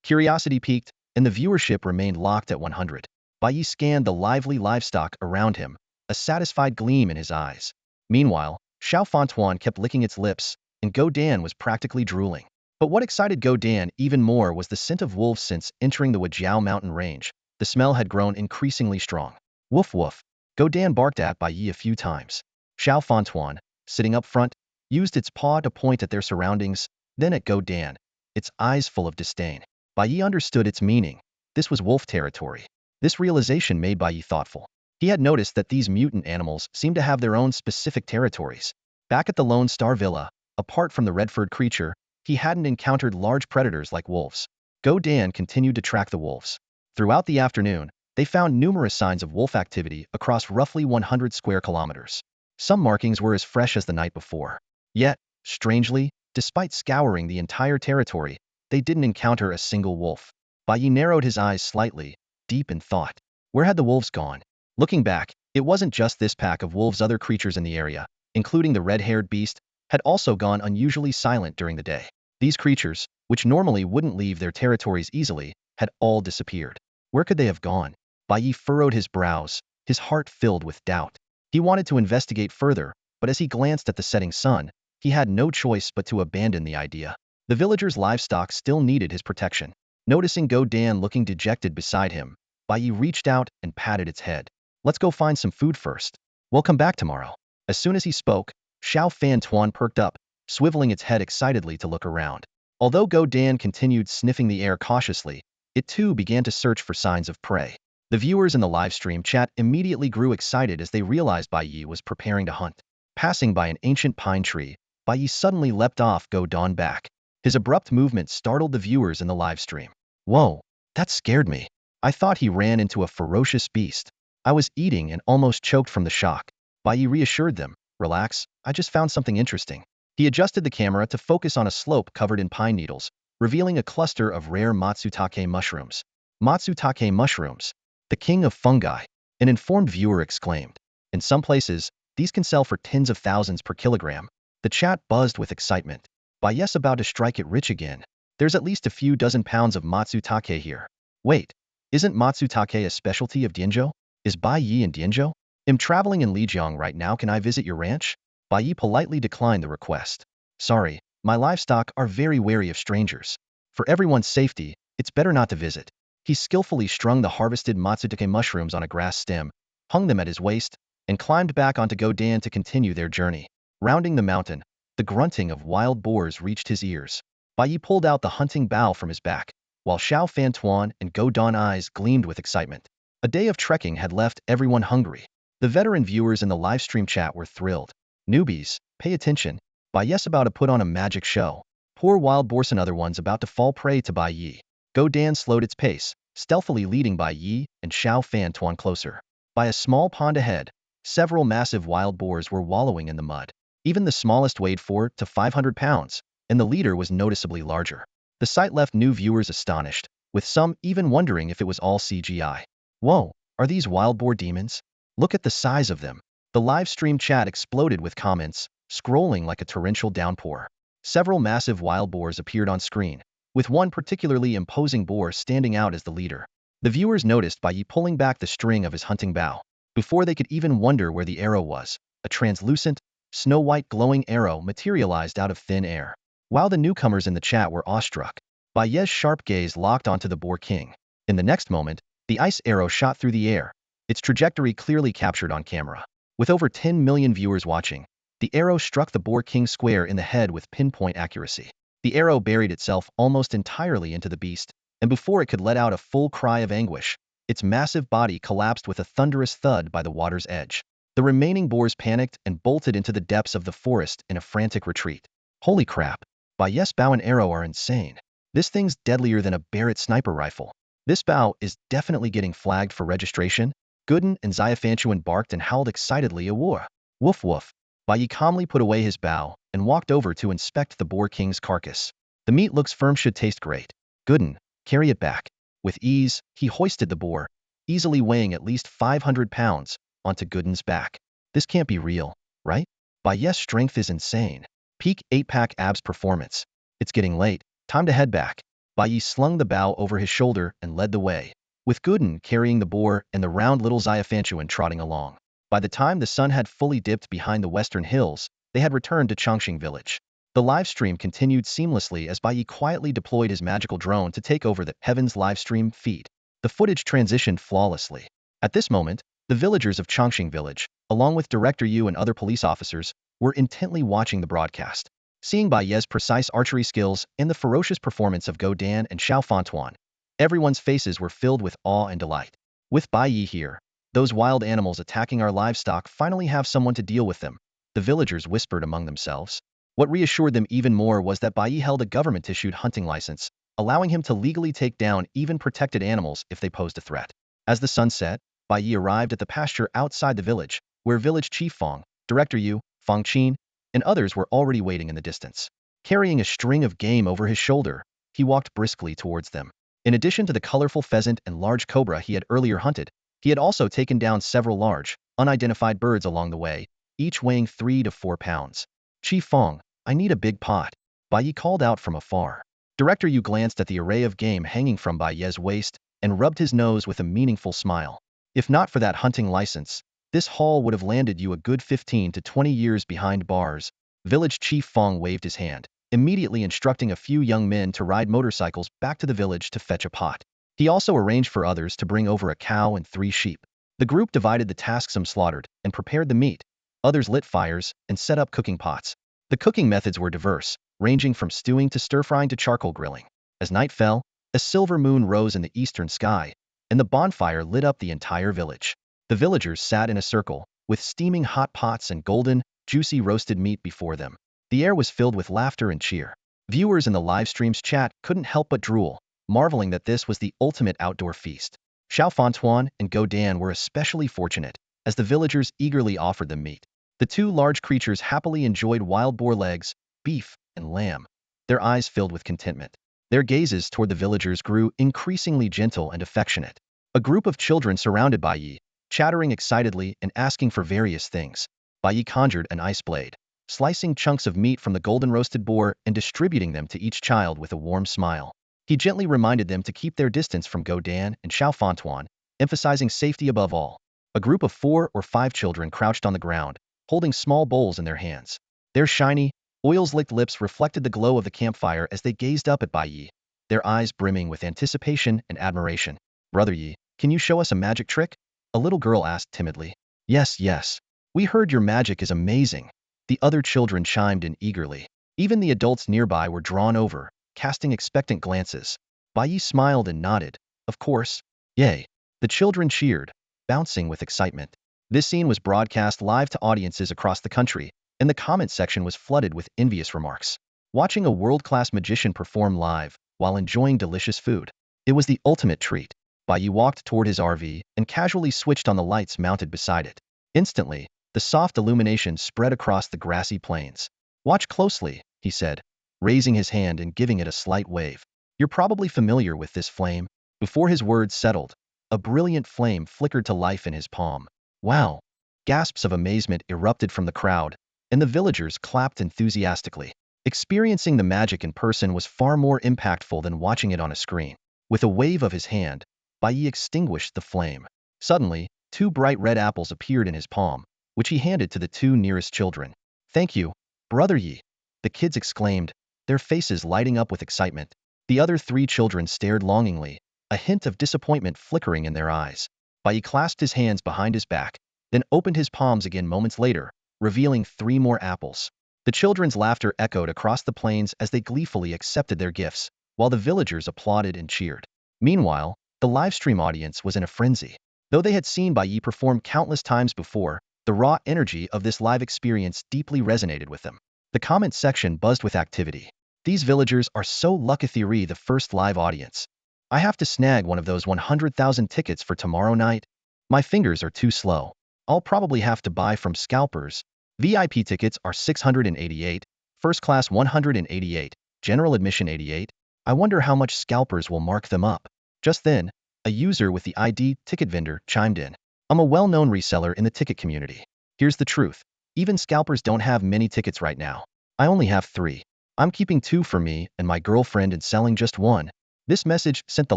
Curiosity peaked, and the viewership remained locked at 100. Bai Ye scanned the lively livestock around him, a satisfied gleam in his eyes. Meanwhile, Xiao Fantuan kept licking its lips, and Go Dan was practically drooling. But what excited Go Dan even more was the scent of wolves since entering the Wajiao mountain range. The smell had grown increasingly strong. Woof woof. Go Dan barked at Bai Ye a few times. Xiao Fantuan, sitting up front, used its paw to point at their surroundings, then at Go Dan, its eyes full of disdain. Bai Ye understood its meaning. This was wolf territory. This realization made Bai Ye thoughtful. He had noticed that these mutant animals seemed to have their own specific territories. Back at the Lone Star Villa, apart from the red-furred creature, he hadn't encountered large predators like wolves. Go Dan continued to track the wolves. Throughout the afternoon, they found numerous signs of wolf activity across roughly 100 square kilometers. Some markings were as fresh as the night before. Yet, strangely, despite scouring the entire territory, they didn't encounter a single wolf. Bai Ye narrowed his eyes slightly, deep in thought. Where had the wolves gone? Looking back, it wasn't just this pack of wolves. Other creatures in the area, including the red-haired beast, had also gone unusually silent during the day. These creatures, which normally wouldn't leave their territories easily, had all disappeared. Where could they have gone? Bai Ye furrowed his brows, his heart filled with doubt. He wanted to investigate further, but as he glanced at the setting sun, he had no choice but to abandon the idea. The villagers' livestock still needed his protection. Noticing Go Dan looking dejected beside him, Bai Ye reached out and patted its head. Let's go find some food first. We'll come back tomorrow. As soon as he spoke, Xiao Fantuan perked up, swiveling its head excitedly to look around. Although Go Dan continued sniffing the air cautiously, it too began to search for signs of prey. The viewers in the livestream chat immediately grew excited as they realized Bai Ye was preparing to hunt. Passing by an ancient pine tree, Bai Ye suddenly leapt off Go Dan back. His abrupt movement startled the viewers in the livestream. Whoa, that scared me. I thought he ran into a ferocious beast. I was eating and almost choked from the shock. Bai Ye reassured them, relax, I just found something interesting. He adjusted the camera to focus on a slope covered in pine needles, revealing a cluster of rare matsutake mushrooms. Matsutake mushrooms, the king of fungi, an informed viewer exclaimed. In some places, these can sell for tens of thousands per kilogram. The chat buzzed with excitement. Bai Ye's about to strike it rich again. There's at least a few dozen pounds of matsutake here. Wait, isn't matsutake a specialty of Dianzhou? Is Bai Ye in Dianzhou? I'm traveling in Lijiang right now. Can I visit your ranch? Bai Ye politely declined the request. Sorry, my livestock are very wary of strangers. For everyone's safety, it's better not to visit. He skillfully strung the harvested matsutake mushrooms on a grass stem, hung them at his waist, and climbed back onto Go Dan to continue their journey. Rounding the mountain, the grunting of wild boars reached his ears. Bai Ye pulled out the hunting bow from his back, while Xiao Fantuan and Go Dan eyes gleamed with excitement. A day of trekking had left everyone hungry. The veteran viewers in the livestream chat were thrilled. Newbies, pay attention. Bai Ye's about to put on a magic show. Poor wild boars and other ones about to fall prey to Bai Ye. Go Dan slowed its pace, stealthily leading Bai Ye and Xiao Fantuan closer. By a small pond ahead, several massive wild boars were wallowing in the mud. Even the smallest weighed 400 to 500 pounds, and the leader was noticeably larger. The sight left new viewers astonished, with some even wondering if it was all CGI. Whoa, are these wild boar demons? Look at the size of them. The live stream chat exploded with comments, scrolling like a torrential downpour. Several massive wild boars appeared on screen, with one particularly imposing boar standing out as the leader. The viewers noticed Bai Ye pulling back the string of his hunting bow. Before they could even wonder where the arrow was, a translucent, snow-white glowing arrow materialized out of thin air. While the newcomers in the chat were awestruck, Bai Ye's sharp gaze locked onto the boar king. In the next moment, the ice arrow shot through the air, its trajectory clearly captured on camera. With over 10 million viewers watching, the arrow struck the boar king square in the head with pinpoint accuracy. The arrow buried itself almost entirely into the beast, and before it could let out a full cry of anguish, its massive body collapsed with a thunderous thud by the water's edge. The remaining boars panicked and bolted into the depths of the forest in a frantic retreat. Holy crap! Bai Ye's bow and arrow are insane. This thing's deadlier than a Barrett sniper rifle. This bow is definitely getting flagged for registration. Gooden and Xiaofantuan barked and howled excitedly a war. Woof woof. Bai Ye calmly put away his bow and walked over to inspect the boar king's carcass. The meat looks firm, should taste great. Gooden, carry it back. With ease, he hoisted the boar, easily weighing at least 500 pounds, onto Gooden's back. This can't be real, right? Bai Ye's strength is insane. Peak 8-pack abs performance. It's getting late, time to head back. Bai Ye slung the bow over his shoulder and led the way, with Gooden carrying the boar and the round little Xiaofantuan trotting along. By the time the sun had fully dipped behind the western hills, they had returned to Chongqing village. The livestream continued seamlessly as Bai Ye quietly deployed his magical drone to take over the Heavens livestream feed. The footage transitioned flawlessly. At this moment, the villagers of Chongqing village, along with Director Yu and other police officers, were intently watching the broadcast. Seeing Bai Ye's precise archery skills and the ferocious performance of Go Dan and Xiao Fantuan, everyone's faces were filled with awe and delight. With Bai Ye here, those wild animals attacking our livestock finally have someone to deal with them, the villagers whispered among themselves. What reassured them even more was that Bai Ye held a government-issued hunting license, allowing him to legally take down even protected animals if they posed a threat. As the sun set, Bai Ye arrived at the pasture outside the village, where village chief Fong, Director Yu, Fong Qin, and others were already waiting in the distance. Carrying a string of game over his shoulder, he walked briskly towards them. In addition to the colorful pheasant and large cobra he had earlier hunted, he had also taken down several large, unidentified birds along the way, each weighing 3 to 4 pounds. Chief Fong, I need a big pot, Bai Ye called out from afar. Director Yu glanced at the array of game hanging from Bai Ye's waist and rubbed his nose with a meaningful smile. If not for that hunting license, this haul would have landed you a good 15 to 20 years behind bars. Village Chief Fong waved his hand, immediately instructing a few young men to ride motorcycles back to the village to fetch a pot. He also arranged for others to bring over a cow and 3 sheep. The group divided the tasks: some slaughtered and prepared the meat, others lit fires and set up cooking pots. The cooking methods were diverse, ranging from stewing to stir-frying to charcoal grilling. As night fell, a silver moon rose in the eastern sky, and the bonfire lit up the entire village. The villagers sat in a circle, with steaming hot pots and golden, juicy roasted meat before them. The air was filled with laughter and cheer. Viewers in the live stream's chat couldn't help but drool, marveling that this was the ultimate outdoor feast. Xiao Fantuan and Go Dan were especially fortunate, as the villagers eagerly offered them meat. The 2 large creatures happily enjoyed wild boar legs, beef, and lamb, their eyes filled with contentment. Their gazes toward the villagers grew increasingly gentle and affectionate. A group of children surrounded Bai Ye, chattering excitedly and asking for various things. Bai Ye conjured an ice blade, slicing chunks of meat from the golden roasted boar and distributing them to each child with a warm smile. He gently reminded them to keep their distance from Go Dan and Xiao Fantuan, emphasizing safety above all. A group of 4 or 5 children crouched on the ground, holding small bowls in their hands. Their shiny, oil-slicked lips reflected the glow of the campfire as they gazed up at Bai Ye, their eyes brimming with anticipation and admiration. Brother Ye, can you show us a magic trick? A little girl asked timidly. Yes, yes. We heard your magic is amazing. The other children chimed in eagerly. Even the adults nearby were drawn over, casting expectant glances. Bai Ye smiled and nodded. Of course. Yay. The children cheered, bouncing with excitement. This scene was broadcast live to audiences across the country, and the comment section was flooded with envious remarks. Watching a world-class magician perform live while enjoying delicious food, it was the ultimate treat. Bai Ye walked toward his RV and casually switched on the lights mounted beside it. Instantly, the soft illumination spread across the grassy plains. Watch closely, he said, raising his hand and giving it a slight wave. You're probably familiar with this flame. Before his words settled, a brilliant flame flickered to life in his palm. Wow! Gasps of amazement erupted from the crowd, and the villagers clapped enthusiastically. Experiencing the magic in person was far more impactful than watching it on a screen. With a wave of his hand, Bai Ye extinguished the flame. Suddenly, 2 bright red apples appeared in his palm, which he handed to the 2 nearest children. Thank you, Brother Ye, the kids exclaimed, their faces lighting up with excitement. The other 3 children stared longingly, a hint of disappointment flickering in their eyes. Bai Ye clasped his hands behind his back, then opened his palms again moments later, revealing 3 more apples. The children's laughter echoed across the plains as they gleefully accepted their gifts, while the villagers applauded and cheered. Meanwhile, the livestream audience was in a frenzy. Though they had seen Bai Ye perform countless times before, the raw energy of this live experience deeply resonated with them. The comment section buzzed with activity. These villagers are so lucky, the first live audience. I have to snag one of those 100,000 tickets for tomorrow night. My fingers are too slow. I'll probably have to buy from scalpers. VIP tickets are 688, first class 188, general admission 88. I wonder how much scalpers will mark them up. Just then, a user with the ID ticket vendor chimed in. I'm a well-known reseller in the ticket community. Here's the truth. Even scalpers don't have many tickets right now. I only have 3. I'm keeping 2 for me and my girlfriend and selling just 1. This message sent the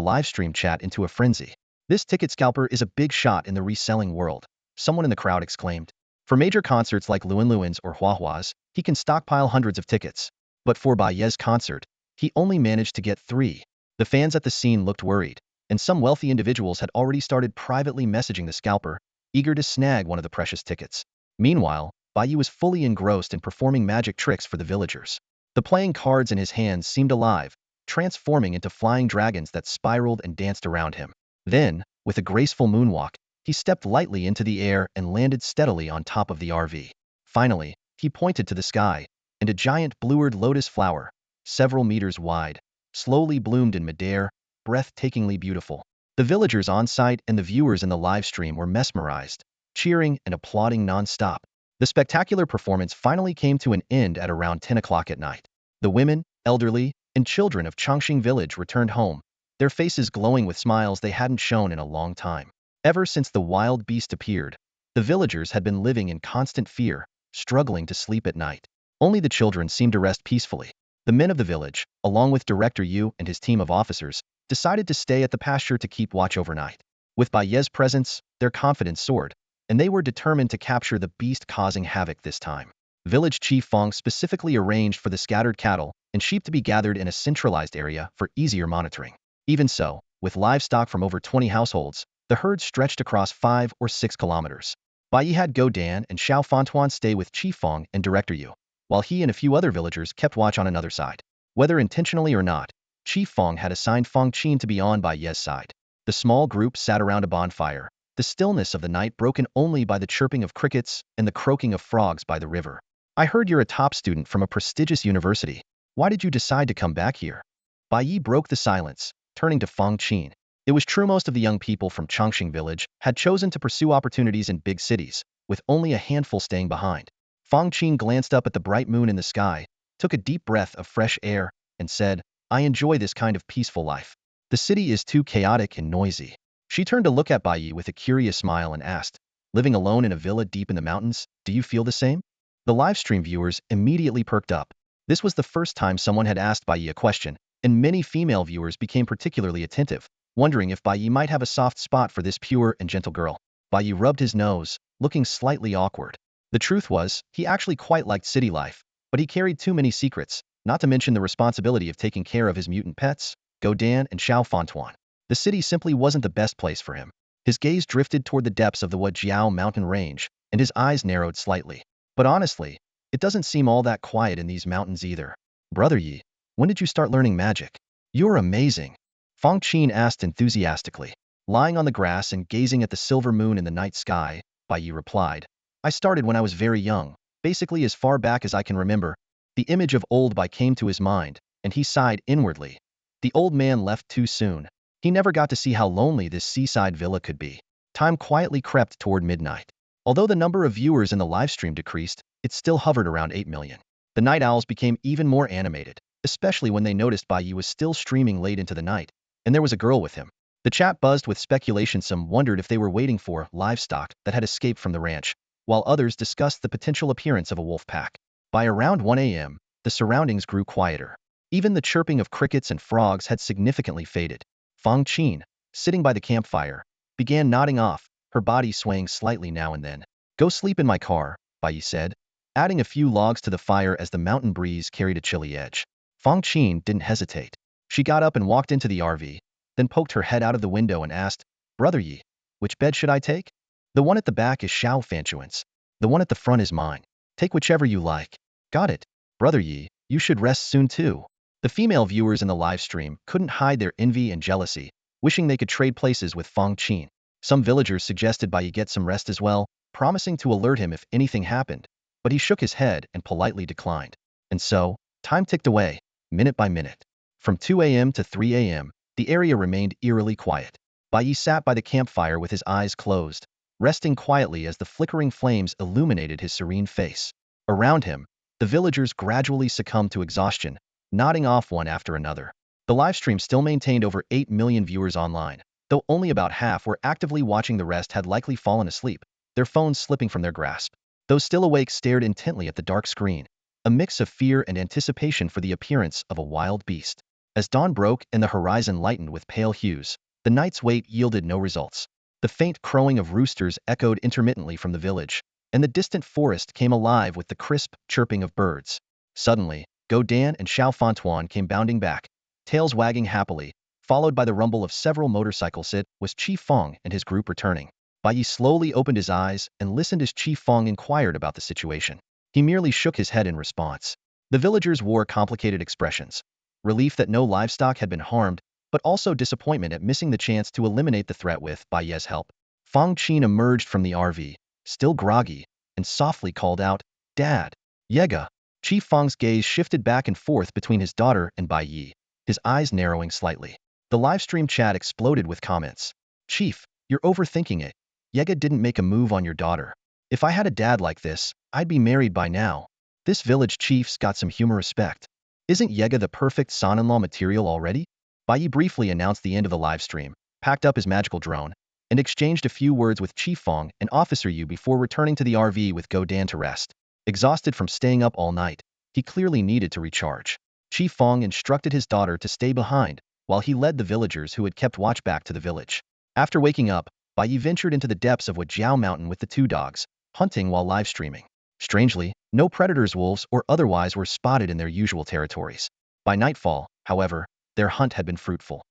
livestream chat into a frenzy. This ticket scalper is a big shot in the reselling world, someone in the crowd exclaimed. For major concerts like Luan Luan's or Hua Hua's, he can stockpile hundreds of tickets. But for Bai Ye's concert, he only managed to get 3. The fans at the scene looked worried, and some wealthy individuals had already started privately messaging the scalper, eager to snag one of the precious tickets. Meanwhile, Bai Ye was fully engrossed in performing magic tricks for the villagers. The playing cards in his hands seemed alive, transforming into flying dragons that spiraled and danced around him. Then, with a graceful moonwalk, he stepped lightly into the air and landed steadily on top of the RV. Finally, he pointed to the sky, and a giant blue-eyed lotus flower, several meters wide, slowly bloomed in midair, breathtakingly beautiful. The villagers on site and the viewers in the live stream were mesmerized, cheering and applauding non-stop. The spectacular performance finally came to an end at around 10 o'clock at night. The women, elderly, and children of Chongqing village returned home, their faces glowing with smiles they hadn't shown in a long time. Ever since the wild beast appeared, the villagers had been living in constant fear, struggling to sleep at night. Only the children seemed to rest peacefully. The men of the village, along with Director Yu and his team of officers, decided to stay at the pasture to keep watch overnight. With Bai Ye's presence, their confidence soared, and they were determined to capture the beast causing havoc this time. Village Chief Fong specifically arranged for the scattered cattle and sheep to be gathered in a centralized area for easier monitoring. Even so, with livestock from over 20 households, the herd stretched across 5 or 6 kilometers. Bai Ye had Go Dan and Xiao Fantuan stay with Chief Fong and Director Yu, while he and a few other villagers kept watch on another side. Whether intentionally or not, Chief Fong had assigned Fong Qin to be on Bai Ye's side. The small group sat around a bonfire, the stillness of the night broken only by the chirping of crickets and the croaking of frogs by the river. I heard you're a top student from a prestigious university. Why did you decide to come back here? Bai Ye broke the silence, turning to Fong Qin. It was true most of the young people from Chongqing village had chosen to pursue opportunities in big cities, with only a handful staying behind. Fong Qin glanced up at the bright moon in the sky, took a deep breath of fresh air, and said, I enjoy this kind of peaceful life. The city is too chaotic and noisy. She turned to look at Bai Ye with a curious smile and asked, living alone in a villa deep in the mountains, do you feel the same? The livestream viewers immediately perked up. This was the first time someone had asked Bai Ye a question, and many female viewers became particularly attentive, wondering if Bai Ye might have a soft spot for this pure and gentle girl. Bai Ye rubbed his nose, looking slightly awkward. The truth was, he actually quite liked city life, but he carried too many secrets, not to mention the responsibility of taking care of his mutant pets, Go Dan and Xiao Fantuan. The city simply wasn't the best place for him. His gaze drifted toward the depths of the Wajiao mountain range, and his eyes narrowed slightly. But honestly, it doesn't seem all that quiet in these mountains either. Brother Yi, when did you start learning magic? You're amazing. Fong Qin asked enthusiastically. Lying on the grass and gazing at the silver moon in the night sky, Bai Ye replied, I started when I was very young, basically as far back as I can remember. The image of old Bai came to his mind, and he sighed inwardly. The old man left too soon. He never got to see how lonely this seaside villa could be. Time quietly crept toward midnight. Although the number of viewers in the livestream decreased, it still hovered around 8 million. The night owls became even more animated, especially when they noticed Bai Ye was still streaming late into the night, and there was a girl with him. The chat buzzed with speculation. Some wondered if they were waiting for livestock that had escaped from the ranch, while others discussed the potential appearance of a wolf pack. By around 1 a.m., the surroundings grew quieter. Even the chirping of crickets and frogs had significantly faded. Fong Qin, sitting by the campfire, began nodding off, her body swaying slightly now and then. Go sleep in my car, Bai Ye said, adding a few logs to the fire as the mountain breeze carried a chilly edge. Fong Qin didn't hesitate. She got up and walked into the RV, then poked her head out of the window and asked, Brother Yi, which bed should I take? The one at the back is Xiao Fantuan's. The one at the front is mine. Take whichever you like. Got it. Brother Yi, you should rest soon too. The female viewers in the live stream couldn't hide their envy and jealousy, wishing they could trade places with Fong Qin. Some villagers suggested Bai Ye get some rest as well, promising to alert him if anything happened, but he shook his head and politely declined. And so, time ticked away, minute by minute. From 2 a.m. to 3 a.m., the area remained eerily quiet. Bai Ye sat by the campfire with his eyes closed, resting quietly as the flickering flames illuminated his serene face. Around him, the villagers gradually succumbed to exhaustion, nodding off one after another. The livestream still maintained over 8 million viewers online, though only about half were actively watching. The rest had likely fallen asleep, their phones slipping from their grasp. Those still awake stared intently at the dark screen, a mix of fear and anticipation for the appearance of a wild beast. As dawn broke and the horizon lightened with pale hues, the night's wait yielded no results. The faint crowing of roosters echoed intermittently from the village, and the distant forest came alive with the crisp chirping of birds. Suddenly, Godan and Xiao Fantuan came bounding back, tails wagging happily, followed by the rumble of several motorcycles. It was Chief Fong and his group returning. Bai Ye slowly opened his eyes and listened as Chief Fong inquired about the situation. He merely shook his head in response. The villagers wore complicated expressions. Relief that no livestock had been harmed, but also disappointment at missing the chance to eliminate the threat with Bai Ye's help. Fong Qin emerged from the RV, still groggy, and softly called out, "Dad!" "Yega!" Chief Fong's gaze shifted back and forth between his daughter and Bai Ye, his eyes narrowing slightly. The livestream chat exploded with comments. "Chief, you're overthinking it. Yega didn't make a move on your daughter. If I had a dad like this, I'd be married by now. This village chief's got some humor respect. Isn't Yega the perfect son-in-law material already?" Bai Ye briefly announced the end of the livestream, packed up his magical drone, and exchanged a few words with Chief Fong and Officer Yu before returning to the RV with Godan to rest. Exhausted from staying up all night, he clearly needed to recharge. Chief Fong instructed his daughter to stay behind, while he led the villagers who had kept watch back to the village. After waking up, Bai Ye ventured into the depths of Wajiao Mountain with the two dogs, hunting while live streaming. Strangely, no predators, wolves, or otherwise were spotted in their usual territories. By nightfall, however, their hunt had been fruitful.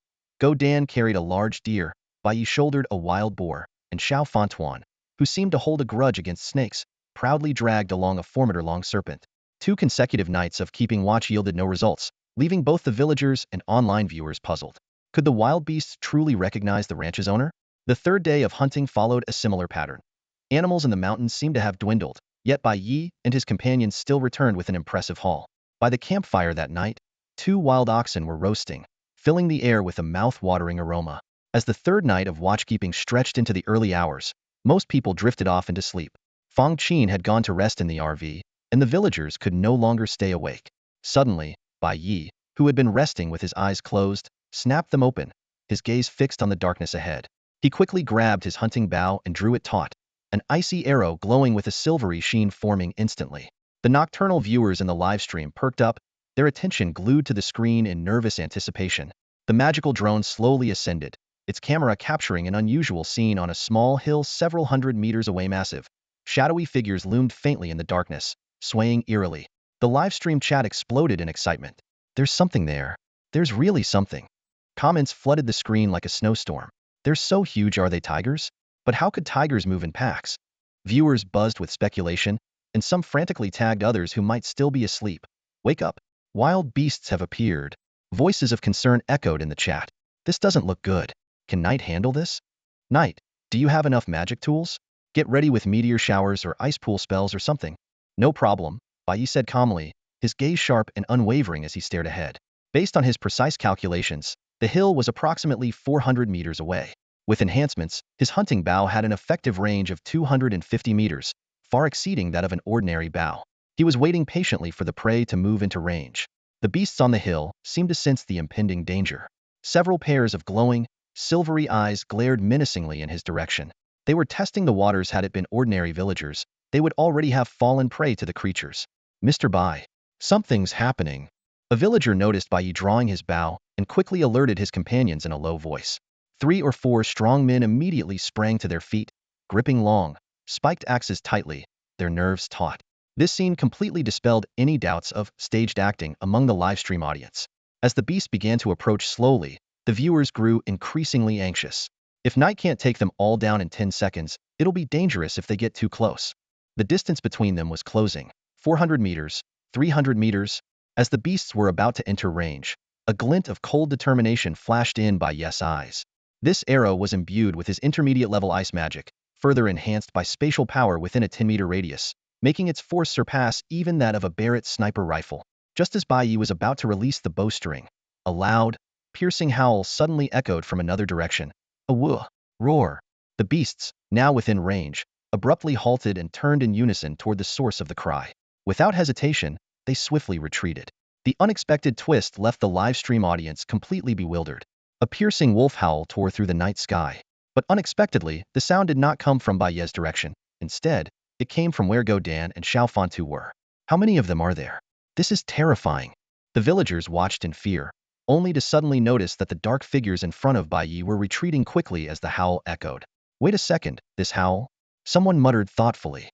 Godan carried a large deer, Bai Ye shouldered a wild boar, and Xiao Fantuan, who seemed to hold a grudge against snakes, proudly dragged along a formidable serpent. 2 consecutive nights of keeping watch yielded no results, leaving both the villagers and online viewers puzzled. Could the wild beasts truly recognize the ranch's owner? The third day of hunting followed a similar pattern. Animals in the mountains seemed to have dwindled, yet Bai Ye and his companions still returned with an impressive haul. By the campfire that night, 2 wild oxen were roasting, filling the air with a mouth-watering aroma. As the third night of watchkeeping stretched into the early hours, most people drifted off into sleep. Fong Qin had gone to rest in the RV, and the villagers could no longer stay awake. Suddenly, Bai Ye, who had been resting with his eyes closed, snapped them open, his gaze fixed on the darkness ahead. He quickly grabbed his hunting bow and drew it taut, an icy arrow glowing with a silvery sheen forming instantly. The nocturnal viewers in the livestream perked up, their attention glued to the screen in nervous anticipation. The magical drone slowly ascended, its camera capturing an unusual scene on a small hill several hundred meters away. Massive, shadowy figures loomed faintly in the darkness, swaying eerily. The livestream chat exploded in excitement. "There's something there. There's really something." Comments flooded the screen like a snowstorm. "They're so huge, are they tigers? But how could tigers move in packs?" Viewers buzzed with speculation, and some frantically tagged others who might still be asleep. "Wake up. Wild beasts have appeared." Voices of concern echoed in the chat. "This doesn't look good. Can Knight handle this? Knight, do you have enough magic tools? Get ready with meteor showers or ice pool spells or something." "No problem," Bai Ye said calmly, his gaze sharp and unwavering as he stared ahead. Based on his precise calculations, the hill was approximately 400 meters away. With enhancements, his hunting bow had an effective range of 250 meters, far exceeding that of an ordinary bow. He was waiting patiently for the prey to move into range. The beasts on the hill seemed to sense the impending danger. Several pairs of glowing, silvery eyes glared menacingly in his direction. They were testing the waters. Had it been ordinary villagers, they would already have fallen prey to the creatures. "Mr. Bai, something's happening." A villager noticed Bai Ye drawing his bow and quickly alerted his companions in a low voice. 3 or 4 strong men immediately sprang to their feet, gripping long, spiked axes tightly, their nerves taut. This scene completely dispelled any doubts of staged acting among the livestream audience. As the beast began to approach slowly, the viewers grew increasingly anxious. If Knight can't take them all down in 10 seconds, it'll be dangerous if they get too close. The distance between them was closing. 400 meters, 300 meters. As the beasts were about to enter range, a glint of cold determination flashed in Bai Ye's eyes. This arrow was imbued with his intermediate-level ice magic, further enhanced by spatial power within a 10-meter radius, making its force surpass even that of a Barrett sniper rifle. Just as Bai Ye was about to release the bowstring, a loud, piercing howl suddenly echoed from another direction. A woo roar. The beasts, now within range, abruptly halted and turned in unison toward the source of the cry. Without hesitation, they swiftly retreated. The unexpected twist left the livestream audience completely bewildered. A piercing wolf howl tore through the night sky. But unexpectedly, the sound did not come from Bai Ye's direction. Instead, it came from where Godan and Xiao Fantu were. "How many of them are there? This is terrifying." The villagers watched in fear, only to suddenly notice that the dark figures in front of Bai Ye were retreating quickly as the howl echoed. "Wait a second, this howl?" Someone muttered thoughtfully.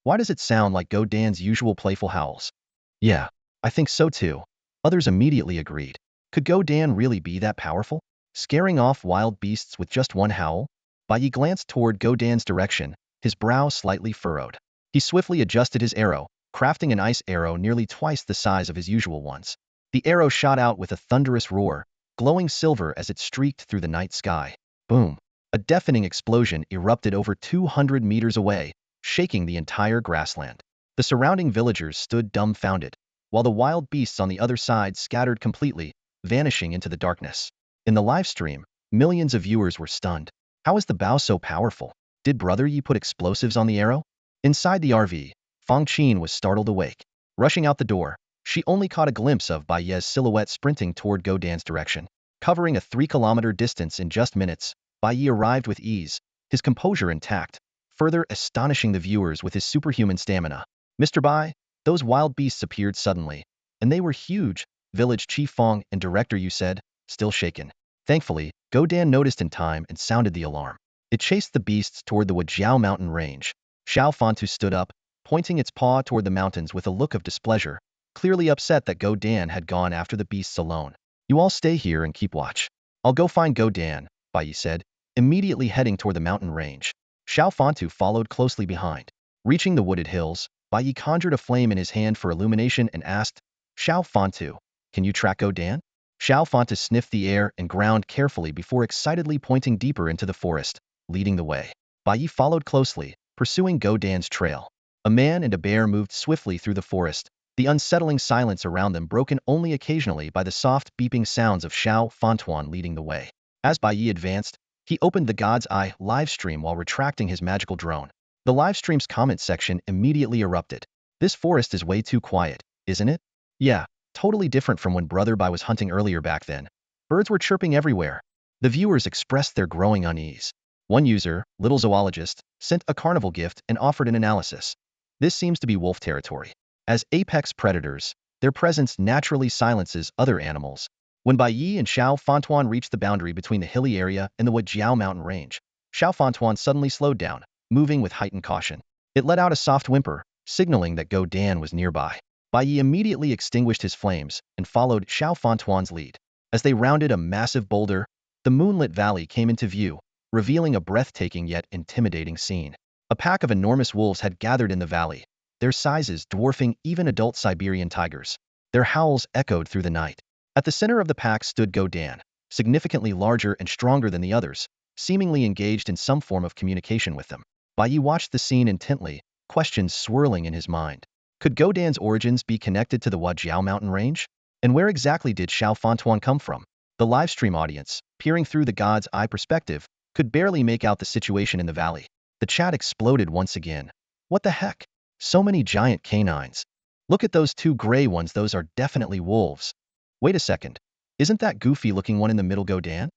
Why does it sound like Go Dan's usual playful howls? Yeah, I think so too. Others immediately agreed. Could Go Dan really be that powerful? Scaring off wild beasts with just one howl? Bai Ye glanced toward Go Dan's direction, his brow slightly furrowed. He swiftly adjusted his arrow, crafting an ice arrow nearly twice the size of his usual ones. The arrow shot out with a thunderous roar, glowing silver as it streaked through the night sky. Boom! A deafening explosion erupted over 200 meters away, shaking the entire grassland. The surrounding villagers stood dumbfounded, while the wild beasts on the other side scattered completely, vanishing into the darkness. In the live stream, millions of viewers were stunned. How is the bow so powerful? Did Brother Yi put explosives on the arrow? Inside the RV, Fang Qin was startled awake. Rushing out the door, she only caught a glimpse of Bai Ye's silhouette sprinting toward Go Dan's direction. Covering a 3-kilometer distance in just minutes, Bai Ye arrived with ease, his composure intact, further astonishing the viewers with his superhuman stamina. Mr. Bai, those wild beasts appeared suddenly, and they were huge, Village Chief Fong and Director Yu said, still shaken. Thankfully, Go Dan noticed in time and sounded the alarm. It chased the beasts toward the Wajiao mountain range. Xiao Fantu stood up, pointing its paw toward the mountains with a look of displeasure, clearly upset that Go Dan had gone after the beasts alone. You all stay here and keep watch. I'll go find Go Dan, Bai Ye said, immediately heading toward the mountain range. Xiao Fantu followed closely behind. Reaching the wooded hills, Bai Ye conjured a flame in his hand for illumination and asked, Xiao Fantu, can you track Go Dan? Xiao Fantu sniffed the air and ground carefully before excitedly pointing deeper into the forest, leading the way. Bai Ye followed closely, pursuing Go Dan's trail. A man and a bear moved swiftly through the forest, the unsettling silence around them broken only occasionally by the soft beeping sounds of Xiao Fantuan leading the way. As Bai Ye advanced, he opened the God's Eye live stream while retracting his magical drone. The live stream's comment section immediately erupted. This forest is way too quiet, isn't it? Yeah, totally different from when Brother Bai was hunting earlier back then. Birds were chirping everywhere. The viewers expressed their growing unease. One user, Little Zoologist, sent a carnival gift and offered an analysis. This seems to be wolf territory. As apex predators, their presence naturally silences other animals. When Bai Ye and Xiao Fantuan reached the boundary between the hilly area and the Wajiao mountain range, Xiao Fantuan suddenly slowed down, moving with heightened caution. It let out a soft whimper, signaling that Go Dan was nearby. Bai Ye immediately extinguished his flames and followed Xiao Fantuan's lead. As they rounded a massive boulder, the moonlit valley came into view, revealing a breathtaking yet intimidating scene. A pack of enormous wolves had gathered in the valley, their sizes dwarfing even adult Siberian tigers. Their howls echoed through the night. At the center of the pack stood Go Dan, significantly larger and stronger than the others, seemingly engaged in some form of communication with them. Bai Ye watched the scene intently, questions swirling in his mind. Could Go Dan's origins be connected to the Wajiao mountain range? And where exactly did Xiao Fantuan come from? The livestream audience, peering through the God's Eye perspective, could barely make out the situation in the valley. The chat exploded once again. What the heck? So many giant canines. Look at those two gray ones, those are definitely wolves. Wait a second. Isn't that goofy-looking one in the middle Go Dan?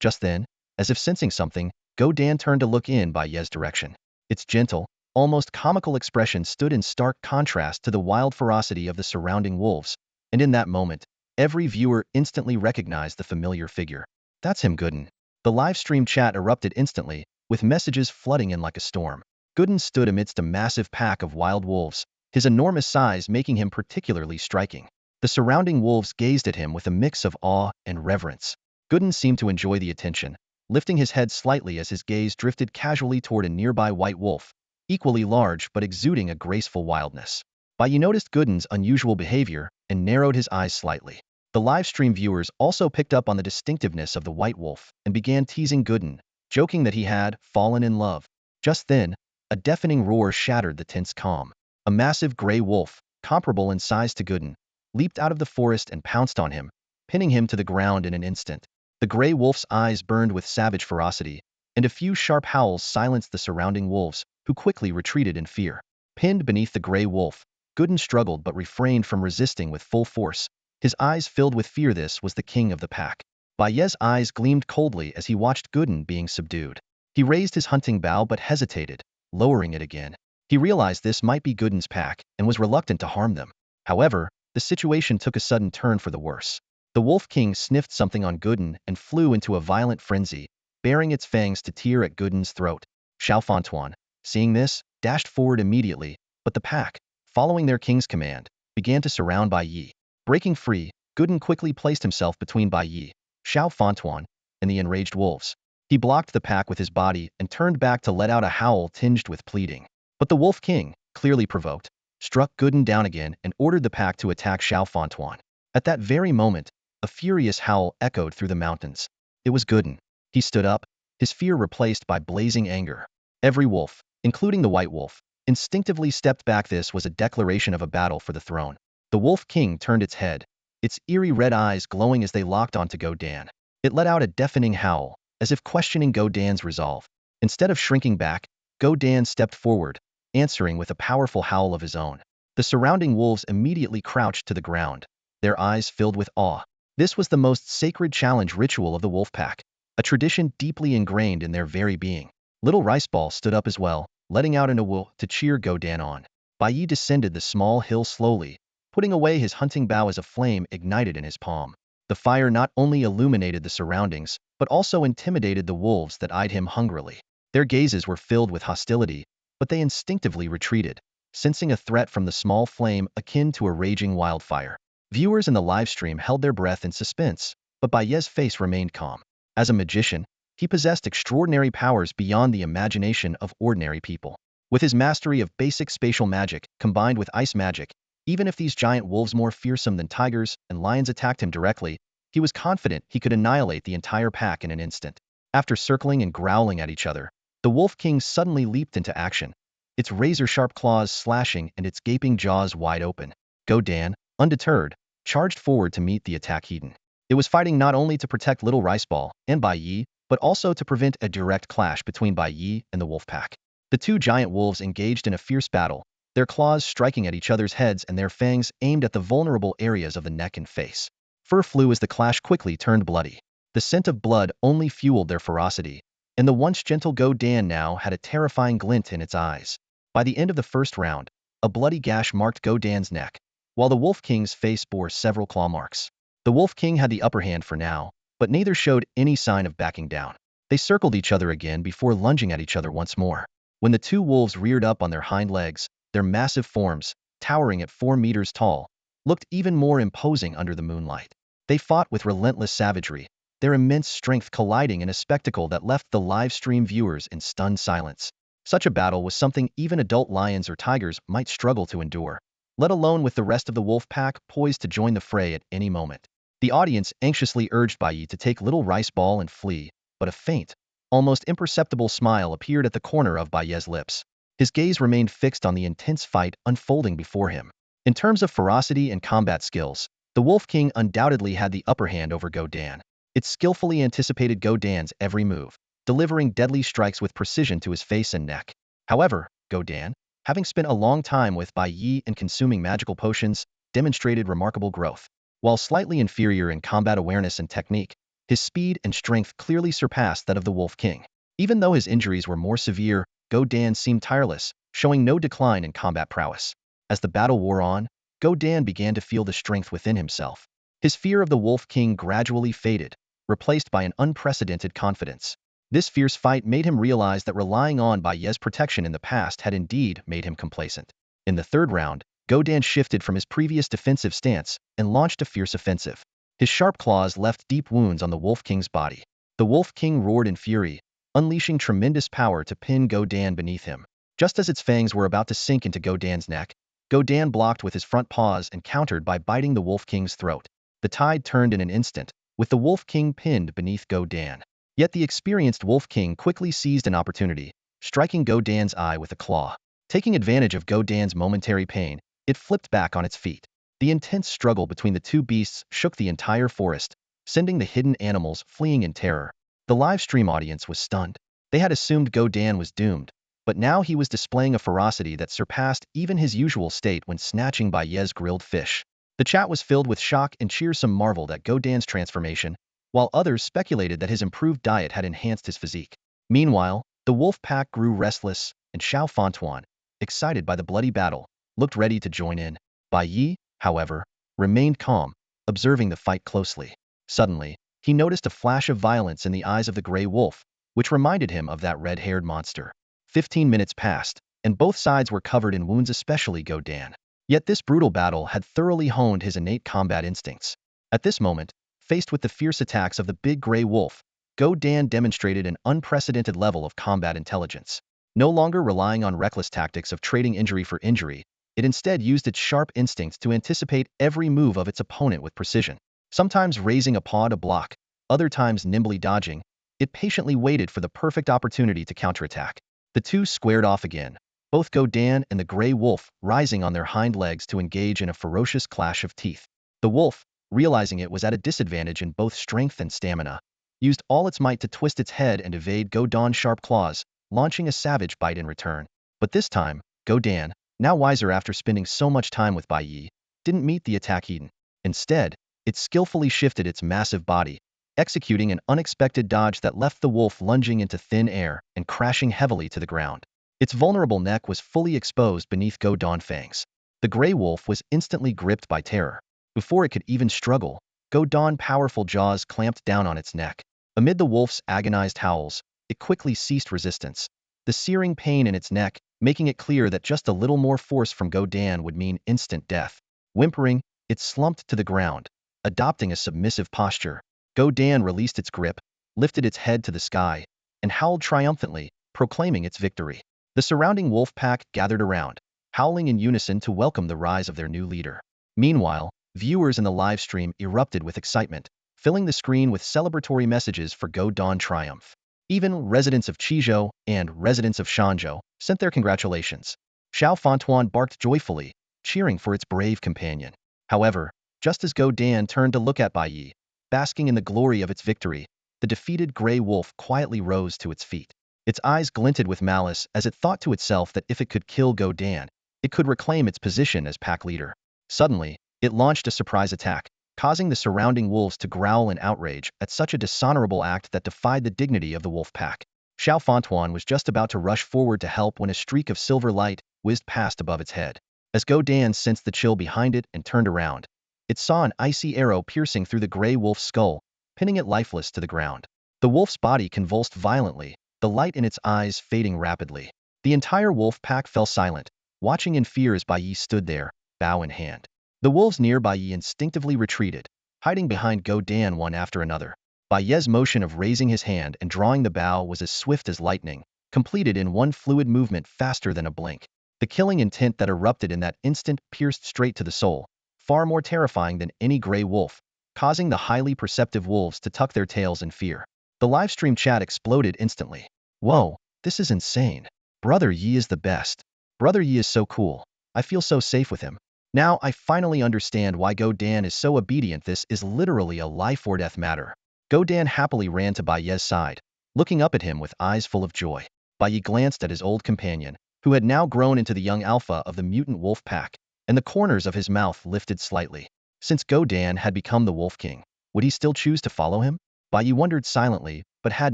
Just then, as if sensing something, Go Dan turned to look in Bai Ye's direction. Its gentle, almost comical expression stood in stark contrast to the wild ferocity of the surrounding wolves, and in that moment, every viewer instantly recognized the familiar figure. That's him, Gooden. The live stream chat erupted instantly, with messages flooding in like a storm. Gooden stood amidst a massive pack of wild wolves, his enormous size making him particularly striking. The surrounding wolves gazed at him with a mix of awe and reverence. Gooden seemed to enjoy the attention, lifting his head slightly as his gaze drifted casually toward a nearby white wolf, equally large but exuding a graceful wildness. Bai Ye noticed Gooden's unusual behavior and narrowed his eyes slightly. The live stream viewers also picked up on the distinctiveness of the white wolf and began teasing Gooden, joking that he had fallen in love. Just then, a deafening roar shattered the tense calm. A massive gray wolf, comparable in size to Gooden, leaped out of the forest and pounced on him, pinning him to the ground in an instant. The gray wolf's eyes burned with savage ferocity, and a few sharp howls silenced the surrounding wolves, who quickly retreated in fear. Pinned beneath the gray wolf, Gooden struggled but refrained from resisting with full force. His eyes filled with fear. This was the king of the pack. Bai Ye's eyes gleamed coldly as he watched Gooden being subdued. He raised his hunting bow but hesitated, lowering it again. He realized this might be Gooden's pack and was reluctant to harm them. However, the situation took a sudden turn for the worse. The Wolf King sniffed something on Gooden and flew into a violent frenzy, baring its fangs to tear at Gooden's throat. Xiao Fantuan, seeing this, dashed forward immediately, But the pack, following their king's command, began to surround Bai Ye. Breaking free, Gooden quickly placed himself between Bai Ye, Xiao Fantuan, and the enraged wolves. He blocked the pack with his body and turned back to let out a howl tinged with pleading. But the Wolf King, clearly provoked, struck Gooden down again and ordered the pack to attack Xiao Fantuan. At that very moment, a furious howl echoed through the mountains. It was Gooden. He stood up, his fear replaced by blazing anger. Every wolf, including the white wolf, instinctively stepped back. This was a declaration of a battle for the throne. The Wolf King turned its head, its eerie red eyes glowing as they locked onto Godan. It let out a deafening howl, as if questioning Godan's resolve. Instead of shrinking back, Godan stepped forward, answering with a powerful howl of his own. The surrounding wolves immediately crouched to the ground, their eyes filled with awe. This was the most sacred challenge ritual of the wolf pack, a tradition deeply ingrained in their very being. Little Riceball stood up as well, letting out an awoo to cheer Godan on. Bai Ye descended the small hill slowly, putting away his hunting bow as a flame ignited in his palm. The fire not only illuminated the surroundings, but also intimidated the wolves that eyed him hungrily. Their gazes were filled with hostility, but they instinctively retreated, sensing a threat from the small flame akin to a raging wildfire. Viewers in the livestream held their breath in suspense, but Bai Ye's face remained calm. As a magician, he possessed extraordinary powers beyond the imagination of ordinary people. With his mastery of basic spatial magic combined with ice magic, even if these giant wolves more fearsome than tigers and lions attacked him directly, he was confident he could annihilate the entire pack in an instant. After circling and growling at each other, the Wolf King suddenly leaped into action, its razor-sharp claws slashing and its gaping jaws wide open. Godan, undeterred, charged forward to meet the attack heat. It was fighting not only to protect Little Riceball and Bai Ye, but also to prevent a direct clash between Bai Ye and the wolf pack. The two giant wolves engaged in a fierce battle, their claws striking at each other's heads and their fangs aimed at the vulnerable areas of the neck and face. Fur flew as the clash quickly turned bloody. The scent of blood only fueled their ferocity, and the once gentle Godan now had a terrifying glint in its eyes. By the end of the first round, a bloody gash marked Godan's neck, while the Wolf King's face bore several claw marks. The Wolf King had the upper hand for now, but neither showed any sign of backing down. They circled each other again before lunging at each other once more. When the two wolves reared up on their hind legs, their massive forms, towering at 4 meters tall, looked even more imposing under the moonlight. They fought with relentless savagery, their immense strength colliding in a spectacle that left the live stream viewers in stunned silence. Such a battle was something even adult lions or tigers might struggle to endure, let alone with the rest of the wolf pack poised to join the fray at any moment. The audience anxiously urged Bai Ye to take Little Riceball and flee, but a faint, almost imperceptible smile appeared at the corner of Bai Ye's lips. His gaze remained fixed on the intense fight unfolding before him. In terms of ferocity and combat skills, the Wolf King undoubtedly had the upper hand over Godan. It skillfully anticipated Godan's every move, delivering deadly strikes with precision to his face and neck. However, Godan, having spent a long time with Bai Ye and consuming magical potions, demonstrated remarkable growth. While slightly inferior in combat awareness and technique, his speed and strength clearly surpassed that of the Wolf King. Even though his injuries were more severe, Godan seemed tireless, showing no decline in combat prowess. As the battle wore on, Godan began to feel the strength within himself. His fear of the Wolf King gradually faded, replaced by an unprecedented confidence. This fierce fight made him realize that relying on Bai Ye's protection in the past had indeed made him complacent. In the third round, Godan shifted from his previous defensive stance and launched a fierce offensive. His sharp claws left deep wounds on the Wolf King's body. The Wolf King roared in fury, unleashing tremendous power to pin Godan beneath him. Just as its fangs were about to sink into Godan's neck, Godan blocked with his front paws and countered by biting the Wolf King's throat. The tide turned in an instant, with the Wolf King pinned beneath Godan. Yet the experienced Wolf King quickly seized an opportunity, striking Godan's eye with a claw. Taking advantage of Godan's momentary pain, it flipped back on its feet. The intense struggle between the two beasts shook the entire forest, sending the hidden animals fleeing in terror. The live stream audience was stunned. They had assumed Godan was doomed, but now he was displaying a ferocity that surpassed even his usual state when snatching Bai Ye's grilled fish. The chat was filled with shock and cheers. Some marveled at Godan's transformation, while others speculated that his improved diet had enhanced his physique. Meanwhile, the wolf pack grew restless, and Xiao Fantuan, excited by the bloody battle, looked ready to join in. Bai Ye, however, remained calm, observing the fight closely. Suddenly, he noticed a flash of violence in the eyes of the gray wolf, which reminded him of that red-haired monster. 15 minutes passed, and both sides were covered in wounds, especially Go Dan. Yet this brutal battle had thoroughly honed his innate combat instincts. At this moment, faced with the fierce attacks of the big gray wolf, Go Dan demonstrated an unprecedented level of combat intelligence. No longer relying on reckless tactics of trading injury for injury, it instead used its sharp instincts to anticipate every move of its opponent with precision. Sometimes raising a paw to block, other times nimbly dodging, it patiently waited for the perfect opportunity to counterattack. The two squared off again, both Go Dan and the gray wolf rising on their hind legs to engage in a ferocious clash of teeth. The wolf, realizing it was at a disadvantage in both strength and stamina, used all its might to twist its head and evade Go Dan's sharp claws, launching a savage bite in return. But this time, Go Dan, now wiser after spending so much time with Bai Ye, didn't meet the attack heat. Instead, it skillfully shifted its massive body, executing an unexpected dodge that left the wolf lunging into thin air and crashing heavily to the ground. Its vulnerable neck was fully exposed beneath Go Dan's fangs. The gray wolf was instantly gripped by terror. Before it could even struggle, Go Dan's powerful jaws clamped down on its neck. Amid the wolf's agonized howls, it quickly ceased resistance, the searing pain in its neck making it clear that just a little more force from Go Dan would mean instant death. Whimpering, it slumped to the ground, adopting a submissive posture. Go Dan released its grip, lifted its head to the sky, and howled triumphantly, proclaiming its victory. The surrounding wolf pack gathered around, howling in unison to welcome the rise of their new leader. Meanwhile, viewers in the live stream erupted with excitement, filling the screen with celebratory messages for Go Dan's triumph. Even residents of Chizhou and residents of Shanzhou sent their congratulations. Xiao Fantuan barked joyfully, cheering for its brave companion. However, just as Go Dan turned to look at Bai Ye, basking in the glory of its victory, the defeated gray wolf quietly rose to its feet. Its eyes glinted with malice as it thought to itself that if it could kill Go Dan, it could reclaim its position as pack leader. Suddenly, it launched a surprise attack, causing the surrounding wolves to growl in outrage at such a dishonorable act that defied the dignity of the wolf pack. Xiao Fantuan was just about to rush forward to help when a streak of silver light whizzed past above its head. As Go Dan sensed the chill behind it and turned around, it saw an icy arrow piercing through the gray wolf's skull, pinning it lifeless to the ground. The wolf's body convulsed violently, the light in its eyes fading rapidly. The entire wolf pack fell silent, watching in fear as Bai Ye stood there, bow in hand. The wolves near Bai Ye instinctively retreated, hiding behind Go Dan one after another. Bai Ye's motion of raising his hand and drawing the bow was as swift as lightning, completed in one fluid movement faster than a blink. The killing intent that erupted in that instant pierced straight to the soul, far more terrifying than any gray wolf, causing the highly perceptive wolves to tuck their tails in fear. The livestream chat exploded instantly. Whoa, this is insane. Brother Yi is the best. Brother Yi is so cool. I feel so safe with him. Now I finally understand why Go Dan is so obedient. This is literally a life or death matter. Go Dan happily ran to Bai Ye's side, looking up at him with eyes full of joy. Bai Ye glanced at his old companion, who had now grown into the young alpha of the mutant wolf pack, and the corners of his mouth lifted slightly. Since Go Dan had become the Wolf King, would he still choose to follow him? Bai Ye wondered silently, but had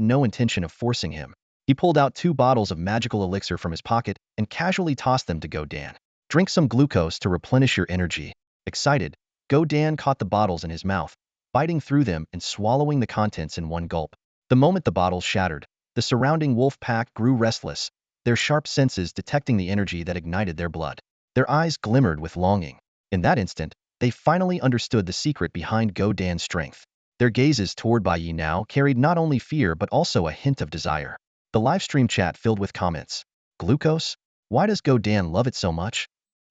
no intention of forcing him. He pulled out 2 bottles of magical elixir from his pocket and casually tossed them to Go Dan. Drink some glucose to replenish your energy. Excited, Go Dan caught the bottles in his mouth, biting through them and swallowing the contents in one gulp. The moment the bottles shattered, the surrounding wolf pack grew restless, their sharp senses detecting the energy that ignited their blood. Their eyes glimmered with longing. In that instant, they finally understood the secret behind Go Dan's strength. Their gazes toward Bai Ye now carried not only fear but also a hint of desire. The livestream chat filled with comments. Glucose? Why does Go Dan love it so much?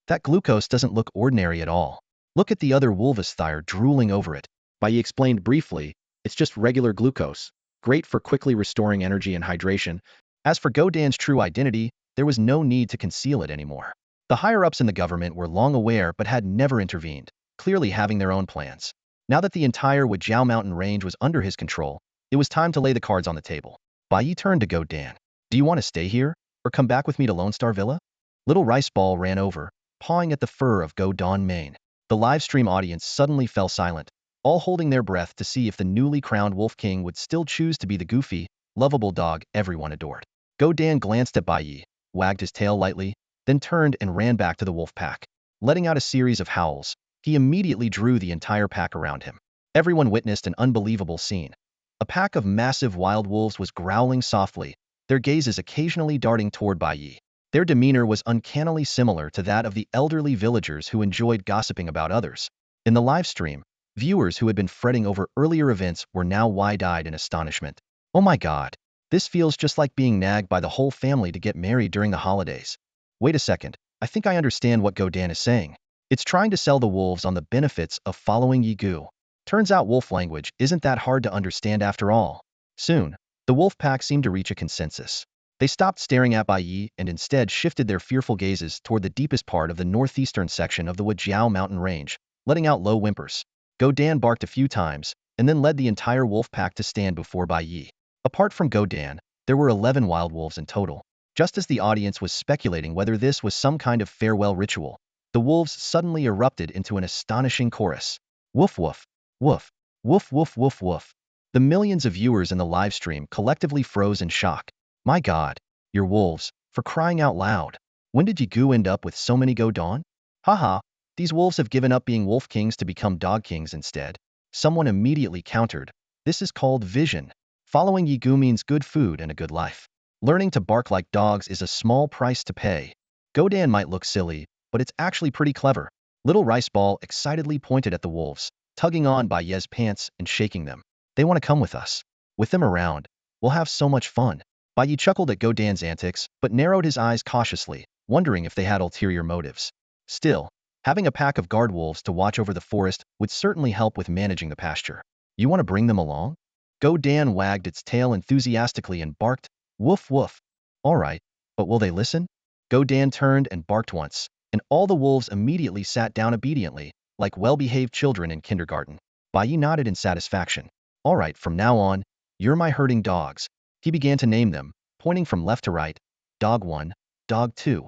That glucose doesn't look ordinary at all. Look at the other Wolvesthire drooling over it. Bai Ye explained briefly, it's just regular glucose, great for quickly restoring energy and hydration. As for Go Dan's true identity, there was no need to conceal it anymore. The higher-ups in the government were long aware but had never intervened, clearly having their own plans. Now that the entire Wujiao mountain range was under his control, it was time to lay the cards on the table. Bai Ye turned to Go Dan. Do you want to stay here, or come back with me to Lone Star Villa? Little Rice Ball ran over, pawing at the fur of Go Dan's mane. The live stream audience suddenly fell silent, all holding their breath to see if the newly crowned Wolf King would still choose to be the goofy, lovable dog everyone adored. Go Dan glanced at Bai Ye, wagged his tail lightly, then turned and ran back to the wolf pack. Letting out a series of howls, he immediately drew the entire pack around him. Everyone witnessed an unbelievable scene. A pack of massive wild wolves was growling softly, their gazes occasionally darting toward Bai Ye. Their demeanor was uncannily similar to that of the elderly villagers who enjoyed gossiping about others. In the live stream, viewers who had been fretting over earlier events were now wide-eyed in astonishment. Oh my god, this feels just like being nagged by the whole family to get married during the holidays. Wait a second, I think I understand what Godan is saying. It's trying to sell the wolves on the benefits of following Yigu. Turns out wolf language isn't that hard to understand after all. Soon, the wolf pack seemed to reach a consensus. They stopped staring at Bai Ye and instead shifted their fearful gazes toward the deepest part of the northeastern section of the Wajiao mountain range, letting out low whimpers. Godan barked a few times, and then led the entire wolf pack to stand before Bai Ye. Apart from Godan, there were 11 wild wolves in total. Just as the audience was speculating whether this was some kind of farewell ritual, the wolves suddenly erupted into an astonishing chorus. Woof woof, woof, woof woof woof woof. The millions of viewers in the live stream collectively froze in shock. My god, you're wolves, for crying out loud. When did Yigu end up with so many Godan? Haha, these wolves have given up being wolf kings to become dog kings instead. Someone immediately countered. This is called vision. Following Yigu means good food and a good life. Learning to bark like dogs is a small price to pay. Godan might look silly, but it's actually pretty clever. Little Rice Ball excitedly pointed at the wolves, tugging on Bai Ye's pants and shaking them. They want to come with us. With them around, we'll have so much fun. Bai Ye chuckled at Godan's antics, but narrowed his eyes cautiously, wondering if they had ulterior motives. Still, having a pack of guard wolves to watch over the forest would certainly help with managing the pasture. You want to bring them along? Godan wagged its tail enthusiastically and barked, woof woof. All right, but will they listen? Godan turned and barked once, and all the wolves immediately sat down obediently, like well-behaved children in kindergarten. Bai Ye nodded in satisfaction. All right, from now on, you're my herding dogs. He began to name them, pointing from left to right, Dog 1, Dog 2,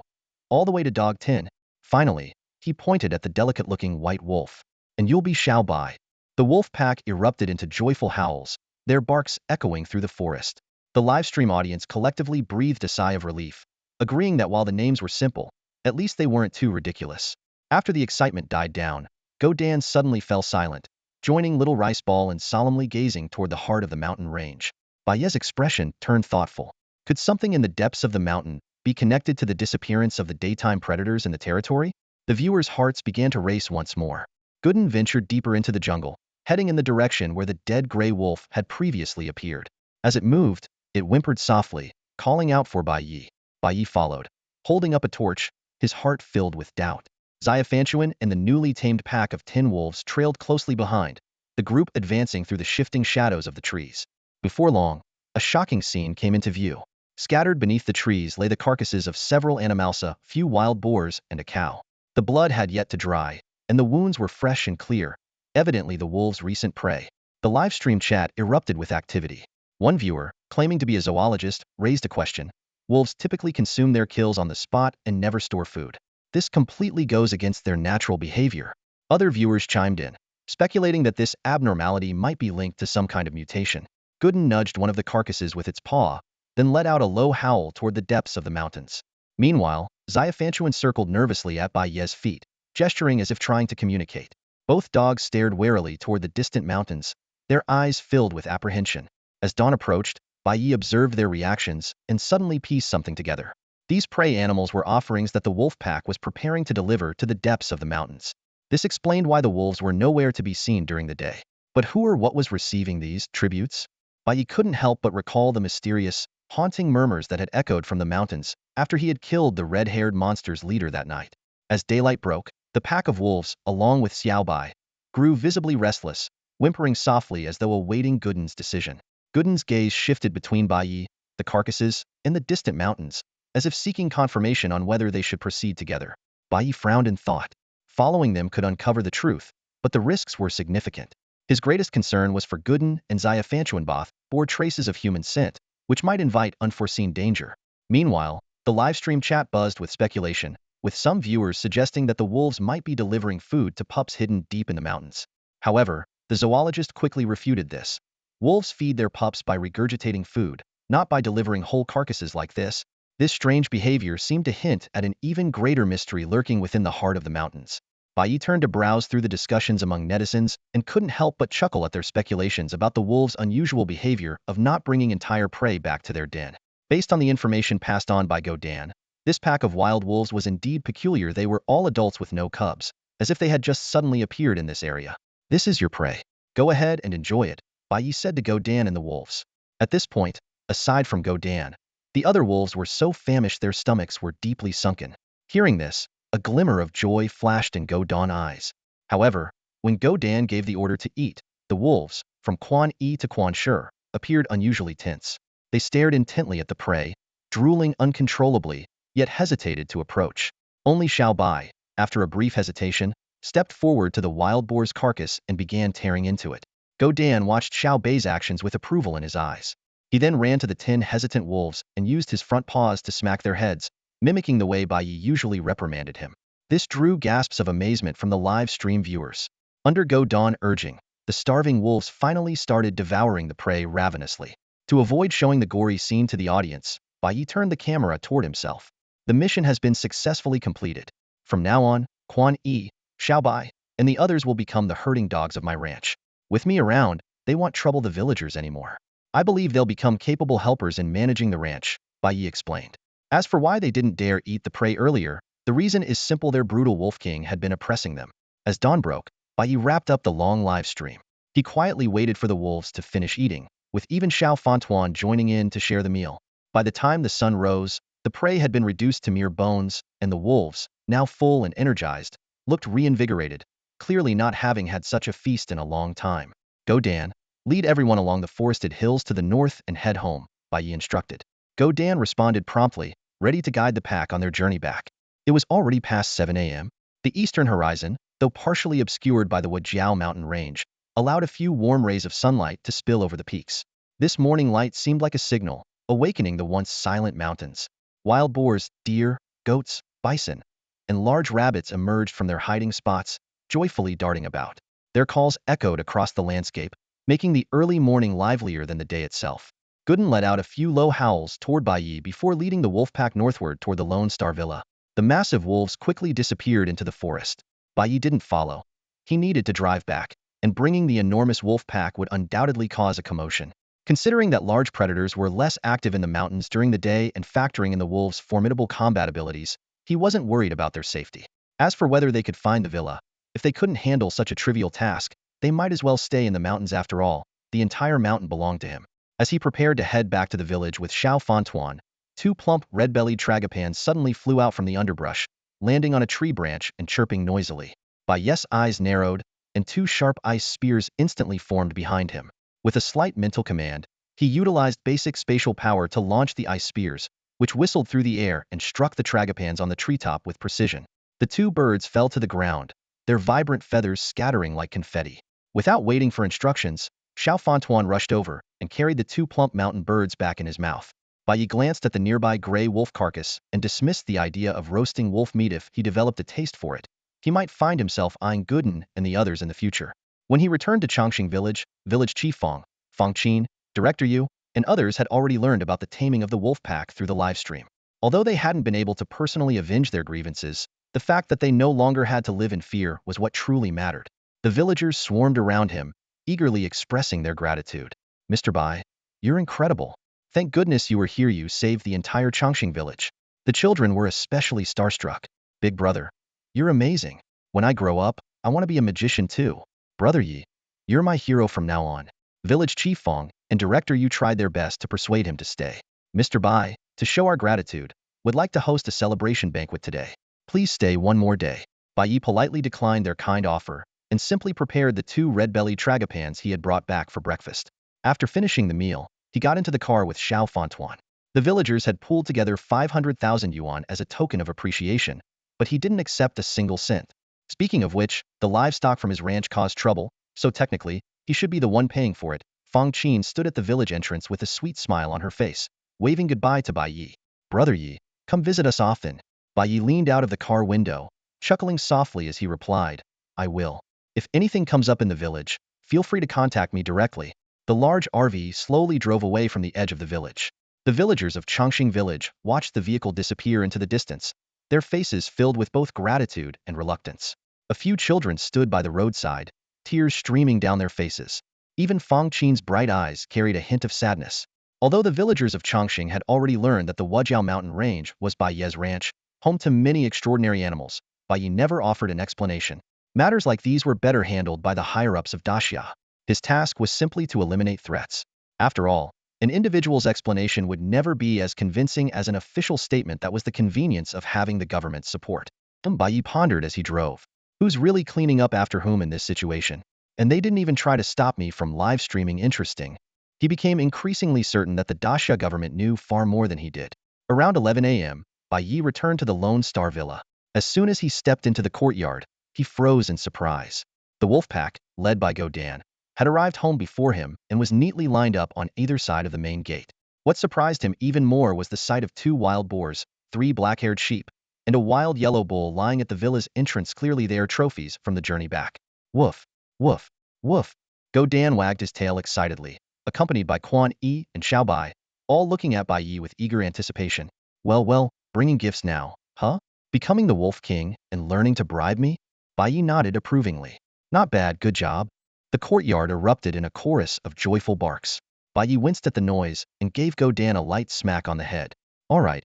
all the way to Dog 10. Finally, he pointed at the delicate-looking white wolf. And you'll be Xiao Bai. The wolf pack erupted into joyful howls, their barks echoing through the forest. The livestream audience collectively breathed a sigh of relief, agreeing that while the names were simple, at least they weren't too ridiculous. After the excitement died down, Godan suddenly fell silent, joining Little Rice Ball in solemnly gazing toward the heart of the mountain range. Bai Ye's expression turned thoughtful. Could something in the depths of the mountain be connected to the disappearance of the daytime predators in the territory? The viewers' hearts began to race once more. Gooden ventured deeper into the jungle, heading in the direction where the dead gray wolf had previously appeared. As it moved, it whimpered softly, calling out for Bai Ye. Bai Ye followed, holding up a torch, his heart filled with doubt. Xiafanchuan and the newly tamed pack of 10 wolves trailed closely behind, the group advancing through the shifting shadows of the trees. Before long, a shocking scene came into view. Scattered beneath the trees lay the carcasses of several animalsa, few wild boars, and a cow. The blood had yet to dry, and the wounds were fresh and clear, evidently the wolves' recent prey. The livestream chat erupted with activity. One viewer, claiming to be a zoologist, raised a question. Wolves typically consume their kills on the spot and never store food. This completely goes against their natural behavior. Other viewers chimed in, speculating that this abnormality might be linked to some kind of mutation. Gooden nudged one of the carcasses with its paw, then let out a low howl toward the depths of the mountains. Meanwhile, Xiafanchuan circled nervously at Bai Ye's feet, gesturing as if trying to communicate. Both dogs stared warily toward the distant mountains, their eyes filled with apprehension. As dawn approached, Bai Ye observed their reactions and suddenly pieced something together. These prey animals were offerings that the wolf pack was preparing to deliver to the depths of the mountains. This explained why the wolves were nowhere to be seen during the day. But who or what was receiving these tributes? Bai Ye couldn't help but recall the mysterious, haunting murmurs that had echoed from the mountains after he had killed the red-haired monster's leader that night. As daylight broke, the pack of wolves, along with Xiao Bai, grew visibly restless, whimpering softly as though awaiting Gooden's decision. Gooden's gaze shifted between Bai Ye, the carcasses, and the distant mountains, as if seeking confirmation on whether they should proceed together. Bai Ye frowned in thought. Following them could uncover the truth, but the risks were significant. His greatest concern was for Gooden and Xiafanchuan both bore traces of human scent, which might invite unforeseen danger. Meanwhile, the livestream chat buzzed with speculation, with some viewers suggesting that the wolves might be delivering food to pups hidden deep in the mountains. However, the zoologist quickly refuted this. Wolves feed their pups by regurgitating food, not by delivering whole carcasses like this. This strange behavior seemed to hint at an even greater mystery lurking within the heart of the mountains. Bai Ye turned to browse through the discussions among netizens and couldn't help but chuckle at their speculations about the wolves' unusual behavior of not bringing entire prey back to their den. Based on the information passed on by Godan, This pack of wild wolves was indeed peculiar. They were all adults with no cubs, as if they had just suddenly appeared in this area. This is your prey. Go ahead and enjoy it, Bai Ye said to Godan and the wolves. At this point, aside from Godan, the other wolves were so famished their stomachs were deeply sunken. Hearing this, a glimmer of joy flashed in Godan's eyes. However, when Godan gave the order to eat, the wolves, from Quan Yi to Quan Shi, appeared unusually tense. They stared intently at the prey, drooling uncontrollably, yet hesitated to approach. Only Xiao Bai, after a brief hesitation, stepped forward to the wild boar's carcass and began tearing into it. Godan watched Xiao Bai's actions with approval in his eyes. He then ran to the 10 hesitant wolves and used his front paws to smack their heads, mimicking the way Bai Ye usually reprimanded him. This drew gasps of amazement from the live stream viewers. Under Godan urging, the starving wolves finally started devouring the prey ravenously. To avoid showing the gory scene to the audience, Bai Ye turned the camera toward himself. The mission has been successfully completed. From now on, Quan Yi, Xiao Bai, and the others will become the herding dogs of my ranch. With me around, they won't trouble the villagers anymore. I believe they'll become capable helpers in managing the ranch, Bai Ye explained. As for why they didn't dare eat the prey earlier, the reason is simple: their brutal wolf king had been oppressing them. As dawn broke, Bai Ye wrapped up the long live stream. He quietly waited for the wolves to finish eating, with even Xiao Fantuan joining in to share the meal. By the time the sun rose, the prey had been reduced to mere bones, and the wolves, now full and energized, looked reinvigorated, clearly not having had such a feast in a long time. Godan, lead everyone along the forested hills to the north and head home, Bai Ye instructed. Godan responded promptly, ready to guide the pack on their journey back. It was already past 7 a.m. The eastern horizon, though partially obscured by the Wajiao mountain range, allowed a few warm rays of sunlight to spill over the peaks. This morning light seemed like a signal, awakening the once silent mountains. Wild boars, deer, goats, bison, and large rabbits emerged from their hiding spots, joyfully darting about. Their calls echoed across the landscape, making the early morning livelier than the day itself. Gooden let out a few low howls toward Bai Ye before leading the wolf pack northward toward the Lone Star Villa. The massive wolves quickly disappeared into the forest. Bai Ye didn't follow. He needed to drive back, and bringing the enormous wolf pack would undoubtedly cause a commotion. Considering that large predators were less active in the mountains during the day and factoring in the wolves' formidable combat abilities, he wasn't worried about their safety. As for whether they could find the villa, if they couldn't handle such a trivial task, they might as well stay in the mountains after all. The entire mountain belonged to him. As he prepared to head back to the village with Xiao Fantuan, 2 plump, red-bellied tragopans suddenly flew out from the underbrush, landing on a tree branch and chirping noisily. Bai Ye's eyes narrowed, and 2 sharp ice spears instantly formed behind him. With a slight mental command, he utilized basic spatial power to launch the ice spears, which whistled through the air and struck the tragopans on the treetop with precision. The 2 birds fell to the ground, their vibrant feathers scattering like confetti. Without waiting for instructions, Xiao Fantuan rushed over and carried the 2 plump mountain birds back in his mouth. Bai Ye glanced at the nearby gray wolf carcass and dismissed the idea of roasting wolf meat if he developed a taste for it. He might find himself eyeing Gooden and the others in the future. When he returned to Chongqing Village, Village Chief Fong Qin, Director Yu, and others had already learned about the taming of the wolf pack through the live stream. Although they hadn't been able to personally avenge their grievances, the fact that they no longer had to live in fear was what truly mattered. The villagers swarmed around him, eagerly expressing their gratitude. Mr. Bai, you're incredible. Thank goodness you were here. You saved the entire Chongqing village. The children were especially starstruck. Big brother, you're amazing. When I grow up, I want to be a magician too. Brother Yi, you're my hero from now on. Village Chief Fong and Director Yu tried their best to persuade him to stay. Mr. Bai, to show our gratitude, would like to host a celebration banquet today. Please stay one more day. Bai Ye politely declined their kind offer and simply prepared the 2 red-bellied tragopans he had brought back for breakfast. After finishing the meal, he got into the car with Xiao Fantuan. The villagers had pooled together 500,000 yuan as a token of appreciation, but he didn't accept a single cent. Speaking of which, the livestock from his ranch caused trouble, so technically, he should be the one paying for it. Fong Qin stood at the village entrance with a sweet smile on her face, waving goodbye to Bai Ye. Brother Yi, come visit us often. Bai Ye leaned out of the car window, chuckling softly as he replied, I will. If anything comes up in the village, feel free to contact me directly. The large RV slowly drove away from the edge of the village. The villagers of Chongqing Village watched the vehicle disappear into the distance, their faces filled with both gratitude and reluctance. A few children stood by the roadside, tears streaming down their faces. Even Fong Qin's bright eyes carried a hint of sadness. Although the villagers of Chongqing had already learned that the Wujiao mountain range was Bai Ye's ranch, home to many extraordinary animals, Bai Ye never offered an explanation. Matters like these were better handled by the higher-ups of Daxia. His task was simply to eliminate threats. After all, an individual's explanation would never be as convincing as an official statement that was the convenience of having the government's support. Bai Ye pondered as he drove. Who's really cleaning up after whom in this situation? And they didn't even try to stop me from live streaming. Interesting. He became increasingly certain that the Daxia government knew far more than he did. Around 11 a.m., Bai Ye returned to the Lone Star Villa. As soon as he stepped into the courtyard, he froze in surprise. The wolf pack, led by Godan, had arrived home before him and was neatly lined up on either side of the main gate. What surprised him even more was the sight of 2 wild boars, 3 black-haired sheep, and a wild yellow bull lying at the villa's entrance, clearly their trophies from the journey back. Woof, woof, woof. Godan wagged his tail excitedly, accompanied by Quan Yi and Xiao Bai, all looking at Bai Ye with eager anticipation. Well, bringing gifts now, huh? Becoming the Wolf King and learning to bribe me? Bai Ye nodded approvingly. Not bad, good job. The courtyard erupted in a chorus of joyful barks. Bai Ye winced at the noise and gave Godan a light smack on the head. All right.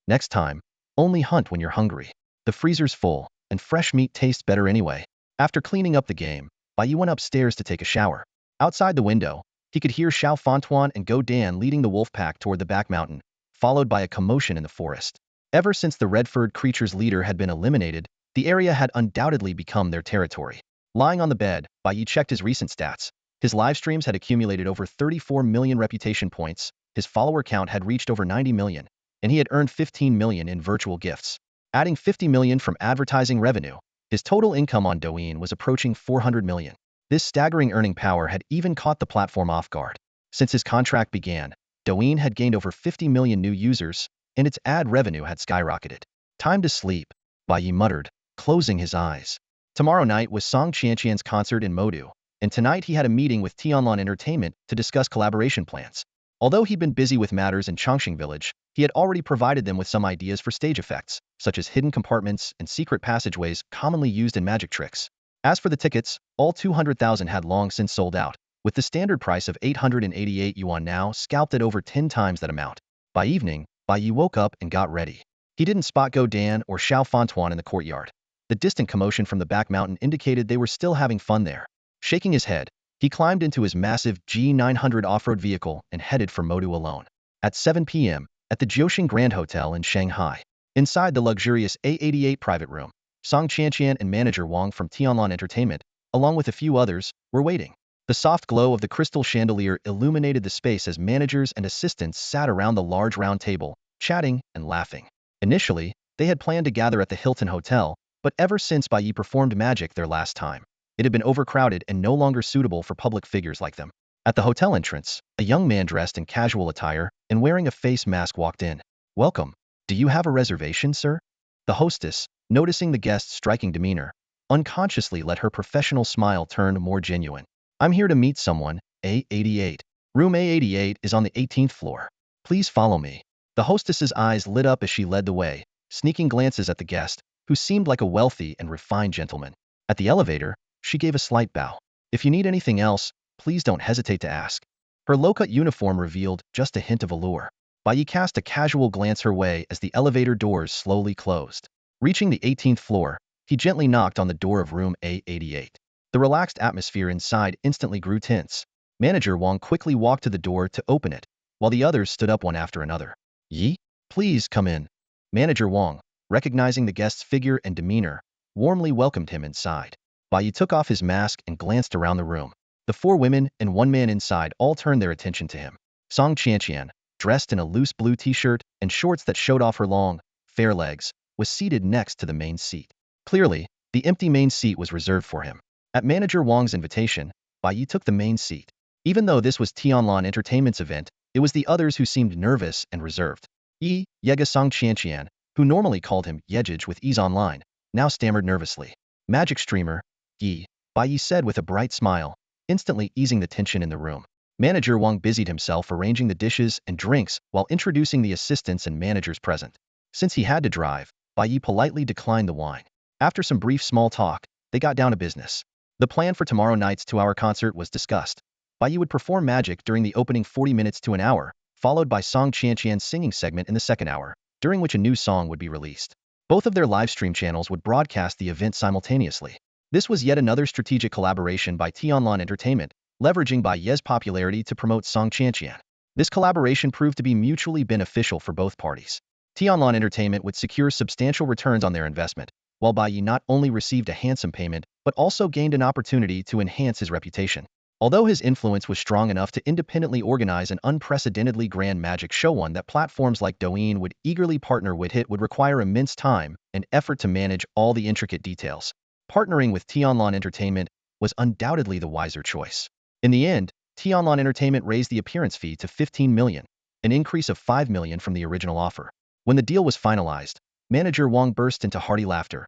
Next time, only hunt when you're hungry. The freezer's full, and fresh meat tastes better anyway. After cleaning up the game, Bai Ye went upstairs to take a shower. Outside the window, he could hear Xiao Fantuan and Godan leading the wolf pack toward the back mountain, followed by a commotion in the forest. Ever since the red-furred creature's leader had been eliminated, the area had undoubtedly become their territory. Lying on the bed, Bai Ye checked his recent stats. His live streams had accumulated over 34 million reputation points, his follower count had reached over 90 million, and he had earned 15 million in virtual gifts. Adding 50 million from advertising revenue, his total income on Douyin was approaching 400 million. This staggering earning power had even caught the platform off guard. Since his contract began, Douyin had gained over 50 million new users, and its ad revenue had skyrocketed. Time to sleep, Bai Ye muttered, closing his eyes. Tomorrow night was Song Qianqian's concert in Modu, and tonight he had a meeting with Tianlan Entertainment to discuss collaboration plans. Although he'd been busy with matters in Chongqing Village, he had already provided them with some ideas for stage effects, such as hidden compartments and secret passageways commonly used in magic tricks. As for the tickets, all 200,000 had long since sold out, with the standard price of 888 yuan now scalped at over 10 times that amount. By evening, Bai Ye woke up and got ready. He didn't spot Godan or Xiao Fantuan in the courtyard. The distant commotion from the back mountain indicated they were still having fun there. Shaking his head, he climbed into his massive G900 off-road vehicle and headed for Modu alone. At 7 p.m., at the Jiuxing Grand Hotel in Shanghai, inside the luxurious A88 private room, Song Qianqian and manager Wang from Tianlan Entertainment, along with a few others, were waiting. The soft glow of the crystal chandelier illuminated the space as managers and assistants sat around the large round table, chatting and laughing. Initially, they had planned to gather at the Hilton Hotel, but ever since Bai Ye performed magic there last time, it had been overcrowded and no longer suitable for public figures like them. At the hotel entrance, a young man dressed in casual attire and wearing a face mask walked in. Welcome. Do you have a reservation, sir? The hostess, noticing the guest's striking demeanor, unconsciously let her professional smile turn more genuine. I'm here to meet someone, A88. Room A88 is on the 18th floor. Please follow me. The hostess's eyes lit up as she led the way, sneaking glances at the guest, who seemed like a wealthy and refined gentleman. At the elevator, she gave a slight bow. If you need anything else, please don't hesitate to ask. Her low-cut uniform revealed just a hint of allure. Bai Ye cast a casual glance her way as the elevator doors slowly closed. Reaching the 18th floor, he gently knocked on the door of room A88. The relaxed atmosphere inside instantly grew tense. Manager Wang quickly walked to the door to open it, while the others stood up one after another. Yi? Please come in. Manager Wang, recognizing the guest's figure and demeanor, warmly welcomed him inside. Bai Ye took off his mask and glanced around the room. The 4 women and 1 man inside all turned their attention to him. Song Qianqian, dressed in a loose blue t-shirt and shorts that showed off her long, fair legs, was seated next to the main seat. Clearly, the empty main seat was reserved for him. At Manager Wang's invitation, Bai Ye took the main seat. Even though this was Tianlan Entertainment's event, it was the others who seemed nervous and reserved. Yega Song Qianqian, who normally called him Yejij with ease online, now stammered nervously. Magic streamer, Yi, Bai Ye said with a bright smile, instantly easing the tension in the room. Manager Wang busied himself arranging the dishes and drinks while introducing the assistants and managers present. Since he had to drive, Bai Ye politely declined the wine. After some brief small talk, they got down to business. The plan for tomorrow night's 2-hour concert was discussed. Bai Ye would perform magic during the opening 40 minutes to an hour, followed by Song Qianqian's singing segment in the second hour, during which a new song would be released. Both of their livestream channels would broadcast the event simultaneously. This was yet another strategic collaboration by Tianlan Entertainment, leveraging Bai Ye's popularity to promote Song Qianqian. This collaboration proved to be mutually beneficial for both parties. Tianlan Entertainment would secure substantial returns on their investment, while Bai Ye not only received a handsome payment, but also gained an opportunity to enhance his reputation. Although his influence was strong enough to independently organize an unprecedentedly grand magic show, one that platforms like Douyin would eagerly partner with, it would require immense time and effort to manage all the intricate details. Partnering with Tianlan Entertainment was undoubtedly the wiser choice. In the end, Tianlan Entertainment raised the appearance fee to 15 million, an increase of 5 million from the original offer. When the deal was finalized, manager Wang burst into hearty laughter.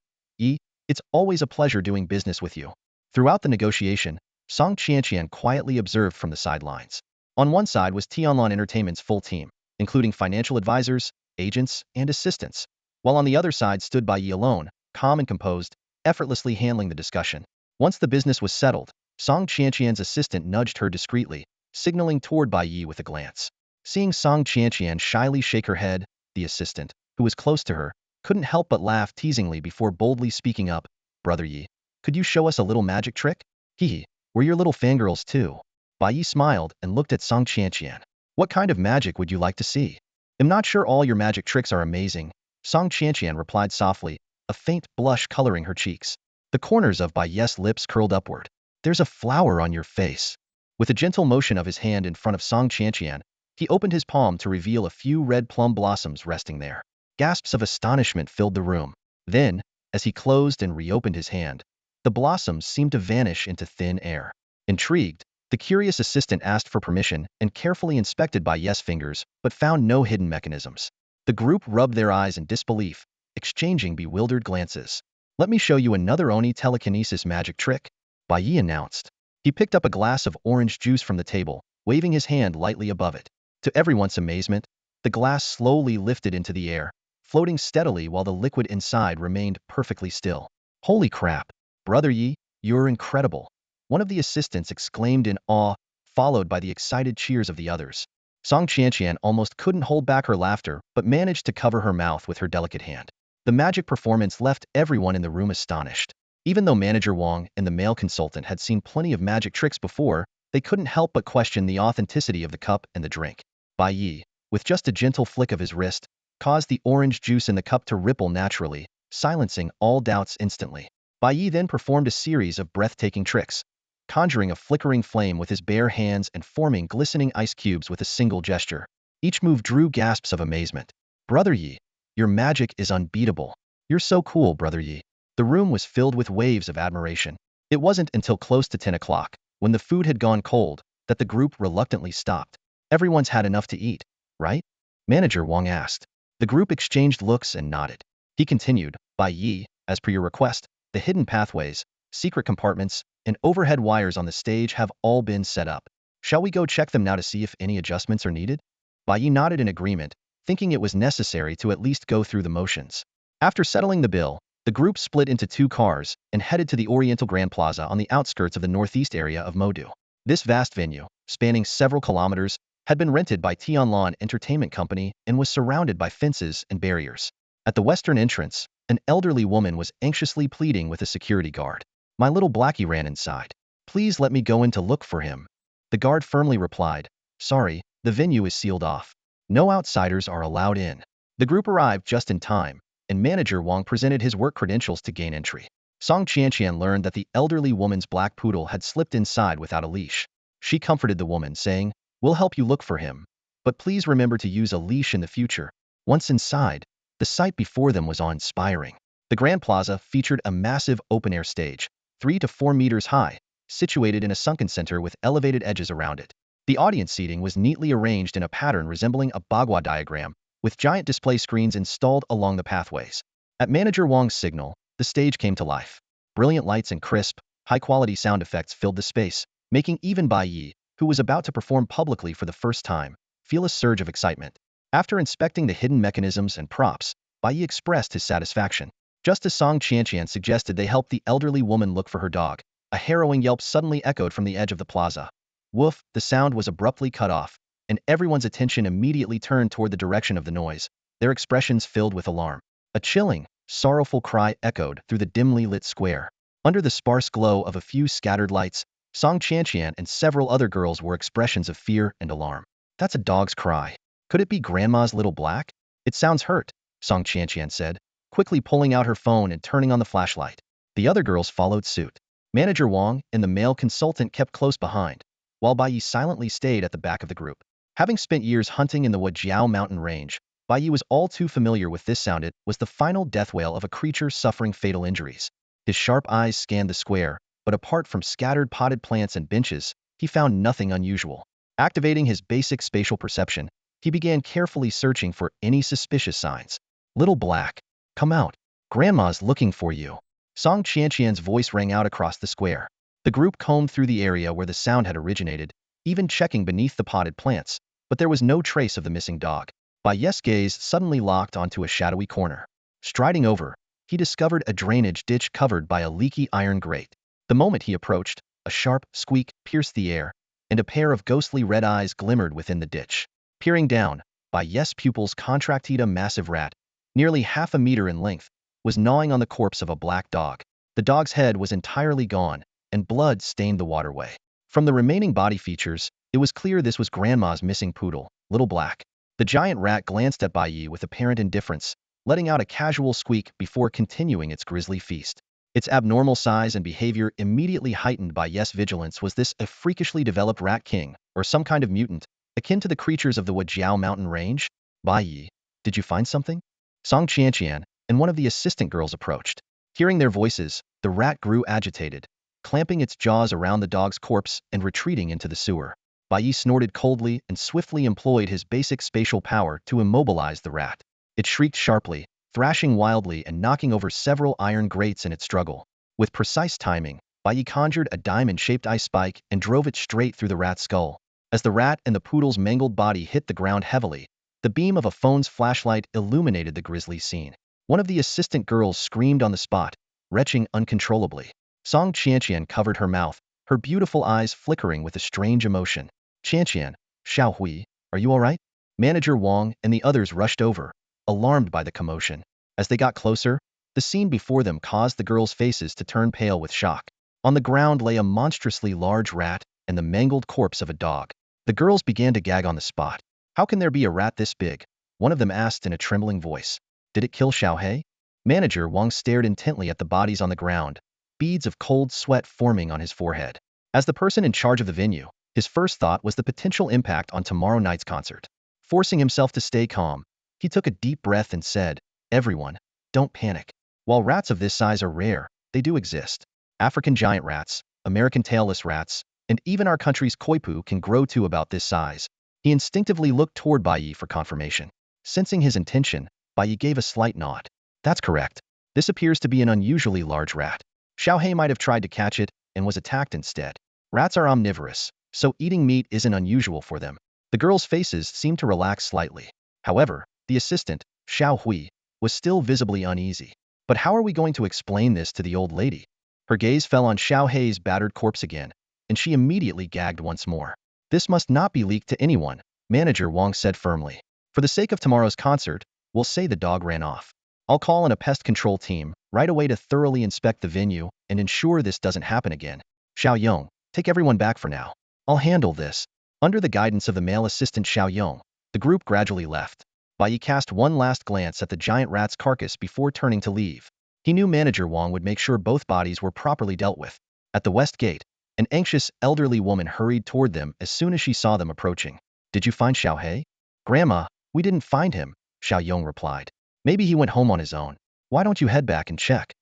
It's always a pleasure doing business with you. Throughout the negotiation, Song Qianqian quietly observed from the sidelines. On one side was Tianlan Entertainment's full team, including financial advisors, agents, and assistants, while on the other side stood Bai Ye alone, calm and composed, effortlessly handling the discussion. Once the business was settled, Song Qianqian's assistant nudged her discreetly, signaling toward Bai Ye with a glance. Seeing Song Qianqian shyly shake her head, the assistant, who was close to her, couldn't help but laugh teasingly before boldly speaking up. Brother Ye, could you show us a little magic trick? Hee. We're your little fangirls too. Bai Ye smiled and looked at Song Qianqian. What kind of magic would you like to see? I'm not sure all your magic tricks are amazing, Song Qianqian replied softly, a faint blush coloring her cheeks. The corners of Bai Ye's lips curled upward. There's a flower on your face. With a gentle motion of his hand in front of Song Qianqian, he opened his palm to reveal a few red plum blossoms resting there. Gasps of astonishment filled the room. Then, as he closed and reopened his hand, the blossoms seemed to vanish into thin air. Intrigued, the curious assistant asked for permission and carefully inspected Bai Ye's fingers, but found no hidden mechanisms. The group rubbed their eyes in disbelief, exchanging bewildered glances. Let me show you another Oni telekinesis magic trick, Bai Ye announced. He picked up a glass of orange juice from the table, waving his hand lightly above it. To everyone's amazement, the glass slowly lifted into the air, floating steadily while the liquid inside remained perfectly still. Holy crap! Brother Ye, you're incredible, one of the assistants exclaimed in awe, followed by the excited cheers of the others. Song Qianqian almost couldn't hold back her laughter, but managed to cover her mouth with her delicate hand. The magic performance left everyone in the room astonished. Even though manager Wang and the male consultant had seen plenty of magic tricks before, they couldn't help but question the authenticity of the cup and the drink. Bai Ye, with just a gentle flick of his wrist, caused the orange juice in the cup to ripple naturally, silencing all doubts instantly. Bai Ye then performed a series of breathtaking tricks, conjuring a flickering flame with his bare hands and forming glistening ice cubes with a single gesture. Each move drew gasps of amazement. Brother Ye, your magic is unbeatable. You're so cool, Brother Ye. The room was filled with waves of admiration. It wasn't until close to 10 o'clock, when the food had gone cold, that the group reluctantly stopped. Everyone's had enough to eat, right? Manager Wang asked. The group exchanged looks and nodded. He continued, Bai Ye, as per your request, the hidden pathways, secret compartments, and overhead wires on the stage have all been set up. Shall we go check them now to see if any adjustments are needed? Bai Ye nodded in agreement, thinking it was necessary to at least go through the motions. After settling the bill, the group split into 2 cars and headed to the Oriental Grand Plaza on the outskirts of the northeast area of Modu. This vast venue, spanning several kilometers, had been rented by Tianlan Entertainment Company and was surrounded by fences and barriers. At the western entrance, an elderly woman was anxiously pleading with a security guard. My little Blackie ran inside. Please let me go in to look for him. The guard firmly replied, sorry, the venue is sealed off. No outsiders are allowed in. The group arrived just in time, and manager Wang presented his work credentials to gain entry. Song Qianqian learned that the elderly woman's black poodle had slipped inside without a leash. She comforted the woman, saying, we'll help you look for him, but please remember to use a leash in the future. Once inside, the sight before them was awe-inspiring. The Grand Plaza featured a massive open-air stage, 3 to 4 meters high, situated in a sunken center with elevated edges around it. The audience seating was neatly arranged in a pattern resembling a bagua diagram, with giant display screens installed along the pathways. At manager Wang's signal, the stage came to life. Brilliant lights and crisp, high-quality sound effects filled the space, making even Bai Ye, who was about to perform publicly for the first time, feel a surge of excitement. After inspecting the hidden mechanisms and props, Bai Ye expressed his satisfaction. Just as Song Qianqian suggested they help the elderly woman look for her dog, a harrowing yelp suddenly echoed from the edge of the plaza. Woof, the sound was abruptly cut off, and everyone's attention immediately turned toward the direction of the noise, their expressions filled with alarm. A chilling, sorrowful cry echoed through the dimly lit square. Under the sparse glow of a few scattered lights, Song Qianqian and several other girls wore expressions of fear and alarm. That's a dog's cry. Could it be Grandma's little black? It sounds hurt, Song Qianqian said, quickly pulling out her phone and turning on the flashlight. The other girls followed suit. Manager Wang and the male consultant kept close behind, while Bai Ye silently stayed at the back of the group. Having spent years hunting in the Wajiao mountain range, Bai Ye was all too familiar with this sound. It was the final death wail of a creature suffering fatal injuries. His sharp eyes scanned the square, but apart from scattered potted plants and benches, he found nothing unusual. Activating his basic spatial perception, he began carefully searching for any suspicious signs. Little Black, come out. Grandma's looking for you. Song Qianqian's voice rang out across the square. The group combed through the area where the sound had originated, even checking beneath the potted plants, but there was no trace of the missing dog. Bai Ye's gaze suddenly locked onto a shadowy corner. Striding over, he discovered a drainage ditch covered by a leaky iron grate. The moment he approached, a sharp squeak pierced the air, and a pair of ghostly red eyes glimmered within the ditch. Peering down, Bai Ye's pupils contracted. A massive rat, nearly half a meter in length, was gnawing on the corpse of a black dog. The dog's head was entirely gone, and blood stained the waterway. From the remaining body features, it was clear this was Grandma's missing poodle, Little Black. The giant rat glanced at Bai Ye with apparent indifference, letting out a casual squeak before continuing its grisly feast. Its abnormal size and behavior immediately heightened Bai Ye's vigilance. Was this a freakishly developed rat king, or some kind of mutant, akin to the creatures of the Wajiao mountain range? Bai Ye, did you find something? Song Qianqian and one of the assistant girls approached. Hearing their voices, the rat grew agitated, clamping its jaws around the dog's corpse and retreating into the sewer. Bai Ye snorted coldly and swiftly employed his basic spatial power to immobilize the rat. It shrieked sharply, thrashing wildly and knocking over several iron grates in its struggle. With precise timing, Bai Ye conjured a diamond-shaped ice spike and drove it straight through the rat's skull. As the rat and the poodle's mangled body hit the ground heavily, the beam of a phone's flashlight illuminated the grisly scene. One of the assistant girls screamed on the spot, retching uncontrollably. Song Qianqian covered her mouth, her beautiful eyes flickering with a strange emotion. Qianqian, Xiaohui, are you all right? Manager Wang and the others rushed over, alarmed by the commotion. As they got closer, the scene before them caused the girls' faces to turn pale with shock. On the ground lay a monstrously large rat and the mangled corpse of a dog. The girls began to gag on the spot. How can there be a rat this big? One of them asked in a trembling voice. Did it kill Xiaohui? Manager Wang stared intently at the bodies on the ground, beads of cold sweat forming on his forehead. As the person in charge of the venue, his first thought was the potential impact on tomorrow night's concert. Forcing himself to stay calm, he took a deep breath and said, "Everyone, don't panic. While rats of this size are rare, they do exist. African giant rats, American tailless rats, and even our country's koipu can grow to about this size." He instinctively looked toward Bai Ye for confirmation. Sensing his intention, Bai Ye gave a slight nod. That's correct. This appears to be an unusually large rat. Xiaohui might have tried to catch it and was attacked instead. Rats are omnivorous, so eating meat isn't unusual for them. The girls' faces seemed to relax slightly. However, the assistant, Xiaohui, was still visibly uneasy. But how are we going to explain this to the old lady? Her gaze fell on Xiaohui's battered corpse again, and she immediately gagged once more. This must not be leaked to anyone, Manager Wang said firmly. For the sake of tomorrow's concert, we'll say the dog ran off. I'll call in a pest control team right away to thoroughly inspect the venue and ensure this doesn't happen again. Xiao Yong, take everyone back for now. I'll handle this. Under the guidance of the male assistant Xiao Yong, the group gradually left. Bai Ye cast one last glance at the giant rat's carcass before turning to leave. He knew Manager Wang would make sure both bodies were properly dealt with. At the west gate, an anxious, elderly woman hurried toward them as soon as she saw them approaching. Did you find Xiaohui? Grandma, we didn't find him, Xiao Yong replied. Maybe he went home on his own. Why don't you head back and check?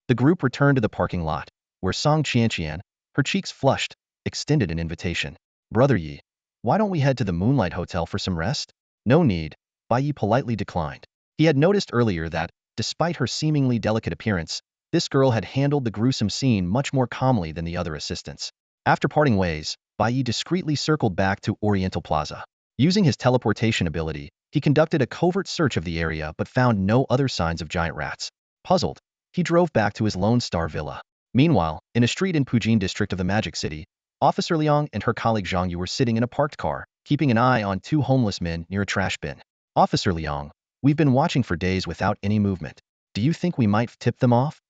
The group returned to the parking lot, where Song Qianqian, her cheeks flushed, extended an invitation. Brother Yi, why don't we head to the Moonlight Hotel for some rest? No need, Bai Ye politely declined. He had noticed earlier that, despite her seemingly delicate appearance, this girl had handled the gruesome scene much more calmly than the other assistants. After parting ways, Bai Ye discreetly circled back to Oriental Plaza. Using his teleportation ability, he conducted a covert search of the area but found no other signs of giant rats. Puzzled, he drove back to his Lone Star Villa. Meanwhile, in a street in Pujin district of the Magic City, Officer Liang and her colleague Zhang Yu were sitting in a parked car, keeping an eye on two homeless men near a trash bin. Officer Liang, we've been watching for days without any movement. Do you think we might tip them off?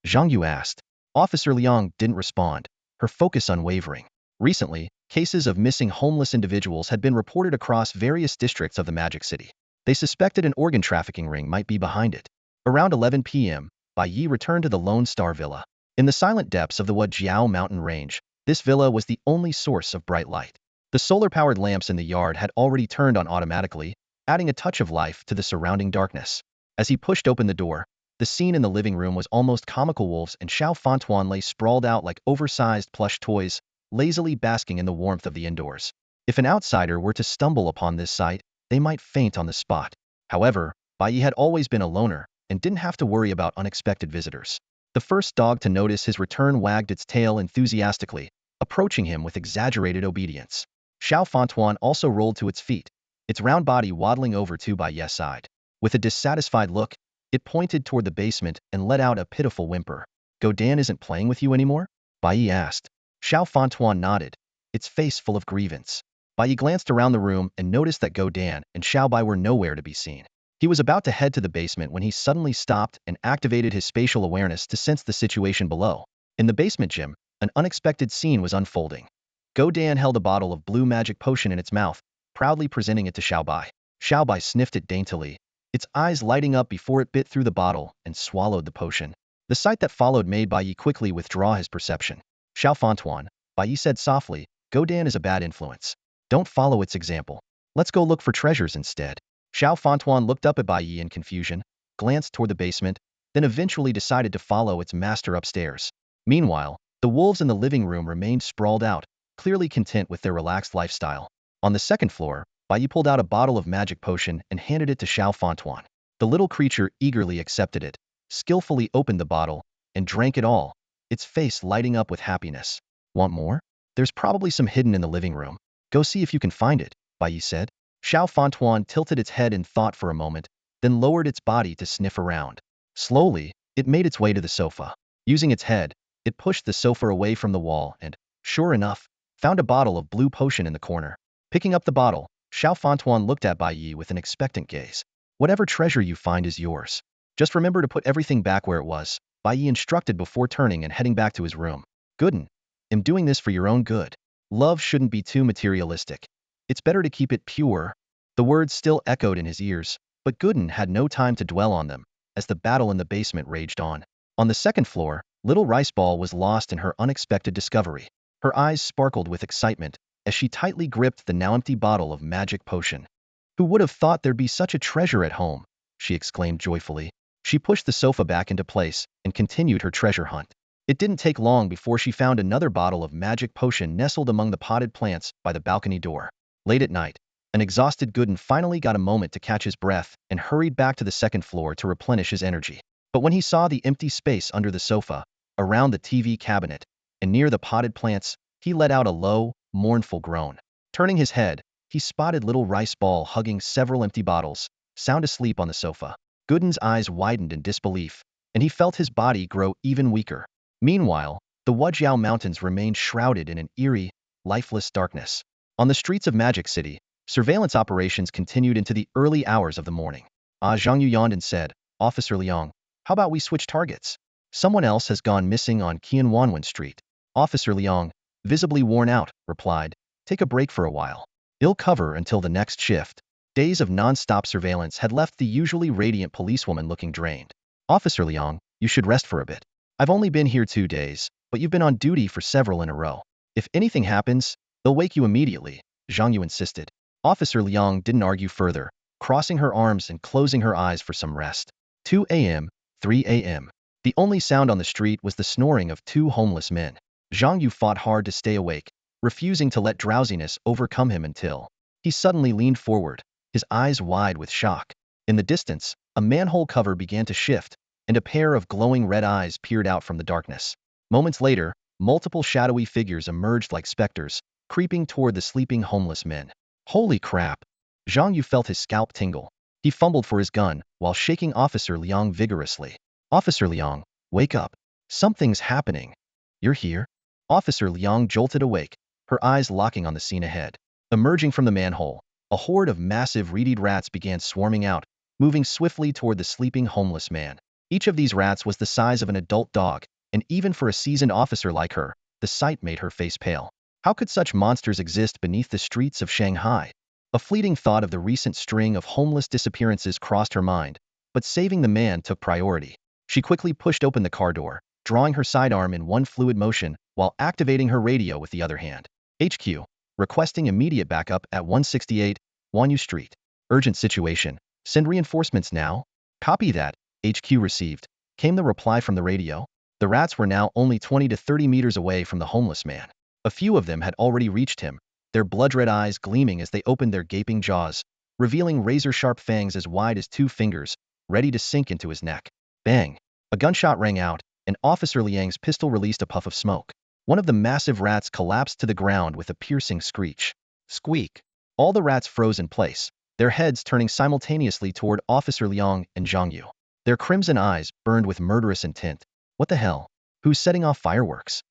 Zhang Yu asked. Officer Liang didn't respond, her focus unwavering. Recently, cases of missing homeless individuals had been reported across various districts of the Magic City. They suspected an organ trafficking ring might be behind it. Around 11 p.m., Bai Ye returned to the Lone Star Villa. In the silent depths of the Wajiao mountain range, this villa was the only source of bright light. The solar-powered lamps in the yard had already turned on automatically, adding a touch of life to the surrounding darkness. As he pushed open the door, the scene in the living room was almost comical. Wolves and Xiao Fontuan lay sprawled out like oversized plush toys, lazily basking in the warmth of the indoors. If an outsider were to stumble upon this sight, they might faint on the spot. However, Bai Ye had always been a loner and didn't have to worry about unexpected visitors. The first dog to notice his return wagged its tail enthusiastically, approaching him with exaggerated obedience. Xiao Fontuan also rolled to its feet, its round body waddling over to Bai Ye's side. With a dissatisfied look, it pointed toward the basement and let out a pitiful whimper. Godan isn't playing with you anymore? Bai Ye asked. Xiao Fontuan nodded, its face full of grievance. Bai Ye glanced around the room and noticed that Godan and Xiao Bai were nowhere to be seen. He was about to head to the basement when he suddenly stopped and activated his spatial awareness to sense the situation below. In the basement gym, an unexpected scene was unfolding. Godan held a bottle of blue magic potion in its mouth, proudly presenting it to Xiao Bai. Xiao Bai sniffed it daintily, its eyes lighting up before it bit through the bottle and swallowed the potion. The sight that followed made Bai Ye quickly withdraw his perception. Xiao Fontuan, Bai Ye said softly, Godan is a bad influence. Don't follow its example. Let's go look for treasures instead. Xiao Fontuan looked up at Bai Ye in confusion, glanced toward the basement, then eventually decided to follow its master upstairs. Meanwhile, the wolves in the living room remained sprawled out, clearly content with their relaxed lifestyle. On the second floor, Bai Ye pulled out a bottle of magic potion and handed it to Xiao Fontuan. The little creature eagerly accepted it, skillfully opened the bottle, and drank it all, its face lighting up with happiness. Want more? There's probably some hidden in the living room. Go see if you can find it, Bai Ye said. Xiao Fontuan tilted its head in thought for a moment, then lowered its body to sniff around. Slowly, it made its way to the sofa. Using its head, it pushed the sofa away from the wall and, sure enough, found a bottle of blue potion in the corner. Picking up the bottle, Xiao Fontuan looked at Bai Ye with an expectant gaze. Whatever treasure you find is yours. Just remember to put everything back where it was, Bai Ye instructed before turning and heading back to his room. Gooden, I'm doing this for your own good. Love shouldn't be too materialistic. It's better to keep it pure. The words still echoed in his ears, but Gooden had no time to dwell on them, as the battle in the basement raged on. On the second floor, little Rice Ball was lost in her unexpected discovery. Her eyes sparkled with excitement as she tightly gripped the now empty bottle of magic potion. Who would have thought there'd be such a treasure at home? She exclaimed joyfully. She pushed the sofa back into place and continued her treasure hunt. It didn't take long before she found another bottle of magic potion nestled among the potted plants by the balcony door. Late at night, an exhausted Gooden finally got a moment to catch his breath and hurried back to the second floor to replenish his energy. But when he saw the empty space under the sofa, around the TV cabinet, and near the potted plants, he let out a low, mournful groan. Turning his head, he spotted little Rice Ball hugging several empty bottles, sound asleep on the sofa. Gooden's eyes widened in disbelief, and he felt his body grow even weaker. Meanwhile, the Wajiao Mountains remained shrouded in an eerie, lifeless darkness. On the streets of Magic City, surveillance operations continued into the early hours of the morning. Zhang Yu yawned and said, Officer Liang, how about we switch targets? Someone else has gone missing on Qianwanwen Street. Officer Liang, visibly worn out, replied, take a break for a while. I'll cover until the next shift. Days of non-stop surveillance had left the usually radiant policewoman looking drained. Officer Liang, you should rest for a bit. I've only been here 2 days, but you've been on duty for several in a row. If anything happens, they'll wake you immediately, Zhang Yu insisted. Officer Liang didn't argue further, crossing her arms and closing her eyes for some rest. 2 a.m., 3 a.m. The only sound on the street was the snoring of 2 homeless men. Zhang Yu fought hard to stay awake, refusing to let drowsiness overcome him until he suddenly leaned forward, his eyes wide with shock. In the distance, a manhole cover began to shift, and a pair of glowing red eyes peered out from the darkness. Moments later, multiple shadowy figures emerged like specters, creeping toward the sleeping homeless men. Holy crap! Zhang Yu felt his scalp tingle. He fumbled for his gun, while shaking Officer Liang vigorously. Officer Liang, wake up. Something's happening. You're here? Officer Liang jolted awake, her eyes locking on the scene ahead. Emerging from the manhole, a horde of massive reed rats began swarming out, moving swiftly toward the sleeping homeless man. Each of these rats was the size of an adult dog, and even for a seasoned officer like her, the sight made her face pale. How could such monsters exist beneath the streets of Shanghai? A fleeting thought of the recent string of homeless disappearances crossed her mind, but saving the man took priority. She quickly pushed open the car door, drawing her sidearm in one fluid motion while activating her radio with the other hand. HQ, requesting immediate backup at 168 Wanyu Street. Urgent situation. Send reinforcements now. Copy that. HQ received. Came the reply from the radio. The rats were now only 20 to 30 meters away from the homeless man. A few of them had already reached him, their blood-red eyes gleaming as they opened their gaping jaws, revealing razor-sharp fangs as wide as 2 fingers, ready to sink into his neck. Bang! A gunshot rang out, and Officer Liang's pistol released a puff of smoke. One of the massive rats collapsed to the ground with a piercing screech. Squeak! All the rats froze in place, their heads turning simultaneously toward Officer Liang and Zhang Yu. Their crimson eyes burned with murderous intent. What the hell? Who's setting off fireworks?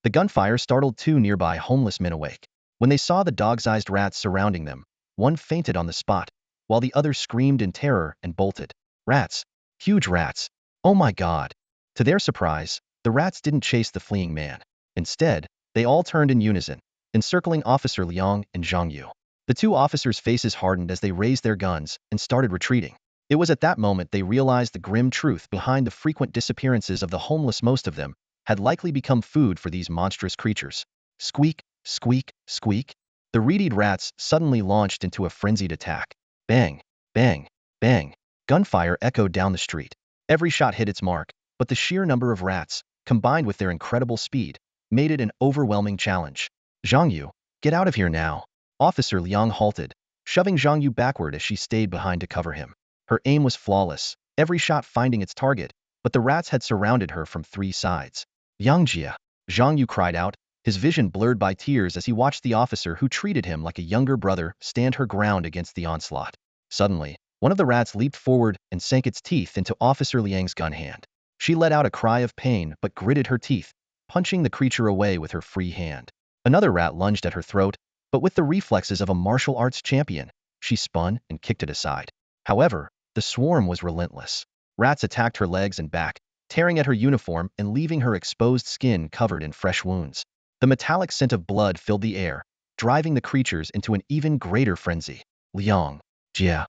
The gunfire startled 2 nearby homeless men awake. When they saw the dog-sized rats surrounding them, one fainted on the spot, while the other screamed in terror and bolted. Rats! Huge rats! Oh my god! To their surprise, the rats didn't chase the fleeing man. Instead, they all turned in unison, encircling Officer Liang and Zhang Yu. The 2 officers' faces hardened as they raised their guns and started retreating. It was at that moment they realized the grim truth behind the frequent disappearances of the homeless. Most of them had likely become food for these monstrous creatures. Squeak, squeak, squeak. The reed rats suddenly launched into a frenzied attack. Bang, bang, bang. Gunfire echoed down the street. Every shot hit its mark, but the sheer number of rats, combined with their incredible speed, made it an overwhelming challenge. Zhang Yu, get out of here now. Officer Liang halted, shoving Zhang Yu backward as she stayed behind to cover him. Her aim was flawless, every shot finding its target, but the rats had surrounded her from 3 sides. Yangjia! Zhang Yu cried out, his vision blurred by tears as he watched the officer who treated him like a younger brother stand her ground against the onslaught. Suddenly, one of the rats leaped forward and sank its teeth into Officer Liang's gun hand. She let out a cry of pain but gritted her teeth, punching the creature away with her free hand. Another rat lunged at her throat, but with the reflexes of a martial arts champion, she spun and kicked it aside. However, the swarm was relentless. Rats attacked her legs and back, tearing at her uniform and leaving her exposed skin covered in fresh wounds. The metallic scent of blood filled the air, driving the creatures into an even greater frenzy. Liang, Jia,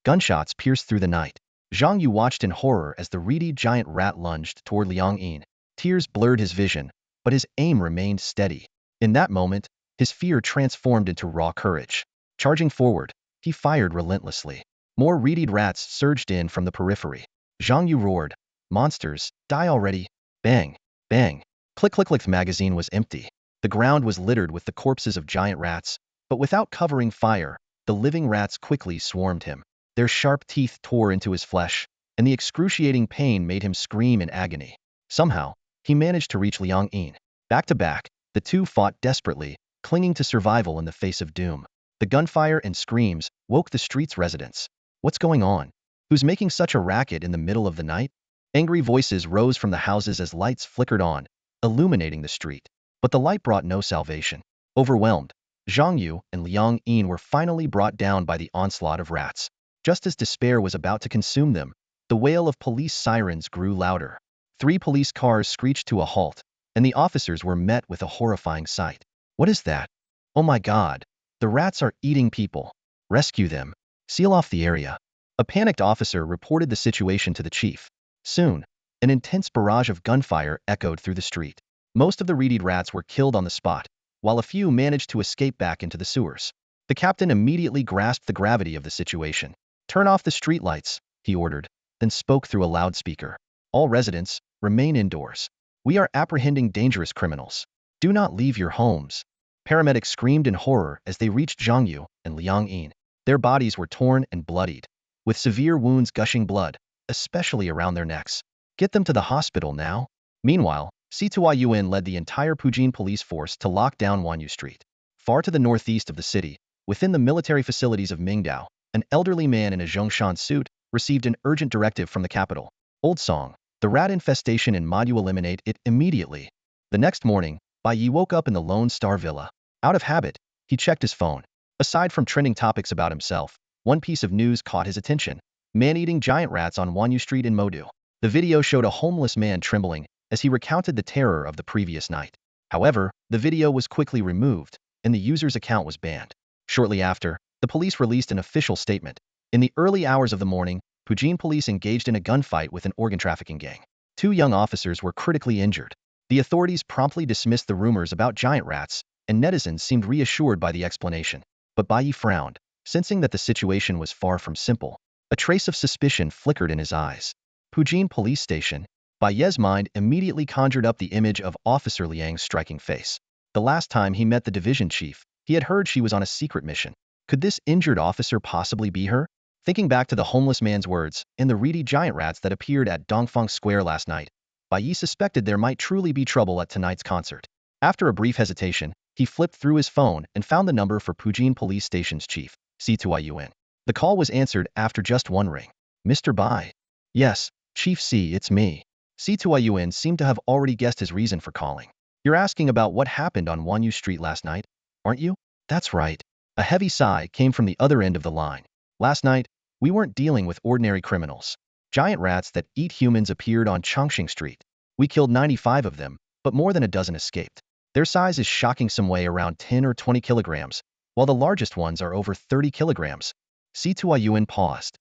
Gunshots pierced through the night. Zhang Yu watched in horror as the reedy giant rat lunged toward Liang Yin. Tears blurred his vision, but his aim remained steady. In that moment, his fear transformed into raw courage. Charging forward, he fired relentlessly. More reedy rats surged in from the periphery. Zhang Yu roared, "Monsters, die already!" Bang, bang. Click click click. The magazine was empty. The ground was littered with the corpses of giant rats, but without covering fire, the living rats quickly swarmed him. Their sharp teeth tore into his flesh, and the excruciating pain made him scream in agony. Somehow, he managed to reach Liang Yin. Back to back, the 2 fought desperately, clinging to survival in the face of doom. The gunfire and screams woke the street's residents. What's going on? Who's making such a racket in the middle of the night? Angry voices rose from the houses as lights flickered on, illuminating the street. But the light brought no salvation. Overwhelmed, Zhang Yu and Liang Yin were finally brought down by the onslaught of rats. Just as despair was about to consume them, the wail of police sirens grew louder. 3 police cars screeched to a halt, and the officers were met with a horrifying sight. What is that? Oh my god! The rats are eating people. Rescue them. Seal off the area. A panicked officer reported the situation to the chief. Soon, an intense barrage of gunfire echoed through the street. Most of the reedy rats were killed on the spot, while a few managed to escape back into the sewers. The captain immediately grasped the gravity of the situation. "Turn off the streetlights," he ordered, then spoke through a loudspeaker. "All residents, remain indoors. We are apprehending dangerous criminals. Do not leave your homes." Paramedics screamed in horror as they reached Zhang Yu and Liang Yin. Their bodies were torn and bloodied, with severe wounds gushing blood, especially around their necks. "Get them to the hospital now." Meanwhile, Situa Yuan led the entire Pujin police force to lock down Wanyu Street. Far to the northeast of the city, within the military facilities of Mingdao, an elderly man in a Zhongshan suit received an urgent directive from the capital. Old song, the rat infestation in Modu, eliminate it immediately. The next morning, Bai Ye woke up in the Lone Star Villa. Out of habit, he checked his phone. Aside from trending topics about himself, one piece of news caught his attention. Man-eating giant rats on Wanyu Street in Modu. The video showed a homeless man trembling as he recounted the terror of the previous night. However, the video was quickly removed, and the user's account was banned. Shortly after, the police released an official statement. In the early hours of the morning, Pujin police engaged in a gunfight with an organ trafficking gang. 2 young officers were critically injured. The authorities promptly dismissed the rumors about giant rats, and netizens seemed reassured by the explanation. But Bai Ye frowned, sensing that the situation was far from simple. A trace of suspicion flickered in his eyes. Pujin police station. Bai Ye's mind immediately conjured up the image of Officer Liang's striking face. The last time he met the division chief, he had heard she was on a secret mission. Could this injured officer possibly be her? Thinking back to the homeless man's words and the reedy giant rats that appeared at Dongfeng Square last night, Bai Ye suspected there might truly be trouble at tonight's concert. After a brief hesitation, he flipped through his phone and found the number for Pujin Police Station's chief, C2IUN. The call was answered after just one ring. Mr. Bai. Yes, Chief C, it's me. C2IUN seemed to have already guessed his reason for calling. You're asking about what happened on Wanyu Street last night, aren't you? That's right. A heavy sigh came from the other end of the line. Last night, we weren't dealing with ordinary criminals. Giant rats that eat humans appeared on Chongqing Street. We killed 95 of them, but more than a dozen escaped. Their size is shocking, some weigh around 10 or 20 kilograms, while the largest ones are over 30 kilograms. C2IUN paused.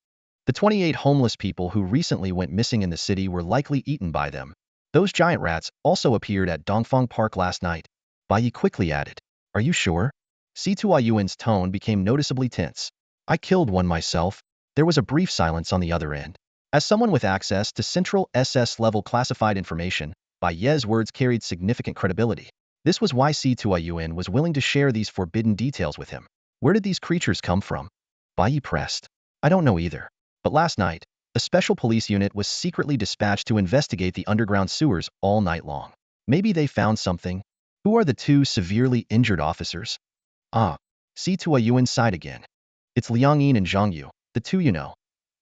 The 28 homeless people who recently went missing in the city were likely eaten by them. Those giant rats also appeared at Dongfeng Park last night. Bai Ye quickly added, Are you sure? C2IUN's tone became noticeably tense. I killed one myself. There was a brief silence on the other end. As someone with access to central SS-level classified information, Bai Ye's words carried significant credibility. This was why C2IUN was willing to share these forbidden details with him. Where did these creatures come from? Bai Ye pressed. I don't know either. But last night, a special police unit was secretly dispatched to investigate the underground sewers all night long. Maybe they found something. Who are the 2 severely injured officers? Ah, C2IUN sighed again. It's Liang Yin and Zhang Yu, the 2 you know.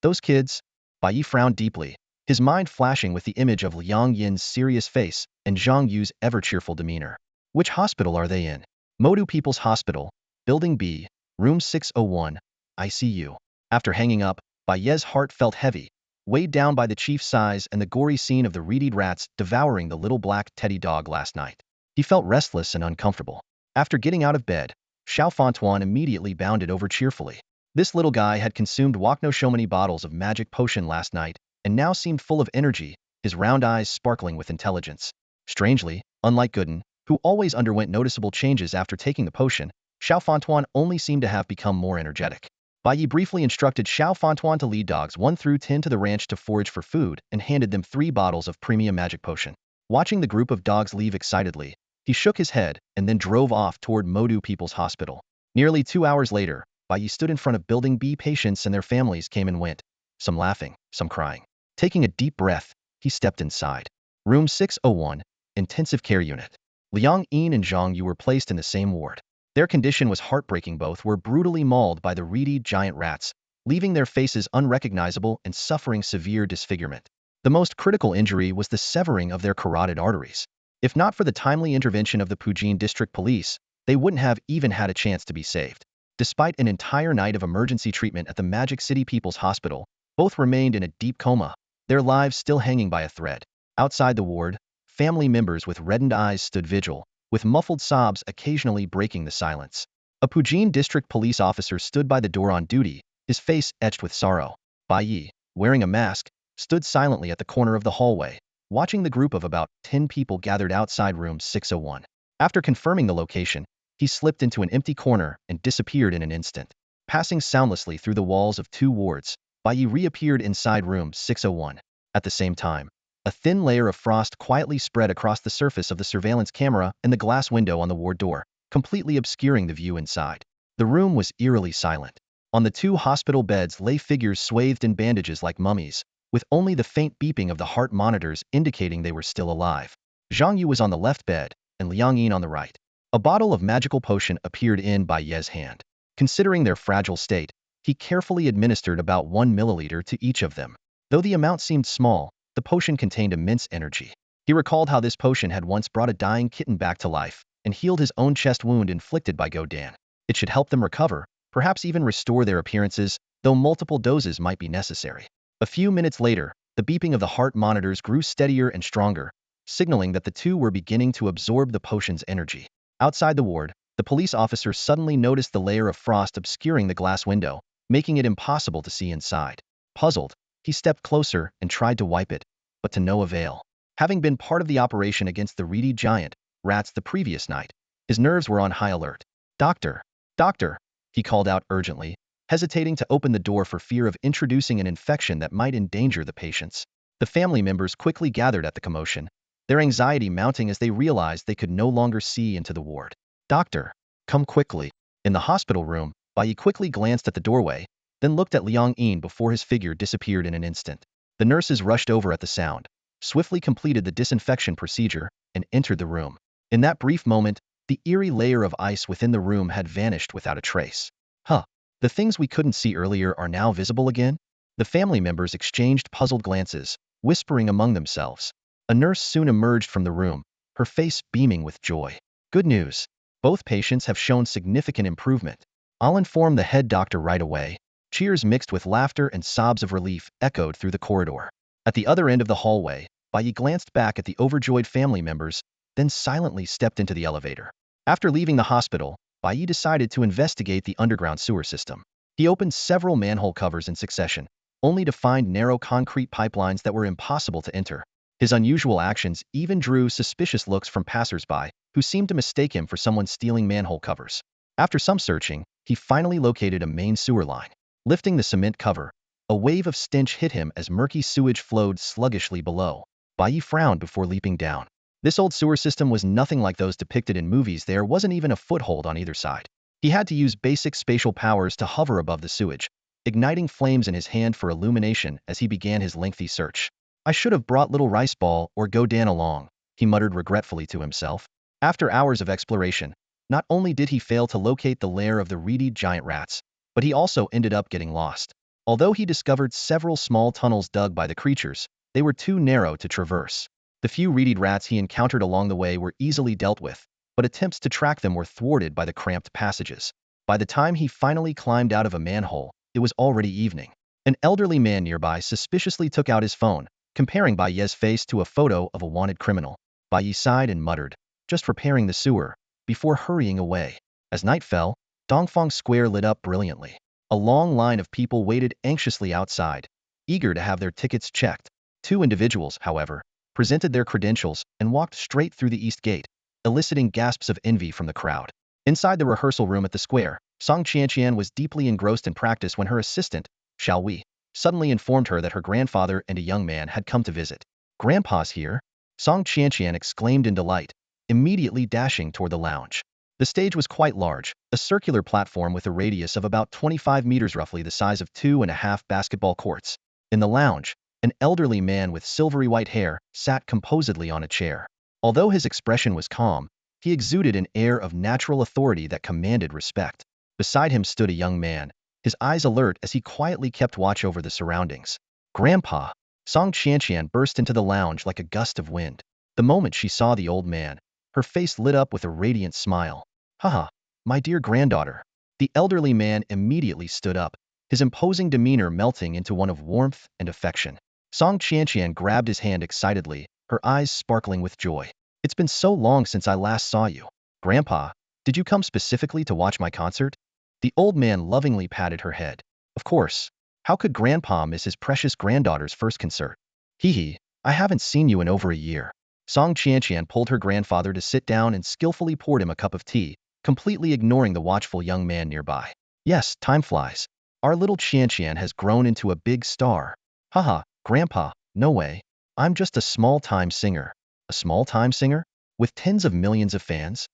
Those kids? Bai Ye frowned deeply, his mind flashing with the image of Liang Yin's serious face and Zhang Yu's ever-cheerful demeanor. Which hospital are they in? Modu People's Hospital, Building B, Room 601, ICU. After hanging up, Bai Ye's heart felt heavy, weighed down by the chief's size and the gory scene of the reedied rats devouring the little black teddy dog last night. He felt restless and uncomfortable. After getting out of bed, Xiao Fantuan immediately bounded over cheerfully. This little guy had consumed Wakno so many bottles of magic potion last night and now seemed full of energy, his round eyes sparkling with intelligence. Strangely, unlike Gooden, who always underwent noticeable changes after taking the potion, Xiao Fantuan only seemed to have become more energetic. Bai Ye briefly instructed Xiao Fantuan to lead dogs 1 through 10 to the ranch to forage for food and handed them 3 bottles of premium magic potion. Watching the group of dogs leave excitedly, he shook his head and then drove off toward Modu People's Hospital. Nearly 2 hours later, Bai Ye stood in front of Building B. Patients and their families came and went, some laughing, some crying. Taking a deep breath, he stepped inside. Room 601, Intensive Care Unit. Liang Yin and Zhang Yu were placed in the same ward. Their condition was heartbreaking. Both were brutally mauled by the reedy giant rats, leaving their faces unrecognizable and suffering severe disfigurement. The most critical injury was the severing of their carotid arteries. If not for the timely intervention of the Pujin District Police, they wouldn't have even had a chance to be saved. Despite an entire night of emergency treatment at the Magic City People's Hospital, both remained in a deep coma, their lives still hanging by a thread. Outside the ward, family members with reddened eyes stood vigil, with muffled sobs occasionally breaking the silence. A Pujin District Police officer stood by the door on duty, his face etched with sorrow. Bai Ye, wearing a mask, stood silently at the corner of the hallway, watching the group of about 10 people gathered outside room 601. After confirming the location, he slipped into an empty corner and disappeared in an instant. Passing soundlessly through the walls of 2 wards, Bai Ye reappeared inside room 601. At the same time, a thin layer of frost quietly spread across the surface of the surveillance camera and the glass window on the ward door, completely obscuring the view inside. The room was eerily silent. On the 2 hospital beds lay figures swathed in bandages like mummies, with only the faint beeping of the heart monitors indicating they were still alive. Zhang Yu was on the left bed, and Liang Yin on the right. A bottle of magical potion appeared in Bai Ye's hand. Considering their fragile state, he carefully administered about 1 milliliter to each of them. Though the amount seemed small, the potion contained immense energy. He recalled how this potion had once brought a dying kitten back to life, and healed his own chest wound inflicted by Godan. It should help them recover, perhaps even restore their appearances, though multiple doses might be necessary. A few minutes later, the beeping of the heart monitors grew steadier and stronger, signaling that the two were beginning to absorb the potion's energy. Outside the ward, the police officer suddenly noticed the layer of frost obscuring the glass window, making it impossible to see inside. Puzzled, he stepped closer and tried to wipe it, but to no avail. Having been part of the operation against the reedy giant rats the previous night, his nerves were on high alert. Doctor! Doctor! He called out urgently, hesitating to open the door for fear of introducing an infection that might endanger the patients. The family members quickly gathered at the commotion, their anxiety mounting as they realized they could no longer see into the ward. Doctor! Come quickly! In the hospital room, Bai Ye quickly glanced at the doorway, then looked at Liang Yin before his figure disappeared in an instant. The nurses rushed over at the sound, swiftly completed the disinfection procedure, and entered the room. In that brief moment, the eerie layer of ice within the room had vanished without a trace. Huh. The things we couldn't see earlier are now visible again? The family members exchanged puzzled glances, whispering among themselves. A nurse soon emerged from the room, her face beaming with joy. Good news. Both patients have shown significant improvement. I'll inform the head doctor right away. Cheers mixed with laughter and sobs of relief echoed through the corridor. At the other end of the hallway, Bai Ye glanced back at the overjoyed family members, then silently stepped into the elevator. After leaving the hospital, Bai Ye decided to investigate the underground sewer system. He opened several manhole covers in succession, only to find narrow concrete pipelines that were impossible to enter. His unusual actions even drew suspicious looks from passers-by, who seemed to mistake him for someone stealing manhole covers. After some searching, he finally located a main sewer line. Lifting the cement cover, a wave of stench hit him as murky sewage flowed sluggishly below. Bai Ye frowned before leaping down. This old sewer system was nothing like those depicted in movies. There wasn't even a foothold on either side. He had to use basic spatial powers to hover above the sewage, igniting flames in his hand for illumination as he began his lengthy search. I should have brought little rice ball or Godan along, he muttered regretfully to himself. After hours of exploration, not only did he fail to locate the lair of the reedy giant rats, but he also ended up getting lost. Although he discovered several small tunnels dug by the creatures, they were too narrow to traverse. The few reedy rats he encountered along the way were easily dealt with, but attempts to track them were thwarted by the cramped passages. By the time he finally climbed out of a manhole, it was already evening. An elderly man nearby suspiciously took out his phone, comparing Bai Ye's face to a photo of a wanted criminal. Bai Ye sighed and muttered, just repairing the sewer, before hurrying away. As night fell, Dongfang Square lit up brilliantly. A long line of people waited anxiously outside, eager to have their tickets checked. Two individuals, however, presented their credentials and walked straight through the east gate, eliciting gasps of envy from the crowd. Inside the rehearsal room at the square, Song Qianqian was deeply engrossed in practice when her assistant, Xiao Wei, suddenly informed her that her grandfather and a young man had come to visit. Grandpa's here? Song Qianqian exclaimed in delight, immediately dashing toward the lounge. The stage was quite large, a circular platform with a radius of about 25 meters, roughly the size of 2.5 basketball courts. In the lounge, an elderly man with silvery white hair sat composedly on a chair. Although his expression was calm, he exuded an air of natural authority that commanded respect. Beside him stood a young man, his eyes alert as he quietly kept watch over the surroundings. Grandpa! Song Qianqian burst into the lounge like a gust of wind. The moment she saw the old man, her face lit up with a radiant smile. Haha, my dear granddaughter. The elderly man immediately stood up, his imposing demeanor melting into one of warmth and affection. Song Qianqian grabbed his hand excitedly, her eyes sparkling with joy. It's been so long since I last saw you. Grandpa, did you come specifically to watch my concert? The old man lovingly patted her head. Of course. How could Grandpa miss his precious granddaughter's first concert? Hee hee, I haven't seen you in over a year. Song Qianqian pulled her grandfather to sit down and skillfully poured him a cup of tea, completely ignoring the watchful young man nearby. Yes, time flies. Our little Qianqian has grown into a big star. Haha, Grandpa, no way. I'm just a small-time singer. A small-time singer? With tens of millions of fans?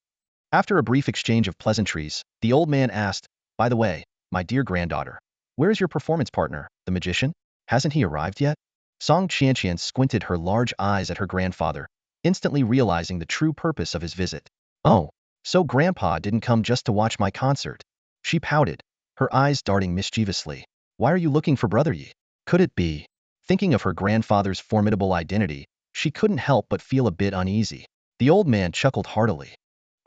After a brief exchange of pleasantries, the old man asked, by the way, my dear granddaughter, where is your performance partner, the magician? Hasn't he arrived yet? Song Qianqian squinted her large eyes at her grandfather, instantly realizing the true purpose of his visit. Oh, so Grandpa didn't come just to watch my concert. She pouted, her eyes darting mischievously. Why are you looking for Brother Yi? Could it be? Thinking of her grandfather's formidable identity, she couldn't help but feel a bit uneasy. The old man chuckled heartily.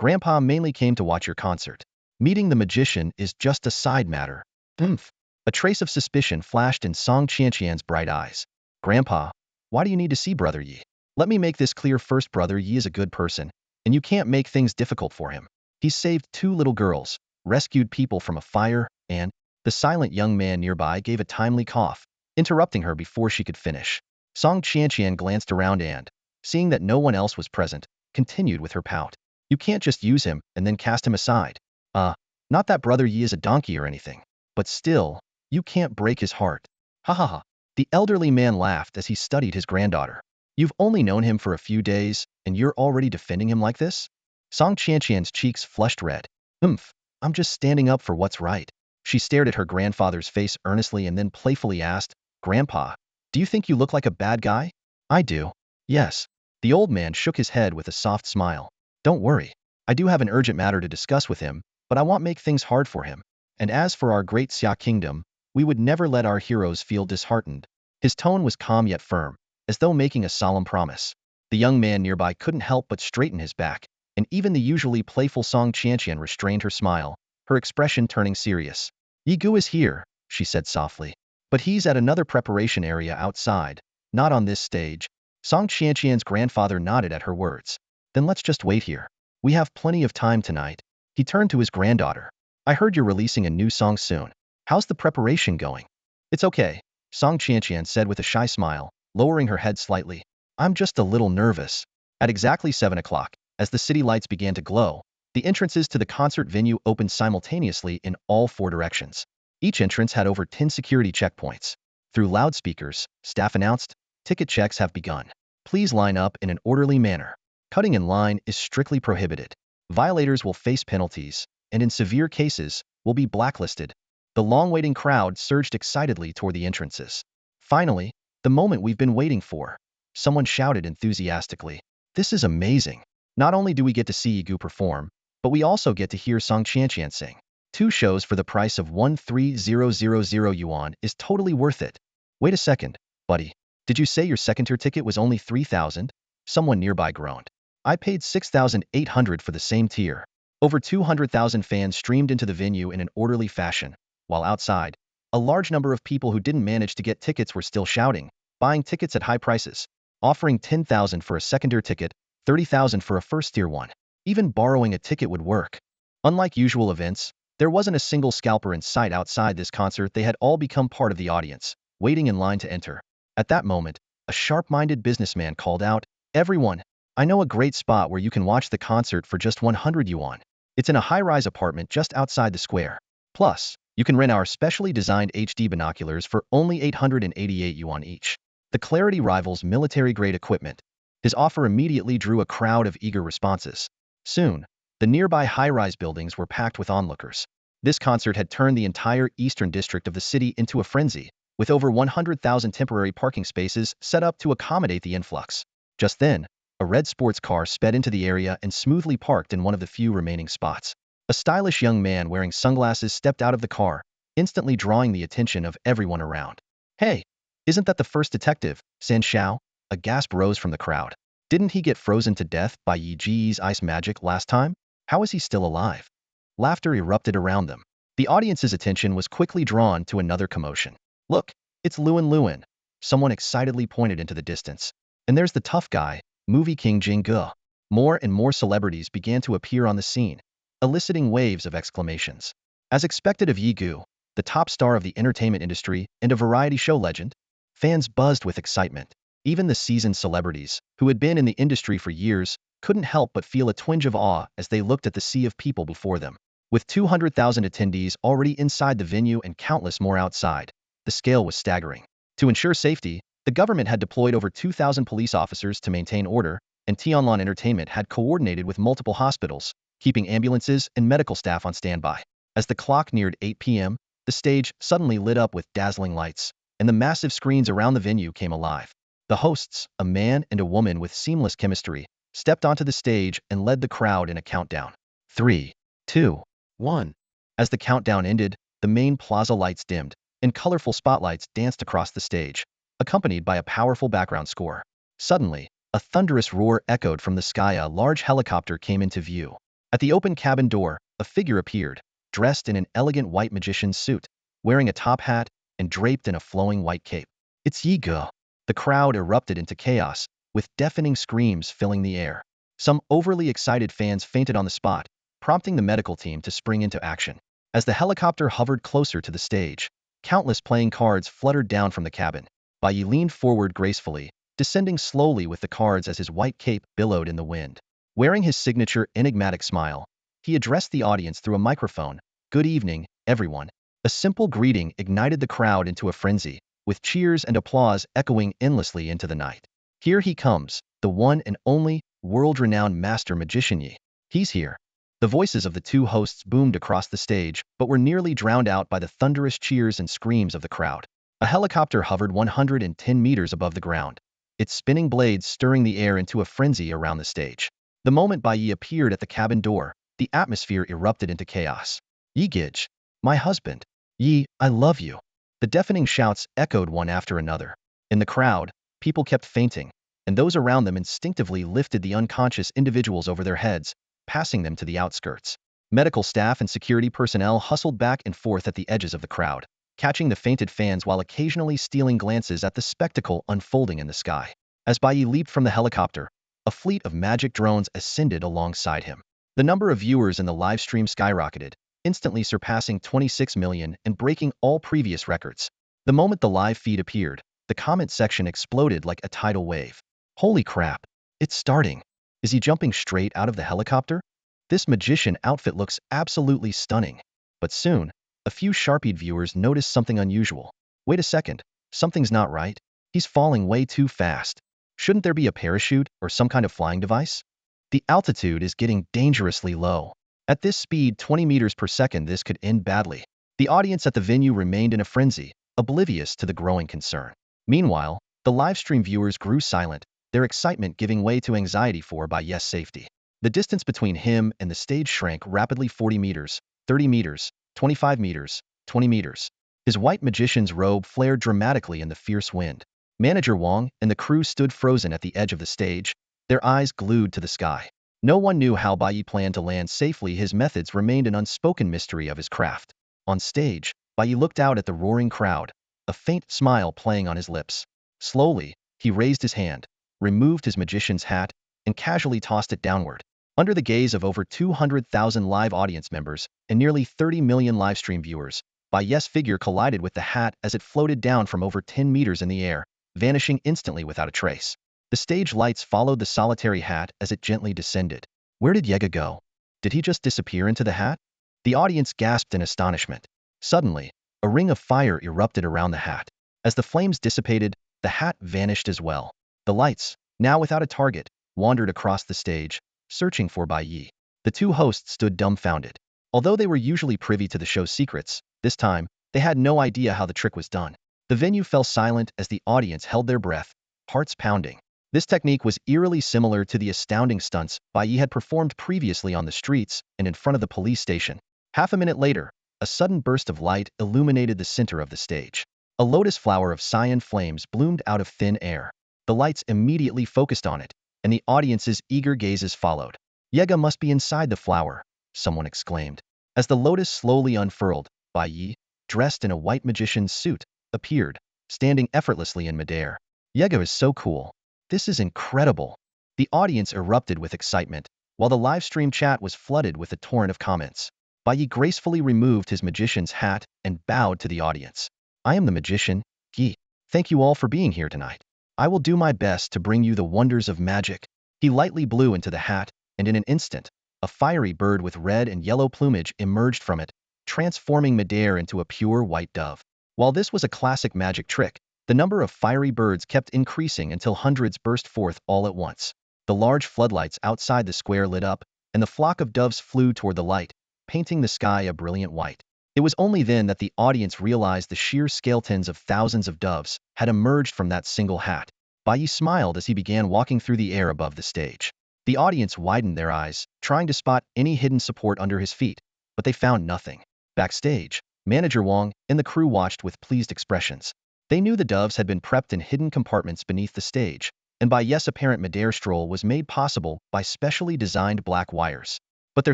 Grandpa mainly came to watch your concert. Meeting the magician is just a side matter. Oomph. A trace of suspicion flashed in Song Qianqian's bright eyes. Grandpa, why do you need to see Brother Yi? Let me make this clear first. Brother Yi is a good person, and you can't make things difficult for him. He's saved 2 little girls, rescued people from a fire, and the silent young man nearby gave a timely cough, interrupting her before she could finish. Song Qianqian glanced around and, seeing that no one else was present, continued with her pout. You can't just use him and then cast him aside. Not that Brother Yi is a donkey or anything, but still, you can't break his heart. Ha ha ha. The elderly man laughed as he studied his granddaughter. You've only known him for a few days, and you're already defending him like this? Song Qianqian's cheeks flushed red. I'm just standing up for what's right. She stared at her grandfather's face earnestly and then playfully asked, Grandpa, do you think you look like a bad guy? I do. Yes. The old man shook his head with a soft smile. Don't worry. I do have an urgent matter to discuss with him, but I won't make things hard for him. And as for our great Xia kingdom, we would never let our heroes feel disheartened. His tone was calm yet firm, as though making a solemn promise. The young man nearby couldn't help but straighten his back, and even the usually playful Song Qianqian restrained her smile, her expression turning serious. Yi Gu is here, she said softly. But he's at another preparation area outside, not on this stage. Song Qianqian's grandfather nodded at her words. Then let's just wait here. We have plenty of time tonight. He turned to his granddaughter. I heard you're releasing a new song soon. How's the preparation going? It's okay, Song Qianqian said with a shy smile, lowering her head slightly. I'm just a little nervous. At exactly 7 o'clock, as the city lights began to glow, the entrances to the concert venue opened simultaneously in all 4 directions. Each entrance had over 10 security checkpoints. Through loudspeakers, staff announced, ticket checks have begun. Please line up in an orderly manner. Cutting in line is strictly prohibited. Violators will face penalties, and in severe cases, will be blacklisted. The long-waiting crowd surged excitedly toward the entrances. Finally, the moment we've been waiting for. Someone shouted enthusiastically. This is amazing. Not only do we get to see Yi Gu perform, but we also get to hear Song Qianqian sing. 2 shows for the price of 13,000 yuan is totally worth it. Wait a second, buddy. Did you say your second-tier ticket was only 3,000? Someone nearby groaned. I paid 6,800 for the same tier. Over 200,000 fans streamed into the venue in an orderly fashion, while outside, a large number of people who didn't manage to get tickets were still shouting, buying tickets at high prices, offering 10,000 for a second-tier ticket, 30,000 for a first-tier one. Even borrowing a ticket would work. Unlike usual events, there wasn't a single scalper in sight outside this concert. They had all become part of the audience, waiting in line to enter. At that moment, a sharp-minded businessman called out, Everyone, I know a great spot where you can watch the concert for just 100 yuan. It's in a high-rise apartment just outside the square. Plus, you can rent our specially designed HD binoculars for only 888 yuan each. The clarity rivals military-grade equipment. His offer immediately drew a crowd of eager responses. Soon, the nearby high-rise buildings were packed with onlookers. This concert had turned the entire eastern district of the city into a frenzy, with over 100,000 temporary parking spaces set up to accommodate the influx. Just then, a red sports car sped into the area and smoothly parked in one of the few remaining spots. A stylish young man wearing sunglasses stepped out of the car, instantly drawing the attention of everyone around. Hey, isn't that the first detective, San Xiao? A gasp rose from the crowd. Didn't he get frozen to death by Yi Ji's ice magic last time? How is he still alive? Laughter erupted around them. The audience's attention was quickly drawn to another commotion. Look, it's Luan. Someone excitedly pointed into the distance. And there's the tough guy, movie king Jing Ge. More and more celebrities began to appear on the scene, eliciting waves of exclamations. As expected of Yi Gu, the top star of the entertainment industry and a variety show legend, fans buzzed with excitement. Even the seasoned celebrities, who had been in the industry for years, couldn't help but feel a twinge of awe as they looked at the sea of people before them. With 200,000 attendees already inside the venue and countless more outside, the scale was staggering. To ensure safety, the government had deployed over 2,000 police officers to maintain order, and Tianlan Entertainment had coordinated with multiple hospitals, keeping ambulances and medical staff on standby. As the clock neared 8 p.m., the stage suddenly lit up with dazzling lights, and the massive screens around the venue came alive. The hosts, a man and a woman with seamless chemistry, stepped onto the stage and led the crowd in a countdown. 3, 2, 1. As the countdown ended, the main plaza lights dimmed, and colorful spotlights danced across the stage, accompanied by a powerful background score. Suddenly, a thunderous roar echoed from the sky. A large helicopter came into view. At the open cabin door, a figure appeared, dressed in an elegant white magician's suit, wearing a top hat and draped in a flowing white cape. It's Ye. The crowd erupted into chaos, with deafening screams filling the air. Some overly excited fans fainted on the spot, prompting the medical team to spring into action. As the helicopter hovered closer to the stage, countless playing cards fluttered down from the cabin. Bai Ye leaned forward gracefully, descending slowly with the cards as his white cape billowed in the wind. Wearing his signature enigmatic smile, he addressed the audience through a microphone. Good evening, everyone. A simple greeting ignited the crowd into a frenzy, with cheers and applause echoing endlessly into the night. Here he comes, the one and only, world-renowned master magician Ye. He's here. The voices of the two hosts boomed across the stage, but were nearly drowned out by the thunderous cheers and screams of the crowd. A helicopter hovered 110 meters above the ground, its spinning blades stirring the air into a frenzy around the stage. The moment Bai Ye appeared at the cabin door, the atmosphere erupted into chaos. Ye Gij, my husband. Ye, I love you. The deafening shouts echoed one after another. In the crowd, people kept fainting, and those around them instinctively lifted the unconscious individuals over their heads, passing them to the outskirts. Medical staff and security personnel hustled back and forth at the edges of the crowd, catching the fainted fans while occasionally stealing glances at the spectacle unfolding in the sky. As Bai Ye leaped from the helicopter, a fleet of magic drones ascended alongside him. The number of viewers in the live stream skyrocketed, instantly surpassing 26 million and breaking all previous records. The moment the live feed appeared, the comment section exploded like a tidal wave. Holy crap! It's starting. Is he jumping straight out of the helicopter? This magician outfit looks absolutely stunning. But soon, a few sharp-eyed viewers noticed something unusual. Wait a second, something's not right. He's falling way too fast. Shouldn't there be a parachute or some kind of flying device? The altitude is getting dangerously low. At this speed, 20 meters per second, this could end badly. The audience at the venue remained in a frenzy, oblivious to the growing concern. Meanwhile, the livestream viewers grew silent, their excitement giving way to anxiety for Bai Ye's safety. The distance between him and the stage shrank rapidly. 40 meters, 30 meters, 25 meters, 20 meters. His white magician's robe flared dramatically in the fierce wind. Manager Wang and the crew stood frozen at the edge of the stage, their eyes glued to the sky. No one knew how Bai Ye planned to land safely. His methods remained an unspoken mystery of his craft. On stage, Bai Ye looked out at the roaring crowd, a faint smile playing on his lips. Slowly, he raised his hand, removed his magician's hat, and casually tossed it downward. Under the gaze of over 200,000 live audience members and nearly 30 million livestream viewers, Bai Ye's figure collided with the hat as it floated down from over 10 meters in the air, vanishing instantly without a trace. The stage lights followed the solitary hat as it gently descended. Where did Yega go? Did he just disappear into the hat? The audience gasped in astonishment. Suddenly, a ring of fire erupted around the hat. As the flames dissipated, the hat vanished as well. The lights, now without a target, wandered across the stage, searching for Bai Ye. The two hosts stood dumbfounded. Although they were usually privy to the show's secrets, this time, they had no idea how the trick was done. The venue fell silent as the audience held their breath, hearts pounding. This technique was eerily similar to the astounding stunts Bai Ye had performed previously on the streets and in front of the police station. Half a minute later, a sudden burst of light illuminated the center of the stage. A lotus flower of cyan flames bloomed out of thin air. The lights immediately focused on it, and the audience's eager gazes followed. Yega must be inside the flower, someone exclaimed. As the lotus slowly unfurled, Bai Ye, dressed in a white magician's suit, appeared, standing effortlessly in midair. Yega is so cool. This is incredible. The audience erupted with excitement, while the live stream chat was flooded with a torrent of comments. Bai Ye gracefully removed his magician's hat and bowed to the audience. I am the magician, Yi. Thank you all for being here tonight. I will do my best to bring you the wonders of magic. He lightly blew into the hat, and in an instant, a fiery bird with red and yellow plumage emerged from it, transforming midair into a pure white dove. While this was a classic magic trick, the number of fiery birds kept increasing until hundreds burst forth all at once. The large floodlights outside the square lit up, and the flock of doves flew toward the light, painting the sky a brilliant white. It was only then that the audience realized the sheer scale tens of thousands of doves had emerged from that single hat. Bai Ye smiled as he began walking through the air above the stage. The audience widened their eyes, trying to spot any hidden support under his feet, but they found nothing. Backstage, Manager Wang and the crew watched with pleased expressions. They knew the doves had been prepped in hidden compartments beneath the stage, and Bai Ye's apparent midair stroll was made possible by specially designed black wires. But their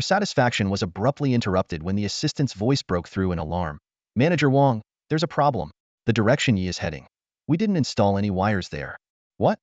satisfaction was abruptly interrupted when the assistant's voice broke through in alarm. Manager Wong, there's a problem. The direction Yi is heading. We didn't install any wires there. What?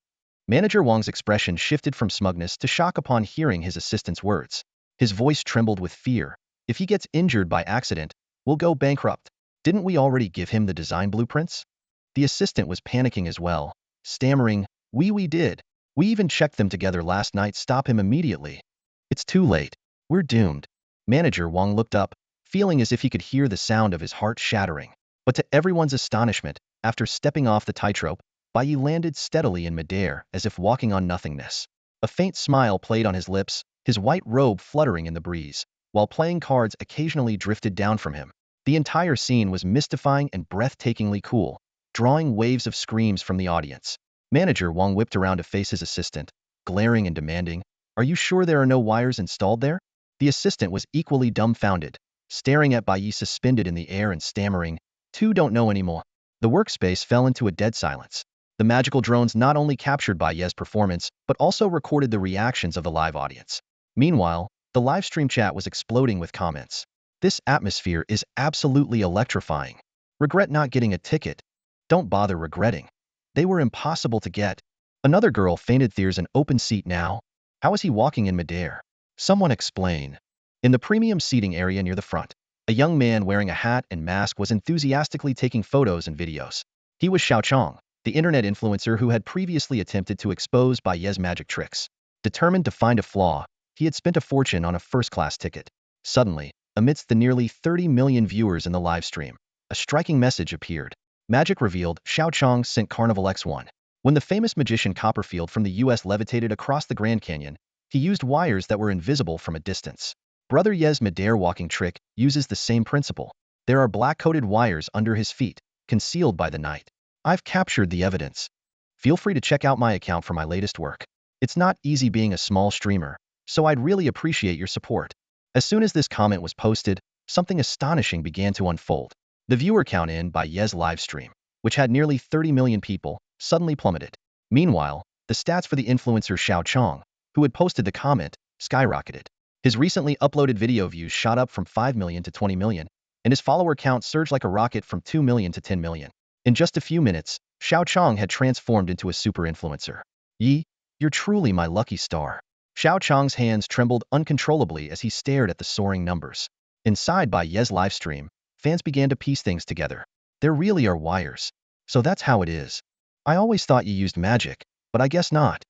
Manager Wong's expression shifted from smugness to shock upon hearing his assistant's words. His voice trembled with fear. If he gets injured by accident, we'll go bankrupt. Didn't we already give him the design blueprints? The assistant was panicking as well, stammering, We did. We even checked them together last night. Stop him immediately. It's too late. We're doomed. Manager Wong looked up, feeling as if he could hear the sound of his heart shattering. But to everyone's astonishment, after stepping off the tightrope, Bai Ye landed steadily in midair as if walking on nothingness. A faint smile played on his lips, his white robe fluttering in the breeze, while playing cards occasionally drifted down from him. The entire scene was mystifying and breathtakingly cool, drawing waves of screams from the audience. Manager Wong whipped around to face his assistant, glaring and demanding, Are you sure there are no wires installed there? The assistant was equally dumbfounded, staring at Bai Ye suspended in the air and stammering, Don't know anymore. The workspace fell into a dead silence. The magical drones not only captured Bai Ye's performance, but also recorded the reactions of the live audience. Meanwhile, the livestream chat was exploding with comments. This atmosphere is absolutely electrifying. Regret not getting a ticket. Don't bother regretting. They were impossible to get. Another girl fainted. There's an open seat now. How is he walking in midair? Someone explain. In the premium seating area near the front, a young man wearing a hat and mask was enthusiastically taking photos and videos. He was Xiao Chong, the internet influencer who had previously attempted to expose Bai Ye's magic tricks. Determined to find a flaw, he had spent a fortune on a first-class ticket. Suddenly, amidst the nearly 30 million viewers in the live stream, a striking message appeared. Magic revealed, Xiao Chong sent Carnival X1. When the famous magician Copperfield from the US levitated across the Grand Canyon, he used wires that were invisible from a distance. Brother Ye's midair walking trick uses the same principle. There are black-coated wires under his feet, concealed by the night. I've captured the evidence. Feel free to check out my account for my latest work. It's not easy being a small streamer, so I'd really appreciate your support. As soon as this comment was posted, something astonishing began to unfold. The viewer count in Bai Ye's live stream, which had nearly 30 million people, suddenly plummeted. Meanwhile, the stats for the influencer Xiao Chong, who had posted the comment, skyrocketed. His recently uploaded video views shot up from 5 million to 20 million, and his follower count surged like a rocket from 2 million to 10 million. In just a few minutes, Xiao Chong had transformed into a super influencer. Yi, you're truly my lucky star. Xiao Chong's hands trembled uncontrollably as he stared at the soaring numbers. Inside Bai Ye's livestream, fans began to piece things together. There really are wires. So that's how it is. I always thought you used magic, but I guess not.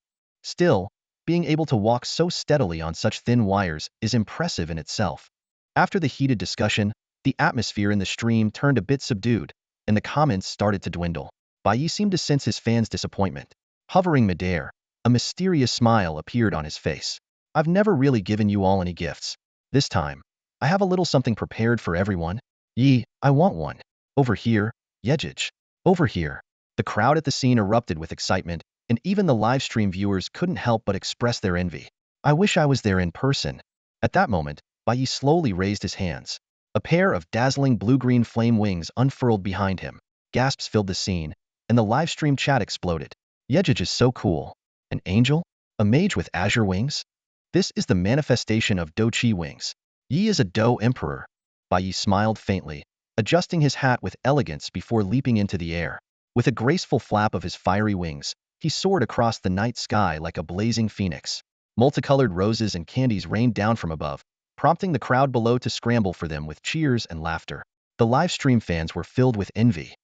Still, being able to walk so steadily on such thin wires is impressive in itself. After the heated discussion, the atmosphere in the stream turned a bit subdued, and the comments started to dwindle. Bai Ye seemed to sense his fans' disappointment. Hovering midair, a mysterious smile appeared on his face. I've never really given you all any gifts. This time, I have a little something prepared for everyone. Yi, I want one. Over here, Yejij. Over here. The crowd at the scene erupted with excitement, and even the livestream viewers couldn't help but express their envy. I wish I was there in person. At that moment, Bai Ye slowly raised his hands. A pair of dazzling blue-green flame wings unfurled behind him. Gasps filled the scene, and the livestream chat exploded. Yejij is so cool. An angel? A mage with azure wings? This is the manifestation of Do Chi wings. Yi is a Do Emperor. Bai Ye smiled faintly, adjusting his hat with elegance before leaping into the air. With a graceful flap of his fiery wings, he soared across the night sky like a blazing phoenix. Multicolored roses and candies rained down from above, prompting the crowd below to scramble for them with cheers and laughter. The live stream fans were filled with envy.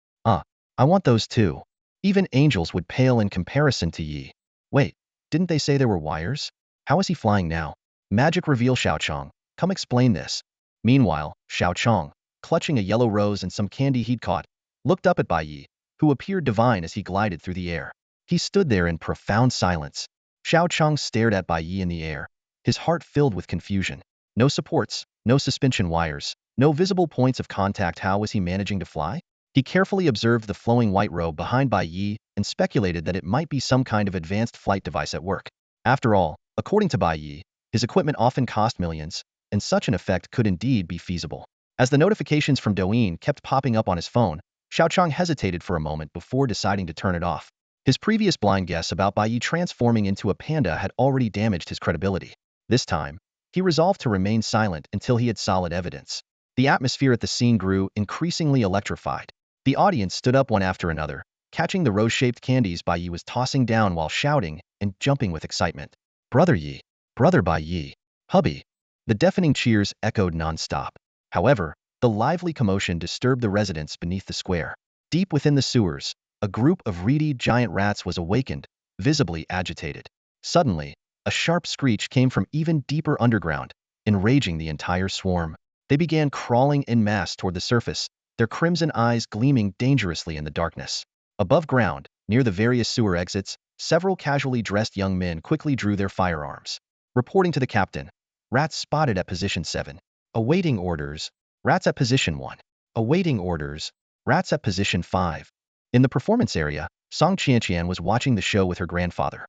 I want those too. Even angels would pale in comparison to Yi. Wait, didn't they say there were wires? How is he flying now? Magic reveal Xiao Chong. Come explain this. Meanwhile, Xiao Chong, clutching a yellow rose and some candy he'd caught, looked up at Bai Ye, who appeared divine as he glided through the air. He stood there in profound silence. Xiao Chong stared at Bai Ye in the air, his heart filled with confusion. No supports, no suspension wires, no visible points of contact. How was he managing to fly? He carefully observed the flowing white robe behind Bai Ye and speculated that it might be some kind of advanced flight device at work. After all, according to Bai Ye, his equipment often cost millions, and such an effect could indeed be feasible. As the notifications from Douyin kept popping up on his phone, Xiao Chong hesitated for a moment before deciding to turn it off. His previous blind guess about Bai Ye transforming into a panda had already damaged his credibility. This time, He resolved to remain silent until he had solid evidence. The atmosphere at the scene grew increasingly electrified. The audience stood up one after another, catching the rose-shaped candies Bai Ye was tossing down while shouting and jumping with excitement. Brother Ye! Brother Bai Ye! Hubby! The deafening cheers echoed non-stop. However, the lively commotion disturbed the residents beneath the square. Deep within the sewers, a group of reedy giant rats was awakened, visibly agitated. Suddenly, a sharp screech came from even deeper underground, enraging the entire swarm. They began crawling en masse toward the surface, their crimson eyes gleaming dangerously in the darkness. Above ground, near the various sewer exits, several casually dressed young men quickly drew their firearms. Reporting to the captain, rats spotted at position 7. Awaiting orders. Rats at position 1. Awaiting orders. Rats at position 5. In the performance area, Song Qianqian was watching the show with her grandfather.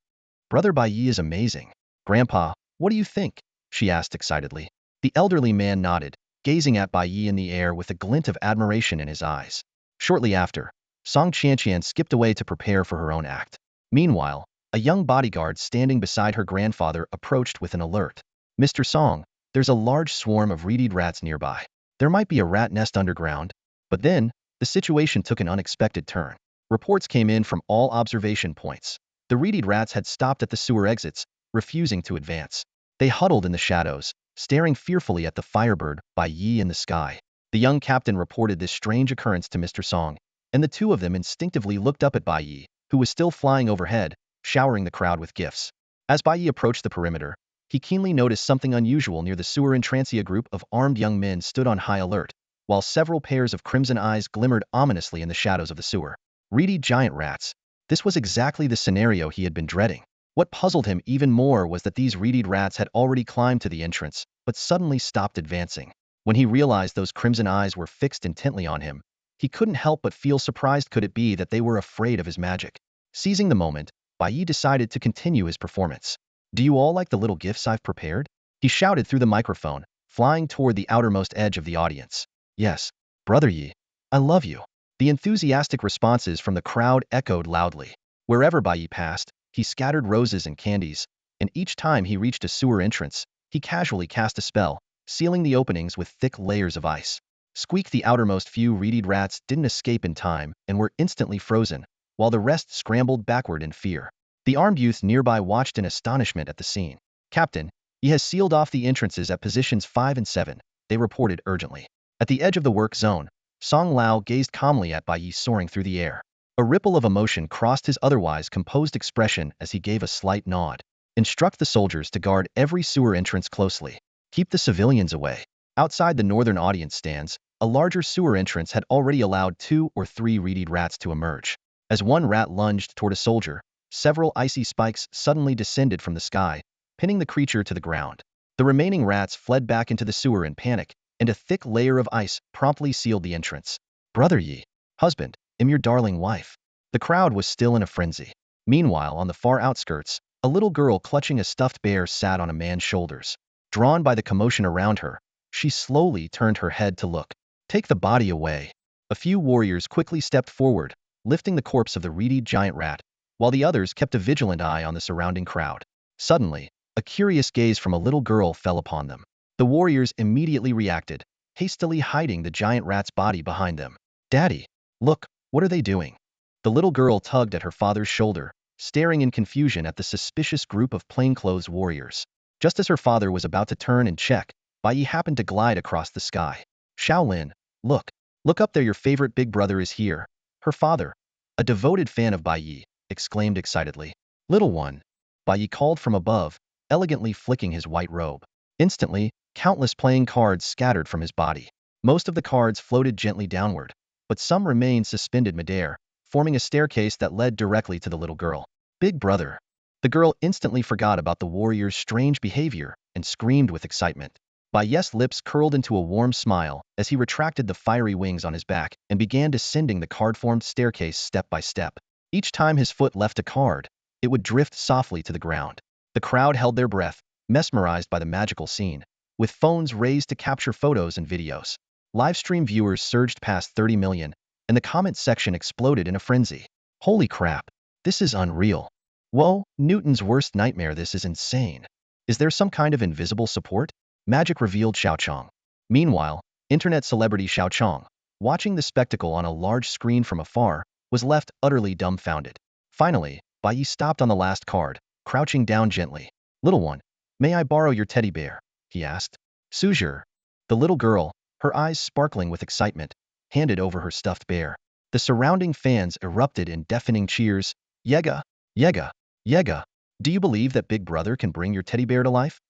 Brother Bai Ye is amazing. Grandpa, what do you think? She asked excitedly. The elderly man nodded, gazing at Bai Ye in the air with a glint of admiration in his eyes. Shortly after, Song Qianqian skipped away to prepare for her own act. Meanwhile, a young bodyguard standing beside her grandfather approached with an alert. Mr. Song, there's a large swarm of reedied rats nearby. There might be a rat nest underground. But then, the situation took an unexpected turn. Reports came in from all observation points. The reedied rats had stopped at the sewer exits, refusing to advance. They huddled in the shadows, staring fearfully at the firebird Bai Ye in the sky. The young captain reported this strange occurrence to Mr. Song, and the two of them instinctively looked up at Bai Ye, who was still flying overhead, showering the crowd with gifts. As Bai Ye approached the perimeter, he keenly noticed something unusual near the sewer entrance. A group of armed young men stood on high alert, while several pairs of crimson eyes glimmered ominously in the shadows of the sewer. Reedy giant rats. This was exactly the scenario he had been dreading. What puzzled him even more was that these reedied rats had already climbed to the entrance, but suddenly stopped advancing. When he realized those crimson eyes were fixed intently on him, he couldn't help but feel surprised. Could it be that they were afraid of his magic? Seizing the moment, Bai Ye decided to continue his performance. Do you all like the little gifts I've prepared? He shouted through the microphone, flying toward the outermost edge of the audience. Yes, Brother Ye, I love you. The enthusiastic responses from the crowd echoed loudly. Wherever Bai Ye passed, he scattered roses and candies, and each time he reached a sewer entrance, he casually cast a spell, sealing the openings with thick layers of ice. Squeak! The outermost few reedied rats didn't escape in time and were instantly frozen, while the rest scrambled backward in fear. The armed youth nearby watched in astonishment at the scene. Captain, he has sealed off the entrances at positions 5 and 7, they reported urgently. At the edge of the work zone, Song Lao gazed calmly at Bai Ye soaring through the air. A ripple of emotion crossed his otherwise composed expression as he gave a slight nod. Instruct the soldiers to guard every sewer entrance closely. Keep the civilians away. Outside the northern audience stands, a larger sewer entrance had already allowed 2 or 3 reedied rats to emerge. As one rat lunged toward a soldier, several icy spikes suddenly descended from the sky, pinning the creature to the ground. The remaining rats fled back into the sewer in panic, and a thick layer of ice promptly sealed the entrance. Brother Ye, husband, am your darling wife. The crowd was still in a frenzy. Meanwhile, on the far outskirts, a little girl clutching a stuffed bear sat on a man's shoulders. Drawn by the commotion around her, she slowly turned her head to look. Take the body away. A few warriors quickly stepped forward, lifting the corpse of the reedy giant rat, while the others kept a vigilant eye on the surrounding crowd. Suddenly, a curious gaze from a little girl fell upon them. The warriors immediately reacted, hastily hiding the giant rat's body behind them. Daddy, look, what are they doing? The little girl tugged at her father's shoulder, staring in confusion at the suspicious group of plainclothes warriors. Just as her father was about to turn and check, Bai Ye happened to glide across the sky. Shaolin, look. Look up there, your favorite big brother is here. Her father, a devoted fan of Bai Ye, exclaimed excitedly. Little one, Bai Ye called from above, elegantly flicking his white robe. Instantly, countless playing cards scattered from his body. Most of the cards floated gently downward, but some remained suspended midair, forming a staircase that led directly to the little girl. Big brother. The girl instantly forgot about the warrior's strange behavior and screamed with excitement. Bai Ye's lips curled into a warm smile as he retracted the fiery wings on his back and began descending the card-formed staircase step by step. Each time his foot left a card, it would drift softly to the ground. The crowd held their breath, mesmerized by the magical scene, with phones raised to capture photos and videos. Livestream viewers surged past 30 million, and the comment section exploded in a frenzy. Holy crap! This is unreal. Whoa, Newton's worst nightmare, this is insane. Is there some kind of invisible support? Magic revealed Xiaochong. Meanwhile, internet celebrity Xiaochong, watching the spectacle on a large screen from afar, was left utterly dumbfounded. Finally, Bai Ye stopped on the last card, crouching down gently. Little one, may I borrow your teddy bear? He asked. Suzhou. The little girl, her eyes sparkling with excitement, handed over her stuffed bear. The surrounding fans erupted in deafening cheers. Yega! Yega! Yega! Do you believe that Big Brother can bring your teddy bear to life?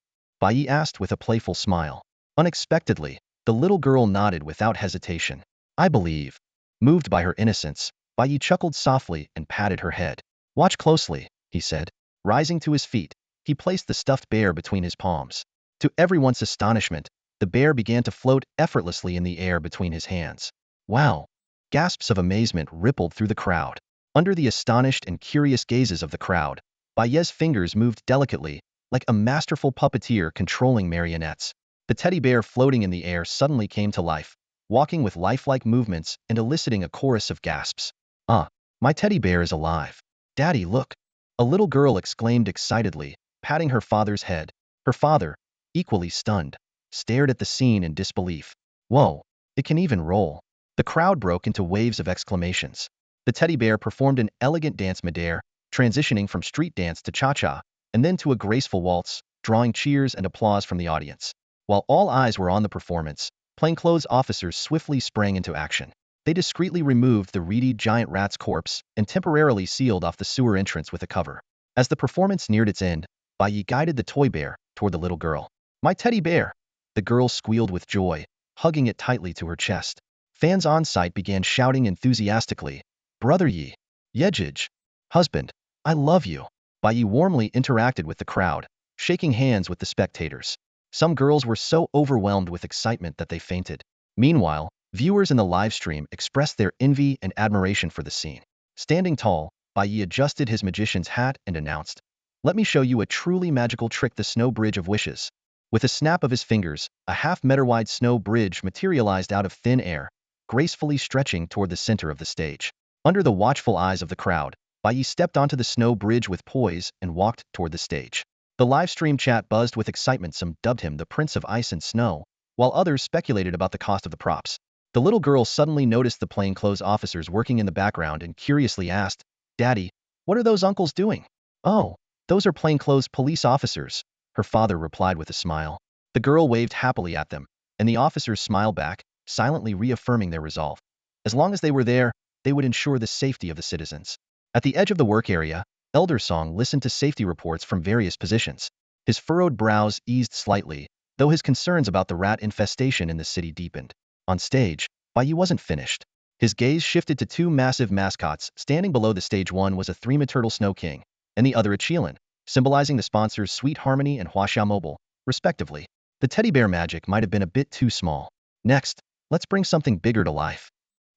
Bai Ye asked with a playful smile. Unexpectedly, the little girl nodded without hesitation. I believe. Moved by her innocence, Bai Ye chuckled softly and patted her head. Watch closely, he said. Rising to his feet, he placed the stuffed bear between his palms. To everyone's astonishment, the bear began to float effortlessly in the air between his hands. Wow! Gasps of amazement rippled through the crowd. Under the astonished and curious gazes of the crowd, Bai Ye's fingers moved delicately, like a masterful puppeteer controlling marionettes. The teddy bear floating in the air suddenly came to life, walking with lifelike movements and eliciting a chorus of gasps. Ah, my teddy bear is alive. Daddy, look! A little girl exclaimed excitedly, patting her father's head. Her father, equally stunned, stared at the scene in disbelief. Whoa, it can even roll. The crowd broke into waves of exclamations. The teddy bear performed an elegant dance midair, transitioning from street dance to cha-cha, and then to a graceful waltz, drawing cheers and applause from the audience. While all eyes were on the performance, plainclothes officers swiftly sprang into action. They discreetly removed the reedy giant rat's corpse and temporarily sealed off the sewer entrance with a cover. As the performance neared its end, Bai Ye guided the toy bear toward the little girl. My teddy bear! The girl squealed with joy, hugging it tightly to her chest. Fans on site began shouting enthusiastically, Brother Ye! Yejij! Husband! I love you! Bai Ye warmly interacted with the crowd, shaking hands with the spectators. Some girls were so overwhelmed with excitement that they fainted. Meanwhile, viewers in the live stream expressed their envy and admiration for the scene. Standing tall, Bai Ye adjusted his magician's hat and announced, Let me show you a truly magical trick, the Snow Bridge of Wishes. With a snap of his fingers, a half-meter-wide snow bridge materialized out of thin air, gracefully stretching toward the center of the stage. Under the watchful eyes of the crowd, Bai Ye stepped onto the snow bridge with poise and walked toward the stage. The live stream chat buzzed with excitement. Some dubbed him the Prince of Ice and Snow, while others speculated about the cost of the props. The little girl suddenly noticed the plainclothes officers working in the background and curiously asked, Daddy, what are those uncles doing? Oh, those are plainclothes police officers, her father replied with a smile. The girl waved happily at them, and the officers smiled back, silently reaffirming their resolve. As long as they were there, they would ensure the safety of the citizens. At the edge of the work area, Elder Song listened to safety reports from various positions. His furrowed brows eased slightly, though his concerns about the rat infestation in the city deepened. On stage, Bai Ye wasn't finished. His gaze shifted to two massive mascots standing below the stage. One was a three-turtle Snow King, and the other a Qilin, symbolizing the sponsors Sweet Harmony and Huaxia Mobile, respectively. The teddy bear magic might have been a bit too small. Next, let's bring something bigger to life.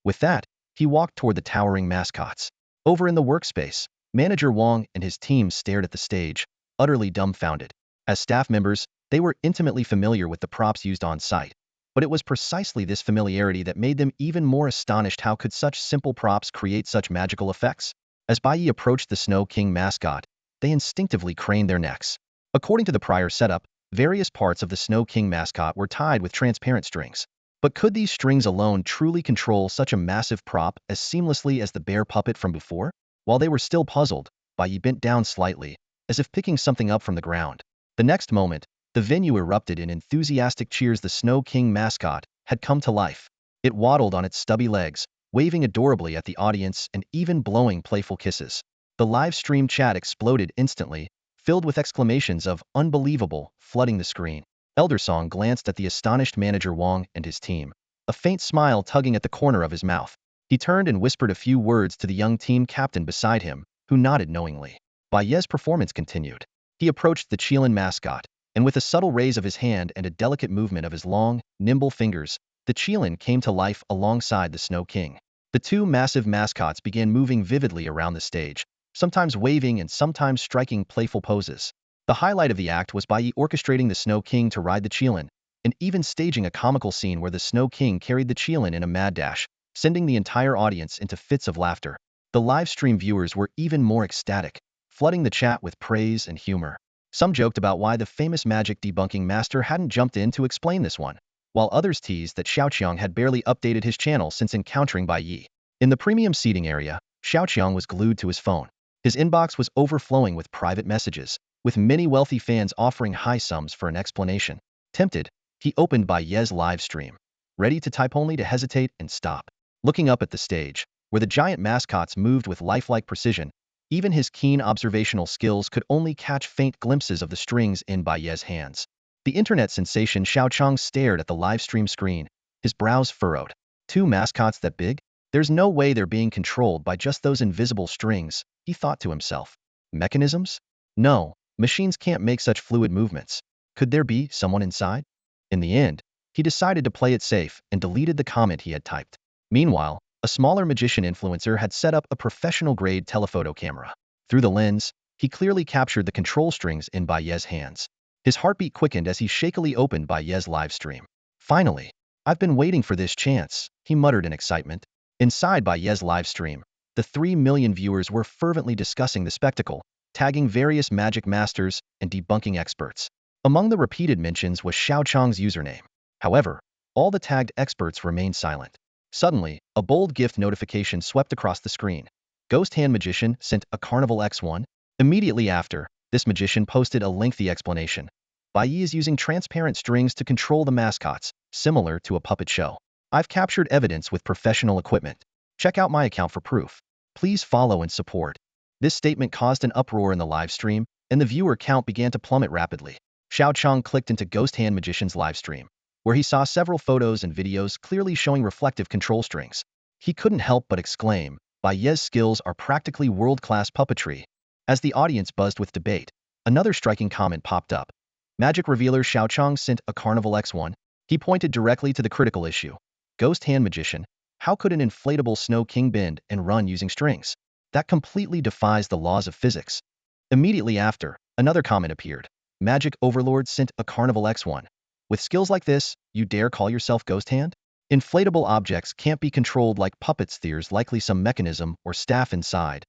With that, he walked toward the towering mascots. Over in the workspace, Manager Wang and his team stared at the stage, utterly dumbfounded. As staff members, they were intimately familiar with the props used on site. But it was precisely this familiarity that made them even more astonished. How could such simple props create such magical effects? As Bai Ye approached the Snow King mascot, they instinctively craned their necks. According to the prior setup, various parts of the Snow King mascot were tied with transparent strings. But could these strings alone truly control such a massive prop as seamlessly as the bear puppet from before? While they were still puzzled, Bai Ye bent down slightly, as if picking something up from the ground. The next moment, the venue erupted in enthusiastic cheers. The Snow King mascot had come to life. It waddled on its stubby legs, waving adorably at the audience and even blowing playful kisses. The live stream chat exploded instantly, filled with exclamations of unbelievable, flooding the screen. Elder Song glanced at the astonished Manager Wang and his team, a faint smile tugging at the corner of his mouth. He turned and whispered a few words to the young team captain beside him, who nodded knowingly. Bai Ye's performance continued. He approached the Qilin mascot, and with a subtle raise of his hand and a delicate movement of his long, nimble fingers, the Qilin came to life alongside the Snow King. The two massive mascots began moving vividly around the stage, sometimes waving and sometimes striking playful poses. The highlight of the act was Bai Ye orchestrating the Snow King to ride the Qilin, and even staging a comical scene where the Snow King carried the Qilin in a mad dash, sending the entire audience into fits of laughter. The live stream viewers were even more ecstatic, flooding the chat with praise and humor. Some joked about why the famous magic debunking master hadn't jumped in to explain this one, while others teased that Xiaoqiang had barely updated his channel since encountering Bai Ye. In the premium seating area, Xiaoqiang was glued to his phone. His inbox was overflowing with private messages, with many wealthy fans offering high sums for an explanation. Tempted, he opened Bai Ye's live stream, ready to type only to hesitate and stop. Looking up at the stage, where the giant mascots moved with lifelike precision, even his keen observational skills could only catch faint glimpses of the strings in Bai Ye's hands. The internet sensation Xiaoqiang stared at the live stream screen, his brows furrowed. Two mascots that big? There's no way they're being controlled by just those invisible strings, he thought to himself. Mechanisms? No, machines can't make such fluid movements. Could there be someone inside? In the end, he decided to play it safe and deleted the comment he had typed. Meanwhile, a smaller magician influencer had set up a professional-grade telephoto camera. Through the lens, he clearly captured the control strings in Bai Ye's hands. His heartbeat quickened as he shakily opened Bai Ye's live stream. Finally, I've been waiting for this chance, he muttered in excitement. Inside Bai Ye's live stream, the 3 million viewers were fervently discussing the spectacle, tagging various magic masters and debunking experts. Among the repeated mentions was Xiaoqiang's username. However, all the tagged experts remained silent. Suddenly, a bold gift notification swept across the screen. Ghost Hand Magician sent a Carnival X1. Immediately after, this magician posted a lengthy explanation. Bai Ye is using transparent strings to control the mascots, similar to a puppet show. I've captured evidence with professional equipment. Check out my account for proof. Please follow and support. This statement caused an uproar in the live stream, and the viewer count began to plummet rapidly. Xiaoqiang clicked into Ghost Hand Magician's live stream, where he saw several photos and videos clearly showing reflective control strings. He couldn't help but exclaim, Bai Ye's skills are practically world-class puppetry. As the audience buzzed with debate, another striking comment popped up. Magic revealer Xiaoqiang sent a Carnival X1. He pointed directly to the critical issue. Ghost Hand Magician, how could an inflatable Snow King bend and run using strings? That completely defies the laws of physics. Immediately after, another comment appeared. Magic Overlord sent a Carnival X1. With skills like this, you dare call yourself Ghost Hand? Inflatable objects can't be controlled like puppets. There's likely some mechanism or staff inside.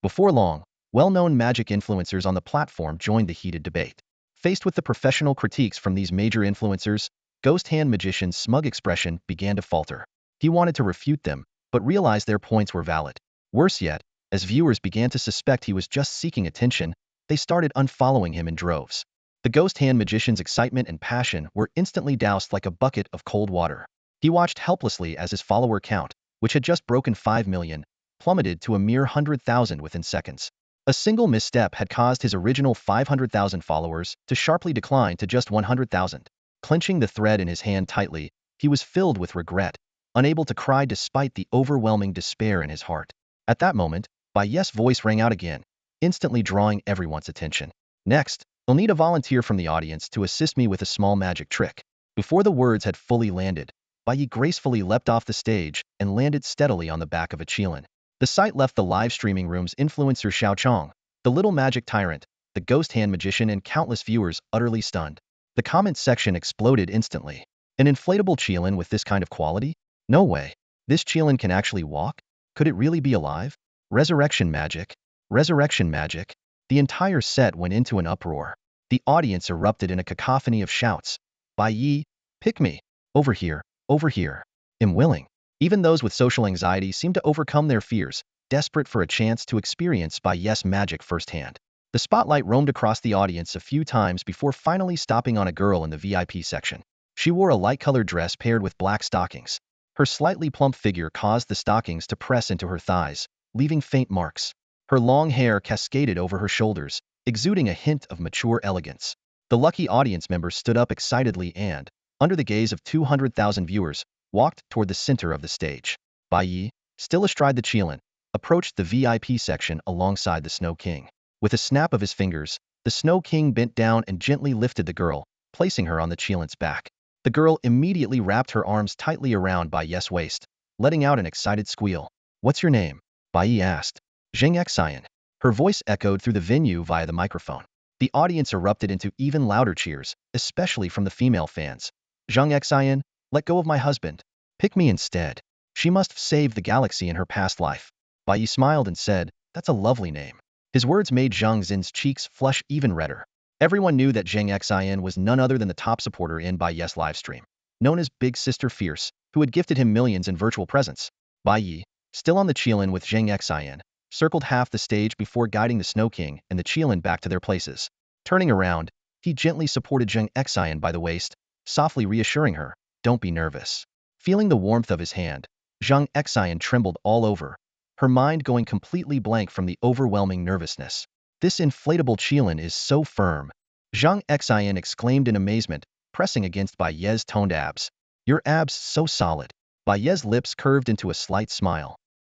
Before long, well-known magic influencers on the platform joined the heated debate. Faced with the professional critiques from these major influencers, Ghost Hand Magician's smug expression began to falter. He wanted to refute them, but realized their points were valid. Worse yet, as viewers began to suspect he was just seeking attention, they started unfollowing him in droves. The Ghost Hand Magician's excitement and passion were instantly doused like a bucket of cold water. He watched helplessly as his follower count, which had just broken 5 million, plummeted to a mere 100,000 within seconds. A single misstep had caused his original 500,000 followers to sharply decline to just 100,000. Clenching the thread in his hand tightly, he was filled with regret, unable to cry despite the overwhelming despair in his heart. At that moment, Bai Ye's voice rang out again, instantly drawing everyone's attention. Next, I'll need a volunteer from the audience to assist me with a small magic trick. Before the words had fully landed, Bai Ye gracefully leapt off the stage and landed steadily on the back of a qilin. The sight left the live streaming room's influencer Xiaoqiang, the little magic tyrant, the Ghost Hand Magician, and countless viewers utterly stunned. The comment section exploded instantly. An inflatable qilin with this kind of quality? No way. This qilin can actually walk? Could it really be alive? Resurrection magic. Resurrection magic. The entire set went into an uproar. The audience erupted in a cacophony of shouts. Bai Ye, pick me. Over here, over here. I'm willing. Even those with social anxiety seemed to overcome their fears, desperate for a chance to experience Bai Ye's magic firsthand. The spotlight roamed across the audience a few times before finally stopping on a girl in the VIP section. She wore a light-colored dress paired with black stockings. Her slightly plump figure caused the stockings to press into her thighs, leaving faint marks. Her long hair cascaded over her shoulders, exuding a hint of mature elegance. The lucky audience member stood up excitedly and, under the gaze of 200,000 viewers, walked toward the center of the stage. Bai Ye, still astride the qilin, approached the VIP section alongside the Snow King. With a snap of his fingers, the Snow King bent down and gently lifted the girl, placing her on the qilin's back. The girl immediately wrapped her arms tightly around Bai Ye's waist, letting out an excited squeal. What's your name? Bai Ye asked. Zheng Xian. Her voice echoed through the venue via the microphone. The audience erupted into even louder cheers, especially from the female fans. Zheng Xian, let go of my husband. Pick me instead. She must have saved the galaxy in her past life. Bai Ye smiled and said, that's a lovely name. His words made Zhang Xin's cheeks flush even redder. Everyone knew that Zheng Xian was none other than the top supporter in Bai Ye's livestream, known as Big Sister Fierce, who had gifted him millions in virtual presents. Bai Ye, still on the Qilin with Zheng Xian, circled half the stage before guiding the Snow King and the Qilin back to their places. Turning around, he gently supported Zheng Xian by the waist, softly reassuring her, "Don't be nervous." Feeling the warmth of his hand, Zheng Xian trembled all over, her mind going completely blank from the overwhelming nervousness. "This inflatable Qilin is so firm," Zhang Xian exclaimed in amazement, pressing against Bai Ye's toned abs. "Your abs so solid." Bai Ye's lips curved into a slight smile.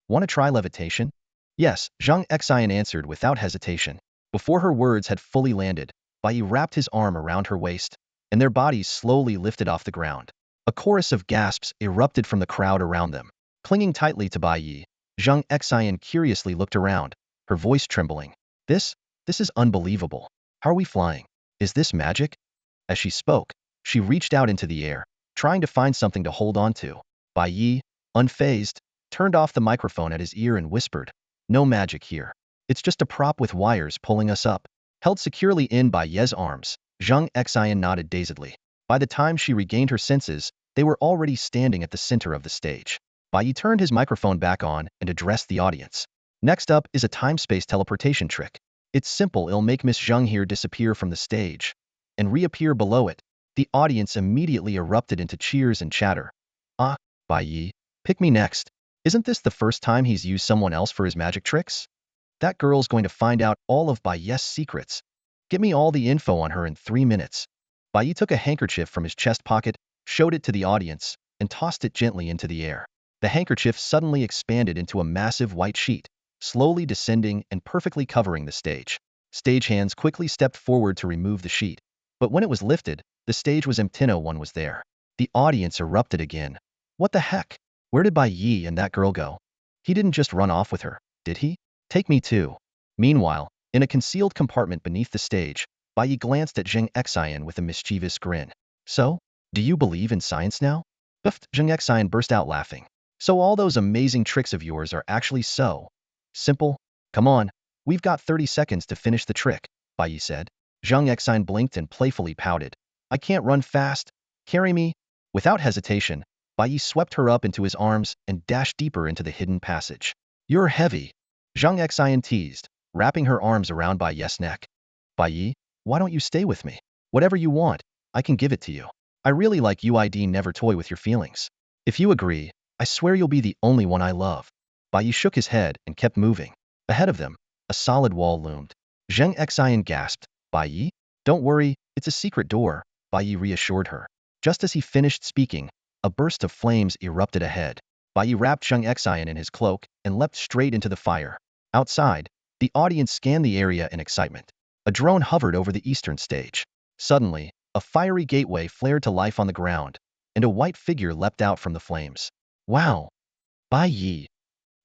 "Want to try levitation?" "Yes," Zhang Xian answered without hesitation. Before her words had fully landed, Bai Ye wrapped his arm around her waist, and their bodies slowly lifted off the ground. A chorus of gasps erupted from the crowd around them. Clinging tightly to Bai Ye, Zhang Xian curiously looked around, her voice trembling. This is unbelievable. How are we flying? Is this magic?" As she spoke, she reached out into the air, trying to find something to hold on to. Bai Ye, unfazed, turned off the microphone at his ear and whispered, "No magic here. It's just a prop with wires pulling us up." Held securely in Bai Ye's arms, Zhang Xian nodded dazedly. By the time she regained her senses, they were already standing at the center of the stage. Bai Ye turned his microphone back on and addressed the audience. "Next up is a time-space teleportation trick. It's simple, it'll make Miss Zheng here disappear from the stage and reappear below it." The audience immediately erupted into cheers and chatter. "Ah, Bai Ye, pick me next. Isn't this the first time he's used someone else for his magic tricks? That girl's going to find out all of Bai Ye's secrets. Get me all the info on her in 3 minutes." Bai Ye took a handkerchief from his chest pocket, showed it to the audience, and tossed it gently into the air. The handkerchief suddenly expanded into a massive white sheet, slowly descending and perfectly covering the stage. Stagehands quickly stepped forward to remove the sheet, but when it was lifted, the stage was empty. No one was there. The audience erupted again. "What the heck? Where did Bai Ye and that girl go? He didn't just run off with her, did he? Take me too." Meanwhile, in a concealed compartment beneath the stage, Bai Ye glanced at Zheng Xian with a mischievous grin. "So, do you believe in science now?" Puffed, Zheng Xian burst out laughing. "So all those amazing tricks of yours are actually so simple? Come on, we've got 30 seconds to finish the trick," Bai Ye said. Zhang Xian blinked and playfully pouted. "I can't run fast. Carry me." Without hesitation, Bai Ye swept her up into his arms and dashed deeper into the hidden passage. "You're heavy," Zhang Xian teased, wrapping her arms around Bai Ye's neck. "Bai Ye, why don't you stay with me? Whatever you want, I can give it to you. I really like UID, never toy with your feelings. If you agree, I swear you'll be the only one I love." Bai Ye shook his head and kept moving. Ahead of them, a solid wall loomed. Zheng Xian gasped, "Bai Ye? Don't worry, it's a secret door," Bai Ye reassured her. Just as he finished speaking, a burst of flames erupted ahead. Bai Ye wrapped Zheng Xian in his cloak and leapt straight into the fire. Outside, the audience scanned the area in excitement. A drone hovered over the eastern stage. Suddenly, a fiery gateway flared to life on the ground, and a white figure leapt out from the flames. "Wow! Bai Ye!"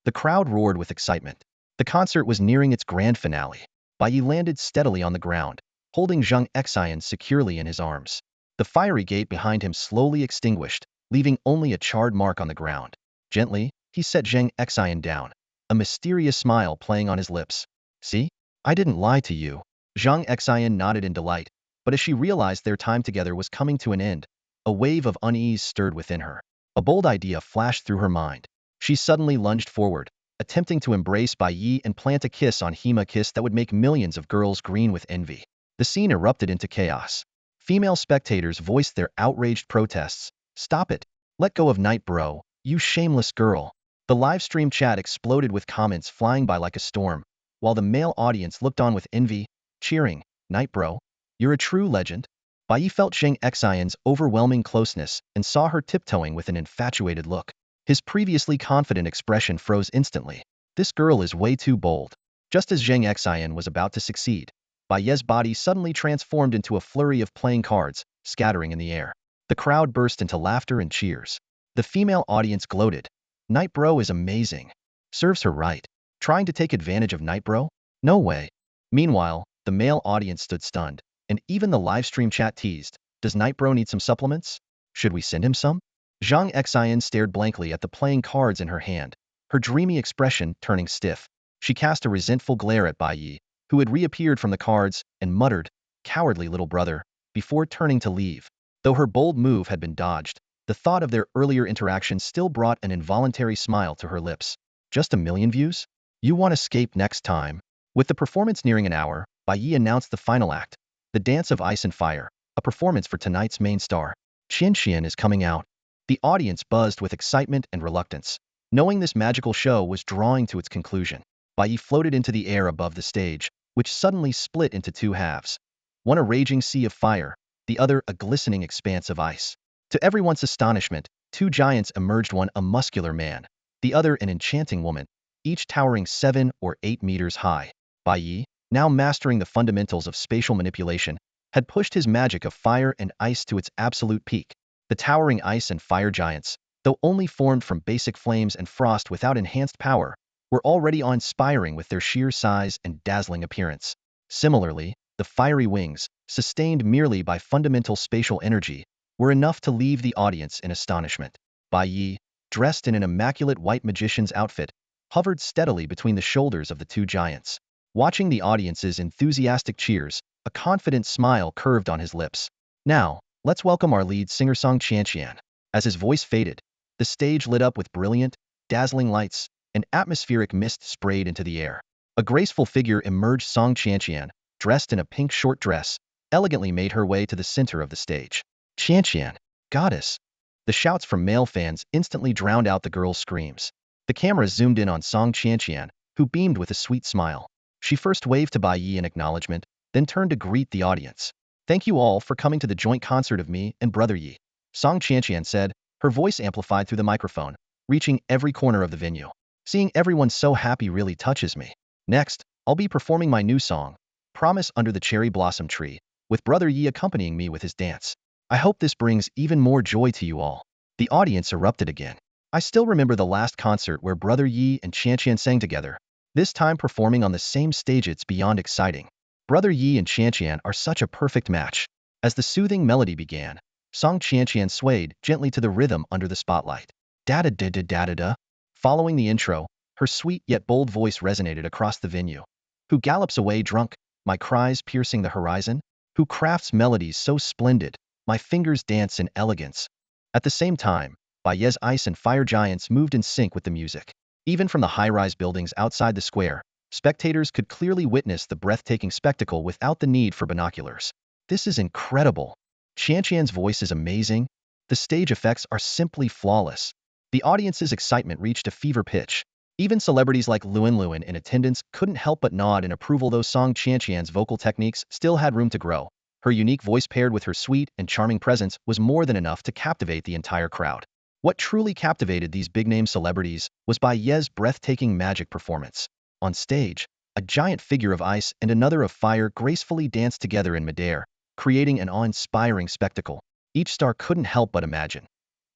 The crowd roared with excitement. The concert was nearing its grand finale. Bai Ye landed steadily on the ground, holding Zheng Xian securely in his arms. The fiery gate behind him slowly extinguished, leaving only a charred mark on the ground. Gently, he set Zheng Xian down, a mysterious smile playing on his lips. "See? I didn't lie to you." Zhang Xian nodded in delight, but as she realized their time together was coming to an end, a wave of unease stirred within her. A bold idea flashed through her mind. She suddenly lunged forward, attempting to embrace Bai Ye and plant a kiss on him, a kiss that would make millions of girls green with envy. The scene erupted into chaos. Female spectators voiced their outraged protests. "Stop it! Let go of Night Bro, you shameless girl." The livestream chat exploded with comments flying by like a storm, while the male audience looked on with envy, cheering, "Night Bro, you're a true legend." Bai Ye felt Zheng Xian's overwhelming closeness and saw her tiptoeing with an infatuated look. His previously confident expression froze instantly. This girl is way too bold. Just as Zheng Xian was about to succeed, Bai Ye's body suddenly transformed into a flurry of playing cards, scattering in the air. The crowd burst into laughter and cheers. The female audience gloated. "Night Bro is amazing. Serves her right. Trying to take advantage of Night Bro? No way." Meanwhile, the male audience stood stunned, and even the livestream chat teased, "Does Night Bro need some supplements? Should we send him some?" Zhang Xian stared blankly at the playing cards in her hand, her dreamy expression turning stiff. She cast a resentful glare at Bai Ye, who had reappeared from the cards, and muttered, cowardly little brother, before turning to leave. Though her bold move had been dodged, the thought of their earlier interaction still brought an involuntary smile to her lips. Just a million views? You want escape next time? With the performance nearing an hour, Bai Ye announced the final act, the Dance of Ice and Fire, a performance for tonight's main star. Qian is coming out. The audience buzzed with excitement and reluctance, knowing this magical show was drawing to its conclusion. Bai Ye floated into the air above the stage, which suddenly split into two halves. One a raging sea of fire, the other a glistening expanse of ice. To everyone's astonishment, two giants emerged, one a muscular man, the other an enchanting woman, each towering 7 or 8 meters high. Bai Ye, now mastering the fundamentals of spatial manipulation, had pushed his magic of fire and ice to its absolute peak. The towering ice and fire giants, though only formed from basic flames and frost without enhanced power, were already awe-inspiring with their sheer size and dazzling appearance. Similarly, the fiery wings, sustained merely by fundamental spatial energy, were enough to leave the audience in astonishment. Bai Ye, dressed in an immaculate white magician's outfit, hovered steadily between the shoulders of the two giants. Watching the audience's enthusiastic cheers, a confident smile curved on his lips. Now, let's welcome our lead singer Song Qian. As his voice faded, the stage lit up with brilliant, dazzling lights, and atmospheric mist sprayed into the air. A graceful figure emerged. Song Qian, dressed in a pink short dress, elegantly made her way to the center of the stage. Qian, goddess! The shouts from male fans instantly drowned out the girl's screams. The camera zoomed in on Song Qian, who beamed with a sweet smile. She first waved to Bai Ye in acknowledgement, then turned to greet the audience. Thank you all for coming to the joint concert of me and Brother Ye, Song Qian said, her voice amplified through the microphone, reaching every corner of the venue. Seeing everyone so happy really touches me. Next, I'll be performing my new song, Promise Under the Cherry Blossom Tree, with Brother Ye accompanying me with his dance. I hope this brings even more joy to you all. The audience erupted again. I still remember the last concert where Brother Ye and Qian sang together, this time performing on the same stage. It's beyond exciting. Brother Ye and Qian are such a perfect match. As the soothing melody began, Song Qian swayed gently to the rhythm under the spotlight. Da-da-da-da-da-da-da. Following the intro, her sweet yet bold voice resonated across the venue. Who gallops away drunk, my cries piercing the horizon? Who crafts melodies so splendid, my fingers dance in elegance? At the same time, Bai Ye's ice and fire giants moved in sync with the music. Even from the high-rise buildings outside the square, spectators could clearly witness the breathtaking spectacle without the need for binoculars. This is incredible. Qian's voice is amazing. The stage effects are simply flawless. The audience's excitement reached a fever pitch. Even celebrities like Luan in attendance couldn't help but nod in approval, though Song Qian's vocal techniques still had room to grow. Her unique voice paired with her sweet and charming presence was more than enough to captivate the entire crowd. What truly captivated these big-name celebrities was Bai Ye's breathtaking magic performance. On stage, a giant figure of ice and another of fire gracefully danced together in midair, creating an awe-inspiring spectacle. Each star couldn't help but imagine,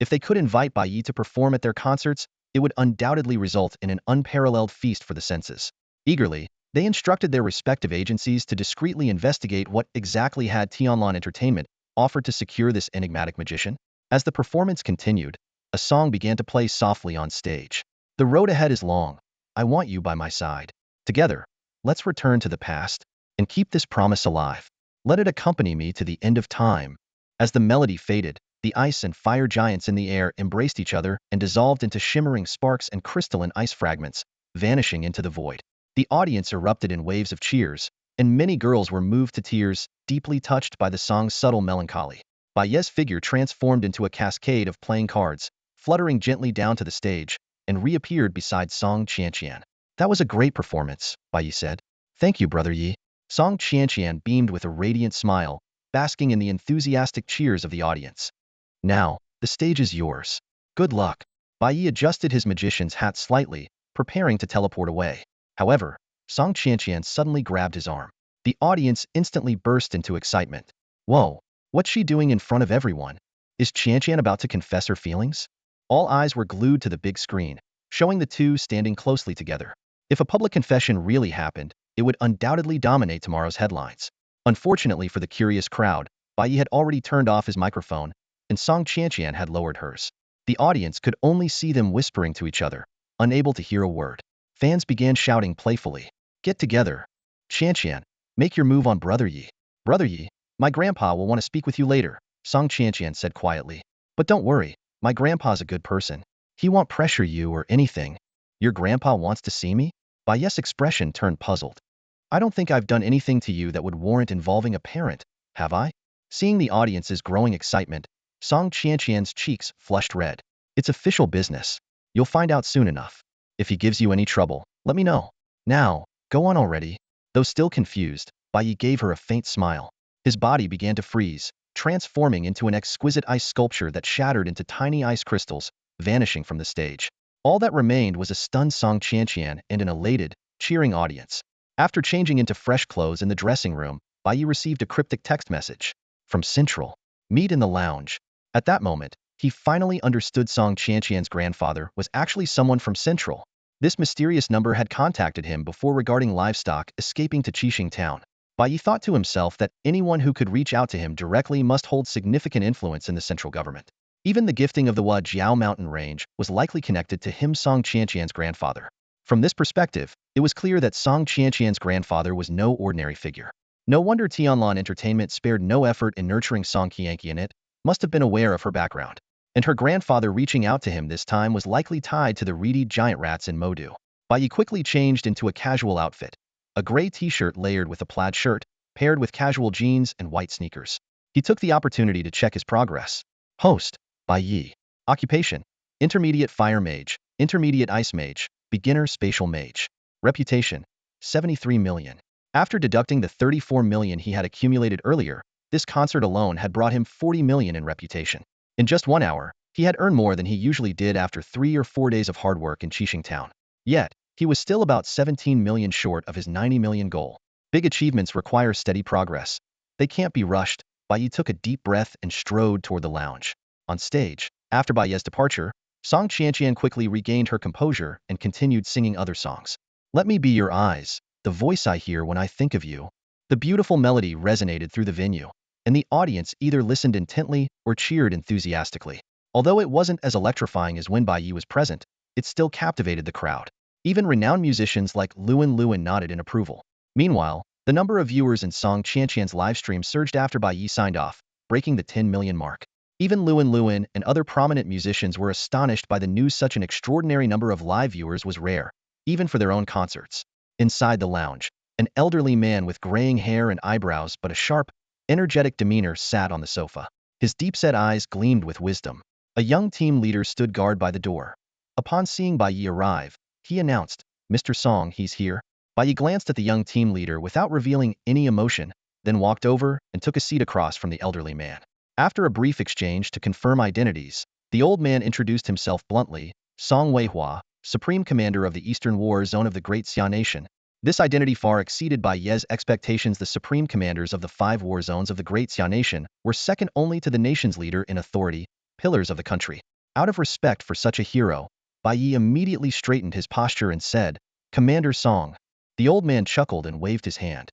if they could invite Bai Ye to perform at their concerts, it would undoubtedly result in an unparalleled feast for the senses. Eagerly, they instructed their respective agencies to discreetly investigate what exactly had Tianlan Entertainment offered to secure this enigmatic magician. As the performance continued, a song began to play softly on stage. The road ahead is long. I want you by my side. Together, let's return to the past and keep this promise alive. Let it accompany me to the end of time. As the melody faded, the ice and fire giants in the air embraced each other and dissolved into shimmering sparks and crystalline ice fragments, vanishing into the void. The audience erupted in waves of cheers, and many girls were moved to tears, deeply touched by the song's subtle melancholy. Bai Ye's figure transformed into a cascade of playing cards, fluttering gently down to the stage, and reappeared beside Song Qian. That was a great performance, Bai Ye said. Thank you, Brother Ye. Song Qian beamed with a radiant smile, basking in the enthusiastic cheers of the audience. Now, the stage is yours. Good luck. Bai Ye adjusted his magician's hat slightly, preparing to teleport away. However, Song Qian suddenly grabbed his arm. The audience instantly burst into excitement. Whoa, what's she doing in front of everyone? Is Qian about to confess her feelings? All eyes were glued to the big screen, showing the two standing closely together. If a public confession really happened, it would undoubtedly dominate tomorrow's headlines. Unfortunately for the curious crowd, Bai Ye had already turned off his microphone, and Song Qian had lowered hers. The audience could only see them whispering to each other, unable to hear a word. Fans began shouting playfully, "Get together! Qian, make your move on Brother Ye." Brother Yi, my grandpa will want to speak with you later, Song Qianqian said quietly. But don't worry, my grandpa's a good person. He won't pressure you or anything. Your grandpa wants to see me? Bai Ye's expression turned puzzled. I don't think I've done anything to you that would warrant involving a parent, have I? Seeing the audience's growing excitement, Song Qianqian's cheeks flushed red. It's official business. You'll find out soon enough. If he gives you any trouble, let me know. Now, go on already. Though still confused, Bai Ye gave her a faint smile. His body began to freeze, transforming into an exquisite ice sculpture that shattered into tiny ice crystals, vanishing from the stage. All that remained was a stunned Song Qianqian and an elated, cheering audience. After changing into fresh clothes in the dressing room, Bai Ye received a cryptic text message. From Central. Meet in the lounge. At that moment, he finally understood Song Qianqian's grandfather was actually someone from Central. This mysterious number had contacted him before regarding livestock escaping to Qixing town. Bai Ye thought to himself that anyone who could reach out to him directly must hold significant influence in the central government. Even the gifting of the Jiao mountain range was likely connected to him Song Qianqian's grandfather. From this perspective, it was clear that Song Qianqian's grandfather was no ordinary figure. No wonder Tianlan Entertainment spared no effort in nurturing Song Qianqian. It must have been aware of her background. And her grandfather reaching out to him this time was likely tied to the reedy giant rats in Modu. Bai Ye quickly changed into a casual outfit. A gray t-shirt layered with a plaid shirt, paired with casual jeans and white sneakers. He took the opportunity to check his progress. Host, Bai Ye. Occupation, intermediate fire mage, intermediate ice mage, beginner spatial mage. Reputation, 73 million. After deducting the 34 million he had accumulated earlier, this concert alone had brought him 40 million in reputation. In just 1 hour, he had earned more than he usually did after 3 or 4 days of hard work in Qixing town. Yet, he was still about 17 million short of his 90 million goal. Big achievements require steady progress. They can't be rushed. Bai Ye took a deep breath and strode toward the lounge. On stage, after Bai Ye's departure, Song Qianqian quickly regained her composure and continued singing other songs. Let me be your eyes, the voice I hear when I think of you. The beautiful melody resonated through the venue, and the audience either listened intently or cheered enthusiastically. Although it wasn't as electrifying as when Bai Ye was present, it still captivated the crowd. Even renowned musicians like Luan nodded in approval. Meanwhile, the number of viewers in Song Qianqian's livestream surged after Bai Ye signed off, breaking the 10 million mark. Even Luan and other prominent musicians were astonished by the news. Such an extraordinary number of live viewers was rare, even for their own concerts. Inside the lounge, an elderly man with graying hair and eyebrows but a sharp, energetic demeanor sat on the sofa. His deep-set eyes gleamed with wisdom. A young team leader stood guard by the door. Upon seeing Bai Ye arrive, he announced, "Mr. Song, he's here." Bai Ye glanced at the young team leader without revealing any emotion, then walked over and took a seat across from the elderly man. After a brief exchange to confirm identities, the old man introduced himself bluntly, Song Weihua, Supreme Commander of the Eastern War Zone of the Great Xia Nation. This identity far exceeded Bai Ye's expectations. The Supreme Commanders of the 5 war zones of the Great Xia Nation were second only to the nation's leader in authority, pillars of the country. Out of respect for such a hero, Bai Ye immediately straightened his posture and said, "Commander Song." The old man chuckled and waved his hand.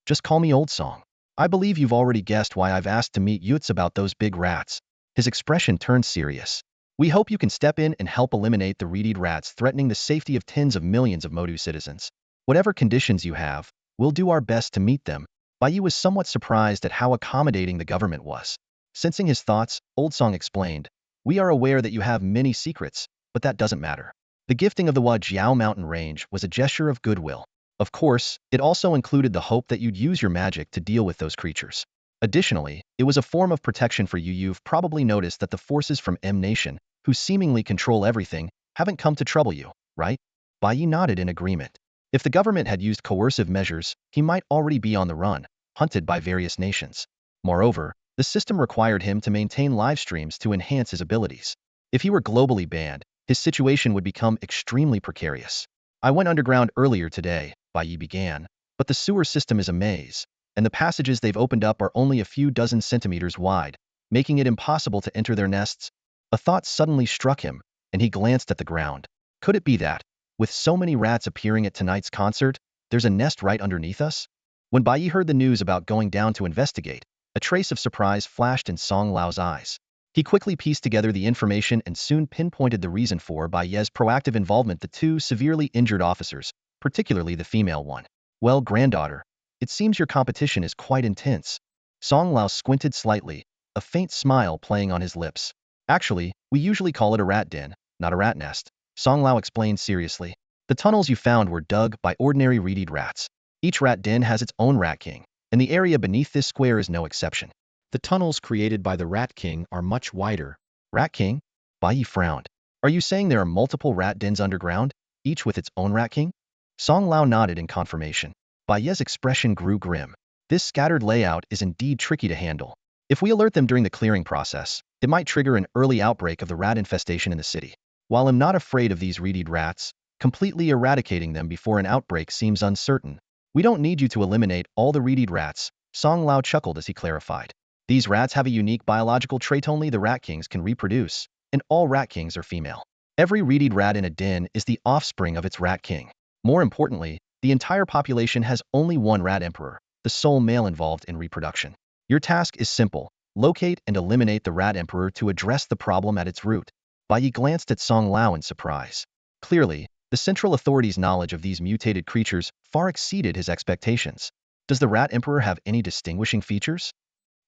"Just call me Old Song. I believe you've already guessed why I've asked to meet you. It's about those big rats." His expression turned serious. "We hope you can step in and help eliminate the reedy rats threatening the safety of tens of millions of Modu citizens. Whatever conditions you have, we'll do our best to meet them." Bai Ye was somewhat surprised at how accommodating the government was. Sensing his thoughts, Old Song explained, "We are aware that you have many secrets, but that doesn't matter. The gifting of the Jiao mountain range was a gesture of goodwill. Of course, it also included the hope that you'd use your magic to deal with those creatures. Additionally, it was a form of protection for you. You've probably noticed that the forces from M Nation, who seemingly control everything, haven't come to trouble you, right?" Bai Ye nodded in agreement. If the government had used coercive measures, he might already be on the run, hunted by various nations. Moreover, the system required him to maintain live streams to enhance his abilities. If he were globally banned, his situation would become extremely precarious. "I went underground earlier today," Bai Ye began, "but the sewer system is a maze, and the passages they've opened up are only a few dozen centimeters wide, making it impossible to enter their nests." A thought suddenly struck him, and he glanced at the ground. Could it be that, with so many rats appearing at tonight's concert, there's a nest right underneath us? When Bai Ye heard the news about going down to investigate, a trace of surprise flashed in Song Lao's eyes. He quickly pieced together the information and soon pinpointed the reason for Bai Ye's proactive involvement: the 2 severely injured officers, particularly the female one. "Well, granddaughter, It seems your competition is quite intense. Song Lao squinted slightly, a faint smile playing on his lips. Actually, we usually call it a rat den, not a rat nest, Song Lao explained seriously. The tunnels you found were dug by ordinary reed rats. Each rat den has its own rat king, and the area beneath this square is no exception. The tunnels created by the rat king are much wider. Rat king? Bai Ye frowned. Are you saying there are multiple rat dens underground, each with its own rat king? Song Lao nodded in confirmation. Bai Ye's expression grew grim. This scattered layout is indeed tricky to handle. If we alert them during the clearing process, it might trigger an early outbreak of the rat infestation in the city. While I'm not afraid of these reed rats, completely eradicating them before an outbreak seems uncertain. We don't need you to eliminate all the reed rats, Song Lao chuckled as he clarified. These rats have a unique biological trait only the rat kings can reproduce, and all rat kings are female. Every reed rat in a den is the offspring of its rat king. More importantly, the entire population has only one rat emperor, the sole male involved in reproduction. Your task is simple: locate and eliminate the rat emperor to address the problem at its root. Bai Ye glanced at Song Lao in surprise. Clearly, the Central Authority's knowledge of these mutated creatures far exceeded his expectations. Does the rat emperor have any distinguishing features?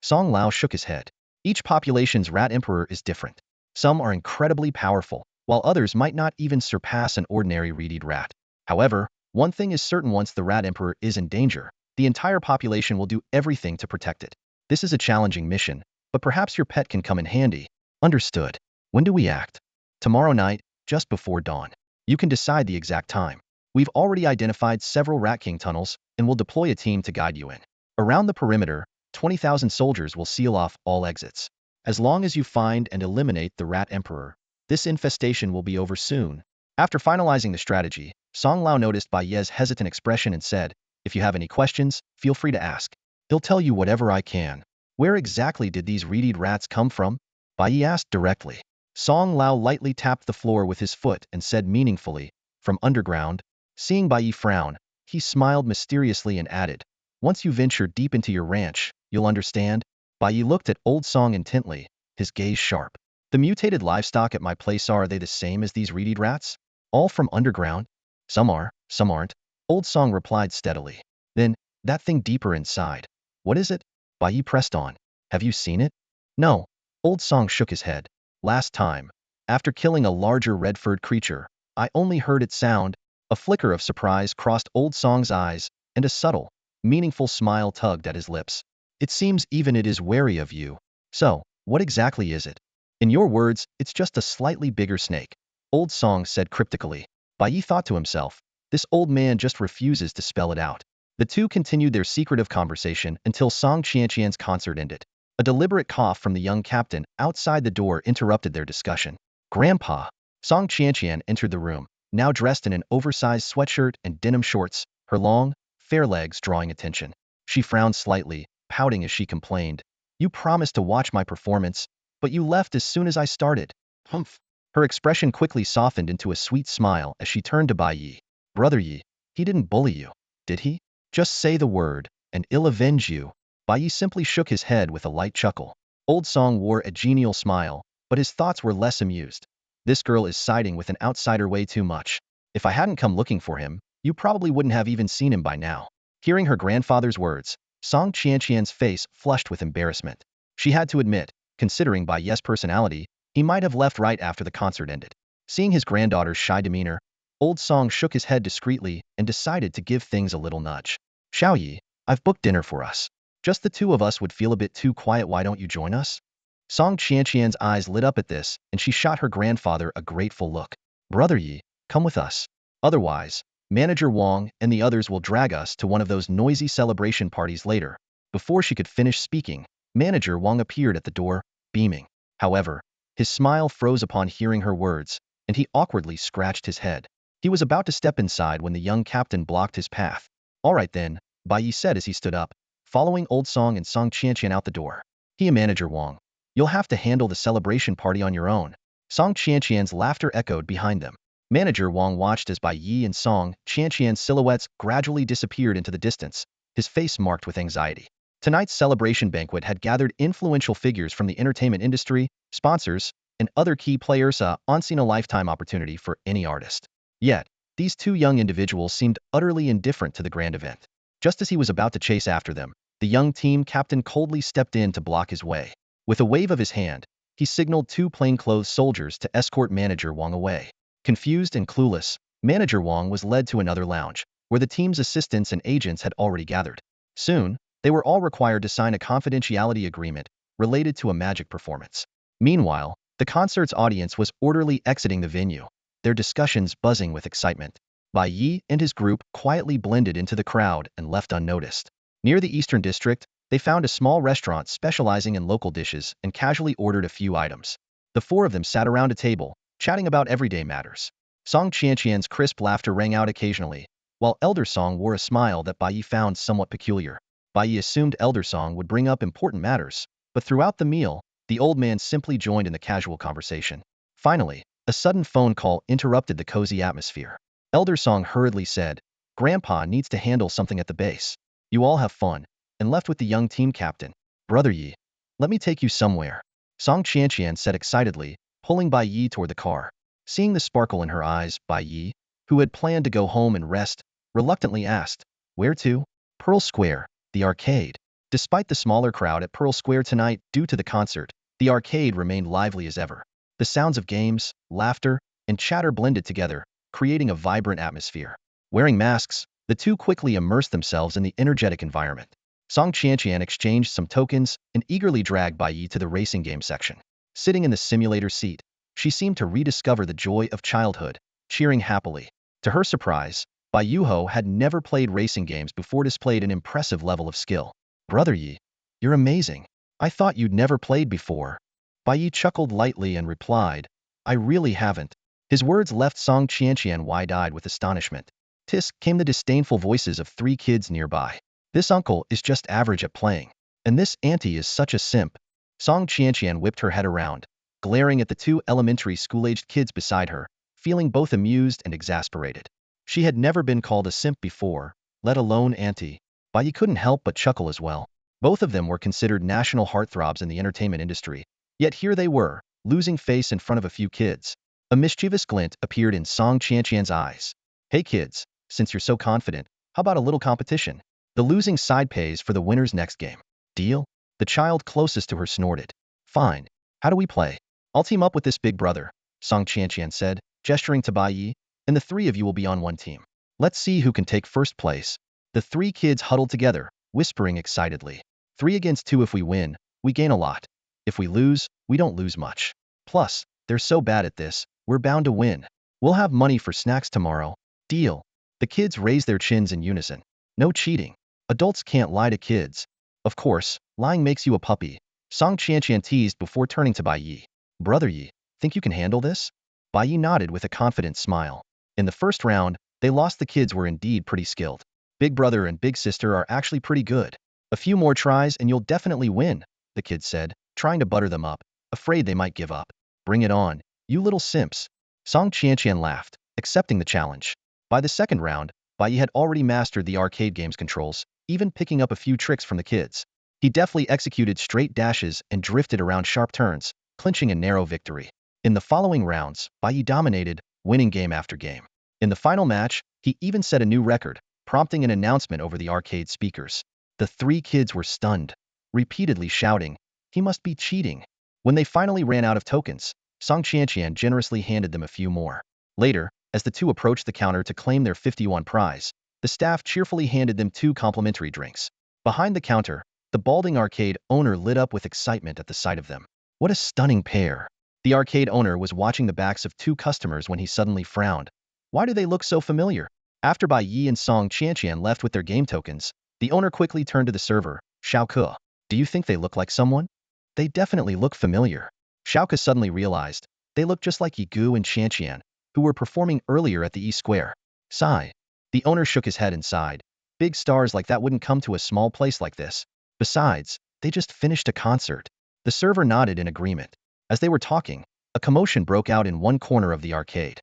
Song Lao shook his head. Each population's rat emperor is different. Some are incredibly powerful, while others might not even surpass an ordinary reed rat. However, one thing is certain: once the rat emperor is in danger, the entire population will do everything to protect it. This is a challenging mission, but perhaps your pet can come in handy. Understood. When do we act? Tomorrow night, just before dawn. You can decide the exact time. We've already identified several Rat King tunnels, and we'll deploy a team to guide you in. Around the perimeter, 20,000 soldiers will seal off all exits. As long as you find and eliminate the Rat Emperor, this infestation will be over soon. After finalizing the strategy, Song Lao noticed Bai Ye's hesitant expression and said, "If you have any questions, feel free to ask. He'll tell you whatever I can." Where exactly did these reed rats come from? Bai Ye asked directly. Song Lao lightly tapped the floor with his foot and said meaningfully, "From underground." Seeing Bai Ye frown, he smiled mysteriously and added, "Once you venture deep into your ranch, you'll understand." Bai Ye looked at Old Song intently, his gaze sharp. "The mutated livestock at my place, are they the same as these reed rats? All from underground?" "Some are, some aren't," Old Song replied steadily. "Then, that thing deeper inside. What is it?" Bai Ye pressed on. "Have you seen it?" "No." Old Song shook his head. "Last time, after killing a larger red-furred creature, I only heard its sound." A flicker of surprise crossed Old Song's eyes, and a subtle, meaningful smile tugged at his lips. "It seems even it is wary of you. So, what exactly is it?" "In your words, it's just a slightly bigger snake," Old Song said cryptically. Bai Ye thought to himself, this old man just refuses to spell it out. The two continued their secretive conversation until Song Qianqian's concert ended. A deliberate cough from the young captain outside the door interrupted their discussion. "Grandpa!" Song Qianqian entered the room, now dressed in an oversized sweatshirt and denim shorts, her long, fair legs drawing attention. She frowned slightly, pouting as she complained, "You promised to watch my performance, but you left as soon as I started." "Humph." Her expression quickly softened into a sweet smile as she turned to Bai Ye. "Brother Ye, he didn't bully you, did he? Just say the word, and I'll avenge you." Bai Ye simply shook his head with a light chuckle. Old Song wore a genial smile, but his thoughts were less amused. This girl is siding with an outsider way too much. If I hadn't come looking for him, you probably wouldn't have even seen him by now. Hearing her grandfather's words, Song Qianqian's face flushed with embarrassment. She had to admit, considering Bai Ye's personality, he might have left right after the concert ended. Seeing his granddaughter's shy demeanor, Old Song shook his head discreetly and decided to give things a little nudge. "Xiao Yi, I've booked dinner for us. Just the two of us would feel a bit too quiet. Why don't you join us?" Song Qianqian's eyes lit up at this, and she shot her grandfather a grateful look. "Brother Yi, come with us. Otherwise, Manager Wang and the others will drag us to one of those noisy celebration parties later." Before she could finish speaking, Manager Wang appeared at the door, beaming. However, his smile froze upon hearing her words, and he awkwardly scratched his head. He was about to step inside when the young captain blocked his path. "All right then," Bai Ye said as he stood up, following Old Song and Song Qianqian out the door. He and Manager Wang, "You'll have to handle the celebration party on your own." Song Qianqian's laughter echoed behind them. Manager Wang watched as Bai Ye and Song Qianqian's silhouettes gradually disappeared into the distance, his face marked with anxiety. Tonight's celebration banquet had gathered influential figures from the entertainment industry, sponsors, and other key players, a once-in-a-lifetime opportunity for any artist. Yet, these two young individuals seemed utterly indifferent to the grand event. Just as he was about to chase after them, the young team captain coldly stepped in to block his way. With a wave of his hand, he signaled two plainclothes soldiers to escort Manager Wang away. Confused and clueless, Manager Wang was led to another lounge, where the team's assistants and agents had already gathered. Soon, they were all required to sign a confidentiality agreement related to a magic performance. Meanwhile, the concert's audience was orderly exiting the venue, their discussions buzzing with excitement. Bai Ye and his group quietly blended into the crowd and left unnoticed. Near the Eastern District, they found a small restaurant specializing in local dishes and casually ordered a few items. The four of them sat around a table, chatting about everyday matters. Song Qianqian's crisp laughter rang out occasionally, while Elder Song wore a smile that Bai Yi found somewhat peculiar. Bai Yi assumed Elder Song would bring up important matters, but throughout the meal, the old man simply joined in the casual conversation. Finally, a sudden phone call interrupted the cozy atmosphere. Elder Song hurriedly said, "Grandpa needs to handle something at the base. You all have fun," and left with the young team captain. "Brother Yi, let me take you somewhere," Song Qianqian said excitedly, pulling Bai Yi toward the car. Seeing the sparkle in her eyes, Bai Yi, who had planned to go home and rest, reluctantly asked, "Where to?" "Pearl Square, the arcade." Despite the smaller crowd at Pearl Square tonight due to the concert, the arcade remained lively as ever. The sounds of games, laughter, and chatter blended together, creating a vibrant atmosphere. Wearing masks, the two quickly immersed themselves in the energetic environment. Song Qianqian exchanged some tokens and eagerly dragged Bai Yi to the racing game section. Sitting in the simulator seat, she seemed to rediscover the joy of childhood, cheering happily. To her surprise, Bai Yuho had never played racing games before displayed an impressive level of skill. "Brother Yi, you're amazing. I thought you'd never played before." Bai Yi chuckled lightly and replied, "I really haven't." His words left Song Qianqian wide-eyed with astonishment. Tisk came the disdainful voices of three kids nearby. "This uncle is just average at playing. And this auntie is such a simp." Song Qianqian whipped her head around, glaring at the two elementary school-aged kids beside her, feeling both amused and exasperated. She had never been called a simp before, let alone auntie. Bai Yi couldn't help but chuckle as well. Both of them were considered national heartthrobs in the entertainment industry, yet here they were, losing face in front of a few kids. A mischievous glint appeared in Song Qianqian's eyes. "Hey kids, since you're so confident, how about a little competition? The losing side pays for the winner's next game. Deal?" The child closest to her snorted. "Fine. How do we play?" "I'll team up with this big brother," Song Qianqian said, gesturing to Bai Yi, "and the three of you will be on one team. Let's see who can take first place." The three kids huddled together, whispering excitedly. 3 against 2. If we win, we gain a lot. If we lose, we don't lose much. Plus, they're so bad at this, we're bound to win. We'll have money for snacks tomorrow. Deal." The kids raised their chins in unison. No cheating. Adults can't lie to kids. Of course, lying makes you a puppy, Song Qianqian teased before turning to Bai Yi. "Brother Yi, think you can handle this?" Bai Yi nodded with a confident smile. In the first round, they lost. The kids were indeed pretty skilled. "Big brother and big sister are actually pretty good. A few more tries and you'll definitely win," the kid said, trying to butter them up, afraid they might give up. "Bring it on, you little simps." Song Qianqian laughed, accepting the challenge. By the second round, Bai Yi had already mastered the arcade game's controls, even picking up a few tricks from the kids. He deftly executed straight dashes and drifted around sharp turns, clinching a narrow victory. In the following rounds, Bai Yi dominated, winning game after game. In the final match, he even set a new record, prompting an announcement over the arcade speakers. The three kids were stunned, repeatedly shouting, "He must be cheating." When they finally ran out of tokens, Song Qianqian generously handed them a few more. Later, as the two approached the counter to claim their 51 prize, the staff cheerfully handed them 2 complimentary drinks. Behind the counter, the balding arcade owner lit up with excitement at the sight of them. What a stunning pair. The arcade owner was watching the backs of 2 customers when he suddenly frowned. Why do they look so familiar? After Bai Yi and Song Qianqian left with their game tokens, the owner quickly turned to the server, Xiao Ke. "Do you think they look like someone?" "They definitely look familiar." Xiao Ke suddenly realized, they looked just like Yi Gu and Qianqian, who were performing earlier at the East Square. Sigh. The owner shook his head and sighed. Big stars like that wouldn't come to a small place like this. Besides, they just finished a concert. The server nodded in agreement. As they were talking, a commotion broke out in one corner of the arcade.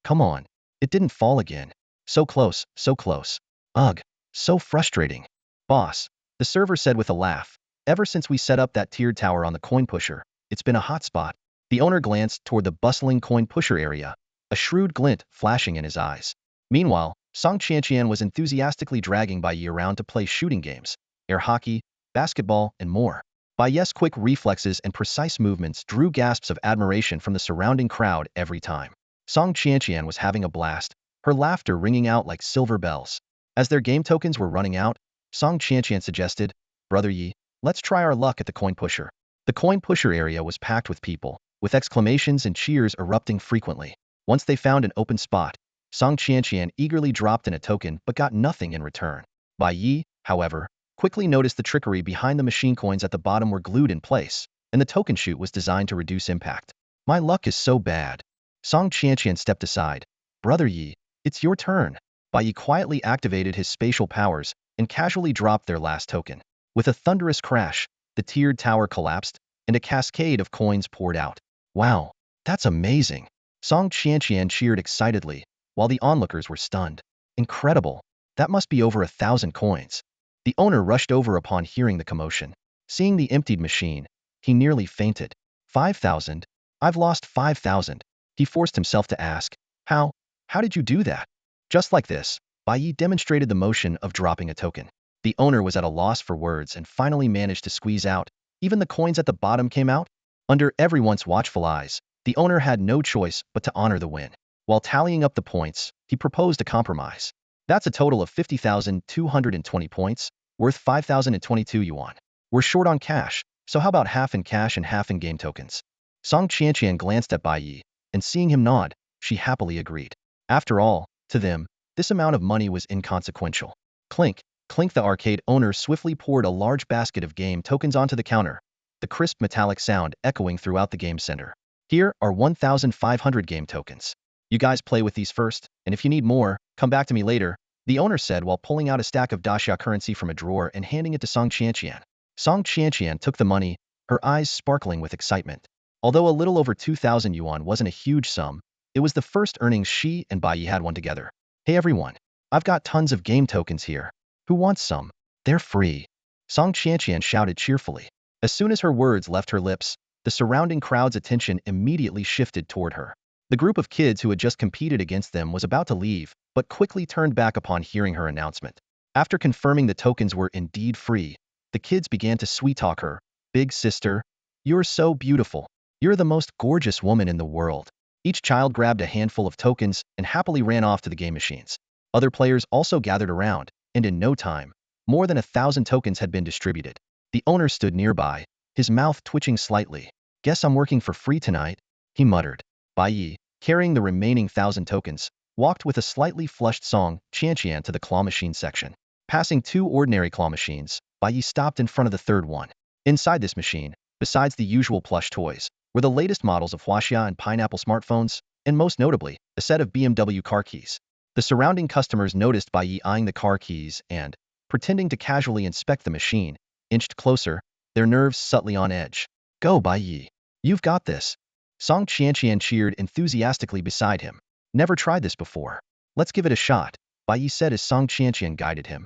"Come on. It didn't fall again. So close, so close. Ugh, so frustrating." "Boss," the server said with a laugh, "ever since we set up that tiered tower on the coin pusher, it's been a hot spot." The owner glanced toward the bustling coin pusher area, a shrewd glint flashing in his eyes. Meanwhile, Song Qianqian was enthusiastically dragging Bai Ye around to play shooting games, air hockey, basketball, and more. Bai Ye's quick reflexes and precise movements drew gasps of admiration from the surrounding crowd every time. Song Qianqian was having a blast, her laughter ringing out like silver bells. As their game tokens were running out, Song Qianqian suggested, "Brother Yi, let's try our luck at the coin pusher." The coin pusher area was packed with people, with exclamations and cheers erupting frequently. Once they found an open spot, Song Qianqian eagerly dropped in a token but got nothing in return. Bai Ye, however, quickly noticed the trickery behind the machine coins at the bottom were glued in place, and the token chute was designed to reduce impact. "My luck is so bad." Song Qianqian stepped aside. "Brother Yi, it's your turn." Bai Ye quietly activated his spatial powers and casually dropped their last token. With a thunderous crash, the tiered tower collapsed, and a cascade of coins poured out. "Wow, that's amazing." Song Qianqian cheered excitedly, while the onlookers were stunned. "Incredible. That must be over 1,000 coins." The owner rushed over upon hearing the commotion. Seeing the emptied machine, he nearly fainted. 5,000? I've lost 5,000. He forced himself to ask, How? How did you do that?" Just like this, Bai Ye demonstrated the motion of dropping a token. The owner was at a loss for words and finally managed to squeeze out. Even the coins at the bottom came out. Under everyone's watchful eyes, the owner had no choice but to honor the win. While tallying up the points, he proposed a compromise. "That's a total of 50,220 points, worth 5,022 yuan. We're short on cash, so how about half in cash and half in game tokens?" Song Qianqian glanced at Bai Ye, and seeing him nod, she happily agreed. After all, to them, this amount of money was inconsequential. Clink, clink, the arcade owner swiftly poured a large basket of game tokens onto the counter, the crisp metallic sound echoing throughout the game center. "Here are 1,500 game tokens. You guys play with these first, and if you need more, come back to me later," the owner said while pulling out a stack of daxia currency from a drawer and handing it to Song Qianqian. Song Qianqian took the money, her eyes sparkling with excitement. Although a little over 2,000 yuan wasn't a huge sum, it was the first earnings she and Bai Ye had won together. "Hey everyone, I've got tons of game tokens here. Who wants some? They're free." Song Qianqian shouted cheerfully. As soon as her words left her lips, the surrounding crowd's attention immediately shifted toward her. The group of kids who had just competed against them was about to leave, but quickly turned back upon hearing her announcement. After confirming the tokens were indeed free, the kids began to sweet-talk her. "Big sister, you're so beautiful. You're the most gorgeous woman in the world." Each child grabbed a handful of tokens and happily ran off to the game machines. Other players also gathered around, and in no time, more than 1,000 tokens had been distributed. The owner stood nearby, his mouth twitching slightly. "Guess I'm working for free tonight," he muttered. Bai Ye, carrying the remaining 1,000 tokens, walked with a slightly flushed Song Qianqian to the claw machine section. Passing 2 ordinary claw machines, Bai Ye stopped in front of the third one. Inside this machine, besides the usual plush toys, were the latest models of Huaxia and Pineapple smartphones, and most notably, a set of BMW car keys. The surrounding customers noticed Bai Ye eyeing the car keys and, pretending to casually inspect the machine, inched closer, their nerves subtly on edge. "Go, Bai Ye. You've got this." Song Qianqian cheered enthusiastically beside him. "Never tried this before. Let's give it a shot," Bai Ye said as Song Qianqian guided him.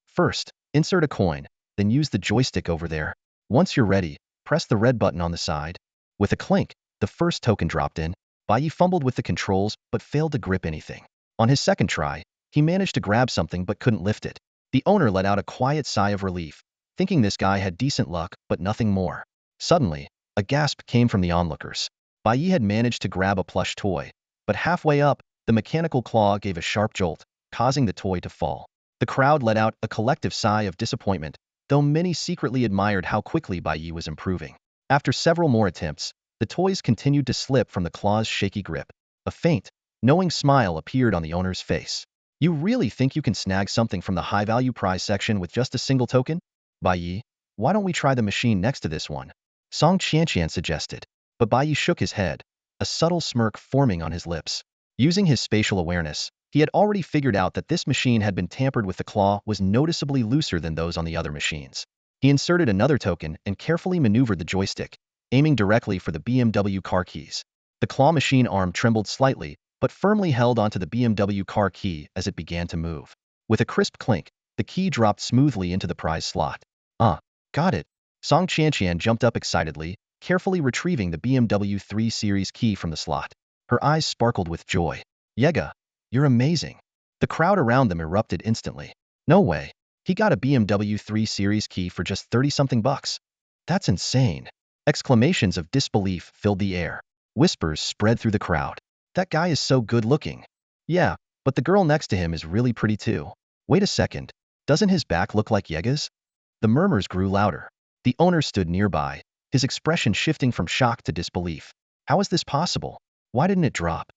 "First, insert a coin, then use the joystick over there. Once you're ready, press the red button on the side." With a clink, the first token dropped in. Bai Ye fumbled with the controls but failed to grip anything. On his second try, he managed to grab something but couldn't lift it. The owner let out a quiet sigh of relief, thinking this guy had decent luck but nothing more. Suddenly, a gasp came from the onlookers. Bai Ye had managed to grab a plush toy, but halfway up, the mechanical claw gave a sharp jolt, causing the toy to fall. The crowd let out a collective sigh of disappointment, though many secretly admired how quickly Bai Ye was improving. After several more attempts, the toys continued to slip from the claw's shaky grip. A faint, knowing smile appeared on the owner's face. "You really think you can snag something from the high-value prize section with just a single token? Bai Ye, why don't we try the machine next to this one?" Song Qianqian suggested. But Bai Ye shook his head, a subtle smirk forming on his lips. Using his spatial awareness, he had already figured out that this machine had been tampered with. The claw was noticeably looser than those on the other machines. He inserted another token and carefully maneuvered the joystick, aiming directly for the BMW car keys. The claw machine arm trembled slightly, but firmly held onto the BMW car key as it began to move. With a crisp clink, the key dropped smoothly into the prize slot. Got it." Song Qianqian jumped up excitedly, carefully retrieving the BMW 3 Series key from the slot. Her eyes sparkled with joy. "Yega, you're amazing." The crowd around them erupted instantly. No way. He got a BMW 3 Series key for just 30-something bucks. That's insane. Exclamations of disbelief filled the air. Whispers spread through the crowd. That guy is so good looking. Yeah, but the girl next to him is really pretty too. Wait a second. Doesn't his back look like Yega's? The murmurs grew louder. The owner stood nearby, his expression shifting from shock to disbelief. How is this possible? Why didn't it drop?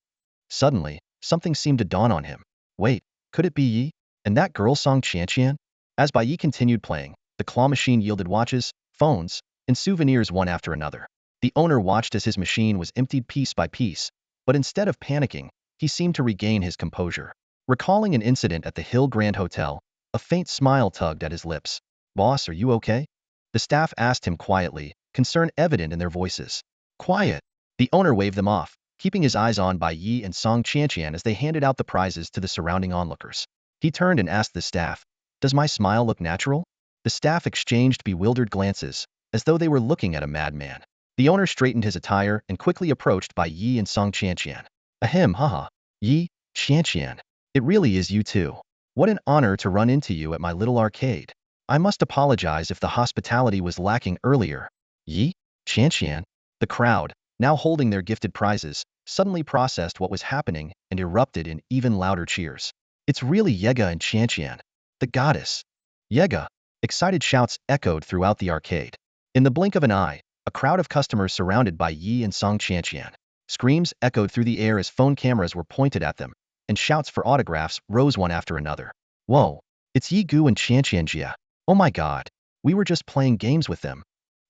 Suddenly, something seemed to dawn on him. Wait, could it be Yi? And that girl Song Qianqian? As Bai Ye continued playing, the claw machine yielded watches, phones, and souvenirs one after another. The owner watched as his machine was emptied piece by piece, but instead of panicking, he seemed to regain his composure. Recalling an incident at the Hill Grand Hotel, a faint smile tugged at his lips. Boss, are you okay? The staff asked him quietly, concern evident in their voices. Quiet. The owner waved them off, keeping his eyes on Bai Ye and Song Qianqian as they handed out the prizes to the surrounding onlookers. He turned and asked the staff, does my smile look natural? The staff exchanged bewildered glances, as though they were looking at a madman. The owner straightened his attire and quickly approached Bai Ye and Song Qianqian. Ahem, haha. Yi, Qianqian. It really is you two. What an honor to run into you at my little arcade. I must apologize if the hospitality was lacking earlier. Yi, Qianqian. The crowd, now holding their gifted prizes, suddenly processed what was happening and erupted in even louder cheers. It's really Yega and Qianqian. The goddess. Yega. Excited shouts echoed throughout the arcade. In the blink of an eye, a crowd of customers surrounded by Yi and Song Qianqian. Screams echoed through the air as phone cameras were pointed at them, and shouts for autographs rose one after another. Whoa, it's Yi Gu and Qianqian Jia. Oh my god, we were just playing games with them.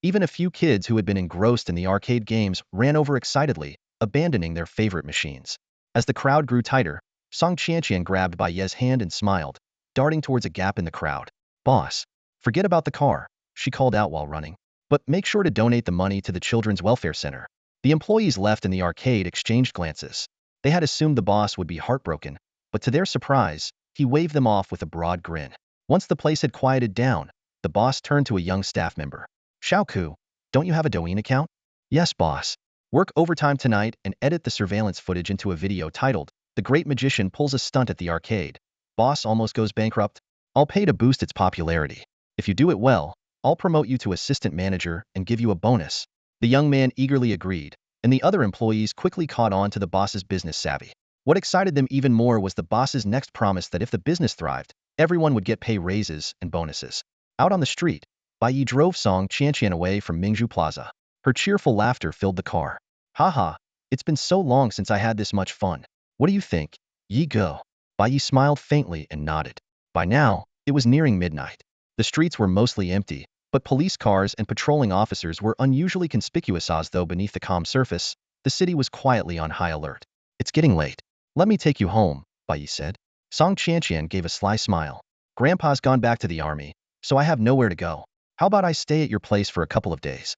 Even a few kids who had been engrossed in the arcade games ran over excitedly, abandoning their favorite machines. As the crowd grew tighter, Song Qianqian grabbed Bai Ye's hand and smiled, darting towards a gap in the crowd. Boss, forget about the car, she called out while running. But make sure to donate the money to the Children's Welfare Center. The employees left in the arcade exchanged glances. They had assumed the boss would be heartbroken, but to their surprise, he waved them off with a broad grin. Once the place had quieted down, the boss turned to a young staff member. Xiaoku, don't you have a Douyin account? Yes, boss. Work overtime tonight and edit the surveillance footage into a video titled, The Great Magician Pulls a Stunt at the Arcade. Boss almost goes bankrupt. I'll pay to boost its popularity. If you do it well, I'll promote you to assistant manager and give you a bonus. The young man eagerly agreed, and the other employees quickly caught on to the boss's business savvy. What excited them even more was the boss's next promise that if the business thrived, everyone would get pay raises and bonuses. Out on the street, Bai Ye drove Song Qianqian away from Mingzhu Plaza. Her cheerful laughter filled the car. Haha, it's been so long since I had this much fun. What do you think? Yi go. Bai Ye smiled faintly and nodded. By now, it was nearing midnight. The streets were mostly empty, but police cars and patrolling officers were unusually conspicuous as though beneath the calm surface, the city was quietly on high alert. It's getting late. Let me take you home, Bai Ye said. Song Qianqian gave a sly smile. Grandpa's gone back to the army, so I have nowhere to go. How about I stay at your place for a couple of days?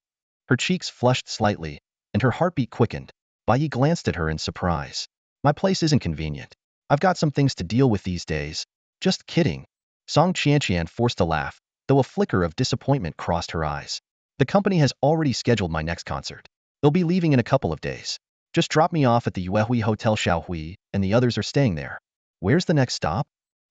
Her cheeks flushed slightly, and her heartbeat quickened. Bai Ye glanced at her in surprise. My place isn't convenient. I've got some things to deal with these days. Just kidding. Song Qianqian forced a laugh, though a flicker of disappointment crossed her eyes. The company has already scheduled my next concert. They'll be leaving in a couple of days. Just drop me off at the Yuehui Hotel Shaohui, and the others are staying there. Where's the next stop?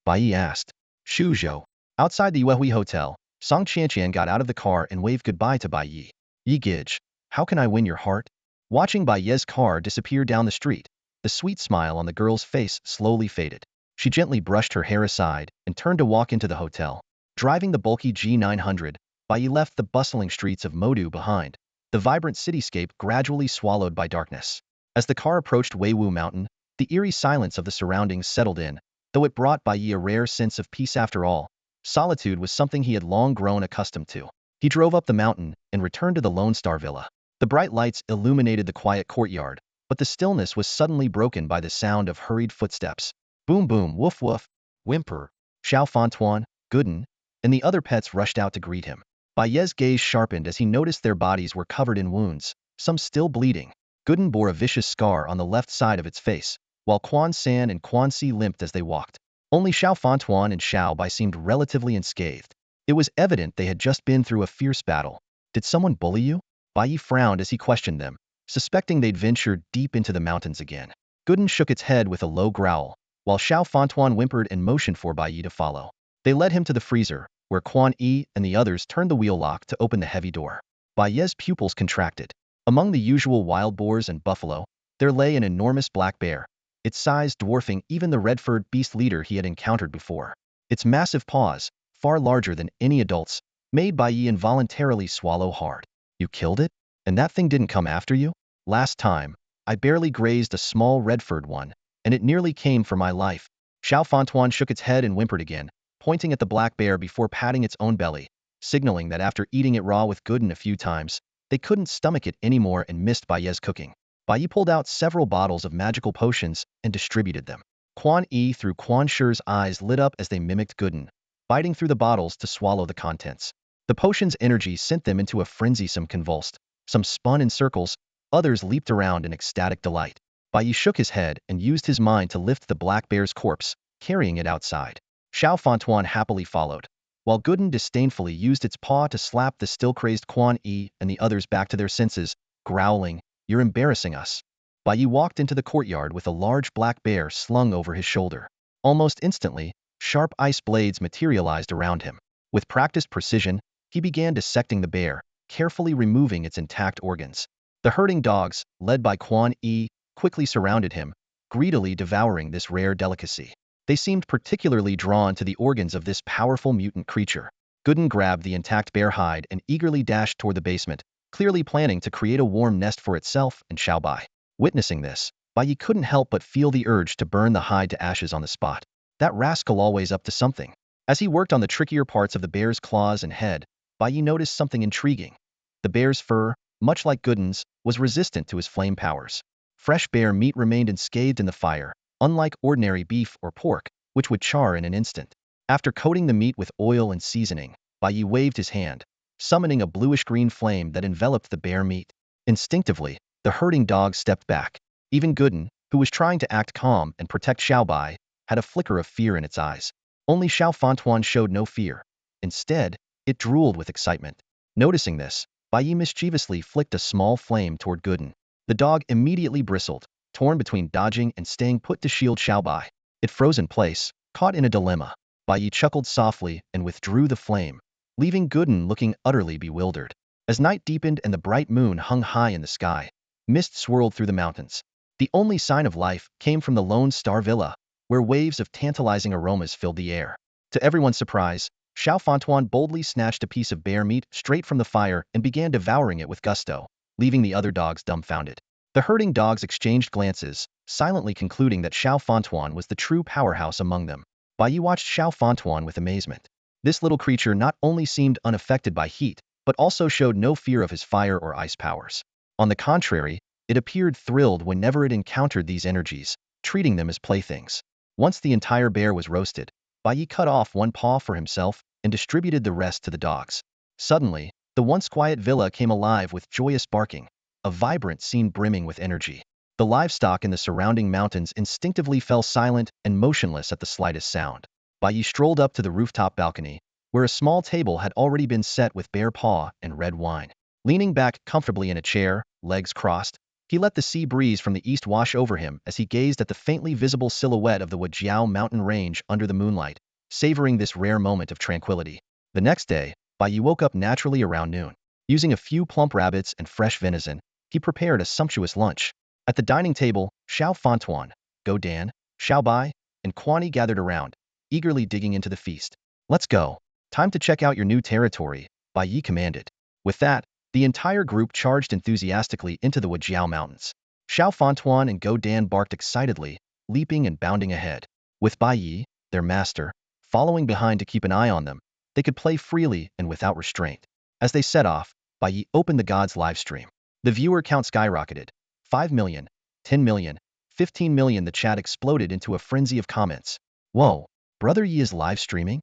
Bai Ye asked. Shuzhou. Outside the Yuehui Hotel, Song Qianqian got out of the car and waved goodbye to Bai Ye. Yi Gij, how can I win your heart? Watching Bai Ye's car disappear down the street, the sweet smile on the girl's face slowly faded. She gently brushed her hair aside and turned to walk into the hotel. Driving the bulky G900, Bai Ye left the bustling streets of Modu behind, the vibrant cityscape gradually swallowed by darkness. As the car approached Weiwu Mountain, the eerie silence of the surroundings settled in, though it brought Bai Ye a rare sense of peace after all. Solitude was something he had long grown accustomed to. He drove up the mountain and returned to the Lone Star Villa. The bright lights illuminated the quiet courtyard, but the stillness was suddenly broken by the sound of hurried footsteps. Boom boom, woof woof, whimper. Xiao Fantuan, Gooden, and the other pets rushed out to greet him. Bai Ye's gaze sharpened as he noticed their bodies were covered in wounds, some still bleeding. Gooden bore a vicious scar on the left side of its face, while Quan San and Quan Si limped as they walked. Only Xiao Fantuan and Xiao Bai seemed relatively unscathed. It was evident they had just been through a fierce battle. Did someone bully you? Bai Ye frowned as he questioned them, suspecting they'd ventured deep into the mountains again. Gooden shook its head with a low growl, while Xiao Fontuan whimpered and motioned for Bai Ye to follow. They led him to the freezer, where Quan Yi and the others turned the wheel lock to open the heavy door. Bai Ye's pupils contracted. Among the usual wild boars and buffalo, there lay an enormous black bear, its size dwarfing even the red-furred beast leader he had encountered before. Its massive paws, far larger than any adult's, made Bai Ye involuntarily swallow hard. You killed it? And that thing didn't come after you? Last time, I barely grazed a small red-furred one, and it nearly came for my life. Xiao Fontuan shook its head and whimpered again, pointing at the black bear before patting its own belly, signaling that after eating it raw with Gooden a few times, they couldn't stomach it anymore and missed Bai Ye's cooking. Bai Ye pulled out several bottles of magical potions and distributed them. Quan Yi through Quan Shi's eyes lit up as they mimicked Gooden, biting through the bottles to swallow the contents. The potion's energy sent them into a frenzy. Some convulsed, some spun in circles, others leaped around in ecstatic delight. Bai Ye shook his head and used his mind to lift the black bear's corpse, carrying it outside. Xiao Fontuan happily followed, while Gooden disdainfully used its paw to slap the still-crazed Quan Yi and the others back to their senses, growling, "You're embarrassing us." Bai Ye walked into the courtyard with a large black bear slung over his shoulder. Almost instantly, sharp ice blades materialized around him. With practiced precision, he began dissecting the bear, carefully removing its intact organs. The herding dogs, led by Quan Yi, quickly surrounded him, greedily devouring this rare delicacy. They seemed particularly drawn to the organs of this powerful mutant creature. Gooden grabbed the intact bear hide and eagerly dashed toward the basement, clearly planning to create a warm nest for itself and Xiao Bai. Witnessing this, Bai Ye couldn't help but feel the urge to burn the hide to ashes on the spot. That rascal always up to something. As he worked on the trickier parts of the bear's claws and head, Bai Ye noticed something intriguing. The bear's fur, much like Gooden's, was resistant to his flame powers. Fresh bear meat remained unscathed in the fire, unlike ordinary beef or pork, which would char in an instant. After coating the meat with oil and seasoning, Bai Ye waved his hand, summoning a bluish-green flame that enveloped the bear meat. Instinctively, the herding dogs stepped back. Even Gooden, who was trying to act calm and protect Xiao Bai, had a flicker of fear in its eyes. Only Xiao Fontuan showed no fear. Instead, it drooled with excitement. Noticing this, Bai Ye mischievously flicked a small flame toward Gooden. The dog immediately bristled, torn between dodging and staying put to shield Xiao Bai. It froze in place, caught in a dilemma. Bai Ye chuckled softly and withdrew the flame, leaving Gooden looking utterly bewildered. As night deepened and the bright moon hung high in the sky, mist swirled through the mountains. The only sign of life came from the Lone Star Villa, where waves of tantalizing aromas filled the air. To everyone's surprise, Xiao Fontuan boldly snatched a piece of bear meat straight from the fire and began devouring it with gusto, leaving the other dogs dumbfounded. The herding dogs exchanged glances, silently concluding that Xiao Fontuan was the true powerhouse among them. Bai Ye watched Xiao Fontuan with amazement. This little creature not only seemed unaffected by heat, but also showed no fear of his fire or ice powers. On the contrary, it appeared thrilled whenever it encountered these energies, treating them as playthings. Once the entire bear was roasted, Bai Ye cut off one paw for himself and distributed the rest to the dogs. Suddenly, the once quiet villa came alive with joyous barking, a vibrant scene brimming with energy. The livestock in the surrounding mountains instinctively fell silent and motionless at the slightest sound. Bai Ye strolled up to the rooftop balcony, where a small table had already been set with bear paw and red wine. Leaning back comfortably in a chair, legs crossed, he let the sea breeze from the east wash over him as he gazed at the faintly visible silhouette of the Wajiao mountain range under the moonlight, savoring this rare moment of tranquility. The next day, Bai Ye woke up naturally around noon. Using a few plump rabbits and fresh venison, he prepared a sumptuous lunch. At the dining table, Xiao Fontuan, Go Dan, Xiao Bai, and Quan Yi gathered around, eagerly digging into the feast. "Let's go. Time to check out your new territory," Bai Ye commanded. With that, the entire group charged enthusiastically into the Wajiao Mountains. Xiao Fontuan and Go Dan barked excitedly, leaping and bounding ahead. With Bai Ye, their master, following behind to keep an eye on them, they could play freely and without restraint. As they set off, Bai Ye opened the gods livestream. The viewer count skyrocketed. 5 million, 10 million, 15 million. The chat exploded into a frenzy of comments. "Whoa, Brother Yi is live streaming?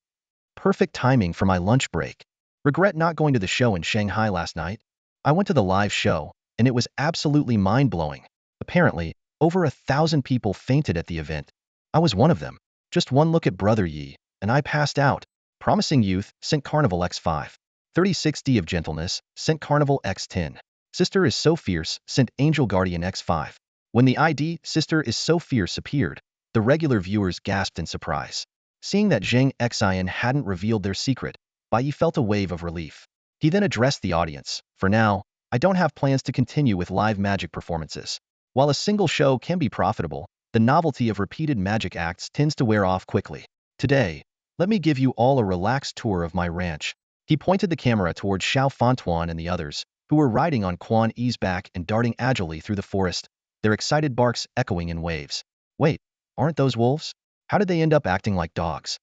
Perfect timing for my lunch break. Regret not going to the show in Shanghai last night. I went to the live show, and it was absolutely mind-blowing. Apparently, over 1,000 people fainted at the event. I was one of them. Just one look at Brother Yi, and I passed out." Promising Youth sent Carnival X5. 36D of Gentleness sent Carnival X10. Sister is so fierce sent Angel Guardian X5. When the ID Sister is so fierce appeared, The regular viewers gasped in surprise. Seeing that Zhang Xian hadn't revealed their secret, Bai Ye felt a wave of relief. He then addressed the audience. For now, I don't have plans to continue with live magic performances. While a single show can be profitable, the novelty of repeated magic acts tends to wear off quickly. Today, let me give you all a relaxed tour of my ranch. He pointed the camera towards Xiao Fantuan and the others, who were riding on Quan Yi's back and darting agilely through the forest, their excited barks echoing in waves. Wait, aren't those wolves? How did they end up acting like dogs?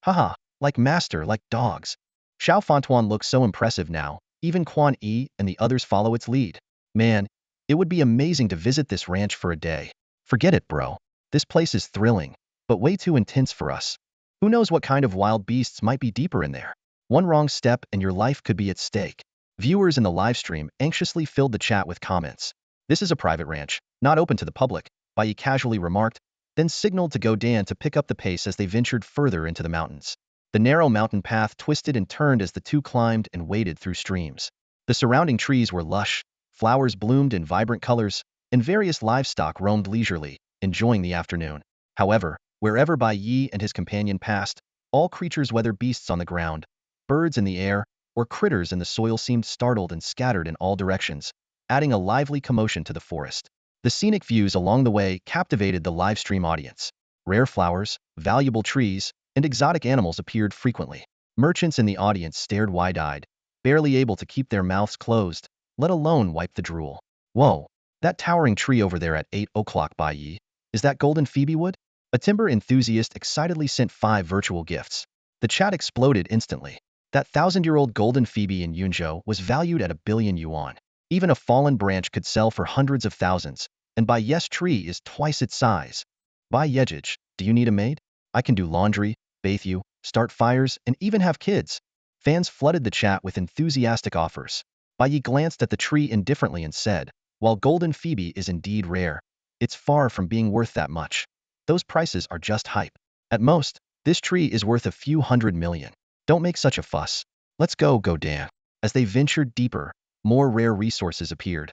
Haha, like master, like dogs. Xiao Fantuan looks so impressive now, even Quan Yi and the others follow its lead. Man, it would be amazing to visit this ranch for a day. Forget it, bro. This place is thrilling, but way too intense for us. Who knows what kind of wild beasts might be deeper in there? One wrong step and your life could be at stake. Viewers in the livestream anxiously filled the chat with comments. This is a private ranch, not open to the public, Bai Ye casually remarked, then signaled to Godan to pick up the pace as they ventured further into the mountains. The narrow mountain path twisted and turned as the two climbed and waded through streams. The surrounding trees were lush, flowers bloomed in vibrant colors, and various livestock roamed leisurely, enjoying the afternoon. However, wherever Bai Ye and his companion passed, all creatures, whether beasts on the ground, birds in the air, or critters in the soil, seemed startled and scattered in all directions, adding a lively commotion to the forest. The scenic views along the way captivated the livestream audience. Rare flowers, valuable trees, and exotic animals appeared frequently. Merchants in the audience stared wide-eyed, barely able to keep their mouths closed, let alone wipe the drool. Whoa, that towering tree over there at 8 o'clock, Bai Ye, is that golden phoebe wood? A timber enthusiast excitedly sent 5 virtual gifts. The chat exploded instantly. That 1,000-year-old golden phoebe in Yunzhou was valued at 1 billion yuan. Even a fallen branch could sell for hundreds of thousands, and Bai Ye's tree is twice its size. Bai Yejij, do you need a maid? I can do laundry, bathe you, start fires, and even have kids. Fans flooded the chat with enthusiastic offers. Bai Ye glanced at the tree indifferently and said, while golden phoebe is indeed rare, it's far from being worth that much. Those prices are just hype. At most, this tree is worth a few hundred million. Don't make such a fuss. Let's go, Godan. As they ventured deeper, more rare resources appeared.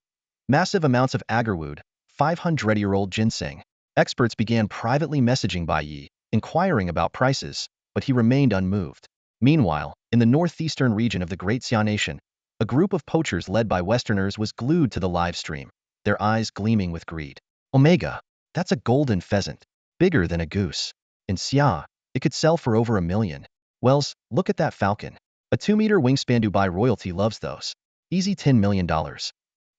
Massive amounts of agarwood, 500-year-old ginseng. Experts began privately messaging Bai Ye, inquiring about prices, but he remained unmoved. Meanwhile, in the northeastern region of the Great Xia Nation, a group of poachers led by Westerners was glued to the live stream, their eyes gleaming with greed. Omega, that's a golden pheasant, bigger than a goose. In Xia, it could sell for over 1 million. Wells, look at that falcon. A 2-meter wingspan. Dubai royalty loves those. Easy $10 million.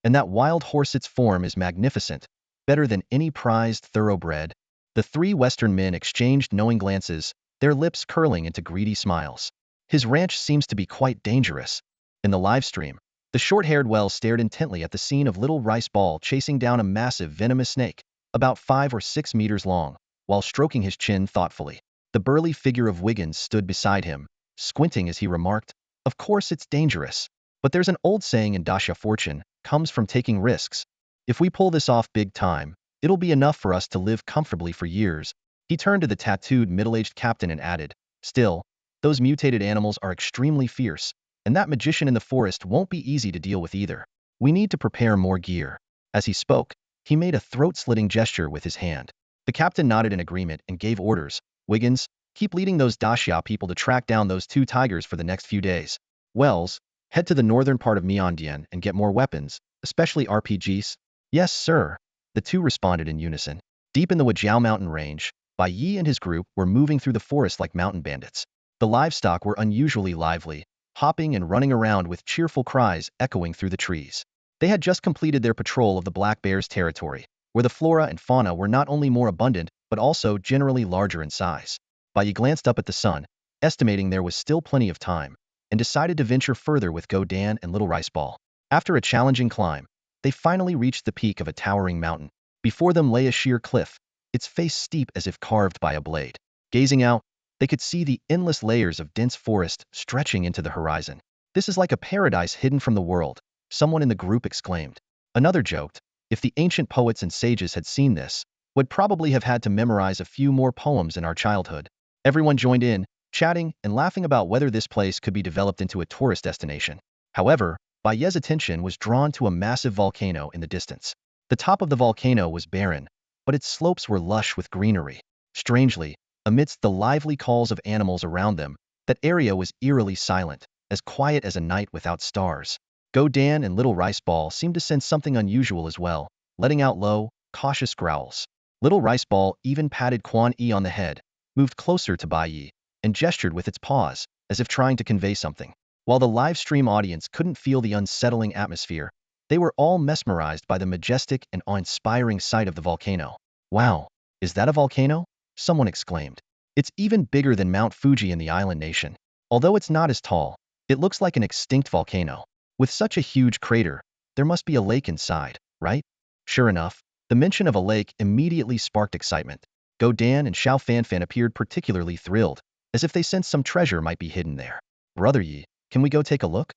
And that wild horse, its form is magnificent, better than any prized thoroughbred. The 3 Western men exchanged knowing glances, their lips curling into greedy smiles. His ranch seems to be quite dangerous. In the live stream, the short-haired Wells stared intently at the scene of little rice ball chasing down a massive venomous snake, about 5 or 6 meters long, while stroking his chin thoughtfully. The burly figure of Wiggins stood beside him, squinting as he remarked, of course it's dangerous. But there's an old saying in Dacia fortune, comes from taking risks. If we pull this off big time, it'll be enough for us to live comfortably for years. He turned to the tattooed middle-aged captain and added, still, those mutated animals are extremely fierce, and that magician in the forest won't be easy to deal with either. We need to prepare more gear. As he spoke, he made a throat-slitting gesture with his hand. The captain nodded in agreement and gave orders. Wiggins, keep leading those Daxia people to track down those 2 tigers for the next few days. Wells, head to the northern part of Myeondian and get more weapons, especially RPGs. Yes, sir. The 2 responded in unison. Deep in the Wajiao mountain range, Bai Ye and his group were moving through the forest like mountain bandits. The livestock were unusually lively, hopping and running around with cheerful cries echoing through the trees. They had just completed their patrol of the black bear's territory, where the flora and fauna were not only more abundant, but also generally larger in size. Bai Ye glanced up at the sun, estimating there was still plenty of time, and decided to venture further with Godan and Little Rice Ball. After a challenging climb, they finally reached the peak of a towering mountain. Before them lay a sheer cliff, its face steep as if carved by a blade. Gazing out, they could see the endless layers of dense forest stretching into the horizon. This is like a paradise hidden from the world, someone in the group exclaimed. Another joked, if the ancient poets and sages had seen this, would probably have had to memorize a few more poems in our childhood. Everyone joined in, chatting and laughing about whether this place could be developed into a tourist destination. However, Bai Ye's attention was drawn to a massive volcano in the distance. The top of the volcano was barren, but its slopes were lush with greenery. Strangely, amidst the lively calls of animals around them, that area was eerily silent, as quiet as a night without stars. Go Dan and Little Rice Ball seemed to sense something unusual as well, letting out low, cautious growls. Little Rice Ball even patted Quan Yi on the head, moved closer to Bai Ye, and gestured with its paws, as if trying to convey something. While the live stream audience couldn't feel the unsettling atmosphere, they were all mesmerized by the majestic and awe-inspiring sight of the volcano. Wow, is that a volcano? Someone exclaimed. It's even bigger than Mount Fuji in the island nation. Although it's not as tall, it looks like an extinct volcano. With such a huge crater, there must be a lake inside, right? Sure enough, the mention of a lake immediately sparked excitement. Go Dan and Xiao Fanfan appeared particularly thrilled, as if they sensed some treasure might be hidden there. Brother Yi, can we go take a look?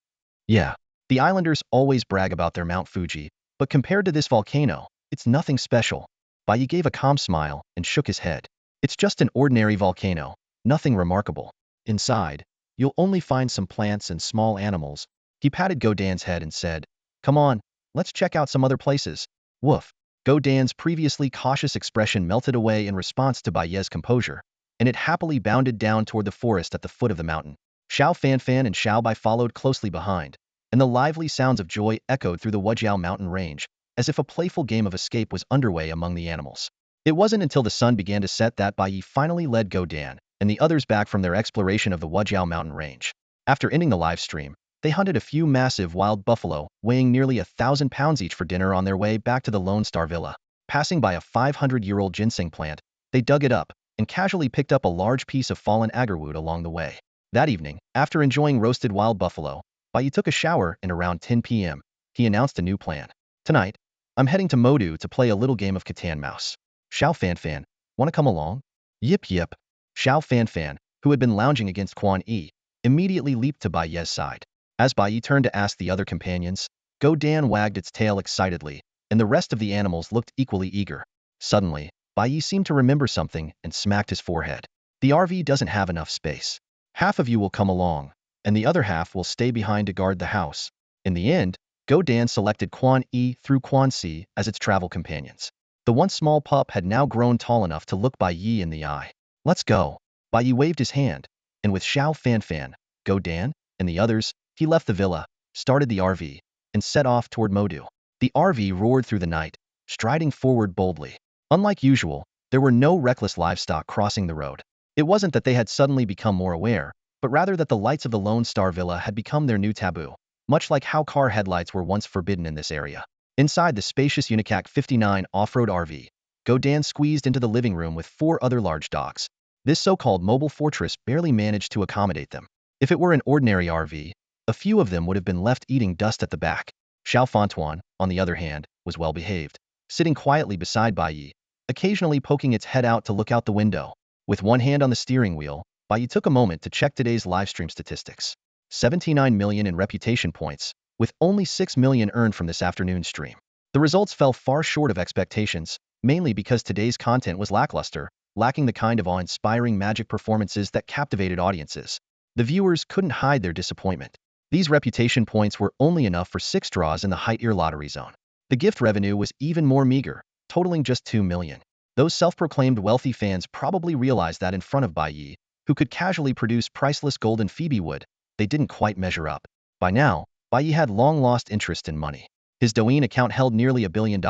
Yeah. The islanders always brag about their Mount Fuji, but compared to this volcano, it's nothing special. Bai Yi gave a calm smile and shook his head. It's just an ordinary volcano, nothing remarkable. Inside, you'll only find some plants and small animals. He patted Go Dan's head and said, "Come on, let's check out some other places." Woof. Go Dan's previously cautious expression melted away in response to Bai Ye's composure, and it happily bounded down toward the forest at the foot of the mountain. Xiao Fanfan and Xiao Bai followed closely behind, and the lively sounds of joy echoed through the Wujiao mountain range, as if a playful game of escape was underway among the animals. It wasn't until the sun began to set that Bai Yi finally led Go Dan and the others back from their exploration of the Wujiao mountain range. After ending the live stream, they hunted a few massive wild buffalo, weighing nearly 1,000 pounds each for dinner on their way back to the Lone Star Villa. Passing by a 500-year-old ginseng plant, they dug it up and casually picked up a large piece of fallen agarwood along the way. That evening, after enjoying roasted wild buffalo, Bai Yi took a shower and around 10 p.m., he announced a new plan. Tonight, I'm heading to Modu to play a little game of Catan Mouse. Xiao Fanfan, wanna come along? Yip yip. Xiao Fanfan, who had been lounging against Quan Yi, immediately leaped to Bai Ye's side. As Bai Yi turned to ask the other companions, Go Dan wagged its tail excitedly, and the rest of the animals looked equally eager. Suddenly, Bai Yi seemed to remember something and smacked his forehead. The RV doesn't have enough space. Half of you will come along, and the other half will stay behind to guard the house. In the end, Go Dan selected Quan Yi through Quan Si as its travel companions. The once small pup had now grown tall enough to look Bai Yi in the eye. Let's go. Bai Yi waved his hand, and with Xiao Fanfan, Go Dan, and the others, he left the villa, started the RV, and set off toward Modu. The RV roared through the night, striding forward boldly. Unlike usual, there were no reckless livestock crossing the road. It wasn't that they had suddenly become more aware, but rather that the lights of the Lone Star Villa had become their new taboo, much like how car headlights were once forbidden in this area. Inside the spacious Unicac 59 off-road RV, Go Dan squeezed into the living room with 4 other large dogs. This so-called mobile fortress barely managed to accommodate them. If it were an ordinary RV, a few of them would have been left eating dust at the back. Xiao Fantuan, on the other hand, was well behaved, sitting quietly beside Bai Yi, occasionally poking its head out to look out the window. With one hand on the steering wheel, Bai Yi took a moment to check today's livestream statistics. 79 million in reputation points, with only 6 million earned from this afternoon's stream. The results fell far short of expectations, mainly because today's content was lackluster, lacking the kind of awe-inspiring magic performances that captivated audiences. The viewers couldn't hide their disappointment. These reputation points were only enough for 6 draws in the Height Ear lottery zone. The gift revenue was even more meager, totaling just 2 million. Those self-proclaimed wealthy fans probably realized that in front of Bai Yi, who could casually produce priceless golden phoebe wood, they didn't quite measure up. By now, Bai Yi had long lost interest in money. His Douyin account held nearly $1 billion,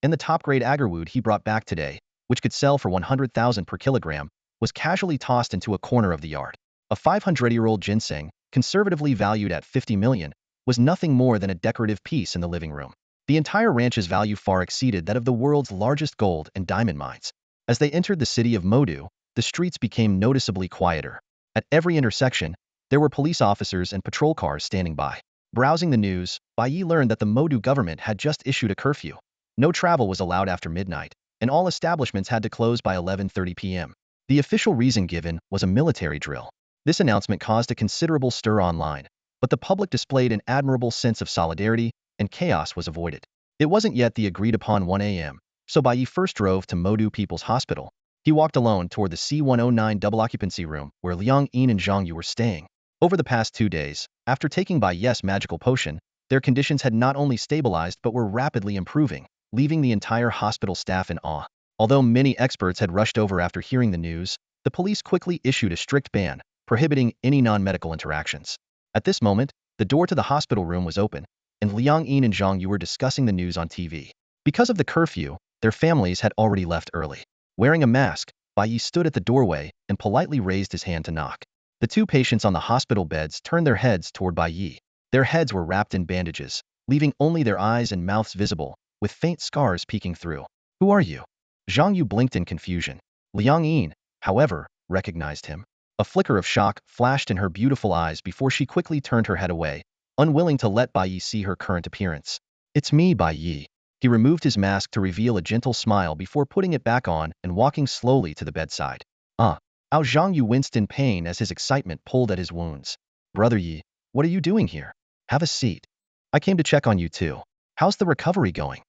and the top-grade agarwood he brought back today, which could sell for 100,000 per kilogram, was casually tossed into a corner of the yard. A 500-year-old ginseng, conservatively valued at 50 million, was nothing more than a decorative piece in the living room. The entire ranch's value far exceeded that of the world's largest gold and diamond mines. As they entered the city of Modu, the streets became noticeably quieter. At every intersection, there were police officers and patrol cars standing by. Browsing the news, Bai Yi learned that the Modu government had just issued a curfew. No travel was allowed after midnight, and all establishments had to close by 11:30 p.m. The official reason given was a military drill. This announcement caused a considerable stir online, but the public displayed an admirable sense of solidarity, and chaos was avoided. It wasn't yet the agreed-upon 1 a.m., so Bai Yi first drove to Modu People's Hospital. He walked alone toward the C-109 double-occupancy room where Liang Yin and Zhang Yu were staying. Over the past 2 days, after taking Bai Ye's magical potion, their conditions had not only stabilized but were rapidly improving, leaving the entire hospital staff in awe. Although many experts had rushed over after hearing the news, the police quickly issued a strict ban, prohibiting any non-medical interactions. At this moment, the door to the hospital room was open, and Liang Yin and Zhang Yu were discussing the news on TV. Because of the curfew, their families had already left early. Wearing a mask, Bai Ye stood at the doorway and politely raised his hand to knock. The two patients on the hospital beds turned their heads toward Bai Ye. Their heads were wrapped in bandages, leaving only their eyes and mouths visible, with faint scars peeking through. "Who are you?" Zhang Yu blinked in confusion. Liang Yin, however, recognized him. A flicker of shock flashed in her beautiful eyes before she quickly turned her head away, unwilling to let Bai Ye see her current appearance. "It's me, Bai Ye." He removed his mask to reveal a gentle smile before putting it back on and walking slowly to the bedside. Zhang Yu winced in pain as his excitement pulled at his wounds. "Brother Yi, what are you doing here? Have a seat. I came to check on you too. How's the recovery going?"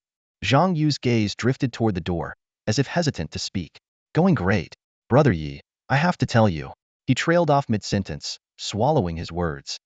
Zhang Yu's gaze drifted toward the door, as if hesitant to speak. "Going great. Brother Yi, I have to tell you." He trailed off mid-sentence, swallowing his words.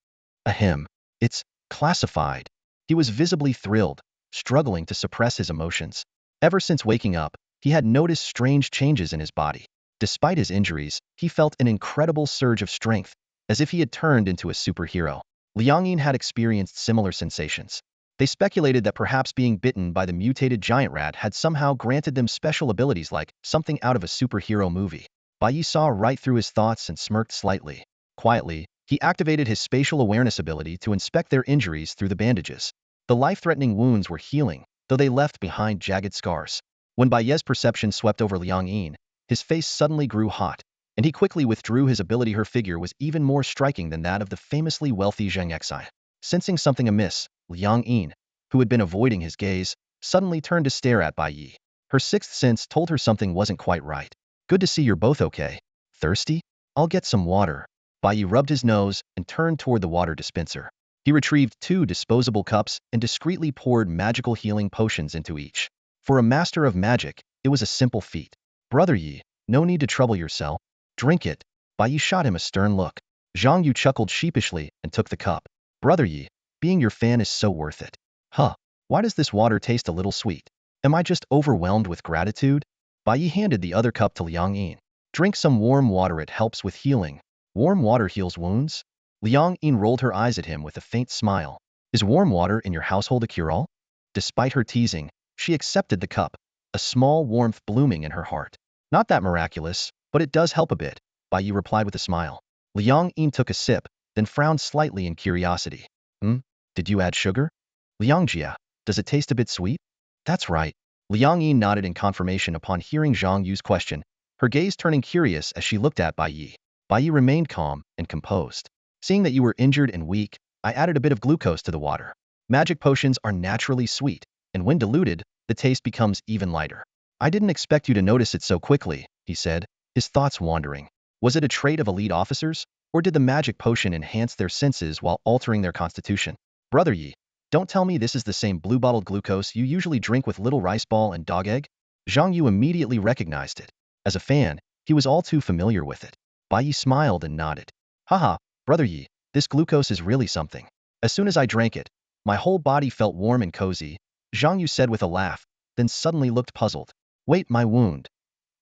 "Ahem. It's classified." He was visibly thrilled, struggling to suppress his emotions. Ever since waking up, he had noticed strange changes in his body. Despite his injuries, he felt an incredible surge of strength, as if he had turned into a superhero. Liang Yin had experienced similar sensations. They speculated that perhaps being bitten by the mutated giant rat had somehow granted them special abilities like something out of a superhero movie. Bai Yi saw right through his thoughts and smirked slightly. Quietly, he activated his spatial awareness ability to inspect their injuries through the bandages. The life-threatening wounds were healing, though they left behind jagged scars. When Bai Ye's perception swept over Liang Yin, his face suddenly grew hot, and he quickly withdrew his ability. Her figure was even more striking than that of the famously wealthy Zheng Exai. Sensing something amiss, Liang Yin, who had been avoiding his gaze, suddenly turned to stare at Bai Ye. Her sixth sense told her something wasn't quite right. "Good to see you're both okay. Thirsty? I'll get some water." Bai Ye rubbed his nose and turned toward the water dispenser. He retrieved 2 disposable cups and discreetly poured magical healing potions into each. For a master of magic, it was a simple feat. "Brother Yi, no need to trouble yourself. Drink it." Bai Ye shot him a stern look. Zhang Yu chuckled sheepishly and took the cup. "Brother Yi, being your fan is so worth it." Why does this water taste a little sweet? Am I just overwhelmed with gratitude?" Bai Ye handed the other cup to Liang Yin. "Drink some warm water, it helps with healing." "Warm water heals wounds?" Liang Yin rolled her eyes at him with a faint smile. "Is warm water in your household a cure-all?" Despite her teasing, she accepted the cup, a small warmth blooming in her heart. "Not that miraculous, but it does help a bit," Bai Ye replied with a smile. Liang Yin took a sip, then frowned slightly in curiosity. Did you add sugar?" "Liang Jia, does it taste a bit sweet?" "That's right." Liang Yin nodded in confirmation upon hearing Zhang Yu's question, her gaze turning curious as she looked at Bai Ye. Bai Ye remained calm and composed. "Seeing that you were injured and weak, I added a bit of glucose to the water. Magic potions are naturally sweet, and when diluted, the taste becomes even lighter." "I didn't expect you to notice it so quickly," he said, his thoughts wandering. Was it a trait of elite officers, or did the magic potion enhance their senses while altering their constitution? "Brother Yi, don't tell me this is the same blue-bottled glucose you usually drink with little rice ball and dog egg?" Zhang Yu immediately recognized it. As a fan, he was all too familiar with it. Bai Yi smiled and nodded. "Haha, Brother Yi, this glucose is really something. As soon as I drank it, my whole body felt warm and cozy," Zhang Yu said with a laugh, then suddenly looked puzzled. "Wait, my wound.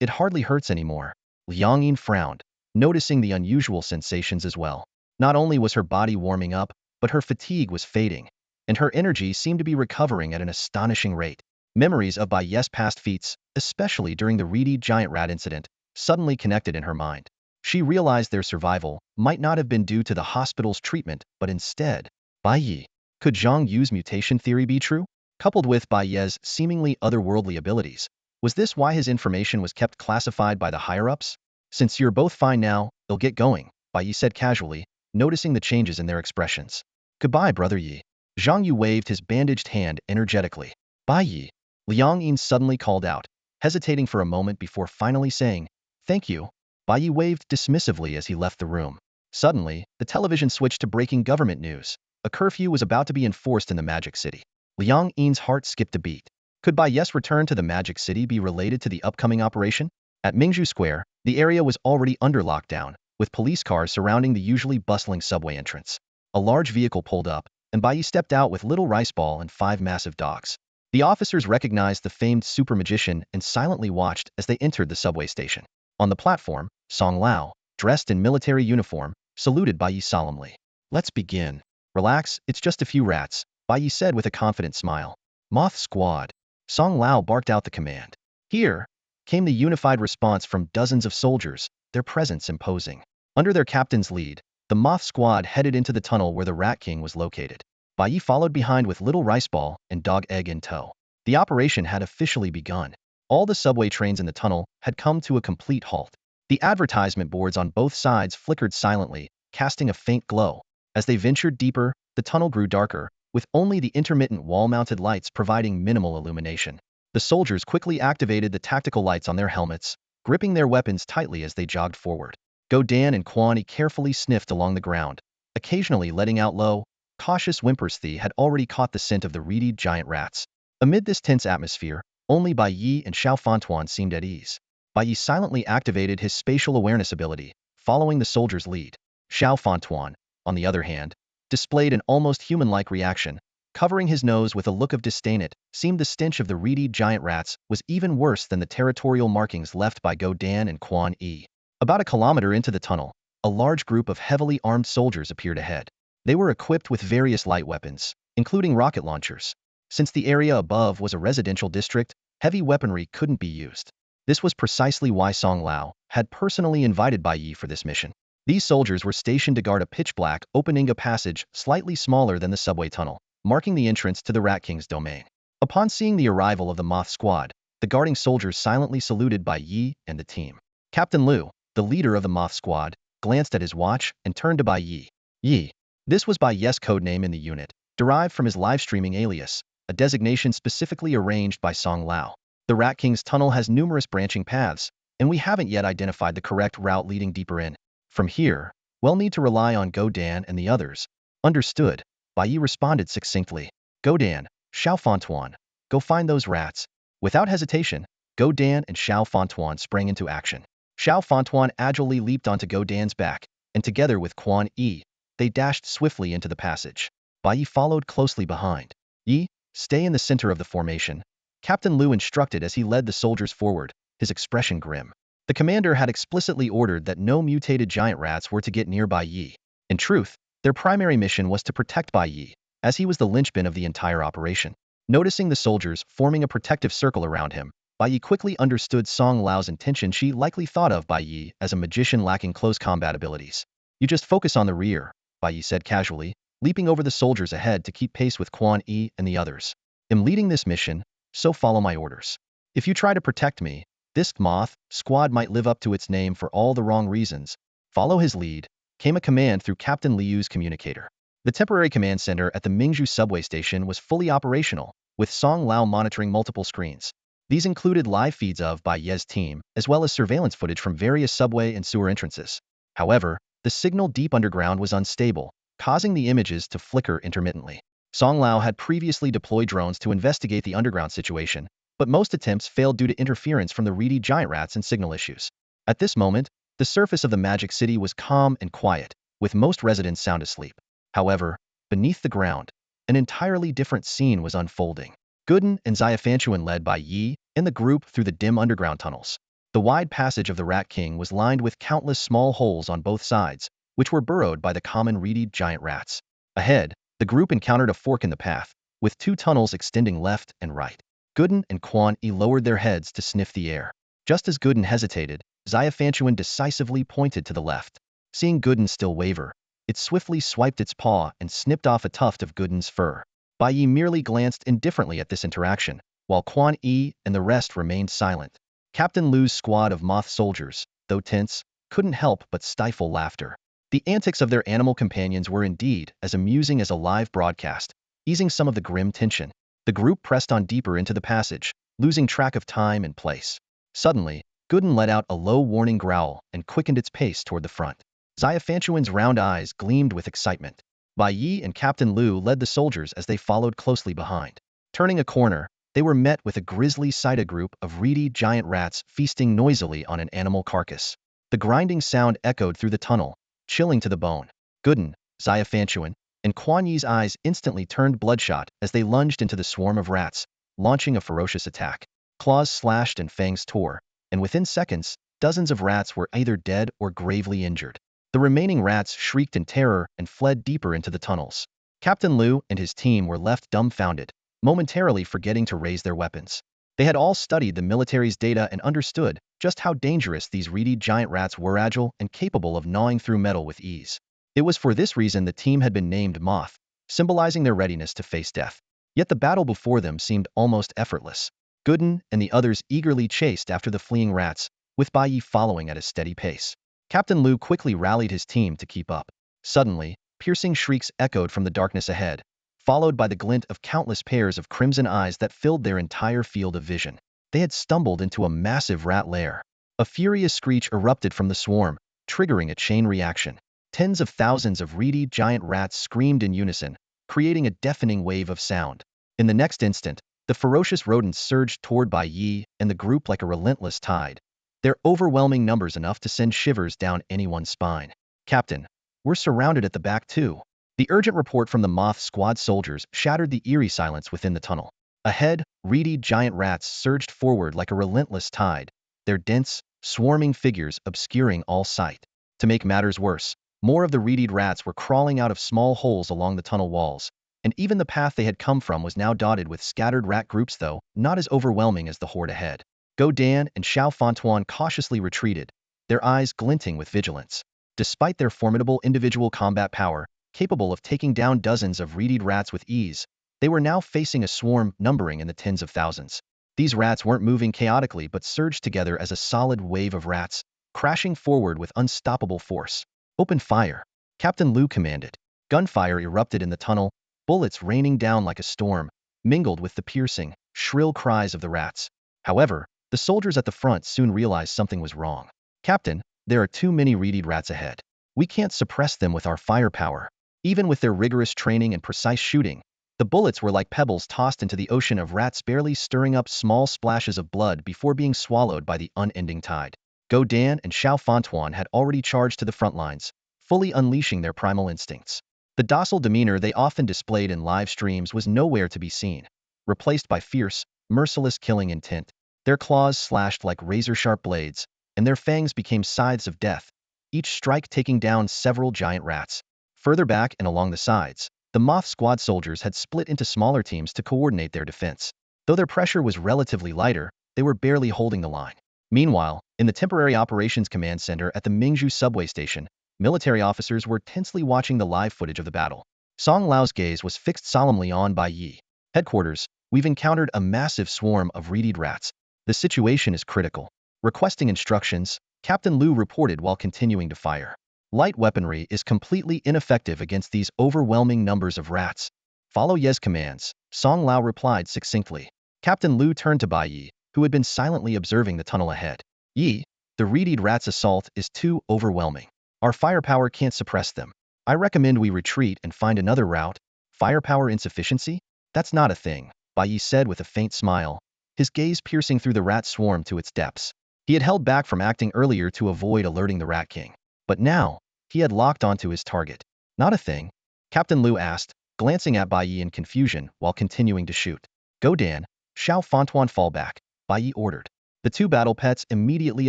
It hardly hurts anymore." Liang Yin frowned, noticing the unusual sensations as well. Not only was her body warming up, but her fatigue was fading, and her energy seemed to be recovering at an astonishing rate. Memories of Bai Ye's past feats, especially during the reedy giant rat incident, suddenly connected in her mind. She realized their survival might not have been due to the hospital's treatment, but instead, Bai Ye. Could Zhang Yu's mutation theory be true? Coupled with Bai Ye's seemingly otherworldly abilities, was this why his information was kept classified by the higher-ups? "Since you're both fine now, they'll get going," Bai Ye said casually, noticing the changes in their expressions. "Goodbye, Brother Yi." Zhang Yu waved his bandaged hand energetically. "Bai Ye." Liang Yin suddenly called out, hesitating for a moment before finally saying, "Thank you." Bai Ye waved dismissively as he left the room. Suddenly, the television switched to breaking government news. A curfew was about to be enforced in the Magic City. Liang Yin's heart skipped a beat. Could Bai Ye's return to the Magic City be related to the upcoming operation? At Mingzhu Square, the area was already under lockdown, with police cars surrounding the usually bustling subway entrance. A large vehicle pulled up, and Bai Ye stepped out with little rice ball and 5 massive dogs. The officers recognized the famed super magician and silently watched as they entered the subway station. On the platform, Song Lao, dressed in military uniform, saluted Bai Ye solemnly. Let's begin. Relax, it's just a few rats, Bai Ye said with a confident smile. Moth Squad. Song Lao barked out the command. Here came the unified response from dozens of soldiers, their presence imposing. Under their captain's lead, the Moth Squad headed into the tunnel where the Rat King was located. Bai Ye followed behind with Little Rice Ball and Dog Egg in tow. The operation had officially begun. All the subway trains in the tunnel had come to a complete halt. The advertisement boards on both sides flickered silently, casting a faint glow. As they ventured deeper, the tunnel grew darker, with only the intermittent wall-mounted lights providing minimal illumination. The soldiers quickly activated the tactical lights on their helmets, gripping their weapons tightly as they jogged forward. Go Dan and Quan Yi carefully sniffed along the ground, occasionally letting out low, cautious whimpers. They had already caught the scent of the reedy giant rats. Amid this tense atmosphere, only Bai Ye and Xiao Fantuan seemed at ease. Bai Ye silently activated his spatial awareness ability, following the soldier's lead. Xiao Fantuan, on the other hand, displayed an almost human-like reaction. Covering his nose with a look of disdain, it seemed the stench of the reedy giant rats was even worse than the territorial markings left by Go Dan and Quan Yi. About a kilometer into the tunnel, a large group of heavily armed soldiers appeared ahead. They were equipped with various light weapons, including rocket launchers. Since the area above was a residential district, heavy weaponry couldn't be used. This was precisely why Song Lao had personally invited Bai Ye for this mission. These soldiers were stationed to guard a pitch-black, opening a passage slightly smaller than the subway tunnel, marking the entrance to the Rat King's domain. Upon seeing the arrival of the Moth Squad, the guarding soldiers silently saluted Bai Ye and the team. Captain Liu, the leader of the Moth Squad, glanced at his watch and turned to Bai Ye. Ye. This was Bai Ye's codename in the unit, derived from his livestreaming alias, a designation specifically arranged by Song Lao. The Rat King's tunnel has numerous branching paths, and we haven't yet identified the correct route leading deeper in. From here, we'll need to rely on Go Dan and the others. Understood, Bai Ye responded succinctly. Go Dan, Xiao Fantuan, go find those rats. Without hesitation, Go Dan and Xiao Fantuan sprang into action. Xiao Fantuan agilely leaped onto Go Dan's back, and together with Quan Yi, they dashed swiftly into the passage. Bai Ye followed closely behind. Yi, stay in the center of the formation, Captain Liu instructed as he led the soldiers forward, his expression grim. The commander had explicitly ordered that no mutated giant rats were to get near Bai Ye. In truth, their primary mission was to protect Bai Ye, as he was the linchpin of the entire operation. Noticing the soldiers forming a protective circle around him, Bai Ye quickly understood Song Lao's intention. She likely thought of Bai Ye as a magician lacking close combat abilities. You just focus on the rear, Bai Ye said casually, leaping over the soldiers ahead to keep pace with Quan Yi and the others. I'm leading this mission, so follow my orders. If you try to protect me, this Moth Squad might live up to its name for all the wrong reasons. Follow his lead, came a command through Captain Liu's communicator. The temporary command center at the Mingzhu subway station was fully operational, with Song Lao monitoring multiple screens. These included live feeds of Bai Ye's team, as well as surveillance footage from various subway and sewer entrances. However, the signal deep underground was unstable, causing the images to flicker intermittently. Song Lao had previously deployed drones to investigate the underground situation, but most attempts failed due to interference from the reedy giant rats and signal issues. At this moment, the surface of the Magic City was calm and quiet, with most residents sound asleep. However, beneath the ground, an entirely different scene was unfolding. Gooden and Xiafanchuan led by Yi and the group through the dim underground tunnels. The wide passage of the Rat King was lined with countless small holes on both sides, which were burrowed by the common reedy giant rats. Ahead, the group encountered a fork in the path, with two tunnels extending left and right. Gooden and Quan Yi lowered their heads to sniff the air. Just as Gooden hesitated, Xiafanchuan decisively pointed to the left. Seeing Gooden still waver, it swiftly swiped its paw and snipped off a tuft of Gooden's fur. Bai Ye merely glanced indifferently at this interaction, while Quan Yi and the rest remained silent. Captain Liu's squad of moth soldiers, though tense, couldn't help but stifle laughter. The antics of their animal companions were indeed as amusing as a live broadcast, easing some of the grim tension. The group pressed on deeper into the passage, losing track of time and place. Suddenly, Gooden let out a low warning growl and quickened its pace toward the front. Xiafanchuan's round eyes gleamed with excitement. Bai Ye and Captain Liu led the soldiers as they followed closely behind. Turning a corner, they were met with a grisly sight: a group of reedy giant rats feasting noisily on an animal carcass. The grinding sound echoed through the tunnel, chilling to the bone. Gooden, Xiafanchuan, and Quan Yi's eyes instantly turned bloodshot as they lunged into the swarm of rats, launching a ferocious attack. Claws slashed and fangs tore, and within seconds, dozens of rats were either dead or gravely injured. The remaining rats shrieked in terror and fled deeper into the tunnels. Captain Liu and his team were left dumbfounded, momentarily forgetting to raise their weapons. They had all studied the military's data and understood just how dangerous these reedy giant rats were, agile and capable of gnawing through metal with ease. It was for this reason the team had been named Moth, symbolizing their readiness to face death. Yet the battle before them seemed almost effortless. Gooden and the others eagerly chased after the fleeing rats, with Bai Ye following at a steady pace. Captain Liu quickly rallied his team to keep up. Suddenly, piercing shrieks echoed from the darkness ahead, followed by the glint of countless pairs of crimson eyes that filled their entire field of vision. They had stumbled into a massive rat lair. A furious screech erupted from the swarm, triggering a chain reaction. Tens of thousands of reedy giant rats screamed in unison, creating a deafening wave of sound. In the next instant, the ferocious rodents surged toward Bai Ye and the group like a relentless tide, their overwhelming numbers enough to send shivers down anyone's spine. Captain, we're surrounded at the back too. The urgent report from the Moth Squad soldiers shattered the eerie silence within the tunnel. Ahead, reedy giant rats surged forward like a relentless tide, their dense, swarming figures obscuring all sight. To make matters worse, more of the reedied rats were crawling out of small holes along the tunnel walls, and even the path they had come from was now dotted with scattered rat groups, though not as overwhelming as the horde ahead. Go Dan and Xiao Fantuan cautiously retreated, their eyes glinting with vigilance. Despite their formidable individual combat power, capable of taking down dozens of reedied rats with ease, they were now facing a swarm numbering in the tens of thousands. These rats weren't moving chaotically but surged together as a solid wave of rats, crashing forward with unstoppable force. Open fire, Captain Liu commanded. Gunfire erupted in the tunnel, bullets raining down like a storm, mingled with the piercing, shrill cries of the rats. However, the soldiers at the front soon realized something was wrong. Captain, there are too many reedied rats ahead. We can't suppress them with our firepower. Even with their rigorous training and precise shooting, the bullets were like pebbles tossed into the ocean of rats, barely stirring up small splashes of blood before being swallowed by the unending tide. Go Dan and Xiao Fantuan had already charged to the front lines, fully unleashing their primal instincts. The docile demeanor they often displayed in live streams was nowhere to be seen, replaced by fierce, merciless killing intent. Their claws slashed like razor-sharp blades, and their fangs became scythes of death, each strike taking down several giant rats. Further back and along the sides, the Moth Squad soldiers had split into smaller teams to coordinate their defense. Though their pressure was relatively lighter, they were barely holding the line. Meanwhile, in the Temporary Operations Command Center at the Mingzhu subway station, military officers were tensely watching the live footage of the battle. Song Lao's gaze was fixed solemnly on Bai Ye. Headquarters, we've encountered a massive swarm of reedied rats. The situation is critical. Requesting instructions, Captain Liu reported while continuing to fire. Light weaponry is completely ineffective against these overwhelming numbers of rats. Follow Ye's commands, Song Lao replied succinctly. Captain Liu turned to Bai Ye, who had been silently observing the tunnel ahead. Ye, the reedied rats' assault is too overwhelming. Our firepower can't suppress them. I recommend we retreat and find another route. Firepower insufficiency? That's not a thing, Bai Ye said with a faint smile, his gaze piercing through the rat swarm to its depths. He had held back from acting earlier to avoid alerting the Rat King. But now, he had locked onto his target. Not a thing? Captain Liu asked, glancing at Bai Ye in confusion while continuing to shoot. Go Dan, Xiao Fantuan fall back, Bai Ye ordered. The two battle pets immediately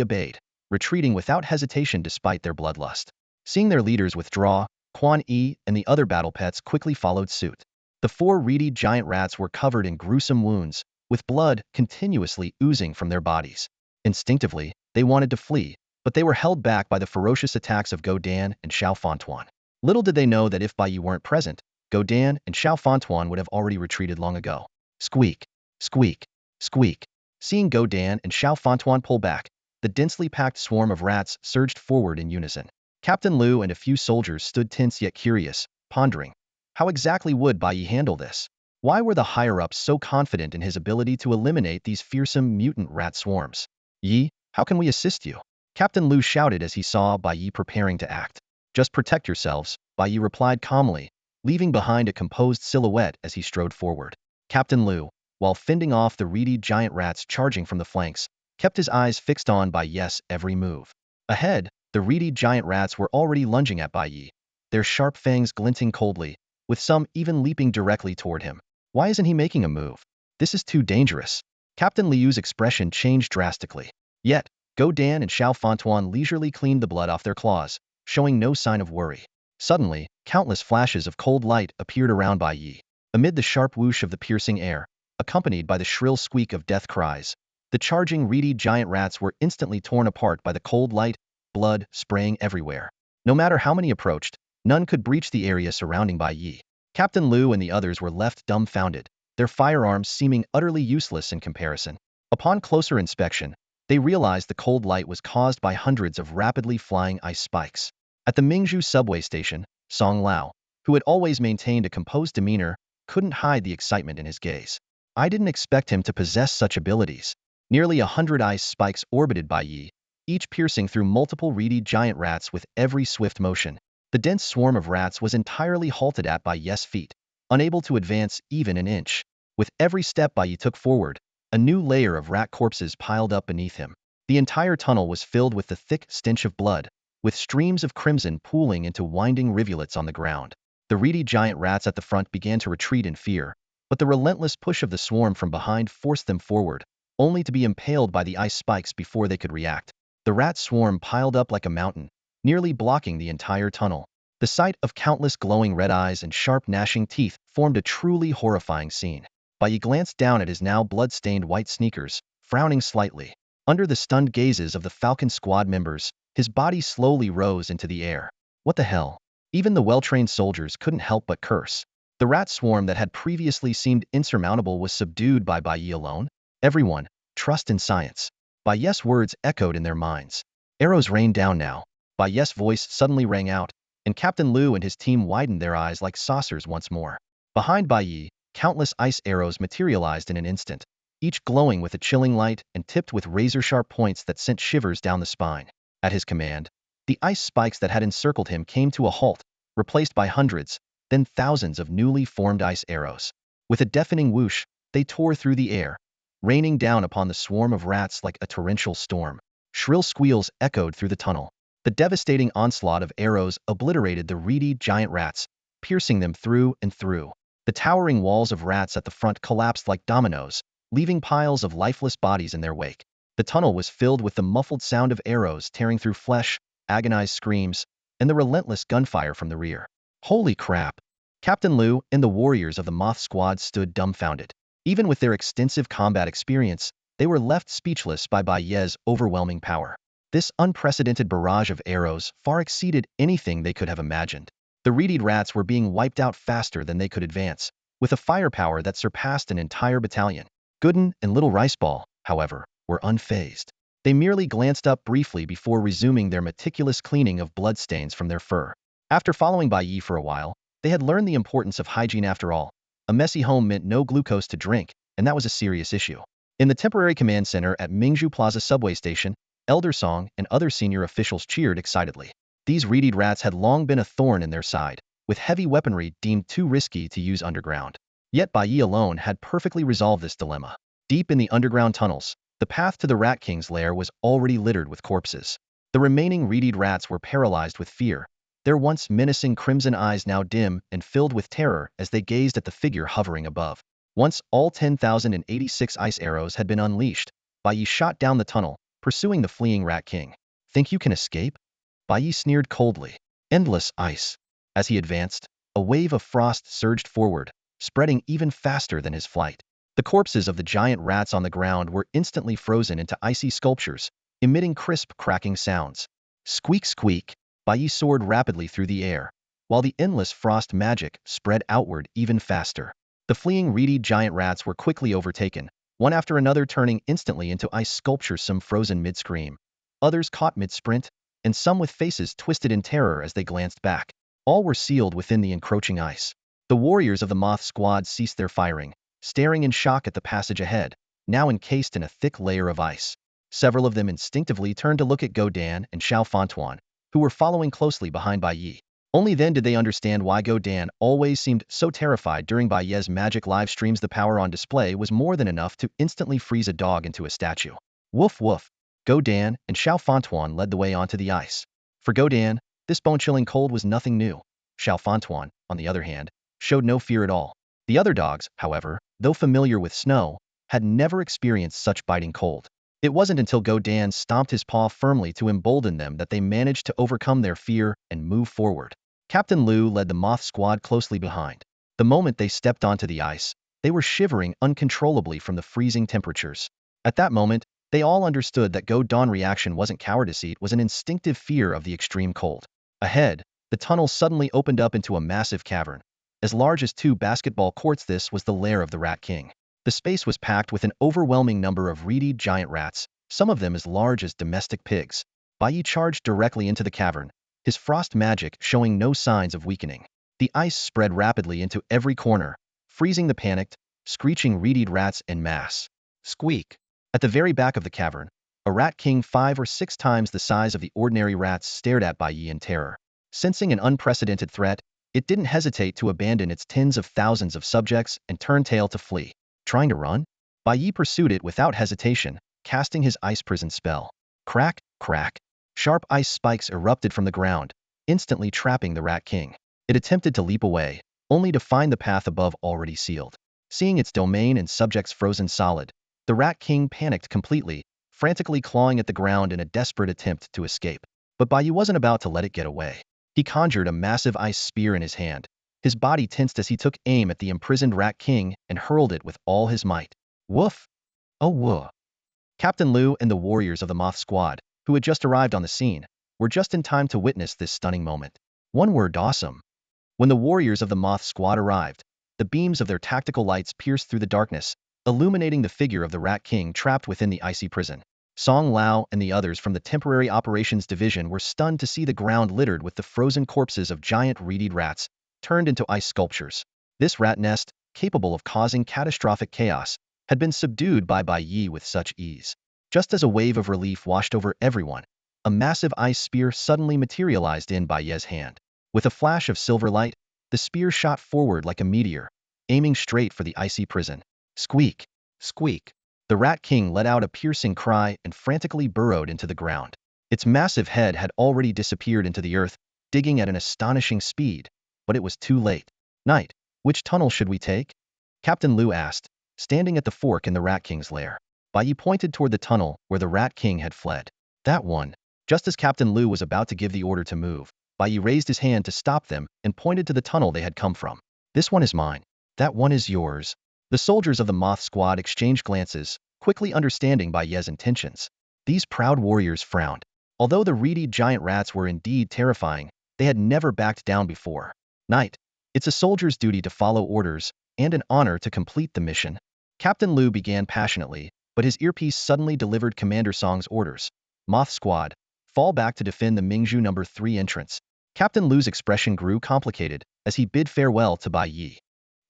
obeyed, retreating without hesitation despite their bloodlust. Seeing their leaders withdraw, Quan Yi and the other battle pets quickly followed suit. The four reedy giant rats were covered in gruesome wounds, with blood continuously oozing from their bodies. Instinctively, they wanted to flee, but they were held back by the ferocious attacks of Go Dan and Xiao Fantuan. Little did they know that if Bai Ye weren't present, Go Dan and Xiao Fantuan would have already retreated long ago. Squeak, squeak, squeak. Seeing Go Dan and Xiao Fantuan pull back, the densely packed swarm of rats surged forward in unison. Captain Liu and a few soldiers stood tense yet curious, pondering. How exactly would Bai Ye handle this? Why were the higher-ups so confident in his ability to eliminate these fearsome mutant rat swarms? Yi, how can we assist you? Captain Liu shouted as he saw Bai Ye preparing to act. Just protect yourselves, Bai Ye replied calmly, leaving behind a composed silhouette as he strode forward. Captain Liu, while fending off the reedy giant rats charging from the flanks, kept his eyes fixed on Bai Ye's every move. Ahead, the reedy giant rats were already lunging at Bai Ye, their sharp fangs glinting coldly, with some even leaping directly toward him. Why isn't he making a move? This is too dangerous. Captain Liu's expression changed drastically. Yet, Go Dan and Xiao Fontuan leisurely cleaned the blood off their claws, showing no sign of worry. Suddenly, countless flashes of cold light appeared around Bai Ye. Amid the sharp whoosh of the piercing air, accompanied by the shrill squeak of death cries, the charging reedy giant rats were instantly torn apart by the cold light, blood spraying everywhere. No matter how many approached, none could breach the area surrounding Bai Ye. Captain Liu and the others were left dumbfounded, their firearms seeming utterly useless in comparison. Upon closer inspection, they realized the cold light was caused by hundreds of rapidly flying ice spikes. At the Mingzhu subway station, Song Lao, who had always maintained a composed demeanor, couldn't hide the excitement in his gaze. I didn't expect him to possess such abilities. Nearly 100 ice spikes orbited Bai Ye, each piercing through multiple reedy giant rats with every swift motion. The dense swarm of rats was entirely halted at Bai Ye's feet, unable to advance even an inch. With every step Bai Ye took forward, a new layer of rat corpses piled up beneath him. The entire tunnel was filled with the thick stench of blood, with streams of crimson pooling into winding rivulets on the ground. The reedy giant rats at the front began to retreat in fear, but the relentless push of the swarm from behind forced them forward, only to be impaled by the ice spikes before they could react. The rat swarm piled up like a mountain, nearly blocking the entire tunnel. The sight of countless glowing red eyes and sharp gnashing teeth formed a truly horrifying scene. Bai Ye glanced down at his now blood-stained white sneakers, frowning slightly. Under the stunned gazes of the Falcon Squad members, his body slowly rose into the air. What the hell? Even the well-trained soldiers couldn't help but curse. The rat swarm that had previously seemed insurmountable was subdued by Bai Ye alone. Everyone, trust in science. Bai Ye's words echoed in their minds. Arrows rain down now. Bai Ye's voice suddenly rang out, and Captain Liu and his team widened their eyes like saucers once more. Behind Bai Ye, countless ice arrows materialized in an instant, each glowing with a chilling light and tipped with razor-sharp points that sent shivers down the spine. At his command, the ice spikes that had encircled him came to a halt, replaced by hundreds, then thousands of newly formed ice arrows. With a deafening whoosh, they tore through the air, raining down upon the swarm of rats like a torrential storm. Shrill squeals echoed through the tunnel. The devastating onslaught of arrows obliterated the reedy giant rats, piercing them through and through. The towering walls of rats at the front collapsed like dominoes, leaving piles of lifeless bodies in their wake. The tunnel was filled with the muffled sound of arrows tearing through flesh, agonized screams, and the relentless gunfire from the rear. Holy crap! Captain Liu and the warriors of the Moth Squad stood dumbfounded. Even with their extensive combat experience, they were left speechless by Bai Ye's overwhelming power. This unprecedented barrage of arrows far exceeded anything they could have imagined. The reedied rats were being wiped out faster than they could advance, with a firepower that surpassed an entire battalion. Gooden and Little Riceball, however, were unfazed. They merely glanced up briefly before resuming their meticulous cleaning of bloodstains from their fur. After following Bai Ye for a while, they had learned the importance of hygiene after all. A messy home meant no glucose to drink, and that was a serious issue. In the temporary command center at Mingzhu Plaza subway station, Elder Song and other senior officials cheered excitedly. These reedied rats had long been a thorn in their side, with heavy weaponry deemed too risky to use underground. Yet Bai Ye alone had perfectly resolved this dilemma. Deep in the underground tunnels, the path to the Rat King's lair was already littered with corpses. The remaining reedied rats were paralyzed with fear, their once menacing crimson eyes now dim and filled with terror as they gazed at the figure hovering above. Once all 10,086 ice arrows had been unleashed, Bai Ye shot down the tunnel, pursuing the fleeing Rat King. Think you can escape? Bai Ye sneered coldly. Endless ice. As he advanced, a wave of frost surged forward, spreading even faster than his flight. The corpses of the giant rats on the ground were instantly frozen into icy sculptures, emitting crisp cracking sounds. Squeak squeak, Bai Ye soared rapidly through the air, while the endless frost magic spread outward even faster. The fleeing reedy giant rats were quickly overtaken, one after another turning instantly into ice sculptures, some frozen mid-scream, others caught mid-sprint, and some with faces twisted in terror as they glanced back. All were sealed within the encroaching ice. The warriors of the Moth Squad ceased their firing, staring in shock at the passage ahead, now encased in a thick layer of ice. Several of them instinctively turned to look at Go Dan and Xiao Fontuan, who were following closely behind Bai Ye. Only then did they understand why Go Dan always seemed so terrified during Bai Ye's magic live streams. The power on display was more than enough to instantly freeze a dog into a statue. Woof woof. Go Dan and Xiao Fontuan led the way onto the ice. For Go Dan, this bone-chilling cold was nothing new. Xiao Fontuan, on the other hand, showed no fear at all. The other dogs, however, though familiar with snow, had never experienced such biting cold. It wasn't until Godin stomped his paw firmly to embolden them that they managed to overcome their fear and move forward. Captain Liu led the moth squad closely behind. The moment they stepped onto the ice, they were shivering uncontrollably from the freezing temperatures. At that moment, they all understood that Godin's reaction wasn't cowardice, it was an instinctive fear of the extreme cold. Ahead, the tunnel suddenly opened up into a massive cavern. As large as 2 basketball courts, this was the lair of the Rat King. The space was packed with an overwhelming number of reedy giant rats, some of them as large as domestic pigs. Bai Ye charged directly into the cavern, his frost magic showing no signs of weakening. The ice spread rapidly into every corner, freezing the panicked, screeching reedied rats en masse. Squeak! At the very back of the cavern, a rat king 5 or 6 times the size of the ordinary rats stared at Bai Ye in terror. Sensing an unprecedented threat, it didn't hesitate to abandon its tens of thousands of subjects and turn tail to flee. Trying to run? Bai Ye pursued it without hesitation, casting his ice prison spell. Crack, crack. Sharp ice spikes erupted from the ground, instantly trapping the Rat King. It attempted to leap away, only to find the path above already sealed. Seeing its domain and subjects frozen solid, the Rat King panicked completely, frantically clawing at the ground in a desperate attempt to escape. But Bai Ye wasn't about to let it get away. He conjured a massive ice spear in his hand. His body tensed as he took aim at the imprisoned Rat King and hurled it with all his might. Woof! Oh woof! Captain Liu and the warriors of the Moth Squad, who had just arrived on the scene, were just in time to witness this stunning moment. One word: awesome. When the warriors of the Moth Squad arrived, the beams of their tactical lights pierced through the darkness, illuminating the figure of the Rat King trapped within the icy prison. Song Lao and the others from the Temporary Operations Division were stunned to see the ground littered with the frozen corpses of giant reedied rats, turned into ice sculptures. This rat nest, capable of causing catastrophic chaos, had been subdued by Bai Ye with such ease. Just as a wave of relief washed over everyone, a massive ice spear suddenly materialized in Bai Ye's hand. With a flash of silver light, the spear shot forward like a meteor, aiming straight for the icy prison. Squeak! Squeak! The Rat King let out a piercing cry and frantically burrowed into the ground. Its massive head had already disappeared into the earth, digging at an astonishing speed, but it was too late. Knight, which tunnel should we take? Captain Liu asked, standing at the fork in the Rat King's lair. Bai Ye pointed toward the tunnel where the Rat King had fled. That one. Just as Captain Liu was about to give the order to move, Bai Ye raised his hand to stop them and pointed to the tunnel they had come from. This one is mine. That one is yours. The soldiers of the Moth Squad exchanged glances, quickly understanding Bai Ye's intentions. These proud warriors frowned. Although the reedy giant rats were indeed terrifying, they had never backed down before. Knight, it's a soldier's duty to follow orders, and an honor to complete the mission. Captain Liu began passionately, but his earpiece suddenly delivered Commander Song's orders. Moth Squad, fall back to defend the Mingzhu No. 3 entrance. Captain Liu's expression grew complicated as he bid farewell to Bai Ye.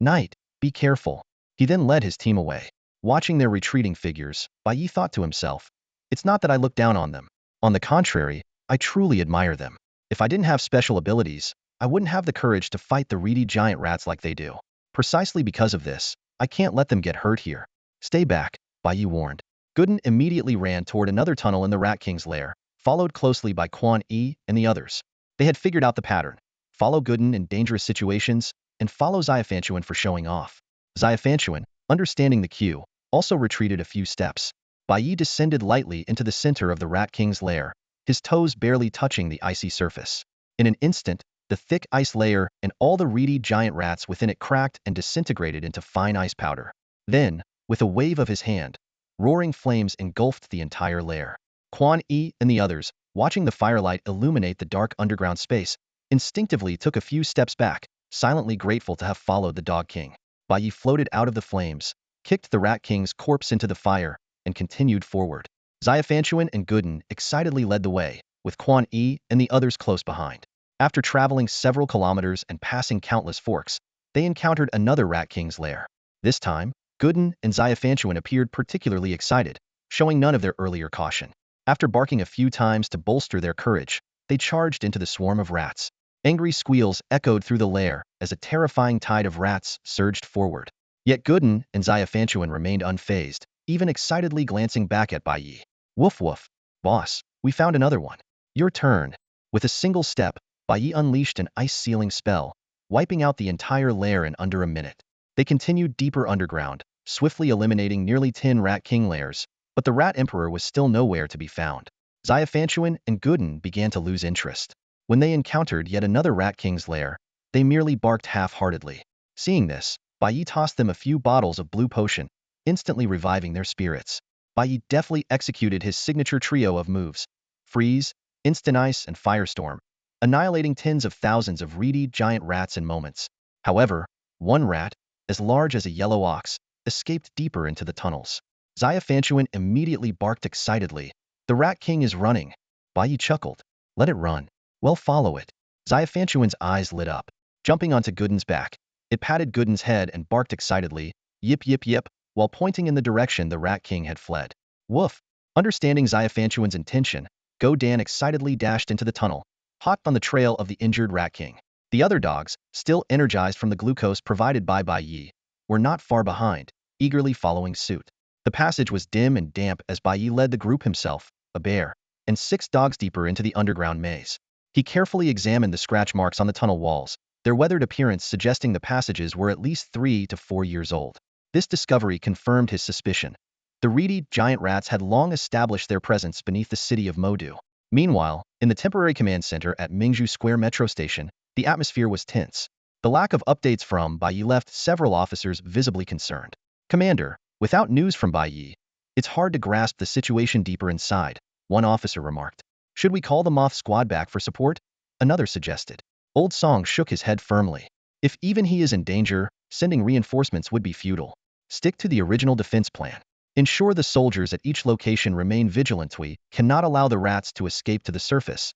Knight, be careful. He then led his team away. Watching their retreating figures, Bai Ye thought to himself, it's not that I look down on them. On the contrary, I truly admire them. If I didn't have special abilities, I wouldn't have the courage to fight the reedy giant rats like they do. Precisely because of this, I can't let them get hurt here. Stay back, Bai Ye warned. Godin immediately ran toward another tunnel in the Rat King's lair, followed closely by Quan Yi and the others. They had figured out the pattern. Follow Godin in dangerous situations, and follow Xiafanchuan for showing off. Xiafanchuan, understanding the cue, also retreated a few steps. Bai Ye descended lightly into the center of the Rat King's lair, his toes barely touching the icy surface. In an instant, the thick ice layer and all the reedy giant rats within it cracked and disintegrated into fine ice powder. Then, with a wave of his hand, roaring flames engulfed the entire lair. Quan Yi and the others, watching the firelight illuminate the dark underground space, instinctively took a few steps back, silently grateful to have followed the Dog King. Bai Ye floated out of the flames, kicked the Rat King's corpse into the fire, and continued forward. Xiafanchuan and Godin excitedly led the way, with Quan Yi and the others close behind. After traveling several kilometers and passing countless forks, they encountered another Rat King's lair. This time, Godin and Xiafanchuan appeared particularly excited, showing none of their earlier caution. After barking a few times to bolster their courage, they charged into the swarm of rats. Angry squeals echoed through the lair as a terrifying tide of rats surged forward. Yet Godin and Xiafanchuan remained unfazed, even excitedly glancing back at Bai Ye. Woof woof. Boss, we found another one. Your turn. With a single step, Bai Ye unleashed an ice-sealing spell, wiping out the entire lair in under a minute. They continued deeper underground, swiftly eliminating nearly 10 Rat King lairs, but the Rat Emperor was still nowhere to be found. Xiafanchuan and Gooden began to lose interest. When they encountered yet another Rat King's lair, they merely barked half-heartedly. Seeing this, Bai Ye tossed them a few bottles of blue potion, instantly reviving their spirits. Bai Ye deftly executed his signature trio of moves: freeze, instant ice, and firestorm, annihilating tens of thousands of reedy giant rats in moments. However, one rat, as large as a yellow ox, escaped deeper into the tunnels. Xiafanchuan immediately barked excitedly. "The Rat King is running." Bai Ye chuckled. "Let it run. Well, follow it." Xiafanchuan's eyes lit up. Jumping onto Gooden's back, it patted Gooden's head and barked excitedly, "Yip yip yip," while pointing in the direction the Rat King had fled. Woof! Understanding Xiafanchuan's intention, Go Dan excitedly dashed into the tunnel, hot on the trail of the injured Rat King. The other dogs, still energized from the glucose provided by Bai Ye, were not far behind, eagerly following suit. The passage was dim and damp as Bai Ye led the group himself, a bear, and 6 dogs deeper into the underground maze. He carefully examined the scratch marks on the tunnel walls, their weathered appearance suggesting the passages were at least 3 to 4 years old. This discovery confirmed his suspicion. The reedy giant rats had long established their presence beneath the city of Modu. Meanwhile, in the temporary command center at Mingzhu Square Metro Station, the atmosphere was tense. The lack of updates from Bai Ye left several officers visibly concerned. "Commander, without news from Bai Ye, it's hard to grasp the situation deeper inside," one officer remarked. "Should we call the Moth Squad back for support?" another suggested. Old Song shook his head firmly. "If even he is in danger, sending reinforcements would be futile. Stick to the original defense plan. Ensure the soldiers at each location remain vigilant. We cannot allow the rats to escape to the surface."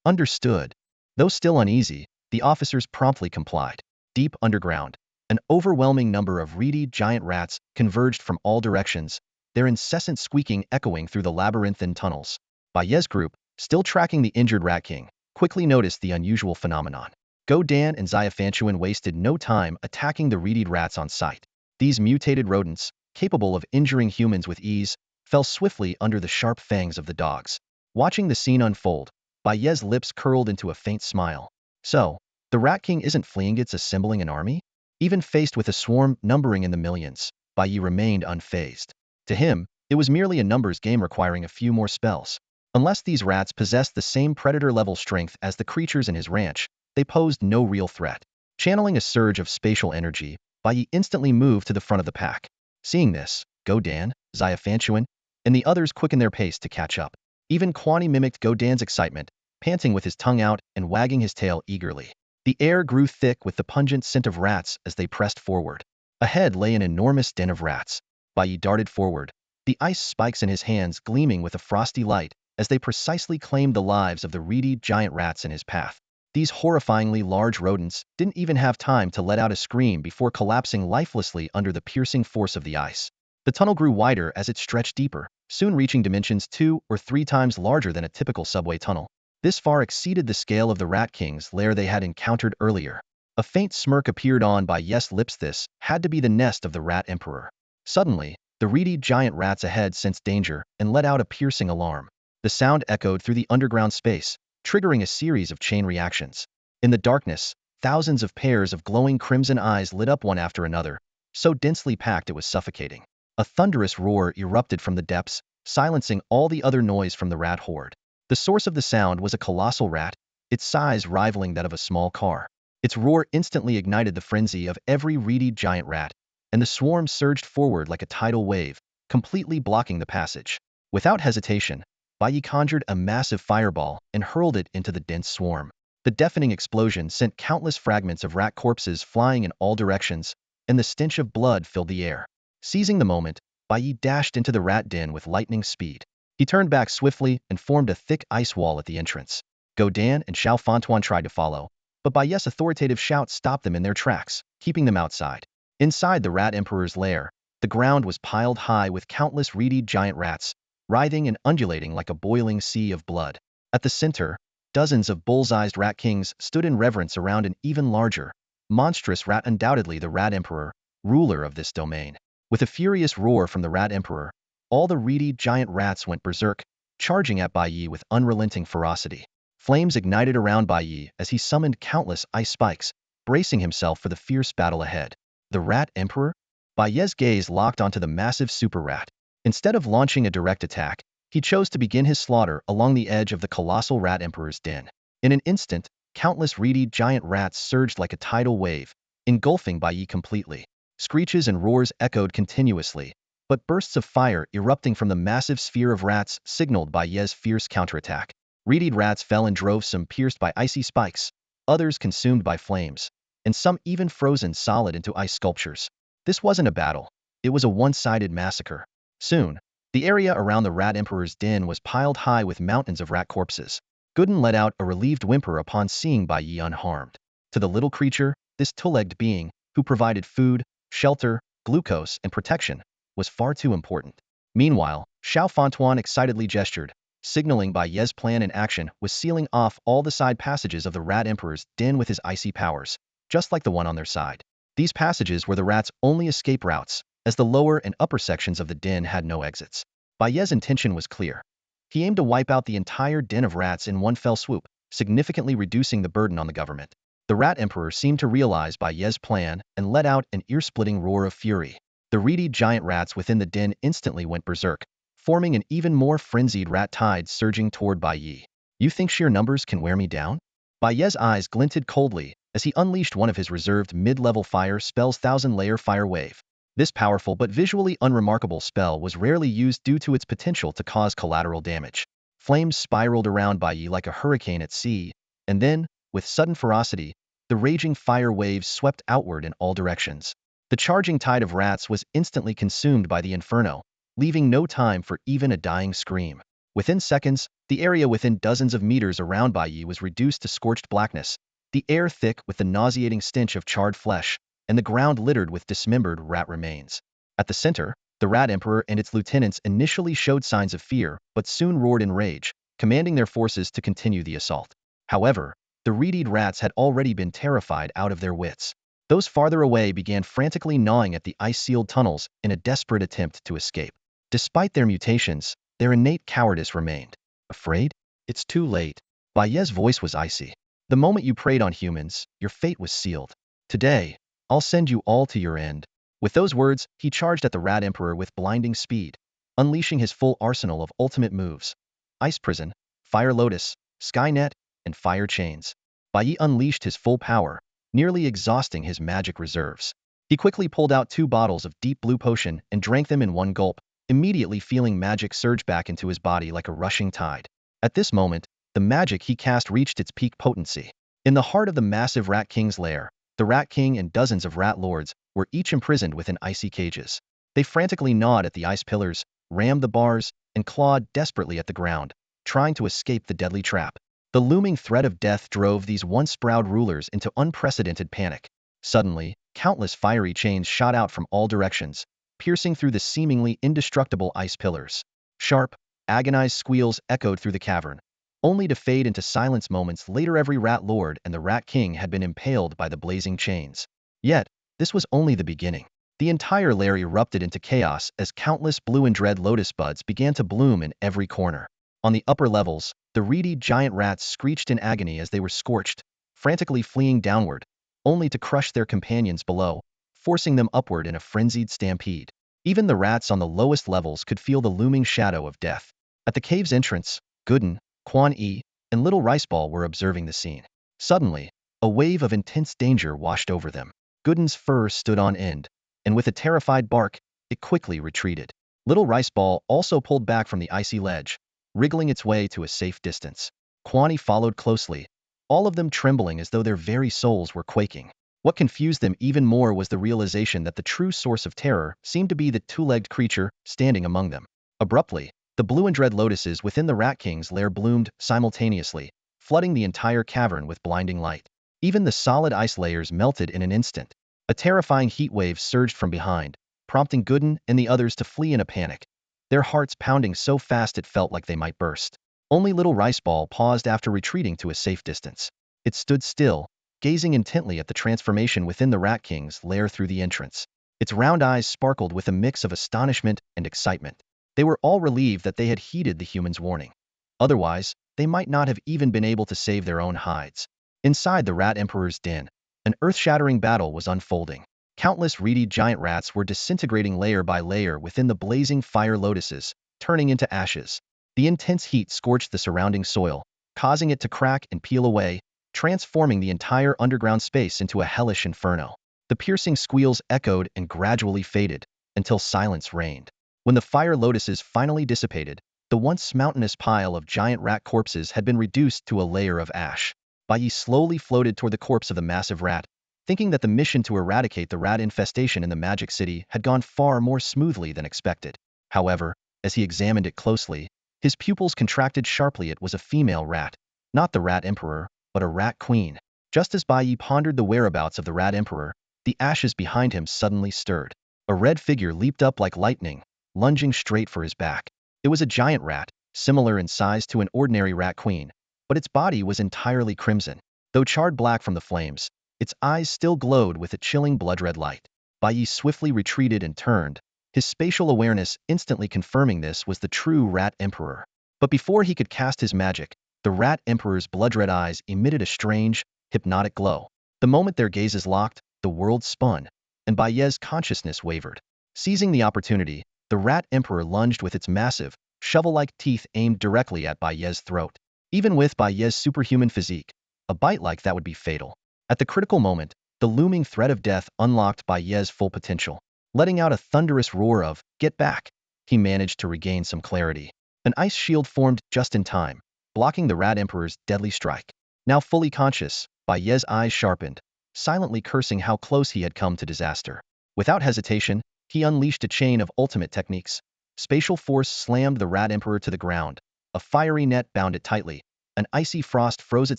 "Understood." Though still uneasy, the officers promptly complied. Deep underground, an overwhelming number of reedy giant rats converged from all directions, their incessant squeaking echoing through the labyrinthine tunnels. Bai Ye's group, still tracking the injured Rat King, quickly noticed the unusual phenomenon. Go Dan and Xiafanchuan wasted no time attacking the reedied rats on sight. These mutated rodents, capable of injuring humans with ease, fell swiftly under the sharp fangs of the dogs. Watching the scene unfold, Bai Ye's lips curled into a faint smile. So, the Rat King isn't fleeing, it's assembling an army? Even faced with a swarm numbering in the millions, Bai Ye remained unfazed. To him, it was merely a numbers game requiring a few more spells. Unless these rats possessed the same predator-level strength as the creatures in his ranch, they posed no real threat. Channeling a surge of spatial energy, Bai Ye instantly moved to the front of the pack. Seeing this, Go Dan, Xiafanchuan, and the others quickened their pace to catch up. Even Kwani mimicked Go Dan's excitement, panting with his tongue out and wagging his tail eagerly. The air grew thick with the pungent scent of rats as they pressed forward. Ahead lay an enormous den of rats. Bai Ye darted forward, the ice spikes in his hands gleaming with a frosty light as they precisely claimed the lives of the reedy giant rats in his path. These horrifyingly large rodents didn't even have time to let out a scream before collapsing lifelessly under the piercing force of the ice. The tunnel grew wider as it stretched deeper, soon reaching dimensions 2 or 3 times larger than a typical subway tunnel. This far exceeded the scale of the Rat King's lair they had encountered earlier. A faint smirk appeared on Bai Ye's lips. This had to be the nest of the Rat Emperor. Suddenly, the reedy giant rats ahead sensed danger and let out a piercing alarm. The sound echoed through the underground space, triggering a series of chain reactions. In the darkness, thousands of pairs of glowing crimson eyes lit up one after another, so densely packed it was suffocating. A thunderous roar erupted from the depths, silencing all the other noise from the rat horde. The source of the sound was a colossal rat, its size rivaling that of a small car. Its roar instantly ignited the frenzy of every reedy giant rat, and the swarm surged forward like a tidal wave, completely blocking the passage. Without hesitation, Bai Ye conjured a massive fireball and hurled it into the dense swarm. The deafening explosion sent countless fragments of rat corpses flying in all directions, and the stench of blood filled the air. Seizing the moment, Bai Ye dashed into the rat den with lightning speed. He turned back swiftly and formed a thick ice wall at the entrance. Go Dan and Xiao Fantuan tried to follow, but Bai Ye's authoritative shout stopped them in their tracks, keeping them outside. Inside the Rat Emperor's lair, the ground was piled high with countless reedy giant rats, writhing and undulating like a boiling sea of blood. At the center, dozens of bull's-eyed Rat Kings stood in reverence around an even larger, monstrous rat, undoubtedly the Rat Emperor, ruler of this domain. With a furious roar from the Rat Emperor, all the reedy giant rats went berserk, charging at Bai Ye with unrelenting ferocity. Flames ignited around Bai Ye as he summoned countless ice spikes, bracing himself for the fierce battle ahead. The Rat Emperor? Bai Ye's gaze locked onto the massive super rat. Instead of launching a direct attack, he chose to begin his slaughter along the edge of the colossal Rat Emperor's den. In an instant, countless reedy giant rats surged like a tidal wave, engulfing Bai Ye completely. Screeches and roars echoed continuously, but bursts of fire erupting from the massive sphere of rats signaled Bai Ye's fierce counterattack. Reedied rats fell in droves, some pierced by icy spikes, others consumed by flames, and some even frozen solid into ice sculptures. This wasn't a battle. It was a one-sided massacre. Soon, the area around the Rat Emperor's den was piled high with mountains of rat corpses. Gooden let out a relieved whimper upon seeing Bai Ye unharmed. To the little creature, this two-legged being, who provided food, shelter, glucose, and protection, was far too important. Meanwhile, Xiao Fontuan excitedly gestured, signaling Bai Ye's plan in action was sealing off all the side passages of the Rat Emperor's den with his icy powers, just like the one on their side. These passages were the rats' only escape routes, as the lower and upper sections of the den had no exits. Bai Ye's intention was clear. He aimed to wipe out the entire den of rats in one fell swoop, significantly reducing the burden on the government. The Rat Emperor seemed to realize Bai Ye's plan and let out an ear-splitting roar of fury. The reedy giant rats within the den instantly went berserk, forming an even more frenzied rat tide surging toward Bai Ye. You think sheer numbers can wear me down? Bai Ye's eyes glinted coldly as he unleashed one of his reserved mid-level fire spells, thousand-layer fire wave. This powerful but visually unremarkable spell was rarely used due to its potential to cause collateral damage. Flames spiraled around Bai Ye like a hurricane at sea, and then, with sudden ferocity, the raging fire waves swept outward in all directions. The charging tide of rats was instantly consumed by the inferno, leaving no time for even a dying scream. Within seconds, the area within dozens of meters around Bai Ye was reduced to scorched blackness, the air thick with the nauseating stench of charred flesh, and the ground littered with dismembered rat remains. At the center, the Rat Emperor and its lieutenants initially showed signs of fear, but soon roared in rage, commanding their forces to continue the assault. However, the reedied rats had already been terrified out of their wits. Those farther away began frantically gnawing at the ice-sealed tunnels in a desperate attempt to escape. Despite their mutations, their innate cowardice remained. Afraid? It's too late. Bai Ye's voice was icy. The moment you preyed on humans, your fate was sealed. Today, I'll send you all to your end. With those words, he charged at the Rat Emperor with blinding speed, unleashing his full arsenal of ultimate moves. Ice Prison, Fire Lotus, Skynet, and Fire Chains. Bai Ye unleashed his full power, nearly exhausting his magic reserves. He quickly pulled out 2 bottles of deep blue potion and drank them in one gulp, immediately feeling magic surge back into his body like a rushing tide. At this moment, the magic he cast reached its peak potency. In the heart of the massive Rat King's lair, the Rat King and dozens of rat lords were each imprisoned within icy cages. They frantically gnawed at the ice pillars, rammed the bars, and clawed desperately at the ground, trying to escape the deadly trap. The looming threat of death drove these once proud rulers into unprecedented panic. Suddenly, countless fiery chains shot out from all directions, piercing through the seemingly indestructible ice pillars. Sharp, agonized squeals echoed through the cavern, only to fade into silence moments later. Every rat lord and the Rat King had been impaled by the blazing chains. Yet, this was only the beginning. The entire lair erupted into chaos as countless blue and red lotus buds began to bloom in every corner. On the upper levels, the reedy giant rats screeched in agony as they were scorched, frantically fleeing downward, only to crush their companions below, forcing them upward in a frenzied stampede. Even the rats on the lowest levels could feel the looming shadow of death. At the cave's entrance, Gooden, Quan Yi, and Little Riceball were observing the scene. Suddenly, a wave of intense danger washed over them. Gooden's fur stood on end, and with a terrified bark, it quickly retreated. Little Riceball also pulled back from the icy ledge, wriggling its way to a safe distance. Quan Yi followed closely, all of them trembling as though their very souls were quaking. What confused them even more was the realization that the true source of terror seemed to be the 2-legged creature standing among them. Abruptly, the blue and red lotuses within the Rat King's lair bloomed simultaneously, flooding the entire cavern with blinding light. Even the solid ice layers melted in an instant. A terrifying heat wave surged from behind, prompting Gooden and the others to flee in a panic, their hearts pounding so fast it felt like they might burst. Only Little Riceball paused after retreating to a safe distance. It stood still, gazing intently at the transformation within the Rat King's lair through the entrance. Its round eyes sparkled with a mix of astonishment and excitement. They were all relieved that they had heeded the humans' warning. Otherwise, they might not have even been able to save their own hides. Inside the Rat Emperor's den, an earth-shattering battle was unfolding. Countless reedy giant rats were disintegrating layer by layer within the blazing fire lotuses, turning into ashes. The intense heat scorched the surrounding soil, causing it to crack and peel away, transforming the entire underground space into a hellish inferno. The piercing squeals echoed and gradually faded, until silence reigned. When the fire lotuses finally dissipated, the once mountainous pile of giant rat corpses had been reduced to a layer of ash. Bai Ye slowly floated toward the corpse of the massive rat, thinking that the mission to eradicate the rat infestation in the Magic City had gone far more smoothly than expected. However, as he examined it closely, his pupils contracted sharply. It was a female rat, not the rat emperor, but a rat queen. Just as Bai Ye pondered the whereabouts of the rat emperor, the ashes behind him suddenly stirred. A red figure leaped up like lightning, lunging straight for his back. It was a giant rat, similar in size to an ordinary rat queen, but its body was entirely crimson. Though charred black from the flames, its eyes still glowed with a chilling blood-red light. Bai Ye swiftly retreated and turned, his spatial awareness instantly confirming this was the true Rat Emperor. But before he could cast his magic, the Rat Emperor's blood-red eyes emitted a strange, hypnotic glow. The moment their gazes locked, the world spun, and Bai Ye's consciousness wavered. Seizing the opportunity, the Rat Emperor lunged with its massive, shovel-like teeth aimed directly at Bai Ye's throat. Even with Bai Ye's superhuman physique, a bite like that would be fatal. At the critical moment, the looming threat of death unlocked Bai Ye's full potential. Letting out a thunderous roar of, "Get back!" he managed to regain some clarity. An ice shield formed just in time, blocking the Rat Emperor's deadly strike. Now fully conscious, Bai Ye's eyes sharpened, silently cursing how close he had come to disaster. Without hesitation, he unleashed a chain of ultimate techniques. Spatial force slammed the Rat Emperor to the ground. A fiery net bound it tightly. An icy frost froze it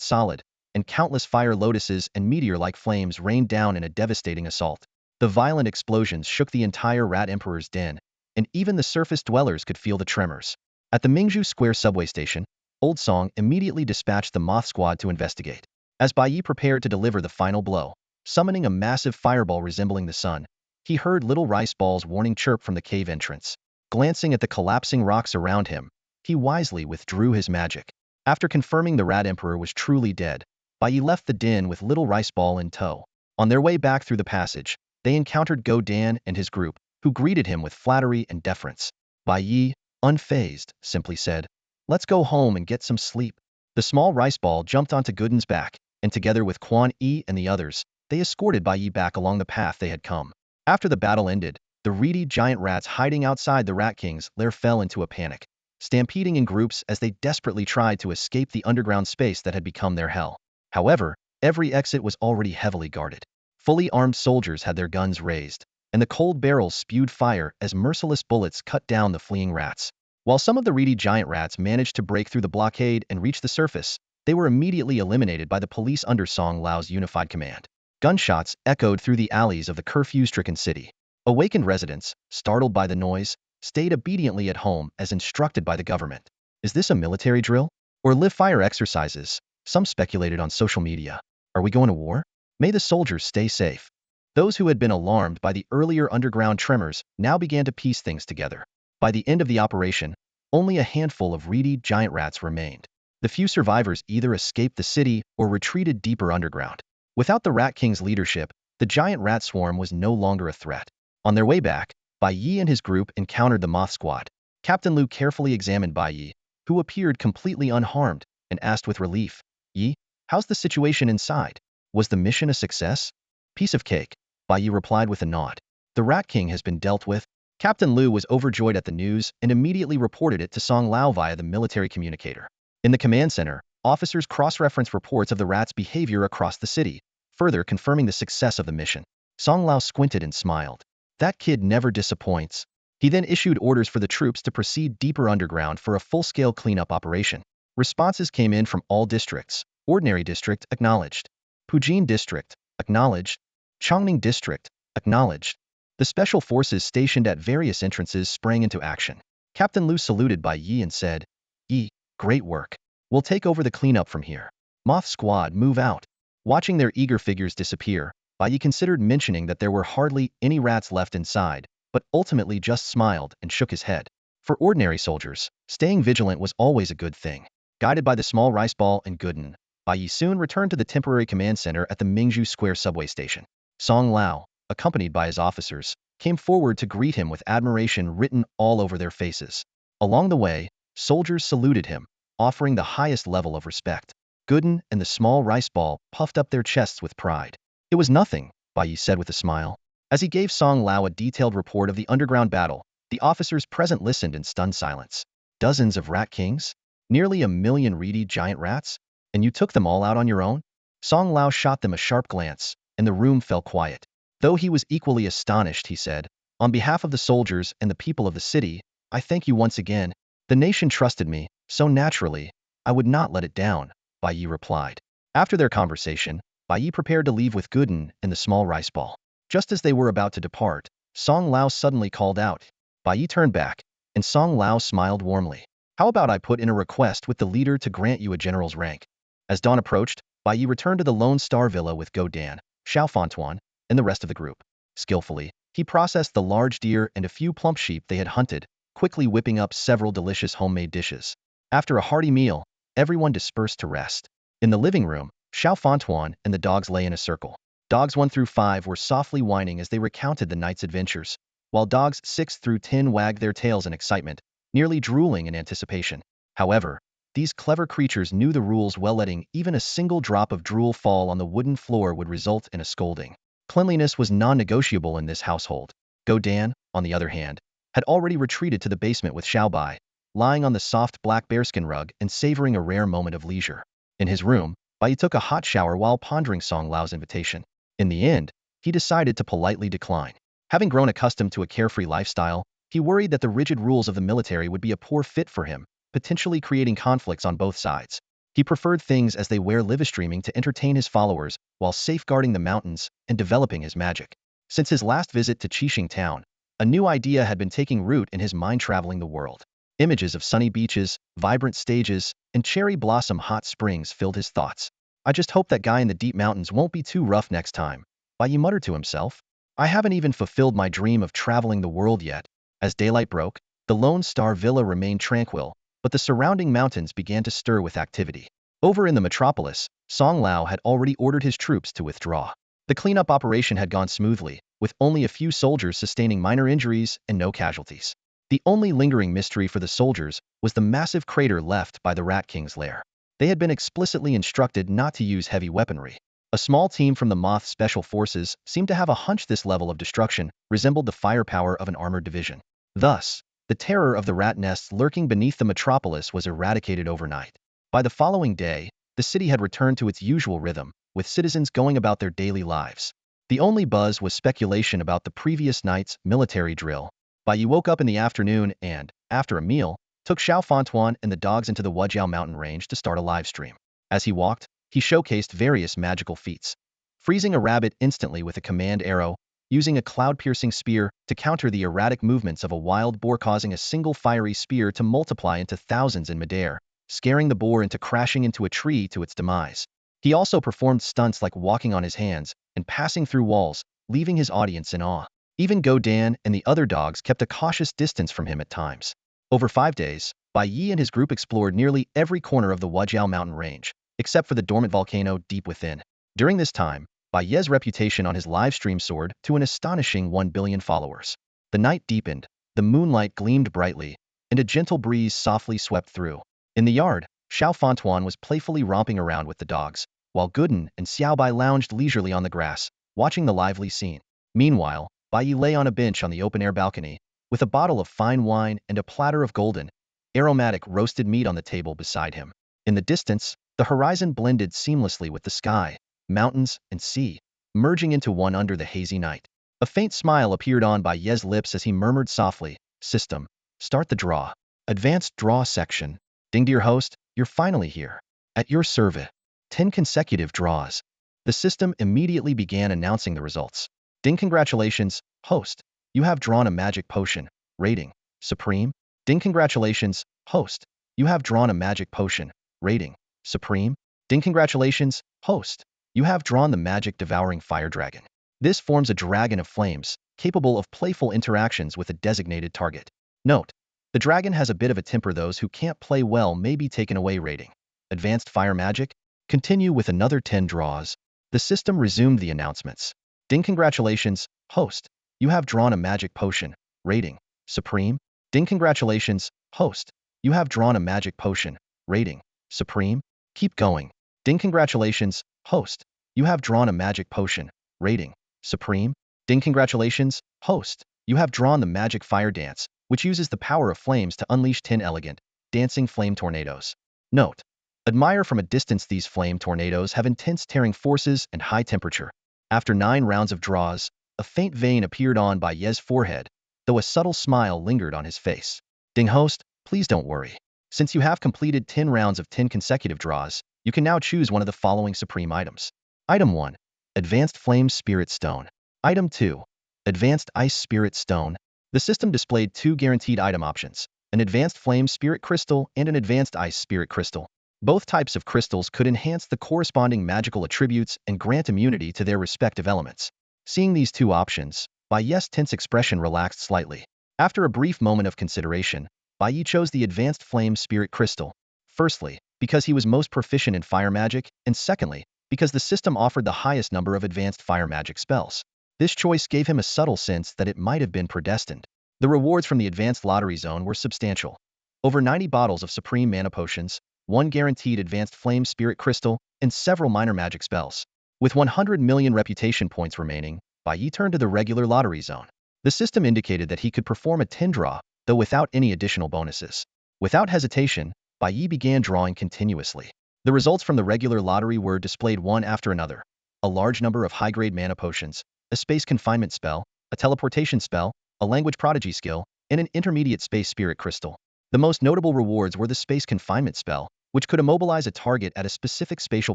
solid, and countless fire lotuses and meteor-like flames rained down in a devastating assault. The violent explosions shook the entire Rat Emperor's den, and even the surface dwellers could feel the tremors. At the Mingzhu Square subway station, Old Song immediately dispatched the Moth Squad to investigate. As Bai Ye prepared to deliver the final blow, summoning a massive fireball resembling the sun, he heard little rice balls warning chirp from the cave entrance. Glancing at the collapsing rocks around him, he wisely withdrew his magic. After confirming the Rat Emperor was truly dead, Bai Ye left the den with little rice ball in tow. On their way back through the passage, they encountered Go Dan and his group, who greeted him with flattery and deference. Bai Ye, unfazed, simply said, "Let's go home and get some sleep." The small rice ball jumped onto Gooden's back, and together with Quan Yi and the others, they escorted Bai Ye back along the path they had come. After the battle ended, the reedy giant rats hiding outside the Rat King's lair fell into a panic, stampeding in groups as they desperately tried to escape the underground space that had become their hell. However, every exit was already heavily guarded. Fully armed soldiers had their guns raised, and the cold barrels spewed fire as merciless bullets cut down the fleeing rats. While some of the reedy giant rats managed to break through the blockade and reach the surface, they were immediately eliminated by the police under Song Lao's unified command. Gunshots echoed through the alleys of the curfew-stricken city. Awakened residents, startled by the noise, stayed obediently at home as instructed by the government. Is this a military drill? Or live fire exercises? Some speculated on social media. Are we going to war? May the soldiers stay safe. Those who had been alarmed by the earlier underground tremors now began to piece things together. By the end of the operation, only a handful of reedy giant rats remained. The few survivors either escaped the city or retreated deeper underground. Without the Rat King's leadership, the giant rat swarm was no longer a threat. On their way back, Bai Ye and his group encountered the Moth Squad. Captain Lu carefully examined Bai Ye, who appeared completely unharmed, and asked with relief, "Ye, how's the situation inside? Was the mission a success?" "Piece of cake," Bai Ye replied with a nod. "The Rat King has been dealt with." Captain Lu was overjoyed at the news and immediately reported it to Song Lao via the military communicator. In the command center, officers cross-referenced reports of the rats' behavior across the city, further confirming the success of the mission. Song Lao squinted and smiled. That kid never disappoints. He then issued orders for the troops to proceed deeper underground for a full-scale cleanup operation. Responses came in from all districts. Ordinary District, acknowledged. Pujin District, acknowledged. Chongning District, acknowledged. The special forces stationed at various entrances sprang into action. Captain Lu saluted Bai Ye and said, "Ye, great work. We'll take over the cleanup from here. Moth Squad, move out." Watching their eager figures disappear, Bai Ye considered mentioning that there were hardly any rats left inside, but ultimately just smiled and shook his head. For ordinary soldiers, staying vigilant was always a good thing. Guided by the small rice ball and Gooden, Bai Ye soon returned to the temporary command center at the Mingzhu Square subway station. Song Lao, accompanied by his officers, came forward to greet him with admiration written all over their faces. Along the way, soldiers saluted him, offering the highest level of respect. Gooden and the small rice ball puffed up their chests with pride. It was nothing, Bai Ye said with a smile. As he gave Song Lao a detailed report of the underground battle, the officers present listened in stunned silence. Dozens of rat kings? Nearly 1,000,000 reedy giant rats? And you took them all out on your own? Song Lao shot them a sharp glance, and the room fell quiet. Though he was equally astonished, he said, "On behalf of the soldiers and the people of the city, I thank you once again. The nation trusted me, so naturally, I would not let it down," Bai Ye replied. After their conversation, Bai Ye prepared to leave with Gooden and the small rice ball. Just as they were about to depart, Song Lao suddenly called out. Bai Ye turned back, and Song Lao smiled warmly. "How about I put in a request with the leader to grant you a general's rank?" As dawn approached, Bai Ye returned to the Lone Star Villa with Go Dan, Xiao Fantuan, and the rest of the group. Skillfully, he processed the large deer and a few plump sheep they had hunted, quickly whipping up several delicious homemade dishes. After a hearty meal, everyone dispersed to rest. In the living room, Xiao Fantuan and the dogs lay in a circle. Dogs 1 through 5 were softly whining as they recounted the night's adventures, while dogs 6 through 10 wagged their tails in excitement, nearly drooling in anticipation. However, these clever creatures knew the rules well. Letting even a single drop of drool fall on the wooden floor would result in a scolding. Cleanliness was non-negotiable in this household. Go Dan, on the other hand, had already retreated to the basement with Xiao Bai, lying on the soft black bearskin rug and savoring a rare moment of leisure. In his room, Bai took a hot shower while pondering Song Lao's invitation. In the end, he decided to politely decline. Having grown accustomed to a carefree lifestyle, he worried that the rigid rules of the military would be a poor fit for him, potentially creating conflicts on both sides. He preferred things as they were livestreaming to entertain his followers while safeguarding the mountains and developing his magic. Since his last visit to Qixing Town, a new idea had been taking root in his mind, traveling the world. Images of sunny beaches, vibrant stages, and cherry blossom hot springs filled his thoughts. "I just hope that guy in the deep mountains won't be too rough next time," Bai Ye muttered to himself. "I haven't even fulfilled my dream of traveling the world yet." As daylight broke, the Lone Star Villa remained tranquil, but the surrounding mountains began to stir with activity. Over in the metropolis, Song Lao had already ordered his troops to withdraw. The cleanup operation had gone smoothly, with only a few soldiers sustaining minor injuries and no casualties. The only lingering mystery for the soldiers was the massive crater left by the Rat King's lair. They had been explicitly instructed not to use heavy weaponry. A small team from the Moth Special Forces seemed to have a hunch this level of destruction resembled the firepower of an armored division. Thus, the terror of the rat nests lurking beneath the metropolis was eradicated overnight. By the following day, the city had returned to its usual rhythm, with citizens going about their daily lives. The only buzz was speculation about the previous night's military drill. Bai Ye woke up in the afternoon and, after a meal, took Xiao Fantuan and the dogs into the Wujiao mountain range to start a live stream. As he walked, he showcased various magical feats. Freezing a rabbit instantly with a command arrow, using a cloud-piercing spear to counter the erratic movements of a wild boar, causing a single fiery spear to multiply into thousands in midair, scaring the boar into crashing into a tree to its demise. He also performed stunts like walking on his hands and passing through walls, leaving his audience in awe. Even Go Dan and the other dogs kept a cautious distance from him at times. Over 5 days, Bai Ye and his group explored nearly every corner of the Wujiao mountain range, except for the dormant volcano deep within. During this time, Bai Ye's reputation on his livestream soared to an astonishing 1 billion followers. The night deepened, the moonlight gleamed brightly, and a gentle breeze softly swept through. In the yard, Xiao Fantuan was playfully romping around with the dogs, while Gooden and Xiao Bai lounged leisurely on the grass, watching the lively scene. Meanwhile, Bai Ye lay on a bench on the open-air balcony, with a bottle of fine wine and a platter of golden, aromatic roasted meat on the table beside him. In the distance, the horizon blended seamlessly with the sky, mountains, and sea, merging into one under the hazy night. A faint smile appeared on Bai Ye's lips as he murmured softly, "System, start the draw." Advanced draw section. "Ding, dear host, you're finally here. At your service." 10 consecutive draws. The system immediately began announcing the results. "Ding, congratulations, host. You have drawn a magic potion. Rating, Supreme." "Ding, congratulations, host. You have drawn a magic potion. Rating, Supreme." "Ding, congratulations, host. You have drawn the magic devouring fire dragon. This forms a dragon of flames, capable of playful interactions with a designated target. Note: the dragon has a bit of a temper. Those who can't play well may be taken away. Rating, Advanced fire magic. Continue with another 10 draws." The system resumed the announcements. "Ding, congratulations, Host, you have drawn a magic potion. Rating, Supreme. Ding, congratulations, Host. You have drawn a magic potion. Rating, Supreme. Keep going. Ding, congratulations, Host. You have drawn a magic potion. Rating, Supreme. Ding, congratulations, Host. You have drawn the magic fire dance, which uses the power of flames to unleash 10 elegant, dancing flame tornadoes. Note, admire from a distance, these flame tornadoes have intense tearing forces and high temperature. After 9 rounds of draws, a faint vein appeared on Bai Ye's forehead, though a subtle smile lingered on his face. Ding, Host, please don't worry. Since you have completed 10 rounds of 10 consecutive draws, you can now choose one of the following supreme items. Item 1. Advanced Flame Spirit Stone. Item 2. Advanced Ice Spirit Stone. The system displayed 2 guaranteed item options, an Advanced Flame Spirit Crystal and an Advanced Ice Spirit Crystal. Both types of crystals could enhance the corresponding magical attributes and grant immunity to their respective elements. Seeing these 2 options, Bai Ye's tense expression relaxed slightly. After a brief moment of consideration, Bai Ye chose the Advanced Flame Spirit Crystal. Firstly, because he was most proficient in fire magic, and secondly, because the system offered the highest number of advanced fire magic spells. This choice gave him a subtle sense that it might have been predestined. The rewards from the Advanced Lottery Zone were substantial. Over 90 bottles of Supreme Mana Potions, 1 guaranteed Advanced Flame Spirit Crystal, and several minor magic spells. With 100 million reputation points remaining, Bai Ye turned to the regular lottery zone. The system indicated that he could perform a 10 draw, though without any additional bonuses. Without hesitation, Bai Ye began drawing continuously. The results from the regular lottery were displayed one after another. A large number of high-grade mana potions, a space confinement spell, a teleportation spell, a language prodigy skill, and an intermediate space spirit crystal. The most notable rewards were the space confinement spell, which could immobilize a target at a specific spatial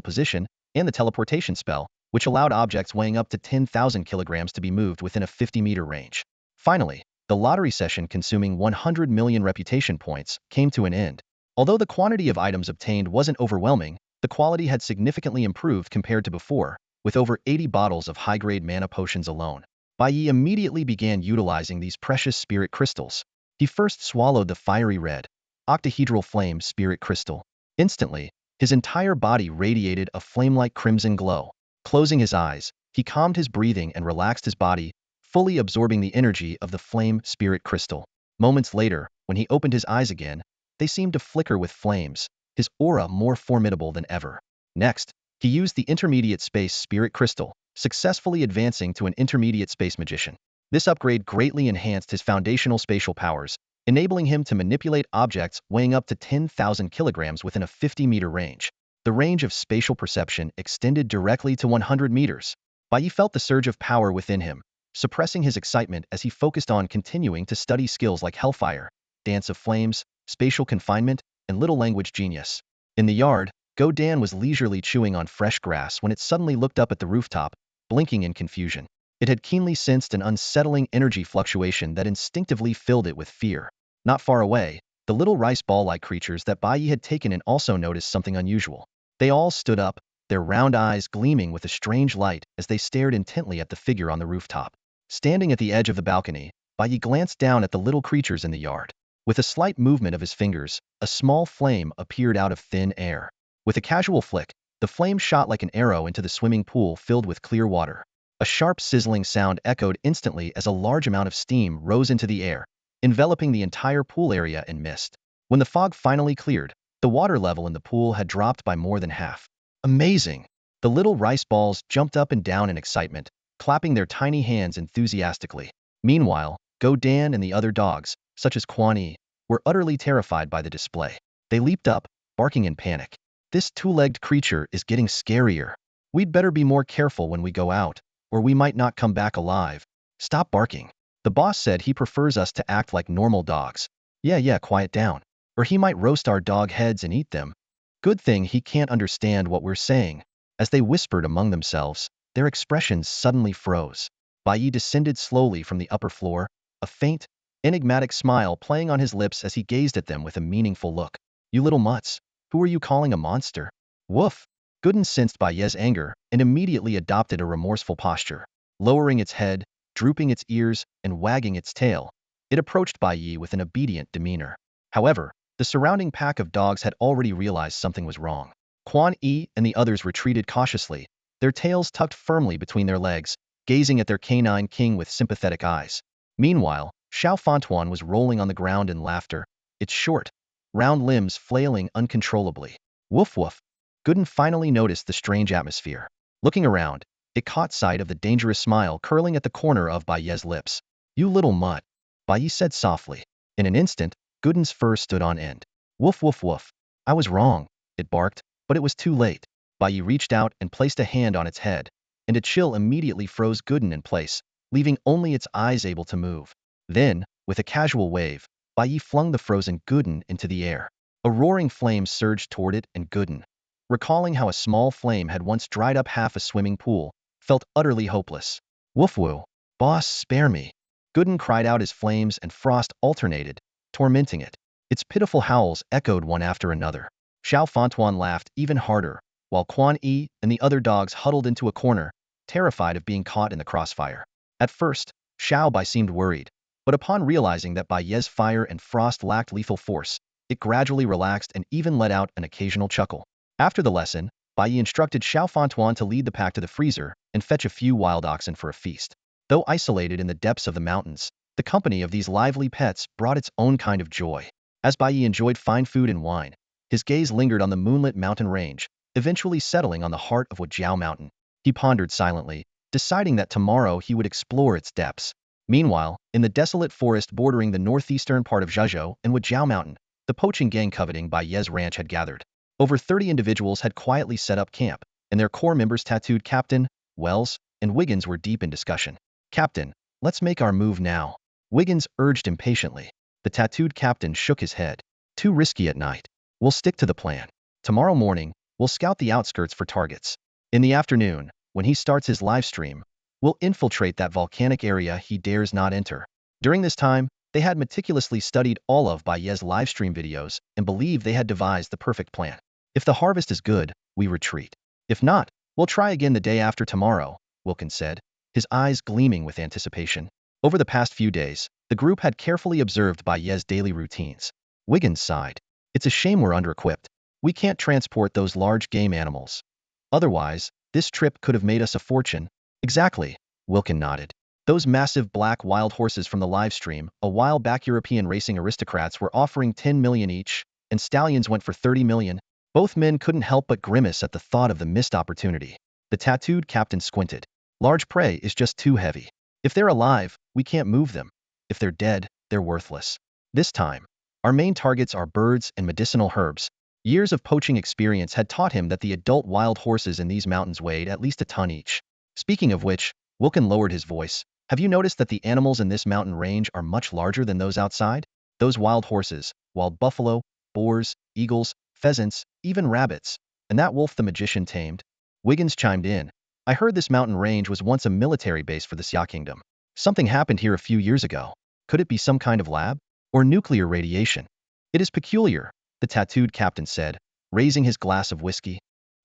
position, and the teleportation spell, which allowed objects weighing up to 10,000 kilograms to be moved within a 50-meter range. Finally, the lottery session consuming 100 million reputation points came to an end. Although the quantity of items obtained wasn't overwhelming, the quality had significantly improved compared to before, with over 80 bottles of high-grade mana potions alone. Bai Ye immediately began utilizing these precious spirit crystals. He first swallowed the fiery red, octahedral flame spirit crystal. Instantly, his entire body radiated a flame-like crimson glow. Closing his eyes, he calmed his breathing and relaxed his body, fully absorbing the energy of the flame spirit crystal. Moments later, when he opened his eyes again, they seemed to flicker with flames, his aura more formidable than ever. Next, he used the intermediate space spirit crystal, successfully advancing to an intermediate space magician. This upgrade greatly enhanced his foundational spatial powers, enabling him to manipulate objects weighing up to 10,000 kilograms within a 50-meter range. The range of spatial perception extended directly to 100 meters. Bai Ye felt the surge of power within him, suppressing his excitement as he focused on continuing to study skills like Hellfire, Dance of Flames, Spatial Confinement, and Little Language Genius. In the yard, Go Dan was leisurely chewing on fresh grass when it suddenly looked up at the rooftop, blinking in confusion. It had keenly sensed an unsettling energy fluctuation that instinctively filled it with fear. Not far away, the little rice ball-like creatures that Bai Ye had taken in also noticed something unusual. They all stood up, their round eyes gleaming with a strange light as they stared intently at the figure on the rooftop. Standing at the edge of the balcony, Bai Ye glanced down at the little creatures in the yard. With a slight movement of his fingers, a small flame appeared out of thin air. With a casual flick, the flame shot like an arrow into the swimming pool filled with clear water. A sharp sizzling sound echoed instantly as a large amount of steam rose into the air, enveloping the entire pool area in mist. When the fog finally cleared, the water level in the pool had dropped by more than half. Amazing! The little rice balls jumped up and down in excitement, clapping their tiny hands enthusiastically. Meanwhile, Go Dan and the other dogs, such as Quan Yi, were utterly terrified by the display. They leaped up, barking in panic. This two-legged creature is getting scarier. We'd better be more careful when we go out, or we might not come back alive. Stop barking. The boss said he prefers us to act like normal dogs. Yeah, quiet down. Or he might roast our dog heads and eat them. Good thing he can't understand what we're saying. As they whispered among themselves, their expressions suddenly froze. Bai Ye descended slowly from the upper floor, a faint, enigmatic smile playing on his lips as he gazed at them with a meaningful look. You little mutts, who are you calling a monster? Woof! Gooden sensed Bai Ye's anger and immediately adopted a remorseful posture. Lowering its head, drooping its ears, and wagging its tail, it approached Bai Ye with an obedient demeanor. However, the surrounding pack of dogs had already realized something was wrong. Quan Yi and the others retreated cautiously, their tails tucked firmly between their legs, gazing at their canine king with sympathetic eyes. Meanwhile, Xiao Fantuan was rolling on the ground in laughter, its short, round limbs flailing uncontrollably. Woof woof. Gooden finally noticed the strange atmosphere. Looking around, it caught sight of the dangerous smile curling at the corner of Bai Ye's lips. You little mutt, Bai Ye said softly. In an instant, Gooden's fur stood on end. Woof woof woof. I was wrong, it barked, but it was too late. Bai Ye reached out and placed a hand on its head, and a chill immediately froze Gooden in place, leaving only its eyes able to move. Then, with a casual wave, Bai Ye flung the frozen Gooden into the air. A roaring flame surged toward it, and Gooden, recalling how a small flame had once dried up half a swimming pool, felt utterly hopeless. Woof woo, boss, spare me. Gooden cried out as flames and frost alternated, tormenting it. Its pitiful howls echoed one after another. Xiao Fantuan laughed even harder, while Quan Yi and the other dogs huddled into a corner, terrified of being caught in the crossfire. At first, Xiao Bai seemed worried, but upon realizing that Bai Ye's fire and frost lacked lethal force, it gradually relaxed and even let out an occasional chuckle. After the lesson, Bai Ye instructed Xiao Fantuan to lead the pack to the freezer and fetch a few wild oxen for a feast. Though isolated in the depths of the mountains, the company of these lively pets brought its own kind of joy. As Bai Ye enjoyed fine food and wine, his gaze lingered on the moonlit mountain range, eventually settling on the heart of Wajiao Mountain. He pondered silently, deciding that tomorrow he would explore its depths. Meanwhile, in the desolate forest bordering the northeastern part of Zhezhou and Wajiao Mountain, the poaching gang coveting Bai Ye's ranch had gathered. Over 30 individuals had quietly set up camp, and their core members tattooed Captain, Wells, and Wiggins were deep in discussion. Captain, let's make our move now, Wiggins urged impatiently. The tattooed captain shook his head. Too risky at night. We'll stick to the plan. Tomorrow morning, we'll scout the outskirts for targets. In the afternoon, when he starts his live stream, we'll infiltrate that volcanic area he dares not enter. During this time, they had meticulously studied all of Bai Ye's live stream videos and believed they had devised the perfect plan. If the harvest is good, we retreat. If not, we'll try again the day after tomorrow, Wilkins said, his eyes gleaming with anticipation. Over the past few days, the group had carefully observed Bai Ye's daily routines. Wiggins sighed. It's a shame we're under-equipped. We can't transport those large game animals. Otherwise, this trip could have made us a fortune. Exactly, Wilkin nodded. Those massive black wild horses from the live stream, a while back European racing aristocrats were offering 10 million each, and stallions went for 30 million. Both men couldn't help but grimace at the thought of the missed opportunity. The tattooed captain squinted. Large prey is just too heavy. If they're alive, we can't move them. If they're dead, they're worthless. This time, our main targets are birds and medicinal herbs. Years of poaching experience had taught him that the adult wild horses in these mountains weighed at least a ton each. Speaking of which, Wilkin lowered his voice. Have you noticed that the animals in this mountain range are much larger than those outside? Those wild horses, wild buffalo, boars, eagles, pheasants, even rabbits, and that wolf the magician tamed. Wiggins chimed in. I heard this mountain range was once a military base for the Xia Kingdom. Something happened here a few years ago. Could it be some kind of lab? Or nuclear radiation? It is peculiar, the tattooed captain said, raising his glass of whiskey.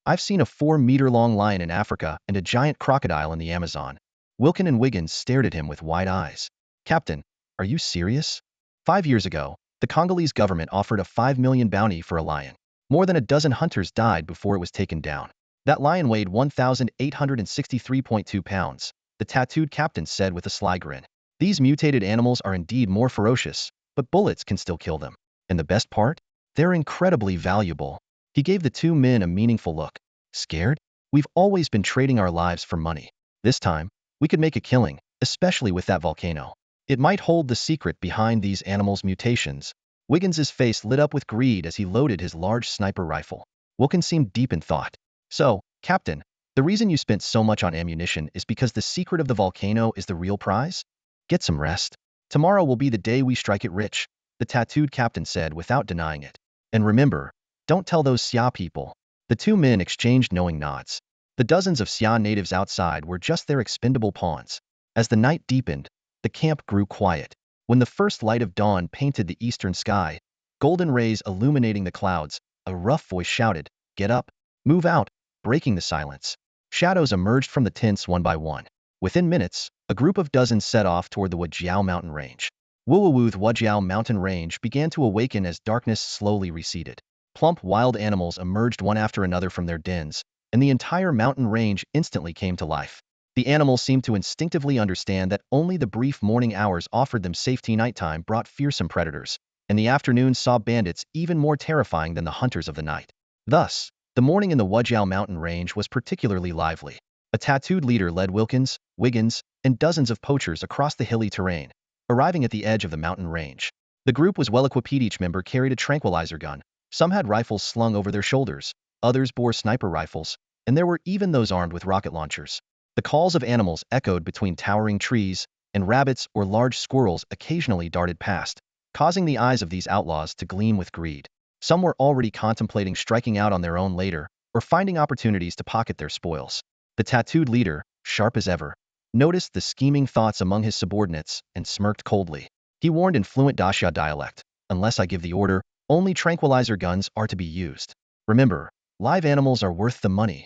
I've seen a 4-meter-long lion in Africa and a giant crocodile in the Amazon. Wilkin and Wiggins stared at him with wide eyes. Captain, are you serious? 5 years ago, the Congolese government offered a 5 million bounty for a lion. More than a dozen hunters died before it was taken down. That lion weighed 1,863.2 pounds, the tattooed captain said with a sly grin. These mutated animals are indeed more ferocious, but bullets can still kill them. And the best part? They're incredibly valuable. He gave the two men a meaningful look. Scared? We've always been trading our lives for money. This time, we could make a killing, especially with that volcano. It might hold the secret behind these animals' mutations. Wiggins's face lit up with greed as he loaded his large sniper rifle. Wilkins seemed deep in thought. So, Captain, the reason you spent so much on ammunition is because the secret of the volcano is the real prize? Get some rest. Tomorrow will be the day we strike it rich, the tattooed captain said without denying it. And remember, don't tell those Xia people. The two men exchanged knowing nods. The dozens of Xia natives outside were just their expendable pawns. As the night deepened, the camp grew quiet. When the first light of dawn painted the eastern sky, golden rays illuminating the clouds, a rough voice shouted, "Get up, move out," breaking the silence. Shadows emerged from the tents one by one. Within minutes, a group of dozens set off toward the Wajiao mountain range. Wuwuwu's Wajiao mountain range began to awaken as darkness slowly receded. Plump wild animals emerged one after another from their dens, and the entire mountain range instantly came to life. The animals seemed to instinctively understand that only the brief morning hours offered them safety. Nighttime brought fearsome predators, and the afternoon saw bandits even more terrifying than the hunters of the night. Thus, the morning in the Wujiao mountain range was particularly lively. A tattooed leader led Wilkins, Wiggins, and dozens of poachers across the hilly terrain, arriving at the edge of the mountain range. The group was well equipped. Each member carried a tranquilizer gun. Some had rifles slung over their shoulders, others bore sniper rifles, and there were even those armed with rocket launchers. The calls of animals echoed between towering trees, and rabbits or large squirrels occasionally darted past, causing the eyes of these outlaws to gleam with greed. Some were already contemplating striking out on their own later, or finding opportunities to pocket their spoils. The tattooed leader, sharp as ever, noticed the scheming thoughts among his subordinates and smirked coldly. He warned in fluent Daxia dialect, "Unless I give the order, only tranquilizer guns are to be used. Remember, live animals are worth the money."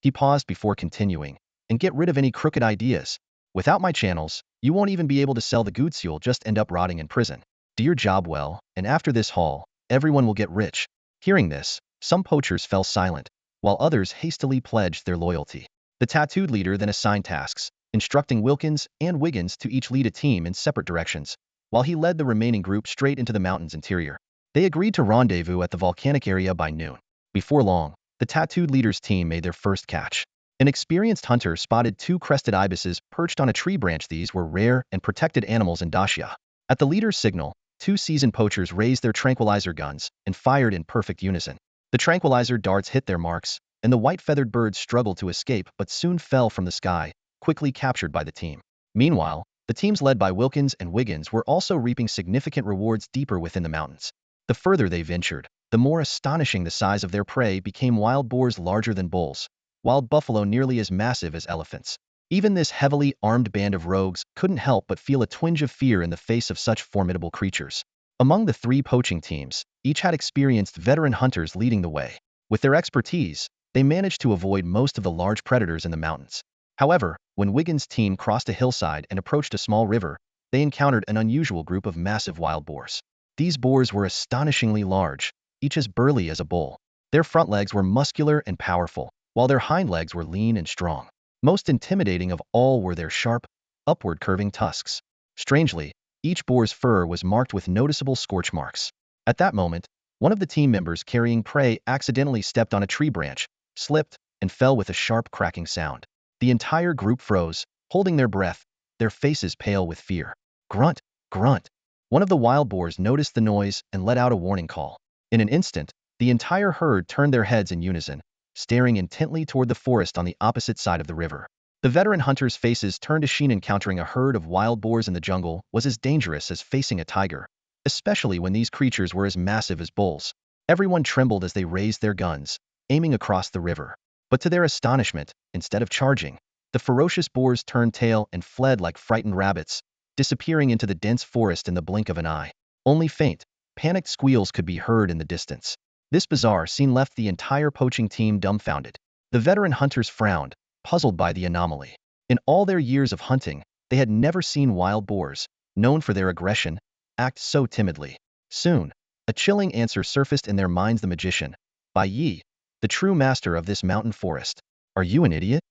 He paused before continuing, "And get rid of any crooked ideas. Without my channels, you won't even be able to sell the goods. You'll just end up rotting in prison. Do your job well, and after this haul, everyone will get rich." Hearing this, some poachers fell silent, while others hastily pledged their loyalty. The tattooed leader then assigned tasks, instructing Wilkins and Wiggins to each lead a team in separate directions, while he led the remaining group straight into the mountain's interior. They agreed to rendezvous at the volcanic area by noon. Before long, the tattooed leader's team made their first catch. An experienced hunter spotted two crested ibises perched on a tree branch. These were rare and protected animals in Daxia. At the leader's signal, two seasoned poachers raised their tranquilizer guns and fired in perfect unison. The tranquilizer darts hit their marks, and the white-feathered birds struggled to escape but soon fell from the sky, quickly captured by the team. Meanwhile, the teams led by Wilkins and Wiggins were also reaping significant rewards deeper within the mountains. The further they ventured, the more astonishing the size of their prey became. Wild boars larger than bulls, wild buffalo nearly as massive as elephants. Even this heavily armed band of rogues couldn't help but feel a twinge of fear in the face of such formidable creatures. Among the three poaching teams, each had experienced veteran hunters leading the way. With their expertise, they managed to avoid most of the large predators in the mountains. However, when Wiggins' team crossed a hillside and approached a small river, they encountered an unusual group of massive wild boars. These boars were astonishingly large, each as burly as a bull. Their front legs were muscular and powerful, while their hind legs were lean and strong. Most intimidating of all were their sharp, upward curving tusks. Strangely, each boar's fur was marked with noticeable scorch marks. At that moment, one of the team members carrying prey accidentally stepped on a tree branch, slipped, and fell with a sharp cracking sound. The entire group froze, holding their breath, their faces pale with fear. Grunt, grunt. One of the wild boars noticed the noise and let out a warning call. In an instant, the entire herd turned their heads in unison, staring intently toward the forest on the opposite side of the river. The veteran hunters' faces turned to sheen. Encountering a herd of wild boars in the jungle was as dangerous as facing a tiger, especially when these creatures were as massive as bulls. Everyone trembled as they raised their guns, aiming across the river. But to their astonishment, instead of charging, the ferocious boars turned tail and fled like frightened rabbits, disappearing into the dense forest in the blink of an eye. Only faint, panicked squeals could be heard in the distance. This bizarre scene left the entire poaching team dumbfounded. The veteran hunters frowned, puzzled by the anomaly. In all their years of hunting, they had never seen wild boars, known for their aggression, act so timidly. Soon, a chilling answer surfaced in their minds. The magician, Bai Ye, the true master of this mountain forest. "Are you an idiot?"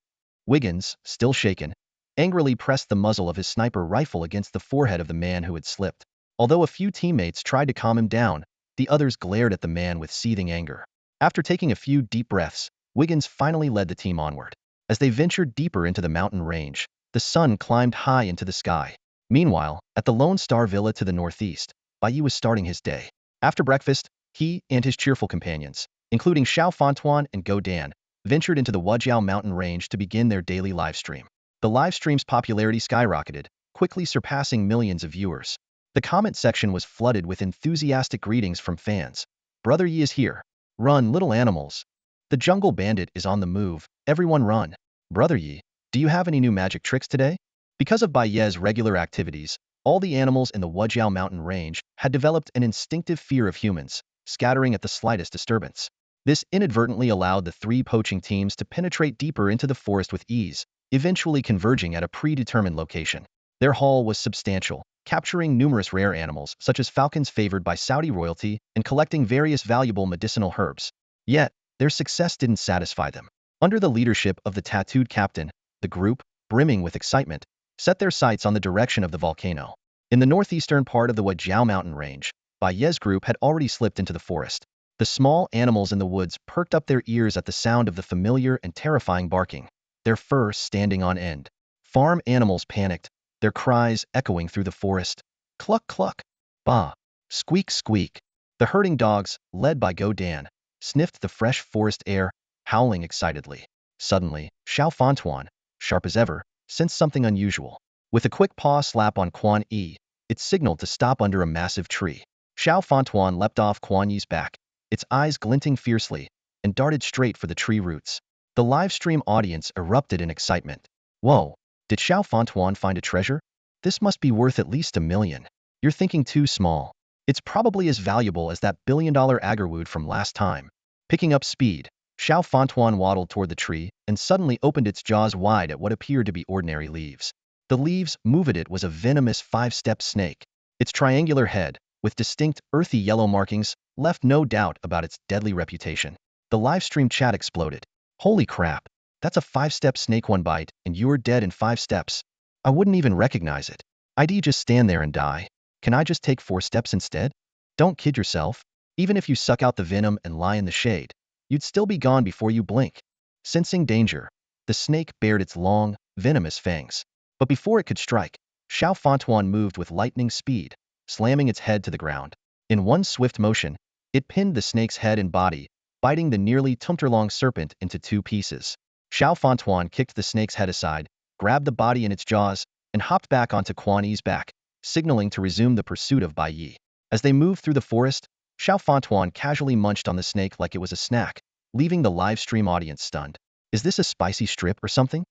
Wiggins, still shaken, angrily pressed the muzzle of his sniper rifle against the forehead of the man who had slipped. Although a few teammates tried to calm him down, the others glared at the man with seething anger. After taking a few deep breaths, Wiggins finally led the team onward. As they ventured deeper into the mountain range, the sun climbed high into the sky. Meanwhile, at the Lone Star Villa to the northeast, Bai Ye was starting his day. After breakfast, he and his cheerful companions, including Xiao Fantuan and Go Dan, ventured into the Wujiao mountain range to begin their daily livestream. The livestream's popularity skyrocketed, quickly surpassing millions of viewers. The comment section was flooded with enthusiastic greetings from fans. "Brother Yi is here. Run, little animals. The jungle bandit is on the move. Everyone run. Brother Yi, do you have any new magic tricks today?" Because of Bai Ye's regular activities, all the animals in the Wujiao mountain range had developed an instinctive fear of humans, scattering at the slightest disturbance. This inadvertently allowed the three poaching teams to penetrate deeper into the forest with ease, eventually converging at a predetermined location. Their haul was substantial, capturing numerous rare animals such as falcons favored by Saudi royalty and collecting various valuable medicinal herbs. Yet, their success didn't satisfy them. Under the leadership of the tattooed captain, the group, brimming with excitement, set their sights on the direction of the volcano. In the northeastern part of the Wajiao mountain range, Bai Ye's group had already slipped into the forest. The small animals in the woods perked up their ears at the sound of the familiar and terrifying barking, their fur standing on end. Farm animals panicked, their cries echoing through the forest. Cluck cluck, ba, squeak squeak. The herding dogs, led by Go Dan, sniffed the fresh forest air, howling excitedly. Suddenly, Xiao Fantuan, sharp as ever, sensed something unusual. With a quick paw slap on Quan Yi, it signaled to stop under a massive tree. Xiao Fantuan leapt off Quan Yi's back, its eyes glinting fiercely, and darted straight for the tree roots. The live stream audience erupted in excitement. Whoa, did Xiao Fantuan find a treasure? This must be worth at least $1 million. You're thinking too small. It's probably as valuable as that billion-dollar agarwood from last time. Picking up speed, Xiao Fantuan waddled toward the tree and suddenly opened its jaws wide at what appeared to be ordinary leaves. The leaves moved at it was a venomous 5-step snake. Its triangular head, with distinct earthy yellow markings, left no doubt about its deadly reputation. The livestream chat exploded. Holy crap, that's a 5-step snake, one bite, and you're dead in 5 steps. I wouldn't even recognize it. I'd just stand there and die. Can I just take 4 steps instead? Don't kid yourself. Even if you suck out the venom and lie in the shade, you'd still be gone before you blink. Sensing danger, the snake bared its long, venomous fangs. But before it could strike, Xiao Fantuan moved with lightning speed, slamming its head to the ground. In one swift motion, it pinned the snake's head and body, biting the nearly 2-meter-long serpent into 2 pieces. Xiao Fantuan kicked the snake's head aside, grabbed the body in its jaws, and hopped back onto Quan Yi's back, signaling to resume the pursuit of Bai Ye. As they moved through the forest, Xiao Fantuan casually munched on the snake like it was a snack, leaving the live stream audience stunned. Is this a spicy strip or something?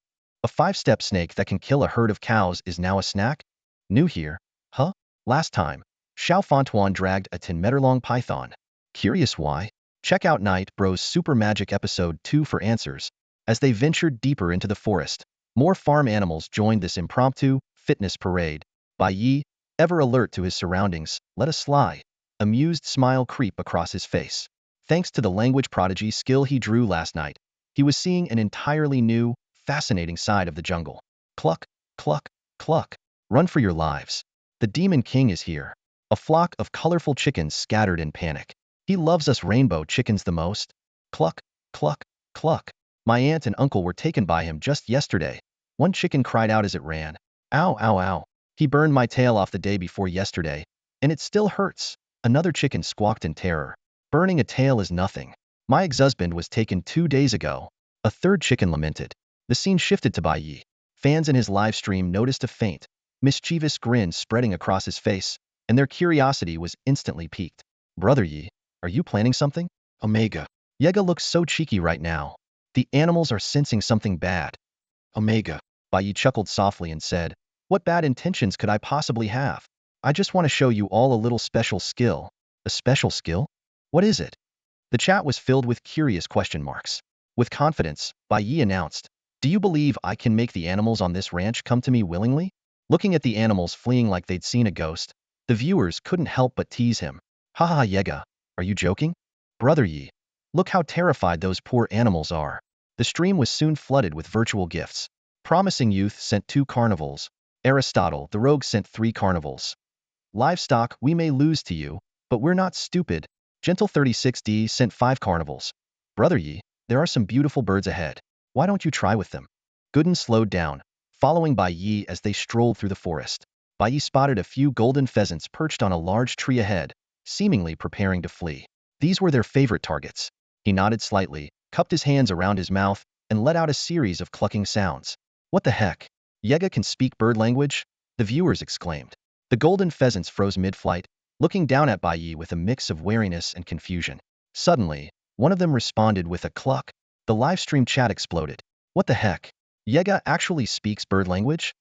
A 5-step snake that can kill a herd of cows is now a snack? New here, huh? Last time, Xiao Fantuan dragged a 10-meter-long python. Curious why? Check out Night Bros Super Magic Episode 2 for answers. As they ventured deeper into the forest, more farm animals joined this impromptu fitness parade. Bai Ye, ever alert to his surroundings, let a sly, amused smile creep across his face. Thanks to the language prodigy skill he drew last night, he was seeing an entirely new, fascinating side of the jungle. Cluck, cluck, cluck. Run for your lives. The Demon King is here. A flock of colorful chickens scattered in panic. He loves us rainbow chickens the most. Cluck, cluck, cluck. My aunt and uncle were taken by him just yesterday. One chicken cried out as it ran. Ow, ow, ow. He burned my tail off the day before yesterday, and it still hurts. Another chicken squawked in terror. Burning a tail is nothing. My ex-husband was taken 2 days ago. A third chicken lamented. The scene shifted to Bai Ye. Fans in his live stream noticed a faint, mischievous grin spreading across his face, and their curiosity was instantly piqued. Brother Yi, are you planning something? Omega. Yega looks so cheeky right now. The animals are sensing something bad. Omega. Bai Ye chuckled softly and said, what bad intentions could I possibly have? I just want to show you all a little special skill. A special skill? What is it? The chat was filled with curious question marks. With confidence, Bai Ye announced, do you believe I can make the animals on this ranch come to me willingly? Looking at the animals fleeing like they'd seen a ghost, the viewers couldn't help but tease him. Haha Yega, are you joking? Brother Yi, look how terrified those poor animals are. The stream was soon flooded with virtual gifts. Promising Youth sent 2 carnivals. Aristotle, the rogue, sent 3 carnivals. Livestock, we may lose to you, but we're not stupid. Gentle 36D sent 5 carnivals. Brother Yi, there are some beautiful birds ahead. Why don't you try with them? Gooden slowed down, following Bai Ye as they strolled through the forest. Bai Ye spotted a few golden pheasants perched on a large tree ahead, seemingly preparing to flee. These were their favorite targets. He nodded slightly, cupped his hands around his mouth, and let out a series of clucking sounds. What the heck? Yega can speak bird language? The viewers exclaimed. The golden pheasants froze mid-flight, looking down at Bai Ye with a mix of wariness and confusion. Suddenly, one of them responded with a cluck. The livestream chat exploded. What the heck? Yega actually speaks bird language?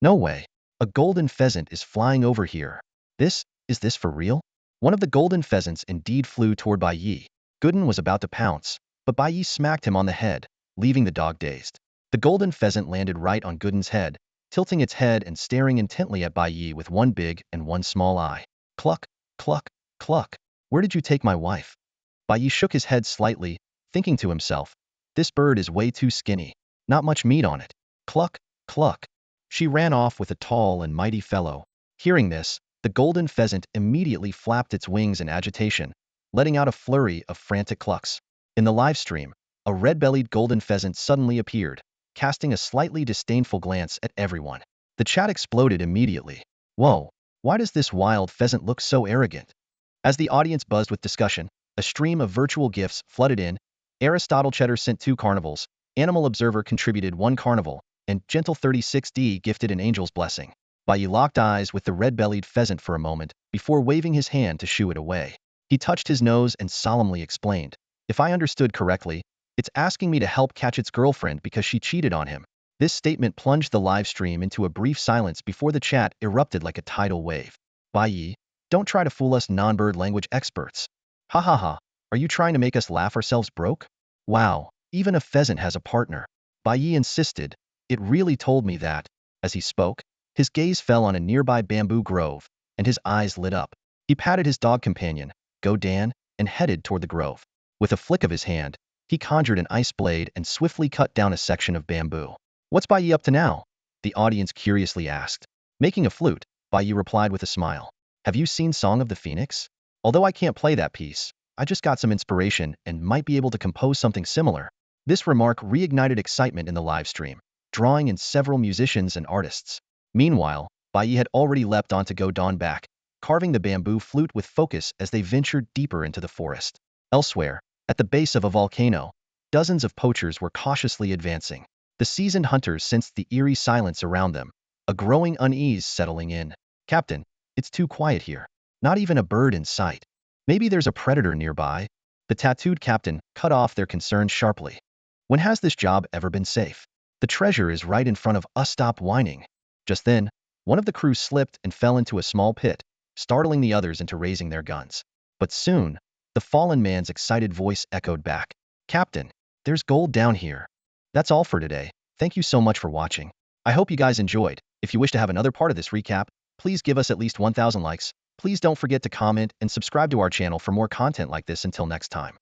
No way. A golden pheasant is flying over here. Is this for real? One of the golden pheasants indeed flew toward Bai Ye. Gooden was about to pounce, but Bai Ye smacked him on the head, leaving the dog dazed. The golden pheasant landed right on Gooden's head, tilting its head and staring intently at Bai Ye with one big and one small eye. Cluck, cluck, cluck. Where did you take my wife? Bai Ye shook his head slightly, thinking to himself, this bird is way too skinny. Not much meat on it. Cluck, Cluck! She ran off with a tall and mighty fellow. Hearing this, the golden pheasant immediately flapped its wings in agitation, letting out a flurry of frantic clucks. In the live stream, a red-bellied golden pheasant suddenly appeared, casting a slightly disdainful glance at everyone. The chat exploded immediately. Whoa, why does this wild pheasant look so arrogant? As the audience buzzed with discussion, a stream of virtual gifts flooded in. Aristotle Cheddar sent 2 carnivals, Animal Observer contributed 1 carnival, and Gentle 36D gifted an angel's blessing. Bai Ye locked eyes with the red-bellied pheasant for a moment before waving his hand to shoo it away. He touched his nose and solemnly explained, "If I understood correctly, it's asking me to help catch its girlfriend because she cheated on him." This statement plunged the live stream into a brief silence before the chat erupted like a tidal wave. Bai Ye, don't try to fool us non-bird language experts. Ha ha ha, are you trying to make us laugh ourselves broke? Wow, even a pheasant has a partner. Bai Ye insisted, "It really told me that." As he spoke, his gaze fell on a nearby bamboo grove, and his eyes lit up. He patted his dog companion, Go Dan, and headed toward the grove. With a flick of his hand, he conjured an ice blade and swiftly cut down a section of bamboo. "What's Bai Ye up to now?" the audience curiously asked. "Making a flute," Bai Ye replied with a smile. "Have you seen Song of the Phoenix? Although I can't play that piece, I just got some inspiration and might be able to compose something similar." This remark reignited excitement in the live stream, drawing in several musicians and artists. Meanwhile, Bai Ye had already leapt onto Go Dan back, carving the bamboo flute with focus as they ventured deeper into the forest. Elsewhere, at the base of a volcano, dozens of poachers were cautiously advancing. The seasoned hunters sensed the eerie silence around them, a growing unease settling in. "Captain, it's too quiet here. Not even a bird in sight. Maybe there's a predator nearby." The tattooed captain cut off their concerns sharply. "When has this job ever been safe? The treasure is right in front of us. Stop whining." Just then, one of the crew slipped and fell into a small pit, startling the others into raising their guns. But soon, the fallen man's excited voice echoed back. "Captain, there's gold down here." That's all for today. Thank you so much for watching. I hope you guys enjoyed. If you wish to have another part of this recap, please give us at least 1,000 likes. Please don't forget to comment and subscribe to our channel for more content like this. Until next time.